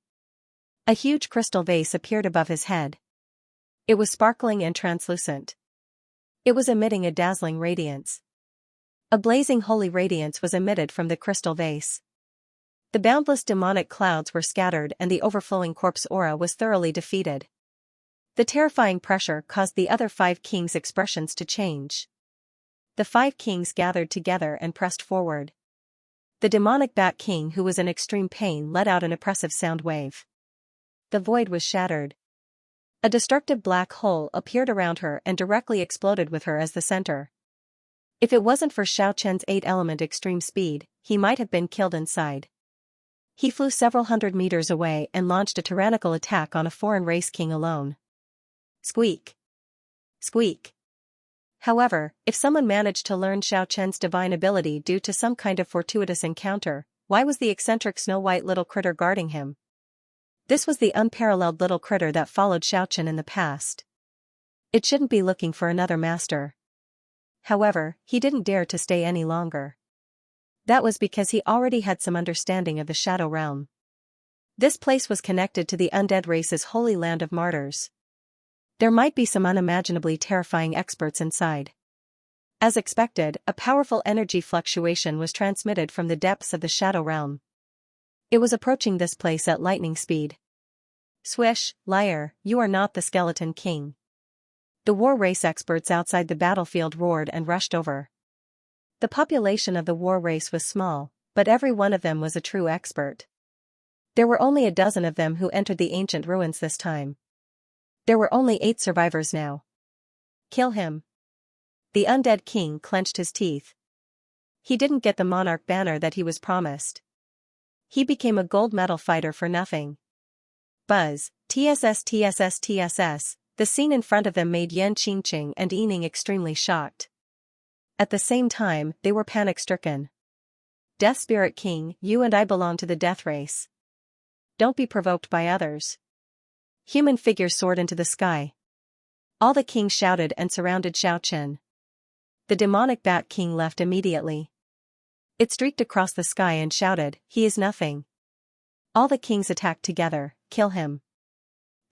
Speaker 1: A huge crystal vase appeared above his head. It was sparkling and translucent. It was emitting a dazzling radiance. A blazing holy radiance was emitted from the crystal vase. The boundless demonic clouds were scattered and the overflowing corpse aura was thoroughly defeated. The terrifying pressure caused the other 5 kings' expressions to change. The 5 kings gathered together and pressed forward. The demonic Bat King, who was in extreme pain, let out an oppressive sound wave. The void was shattered. A destructive black hole appeared around her and directly exploded with her as the center. If it wasn't for Xiaoqian's 8-element extreme speed, he might have been killed inside. He flew several hundred meters away and launched a tyrannical attack on a foreign race king alone. Squeak. Squeak. However, if someone managed to learn Xiaoqian's divine ability due to some kind of fortuitous encounter, why was the eccentric snow-white little critter guarding him? This was the unparalleled little critter that followed Xiaoqian in the past. It shouldn't be looking for another master. However, he didn't dare to stay any longer. That was because he already had some understanding of the Shadow Realm. This place was connected to the undead race's holy land of martyrs. There might be some unimaginably terrifying experts inside. As expected, a powerful energy fluctuation was transmitted from the depths of the Shadow Realm. It was approaching this place at lightning speed. Swish, liar, you are not the Skeleton King. The war race experts outside the battlefield roared and rushed over. The population of the war race was small, but every one of them was a true expert. There were only a dozen of them who entered the ancient ruins this time. There were only 8 survivors now. Kill him. The undead king clenched his teeth. He didn't get the monarch banner that he was promised. He became a gold medal fighter for nothing. Buzz, TSS TSS TSS, the scene in front of them made Yan Qingqing and Yining extremely shocked. At the same time, they were panic-stricken. Death Spirit King, you and I belong to the death race. Don't be provoked by others. Human figures soared into the sky. All the kings shouted and surrounded Xiaoqian. The demonic Bat King left immediately. It streaked across the sky and shouted, he is nothing. All the kings attacked together, kill him.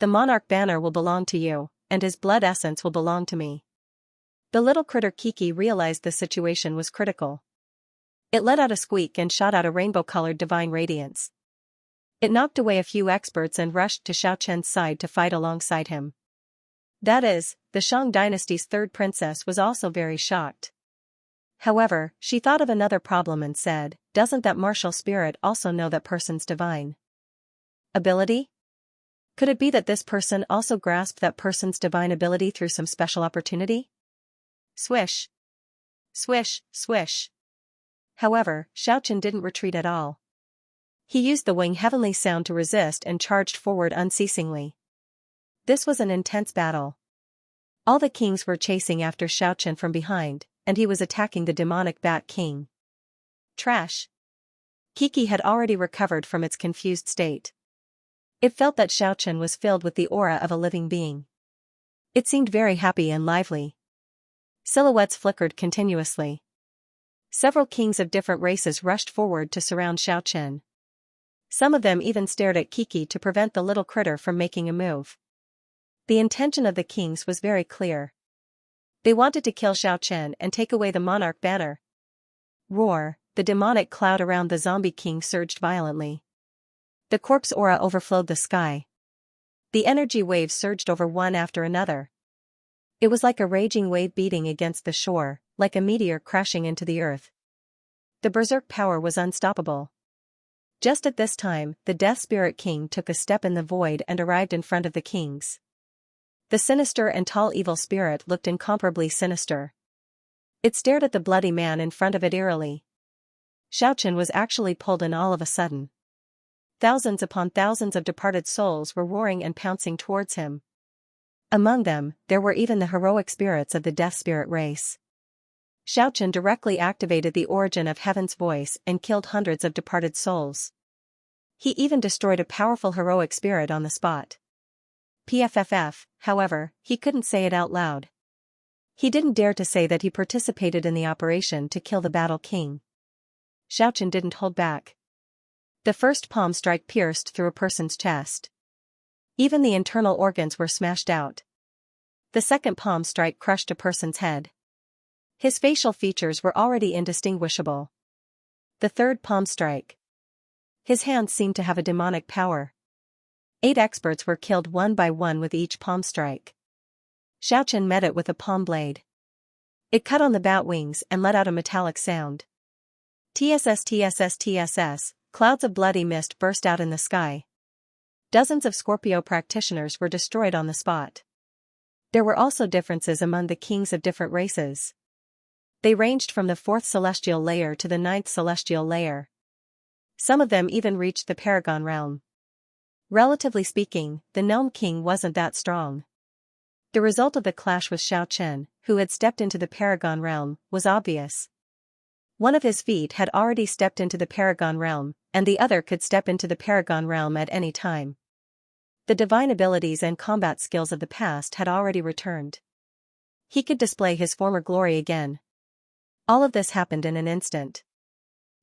Speaker 1: The monarch banner will belong to you, and his blood essence will belong to me. The little critter Kiki realized the situation was critical. It let out a squeak and shot out a rainbow-colored divine radiance. It knocked away a few experts and rushed to Xiaoqian's side to fight alongside him. That is, the Shang dynasty's 3rd princess was also very shocked. However, she thought of another problem and said, doesn't that martial spirit also know that person's divine ability? Could it be that this person also grasped that person's divine ability through some special opportunity? Swish. Swish, swish. However, Xiaoqian didn't retreat at all. He used the wing heavenly sound to resist and charged forward unceasingly. This was an intense battle. All the kings were chasing after Xiaoqian from behind, and he was attacking the demonic Bat King. Trash. Kiki had already recovered from its confused state. It felt that Xiaoqian was filled with the aura of a living being. It seemed very happy and lively. Silhouettes flickered continuously. Several kings of different races rushed forward to surround Xiaoqian. Some of them even stared at Kiki to prevent the little critter from making a move. The intention of the kings was very clear. They wanted to kill Xiaoqian and take away the monarch banner. Roar, the demonic cloud around the zombie king surged violently. The corpse aura overflowed the sky. The energy waves surged over one after another. It was like a raging wave beating against the shore, like a meteor crashing into the earth. The berserk power was unstoppable. Just at this time, the Death Spirit King took a step in the void and arrived in front of the kings. The sinister and tall evil spirit looked incomparably sinister. It stared at the bloody man in front of it eerily. Xianxia was actually pulled in all of a sudden. Thousands upon thousands of departed souls were roaring and pouncing towards him. Among them, there were even the heroic spirits of the Death Spirit race. Xianxia directly activated the origin of Heaven's voice and killed hundreds of departed souls. He even destroyed a powerful heroic spirit on the spot. PFFF, however, he couldn't say it out loud. He didn't dare to say that he participated in the operation to kill the Battle King. Xianxia didn't hold back. The first palm strike pierced through a person's chest. Even the internal organs were smashed out. The second palm strike crushed a person's head. His facial features were already indistinguishable. The third palm strike. His hands seemed to have a demonic power. 8 experts were killed one by one with each palm strike. Xianxia met it with a palm blade. It cut on the bat wings and let out a metallic sound. TSS TSS TSS, clouds of bloody mist burst out in the sky. Dozens of Scorpio practitioners were destroyed on the spot. There were also differences among the kings of different races. They ranged from the 4th celestial layer to the 9th celestial layer. Some of them even reached the Paragon realm. Relatively speaking, the Gnome King wasn't that strong. The result of the clash with Xianxia, who had stepped into the Paragon realm, was obvious. One of his feet had already stepped into the Paragon realm, and the other could step into the Paragon realm at any time. The divine abilities and combat skills of the past had already returned. He could display his former glory again. All of this happened in an instant.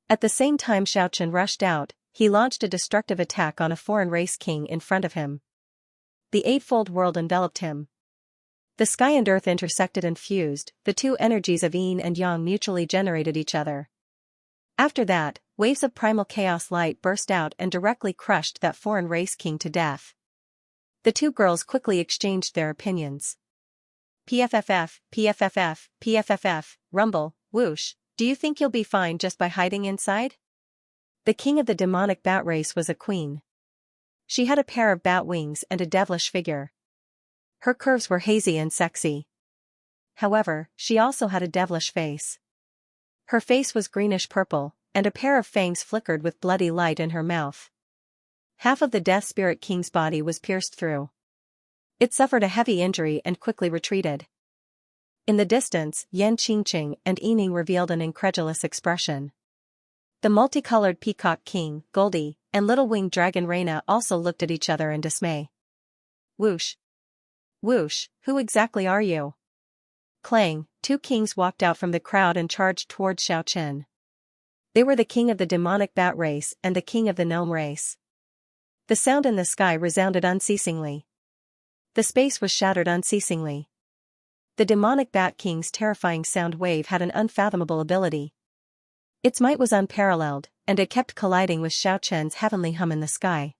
Speaker 1: At the same time Xianxia rushed out, he launched a destructive attack on a foreign race king in front of him. The eightfold world enveloped him. The sky and earth intersected and fused, the two energies of yin and yang mutually generated each other. After that, waves of primal chaos light burst out and directly crushed that foreign race king to death. The two girls quickly exchanged their opinions. PFFF, PFFF, PFFF, rumble, whoosh, do you think you'll be fine just by hiding inside? The king of the demonic bat race was a queen. She had a pair of bat wings and a devilish figure. Her curves were hazy and sexy. However, she also had a devilish face. Her face was greenish-purple, and a pair of fangs flickered with bloody light in her mouth. Half of the Death Spirit King's body was pierced through. It suffered a heavy injury and quickly retreated. In the distance, Yan Qingqing and Yining revealed an incredulous expression. The multicolored Peacock King, Goldie, and Little Winged Dragon Reina also looked at each other in dismay. Whoosh! Whoosh, who exactly are you? Clang, 2 kings walked out from the crowd and charged towards Xianxia. They were the king of the demonic bat race and the king of the gnome race. The sound in the sky resounded unceasingly. The space was shattered unceasingly. The demonic bat king's terrifying sound wave had an unfathomable ability. Its might was unparalleled, and it kept colliding with Xianxia's heavenly hum in the sky.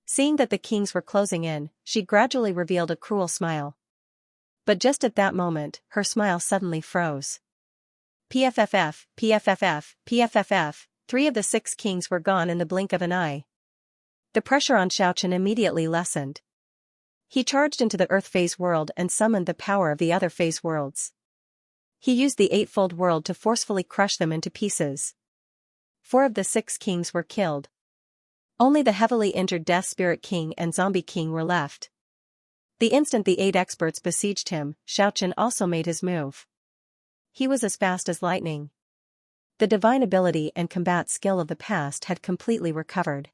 Speaker 1: Seeing that the kings were closing in, she gradually revealed a cruel smile. But just at that moment, her smile suddenly froze. PFFF, PFFF, PFFF, 3 of the 6 kings were gone in the blink of an eye. The pressure on Xianxia immediately lessened. He charged into the Earth phase world and summoned the power of the other phase worlds. He used the Eightfold World to forcefully crush them into pieces. 4 of the 6 kings were killed. Only the heavily injured Death Spirit King and Zombie King were left. The instant the 8 experts besieged him, Xianxia also made his move. He was as fast as lightning. The divine ability and combat skill of the past had completely recovered.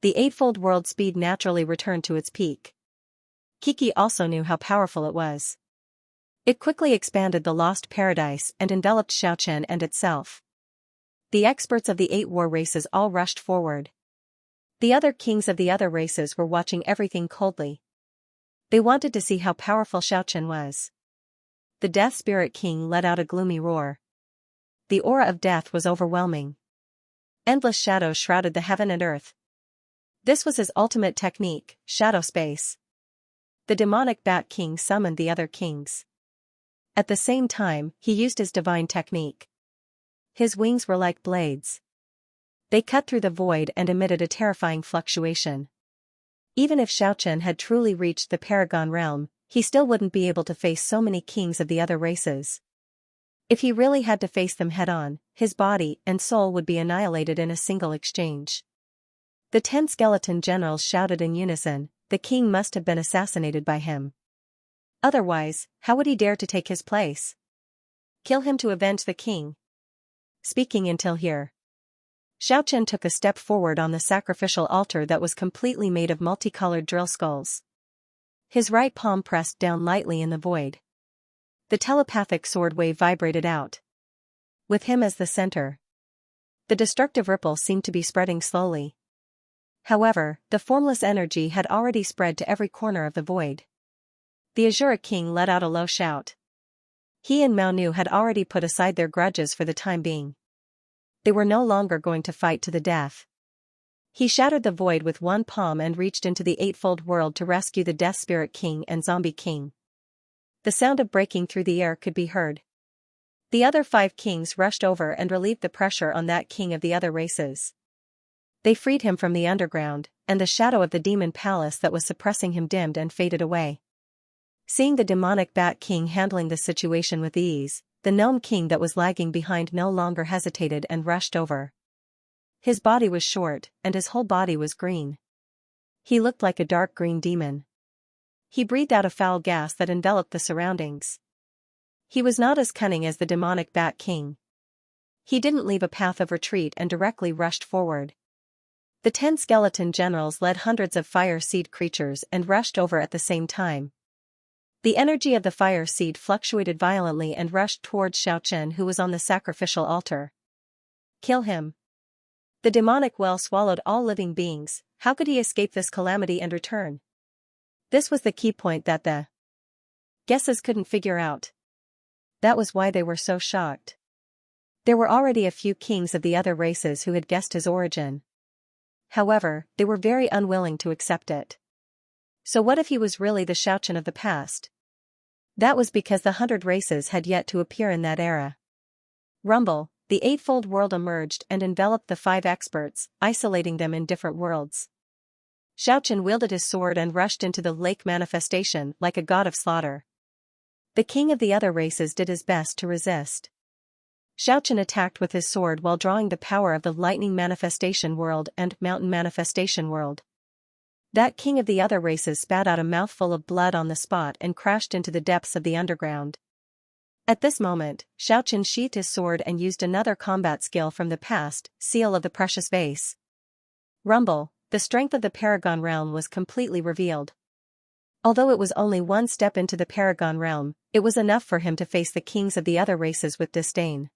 Speaker 1: The Eightfold World speed naturally returned to its peak. Kiki also knew how powerful it was. It quickly expanded the lost paradise and enveloped Xianxia and itself. The experts of the 8 war races all rushed forward. The other kings of the other races were watching everything coldly. They wanted to see how powerful Xianxia was. The Death Spirit King let out a gloomy roar. The aura of death was overwhelming. Endless shadows shrouded the heaven and earth. This was his ultimate technique, shadow space. The demonic Bat King summoned the other kings. At the same time, he used his divine technique. His wings were like blades. They cut through the void and emitted a terrifying fluctuation. Even if Xiaochen had truly reached the Paragon realm, he still wouldn't be able to face so many kings of the other races. If he really had to face them head-on, his body and soul would be annihilated in a single exchange. The 10 skeleton generals shouted in unison, the king must have been assassinated by him. Otherwise, how would he dare to take his place? Kill him to avenge the king. Speaking until here. Xiaochen took a step forward on the sacrificial altar that was completely made of multicolored drill skulls. His right palm pressed down lightly in the void. The telepathic sword wave vibrated out. With him as the center. The destructive ripple seemed to be spreading slowly. However, the formless energy had already spread to every corner of the void. The Azure King let out a low shout. He and Mao Nu had already put aside their grudges for the time being. They were no longer going to fight to the death. He shattered the void with one palm and reached into the eightfold world to rescue the Death Spirit King and Zombie King. The sound of breaking through the air could be heard. The other 5 kings rushed over and relieved the pressure on that king of the other races. They freed him from the underground, and the shadow of the demon palace that was suppressing him dimmed and faded away. Seeing the demonic Bat King handling the situation with ease, the Gnome King that was lagging behind no longer hesitated and rushed over. His body was short, and his whole body was green. He looked like a dark green demon. He breathed out a foul gas that enveloped the surroundings. He was not as cunning as the demonic Bat King. He didn't leave a path of retreat and directly rushed forward. The 10 skeleton generals led hundreds of fire seed creatures and rushed over at the same time. The energy of the fire seed fluctuated violently and rushed towards Xiaochen, who was on the sacrificial altar. Kill him. The demonic well swallowed all living beings. How could he escape this calamity and return? This was the key point that the guesses couldn't figure out. That was why they were so shocked. There were already a few kings of the other races who had guessed his origin. However, they were very unwilling to accept it. So what if he was really the Xiaochen of the past? That was because the 100 races had yet to appear in that era. Rumble, the eightfold world emerged and enveloped the 5 experts, isolating them in different worlds. Xiaochen wielded his sword and rushed into the lake manifestation like a god of slaughter. The king of the other races did his best to resist. Xiaochen attacked with his sword while drawing the power of the lightning manifestation world and mountain manifestation world. That king of the other races spat out a mouthful of blood on the spot and crashed into the depths of the underground. At this moment, Xiaochen sheathed his sword and used another combat skill from the past, Seal of the Precious Vase. Rumble, the strength of the Paragon realm was completely revealed. Although it was only one step into the Paragon realm, it was enough for him to face the kings of the other races with disdain.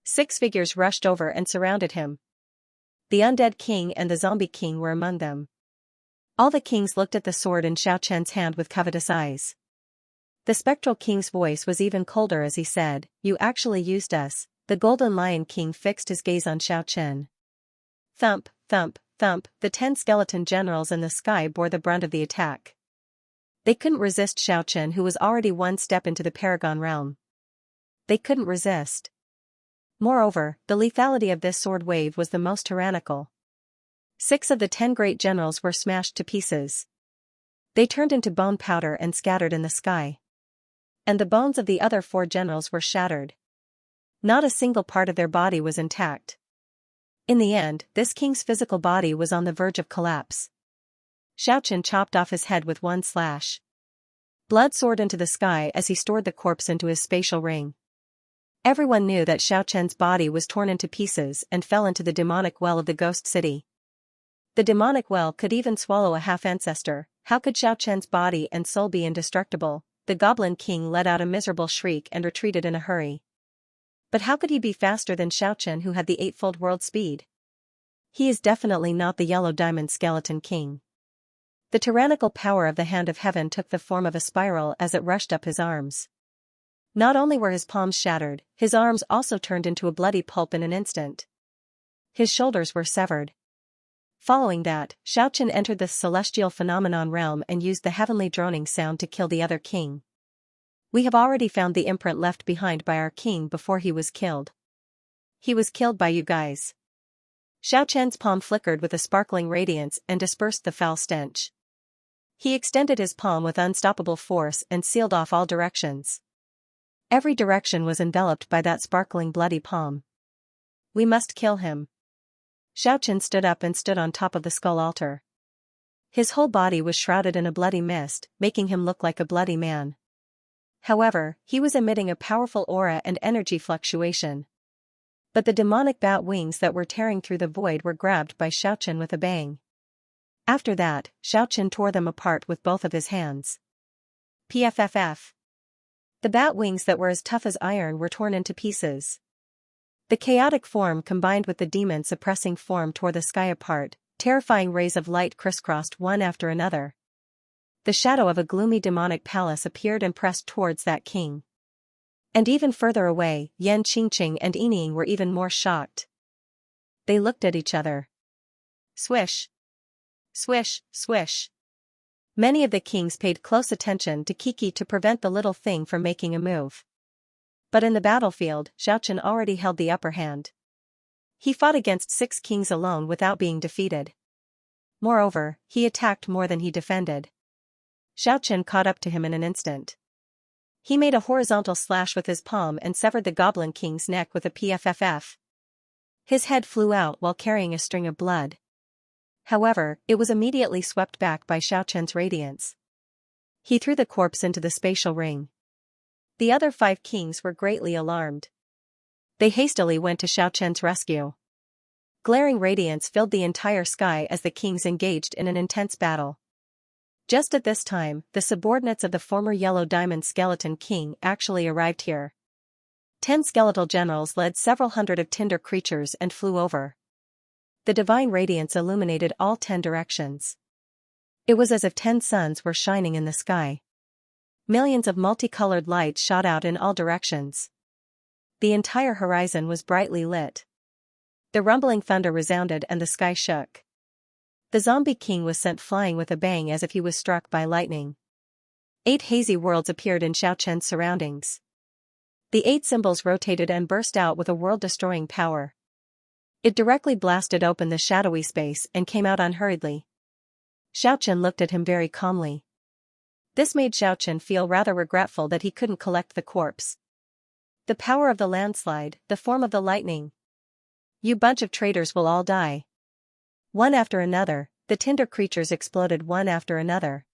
Speaker 1: 6 figures rushed over and surrounded him. The Undead King and the Zombie King were among them. All the kings looked at the sword in Xiaochen's hand with covetous eyes. The Spectral King's voice was even colder as he said, "You actually used us." The Golden Lion King fixed his gaze on Xiaochen. Thump, thump, thump, the 10 skeleton generals in the sky bore the brunt of the attack. They couldn't resist Xiaochen, who was already one step into the Paragon realm. They couldn't resist. Moreover, the lethality of this sword wave was the most tyrannical. 6 of the 10 great generals were smashed to pieces. They turned into bone powder and scattered in the sky. And the bones of the other 4 generals were shattered. Not a single part of their body was intact. In the end, this king's physical body was on the verge of collapse. Xiaochen chopped off his head with one slash. Blood soared into the sky as he stored the corpse into his spatial ring. Everyone knew that Xiaochen's body was torn into pieces and fell into the demonic well of the ghost city. The demonic well could even swallow a half-ancestor. How could Xiaochen's body and soul be indestructible? The Goblin King let out a miserable shriek and retreated in a hurry. But how could he be faster than Xiaochen, who had the eightfold world speed? He is definitely not the Yellow Diamond Skeleton King. The tyrannical power of the Hand of Heaven took the form of a spiral as it rushed up his arms. Not only were his palms shattered, his arms also turned into a bloody pulp in an instant. His shoulders were severed. Following that, Xiaochen entered the celestial phenomenon realm and used the heavenly droning sound to kill the other king. We have already found the imprint left behind by our king before he was killed. He was killed by you guys. Xiao Chen's palm flickered with a sparkling radiance and dispersed the foul stench. He extended his palm with unstoppable force and sealed off all directions. Every direction was enveloped by that sparkling bloody palm. We must kill him. Xiao Chen stood up and stood on top of the skull altar. His whole body was shrouded in a bloody mist, making him look like a bloody man. However, he was emitting a powerful aura and energy fluctuation. But the demonic bat wings that were tearing through the void were grabbed by Xiao Chen with a bang. After that, Xiao Chen tore them apart with both of his hands. Pfff. The bat wings that were as tough as iron were torn into pieces. The chaotic form combined with the demon-suppressing form tore the sky apart, terrifying rays of light crisscrossed one after another. The shadow of a gloomy demonic palace appeared and pressed towards that king. And even further away, Yan Qingqing and Yining were even more shocked. They looked at each other. Swish. Swish, swish. Many of the kings paid close attention to Kiki to prevent the little thing from making a move. But in the battlefield, Xiao Chen already held the upper hand. He fought against 6 kings alone without being defeated. Moreover, he attacked more than he defended. Xiao Chen caught up to him in an instant. He made a horizontal slash with his palm and severed the Goblin King's neck with a pfff. His head flew out while carrying a string of blood. However, it was immediately swept back by Xiao Chen's radiance. He threw the corpse into the spatial ring. The other 5 kings were greatly alarmed. They hastily went to Xiao Chen's rescue. Glaring radiance filled the entire sky as the kings engaged in an intense battle. Just at this time, the subordinates of the former Yellow Diamond Skeleton King actually arrived here. 10 skeletal generals led several hundred of tinder creatures and flew over. The divine radiance illuminated all 10 directions. It was as if 10 suns were shining in the sky. Millions of multicolored lights shot out in all directions. The entire horizon was brightly lit. The rumbling thunder resounded and the sky shook. The zombie king was sent flying with a bang as if he was struck by lightning. 8 hazy worlds appeared in Xiao Chen's surroundings. The 8 symbols rotated and burst out with a world-destroying power. It directly blasted open the shadowy space and came out unhurriedly. Xiao Chen looked at him very calmly. This made Xiao Chen feel rather regretful that he couldn't collect the corpse. The power of the landslide, the form of the lightning. You bunch of traitors will all die. One after another, the tinder creatures exploded one after another.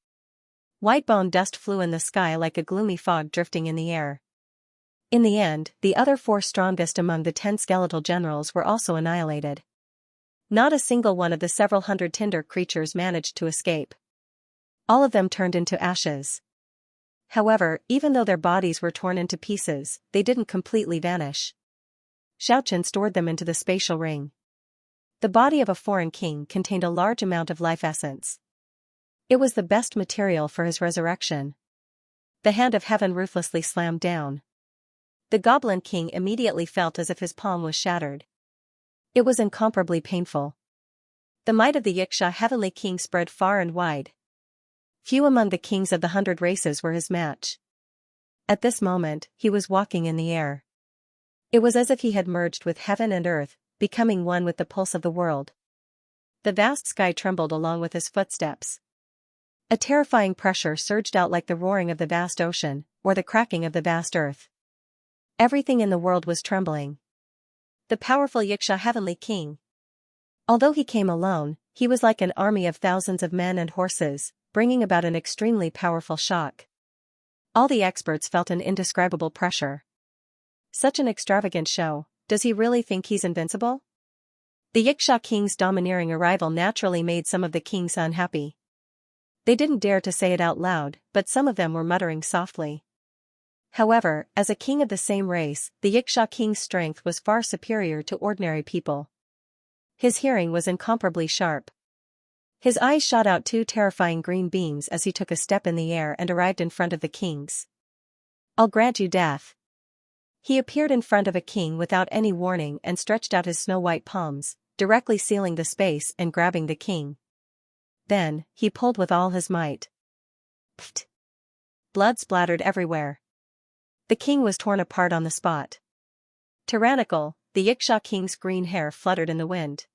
Speaker 1: White bone dust flew in the sky like a gloomy fog drifting in the air. In the end, the other 4 strongest among the 10 skeletal generals were also annihilated. Not a single one of the several hundred tinder creatures managed to escape. All of them turned into ashes. However, even though their bodies were torn into pieces, they didn't completely vanish. Xiao Chen stored them into the spatial ring. The body of a foreign king contained a large amount of life essence. It was the best material for his resurrection. The hand of heaven ruthlessly slammed down. The Goblin King immediately felt as if his palm was shattered. It was incomparably painful. The might of the Xianxia Heavenly King spread far and wide. Few among the kings of the 100 races were his match. At this moment, he was walking in the air. It was as if he had merged with heaven and earth, becoming one with the pulse of the world. The vast sky trembled along with his footsteps. A terrifying pressure surged out like the roaring of the vast ocean, or the cracking of the vast earth. Everything in the world was trembling. The powerful Xianxia Heavenly King. Although he came alone, he was like an army of thousands of men and horses, bringing about an extremely powerful shock. All the experts felt an indescribable pressure. Such an extravagant show, does he really think he's invincible? The Xianxia King's domineering arrival naturally made some of the kings unhappy. They didn't dare to say it out loud, but some of them were muttering softly. However, as a king of the same race, the Xianxia King's strength was far superior to ordinary people. His hearing was incomparably sharp. His eyes shot out 2 terrifying green beams as he took a step in the air and arrived in front of the kings. I'll grant you death. He appeared in front of a king without any warning and stretched out his snow-white palms, directly sealing the space and grabbing the king. Then, he pulled with all his might. Pfft! Blood splattered everywhere. The king was torn apart on the spot. Tyrannical, the Xianxia King's green hair fluttered in the wind.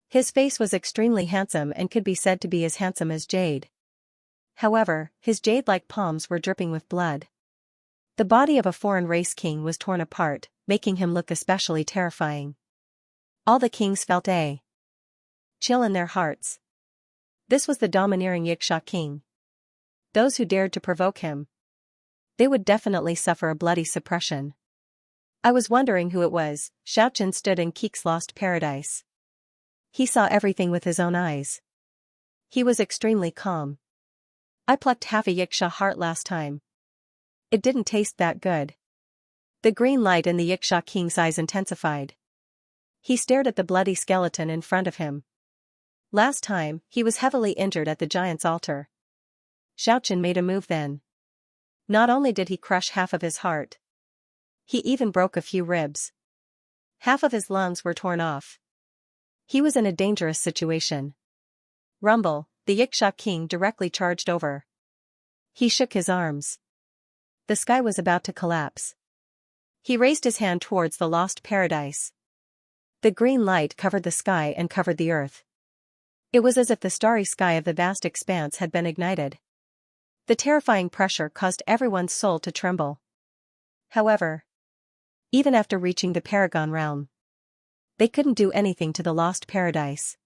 Speaker 1: His face was extremely handsome and could be said to be as handsome as jade. However, his jade-like palms were dripping with blood. The body of a foreign race king was torn apart, making him look especially terrifying. All the kings felt a chill in their hearts. This was the domineering Xianxia king. Those who dared to provoke him, they would definitely suffer a bloody suppression. I was wondering who it was. Xianxia stood in Keek's lost paradise. He saw everything with his own eyes. He was extremely calm. I plucked half a Xianxia heart last time. It didn't taste that good. The green light in the Xianxia king's eyes intensified. He stared at the bloody skeleton in front of him. Last time, he was heavily injured at the giant's altar. Xianxia made a move then. Not only did he crush half of his heart, he even broke a few ribs. Half of his lungs were torn off. He was in a dangerous situation. Rumble, the Xianxia king directly charged over. He shook his arms. The sky was about to collapse. He raised his hand towards the lost paradise. The green light covered the sky and covered the earth. It was as if the starry sky of the vast expanse had been ignited. The terrifying pressure caused everyone's soul to tremble. However, even after reaching the Paragon realm, they couldn't do anything to the lost paradise.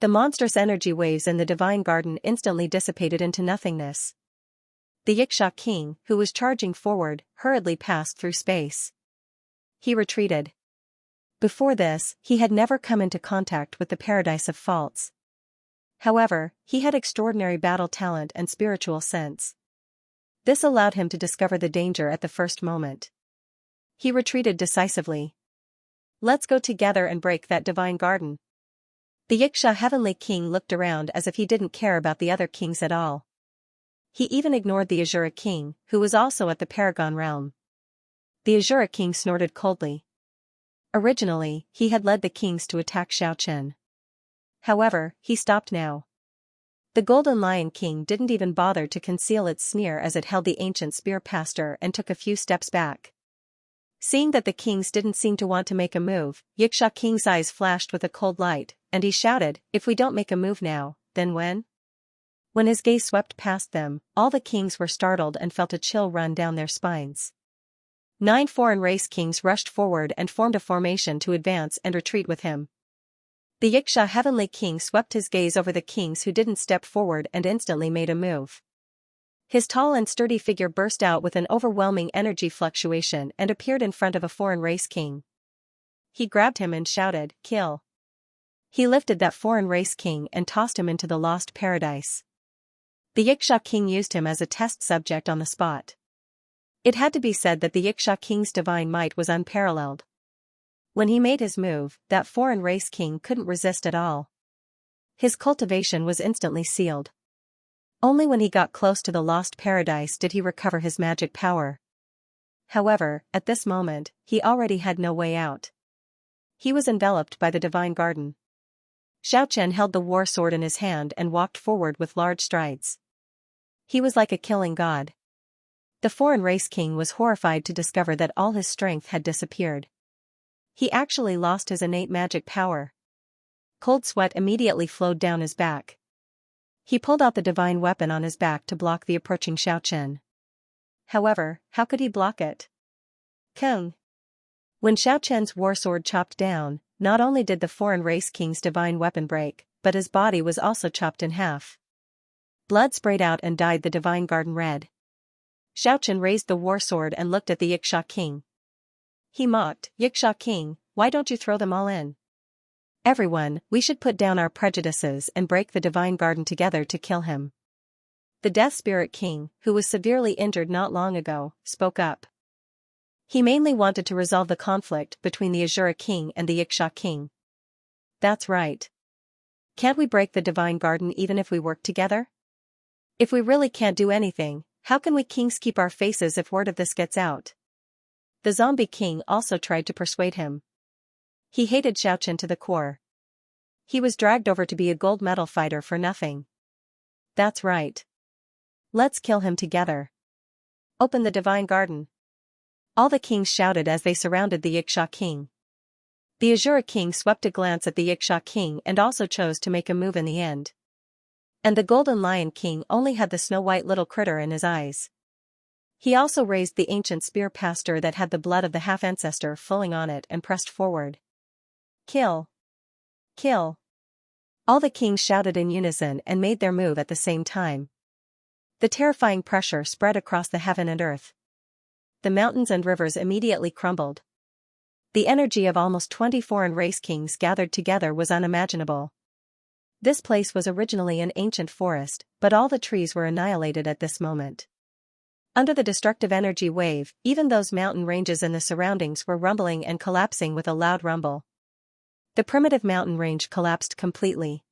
Speaker 1: The monstrous energy waves in the divine garden instantly dissipated into nothingness. The Xianxia king, who was charging forward, hurriedly passed through space. He retreated. Before this, he had never come into contact with the paradise of faults. However, he had extraordinary battle talent and spiritual sense. This allowed him to discover the danger at the first moment. He retreated decisively. Let's go together and break that divine garden. The Xianxia heavenly king looked around as if he didn't care about the other kings at all. He even ignored the Azura king, who was also at the Paragon realm. The Azura king snorted coldly. Originally, he had led the kings to attack Xianxia. However, he stopped now. The Golden Lion King didn't even bother to conceal its sneer as it held the ancient spear pastor and took a few steps back. Seeing that the kings didn't seem to want to make a move, Xianxia King's eyes flashed with a cold light, and he shouted, "If we don't make a move now, then when?" When his gaze swept past them, all the kings were startled and felt a chill run down their spines. 9 foreign race kings rushed forward and formed a formation to advance and retreat with him. The Xianxia heavenly king swept his gaze over the kings who didn't step forward and instantly made a move. His tall and sturdy figure burst out with an overwhelming energy fluctuation and appeared in front of a foreign race king. He grabbed him and shouted, "Kill." He lifted that foreign race king and tossed him into the lost paradise. The Xianxia king used him as a test subject on the spot. It had to be said that the Xianxia king's divine might was unparalleled. When he made his move, that foreign race king couldn't resist at all. His cultivation was instantly sealed. Only when he got close to the lost paradise did he recover his magic power. However, at this moment, he already had no way out. He was enveloped by the divine garden. Xianxia held the war sword in his hand and walked forward with large strides. He was like a killing god. The foreign race king was horrified to discover that all his strength had disappeared. He actually lost his innate magic power. Cold sweat immediately flowed down his back. He pulled out the divine weapon on his back to block the approaching Xianxia. However, how could he block it? Kung. When Xianxia's war sword chopped down, not only did the foreign race king's divine weapon break, but his body was also chopped in half. Blood sprayed out and dyed the divine garden red. Xianxia raised the war sword and looked at the Xianxia king. He mocked, "Xianxia king, why don't you throw them all in? Everyone, we should put down our prejudices and break the divine garden together to kill him." The Death Spirit King, who was severely injured not long ago, spoke up. He mainly wanted to resolve the conflict between the Azura King and the Xianxia King. That's right. Can't we break the divine garden even if we work together? If we really can't do anything, how can we kings keep our faces if word of this gets out? The Zombie King also tried to persuade him. He hated Xianxia to the core. He was dragged over to be a gold medal fighter for nothing. That's right. Let's kill him together. Open the divine garden. All the kings shouted as they surrounded the Xianxia king. The Azura king swept a glance at the Xianxia king and also chose to make a move in the end. And the golden lion king only had the snow-white little critter in his eyes. He also raised the ancient spear pastor that had the blood of the half-ancestor flowing on it and pressed forward. Kill! Kill! All the kings shouted in unison and made their move at the same time. The terrifying pressure spread across the heaven and earth. The mountains and rivers immediately crumbled. The energy of almost 20 foreign race kings gathered together was unimaginable. This place was originally an ancient forest, but all the trees were annihilated at this moment. Under the destructive energy wave, even those mountain ranges in the surroundings were rumbling and collapsing with a loud rumble. The primitive mountain range collapsed completely.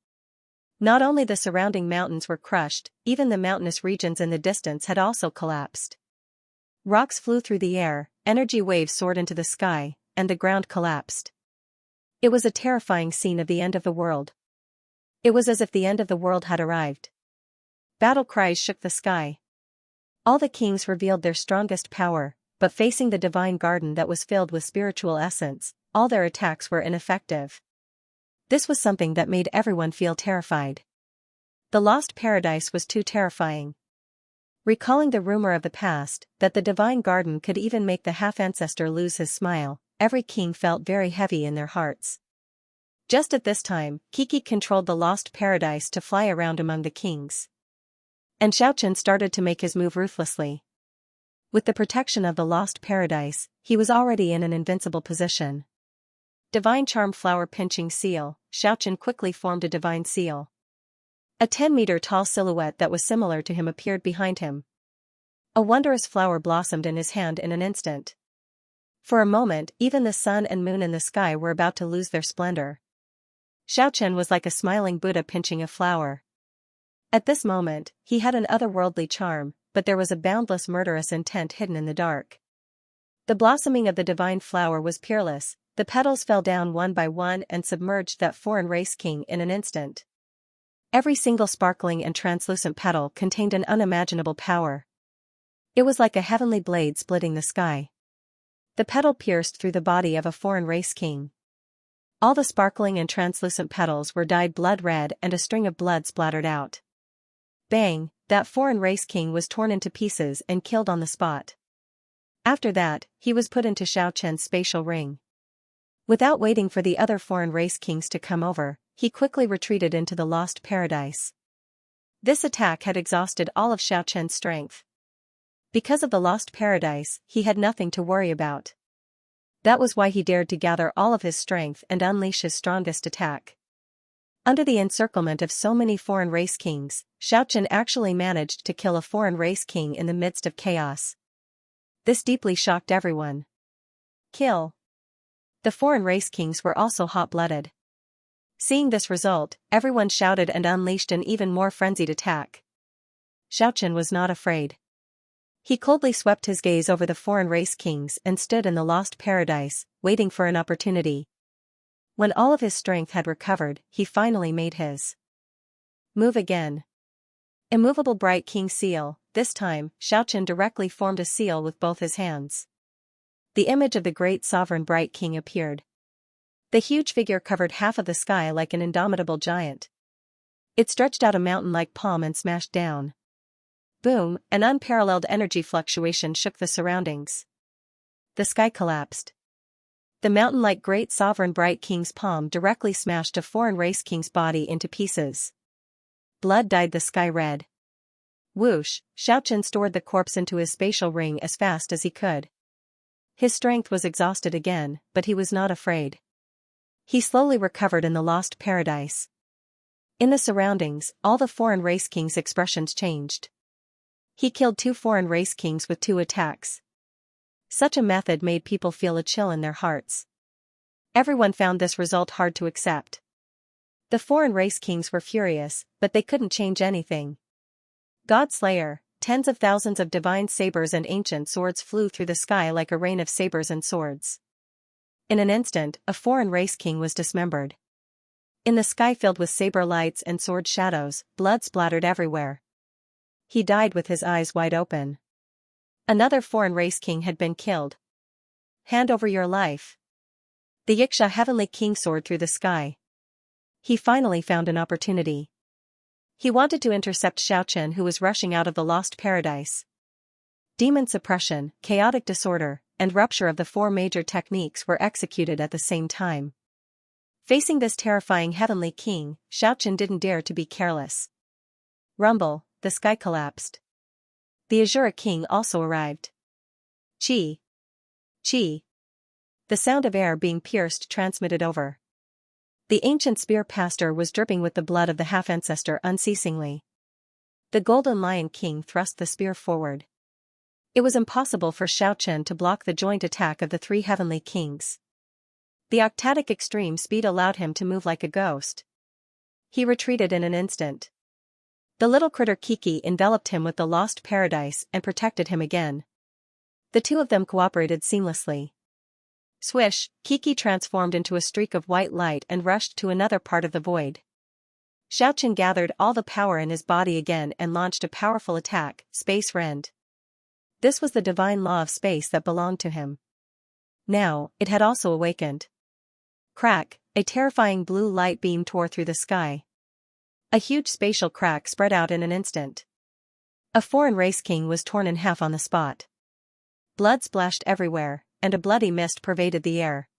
Speaker 1: Not only the surrounding mountains were crushed, even the mountainous regions in the distance had also collapsed. Rocks flew through the air, energy waves soared into the sky, and the ground collapsed. It was a terrifying scene of the end of the world. It was as if the end of the world had arrived. Battle cries shook the sky. All the kings revealed their strongest power, but facing the divine garden that was filled with spiritual essence, all their attacks were ineffective. This was something that made everyone feel terrified. The lost paradise was too terrifying. Recalling the rumor of the past, that the divine garden could even make the half-ancestor lose his smile, every king felt very heavy in their hearts. Just at this time, Kiki controlled the lost paradise to fly around among the kings. And Xianxia started to make his move ruthlessly. With the protection of the lost paradise, he was already in an invincible position. Divine Charm Flower Pinching Seal, Xianxia quickly formed a divine seal. A 10-meter-tall silhouette that was similar to him appeared behind him. A wondrous flower blossomed in his hand in an instant. For a moment, even the sun and moon in the sky were about to lose their splendor. Xianxia was like a smiling Buddha pinching a flower. At this moment, he had an otherworldly charm, but there was a boundless murderous intent hidden in the dark. The blossoming of the divine flower was peerless, the petals fell down one by one and submerged that foreign race king in an instant. Every single sparkling and translucent petal contained an unimaginable power. It was like a heavenly blade splitting the sky. The petal pierced through the body of a foreign race king. All the sparkling and translucent petals were dyed blood red and a string of blood splattered out. Bang, that foreign race king was torn into pieces and killed on the spot. After that, he was put into Xiaoqian's spatial ring. Without waiting for the other foreign race kings to come over, he quickly retreated into the lost paradise. This attack had exhausted all of Xiaoqian's strength. Because of the lost paradise, he had nothing to worry about. That was why he dared to gather all of his strength and unleash his strongest attack. Under the encirclement of so many foreign race kings, Xiaoqian actually managed to kill a foreign race king in the midst of chaos. This deeply shocked everyone. Kill. The foreign race kings were also hot-blooded. Seeing this result, everyone shouted and unleashed an even more frenzied attack. Xiaoqian was not afraid. He coldly swept his gaze over the foreign race kings and stood in the lost paradise, waiting for an opportunity. When all of his strength had recovered, he finally made his move again. Immovable Bright King Seal. This time, Xiaoqian directly formed a seal with both his hands. The image of the great sovereign Bright King appeared. The huge figure covered half of the sky like an indomitable giant. It stretched out a mountain-like palm and smashed down. Boom, an unparalleled energy fluctuation shook the surroundings. The sky collapsed. The mountain-like great sovereign Bright King's palm directly smashed a foreign race king's body into pieces. Blood dyed the sky red. Whoosh, Xiaoqian stored the corpse into his spatial ring as fast as he could. His strength was exhausted again, but he was not afraid. He slowly recovered in the lost paradise. In the surroundings, all the foreign race kings' expressions changed. He killed 2 foreign race kings with 2 attacks. Such a method made people feel a chill in their hearts. Everyone found this result hard to accept. The foreign race kings were furious, but they couldn't change anything. God Slayer, tens of thousands of divine sabers and ancient swords flew through the sky like a rain of sabers and swords. In an instant, a foreign race king was dismembered. In the sky filled with saber lights and sword shadows, blood splattered everywhere. He died with his eyes wide open. Another foreign race king had been killed. Hand over your life. The Yiksha Heavenly King soared through the sky. He finally found an opportunity. He wanted to intercept Xiaochen, who was rushing out of the lost paradise. Demon suppression, chaotic disorder, and rupture of the four major techniques were executed at the same time. Facing this terrifying Heavenly King, Xiaochen didn't dare to be careless. Rumble, the sky collapsed. The Azura King also arrived. Chi. Chi. The sound of air being pierced transmitted over. The ancient spear pastor was dripping with the blood of the half-ancestor unceasingly. The Golden Lion King thrust the spear forward. It was impossible for Xiaochen to block the joint attack of the three Heavenly Kings. The octatic extreme speed allowed him to move like a ghost. He retreated in an instant. The little critter Kiki enveloped him with the lost paradise and protected him again. The two of them cooperated seamlessly. Swish, Kiki transformed into a streak of white light and rushed to another part of the void. Xiaochen gathered all the power in his body again and launched a powerful attack, Space Rend. This was the divine law of space that belonged to him. Now, it had also awakened. Crack, a terrifying blue light beam tore through the sky. A huge spatial crack spread out in an instant. A foreign race king was torn in half on the spot. Blood splashed everywhere, and a bloody mist pervaded the air.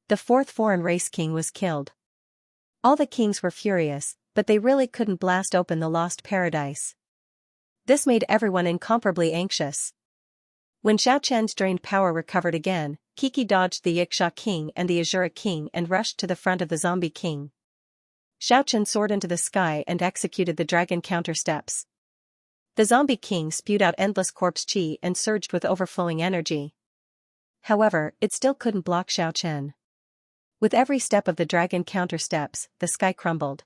Speaker 1: The fourth foreign race king was killed. All the kings were furious, but they really couldn't blast open the lost paradise. This made everyone incomparably anxious. When Xiaochen's drained power recovered again, Kiki dodged the Yiksha King and the Azura King and rushed to the front of the Zombie King. Xiaochen soared into the sky and executed the dragon counter steps. The Zombie King spewed out endless corpse chi and surged with overflowing energy. However, it still couldn't block Xiaochen. With every step of the dragon counter steps, the sky crumbled.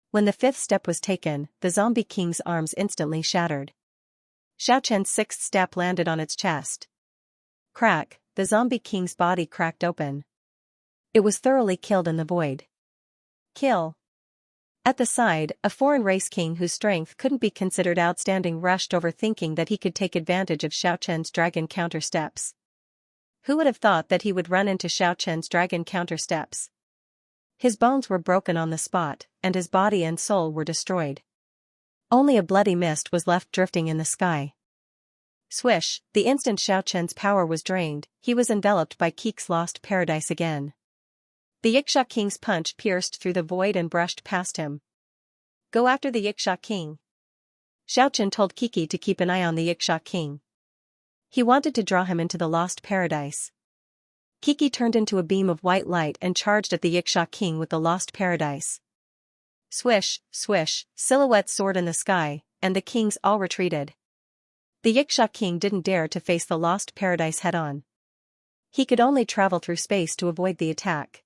Speaker 1: When the fifth step was taken, the Zombie King's arms instantly shattered. Xiaochen's sixth step landed on its chest. Crack, the Zombie King's body cracked open. It was thoroughly killed in the void. Kill. At the side, a foreign race king whose strength couldn't be considered outstanding rushed over thinking that he could take advantage of Xiaochen's dragon counter steps. Who would have thought that he would run into Xiaochen's dragon counter steps? His bones were broken on the spot, and his body and soul were destroyed. Only a bloody mist was left drifting in the sky. Swish, the instant Xiaochen's power was drained, he was enveloped by Kiki's lost paradise again. The Yiksha King's punch pierced through the void and brushed past him. Go after the Yiksha King. Xiaochen told Kiki to keep an eye on the Yiksha King. He wanted to draw him into the lost paradise. Kiki turned into a beam of white light and charged at the Yiksha King with the lost paradise. Swish, swish, silhouettes soared in the sky, and the kings all retreated. The Yiksha King didn't dare to face the lost paradise head-on. He could only travel through space to avoid the attack.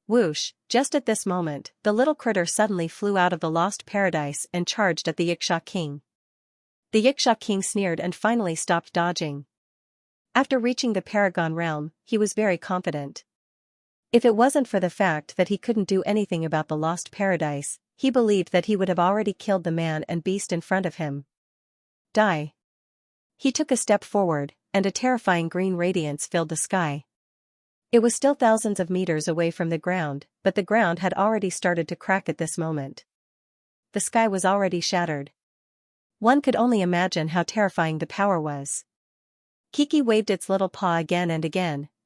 Speaker 1: Whoosh, just at this moment, the little critter suddenly flew out of the lost paradise and charged at the Yiksha King. The Yiksha King sneered and finally stopped dodging. After reaching the Paragon realm, he was very confident. If it wasn't for the fact that he couldn't do anything about the lost paradise, he believed that he would have already killed the man and beast in front of him. Die. He took a step forward, and a terrifying green radiance filled the sky. It was still thousands of meters away from the ground, but the ground had already started to crack at this moment. The sky was already shattered. One could only imagine how terrifying the power was. Kiki waved its little paw again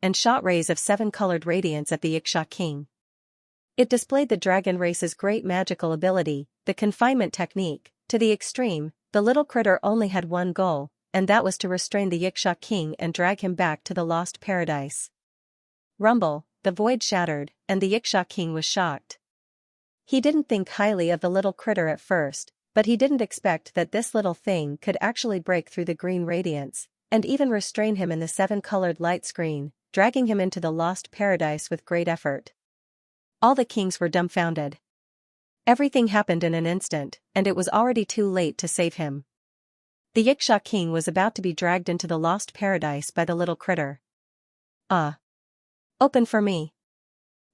Speaker 1: and shot rays of seven-colored radiance at the Yiksha King. It displayed the dragon race's great magical ability, the confinement technique, to the extreme. The little critter only had one goal, and that was to restrain the Yiksha King and drag him back to the lost paradise. Rumble, the void shattered, and the Yiksha King was shocked. He didn't think highly of the little critter at first, but he didn't expect that this little thing could actually break through the green radiance, and even restrain him in the seven-colored light screen, dragging him into the lost paradise with great effort. All the kings were dumbfounded. Everything happened in an instant, and it was already too late to save him. The Yiksha King was about to be dragged into the lost paradise by the little critter. Open for me.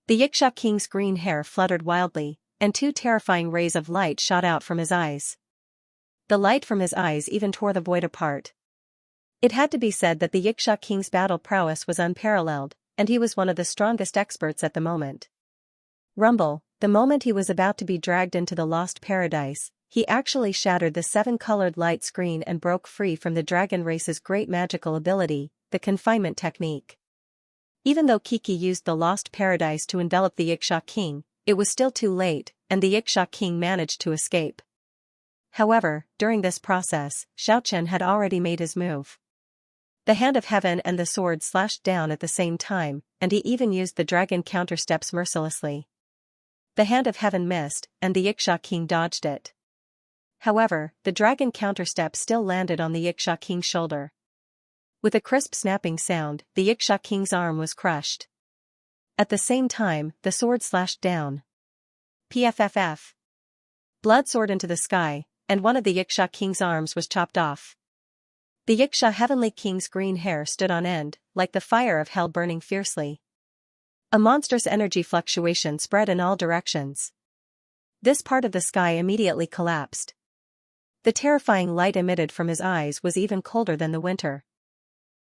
Speaker 1: The Yiksha King's green hair fluttered wildly, and two terrifying rays of light shot out from his eyes. The light from his eyes even tore the void apart. It had to be said that the Yiksha King's battle prowess was unparalleled, and he was one of the strongest experts at the moment. Rumble, the moment he was about to be dragged into the lost paradise, he actually shattered the 7-colored light screen and broke free from the dragon race's great magical ability, the confinement technique. Even though Kiki used the lost paradise to envelop the Xianxia king, it was still too late, and the Xianxia king managed to escape. However, during this process, Xiaochen had already made his move. The hand of heaven and the sword slashed down at the same time, and he even used the dragon countersteps mercilessly. The hand of heaven missed, and the Xianxia king dodged it. However, the dragon counterstep still landed on the Xianxia king's shoulder. With a crisp snapping sound, the Xianxia king's arm was crushed. At the same time, the sword slashed down. Pfff. Blood soared into the sky, and one of the Xianxia king's arms was chopped off. The Xianxia heavenly king's green hair stood on end, like the fire of hell burning fiercely. A monstrous energy fluctuation spread in all directions. This part of the sky immediately collapsed. The terrifying light emitted from his eyes was even colder than the winter.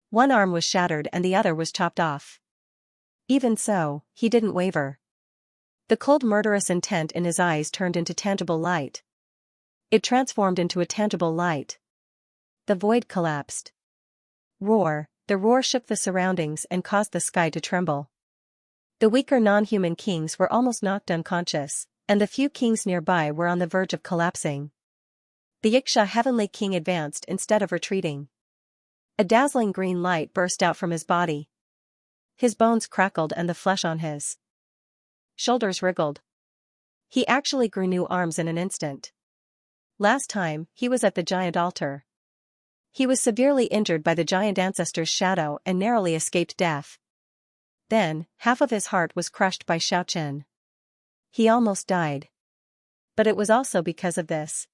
Speaker 1: One arm was shattered and the other was chopped off. Even so, he didn't waver. The cold murderous intent in his eyes turned into tangible light. It transformed into a tangible light. The void collapsed. Roar, the roar shook the surroundings and caused the sky to tremble. The weaker non-human kings were almost knocked unconscious, and the few kings nearby were on the verge of collapsing. The Xianxia heavenly king advanced instead of retreating. A dazzling green light burst out from his body. His bones crackled and the flesh on his shoulders wriggled. He actually grew new arms in an instant. Last time, he was at the giant altar. He was severely injured by the giant ancestor's shadow and narrowly escaped death. Then, half of his heart was crushed by Xiaochen. He almost died. But it was also because of this.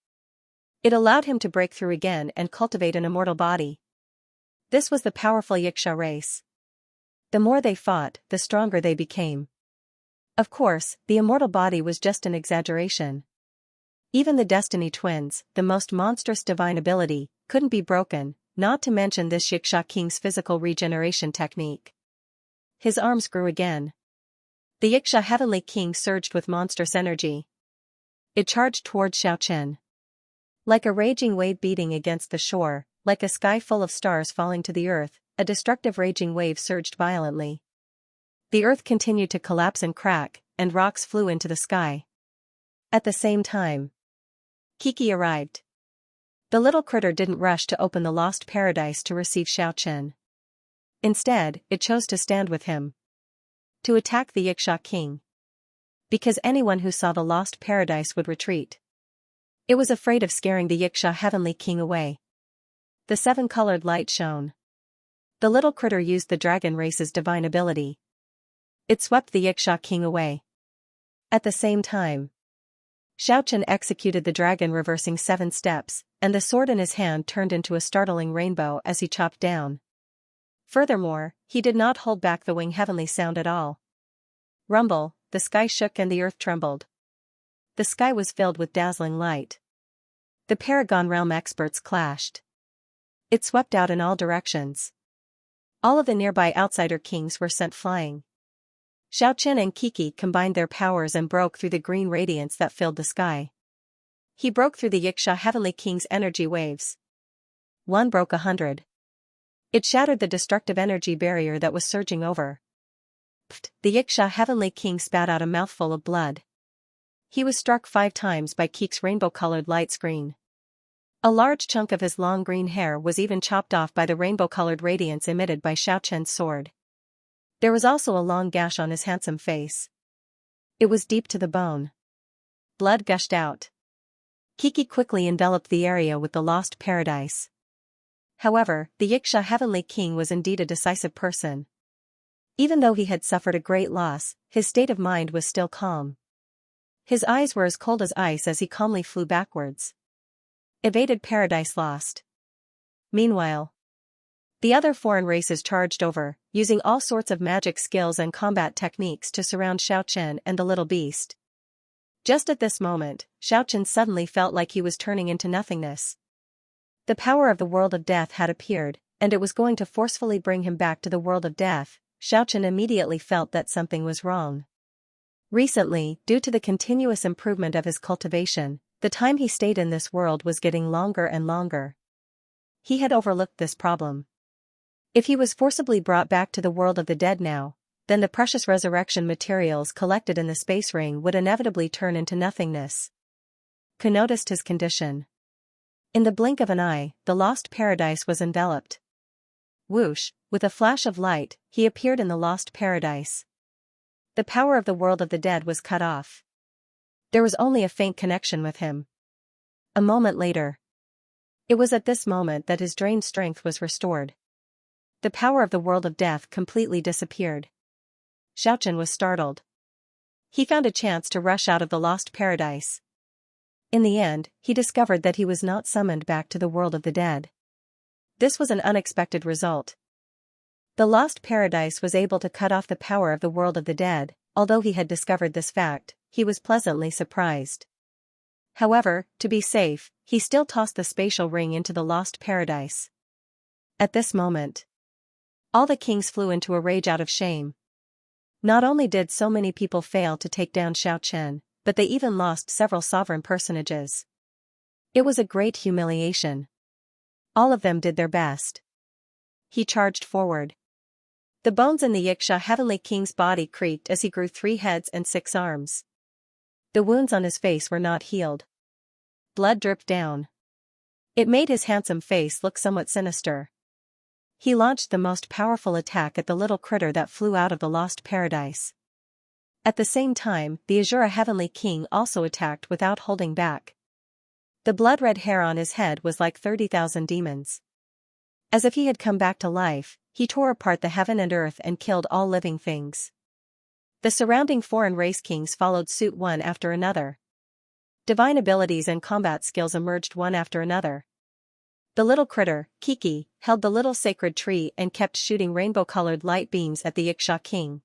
Speaker 1: It allowed him to break through again and cultivate an immortal body. This was the powerful Xianxia race. The more they fought, the stronger they became. Of course, the immortal body was just an exaggeration. Even the Destiny Twins, the most monstrous divine ability, couldn't be broken, not to mention this Xianxia king's physical regeneration technique. His arms grew again. The Xianxia heavenly king surged with monstrous energy. It charged toward Xiaochen. Like a raging wave beating against the shore, like a sky full of stars falling to the earth, a destructive raging wave surged violently. The earth continued to collapse and crack, and rocks flew into the sky. At the same time, Kiki arrived. The little critter didn't rush to open the lost paradise to receive Xiaochen. Instead, it chose to stand with him. To attack the Xianxia king. Because anyone who saw the lost paradise would retreat. It was afraid of scaring the Xianxia heavenly king away. The 7-colored light shone. The little critter used the dragon race's divine ability. It swept the Xianxia king away. At the same time, Xiaochen executed the dragon reversing 7 steps, and the sword in his hand turned into a startling rainbow as he chopped down. Furthermore, he did not hold back the wing heavenly sound at all. Rumble, the sky shook and the earth trembled. The sky was filled with dazzling light. The Paragon Realm experts clashed. It swept out in all directions. All of the nearby outsider kings were sent flying. Xiaochen and Kiki combined their powers and broke through the green radiance that filled the sky. He broke through the Xianxia heavenly king's energy waves. One broke 100. It shattered the destructive energy barrier that was surging over. Pfft, the Xianxia heavenly king spat out a mouthful of blood. He was struck 5 times by Kiki's rainbow-colored light screen. A large chunk of his long green hair was even chopped off by the rainbow-colored radiance emitted by Xiaochen's sword. There was also a long gash on his handsome face. It was deep to the bone. Blood gushed out. Kiki quickly enveloped the area with the lost paradise. However, the Xianxia heavenly king was indeed a decisive person. Even though he had suffered a great loss, his state of mind was still calm. His eyes were as cold as ice as he calmly flew backwards. Evaded paradise lost. Meanwhile, the other foreign races charged over, using all sorts of magic skills and combat techniques to surround Xiaochen and the little beast. Just at this moment, Xiaochen suddenly felt like he was turning into nothingness. The power of the world of death had appeared, and it was going to forcefully bring him back to the world of death, Xiaochen immediately felt that something was wrong. Recently, due to the continuous improvement of his cultivation, the time he stayed in this world was getting longer and longer. He had overlooked this problem. If he was forcibly brought back to the world of the dead now, then the precious resurrection materials collected in the space ring would inevitably turn into nothingness. Ku noticed his condition. In the blink of an eye, the lost paradise was enveloped. Whoosh, with a flash of light, he appeared in the lost paradise. The power of the world of the dead was cut off. There was only a faint connection with him. A moment later. It was at this moment that his drained strength was restored. The power of the world of death completely disappeared. Xiaochen was startled. He found a chance to rush out of the lost paradise. In the end, he discovered that he was not summoned back to the world of the dead. This was an unexpected result. The lost paradise was able to cut off the power of the world of the dead. Although he had discovered this fact, he was pleasantly surprised. However, to be safe, he still tossed the spatial ring into the lost paradise. At this moment, all the kings flew into a rage out of shame. Not only did so many people fail to take down Xiaochen, but they even lost several sovereign personages. It was a great humiliation. All of them did their best. He charged forward. The bones in the Xianxia heavenly king's body creaked as he grew 3 heads and 6 arms. The wounds on his face were not healed. Blood dripped down. It made his handsome face look somewhat sinister. He launched the most powerful attack at the little critter that flew out of the lost paradise. At the same time, the Azura heavenly king also attacked without holding back. The blood-red hair on his head was like 30,000 demons. As if he had come back to life, he tore apart the heaven and earth and killed all living things. The surrounding foreign race kings followed suit one after another. Divine abilities and combat skills emerged one after another. The little critter, Kiki, held the little sacred tree and kept shooting rainbow-colored light beams at the Xianxia king.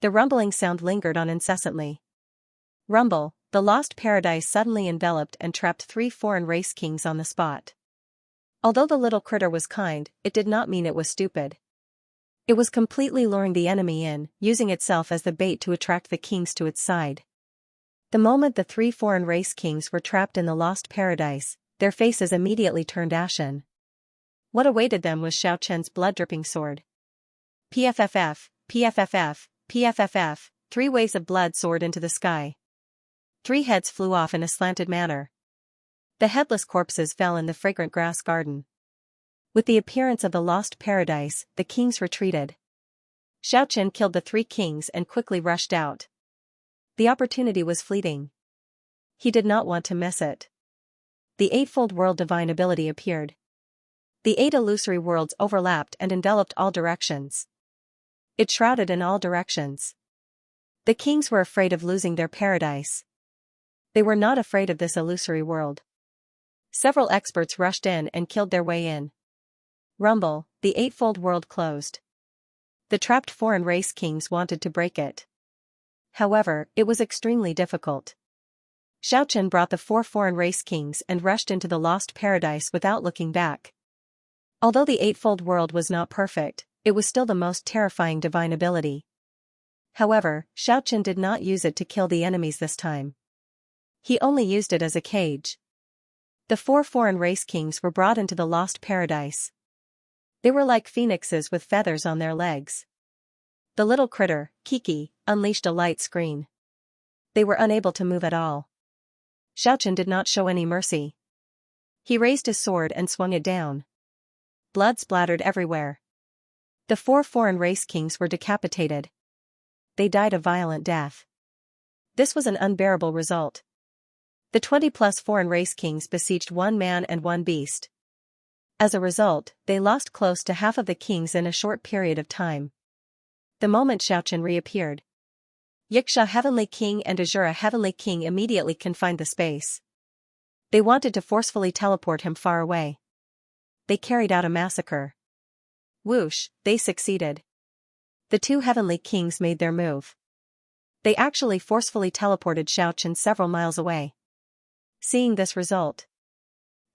Speaker 1: The rumbling sound lingered on incessantly. Rumble, the lost paradise suddenly enveloped and trapped 3 foreign race kings on the spot. Although the little critter was kind, it did not mean it was stupid. It was completely luring the enemy in, using itself as the bait to attract the kings to its side. The moment the 3 foreign race kings were trapped in the lost paradise, their faces immediately turned ashen. What awaited them was Xiaochen's blood-dripping sword. PFFF, PFFF, PFFF, 3 waves of blood soared into the sky. 3 heads flew off in a slanted manner. The headless corpses fell in the fragrant grass garden. With the appearance of the lost paradise, the kings retreated. Xiaochen killed the 3 kings and quickly rushed out. The opportunity was fleeting. He did not want to miss it. The 8-fold world divine ability appeared. The 8 illusory worlds overlapped and enveloped all directions. It shrouded in all directions. The kings were afraid of losing their paradise. They were not afraid of this illusory world. Several experts rushed in and killed their way in. Rumble, the 8-fold world closed. The trapped foreign race kings wanted to break it. However, it was extremely difficult. Xiaochen brought the 4 foreign race kings and rushed into the lost paradise without looking back. Although the 8-fold world was not perfect, it was still the most terrifying divine ability. However, Xiaochen did not use it to kill the enemies this time. He only used it as a cage. The 4 foreign race kings were brought into the lost paradise. They were like phoenixes with feathers on their legs. The little critter, Kiki, unleashed a light screen. They were unable to move at all. Xiaochen did not show any mercy. He raised his sword and swung it down. Blood splattered everywhere. The 4 foreign race kings were decapitated. They died a violent death. This was an unbearable result. The 20+ foreign race kings besieged 1 man and 1 beast. As a result, they lost close to half of the kings in a short period of time. The moment Xiaochen reappeared, Xianxia heavenly king and Azura heavenly king immediately confined the space. They wanted to forcefully teleport him far away. They carried out a massacre. Whoosh, they succeeded. The 2 heavenly kings made their move. They actually forcefully teleported Xiaochen several miles away. Seeing this result,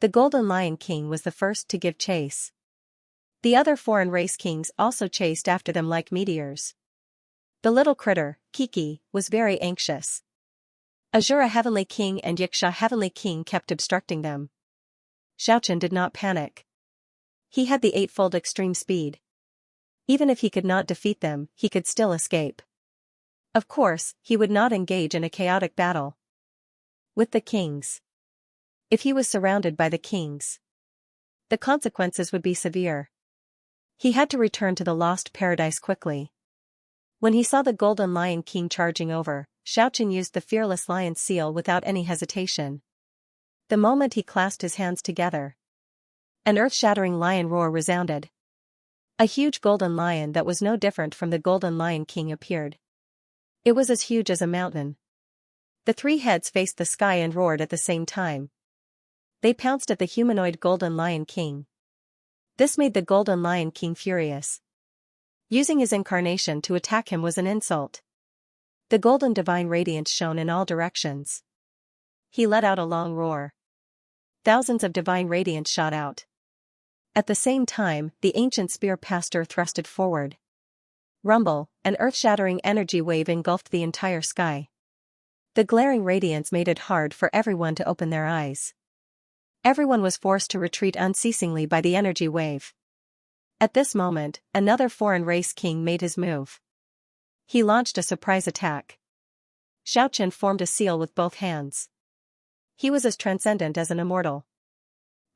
Speaker 1: the Golden Lion King was the first to give chase. The other foreign race kings also chased after them like meteors. The little critter, Kiki, was very anxious. Azura Heavenly King and Xianxia Heavenly King kept obstructing them. Xiaochen did not panic. He had the eightfold extreme speed. Even if he could not defeat them, he could still escape. Of course, he would not engage in a chaotic battle with the kings. If he was surrounded by the kings, the consequences would be severe. He had to return to the lost paradise quickly. When he saw the Golden Lion King charging over, Xiaochen used the Fearless Lion seal without any hesitation. The moment he clasped his hands together, an earth-shattering lion roar resounded. A huge golden lion that was no different from the Golden Lion King appeared. It was as huge as a mountain. The three heads faced the sky and roared at the same time. They pounced at the humanoid Golden Lion King. This made the Golden Lion King furious. Using his incarnation to attack him was an insult. The golden divine radiance shone in all directions. He let out a long roar. Thousands of divine radiance shot out. At the same time, the ancient spear pastor thrusted forward. Rumble, an earth-shattering energy wave engulfed the entire sky. The glaring radiance made it hard for everyone to open their eyes. Everyone was forced to retreat unceasingly by the energy wave. At this moment, another foreign race king made his move. He launched a surprise attack. Xiaochen formed a seal with both hands. He was as transcendent as an immortal.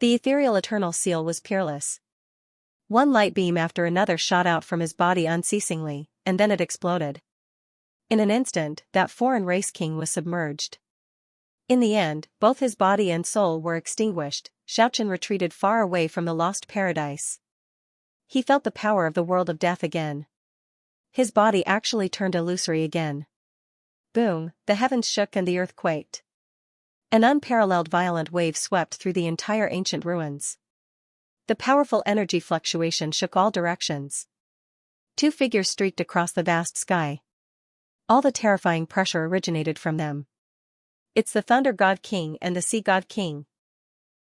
Speaker 1: The ethereal eternal seal was peerless. One light beam after another shot out from his body unceasingly, and then it exploded. In an instant, that foreign race king was submerged. In the end, both his body and soul were extinguished. Xiaochen retreated far away from the lost paradise. He felt the power of the world of death again. His body actually turned illusory again. Boom, the heavens shook and the earth quaked. An unparalleled violent wave swept through the entire ancient ruins. The powerful energy fluctuation shook all directions. Two figures streaked across the vast sky. All the terrifying pressure originated from them. It's the Thunder God King and the Sea God King.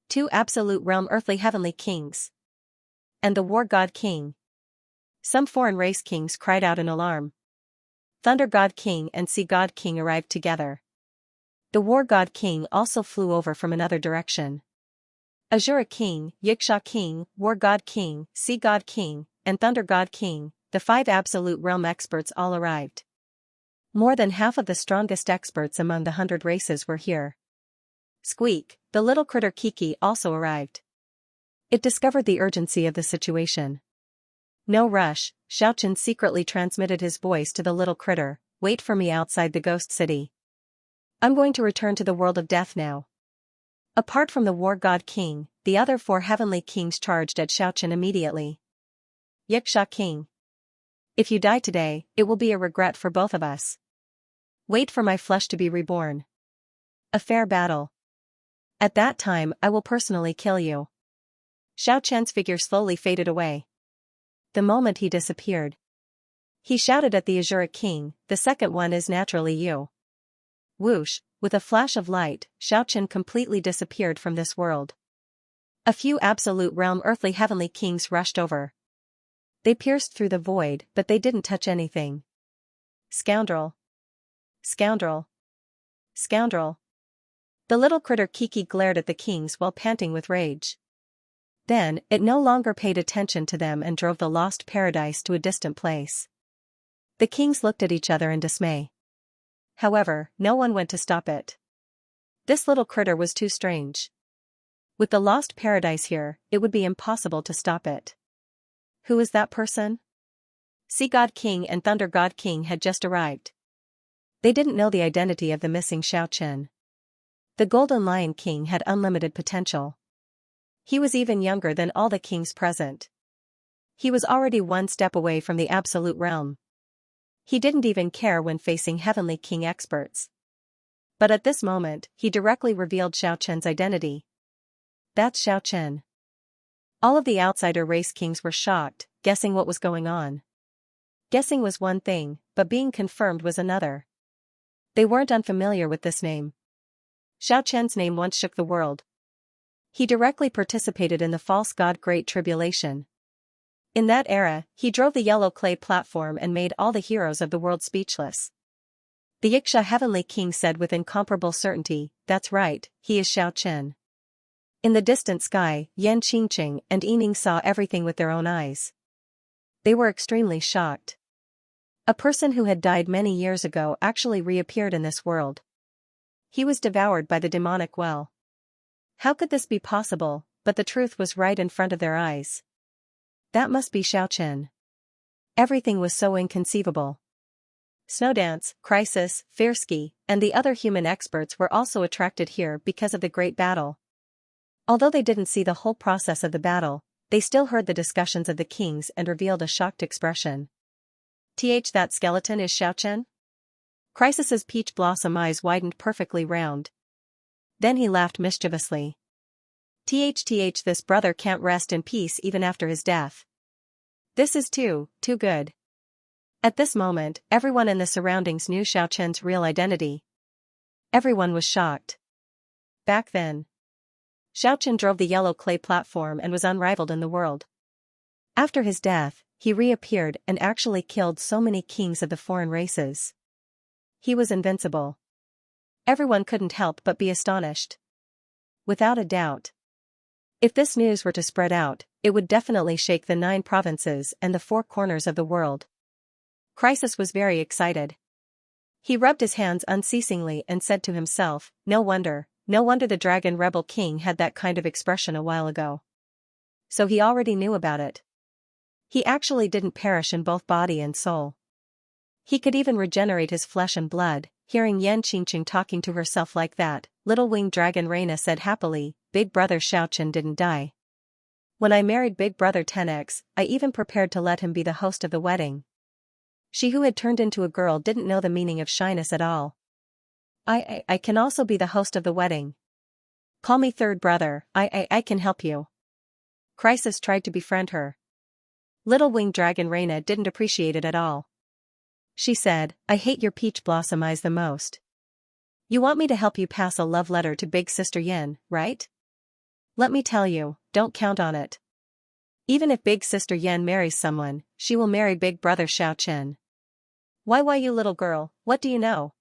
Speaker 1: Two absolute realm earthly heavenly kings. And the War God King. Some foreign race kings cried out in alarm. Thunder God King and Sea God King arrived together. The War God King also flew over from another direction. Azura King, Xianxia King, War God King, Sea God King, and Thunder God King, the 5 absolute realm experts all arrived. More than half of the strongest experts among the 100 races were here. Squeak, the little critter Kiki also arrived. It discovered the urgency of the situation. No rush, Xiaochen secretly transmitted his voice to the little critter, wait for me outside the ghost city. I'm going to return to the world of death now. Apart from the War God King, the other 4 heavenly kings charged at Xiaochen immediately. Xianxia King. If you die today, it will be a regret for both of us. Wait for my flesh to be reborn. A fair battle. At that time I will personally kill you. Xiaochen's figure slowly faded away. The moment he disappeared, he shouted at the Azura King, the second one is naturally you. Whoosh, with a flash of light, Xiaochen completely disappeared from this world. A few absolute realm earthly heavenly kings rushed over. They pierced through the void, but they didn't touch anything. Scoundrel. Scoundrel. Scoundrel. The little critter Kiki glared at the kings while panting with rage. Then, it no longer paid attention to them and drove the lost paradise to a distant place. The kings looked at each other in dismay. However, no one went to stop it. This little critter was too strange. With the lost paradise here, it would be impossible to stop it. Who is that person? Sea God King and Thunder God King had just arrived. They didn't know the identity of the missing Xiaochen. The Golden Lion King had unlimited potential. He was even younger than all the kings present. He was already one step away from the absolute realm. He didn't even care when facing Heavenly King experts. But at this moment, he directly revealed Xiaochen's identity. That's Xiaochen. All of the outsider race kings were shocked, guessing what was going on. Guessing was one thing, but being confirmed was another. They weren't unfamiliar with this name. Xiaochen's name once shook the world. He directly participated in the false god Great Tribulation. In that era, he drove the yellow clay platform and made all the heroes of the world speechless. The Xianxia heavenly king said with incomparable certainty, "That's right, he is Xiaochen." In the distant sky, Yan Qingqing and Yining saw everything with their own eyes. They were extremely shocked. A person who had died many years ago actually reappeared in this world. He was devoured by the demonic well. How could this be possible? But the truth was right in front of their eyes. That must be Xiaochen. Everything was so inconceivable. Snowdance, Crisis, Firsky, and the other human experts were also attracted here because of the great battle. Although they didn't see the whole process of the battle, they still heard the discussions of the kings and revealed a shocked expression. That skeleton is Xiaochen? Crisis's peach blossom eyes widened perfectly round. Then he laughed mischievously. This brother can't rest in peace even after his death. This is too good. At this moment, everyone in the surroundings knew Xiaochen's real identity. Everyone was shocked. Back then, Xiaochen drove the yellow clay platform and was unrivaled in the world. After his death, he reappeared and actually killed so many kings of the foreign races. He was invincible. Everyone couldn't help but be astonished. Without a doubt. If this news were to spread out, it would definitely shake the 9 provinces and the 4 corners of the world. Crisis was very excited. He rubbed his hands unceasingly and said to himself, no wonder the Dragon Rebel King had that kind of expression a while ago. So he already knew about it. He actually didn't perish in both body and soul. He could even regenerate his flesh and blood. Hearing Yan Qingqing talking to herself like that, little winged dragon Reina said happily, Big brother Xiaochen didn't die. When I married Big brother 10x, I even prepared to let him be the host of the wedding. She who had turned into a girl didn't know the meaning of shyness at all. I can also be the host of the wedding. Call me third brother, I can help you. Crisis tried to befriend her. Little winged dragon Reina didn't appreciate it at all. She said, I hate your peach blossom eyes the most. You want me to help you pass a love letter to Big Sister Yin, right? Let me tell you, don't count on it. Even if Big Sister Yin marries someone, she will marry Big Brother Xiaochen. Why you little girl, what do you know?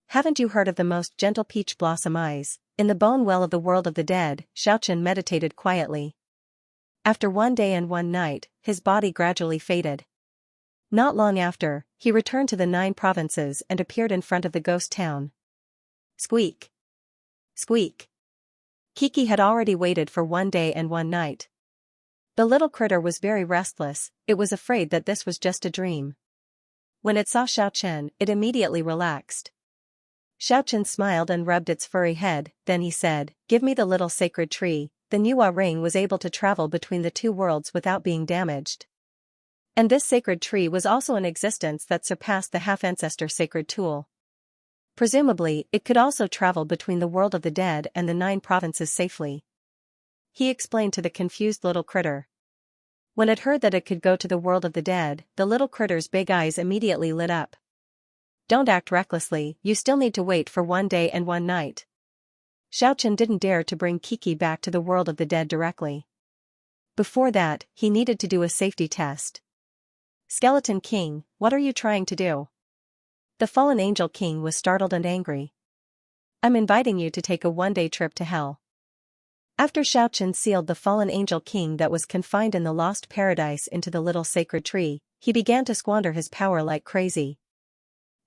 Speaker 1: Haven't you heard of the most gentle peach blossom eyes? In the bone well of the world of the dead, Xiaochen meditated quietly. After 1 day and 1 night, his body gradually faded. Not long after, he returned to the 9 provinces and appeared in front of the ghost town. Squeak! Squeak! Kiki had already waited for 1 day and 1 night. The little critter was very restless, it was afraid that this was just a dream. When it saw Xiaochen, it immediately relaxed. Xiaochen smiled and rubbed its furry head, then he said, Give me the little sacred tree. The Nuwa ring was able to travel between the 2 worlds without being damaged. And this sacred tree was also in existence that surpassed the half-ancestor sacred tool. Presumably, it could also travel between the world of the dead and the 9 provinces safely. He explained to the confused little critter. When it heard that it could go to the world of the dead, the little critter's big eyes immediately lit up. Don't act recklessly, you still need to wait for 1 day and 1 night. Xiaochen didn't dare to bring Kiki back to the world of the dead directly. Before that, he needed to do a safety test. Skeleton King, what are you trying to do? The fallen angel king was startled and angry. I'm inviting you to take a 1-day trip to hell. After Xiaochen sealed the fallen angel king that was confined in the lost paradise into the little sacred tree, he began to squander his power like crazy.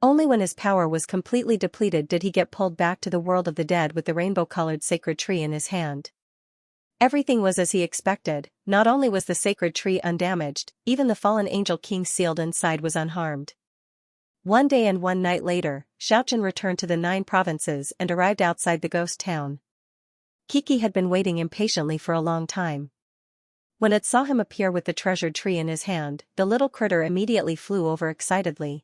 Speaker 1: Only when his power was completely depleted did he get pulled back to the world of the dead with the rainbow-colored sacred tree in his hand. Everything was as he expected, not only was the sacred tree undamaged, even the fallen angel king sealed inside was unharmed. 1 day and 1 night later, Xiaochen returned to the 9 provinces and arrived outside the ghost town. Kiki had been waiting impatiently for a long time. When it saw him appear with the treasured tree in his hand, the little critter immediately flew over excitedly.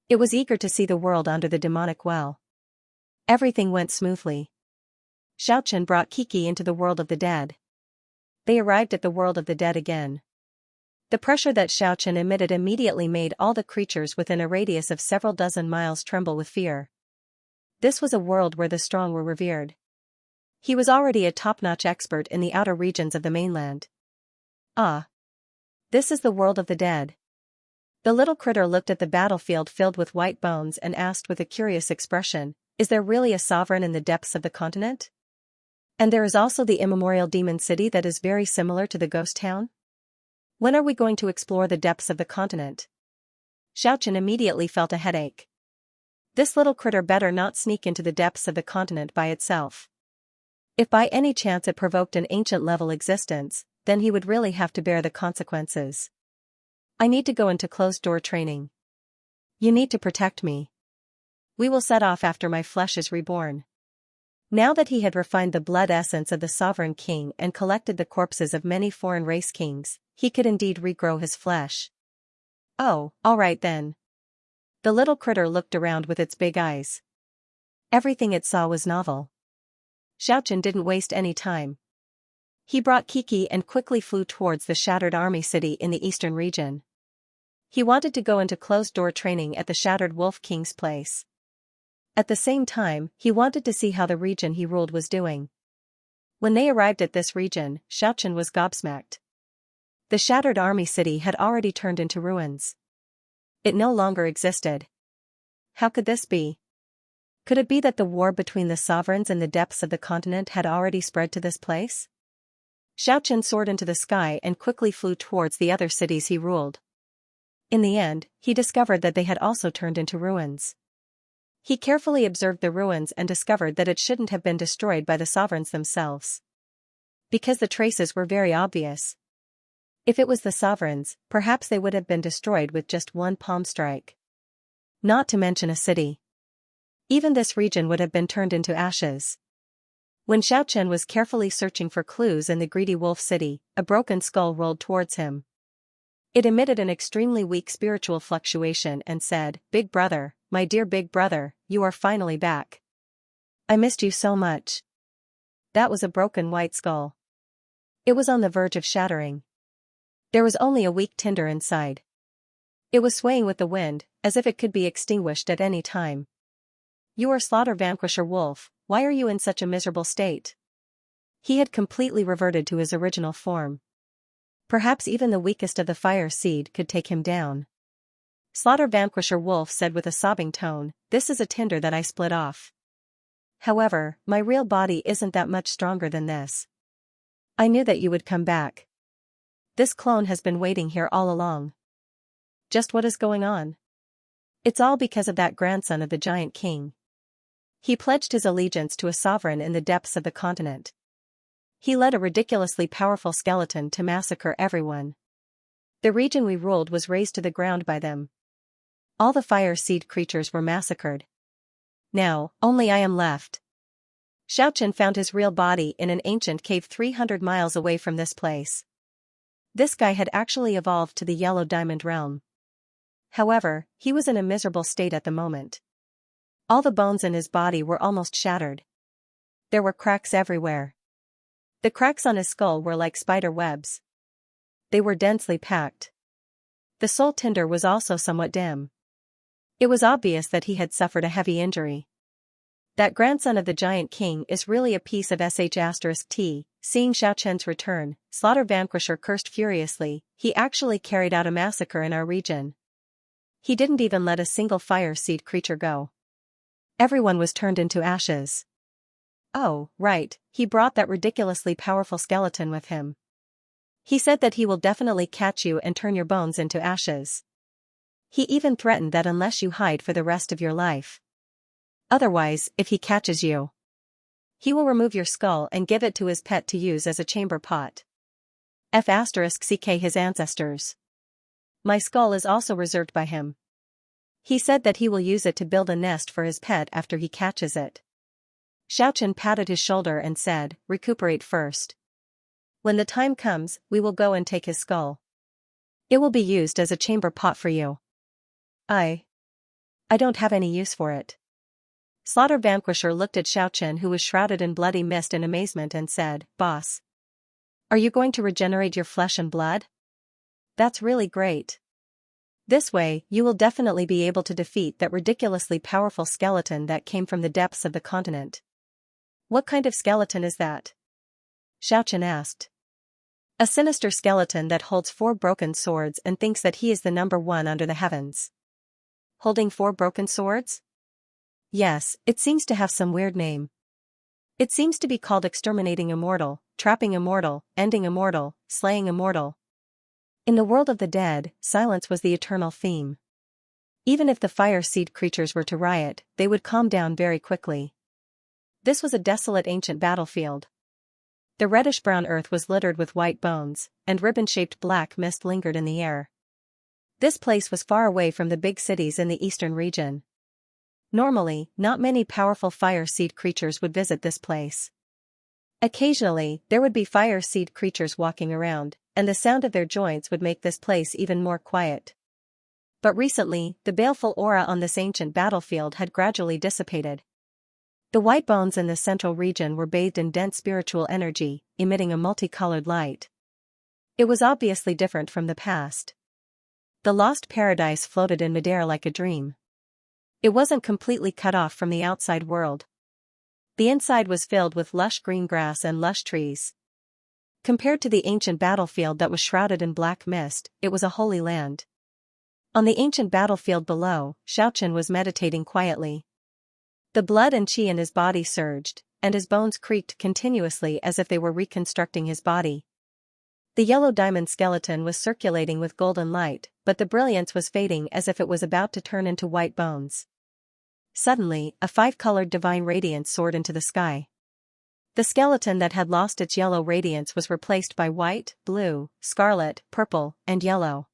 Speaker 1: It was eager to see the world under the demonic well. Everything went smoothly. Xiaochen brought Kiki into the world of the dead. They arrived at the world of the dead again. The pressure that Xiaochen emitted immediately made all the creatures within a radius of several dozen miles tremble with fear. This was a world where the strong were revered. He was already a top-notch expert in the outer regions of the mainland. Ah! This is the world of the dead. The little critter looked at the battlefield filled with white bones and asked with a curious expression, is there really a sovereign in the depths of the continent? And there is also the immemorial demon city that is very similar to the ghost town? When are we going to explore the depths of the continent? Xiaochen immediately felt a headache. This little critter better not sneak into the depths of the continent by itself. If by any chance it provoked an ancient-level existence, then he would really have to bear the consequences. I need to go into closed-door training. You need to protect me. We will set off after my flesh is reborn. Now that he had refined the blood essence of the sovereign king and collected the corpses of many foreign race kings, he could indeed regrow his flesh. Oh, all right then. The little critter looked around with its big eyes. Everything it saw was novel. Xiaochen didn't waste any time. He brought Kiki and quickly flew towards the shattered army city in the eastern region. He wanted to go into closed-door training at the Shattered Wolf King's place. At the same time, he wanted to see how the region he ruled was doing. When they arrived at this region, Xiaochen was gobsmacked. The shattered army city had already turned into ruins. It no longer existed. How could this be? Could it be that the war between the sovereigns in the depths of the continent had already spread to this place? Xiaochen soared into the sky and quickly flew towards the other cities he ruled. In the end, he discovered that they had also turned into ruins. He carefully observed the ruins and discovered that it shouldn't have been destroyed by the sovereigns themselves. Because the traces were very obvious. If it was the sovereigns, perhaps they would have been destroyed with just one palm strike. Not to mention a city. Even this region would have been turned into ashes. When Xiaochen was carefully searching for clues in the greedy wolf city, a broken skull rolled towards him. It emitted an extremely weak spiritual fluctuation and said, "Big brother, my dear big brother, you are finally back. I missed you so much." That was a broken white skull. It was on the verge of shattering. There was only a weak tinder inside. It was swaying with the wind, as if it could be extinguished at any time. "You are Slaughter Vanquisher Wolf, why are you in such a miserable state?" He had completely reverted to his original form. Perhaps even the weakest of the fire seed could take him down. Slaughter Vanquisher Wolf said with a sobbing tone, "This is a tinder that I split off. However, my real body isn't that much stronger than this. I knew that you would come back. This clone has been waiting here all along. Just what is going on? It's all because of that grandson of the giant king. He pledged his allegiance to a sovereign in the depths of the continent. He led a ridiculously powerful skeleton to massacre everyone. The region we ruled was razed to the ground by them. All the fire seed creatures were massacred. Now, only I am left." Xiaochen found his real body in an ancient cave 300 miles away from this place. This guy had actually evolved to the Yellow Diamond realm. However, he was in a miserable state at the moment. All the bones in his body were almost shattered. There were cracks everywhere. The cracks on his skull were like spider webs. They were densely packed. The soul tinder was also somewhat dim. It was obvious that he had suffered a heavy injury. That grandson of the giant king is really a piece of sh*t. Seeing Xiaochen's return, Slaughter Vanquisher cursed furiously. He actually carried out a massacre in our region. He didn't even let a single fire seed creature go. Everyone was turned into ashes. Oh, right, he brought that ridiculously powerful skeleton with him. He said that he will definitely catch you and turn your bones into ashes. He even threatened that unless you hide for the rest of your life. Otherwise, if he catches you, he will remove your skull and give it to his pet to use as a chamber pot. *ck his ancestors. My skull is also reserved by him. He said that he will use it to build a nest for his pet after he catches it. Xiaochen patted his shoulder and said, "Recuperate first. When the time comes, we will go and take his skull. It will be used as a chamber pot for you." I don't have any use for it." Slaughter Vanquisher looked at Xiaochen, who was shrouded in bloody mist, in amazement and said, "Boss, are you going to regenerate your flesh and blood? That's really great. This way, you will definitely be able to defeat that ridiculously powerful skeleton that came from the depths of the continent." "What kind of skeleton is that?" Xiaochen asked. A sinister skeleton that holds 4 broken swords and thinks that he is the number one under the heavens. Holding 4 broken swords? Yes, it seems to have some weird name. It seems to be called exterminating immortal, trapping immortal, ending immortal, slaying immortal. In the world of the dead, silence was the eternal theme. Even if the fire seed creatures were to riot, they would calm down very quickly. This was a desolate ancient battlefield. The reddish-brown earth was littered with white bones, and ribbon-shaped black mist lingered in the air. This place was far away from the big cities in the eastern region. Normally, not many powerful fire seed creatures would visit this place. Occasionally, there would be fire seed creatures walking around, and the sound of their joints would make this place even more quiet. But recently, the baleful aura on this ancient battlefield had gradually dissipated. The white bones in the central region were bathed in dense spiritual energy, emitting a multicolored light. It was obviously different from the past. The lost paradise floated in midair like a dream. It wasn't completely cut off from the outside world. The inside was filled with lush green grass and lush trees. Compared to the ancient battlefield that was shrouded in black mist, it was a holy land. On the ancient battlefield below, Xianxia was meditating quietly. The blood and qi in his body surged, and his bones creaked continuously as if they were reconstructing his body. The yellow diamond skeleton was circulating with golden light, but the brilliance was fading as if it was about to turn into white bones. Suddenly, a 5-colored divine radiance soared into the sky. The skeleton that had lost its yellow radiance was replaced by white, blue, scarlet, purple, and yellow.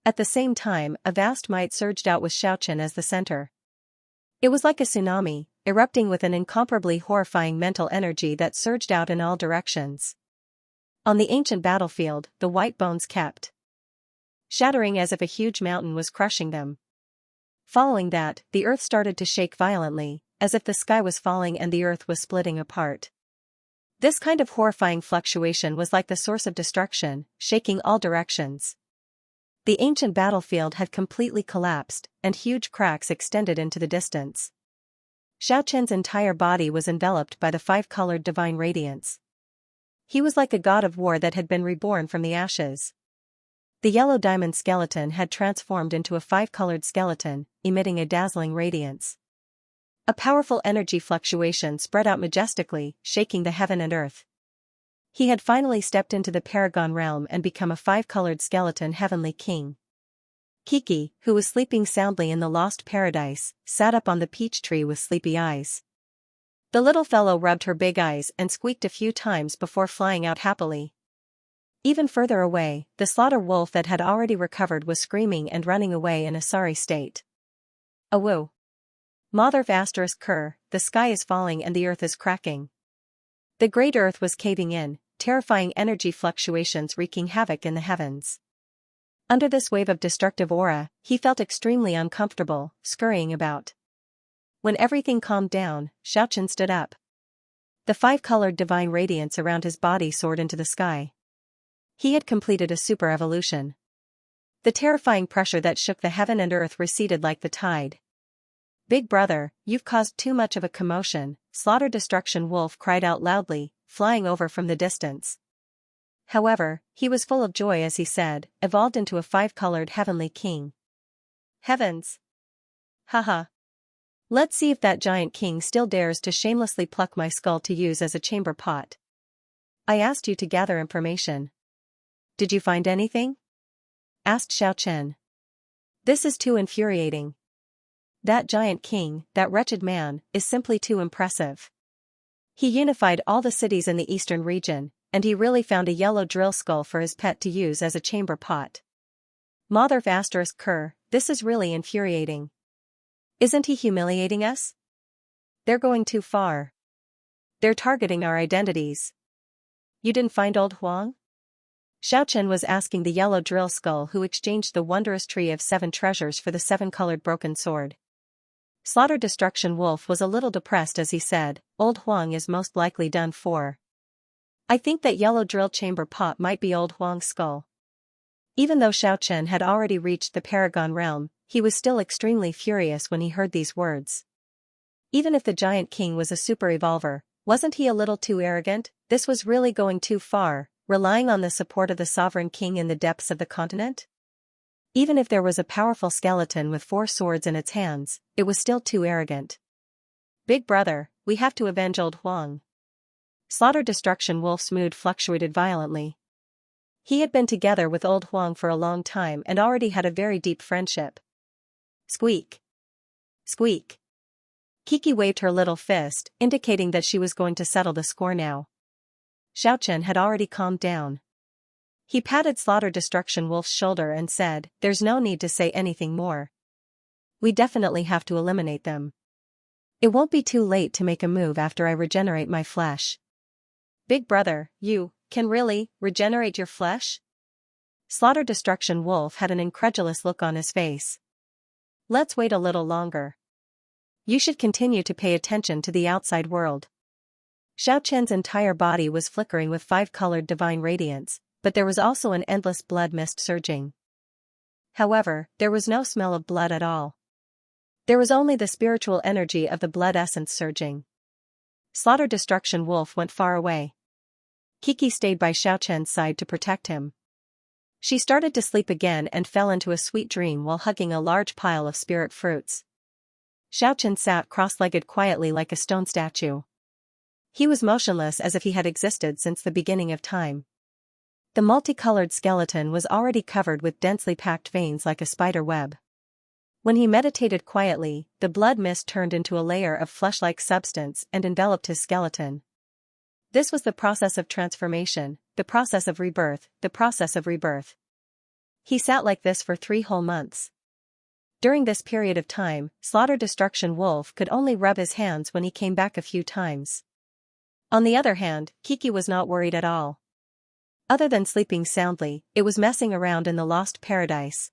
Speaker 1: At the same time, a vast might surged out with Xianxia as the center. It was like a tsunami, erupting with an incomparably horrifying mental energy that surged out in all directions. On the ancient battlefield, the white bones kept shattering as if a huge mountain was crushing them. Following that, the earth started to shake violently, as if the sky was falling and the earth was splitting apart. This kind of horrifying fluctuation was like the source of destruction, shaking all directions. The ancient battlefield had completely collapsed, and huge cracks extended into the distance. Xianxia's entire body was enveloped by the 5-colored divine radiance. He was like a god of war that had been reborn from the ashes. The yellow diamond skeleton had transformed into a 5-colored skeleton, emitting a dazzling radiance. A powerful energy fluctuation spread out majestically, shaking the heaven and earth. He had finally stepped into the Paragon realm and become a 5-colored skeleton heavenly king. Kiki, who was sleeping soundly in the lost paradise, sat up on the peach tree with sleepy eyes. The little fellow rubbed her big eyes and squeaked a few times before flying out happily. Even further away, the slaughter wolf that had already recovered was screaming and running away in a sorry state. Awoo! Mother **Ker, the sky is falling and the earth is cracking. The great earth was caving in, terrifying energy fluctuations wreaking havoc in the heavens. Under this wave of destructive aura, he felt extremely uncomfortable, scurrying about. When everything calmed down, Xianxia stood up. The 5-colored divine radiance around his body soared into the sky. He had completed a super evolution. The terrifying pressure that shook the heaven and earth receded like the tide. "Big brother, you've caused too much of a commotion," Slaughter Destruction Wolf cried out loudly, flying over from the distance. However, he was full of joy as he said, evolved into a 5-colored heavenly king. Heavens! Haha! Let's see if that giant king still dares to shamelessly pluck my skull to use as a chamber pot. I asked you to gather information. Did you find anything? Asked Xianxia. This is too infuriating. That giant king, that wretched man, is simply too impressive. He unified all the cities in the eastern region, and he really found a yellow drill skull for his pet to use as a chamber pot. Mother **Ker, this is really infuriating. Isn't he humiliating us? They're going too far. They're targeting our identities. You didn't find old Huang? Xianxia was asking the yellow drill skull who exchanged the wondrous tree of 7 treasures for the 7-colored broken sword. Slaughter Destruction Wolf was a little depressed as he said, "Old Huang is most likely done for. I think that yellow drill chamber pot might be old Huang's skull." Even though Xianxia had already reached the Paragon realm, he was still extremely furious when he heard these words. Even if the giant king was a super evolver, wasn't he a little too arrogant? This was really going too far, relying on the support of the sovereign king in the depths of the continent? Even if there was a powerful skeleton with 4 swords in its hands, it was still too arrogant. Big brother, we have to avenge old Huang. Slaughter Destruction Wolf's mood fluctuated violently. He had been together with old Huang for a long time and already had a very deep friendship. Squeak. Squeak. Kiki waved her little fist, indicating that she was going to settle the score now. Xiaochen had already calmed down. He patted Slaughter Destruction Wolf's shoulder and said, "There's no need to say anything more. We definitely have to eliminate them. It won't be too late to make a move after I regenerate my flesh." Big brother, you can really regenerate your flesh? Slaughter Destruction Wolf had an incredulous look on his face. Let's wait a little longer. You should continue to pay attention to the outside world. Xiaochen's entire body was flickering with 5-colored divine radiance, but there was also an endless blood mist surging. However, there was no smell of blood at all. There was only the spiritual energy of the blood essence surging. Slaughter Destruction Wolf went far away. Kiki stayed by Xiaochen's side to protect him. She started to sleep again and fell into a sweet dream while hugging a large pile of spirit fruits. Xiaochen sat cross-legged quietly like a stone statue. He was motionless as if he had existed since the beginning of time. The multicolored skeleton was already covered with densely packed veins like a spider web. When he meditated quietly, the blood mist turned into a layer of flesh-like substance and enveloped his skeleton. This was the process of transformation, the process of rebirth, the process of rebirth. He sat like this for 3 whole months. During this period of time, Slaughter Destruction Wolf could only rub his hands when he came back a few times. On the other hand, Kiki was not worried at all. Other than sleeping soundly, it was messing around in the lost paradise.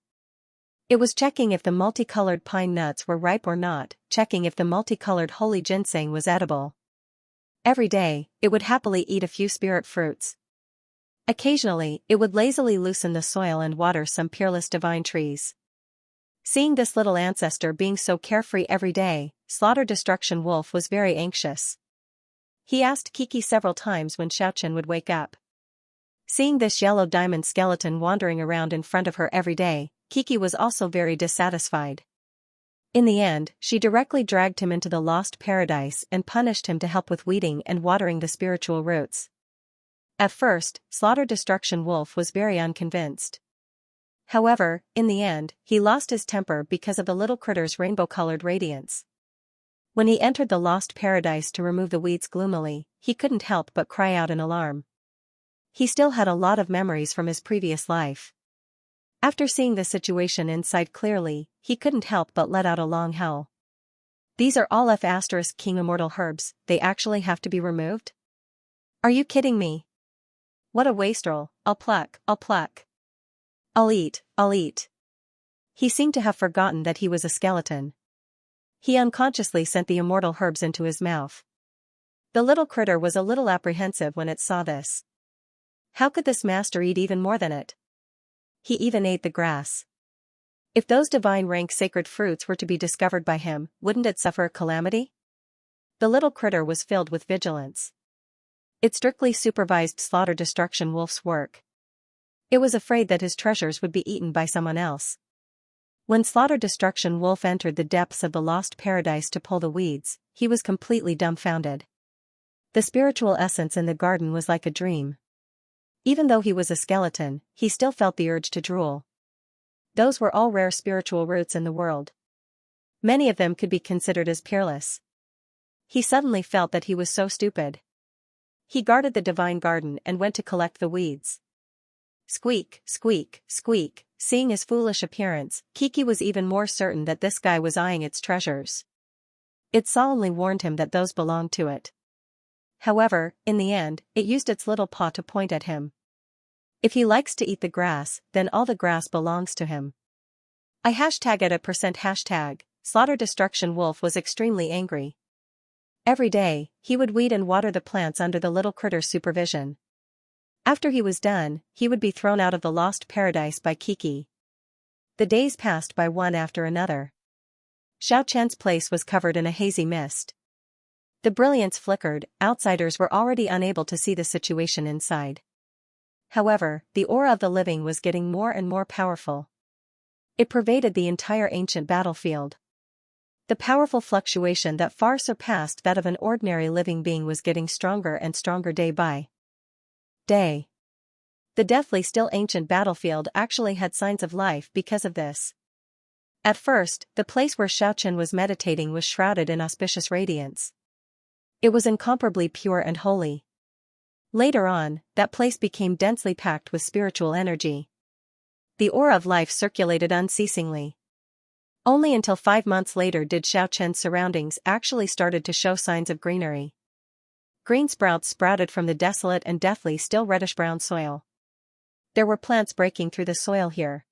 Speaker 1: It was checking if the multicolored pine nuts were ripe or not, checking if the multicolored holy ginseng was edible. Every day, it would happily eat a few spirit fruits. Occasionally, it would lazily loosen the soil and water some peerless divine trees. Seeing this little ancestor being so carefree every day, Slaughter Destruction Wolf was very anxious. He asked Kiki several times when Xiaochen would wake up. Seeing this yellow diamond skeleton wandering around in front of her every day, Kiki was also very dissatisfied. In the end, she directly dragged him into the lost paradise and punished him to help with weeding and watering the spiritual roots. At first, Slaughter Destruction Wolf was very unconvinced. However, in the end, he lost his temper because of the little critter's rainbow-colored radiance. When he entered the lost paradise to remove the weeds gloomily, he couldn't help but cry out in alarm. He still had a lot of memories from his previous life. After seeing the situation inside clearly, he couldn't help but let out a long howl. These are all F*King immortal herbs, they actually have to be removed? Are you kidding me? What a wastrel, I'll pluck. I'll eat. He seemed to have forgotten that he was a skeleton. He unconsciously sent the immortal herbs into his mouth. The little critter was a little apprehensive when it saw this. How could this master eat even more than it? He even ate the grass. If those divine rank sacred fruits were to be discovered by him, wouldn't it suffer a calamity? The little critter was filled with vigilance. It strictly supervised Slaughter Destruction Wolf's work. It was afraid that his treasures would be eaten by someone else. When Slaughter Destruction Wolf entered the depths of the lost paradise to pull the weeds, he was completely dumbfounded. The spiritual essence in the garden was like a dream. Even though he was a skeleton, he still felt the urge to drool. Those were all rare spiritual roots in the world. Many of them could be considered as peerless. He suddenly felt that he was so stupid. He guarded the divine garden and went to collect the weeds. Squeak. Seeing his foolish appearance, Kiki was even more certain that this guy was eyeing its treasures. It solemnly warned him that those belonged to it. However, in the end, it used its little paw to point at him. If he likes to eat the grass, then all the grass belongs to him. I #@%#. Slaughter Destruction Wolf was extremely angry. Every day, he would weed and water the plants under the little critter's supervision. After he was done, he would be thrown out of the lost paradise by Kiki. The days passed by one after another. Xiaochen's place was covered in a hazy mist. The brilliance flickered, outsiders were already unable to see the situation inside. However, the aura of the living was getting more and more powerful. It pervaded the entire ancient battlefield. The powerful fluctuation that far surpassed that of an ordinary living being was getting stronger and stronger day by day. The deathly still ancient battlefield actually had signs of life because of this. At first, the place where Xiaochen was meditating was shrouded in auspicious radiance. It was incomparably pure and holy. Later on, that place became densely packed with spiritual energy. The aura of life circulated unceasingly. Only until 5 months later did Xiaochen's surroundings actually started to show signs of greenery. Green sprouts sprouted from the desolate and deathly still reddish-brown soil. There were plants breaking through the soil here.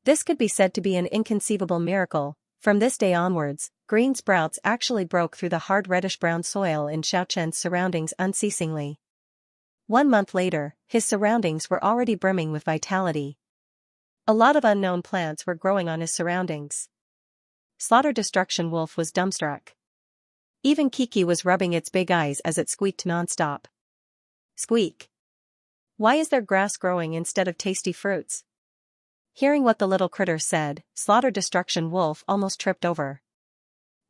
Speaker 1: This could be said to be an inconceivable miracle. From this day onwards, green sprouts actually broke through the hard reddish-brown soil in Xiaochen's surroundings unceasingly. 1 month later, his surroundings were already brimming with vitality. A lot of unknown plants were growing on his surroundings. Slaughter Destruction Wolf was dumbstruck. Even Kiki was rubbing its big eyes as it squeaked non-stop. Squeak! Why is there grass growing instead of tasty fruits? Hearing what the little critter said, Slaughter Destruction Wolf almost tripped over.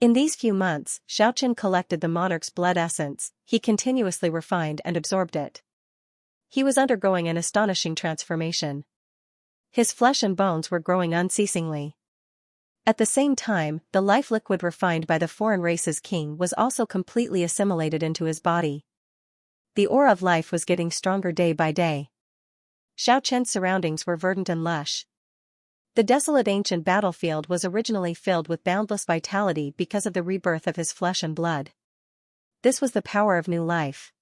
Speaker 1: In these few months, Xiaochen collected the monarch's blood essence. He continuously refined and absorbed it. He was undergoing an astonishing transformation. His flesh and bones were growing unceasingly. At the same time, the life liquid refined by the foreign race's king was also completely assimilated into his body. The aura of life was getting stronger day by day. Xiaochen's surroundings were verdant and lush. The desolate ancient battlefield was originally filled with boundless vitality because of the rebirth of his flesh and blood. This was the power of new life.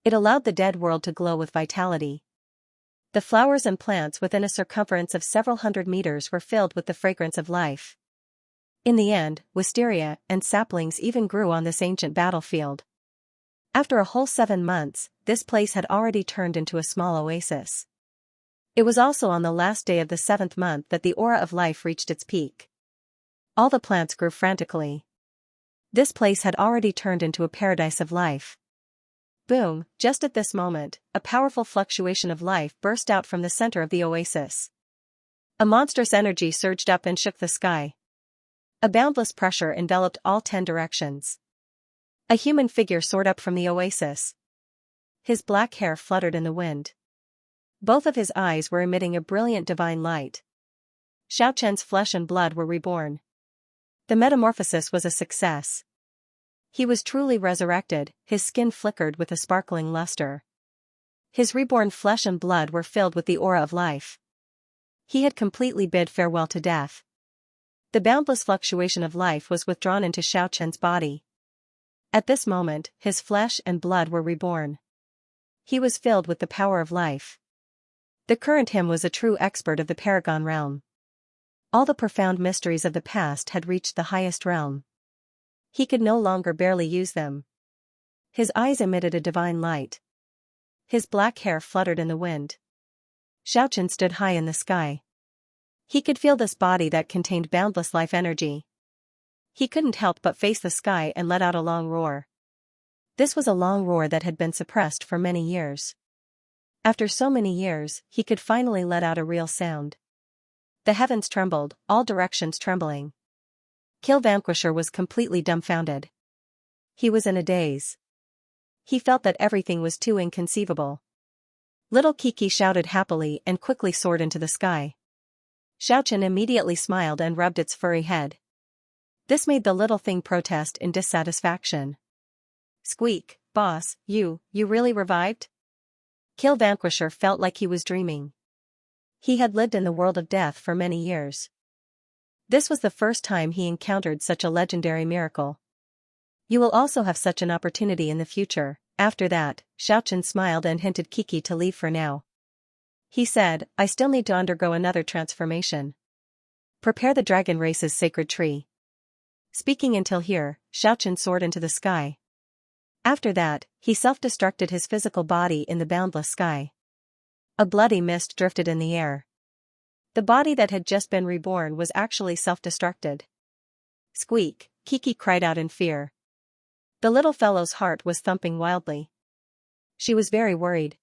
Speaker 1: It allowed the dead world to glow with vitality. The flowers and plants within a circumference of several hundred meters were filled with the fragrance of life. In the end, wisteria and saplings even grew on this ancient battlefield. After a whole 7 months, this place had already turned into a small oasis. It was also on the last day of the 7th month that the aura of life reached its peak. All the plants grew frantically. This place had already turned into a paradise of life. Boom, just at this moment, a powerful fluctuation of life burst out from the center of the oasis. A monstrous energy surged up and shook the sky. A boundless pressure enveloped all 10 directions. A human figure soared up from the oasis. His black hair fluttered in the wind. Both of his eyes were emitting a brilliant divine light. Xiaochen's flesh and blood were reborn. The metamorphosis was a success. He was truly resurrected, his skin flickered with a sparkling luster. His reborn flesh and blood were filled with the aura of life. He had completely bid farewell to death. The boundless fluctuation of life was withdrawn into Xiaochen's body. At this moment, his flesh and blood were reborn. He was filled with the power of life. The current him was a true expert of the Paragon realm. All the profound mysteries of the past had reached the highest realm. He could no longer barely use them. His eyes emitted a divine light. His black hair fluttered in the wind. Xiaochen stood high in the sky. He could feel this body that contained boundless life energy. He couldn't help but face the sky and let out a long roar. This was a long roar that had been suppressed for many years. After so many years, he could finally let out a real sound. The heavens trembled, all directions trembling. Kill Vanquisher was completely dumbfounded. He was in a daze. He felt that everything was too inconceivable. Little Kiki shouted happily and quickly soared into the sky. Xiaochen immediately smiled and rubbed its furry head. This made the little thing protest in dissatisfaction. Squeak, boss, you really revived? Kill Vanquisher felt like he was dreaming. He had lived in the world of death for many years. This was the first time he encountered such a legendary miracle. You will also have such an opportunity in the future. After that, Xiaochen smiled and hinted Kiki to leave for now. He said, I still need to undergo another transformation. Prepare the dragon race's sacred tree. Speaking until here, Xiaochen soared into the sky. After that, he self-destructed his physical body in the boundless sky. A bloody mist drifted in the air. The body that had just been reborn was actually self-destructed. Squeak, Kiki cried out in fear. The little fellow's heart was thumping wildly. She was very worried.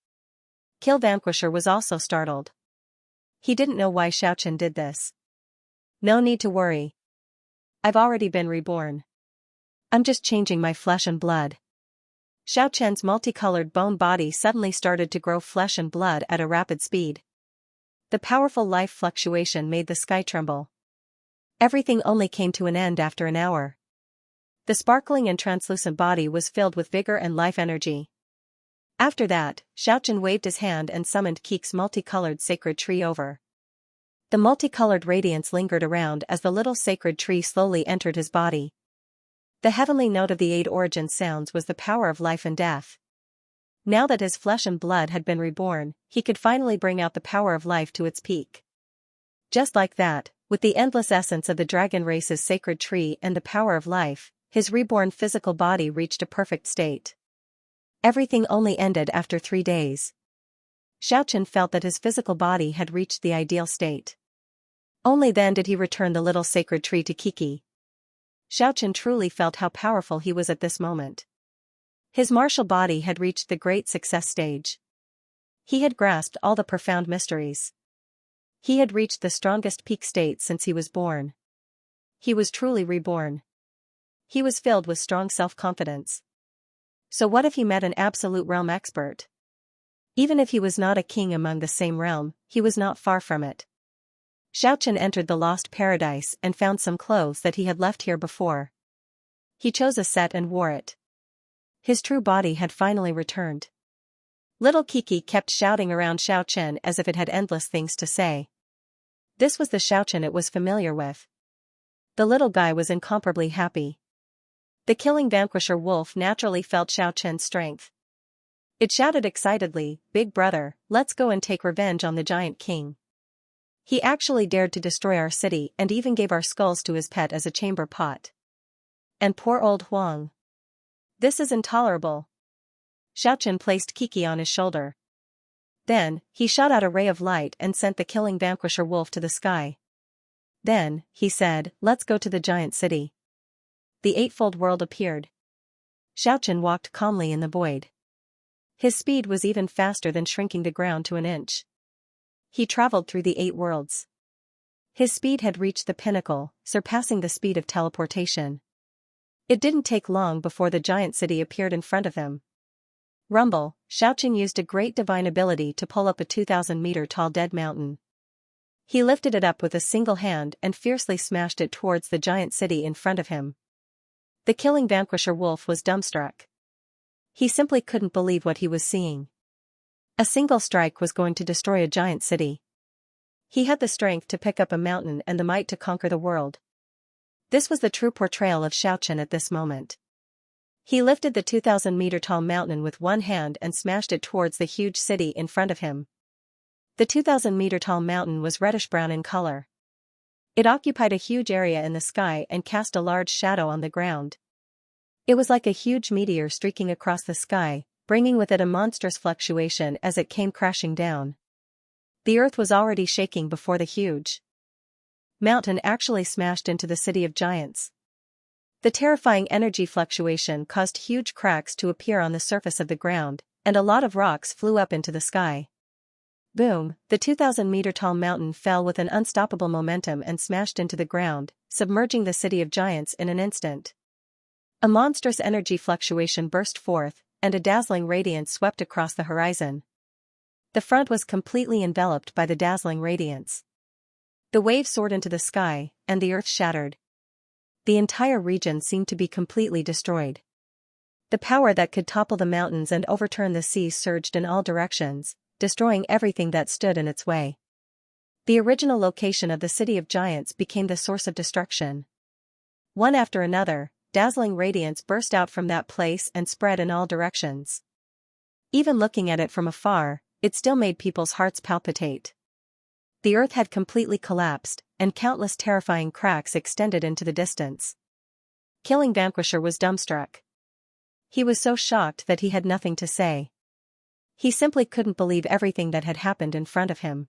Speaker 1: Kill Vanquisher was also startled. He didn't know why Xiaochen did this. No need to worry. I've already been reborn. I'm just changing my flesh and blood. Xiaochen's multicolored bone body suddenly started to grow flesh and blood at a rapid speed. The powerful life fluctuation made the sky tremble. Everything only came to an end after an hour. The sparkling and translucent body was filled with vigor and life energy. After that, Xiaochen waved his hand and summoned Keek's multicolored sacred tree over. The multicolored radiance lingered around as the little sacred tree slowly entered his body. The heavenly note of the 8 origin sounds was the power of life and death. Now that his flesh and blood had been reborn, he could finally bring out the power of life to its peak. Just like that, with the endless essence of the dragon race's sacred tree and the power of life, his reborn physical body reached a perfect state. Everything only ended after 3 days. Xiaochen felt that his physical body had reached the ideal state. Only then did he return the little sacred tree to Kiki. Xiaochen truly felt how powerful he was at this moment. His martial body had reached the great success stage. He had grasped all the profound mysteries. He had reached the strongest peak state since he was born. He was truly reborn. He was filled with strong self-confidence. So what if he met an absolute realm expert? Even if he was not a king among the same realm, he was not far from it. Xiaochen entered the lost paradise and found some clothes that he had left here before. He chose a set and wore it. His true body had finally returned. Little Kiki kept shouting around Xiaochen as if it had endless things to say. This was the Xiaochen it was familiar with. The little guy was incomparably happy. The killing Vanquisher wolf naturally felt Xiaochen's strength. It shouted excitedly, "Big brother, let's go and take revenge on the giant king. He actually dared to destroy our city and even gave our skulls to his pet as a chamber pot. And poor old Huang. This is intolerable." Xiaochen placed Kiki on his shoulder. Then, he shot out a ray of light and sent the killing Vanquisher wolf to the sky. Then, he said, "Let's go to the giant city." The eightfold world appeared. Xiaochen walked calmly in the void. His speed was even faster than shrinking the ground to an inch. He traveled through the 8 worlds. His speed had reached the pinnacle, surpassing the speed of teleportation. It didn't take long before the giant city appeared in front of him. Rumble, Xiaochen used a great divine ability to pull up a 2,000-meter-tall dead mountain. He lifted it up with a single hand and fiercely smashed it towards the giant city in front of him. The killing Vanquisher wolf was dumbstruck. He simply couldn't believe what he was seeing. A single strike was going to destroy a giant city. He had the strength to pick up a mountain and the might to conquer the world. This was the true portrayal of Xiaochen at this moment. He lifted the 2,000-meter-tall mountain with one hand and smashed it towards the huge city in front of him. The 2,000-meter-tall mountain was reddish-brown in color. It occupied a huge area in the sky and cast a large shadow on the ground. It was like a huge meteor streaking across the sky, bringing with it a monstrous fluctuation as it came crashing down. The earth was already shaking before the huge mountain actually smashed into the city of giants. The terrifying energy fluctuation caused huge cracks to appear on the surface of the ground, and a lot of rocks flew up into the sky. Boom, the 2,000-meter-tall mountain fell with an unstoppable momentum and smashed into the ground, submerging the city of giants in an instant. A monstrous energy fluctuation burst forth, and a dazzling radiance swept across the horizon. The front was completely enveloped by the dazzling radiance. The waves soared into the sky, and the earth shattered. The entire region seemed to be completely destroyed. The power that could topple the mountains and overturn the seas surged in all directions, destroying everything that stood in its way. The original location of the city of giants became the source of destruction. One after another, dazzling radiance burst out from that place and spread in all directions. Even looking at it from afar, it still made people's hearts palpitate. The earth had completely collapsed, and countless terrifying cracks extended into the distance. Killing Vanquisher was dumbstruck. He was so shocked that he had nothing to say. He simply couldn't believe everything that had happened in front of him.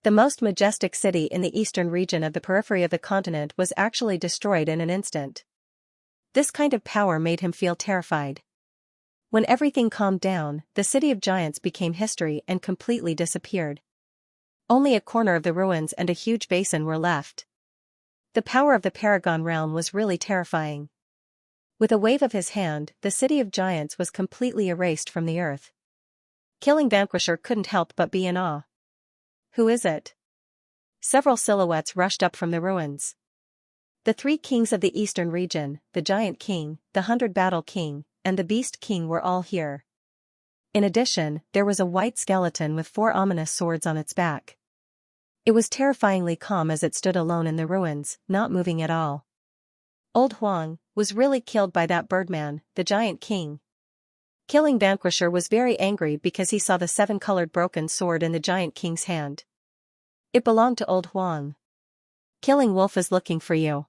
Speaker 1: The most majestic city in the eastern region of the periphery of the continent was actually destroyed in an instant. This kind of power made him feel terrified. When everything calmed down, the city of giants became history and completely disappeared. Only a corner of the ruins and a huge basin were left. The power of the Paragon realm was really terrifying. With a wave of his hand, the city of giants was completely erased from the earth. Killing Vanquisher couldn't help but be in awe. Who is it? Several silhouettes rushed up from the ruins. The three kings of the eastern region, the Giant King, the 100-Battle King, and the Beast King were all here. In addition, there was a white skeleton with 4 ominous swords on its back. It was terrifyingly calm as it stood alone in the ruins, not moving at all. Old Huang was really killed by that birdman, the Giant King. Killing Vanquisher was very angry because he saw the 7-colored broken sword in the Giant King's hand. It belonged to Old Huang. Killing Wolf is looking for you.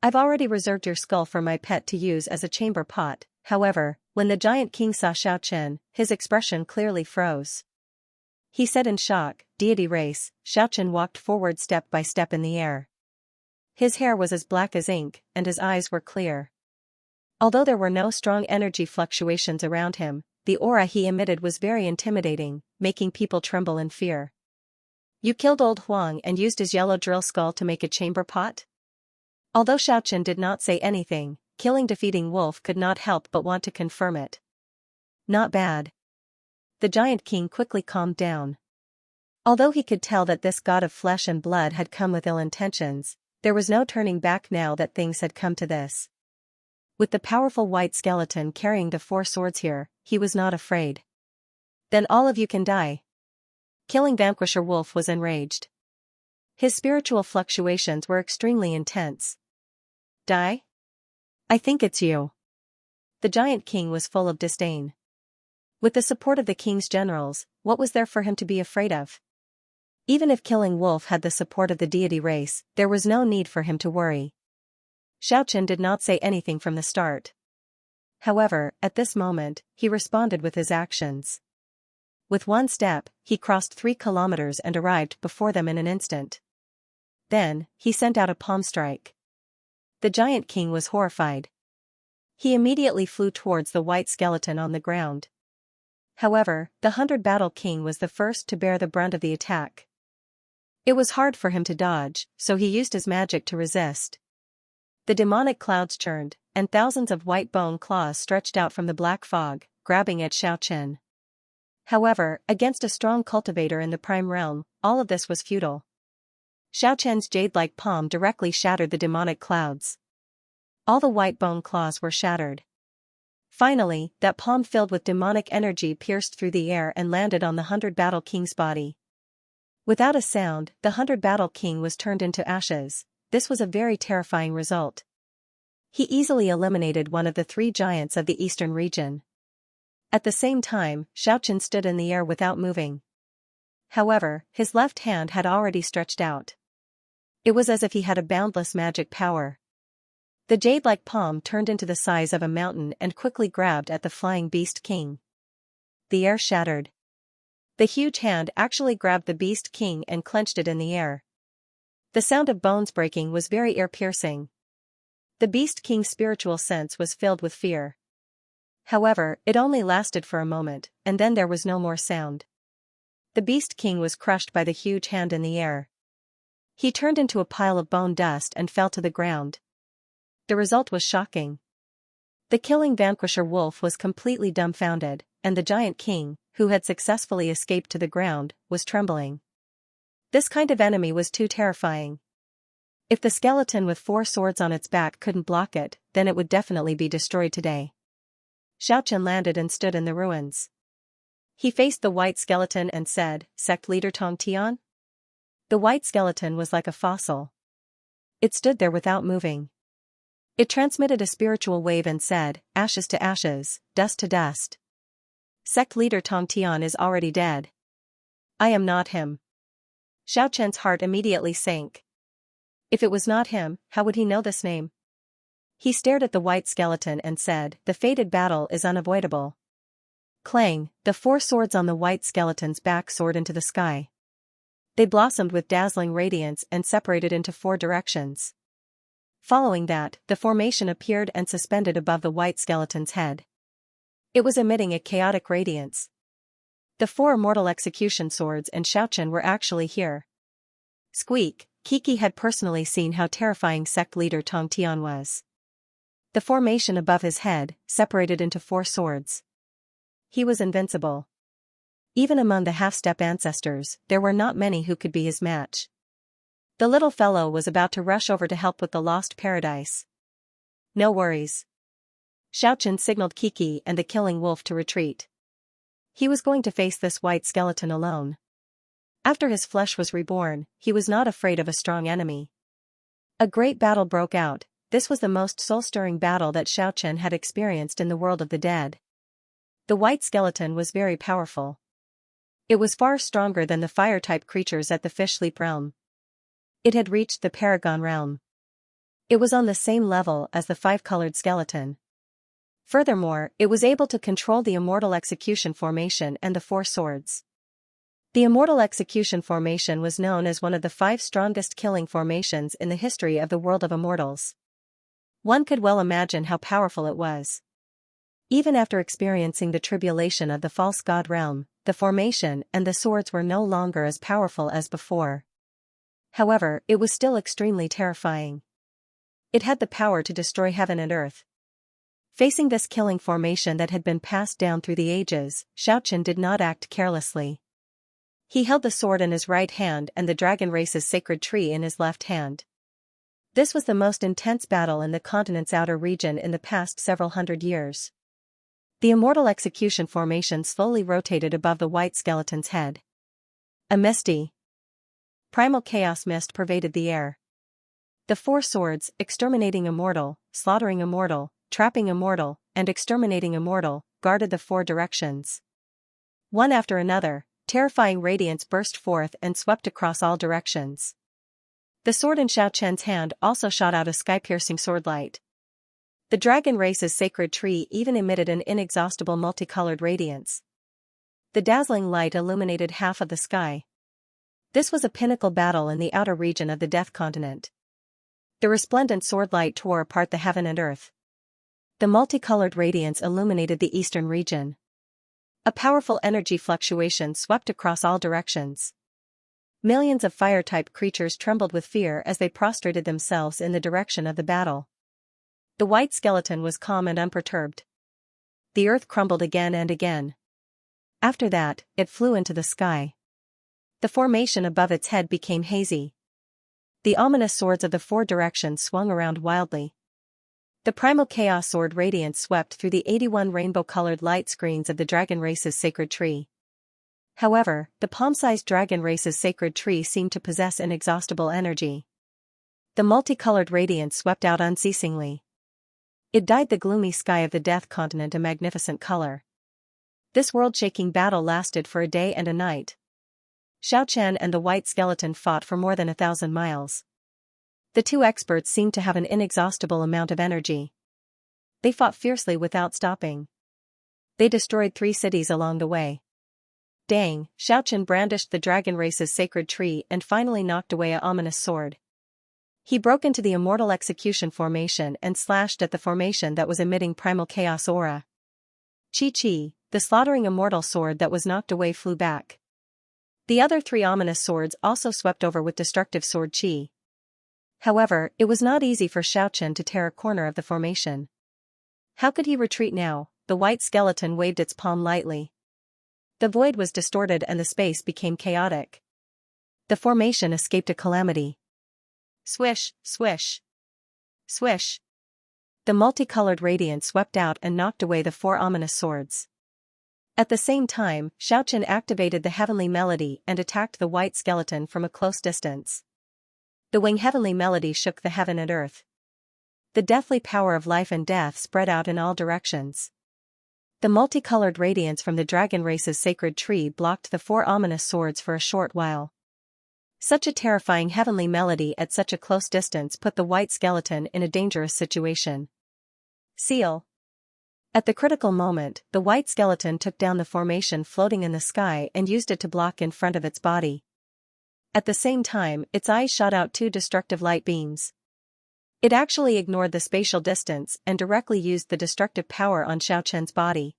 Speaker 1: I've already reserved your skull for my pet to use as a chamber pot. However, when the Giant King saw Xiaochen, his expression clearly froze. He said in shock, "Deity race." Xiaochen walked forward step by step in the air. His hair was as black as ink, and his eyes were clear. Although there were no strong energy fluctuations around him, the aura he emitted was very intimidating, making people tremble in fear. You killed Old Huang and used his yellow drill skull to make a chamber pot? Although Xiaochen did not say anything, killing defeating Wolf could not help but want to confirm it. Not bad. The Giant King quickly calmed down. Although he could tell that this god of flesh and blood had come with ill intentions, there was no turning back now that things had come to this. With the powerful white skeleton carrying the 4 swords here, he was not afraid. Then all of you can die. Killing Vanquisher Wolf was enraged. His spiritual fluctuations were extremely intense. Die? I think it's you. The Giant King was full of disdain. With the support of the king's generals, what was there for him to be afraid of? Even if killing Wolf had the support of the deity race, there was no need for him to worry. Xiaochen did not say anything from the start. However, at this moment, he responded with his actions. With one step, he crossed 3 kilometers and arrived before them in an instant. Then, he sent out a palm strike. The Giant King was horrified. He immediately flew towards the white skeleton on the ground. However, the 100-Battle King was the first to bear the brunt of the attack. It was hard for him to dodge, so he used his magic to resist. The demonic clouds churned, and thousands of white bone claws stretched out from the black fog, grabbing at Xiaochen. However, against a strong cultivator in the Prime Realm, all of this was futile. Xiaochen's jade-like palm directly shattered the demonic clouds. All the white bone claws were shattered. Finally, that palm filled with demonic energy pierced through the air and landed on the 100-Battle King's body. Without a sound, the 100-Battle King was turned into ashes. This was a very terrifying result. He easily eliminated one of the 3 giants of the eastern region. At the same time, Xiaochen stood in the air without moving. However, his left hand had already stretched out. It was as if he had a boundless magic power. The jade-like palm turned into the size of a mountain and quickly grabbed at the flying Beast King. The air shattered. The huge hand actually grabbed the Beast King and clenched it in the air. The sound of bones breaking was very ear-piercing. The Beast King's spiritual sense was filled with fear. However, it only lasted for a moment, and then there was no more sound. The Beast King was crushed by the huge hand in the air. He turned into a pile of bone dust and fell to the ground. The result was shocking. The Killing Vanquisher Wolf was completely dumbfounded, and the Giant King, who had successfully escaped to the ground, was trembling. This kind of enemy was too terrifying. If the skeleton with 4 swords on its back couldn't block it, then it would definitely be destroyed today. Xiaochen landed and stood in the ruins. He faced the white skeleton and said, "Sect leader Tong Tian?" The white skeleton was like a fossil. It stood there without moving. It transmitted a spiritual wave and said, "Ashes to ashes, dust to dust. Sect leader Tong Tian is already dead. I am not him." Xiaochen's heart immediately sank. If it was not him, how would he know this name? He stared at the white skeleton and said, "The fated battle is unavoidable." Clang, the 4 swords on the white skeleton's back soared into the sky. They blossomed with dazzling radiance and separated into 4 directions. Following that, the formation appeared and suspended above the white skeleton's head. It was emitting a chaotic radiance. The 4 immortal execution swords and Xiaochen were actually here. Squeak, Kiki had personally seen how terrifying sect leader Tong Tian was. The formation above his head, separated into 4 swords. He was invincible. Even among the half-step ancestors, there were not many who could be his match. The little fellow was about to rush over to help with the lost paradise. No worries. Xiaochen signaled Kiki and the killing wolf to retreat. He was going to face this white skeleton alone. After his flesh was reborn, he was not afraid of a strong enemy. A great battle broke out. This was the most soul-stirring battle that Xiaochen had experienced in the world of the dead. The white skeleton was very powerful. It was far stronger than the fire-type creatures at the fish-sleep realm. It had reached the paragon realm. It was on the same level as the 5-colored skeleton. Furthermore, it was able to control the immortal execution formation and the 4 swords. The immortal execution formation was known as one of the 5 strongest killing formations in the history of the world of immortals. One could well imagine how powerful it was. Even after experiencing the tribulation of the false god realm, the formation and the swords were no longer as powerful as before. However, it was still extremely terrifying. It had the power to destroy heaven and earth. Facing this killing formation that had been passed down through the ages, Xiaochen did not act carelessly. He held the sword in his right hand and the dragon race's sacred tree in his left hand. This was the most intense battle in the continent's outer region in the past several hundred years. The immortal execution formation slowly rotated above the white skeleton's head. A misty, primal chaos mist pervaded the air. The 4 swords, exterminating immortal, slaughtering immortal, trapping immortal, and exterminating immortal, guarded the 4 directions. One after another, terrifying radiance burst forth and swept across all directions. The sword in Xiaochen's hand also shot out a sky-piercing sword light. The dragon race's sacred tree even emitted an inexhaustible multicolored radiance. The dazzling light illuminated half of the sky. This was a pinnacle battle in the outer region of the Death Continent. The resplendent sword light tore apart the heaven and earth. The multicolored radiance illuminated the eastern region. A powerful energy fluctuation swept across all directions. Millions of fire-type creatures trembled with fear as they prostrated themselves in the direction of the battle. The white skeleton was calm and unperturbed. The earth crumbled again and again. After that, it flew into the sky. The formation above its head became hazy. The ominous swords of the 4 directions swung around wildly. The primal chaos sword radiance swept through the 81 rainbow-colored light screens of the dragon race's sacred tree. However, the palm-sized dragon race's sacred tree seemed to possess inexhaustible energy. The multicolored radiance swept out unceasingly. It dyed the gloomy sky of the Death Continent a magnificent color. This world-shaking battle lasted for a day and a night. Xiaochen and the white skeleton fought for more than 1,000 miles. The 2 experts seemed to have an inexhaustible amount of energy. They fought fiercely without stopping. They destroyed 3 cities along the way. Dang, Xiaochen brandished the dragon race's sacred tree and finally knocked away an ominous sword. He broke into the immortal execution formation and slashed at the formation that was emitting primal chaos aura. Chi-Chi, the slaughtering immortal sword that was knocked away, flew back. The other 3 ominous swords also swept over with destructive sword chi. However, it was not easy for Xiaochen to tear a corner of the formation. How could he retreat now? The white skeleton waved its palm lightly. The void was distorted and the space became chaotic. The formation escaped a calamity. Swish, swish, swish. The multicolored radiance swept out and knocked away the 4 ominous swords. At the same time, Xiaochen activated the heavenly melody and attacked the white skeleton from a close distance. The wing heavenly melody shook the heaven and earth. The deathly power of life and death spread out in all directions. The multicolored radiance from the dragon race's sacred tree blocked the 4 ominous swords for a short while. Such a terrifying heavenly melody at such a close distance put the white skeleton in a dangerous situation. Seal. At the critical moment, the white skeleton took down the formation floating in the sky and used it to block in front of its body. At the same time, its eyes shot out 2 destructive light beams. It actually ignored the spatial distance and directly used the destructive power on Xiaochen's body.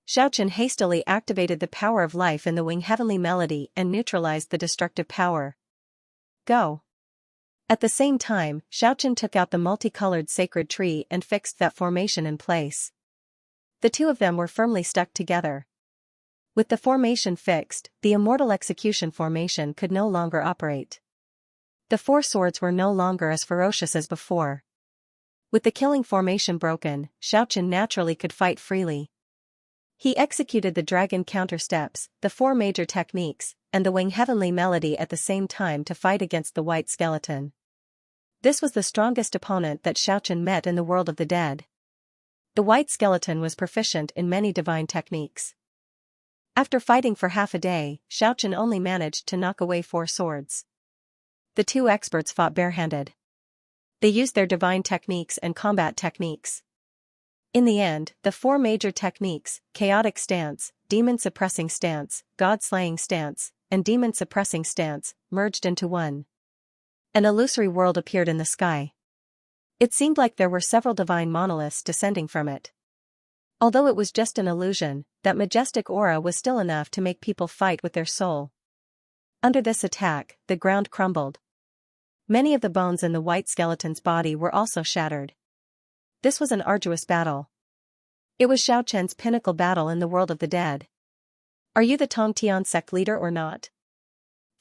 Speaker 1: Xiaochen hastily activated the power of life in the wing heavenly melody and neutralized the destructive power. Go. At the same time, Xiaochen took out the multicolored sacred tree and fixed that formation in place. The two of them were firmly stuck together. With the formation fixed, the immortal execution formation could no longer operate. The four swords were no longer as ferocious as before. With the killing formation broken, Xiaochen naturally could fight freely. He executed the dragon counter steps, the four major techniques, and the wing heavenly melody at the same time to fight against the white skeleton. This was the strongest opponent that Xiaochen met in the world of the dead. The white skeleton was proficient in many divine techniques. After fighting for half a day, Xiaochen only managed to knock away 4 swords. The two experts fought barehanded. They used their divine techniques and combat techniques. In the end, the 4 major techniques, chaotic stance, demon suppressing stance, god slaying stance, and demon suppressing stance, merged into one. An illusory world appeared in the sky. It seemed like there were several divine monoliths descending from it. Although it was just an illusion, that majestic aura was still enough to make people fight with their soul. Under this attack, the ground crumbled. Many of the bones in the white skeleton's body were also shattered. This was an arduous battle. It was Xiaochen's pinnacle battle in the world of the dead. Are you the Tongtian sect leader or not?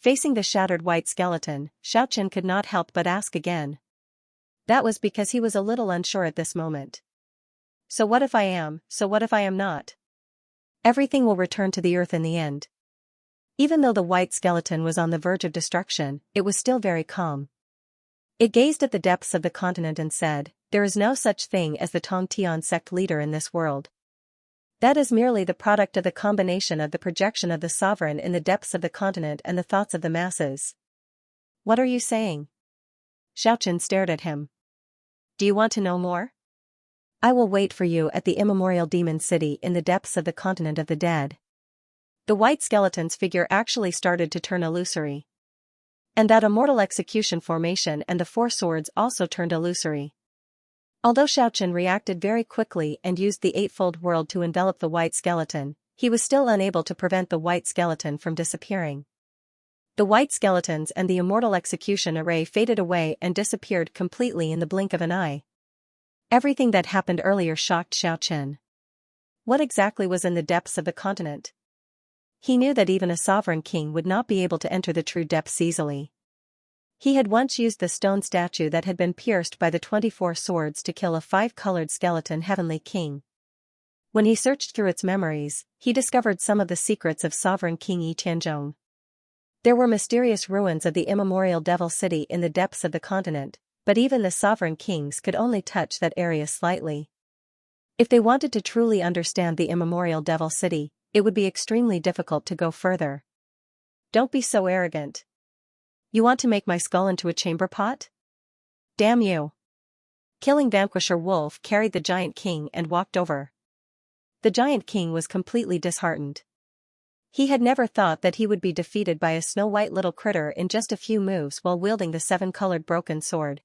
Speaker 1: Facing the shattered white skeleton, Xiaochen could not help but ask again. That was because he was a little unsure at this moment. So what if I am, so what if I am not? Everything will return to the earth in the end. Even though the white skeleton was on the verge of destruction, it was still very calm. It gazed at the depths of the continent and said, "There is no such thing as the Tongtian sect leader in this world. That is merely the product of the combination of the projection of the sovereign in the depths of the continent and the thoughts of the masses." What are you saying? Xiaochen stared at him. Do you want to know more? I will wait for you at the immemorial demon city in the depths of the continent of the dead. The white skeleton's figure actually started to turn illusory. And that immortal execution formation and the 4 swords also turned illusory. Although Xiaochen reacted very quickly and used the eightfold world to envelop the white skeleton, he was still unable to prevent the white skeleton from disappearing. The white skeletons and the immortal execution array faded away and disappeared completely in the blink of an eye. Everything that happened earlier shocked Xiaochen. What exactly was in the depths of the continent? He knew that even a sovereign king would not be able to enter the true depths easily. He had once used the stone statue that had been pierced by the 24 swords to kill a 5-colored skeleton heavenly king. When he searched through its memories, he discovered some of the secrets of sovereign King Yi Tianzhong. There were mysterious ruins of the immemorial devil city in the depths of the continent, but even the sovereign kings could only touch that area slightly. If they wanted to truly understand the immemorial devil city, it would be extremely difficult to go further. Don't be so arrogant. You want to make my skull into a chamber pot? Damn you. Killing Vanquisher Wolf carried the giant king and walked over. The giant king was completely disheartened. He had never thought that he would be defeated by a snow-white little critter in just a few moves while wielding the 7-colored broken sword.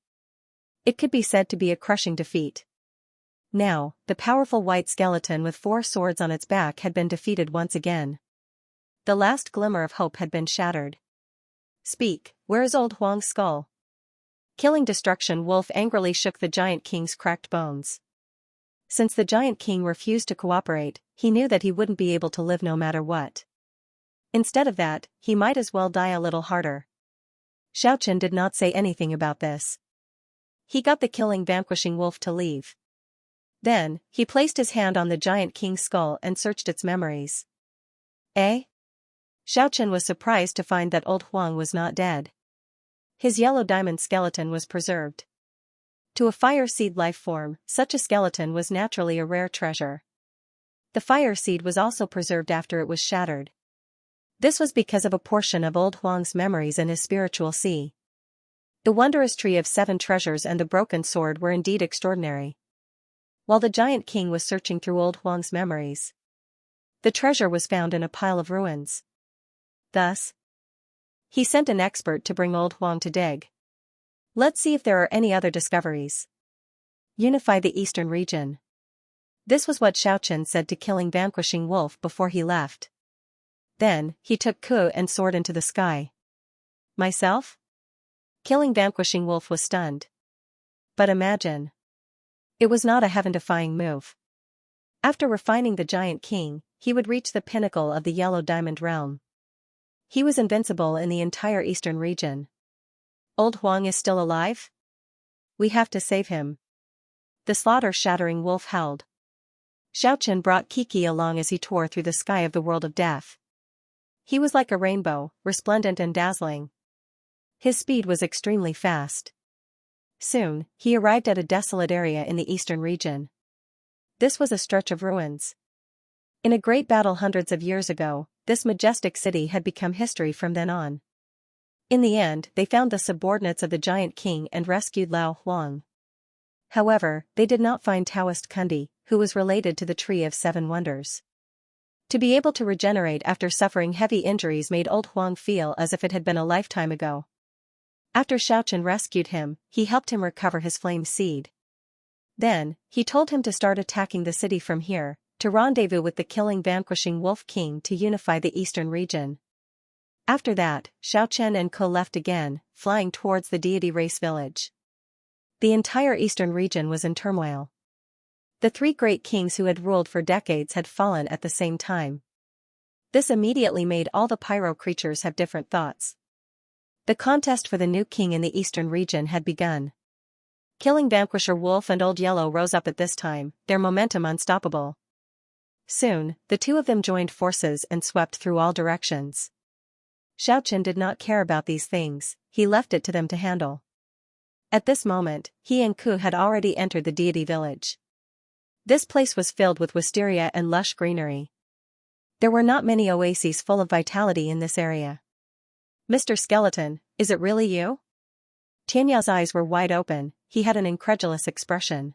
Speaker 1: It could be said to be a crushing defeat. Now, the powerful white skeleton with 4 swords on its back had been defeated once again. The last glimmer of hope had been shattered. Speak, where is old Huang's skull? Killing Destruction Wolf angrily shook the giant king's cracked bones. Since the giant king refused to cooperate, he knew that he wouldn't be able to live no matter what. Instead of that, he might as well die a little harder. Xiaochen did not say anything about this. He got the killing Vanquishing Wolf to leave. Then, he placed his hand on the giant king's skull and searched its memories. Eh? Xiaochen was surprised to find that old Huang was not dead. His yellow diamond skeleton was preserved. To a fire seed life form, such a skeleton was naturally a rare treasure. The fire seed was also preserved after it was shattered. This was because of a portion of old Huang's memories in his spiritual sea. The wondrous tree of 7 treasures and the broken sword were indeed extraordinary. While the giant king was searching through old Huang's memories, the treasure was found in a pile of ruins. Thus, he sent an expert to bring old Huang to dig. Let's see if there are any other discoveries. Unify the eastern region. This was what Xiaochen said to killing vanquishing wolf before he left. Then, he took Ku and soared into the sky. Myself? Killing vanquishing wolf was stunned. But imagine. It was not a heaven-defying move. After refining the giant king, he would reach the pinnacle of the yellow diamond realm. He was invincible in the entire eastern region. Old Huang is still alive? We have to save him. The slaughter-shattering wolf howled. Xiaochen brought Kiki along as he tore through the sky of the world of death. He was like a rainbow, resplendent and dazzling. His speed was extremely fast. Soon, he arrived at a desolate area in the eastern region. This was a stretch of ruins. In a great battle hundreds of years ago, this majestic city had become history from then on. In the end, they found the subordinates of the giant king and rescued Lao Huang. However, they did not find Taoist Kundi, who was related to the Tree of Seven Wonders. To be able to regenerate after suffering heavy injuries made old Huang feel as if it had been a lifetime ago. After Xiaochen rescued him, he helped him recover his flame seed. Then, he told him to start attacking the city from here, to rendezvous with the killing vanquishing Wolf King to unify the eastern region. After that, Xiaochen and Ko left again, flying towards the deity race village. The entire eastern region was in turmoil. The three great kings who had ruled for decades had fallen at the same time. This immediately made all the pyro creatures have different thoughts. The contest for the new king in the eastern region had begun. Killing Vanquisher Wolf and Old Yellow rose up at this time, their momentum unstoppable. Soon, the two of them joined forces and swept through all directions. Xiaochen did not care about these things, he left it to them to handle. At this moment, he and Ku had already entered the deity village. This place was filled with wisteria and lush greenery. There were not many oases full of vitality in this area. Mr. Skeleton, is it really you? Tianya's eyes were wide open, he had an incredulous expression.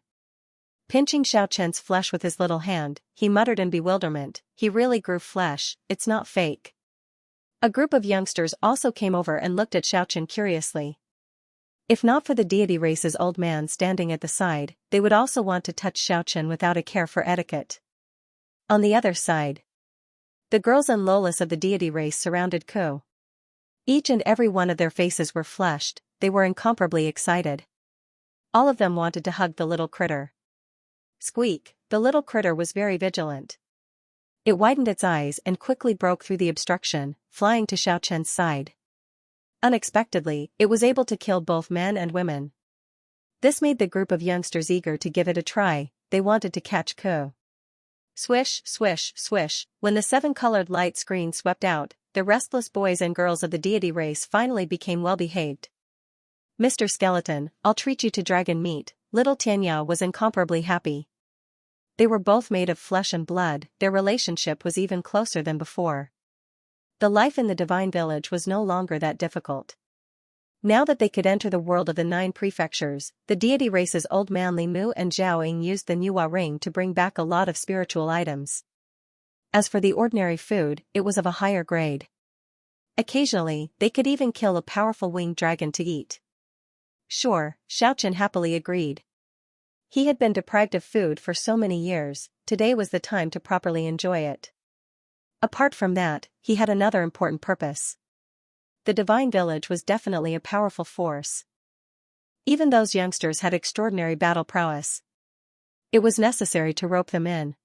Speaker 1: Pinching Xiaochen's flesh with his little hand, he muttered in bewilderment, he really grew flesh, it's not fake. A group of youngsters also came over and looked at Xiaochen curiously. If not for the deity race's old man standing at the side, they would also want to touch Xiaochen without a care for etiquette. On the other side, the girls and Lolas of the deity race surrounded Ku. Each and every one of their faces were flushed, they were incomparably excited. All of them wanted to hug the little critter. Squeak, the little critter was very vigilant. It widened its eyes and quickly broke through the obstruction, flying to Xiaochen's side. Unexpectedly, it was able to kill both men and women. This made the group of youngsters eager to give it a try, they wanted to catch Ku. Swish, swish, swish, when the seven-colored light screen swept out, the restless boys and girls of the deity race finally became well-behaved. Mr. Skeleton, I'll treat you to dragon meat, little Tianya was incomparably happy. They were both made of flesh and blood, their relationship was even closer than before. The life in the divine village was no longer that difficult. Now that they could enter the world of the 9 prefectures, the deity race's old man Li Mu and Zhao Ying used the Nuwa ring to bring back a lot of spiritual items. As for the ordinary food, it was of a higher grade. Occasionally, they could even kill a powerful winged dragon to eat. Sure, Xiaochen happily agreed. He had been deprived of food for so many years, today was the time to properly enjoy it. Apart from that, he had another important purpose. The divine village was definitely a powerful force. Even those youngsters had extraordinary battle prowess. It was necessary to rope them in.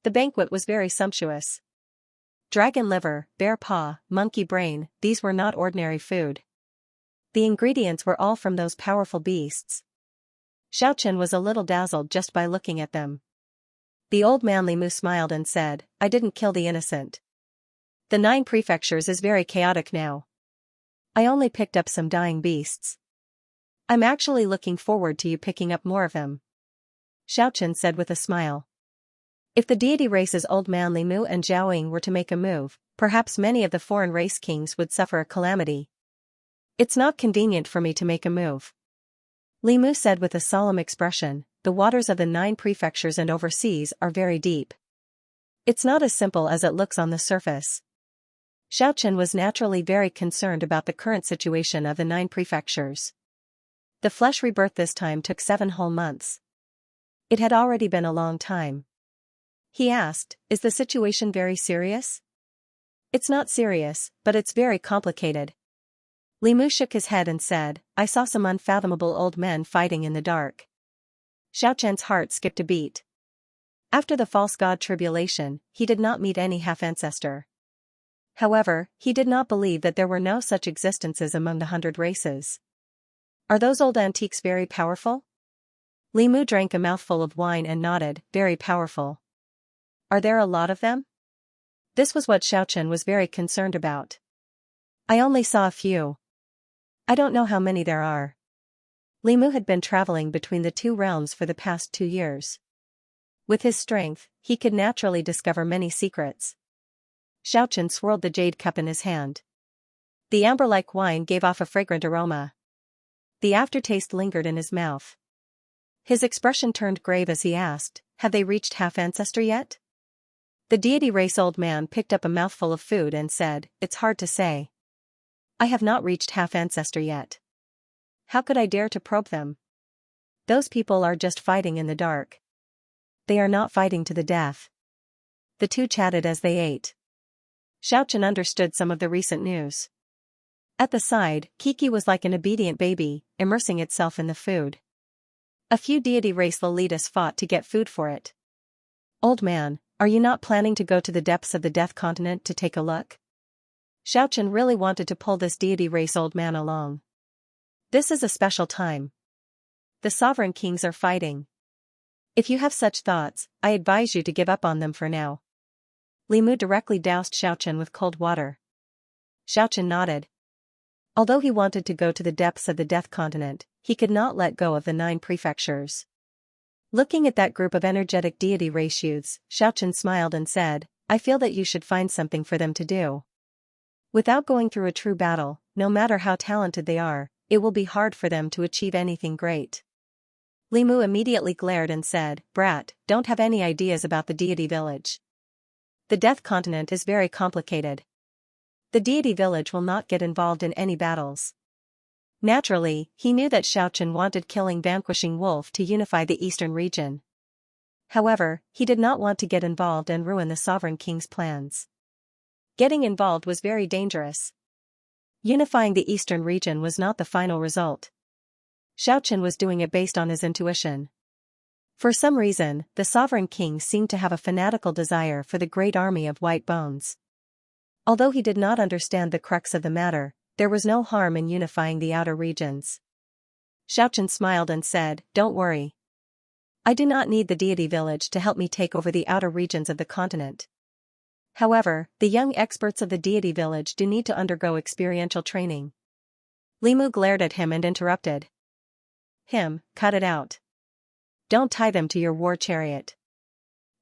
Speaker 1: The banquet was very sumptuous. Dragon liver, bear paw, monkey brain, these were not ordinary food. The ingredients were all from those powerful beasts. Xiaochen was a little dazzled just by looking at them. The old man Li Mu smiled and said, I didn't kill the innocent. The 9 prefectures is very chaotic now. I only picked up some dying beasts. I'm actually looking forward to you picking up more of them. Xiaochen said with a smile. If the deity race's old man Li Mu and Zhao Ying were to make a move, perhaps many of the foreign race kings would suffer a calamity. It's not convenient for me to make a move. Li Mu said with a solemn expression, the waters of the 9 prefectures and overseas are very deep. It's not as simple as it looks on the surface. Xiaochen was naturally very concerned about the current situation of the 9 prefectures. The flesh rebirth this time took 7 whole months. It had already been a long time. He asked, "Is the situation very serious?" "It's not serious, but it's very complicated." Li Mu shook his head and said, "I saw some unfathomable old men fighting in the dark." Xiaochen's heart skipped a beat. After the false god tribulation, he did not meet any half-ancestor. However, he did not believe that there were no such existences among the 100 races. "Are those old antiques very powerful?" Li Mu drank a mouthful of wine and nodded, "Very powerful." "Are there a lot of them?" This was what Xiaochen was very concerned about. "I only saw a few. I don't know how many there are." Li Mu had been traveling between the two realms for the past 2 years. With his strength, he could naturally discover many secrets. Xiaochen swirled the jade cup in his hand. The amber-like wine gave off a fragrant aroma. The aftertaste lingered in his mouth. His expression turned grave as he asked, "Have they reached half-ancestor yet?" The deity race old man picked up a mouthful of food and said, "It's hard to say. I have not reached half-ancestor yet. How could I dare to probe them? Those people are just fighting in the dark. They are not fighting to the death." The two chatted as they ate. Xiaochen understood some of the recent news. At the side, Kiki was like an obedient baby, immersing itself in the food. A few deity race Lolitas fought to get food for it. "Old man, are you not planning to go to the depths of the Death Continent to take a look?" Xiaochen really wanted to pull this deity race old man along. "This is a special time. The sovereign kings are fighting. If you have such thoughts, I advise you to give up on them for now." Li Mu directly doused Xiaochen with cold water. Xiaochen nodded. Although he wanted to go to the depths of the Death Continent, he could not let go of the 9 prefectures. Looking at that group of energetic deity race youths, Xiaochen smiled and said, "I feel that you should find something for them to do. Without going through a true battle, no matter how talented they are, it will be hard for them to achieve anything great." Li Mu immediately glared and said, "Brat, don't have any ideas about the deity village. The Death Continent is very complicated. The deity village will not get involved in any battles." Naturally, he knew that Xiaochen wanted killing Vanquishing Wolf to unify the eastern region. However, he did not want to get involved and ruin the Sovereign King's plans. Getting involved was very dangerous. Unifying the eastern region was not the final result. Xiaochen was doing it based on his intuition. For some reason, the Sovereign King seemed to have a fanatical desire for the great army of white bones. Although he did not understand the crux of the matter, there was no harm in unifying the outer regions. Xiaochen smiled and said, "Don't worry. I do not need the deity village to help me take over the outer regions of the continent. However, the young experts of the deity village do need to undergo experiential training." Li Mu glared at him and interrupted. Cut it out. Don't tie them to your war chariot.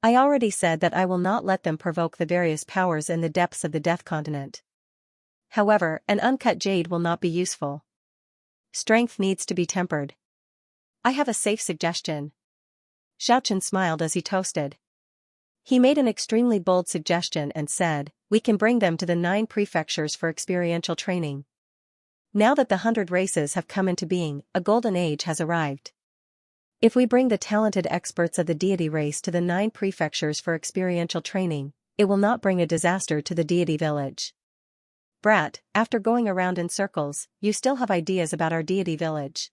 Speaker 1: I already said that I will not let them provoke the various powers in the depths of the Death Continent. However, an uncut jade will not be useful. Strength needs to be tempered. I have a safe suggestion. Xiaochen smiled as he toasted. He made an extremely bold suggestion and said, "We can bring them to the 9 prefectures for experiential training. Now that the 100 races have come into being, a golden age has arrived. If we bring the talented experts of the deity race to the 9 prefectures for experiential training, it will not bring a disaster to the deity village." "Brat, after going around in circles, you still have ideas about our deity village.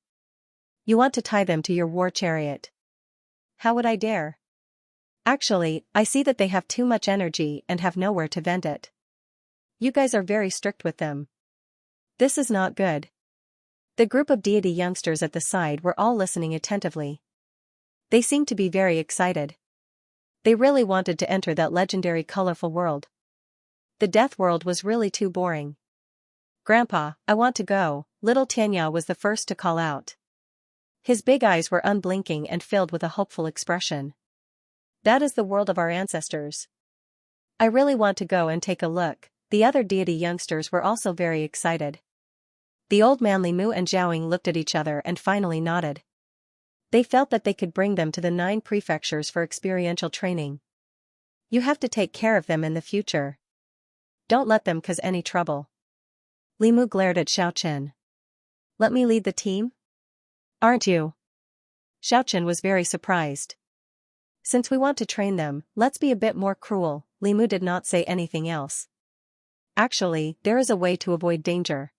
Speaker 1: You want to tie them to your war chariot. How would I dare? Actually, I see that they have too much energy and have nowhere to vent it. You guys are very strict with them. This is not good." The group of deity youngsters at the side were all listening attentively. They seemed to be very excited. They really wanted to enter that legendary colorful world. The death world was really too boring. "Grandpa, I want to go," little Xianxia was the first to call out. His big eyes were unblinking and filled with a hopeful expression. "That is the world of our ancestors. I really want to go and take a look." The other deity youngsters were also very excited. The old man Li Mu and Zhaoying looked at each other and finally nodded. They felt that they could bring them to the 9 prefectures for experiential training. You have to take care of them in the future. Don't let them cause any trouble. Li Mu glared at Xiaochen. "Let me lead the team? Aren't you?" Xiaochen was very surprised. Since we want to train them, let's be a bit more cruel. Limu did not say anything else. Actually, there is a way to avoid danger.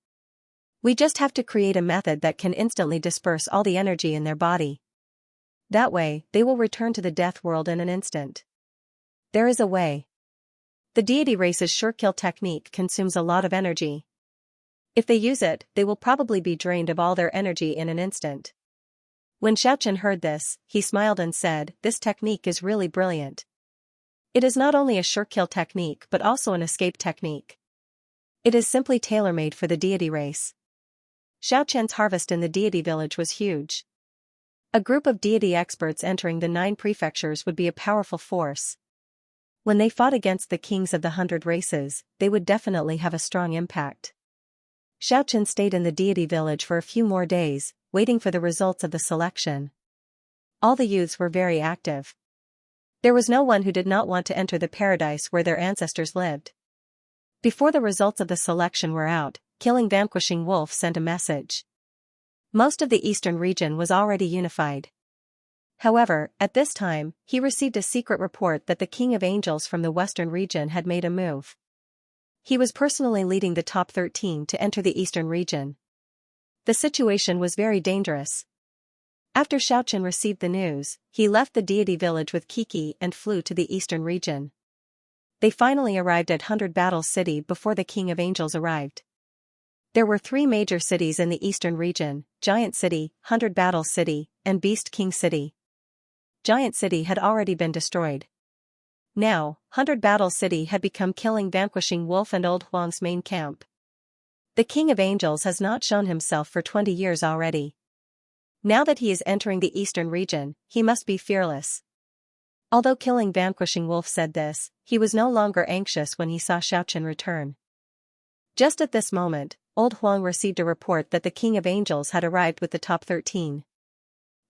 Speaker 1: We just have to create a method that can instantly disperse all the energy in their body. That way, they will return to the death world in an instant. There is a way. The deity race's sure kill technique consumes a lot of energy. If they use it, they will probably be drained of all their energy in an instant. When Xiaochen heard this, he smiled and said, "This technique is really brilliant. It is not only a sure kill technique but also an escape technique. It is simply tailor-made for the deity race." Xiaochen's harvest in the deity village was huge. A group of deity experts entering the 9 prefectures would be a powerful force. When they fought against the kings of the 100 races, they would definitely have a strong impact. Xiaochen stayed in the deity village for a few more days, waiting for the results of the selection. All the youths were very active. There was no one who did not want to enter the paradise where their ancestors lived. Before the results of the selection were out, Killing Vanquishing Wolf sent a message. Most of the eastern region was already unified. However, at this time, he received a secret report that the King of Angels from the western region had made a move. He was personally leading the top 13 to enter the eastern region. The situation was very dangerous. After Xiaochen received the news, he left the deity village with Kiki and flew to the eastern region. They finally arrived at 100 Battle City before the King of Angels arrived. There were 3 major cities in the eastern region: Giant City, 100 Battle City, and Beast King City. Giant City had already been destroyed. Now, 100 Battle City had become Killing Vanquishing Wolf and Old Huang's main camp. The King of Angels has not shown himself for 20 years already. Now that he is entering the eastern region, he must be fearless. Although Killing Vanquishing Wolf said this, he was no longer anxious when he saw Xiaochen return. Just at this moment, Old Huang received a report that the King of Angels had arrived with the top 13.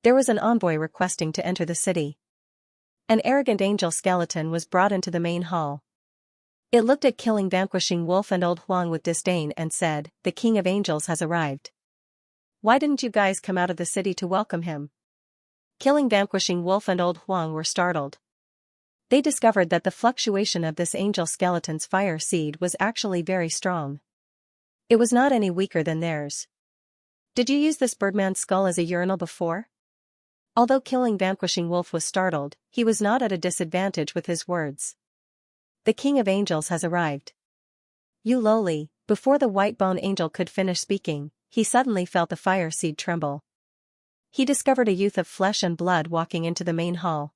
Speaker 1: There was an envoy requesting to enter the city. An arrogant angel skeleton was brought into the main hall. It looked at Killing Vanquishing Wolf and Old Huang with disdain and said, "The King of Angels has arrived. Why didn't you guys come out of the city to welcome him?" Killing Vanquishing Wolf and Old Huang were startled. They discovered that the fluctuation of this angel skeleton's fire seed was actually very strong. It was not any weaker than theirs. "Did you use this birdman's skull as a urinal before?" Although Killing Vanquishing Wolf was startled, he was not at a disadvantage with his words. "The King of Angels has arrived. You lowly." Before the white bone angel could finish speaking, he suddenly felt the fire seed tremble. He discovered a youth of flesh and blood walking into the main hall.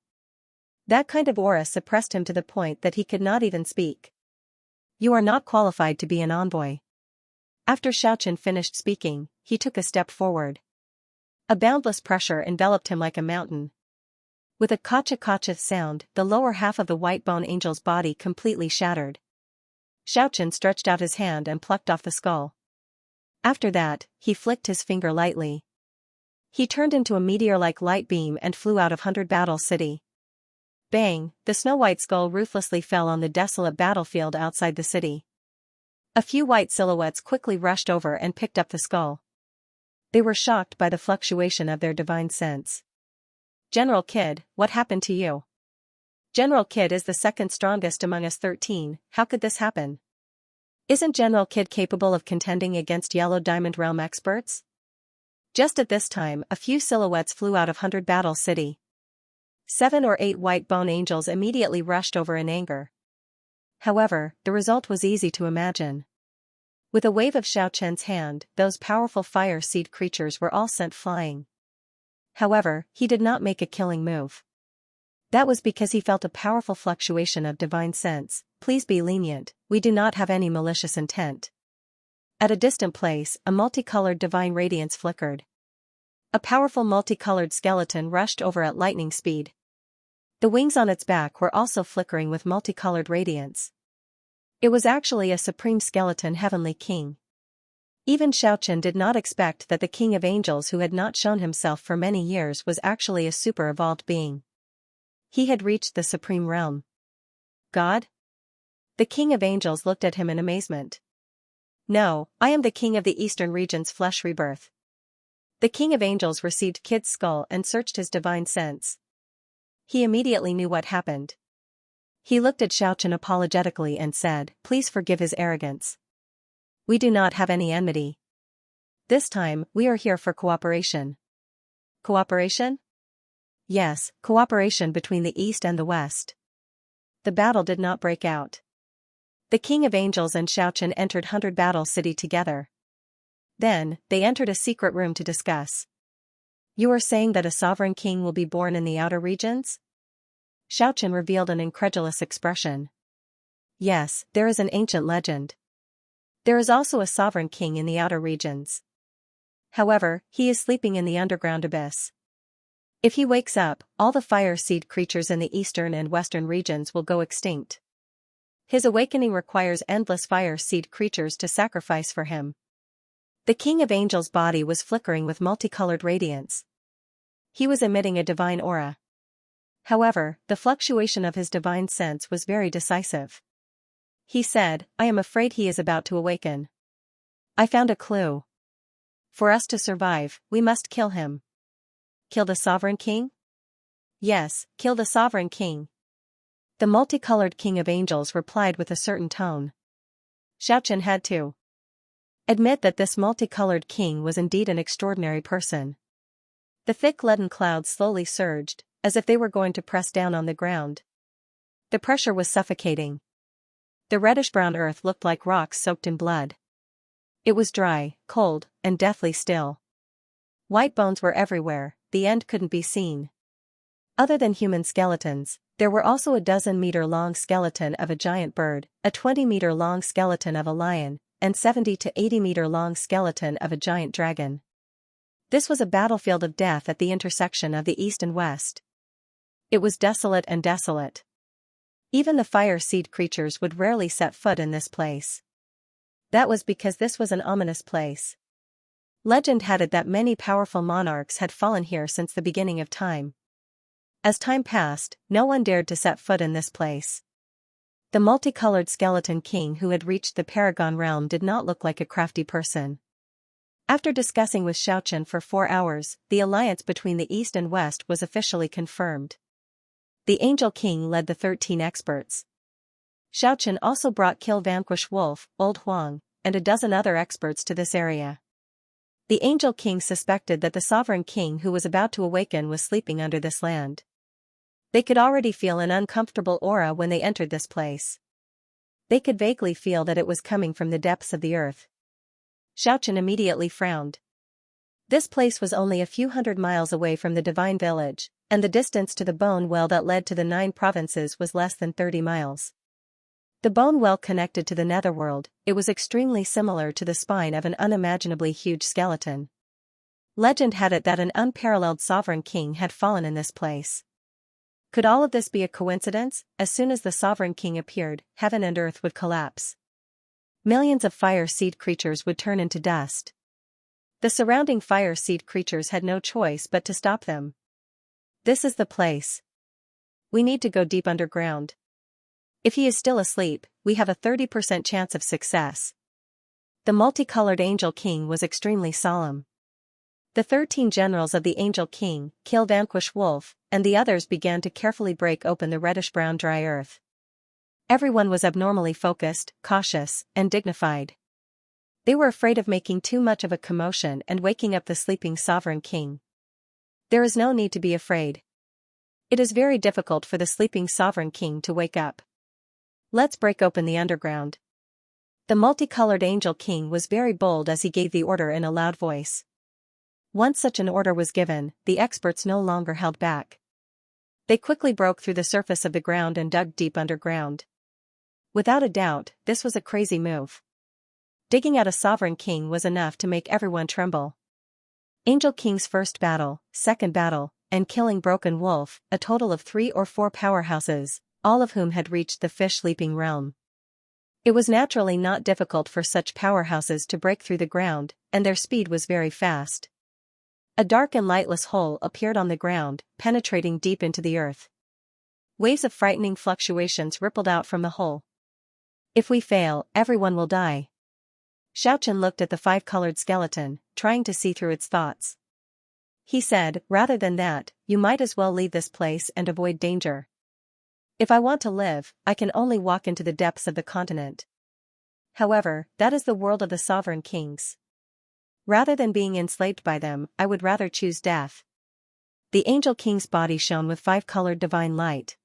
Speaker 1: That kind of aura suppressed him to the point that he could not even speak. "You are not qualified to be an envoy." After Xiaochen finished speaking, he took a step forward. A boundless pressure enveloped him like a mountain. With a kacha-kacha sound, the lower half of the white bone angel's body completely shattered. Xiaochen stretched out his hand and plucked off the skull. After that, he flicked his finger lightly. He turned into a meteor-like light beam and flew out of 100 Battle City. Bang! The snow-white skull ruthlessly fell on the desolate battlefield outside the city. A few white silhouettes quickly rushed over and picked up the skull. They were shocked by the fluctuation of their divine sense. "General Kid, what happened to you?" "General Kid is the second strongest among us 13, how could this happen?" "Isn't General Kid capable of contending against Yellow Diamond Realm experts?" Just at this time, a few silhouettes flew out of 100 Battle City. 7 or 8 white bone angels immediately rushed over in anger. However, the result was easy to imagine. With a wave of Xiaochen's hand, those powerful fire seed creatures were all sent flying. However, he did not make a killing move. That was because he felt a powerful fluctuation of divine sense. "Please be lenient, we do not have any malicious intent." At a distant place, a multicolored divine radiance flickered. A powerful multicolored skeleton rushed over at lightning speed. The wings on its back were also flickering with multicolored radiance. It was actually a supreme skeleton heavenly king. Even Xiaochen did not expect that the King of Angels, who had not shown himself for many years, was actually a super-evolved being. He had reached the supreme realm. God? The King of Angels looked at him in amazement. "No, I am the King of the Eastern Region's flesh rebirth." The King of Angels received Kid's skull and searched his divine sense. He immediately knew what happened. He looked at Xiaochen apologetically and said, "Please forgive his arrogance. We do not have any enmity. This time, we are here for cooperation." Cooperation? Yes, cooperation between the East and the West. The battle did not break out. The King of Angels and Xiaochen entered 100 Battle City together. Then, they entered a secret room to discuss. "You are saying that a sovereign king will be born in the outer regions?" Xiaochen revealed an incredulous expression. "Yes, there is an ancient legend. There is also a sovereign king in the outer regions. However, he is sleeping in the underground abyss. If he wakes up, all the fire seed creatures in the eastern and western regions will go extinct. His awakening requires endless fire seed creatures to sacrifice for him." The King of Angels' body was flickering with multicolored radiance. He was emitting a divine aura. However, the fluctuation of his divine sense was very decisive. He said, "I am afraid he is about to awaken. I found a clue. For us to survive, we must kill him." "Kill the sovereign king?" "Yes, kill the sovereign king." The multicolored King of Angels replied with a certain tone. Xiaochen had to admit that this multicolored king was indeed an extraordinary person. The thick leaden clouds slowly surged, as if they were going to press down on the ground. The pressure was suffocating. The reddish-brown earth looked like rocks soaked in blood. It was dry, cold, and deathly still. White bones were everywhere, the end couldn't be seen. Other than human skeletons, there were also a 12-meter-long skeleton of a giant bird, a 20-meter-long skeleton of a lion, and 70 to 80-meter-long skeleton of a giant dragon. This was a battlefield of death at the intersection of the East and West. It was desolate and desolate. Even the fire seed creatures would rarely set foot in this place. That was because this was an ominous place. Legend had it that many powerful monarchs had fallen here since the beginning of time. As time passed, no one dared to set foot in this place. The multicolored skeleton king who had reached the Paragon realm did not look like a crafty person. After discussing with Xiaochen for 4 hours, the alliance between the East and West was officially confirmed. The Angel King led the 13 experts. Xiaochen also brought Kill Vanquish Wolf, Old Huang, and a dozen other experts to this area. The Angel King suspected that the Sovereign King who was about to awaken was sleeping under this land. They could already feel an uncomfortable aura when they entered this place. They could vaguely feel that it was coming from the depths of the earth. Xiaochen immediately frowned. This place was only a few hundred miles away from the Divine Village, and the distance to the bone well that led to the 9 provinces was less than 30 miles. The bone well connected to the netherworld, it was extremely similar to the spine of an unimaginably huge skeleton. Legend had it that an unparalleled sovereign king had fallen in this place. Could all of this be a coincidence? As soon as the sovereign king appeared, heaven and earth would collapse. Millions of fire seed creatures would turn into dust. The surrounding fire seed creatures had no choice but to stop them. "This is the place. We need to go deep underground. If he is still asleep, we have a 30% chance of success." The multicolored Angel King was extremely solemn. The 13 generals of the Angel King, Kill Vanquish Wolf, and the others began to carefully break open the reddish-brown dry earth. Everyone was abnormally focused, cautious, and dignified. They were afraid of making too much of a commotion and waking up the sleeping sovereign king. There is no need to be afraid. It is very difficult for the sleeping sovereign king to wake up. Let's break open the underground. The multicolored Angel King was very bold as he gave the order in a loud voice. Once such an order was given, the experts no longer held back. They quickly broke through the surface of the ground and dug deep underground. Without a doubt, this was a crazy move. Digging out a sovereign king was enough to make everyone tremble. Angel King's first battle, second battle, and killing Broken Wolf, a total of 3 or 4 powerhouses, all of whom had reached the fish-sleeping realm. It was naturally not difficult for such powerhouses to break through the ground, and their speed was very fast. A dark and lightless hole appeared on the ground, penetrating deep into the earth. Waves of frightening fluctuations rippled out from the hole. "If we fail, everyone will die." Xiaochen looked at the 5-colored skeleton, trying to see through its thoughts. He said, rather than that, you might as well leave this place and avoid danger. If I want to live, I can only walk into the depths of the continent. However, that is the world of the sovereign kings. Rather than being enslaved by them, I would rather choose death. The angel king's body shone with 5-colored divine light.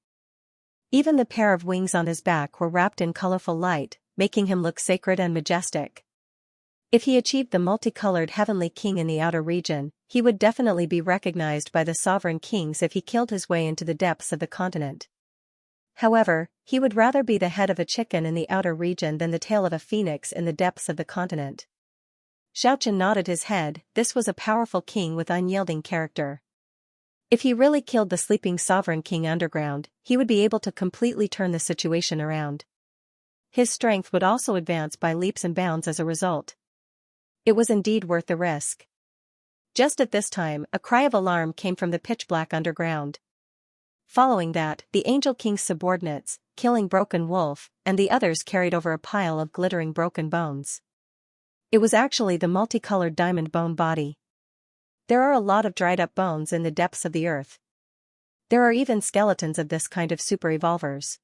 Speaker 1: Even the pair of wings on his back were wrapped in colorful light, making him look sacred and majestic. If he achieved the multicolored heavenly king in the outer region, he would definitely be recognized by the sovereign kings if he killed his way into the depths of the continent. However, he would rather be the head of a chicken in the outer region than the tail of a phoenix in the depths of the continent. Xianxia nodded his head. This was a powerful king with unyielding character. If he really killed the sleeping sovereign king underground, he would be able to completely turn the situation around. His strength would also advance by leaps and bounds as a result. It was indeed worth the risk. Just at this time, a cry of alarm came from the pitch-black underground. Following that, the Angel King's subordinates, killing Broken Wolf, and the others carried over a pile of glittering broken bones. It was actually the multicolored diamond bone body. There are a lot of dried-up bones in the depths of the earth. There are even skeletons of this kind of super-evolvers.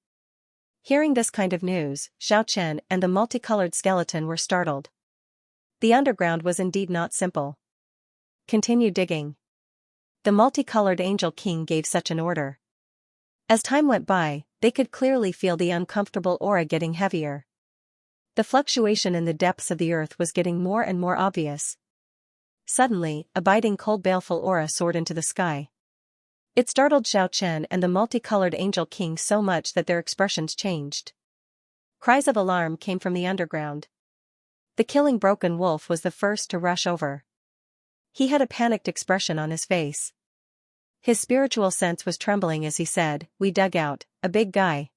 Speaker 1: Hearing this kind of news, Xiaochen and the multicolored skeleton were startled. The underground was indeed not simple. Continue digging. The multicolored Angel King gave such an order. As time went by, they could clearly feel the uncomfortable aura getting heavier. The fluctuation in the depths of the earth was getting more and more obvious. Suddenly, a biting cold baleful aura soared into the sky. It startled Xiaochen and the multicolored Angel King so much that their expressions changed. Cries of alarm came from the underground. The killing Broken Wolf was the first to rush over. He had a panicked expression on his face. His spiritual sense was trembling as he said, "We dug out a big guy."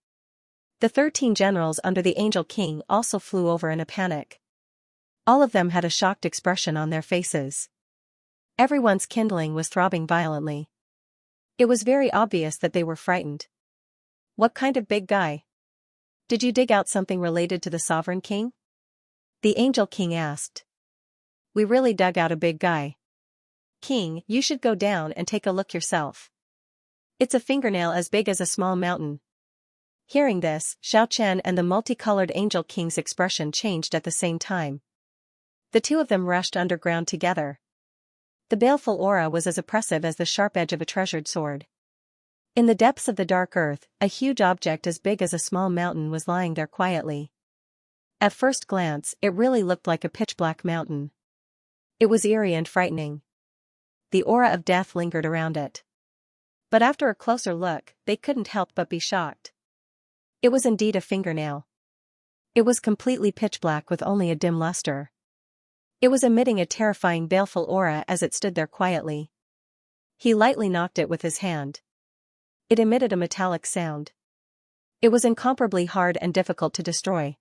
Speaker 1: The 13 generals under the Angel King also flew over in a panic. All of them had a shocked expression on their faces. Everyone's kindling was throbbing violently. It was very obvious that they were frightened. "What kind of big guy? Did you dig out something related to the Sovereign King?" The Angel King asked. "We really dug out a big guy. King, you should go down and take a look yourself. It's a fingernail as big as a small mountain." Hearing this, Xiaochen and the multicolored Angel King's expression changed at the same time. The two of them rushed underground together. The baleful aura was as oppressive as the sharp edge of a treasured sword. In the depths of the dark earth, a huge object as big as a small mountain was lying there quietly. At first glance, it really looked like a pitch-black mountain. It was eerie and frightening. The aura of death lingered around it. But after a closer look, they couldn't help but be shocked. It was indeed a fingernail. It was completely pitch-black with only a dim luster. It was emitting a terrifying baleful aura as it stood there quietly. He lightly knocked it with his hand. It emitted a metallic sound. It was incomparably hard and difficult to destroy.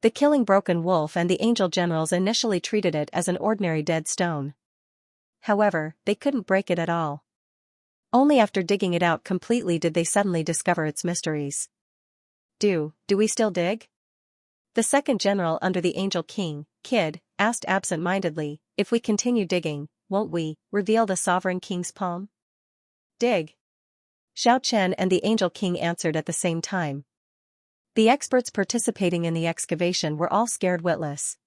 Speaker 1: The killing Broken Wolf and the Angel Generals initially treated it as an ordinary dead stone. However, they couldn't break it at all. Only after digging it out completely did they suddenly discover its mysteries. Do we still dig?" The second general under the Angel King, Kid, asked absent-mindedly, "If we continue digging, won't we reveal the Sovereign King's palm?" "Dig." Xiaochen and the Angel King answered at the same time. The experts participating in the excavation were all scared witless.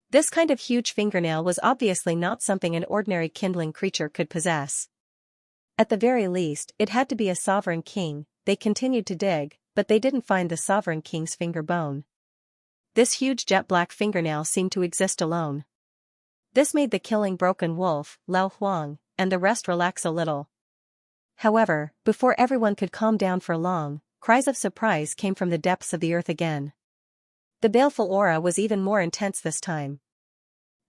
Speaker 1: This kind of huge fingernail was obviously not something an ordinary kindling creature could possess. At the very least, it had to be a sovereign king. They continued to dig, but they didn't find the sovereign king's finger bone. This huge jet-black fingernail seemed to exist alone. This made the killing Broken Wolf, Lao Huang, and the rest relax a little. However, before everyone could calm down for long, cries of surprise came from the depths of the earth again. The baleful aura was even more intense this time.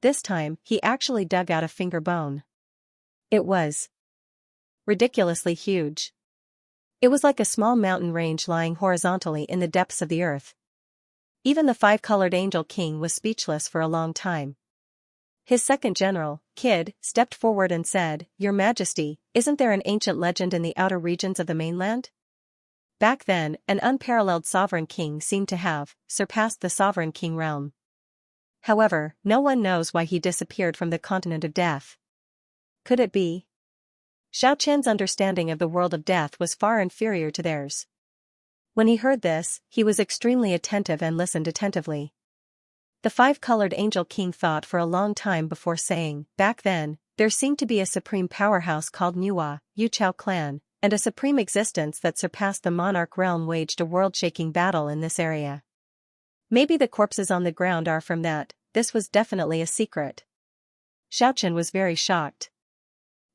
Speaker 1: This time, he actually dug out a finger bone. It was ridiculously huge. It was like a small mountain range lying horizontally in the depths of the earth. Even the 5-colored Angel King was speechless for a long time. His second general, Kid, stepped forward and said, "Your Majesty, isn't there an ancient legend in the outer regions of the mainland? Back then, an unparalleled sovereign king seemed to have surpassed the sovereign king realm. However, no one knows why he disappeared from the continent of death." Could it be? Xiao Qian's understanding of the world of death was far inferior to theirs. When he heard this, he was extremely attentive and listened attentively. The five-colored angel king thought for a long time before saying, back then, there seemed to be a supreme powerhouse called Nuwa, Yuchao clan, and a supreme existence that surpassed the monarch realm waged a world-shaking battle in this area. Maybe the corpses on the ground are from that. This was definitely a secret. Xiaoqian was very shocked.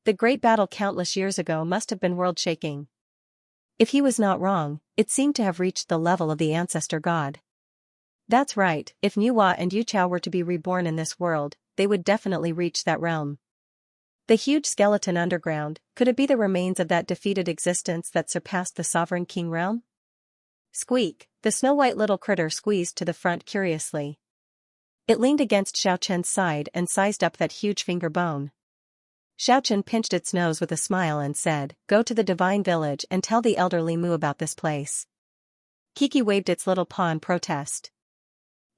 Speaker 1: The great battle countless years ago must have been world-shaking. If he was not wrong, it seemed to have reached the level of the ancestor god. That's right, if Nuwa and Yuchao were to be reborn in this world, they would definitely reach that realm. The huge skeleton underground, could it be the remains of that defeated existence that surpassed the sovereign king realm? Squeak, the snow-white little critter squeezed to the front curiously. It leaned against Xiaoqian's side and sized up that huge finger bone. Xiaoqian pinched its nose with a smile and said, "Go to the divine village and tell the elderly Mu about this place." Kiki waved its little paw in protest.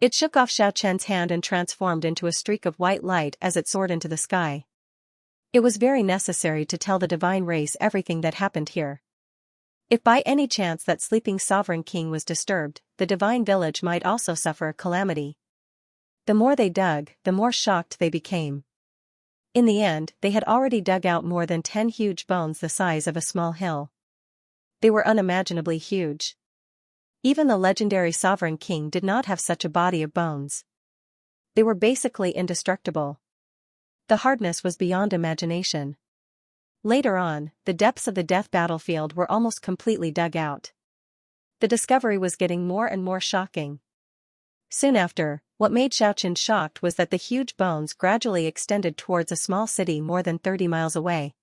Speaker 1: It shook off Xiaoqian's hand and transformed into a streak of white light as it soared into the sky. It was very necessary to tell the divine race everything that happened here. If by any chance that sleeping sovereign king was disturbed, the divine village might also suffer a calamity. The more they dug, the more shocked they became. In the end, they had already dug out more than 10 huge bones the size of a small hill. They were unimaginably huge. Even the legendary sovereign king did not have such a body of bones. They were basically indestructible. The hardness was beyond imagination. Later on, the depths of the death battlefield were almost completely dug out. The discovery was getting more and more shocking. Soon after, what made Xiaoqian shocked was that the huge bones gradually extended towards a small city more than 30 miles away.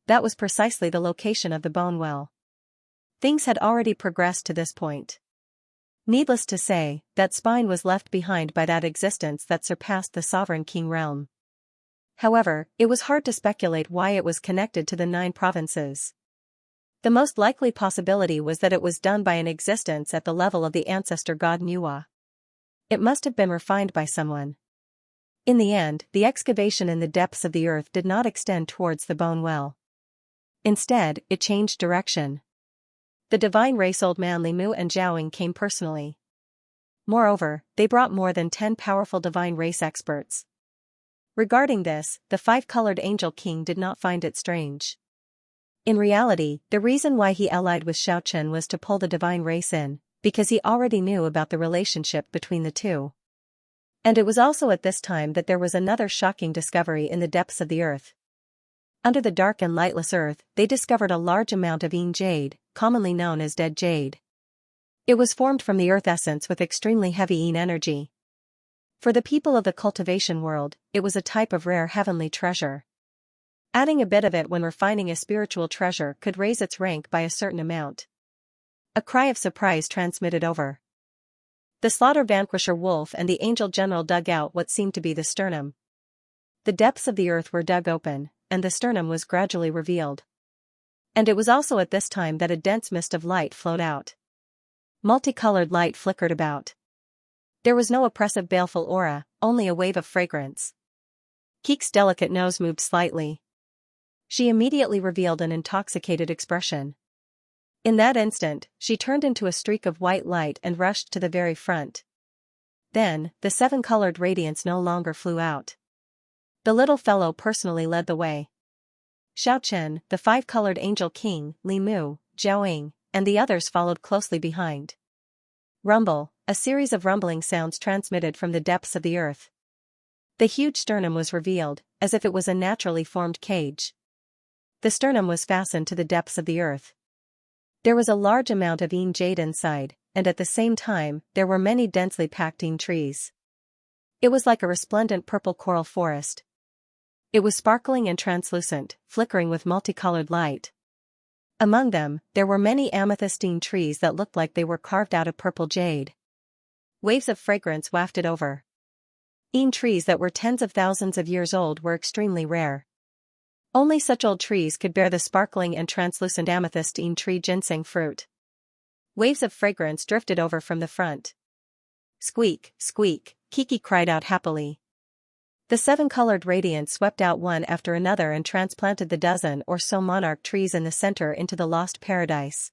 Speaker 1: That was precisely the location of the bone well. Things had already progressed to this point. Needless to say, that spine was left behind by that existence that surpassed the sovereign king realm. However, it was hard to speculate why it was connected to the 9 provinces. The most likely possibility was that it was done by an existence at the level of the ancestor god Nuwa. It must have been refined by someone. In the end, the excavation in the depths of the earth did not extend towards the bone well. Instead, it changed direction. The divine race old man Li Mu and Zhaoying came personally. Moreover, they brought more than 10 powerful divine race experts. Regarding this, the five-colored angel king did not find it strange. In reality, the reason why he allied with Xiaoqian was to pull the divine race in, because he already knew about the relationship between the two. And it was also at this time that there was another shocking discovery in the depths of the earth. Under the dark and lightless earth, they discovered a large amount of Yin jade, commonly known as dead jade. It was formed from the earth essence with extremely heavy Yin energy. For the people of the cultivation world, it was a type of rare heavenly treasure. Adding a bit of it when refining a spiritual treasure could raise its rank by a certain amount. A cry of surprise transmitted over. The slaughter vanquisher wolf and the angel general dug out what seemed to be the sternum. The depths of the earth were dug open, and the sternum was gradually revealed. And it was also at this time that a dense mist of light flowed out. Multicolored light flickered about. There was no oppressive baleful aura, only a wave of fragrance. Keek's delicate nose moved slightly. She immediately revealed an intoxicated expression. In that instant, she turned into a streak of white light and rushed to the very front. Then, the 7-colored radiance no longer flew out. The little fellow personally led the way. Xiaoqian, the 5-colored angel king, Li Mu, Zhaoying, and the others followed closely behind. Rumble, a series of rumbling sounds transmitted from the depths of the earth. The huge sternum was revealed, as if it was a naturally formed cage. The sternum was fastened to the depths of the earth. There was a large amount of Yin jade inside, and at the same time, there were many densely packed Yin trees. It was like a resplendent purple coral forest. It was sparkling and translucent, flickering with multicolored light. Among them, there were many amethystine trees that looked like they were carved out of purple jade. Waves of fragrance wafted over. Yin trees that were tens of thousands of years old were extremely rare. Only such old trees could bear the sparkling and translucent amethystine tree ginseng fruit. Waves of fragrance drifted over from the front. Squeak, squeak, Kiki cried out happily. The seven-colored radiance swept out one after another and transplanted the dozen or so monarch trees in the center into the lost paradise.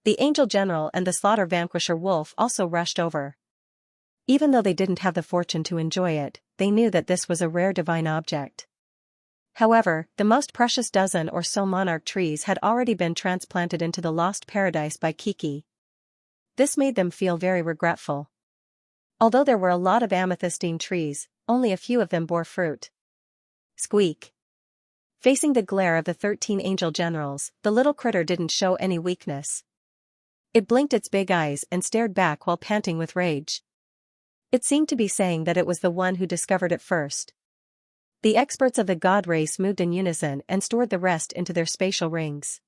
Speaker 1: The angel general and the slaughter vanquisher wolf also rushed over. Even though they didn't have the fortune to enjoy it, they knew that this was a rare divine object. However, the most precious dozen or so monarch trees had already been transplanted into the lost paradise by Kiki. This made them feel very regretful. Although there were a lot of amethystine trees, only a few of them bore fruit. Squeak. Facing the glare of the 13 angel generals, the little critter didn't show any weakness. It blinked its big eyes and stared back while panting with rage. It seemed to be saying that it was the one who discovered it first. The experts of the god race moved in unison and stored the rest into their spatial rings.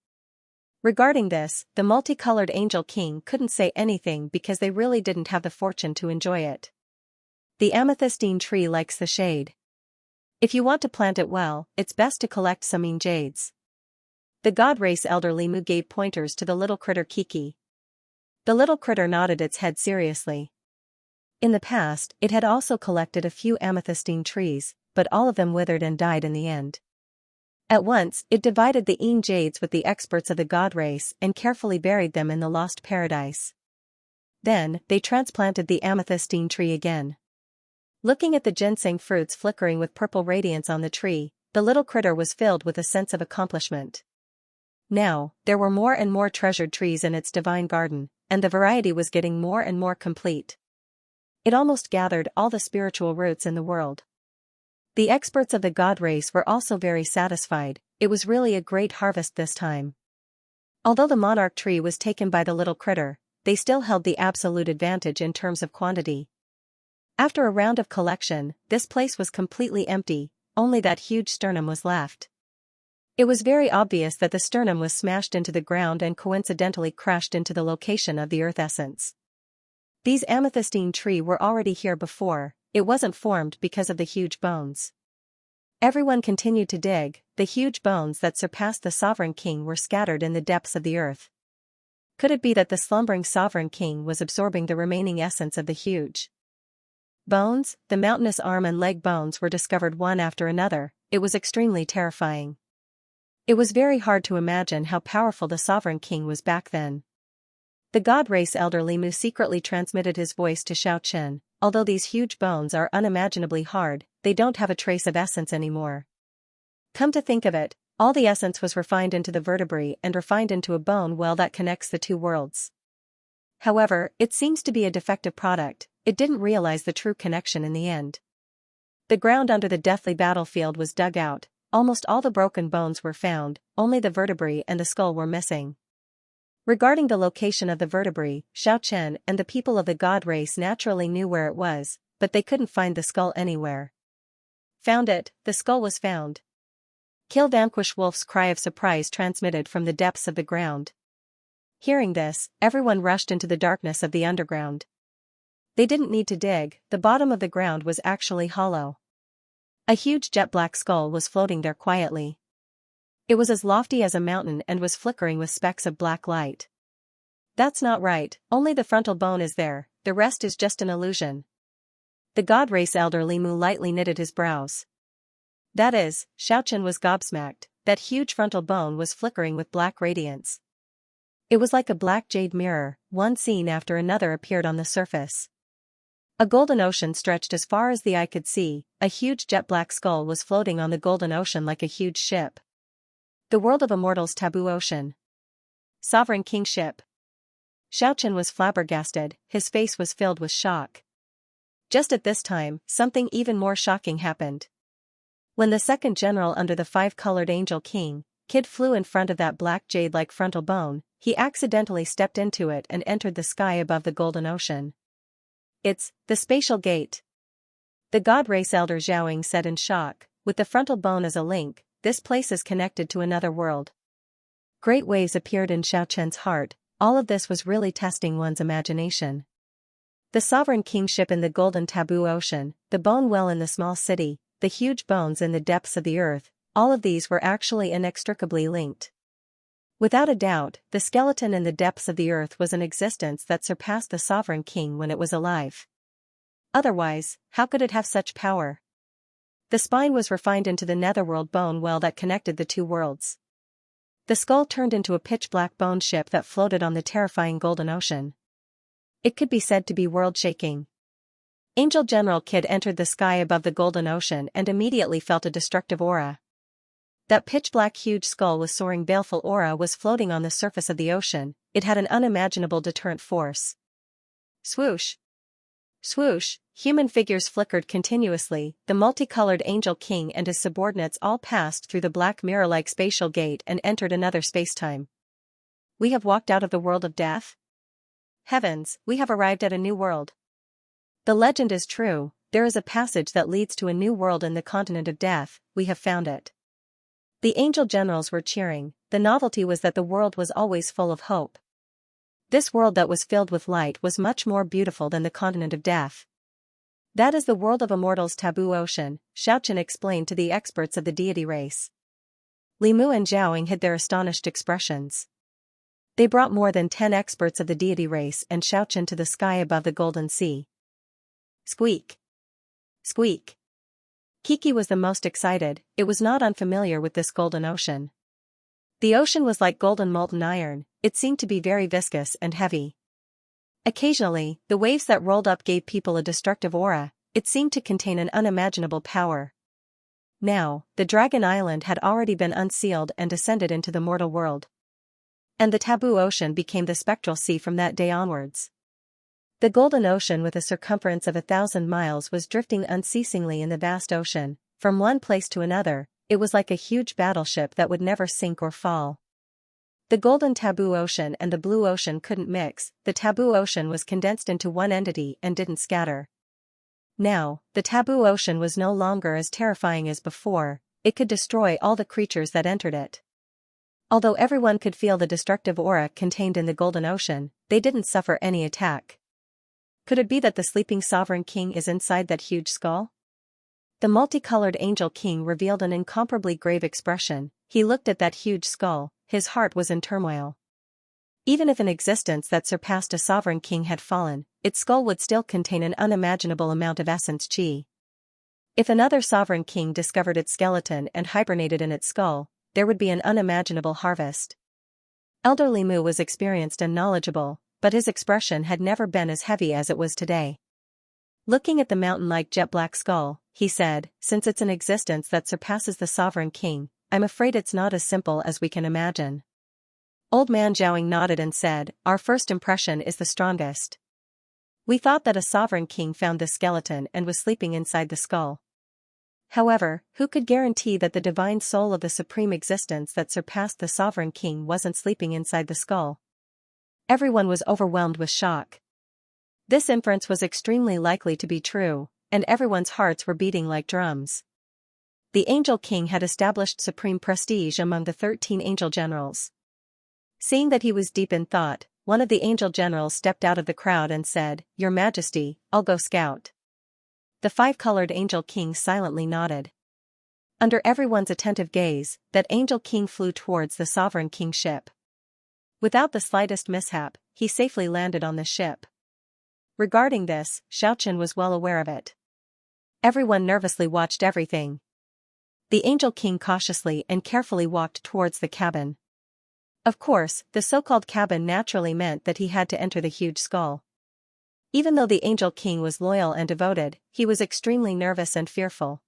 Speaker 1: Regarding this, the multicolored angel king couldn't say anything because they really didn't have the fortune to enjoy it. The amethystine tree likes the shade. If you want to plant it well, it's best to collect some mean jades. The god race elder Limu gave pointers to the little critter Kiki. The little critter nodded its head seriously. In the past, it had also collected a few amethystine trees, but all of them withered and died in the end. At once, it divided the jades with the experts of the god race and carefully buried them in the lost paradise. Then, they transplanted the amethystine tree again. Looking at the ginseng fruits flickering with purple radiance on the tree, the little critter was filled with a sense of accomplishment. Now, there were more and more treasured trees in its divine garden, and the variety was getting more and more complete. It almost gathered all the spiritual roots in the world. The experts of the god race were also very satisfied. It was really a great harvest this time. Although the monarch tree was taken by the little critter, they still held the absolute advantage in terms of quantity. After a round of collection, this place was completely empty, only that huge sternum was left. It was very obvious that the sternum was smashed into the ground and coincidentally crashed into the location of the earth essence. These amethystine tree were already here before. It wasn't formed because of the huge bones. Everyone continued to dig. The huge bones that surpassed the sovereign king were scattered in the depths of the earth. Could it be that the slumbering sovereign king was absorbing the remaining essence of the huge bones? The mountainous arm and leg bones were discovered one after another. It was extremely terrifying. It was very hard to imagine how powerful the sovereign king was back then. The god race elder Limu secretly transmitted his voice to Xianxia. Although these huge bones are unimaginably hard, they don't have a trace of essence anymore. Come to think of it, all the essence was refined into the vertebrae and refined into a bone well that connects the two worlds. However, it seems to be a defective product. It didn't realize the true connection in the end. The ground under the deathly battlefield was dug out. Almost all the broken bones were found, only the vertebrae and the skull were missing. Regarding the location of the vertebrae, Xianxia and the people of the god race naturally knew where it was, but they couldn't find the skull anywhere. Found it, the skull was found. Kill vanquish wolf's cry of surprise transmitted from the depths of the ground. Hearing this, everyone rushed into the darkness of the underground. They didn't need to dig, the bottom of the ground was actually hollow. A huge jet black skull was floating there quietly. It was as lofty as a mountain and was flickering with specks of black light. That's not right, only the frontal bone is there, the rest is just an illusion. The god race elder Limu lightly knitted his brows. That is, Xianxia was gobsmacked, that huge frontal bone was flickering with black radiance. It was like a black jade mirror, one scene after another appeared on the surface. A golden ocean stretched as far as the eye could see. A huge jet black skull was floating on the golden ocean like a huge ship. The world of Immortals taboo ocean. Sovereign kingship. Xianxia was flabbergasted, his face was filled with shock. Just at this time, something even more shocking happened. When the second general under the five-colored angel king, Kid flew in front of that black jade-like frontal bone, he accidentally stepped into it and entered the sky above the golden ocean. It's the spatial gate. The god race elder Xiaoying said in shock, with the frontal bone as a link, this place is connected to another world. Great waves appeared in Xiaoqian's heart. All of this was really testing one's imagination. The sovereign kingship in the golden taboo ocean, the bone well in the small city, the huge bones in the depths of the earth, all of these were actually inextricably linked. Without a doubt, the skeleton in the depths of the earth was an existence that surpassed the sovereign king when it was alive. Otherwise, how could it have such power? The spine was refined into the netherworld bone well that connected the two worlds. The skull turned into a pitch-black bone ship that floated on the terrifying golden ocean. It could be said to be world-shaking. Angel General Kid entered the sky above the golden ocean and immediately felt a destructive aura. That pitch-black huge skull with soaring baleful aura was floating on the surface of the ocean. It had an unimaginable deterrent force. Swoosh! Swoosh! Human figures flickered continuously. The multicolored Angel King and his subordinates all passed through the black mirror-like spatial gate and entered another spacetime. We have walked out of the world of death? Heavens, we have arrived at a new world. The legend is true, there is a passage that leads to a new world in the continent of death. We have found it. The angel generals were cheering. The novelty was that the world was always full of hope. This world that was filled with light was much more beautiful than the continent of death. That is the world of Immortals' taboo ocean, Xianxia explained to the experts of the deity race. Limu and Zhaoying hid their astonished expressions. They brought more than 10 experts of the deity race and Xianxia to the sky above the golden sea. Squeak! Squeak! Kiki was the most excited. It was not unfamiliar with this golden ocean. The ocean was like golden molten iron. It seemed to be very viscous and heavy. Occasionally, the waves that rolled up gave people a destructive aura. It seemed to contain an unimaginable power. Now, the Dragon Island had already been unsealed and descended into the mortal world. And the taboo ocean became the spectral sea from that day onwards. The golden ocean with a circumference of 1,000 miles was drifting unceasingly in the vast ocean. From one place to another, it was like a huge battleship that would never sink or fall. The golden taboo ocean and the blue ocean couldn't mix. The taboo ocean was condensed into one entity and didn't scatter. Now, the taboo ocean was no longer as terrifying as before. It could destroy all the creatures that entered it. Although everyone could feel the destructive aura contained in the golden ocean, they didn't suffer any attack. Could it be that the sleeping sovereign king is inside that huge skull? The multicolored Angel King revealed an incomparably grave expression. He looked at that huge skull. His heart was in turmoil. Even if an existence that surpassed a sovereign king had fallen, its skull would still contain an unimaginable amount of essence chi. If another sovereign king discovered its skeleton and hibernated in its skull, there would be an unimaginable harvest. Elder Limu was experienced and knowledgeable, but his expression had never been as heavy as it was today. Looking at the mountain-like jet-black skull, he said, since it's an existence that surpasses the sovereign king, I'm afraid it's not as simple as we can imagine. Old man Zhaoying nodded and said, our first impression is the strongest. We thought that a sovereign king found this skeleton and was sleeping inside the skull. However, who could guarantee that the divine soul of the supreme existence that surpassed the sovereign king wasn't sleeping inside the skull? Everyone was overwhelmed with shock. This inference was extremely likely to be true, and everyone's hearts were beating like drums. The Angel King had established supreme prestige among the 13 angel generals. Seeing that he was deep in thought, one of the angel generals stepped out of the crowd and said, Your Majesty, I'll go scout. The 5-colored Angel King silently nodded. Under everyone's attentive gaze, that Angel King flew towards the Sovereign King ship. Without the slightest mishap, he safely landed on the ship. Regarding this, Xiaoqian was well aware of it. Everyone nervously watched everything. The Angel King cautiously and carefully walked towards the cabin. Of course, the so-called cabin naturally meant that he had to enter the huge skull. Even though the Angel King was loyal and devoted, he was extremely nervous and fearful.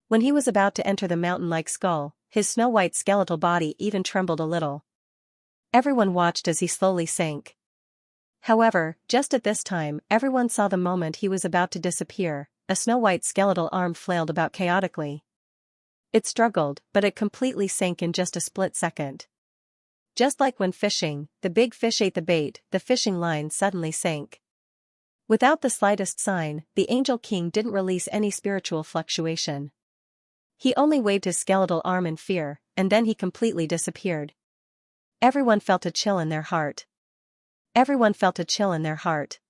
Speaker 1: When he was about to enter the mountain-like skull, his snow-white skeletal body even trembled a little. Everyone watched as he slowly sank. However, just at this time, everyone saw the moment he was about to disappear. A snow-white skeletal arm flailed about chaotically. It struggled, but it completely sank in just a split second. Just like when fishing, the big fish ate the bait, the fishing line suddenly sank. Without the slightest sign, the Angel King didn't release any spiritual fluctuation. He only waved his skeletal arm in fear, and then he completely disappeared. Everyone felt a chill in their heart. Everyone felt a chill in their heart.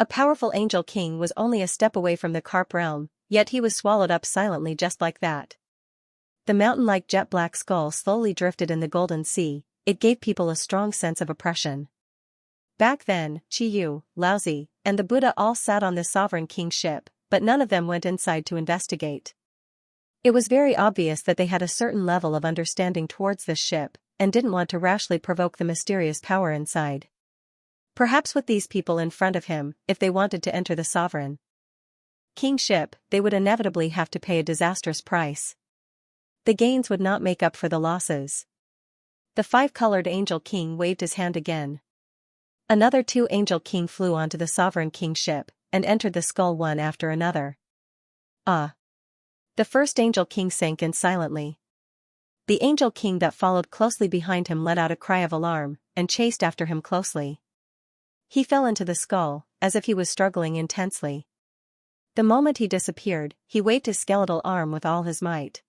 Speaker 1: A powerful Angel King was only a step away from the carp realm, yet he was swallowed up silently just like that. The mountain-like jet-black skull slowly drifted in the golden sea. It gave people a strong sense of oppression. Back then, Qiyu, Laozi, and the Buddha all sat on the Sovereign King ship, but none of them went inside to investigate. It was very obvious that they had a certain level of understanding towards this ship, and didn't want to rashly provoke the mysterious power inside. Perhaps with these people in front of him, if they wanted to enter the sovereign king ship, they would inevitably have to pay a disastrous price. The gains would not make up for the losses. The five-colored Angel King waved his hand again. Another two Angel King flew onto the sovereign king ship, and entered the skull one after another. Ah! The first Angel King sank in silently. The Angel King that followed closely behind him let out a cry of alarm, and chased after him closely. He fell into the skull, as if he was struggling intensely. The moment he disappeared, he waved his skeletal arm with all his might.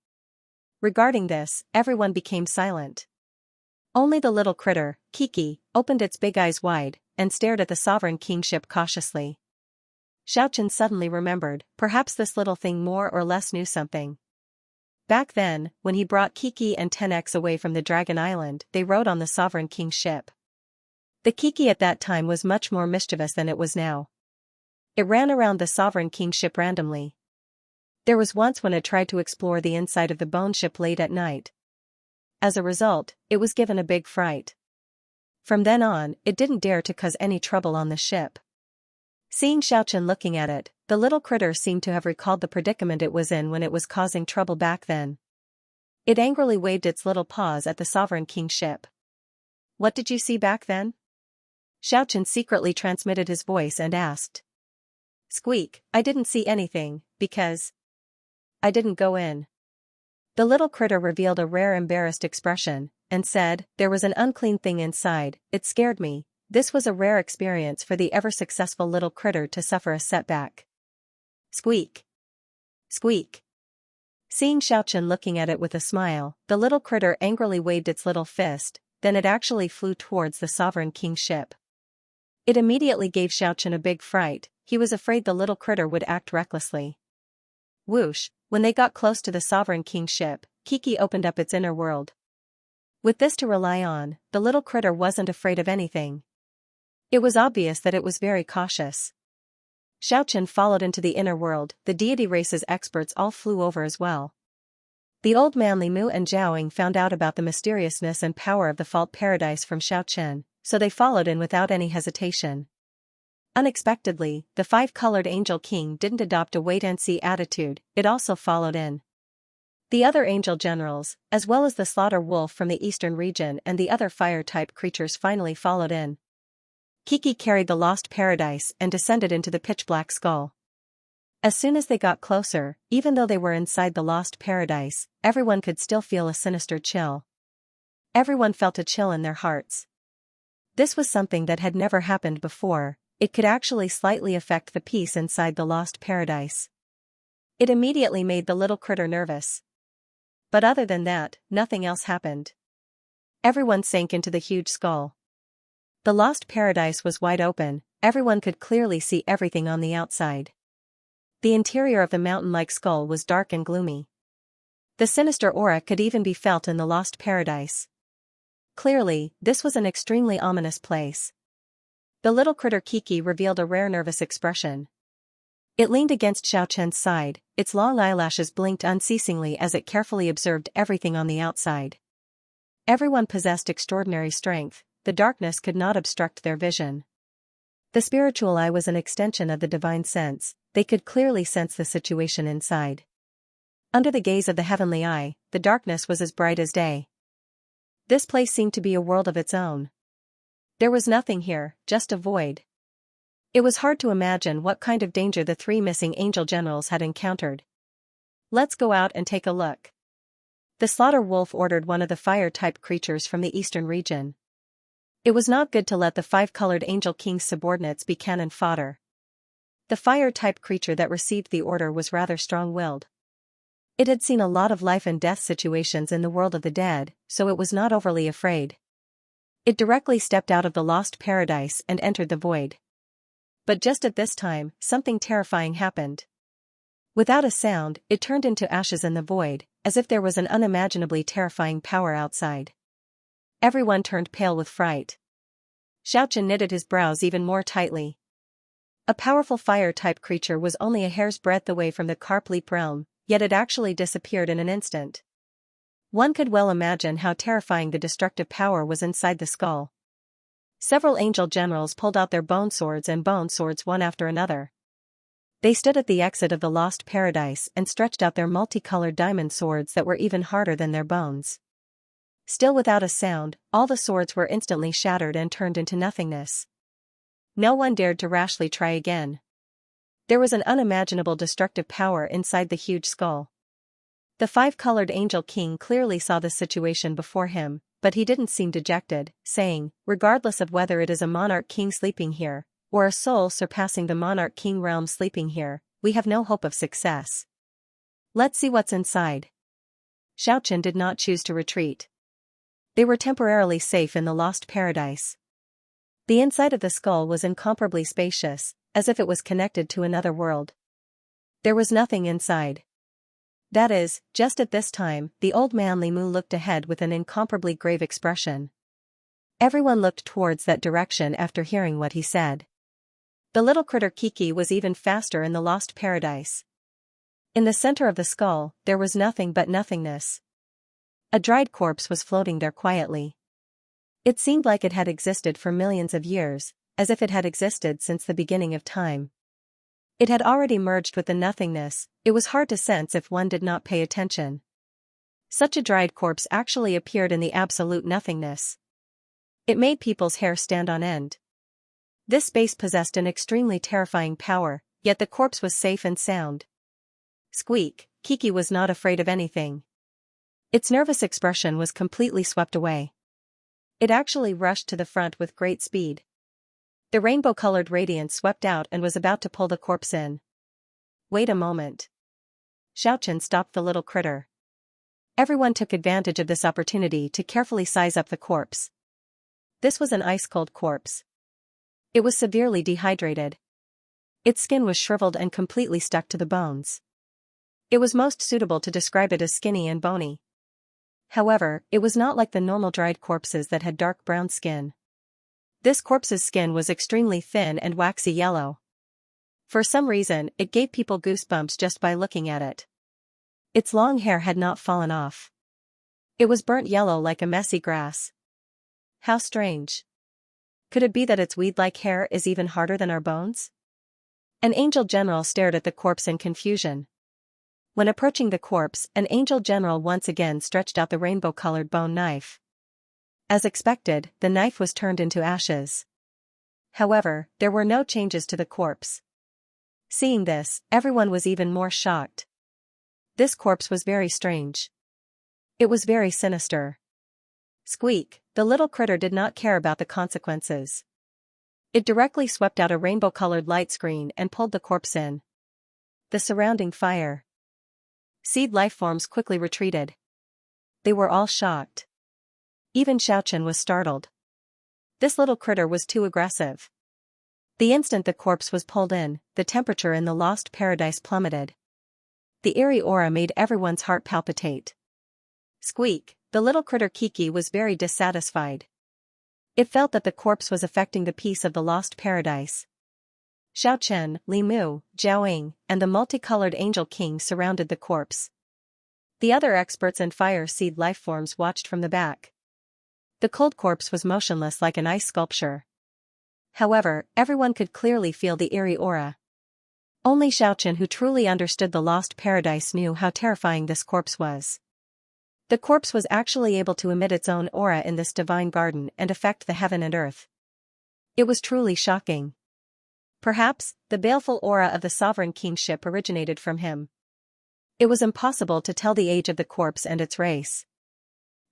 Speaker 1: Regarding this, everyone became silent. Only the little critter, Kiki, opened its big eyes wide, and stared at the sovereign king ship cautiously. Xianxia suddenly remembered, perhaps this little thing more or less knew something. Back then, when he brought Kiki and 10X away from the Dragon Island, they rode on the sovereign king ship. The Kiki at that time was much more mischievous than it was now. It ran around the sovereign king ship randomly. There was once when it tried to explore the inside of the bone ship late at night. As a result, it was given a big fright. From then on, it didn't dare to cause any trouble on the ship. Seeing Xianxia looking at it, the little critter seemed to have recalled the predicament it was in when it was causing trouble back then. It angrily waved its little paws at the sovereign king ship. "What did you see back then?" Xianxia secretly transmitted his voice and asked. "Squeak, I didn't see anything, because I didn't go in." The little critter revealed a rare embarrassed expression, and said, "There was an unclean thing inside, it scared me." This was a rare experience for the ever-successful little critter to suffer a setback. Squeak! Squeak! Seeing Xianxia looking at it with a smile, the little critter angrily waved its little fist, then it actually flew towards the sovereign king ship. It immediately gave Xianxia a big fright. He was afraid the little critter would act recklessly. Whoosh! When they got close to the sovereign king ship, Kiki opened up its inner world. With this to rely on, the little critter wasn't afraid of anything. It was obvious that it was very cautious. Xianxia followed into the inner world. The deity race's experts all flew over as well. The old man Li Mu and Zhaoying found out about the mysteriousness and power of the fault paradise from Xianxia, so they followed in without any hesitation. Unexpectedly, the five-colored Angel King didn't adopt a wait-and-see attitude, it also followed in. The other angel generals, as well as the slaughter wolf from the eastern region and the other fire-type creatures finally followed in. Kiki carried the lost paradise and descended into the pitch-black skull. As soon as they got closer, even though they were inside the lost paradise, everyone could still feel a sinister chill. Everyone felt a chill in their hearts. This was something that had never happened before. It could actually slightly affect the peace inside the lost paradise. It immediately made the little critter nervous. But other than that, nothing else happened. Everyone sank into the huge skull. The lost paradise was wide open, everyone could clearly see everything on the outside. The interior of the mountain-like skull was dark and gloomy. The sinister aura could even be felt in the lost paradise. Clearly, this was an extremely ominous place. The little critter Kiki revealed a rare nervous expression. It leaned against Xiaoqian's side, its long eyelashes blinked unceasingly as it carefully observed everything on the outside. Everyone possessed extraordinary strength, the darkness could not obstruct their vision. The spiritual eye was an extension of the divine sense, they could clearly sense the situation inside. Under the gaze of the heavenly eye, the darkness was as bright as day. This place seemed to be a world of its own. There was nothing here, just a void. It was hard to imagine what kind of danger the three missing angel generals had encountered. "Let's go out and take a look." The slaughter wolf ordered one of the fire-type creatures from the eastern region. It was not good to let the five-colored Angel King's subordinates be cannon fodder. The fire-type creature that received the order was rather strong-willed. It had seen a lot of life and death situations in the world of the dead, so it was not overly afraid. It directly stepped out of the lost paradise and entered the void. But just at this time, something terrifying happened. Without a sound, it turned into ashes in the void, as if there was an unimaginably terrifying power outside. Everyone turned pale with fright. Xiaoqian knitted his brows even more tightly. A powerful fire-type creature was only a hair's breadth away from the Carp Leap realm, yet it actually disappeared in an instant. One could well imagine how terrifying the destructive power was inside the skull. Several angel generals pulled out their bone swords one after another. They stood at the exit of the lost paradise and stretched out their multicolored diamond swords that were even harder than their bones. Still without a sound, all the swords were instantly shattered and turned into nothingness. No one dared to rashly try again. There was an unimaginable destructive power inside the huge skull. The five-colored angel king clearly saw the situation before him, but he didn't seem dejected, saying, regardless of whether it is a monarch king sleeping here, or a soul surpassing the monarch king realm sleeping here, we have no hope of success. Let's see what's inside. Xianxia did not choose to retreat. They were temporarily safe in the lost paradise. The inside of the skull was incomparably spacious, as if it was connected to another world. There was nothing inside. That is, just at this time, the old man Limu looked ahead with an incomparably grave expression. Everyone looked towards that direction after hearing what he said. The little critter Kiki was even faster in the lost paradise. In the center of the skull, there was nothing but nothingness. A dried corpse was floating there quietly. It seemed like it had existed for millions of years, as if it had existed since the beginning of time. It had already merged with the nothingness. It was hard to sense if one did not pay attention. Such a dried corpse actually appeared in the absolute nothingness. It made people's hair stand on end. This space possessed an extremely terrifying power, yet the corpse was safe and sound. Squeak, Kiki was not afraid of anything. Its nervous expression was completely swept away. It actually rushed to the front with great speed. The rainbow-colored radiance swept out and was about to pull the corpse in. Wait a moment. Xianxia stopped the little critter. Everyone took advantage of this opportunity to carefully size up the corpse. This was an ice-cold corpse. It was severely dehydrated. Its skin was shriveled and completely stuck to the bones. It was most suitable to describe it as skinny and bony. However, it was not like the normal dried corpses that had dark brown skin. This corpse's skin was extremely thin and waxy yellow. For some reason, it gave people goosebumps just by looking at it. Its long hair had not fallen off. It was burnt yellow like a messy grass. How strange. Could it be that its weed-like hair is even harder than our bones? An angel general stared at the corpse in confusion. When approaching the corpse, an angel general once again stretched out the rainbow-colored bone knife. As expected, the knife was turned into ashes. However, there were no changes to the corpse. Seeing this, everyone was even more shocked. This corpse was very strange. It was very sinister. Squeak, the little critter did not care about the consequences. It directly swept out a rainbow-colored light screen and pulled the corpse in. The surrounding fire. Seed lifeforms quickly retreated. They were all shocked. Even Xianxia was startled. This little critter was too aggressive. The instant the corpse was pulled in, the temperature in the lost paradise plummeted. The eerie aura made everyone's heart palpitate. Squeak, the little critter Kiki was very dissatisfied. It felt that the corpse was affecting the peace of the lost paradise. Xianxia, Limu, Jiaoying, and the multicolored angel king surrounded the corpse. The other experts and fire seed lifeforms watched from the back. The cold corpse was motionless like an ice sculpture. However, everyone could clearly feel the eerie aura. Only Xianxia, who truly understood the lost paradise, knew how terrifying this corpse was. The corpse was actually able to emit its own aura in this divine garden and affect the heaven and earth. It was truly shocking. Perhaps, the baleful aura of the sovereign kingship originated from him. It was impossible to tell the age of the corpse and its race.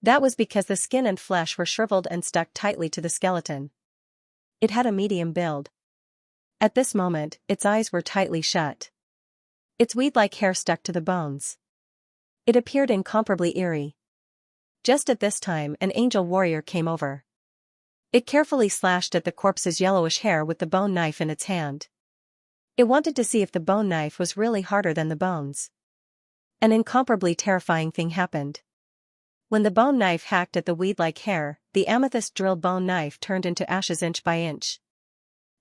Speaker 1: That was because the skin and flesh were shriveled and stuck tightly to the skeleton. It had a medium build. At this moment, its eyes were tightly shut. Its weed-like hair stuck to the bones. It appeared incomparably eerie. Just at this time, an angel warrior came over. It carefully slashed at the corpse's yellowish hair with the bone knife in its hand. It wanted to see if the bone knife was really harder than the bones. An incomparably terrifying thing happened. When the bone knife hacked at the weed-like hair, the amethyst drill bone knife turned into ashes inch by inch.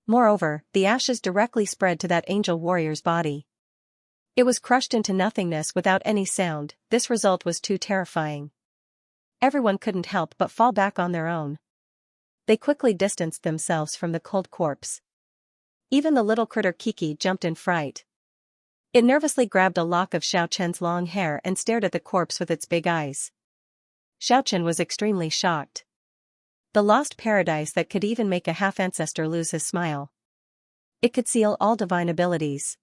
Speaker 1: Moreover, the ashes directly spread to that angel warrior's body. It was crushed into nothingness without any sound. This result was too terrifying. Everyone couldn't help but fall back on their own. They quickly distanced themselves from the cold corpse. Even the little critter Kiki jumped in fright. It nervously grabbed a lock of Xiaochen's long hair and stared at the corpse with its big eyes. Xiaochen was extremely shocked. The lost paradise that could even make a half-ancestor lose his smile. It could seal all divine abilities.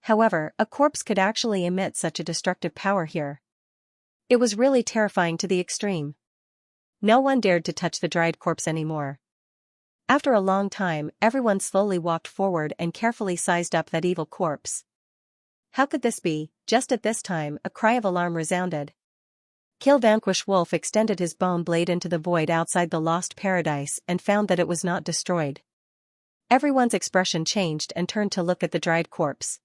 Speaker 1: However, a corpse could actually emit such a destructive power here. It was really terrifying to the extreme. No one dared to touch the dried corpse anymore. After a long time, everyone slowly walked forward and carefully sized up that evil corpse. How could this be? Just at this time, a cry of alarm resounded. Kill Vanquish Wolf extended his bone blade into the void outside the lost paradise and found that it was not destroyed. Everyone's expression changed and turned to look at the dried corpse.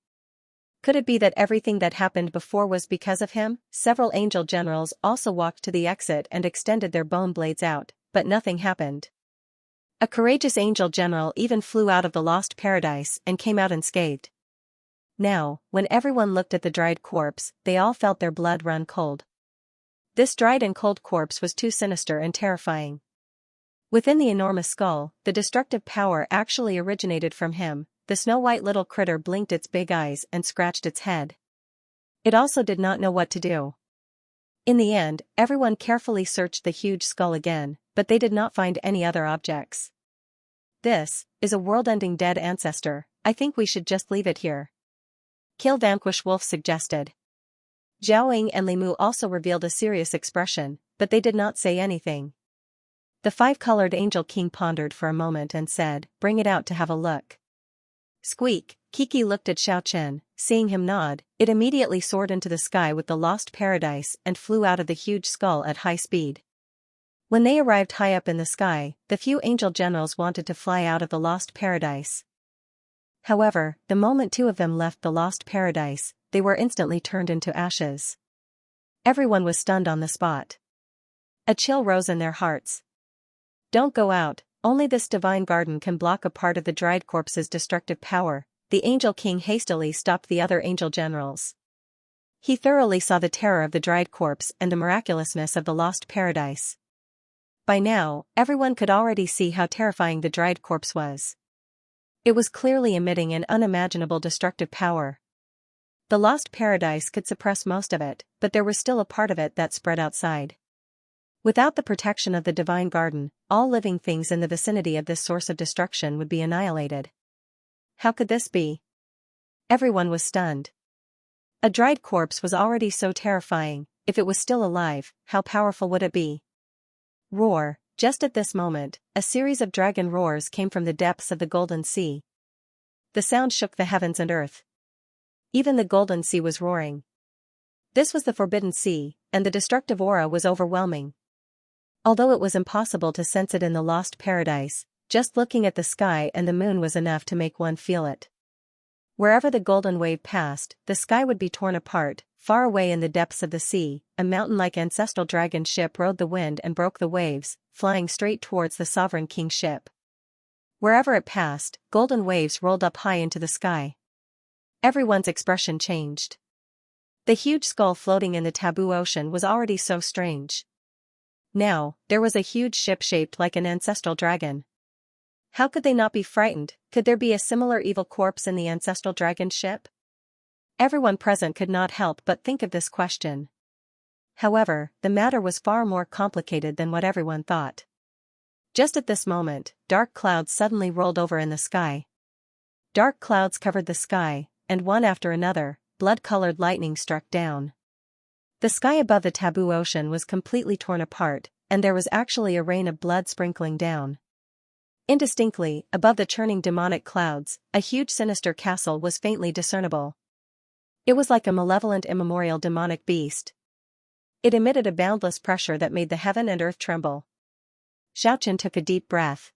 Speaker 1: Could it be that everything that happened before was because of him? Several angel generals also walked to the exit and extended their bone blades out, but nothing happened. A courageous angel general even flew out of the lost paradise and came out unscathed. Now, when everyone looked at the dried corpse, they all felt their blood run cold. This dried and cold corpse was too sinister and terrifying. Within the enormous skull, the destructive power actually originated from him. The snow-white little critter blinked its big eyes and scratched its head. It also did not know what to do. In the end, everyone carefully searched the huge skull again, but they did not find any other objects. This is a world-ending dead ancestor. I think we should just leave it here. Kill Vanquish Wolf suggested. Zhao Ying and Li Mu also revealed a serious expression, but they did not say anything. The five-colored angel king pondered for a moment and said, "Bring it out to have a look." Squeak! Kiki looked at Xiaochen, seeing him nod, it immediately soared into the sky with the lost paradise and flew out of the huge skull at high speed. When they arrived high up in the sky, the few angel generals wanted to fly out of the lost paradise. However, the moment two of them left the lost paradise, they were instantly turned into ashes. Everyone was stunned on the spot. A chill rose in their hearts. Don't go out, only this divine garden can block a part of the dried corpse's destructive power. The angel king hastily stopped the other angel generals. He thoroughly saw the terror of the dried corpse and the miraculousness of the lost paradise. By now, everyone could already see how terrifying the dried corpse was. It was clearly emitting an unimaginable destructive power. The lost paradise could suppress most of it, but there was still a part of it that spread outside. Without the protection of the divine garden, all living things in the vicinity of this source of destruction would be annihilated. How could this be? Everyone was stunned. A dried corpse was already so terrifying. If it was still alive, how powerful would it be? Roar! Just at this moment, a series of dragon roars came from the depths of the Golden Sea. The sound shook the heavens and earth. Even the Golden Sea was roaring. This was the Forbidden Sea, and the destructive aura was overwhelming. Although it was impossible to sense it in the lost paradise, just looking at the sky and the moon was enough to make one feel it. Wherever the golden wave passed, the sky would be torn apart. Far away in the depths of the sea, a mountain-like ancestral dragon ship rode the wind and broke the waves, flying straight towards the sovereign king's ship. Wherever it passed, golden waves rolled up high into the sky. Everyone's expression changed. The huge skull floating in the taboo ocean was already so strange. Now, there was a huge ship shaped like an ancestral dragon. How could they not be frightened? Could there be a similar evil corpse in the ancestral dragon ship? Everyone present could not help but think of this question. However, the matter was far more complicated than what everyone thought. Just at this moment, dark clouds suddenly rolled over in the sky. Dark clouds covered the sky, and one after another, blood-colored lightning struck down. The sky above the taboo ocean was completely torn apart, and there was actually a rain of blood sprinkling down. Indistinctly, above the churning demonic clouds, a huge sinister castle was faintly discernible. It was like a malevolent immemorial demonic beast. It emitted a boundless pressure that made the heaven and earth tremble. Xiaochen took a deep breath.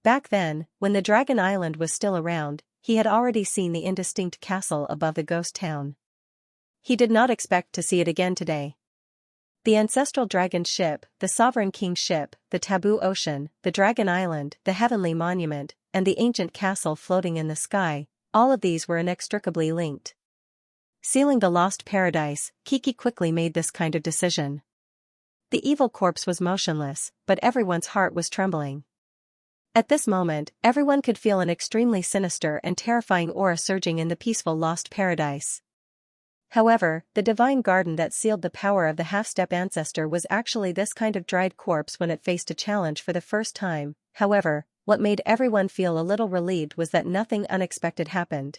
Speaker 1: Back then, when the Dragon Island was still around, he had already seen the indistinct castle above the ghost town. He did not expect to see it again today. The ancestral dragon ship, the sovereign king's ship, the taboo ocean, the Dragon Island, the heavenly monument, and the ancient castle floating in the sky, all of these were inextricably linked. Sealing the lost paradise, Kiki quickly made this kind of decision. The evil corpse was motionless, but everyone's heart was trembling. At this moment, everyone could feel an extremely sinister and terrifying aura surging in the peaceful lost paradise. However, the divine garden that sealed the power of the half-step ancestor was actually this kind of dried corpse when it faced a challenge for the first time. However, what made everyone feel a little relieved was that nothing unexpected happened.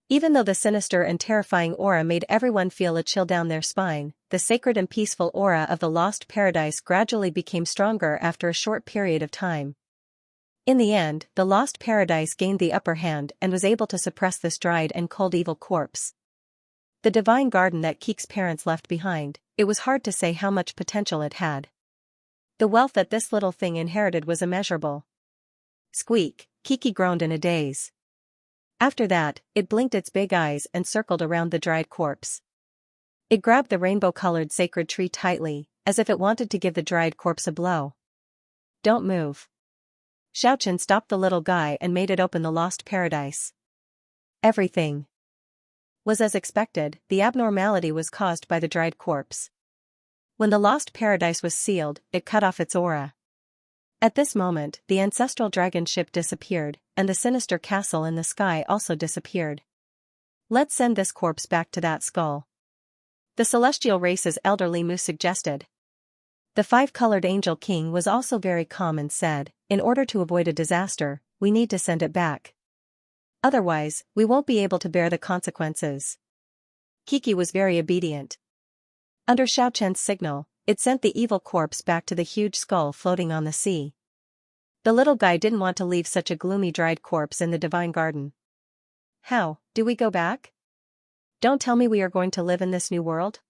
Speaker 1: Even though the sinister and terrifying aura made everyone feel a chill down their spine, the sacred and peaceful aura of the lost paradise gradually became stronger after a short period of time. In the end, the lost paradise gained the upper hand and was able to suppress this dried and cold evil corpse. The divine garden that Kiki's parents left behind, it was hard to say how much potential it had. The wealth that this little thing inherited was immeasurable. Squeak, Kiki groaned in a daze. After that, it blinked its big eyes and circled around the dried corpse. It grabbed the rainbow-colored sacred tree tightly, as if it wanted to give the dried corpse a blow. Don't move. Xianxia stopped the little guy and made it open the lost paradise. Everything was as expected. The abnormality was caused by the dried corpse. When the lost paradise was sealed, it cut off its aura. At this moment, the ancestral dragon ship disappeared, and the sinister castle in the sky also disappeared. Let's send this corpse back to that skull. The celestial race's elderly moose suggested. The five-colored angel king was also very calm and said, in order to avoid a disaster, we need to send it back. Otherwise, we won't be able to bear the consequences. Kiki was very obedient. Under Xiaoqian's signal, it sent the evil corpse back to the huge skull floating on the sea. The little guy didn't want to leave such a gloomy dried corpse in the divine garden. How do we go back? Don't tell me we are going to live in this new world?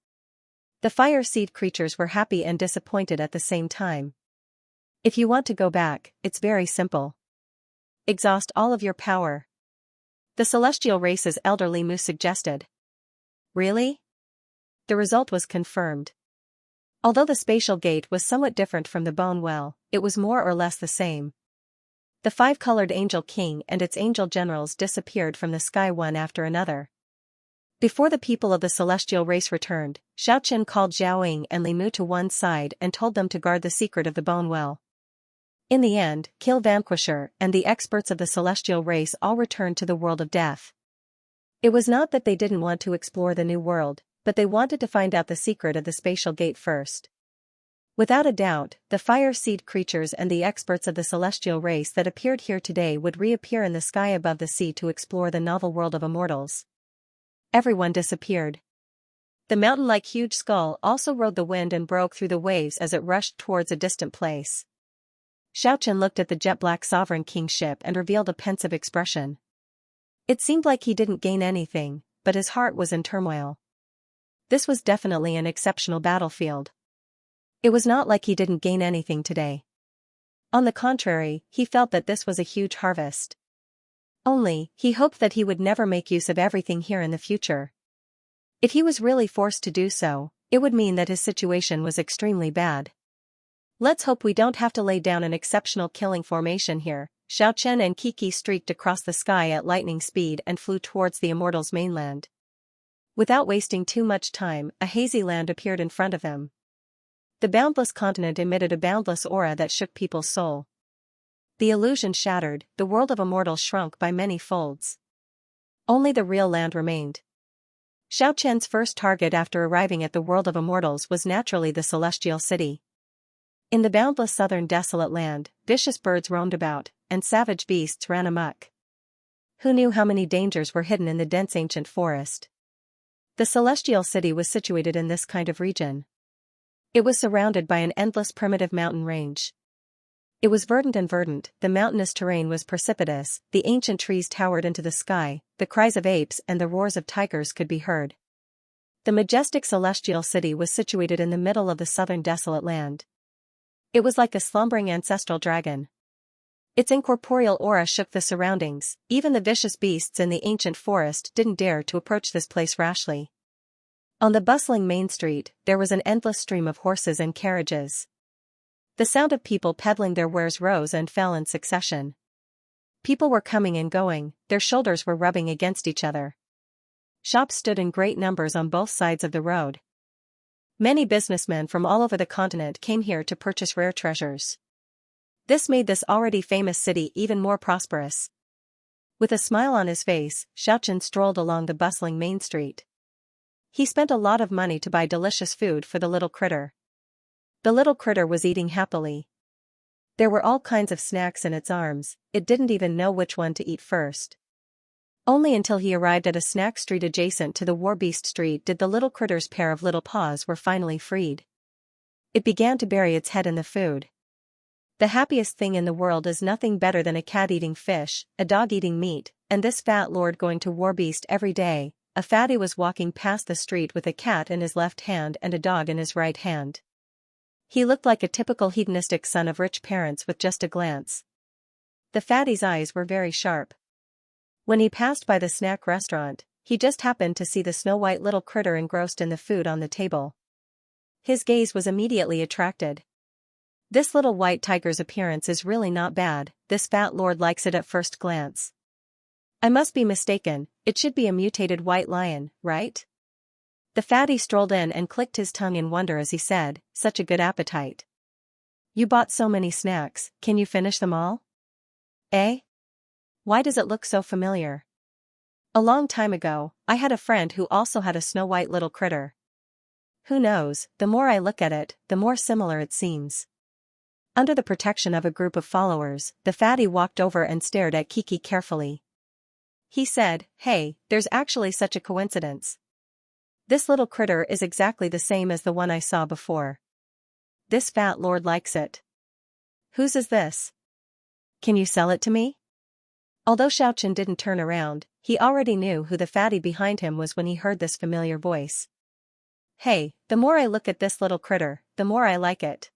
Speaker 1: The fire seed creatures were happy and disappointed at the same time. If you want to go back, it's very simple. Exhaust all of your power. The celestial race's elderly moose suggested. Really? The result was confirmed. Although the spatial gate was somewhat different from the bone well, it was more or less the same. The five-colored angel king and its angel generals disappeared from the sky one after another. Before the people of the celestial race returned, Xiaoqian called Zhaoying and Li Mu to one side and told them to guard the secret of the bone well. In the end, Kill Vanquisher and the experts of the celestial race all returned to the world of death. It was not that they didn't want to explore the new world, but they wanted to find out the secret of the spatial gate first. Without a doubt, the fire seed creatures and the experts of the celestial race that appeared here today would reappear in the sky above the sea to explore the novel world of Immortals. Everyone disappeared. The mountain-like huge skull also rode the wind and broke through the waves as it rushed towards a distant place. Xiaoqian looked at the jet-black sovereign king ship and revealed a pensive expression. It seemed like he didn't gain anything, but his heart was in turmoil. This was definitely an exceptional battlefield. It was not like he didn't gain anything today. On the contrary, he felt that this was a huge harvest. Only, he hoped that he would never make use of everything here in the future. If he was really forced to do so, it would mean that his situation was extremely bad. Let's hope we don't have to lay down an exceptional killing formation here. Xiaoqian and Kiki streaked across the sky at lightning speed and flew towards the Immortals' mainland. Without wasting too much time, a hazy land appeared in front of him. The boundless continent emitted a boundless aura that shook people's soul. The illusion shattered, the world of Immortals shrunk by many folds. Only the real land remained. Xiaoqian's first target after arriving at the world of Immortals was naturally the Celestial City. In the boundless southern desolate land, vicious birds roamed about, and savage beasts ran amok. Who knew how many dangers were hidden in the dense ancient forest? The Celestial City was situated in this kind of region. It was surrounded by an endless primitive mountain range. It was verdant, the mountainous terrain was precipitous, the ancient trees towered into the sky, the cries of apes and the roars of tigers could be heard. The majestic Celestial City was situated in the middle of the southern desolate land. It was like a slumbering ancestral dragon. Its incorporeal aura shook the surroundings, even the vicious beasts in the ancient forest didn't dare to approach this place rashly. On the bustling main street, there was an endless stream of horses and carriages. The sound of people peddling their wares rose and fell in succession. People were coming and going, their shoulders were rubbing against each other. Shops stood in great numbers on both sides of the road. Many businessmen from all over the continent came here to purchase rare treasures. This made this already famous city even more prosperous. With a smile on his face, Xiaochen strolled along the bustling main street. He spent a lot of money to buy delicious food for the little critter. The little critter was eating happily. There were all kinds of snacks in its arms, it didn't even know which one to eat first. Only until he arrived at a snack street adjacent to the Warbeast Street did the little critter's pair of little paws were finally freed. It began to bury its head in the food. The happiest thing in the world is nothing better than a cat eating fish, a dog eating meat, and this fat lord going to Warbeast every day. A fatty was walking past the street with a cat in his left hand and a dog in his right hand. He looked like a typical hedonistic son of rich parents with just a glance. The fatty's eyes were very sharp. When he passed by the snack restaurant, he just happened to see the snow-white little critter engrossed in the food on the table. His gaze was immediately attracted. This little white tiger's appearance is really not bad, this fat lord likes it at first glance. I must be mistaken, it should be a mutated white lion, right? The fatty strolled in and clicked his tongue in wonder as he said, such a good appetite. You bought so many snacks, can you finish them all? Eh? Why does it look so familiar? A long time ago, I had a friend who also had a snow-white little critter. Who knows, the more I look at it, the more similar it seems. Under the protection of a group of followers, the fatty walked over and stared at Kiki carefully. He said, hey, there's actually such a coincidence. This little critter is exactly the same as the one I saw before. This fat lord likes it. Whose is this? Can you sell it to me? Although Xiaochen didn't turn around, he already knew who the fatty behind him was when he heard this familiar voice. Hey, the more I look at this little critter, the more I like it.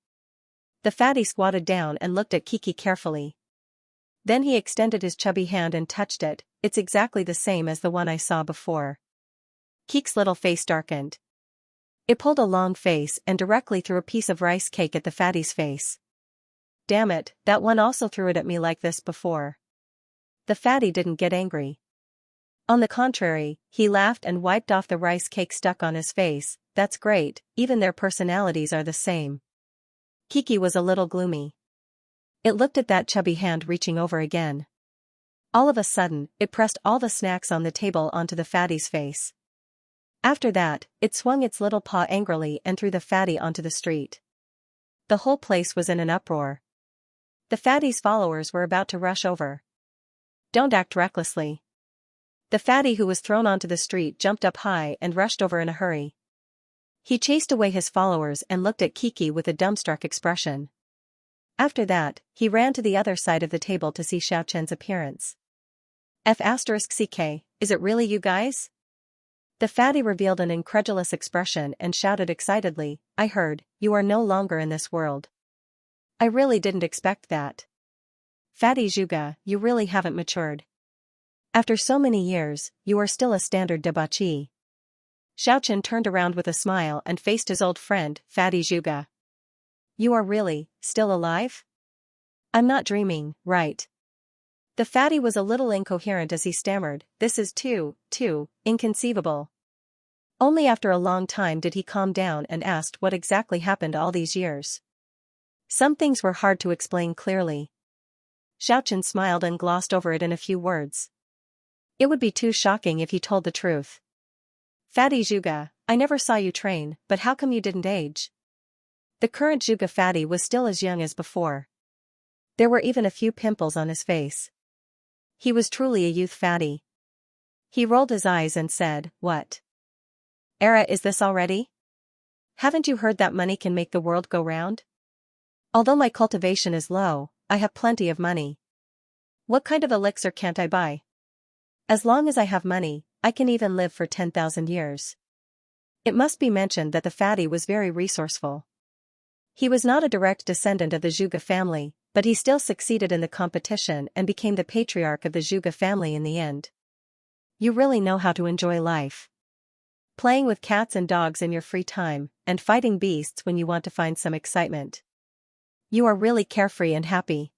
Speaker 1: The fatty squatted down and looked at Kiki carefully. Then he extended his chubby hand and touched it, it's exactly the same as the one I saw before. Kiki's little face darkened. It pulled a long face and directly threw a piece of rice cake at the fatty's face. Damn it, that one also threw it at me like this before. The fatty didn't get angry. On the contrary, he laughed and wiped off the rice cake stuck on his face. That's great, even their personalities are the same. Kiki was a little gloomy. It looked at that chubby hand reaching over again. All of a sudden, it pressed all the snacks on the table onto the fatty's face. After that, it swung its little paw angrily and threw the fatty onto the street. The whole place was in an uproar. The fatty's followers were about to rush over. Don't act recklessly. The fatty who was thrown onto the street jumped up high and rushed over in a hurry. He chased away his followers and looked at Kiki with a dumbstruck expression. After that, he ran to the other side of the table to see Xiaochen's appearance. F***CK, is it really you guys? The fatty revealed an incredulous expression and shouted excitedly, I heard, you are no longer in this world. I really didn't expect that. Fatty Zhuge, you really haven't matured. After so many years, you are still a standard debauchee. Xiaochen turned around with a smile and faced his old friend, Fatty Zhuge. You are really, still alive? I'm not dreaming, right? The fatty was a little incoherent as he stammered, this is too inconceivable. Only after a long time did he calm down and asked what exactly happened all these years. Some things were hard to explain clearly. Xiaochen smiled and glossed over it in a few words. It would be too shocking if he told the truth. Fatty Zhuge, I never saw you train, but how come you didn't age? The current Zhuge fatty was still as young as before. There were even a few pimples on his face. He was truly a youth fatty. He rolled his eyes and said, what era is this already? Haven't you heard that money can make the world go round? Although my cultivation is low, I have plenty of money. What kind of elixir can't I buy? As long as I have money, I can even live for 10,000 years. It must be mentioned that the fatty was very resourceful. He was not a direct descendant of the Zhuge family, but he still succeeded in the competition and became the patriarch of the Zhuge family in the end. You really know how to enjoy life. Playing with cats and dogs in your free time, and fighting beasts when you want to find some excitement. You are really carefree and happy.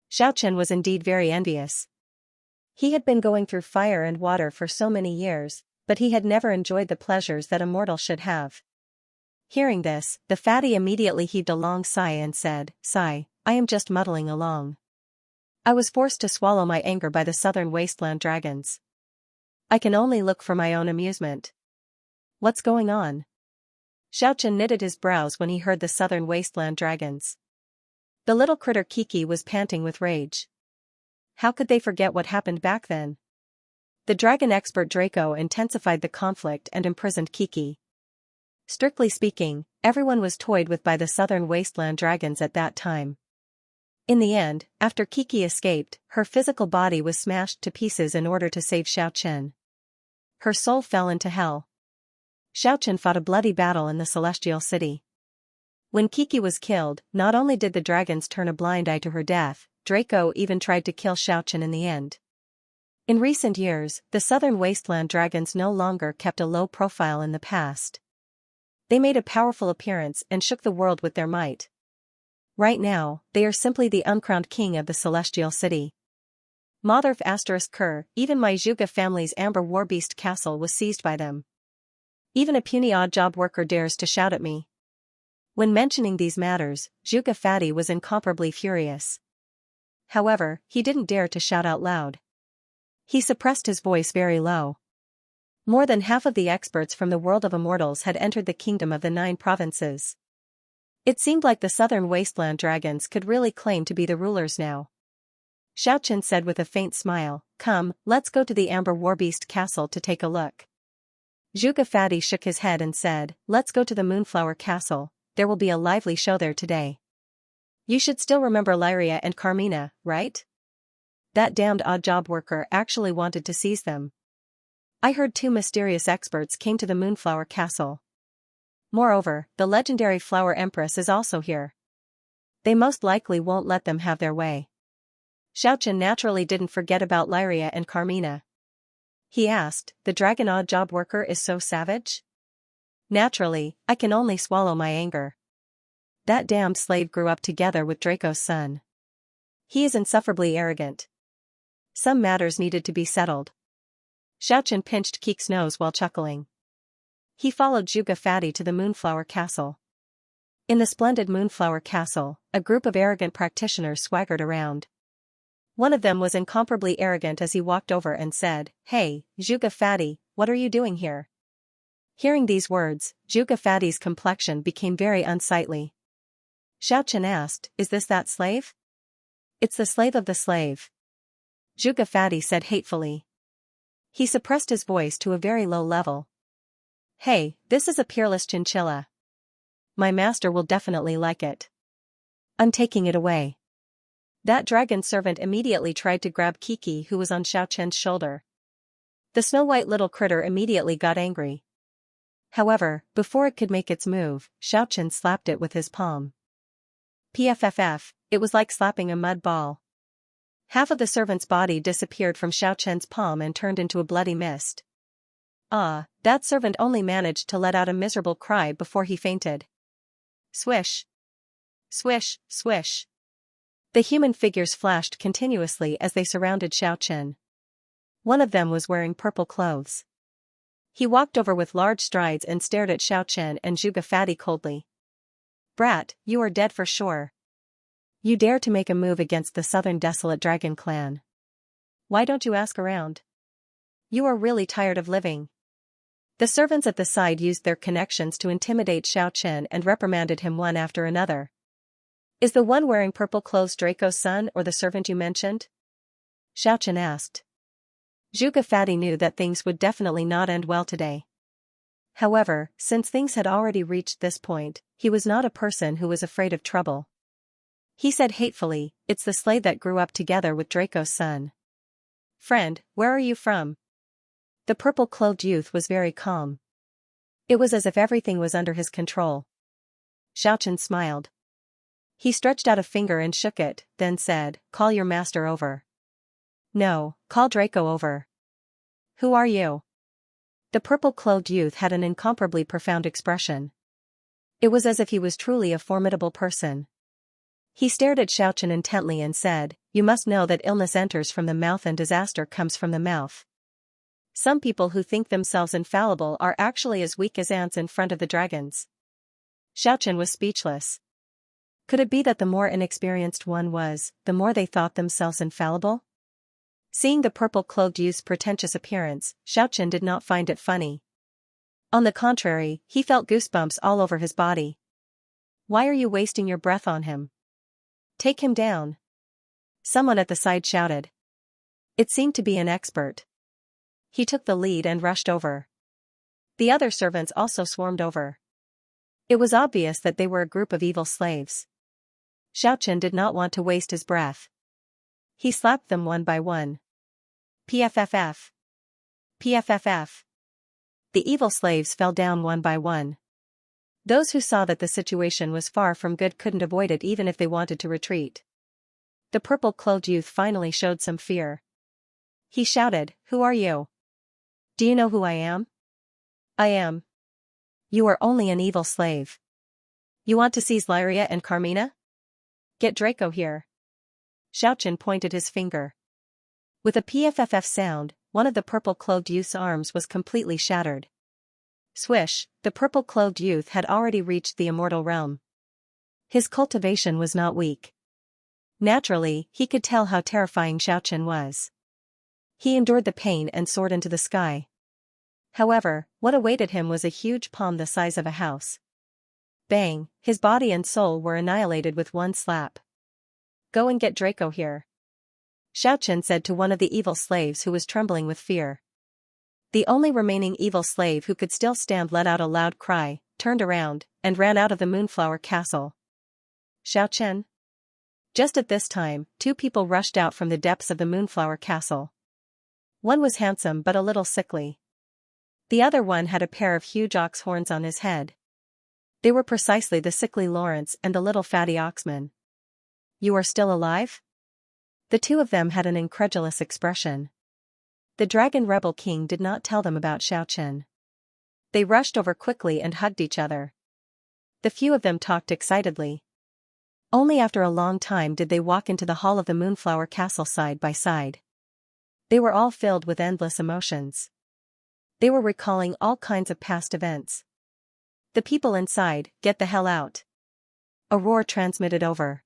Speaker 1: Xiaochen was indeed very envious. He had been going through fire and water for so many years, but he had never enjoyed the pleasures that a mortal should have. Hearing this, the fatty immediately heaved a long sigh and said, "Sigh, I am just muddling along. I was forced to swallow my anger by the southern wasteland dragons. I can only look for my own amusement." "What's going on?" Xiaochen knitted his brows when he heard the southern wasteland dragons. The little critter Kiki was panting with rage. How could they forget what happened back then? The dragon expert Draco intensified the conflict and imprisoned Kiki. Strictly speaking, everyone was toyed with by the southern wasteland dragons at that time. In the end, after Kiki escaped, her physical body was smashed to pieces in order to save Xiaochen. Her soul fell into hell. Xiaochen fought a bloody battle in the celestial city. When Kiki was killed, not only did the dragons turn a blind eye to her death, Draco even tried to kill Xiaochen in the end. In recent years, the southern wasteland dragons no longer kept a low profile in the past. They made a powerful appearance and shook the world with their might. Right now, they are simply the uncrowned king of the celestial city. Motherf *Ker, even my Zhuge family's amber warbeast castle was seized by them. Even a puny odd job worker dares to shout at me. When mentioning these matters, Zhuge Fatty was incomparably furious. However, he didn't dare to shout out loud. He suppressed his voice very low. More than half of the experts from the world of Immortals had entered the kingdom of the 9 provinces. It seemed like the southern wasteland dragons could really claim to be the rulers now. Xiaochen said with a faint smile, "Come, let's go to the amber warbeast castle to take a look." Zhuge Fatty shook his head and said, "Let's go to the Moonflower Castle, there will be a lively show there today. You should still remember Lyria and Carmina, right? That damned odd job worker actually wanted to seize them. I heard 2 mysterious experts came to the Moonflower Castle. Moreover, the legendary Flower Empress is also here. They most likely won't let them have their way." Xiaochen naturally didn't forget about Lyria and Carmina. He asked, "The dragon odd job worker is so savage?" "Naturally, I can only swallow my anger. That damned slave grew up together with Draco's son. He is insufferably arrogant. Some matters needed to be settled." Xiaochen pinched Keek's nose while chuckling. He followed Zhuge Fatty to the Moonflower Castle. In the splendid Moonflower Castle, a group of arrogant practitioners swaggered around. One of them was incomparably arrogant as he walked over and said, "Hey, Zhuge Fatty, what are you doing here?" Hearing these words, Zhuge Fatty's complexion became very unsightly. Xiaochen asked, "Is this that slave?" "It's the slave of the slave," Zhuge Fatty said hatefully. He suppressed his voice to a very low level. "Hey, this is a peerless chinchilla. My master will definitely like it. I'm taking it away." That dragon servant immediately tried to grab Kiki, who was on Xiaochen's shoulder. The snow-white little critter immediately got angry. However, before it could make its move, Xiaochen slapped it with his palm. Pfff, it was like slapping a mud ball. Half of the servant's body disappeared from Xiaochen's palm and turned into a bloody mist. That servant only managed to let out a miserable cry before he fainted. Swish! Swish, swish! The human figures flashed continuously as they surrounded Xiaochen. One of them was wearing purple clothes. He walked over with large strides and stared at Xiaochen and Zhuge Fatty coldly. "Brat, you are dead for sure. You dare to make a move against the southern desolate dragon clan. Why don't you ask around? You are really tired of living." The servants at the side used their connections to intimidate Xiaochen and reprimanded him one after another. "Is the one wearing purple clothes Draco's son or the servant you mentioned?" Xiaochen asked. Zhuge Fatty knew that things would definitely not end well today. However, since things had already reached this point, he was not a person who was afraid of trouble. He said hatefully, "It's the slave that grew up together with Draco's son." "Friend, where are you from?" The purple-clothed youth was very calm. It was as if everything was under his control. Xiaochen smiled. He stretched out a finger and shook it, then said, "Call your master over." "No, call Draco over." "Who are you?" The purple-clothed youth had an incomparably profound expression. It was as if he was truly a formidable person. He stared at Xiaochen intently and said, "You must know that illness enters from the mouth and disaster comes from the mouth. Some people who think themselves infallible are actually as weak as ants in front of the dragons. Xiaochen was speechless. Could it be that the more inexperienced one was, the more they thought themselves infallible? Seeing the purple-clothed youth's pretentious appearance, Xiaochen did not find it funny. On the contrary, he felt goosebumps all over his body. Why are you wasting your breath on him? Take him down. Someone at the side shouted. It seemed to be an expert. He took the lead and rushed over. The other servants also swarmed over. It was obvious that they were a group of evil slaves. Xiaochen did not want to waste his breath. He slapped them one by one. PFFF. PFFF. The evil slaves fell down one by one. Those who saw that the situation was far from good couldn't avoid it even if they wanted to retreat. The purple-clothed youth finally showed some fear. He shouted, "Who are you? Do you know who I am?" "I am." "You are only an evil slave. You want to seize Lyria and Carmina? Get Draco here." Xiaochen pointed his finger. With a PFFF sound, one of the purple-clothed youth's arms was completely shattered. Swish, the purple-clothed youth had already reached the immortal realm. His cultivation was not weak. Naturally, he could tell how terrifying Xiaochen was. He endured the pain and soared into the sky. However, what awaited him was a huge palm the size of a house. Bang, his body and soul were annihilated with one slap. "Go and get Draco here," Xiaochen said to one of the evil slaves who was trembling with fear. The only remaining evil slave who could still stand let out a loud cry, turned around, and ran out of the Moonflower Castle. "Xiaochen?" Just at this time, two people rushed out from the depths of the Moonflower Castle. One was handsome but a little sickly. The other one had a pair of huge ox horns on his head. They were precisely the sickly Lawrence and the little fatty oxman. "You are still alive?" The two of them had an incredulous expression. The Dragon Rebel King did not tell them about Xiaochen. They rushed over quickly and hugged each other. The few of them talked excitedly. Only after a long time did they walk into the hall of the Moonflower Castle side by side. They were all filled with endless emotions. They were recalling all kinds of past events. The people inside, "Get the hell out!" A roar transmitted over.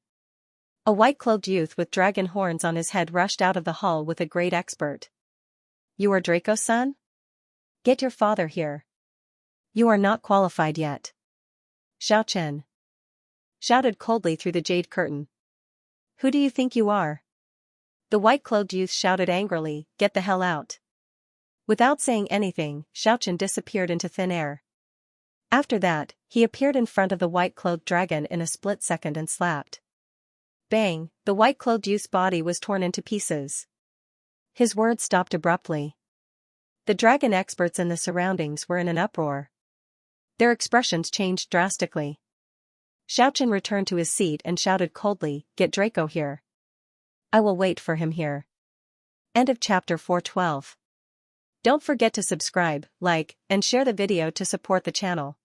Speaker 1: A white-clothed youth with dragon horns on his head rushed out of the hall with a great expert. "You are Draco's son? Get your father here. You are not qualified yet." Xiaochen shouted coldly through the jade curtain. "Who do you think you are?" The white-clothed youth shouted angrily, "Get the hell out." Without saying anything, Xiaochen disappeared into thin air. After that, he appeared in front of the white-clothed dragon in a split second and slapped. Bang, the white-clothed youth's body was torn into pieces. His words stopped abruptly. The dragon experts in the surroundings were in an uproar. Their expressions changed drastically. Xiaochen returned to his seat and shouted coldly, "Get Draco here. I will wait for him here." End of chapter 412. Don't forget to subscribe, like, and share the video to support the channel.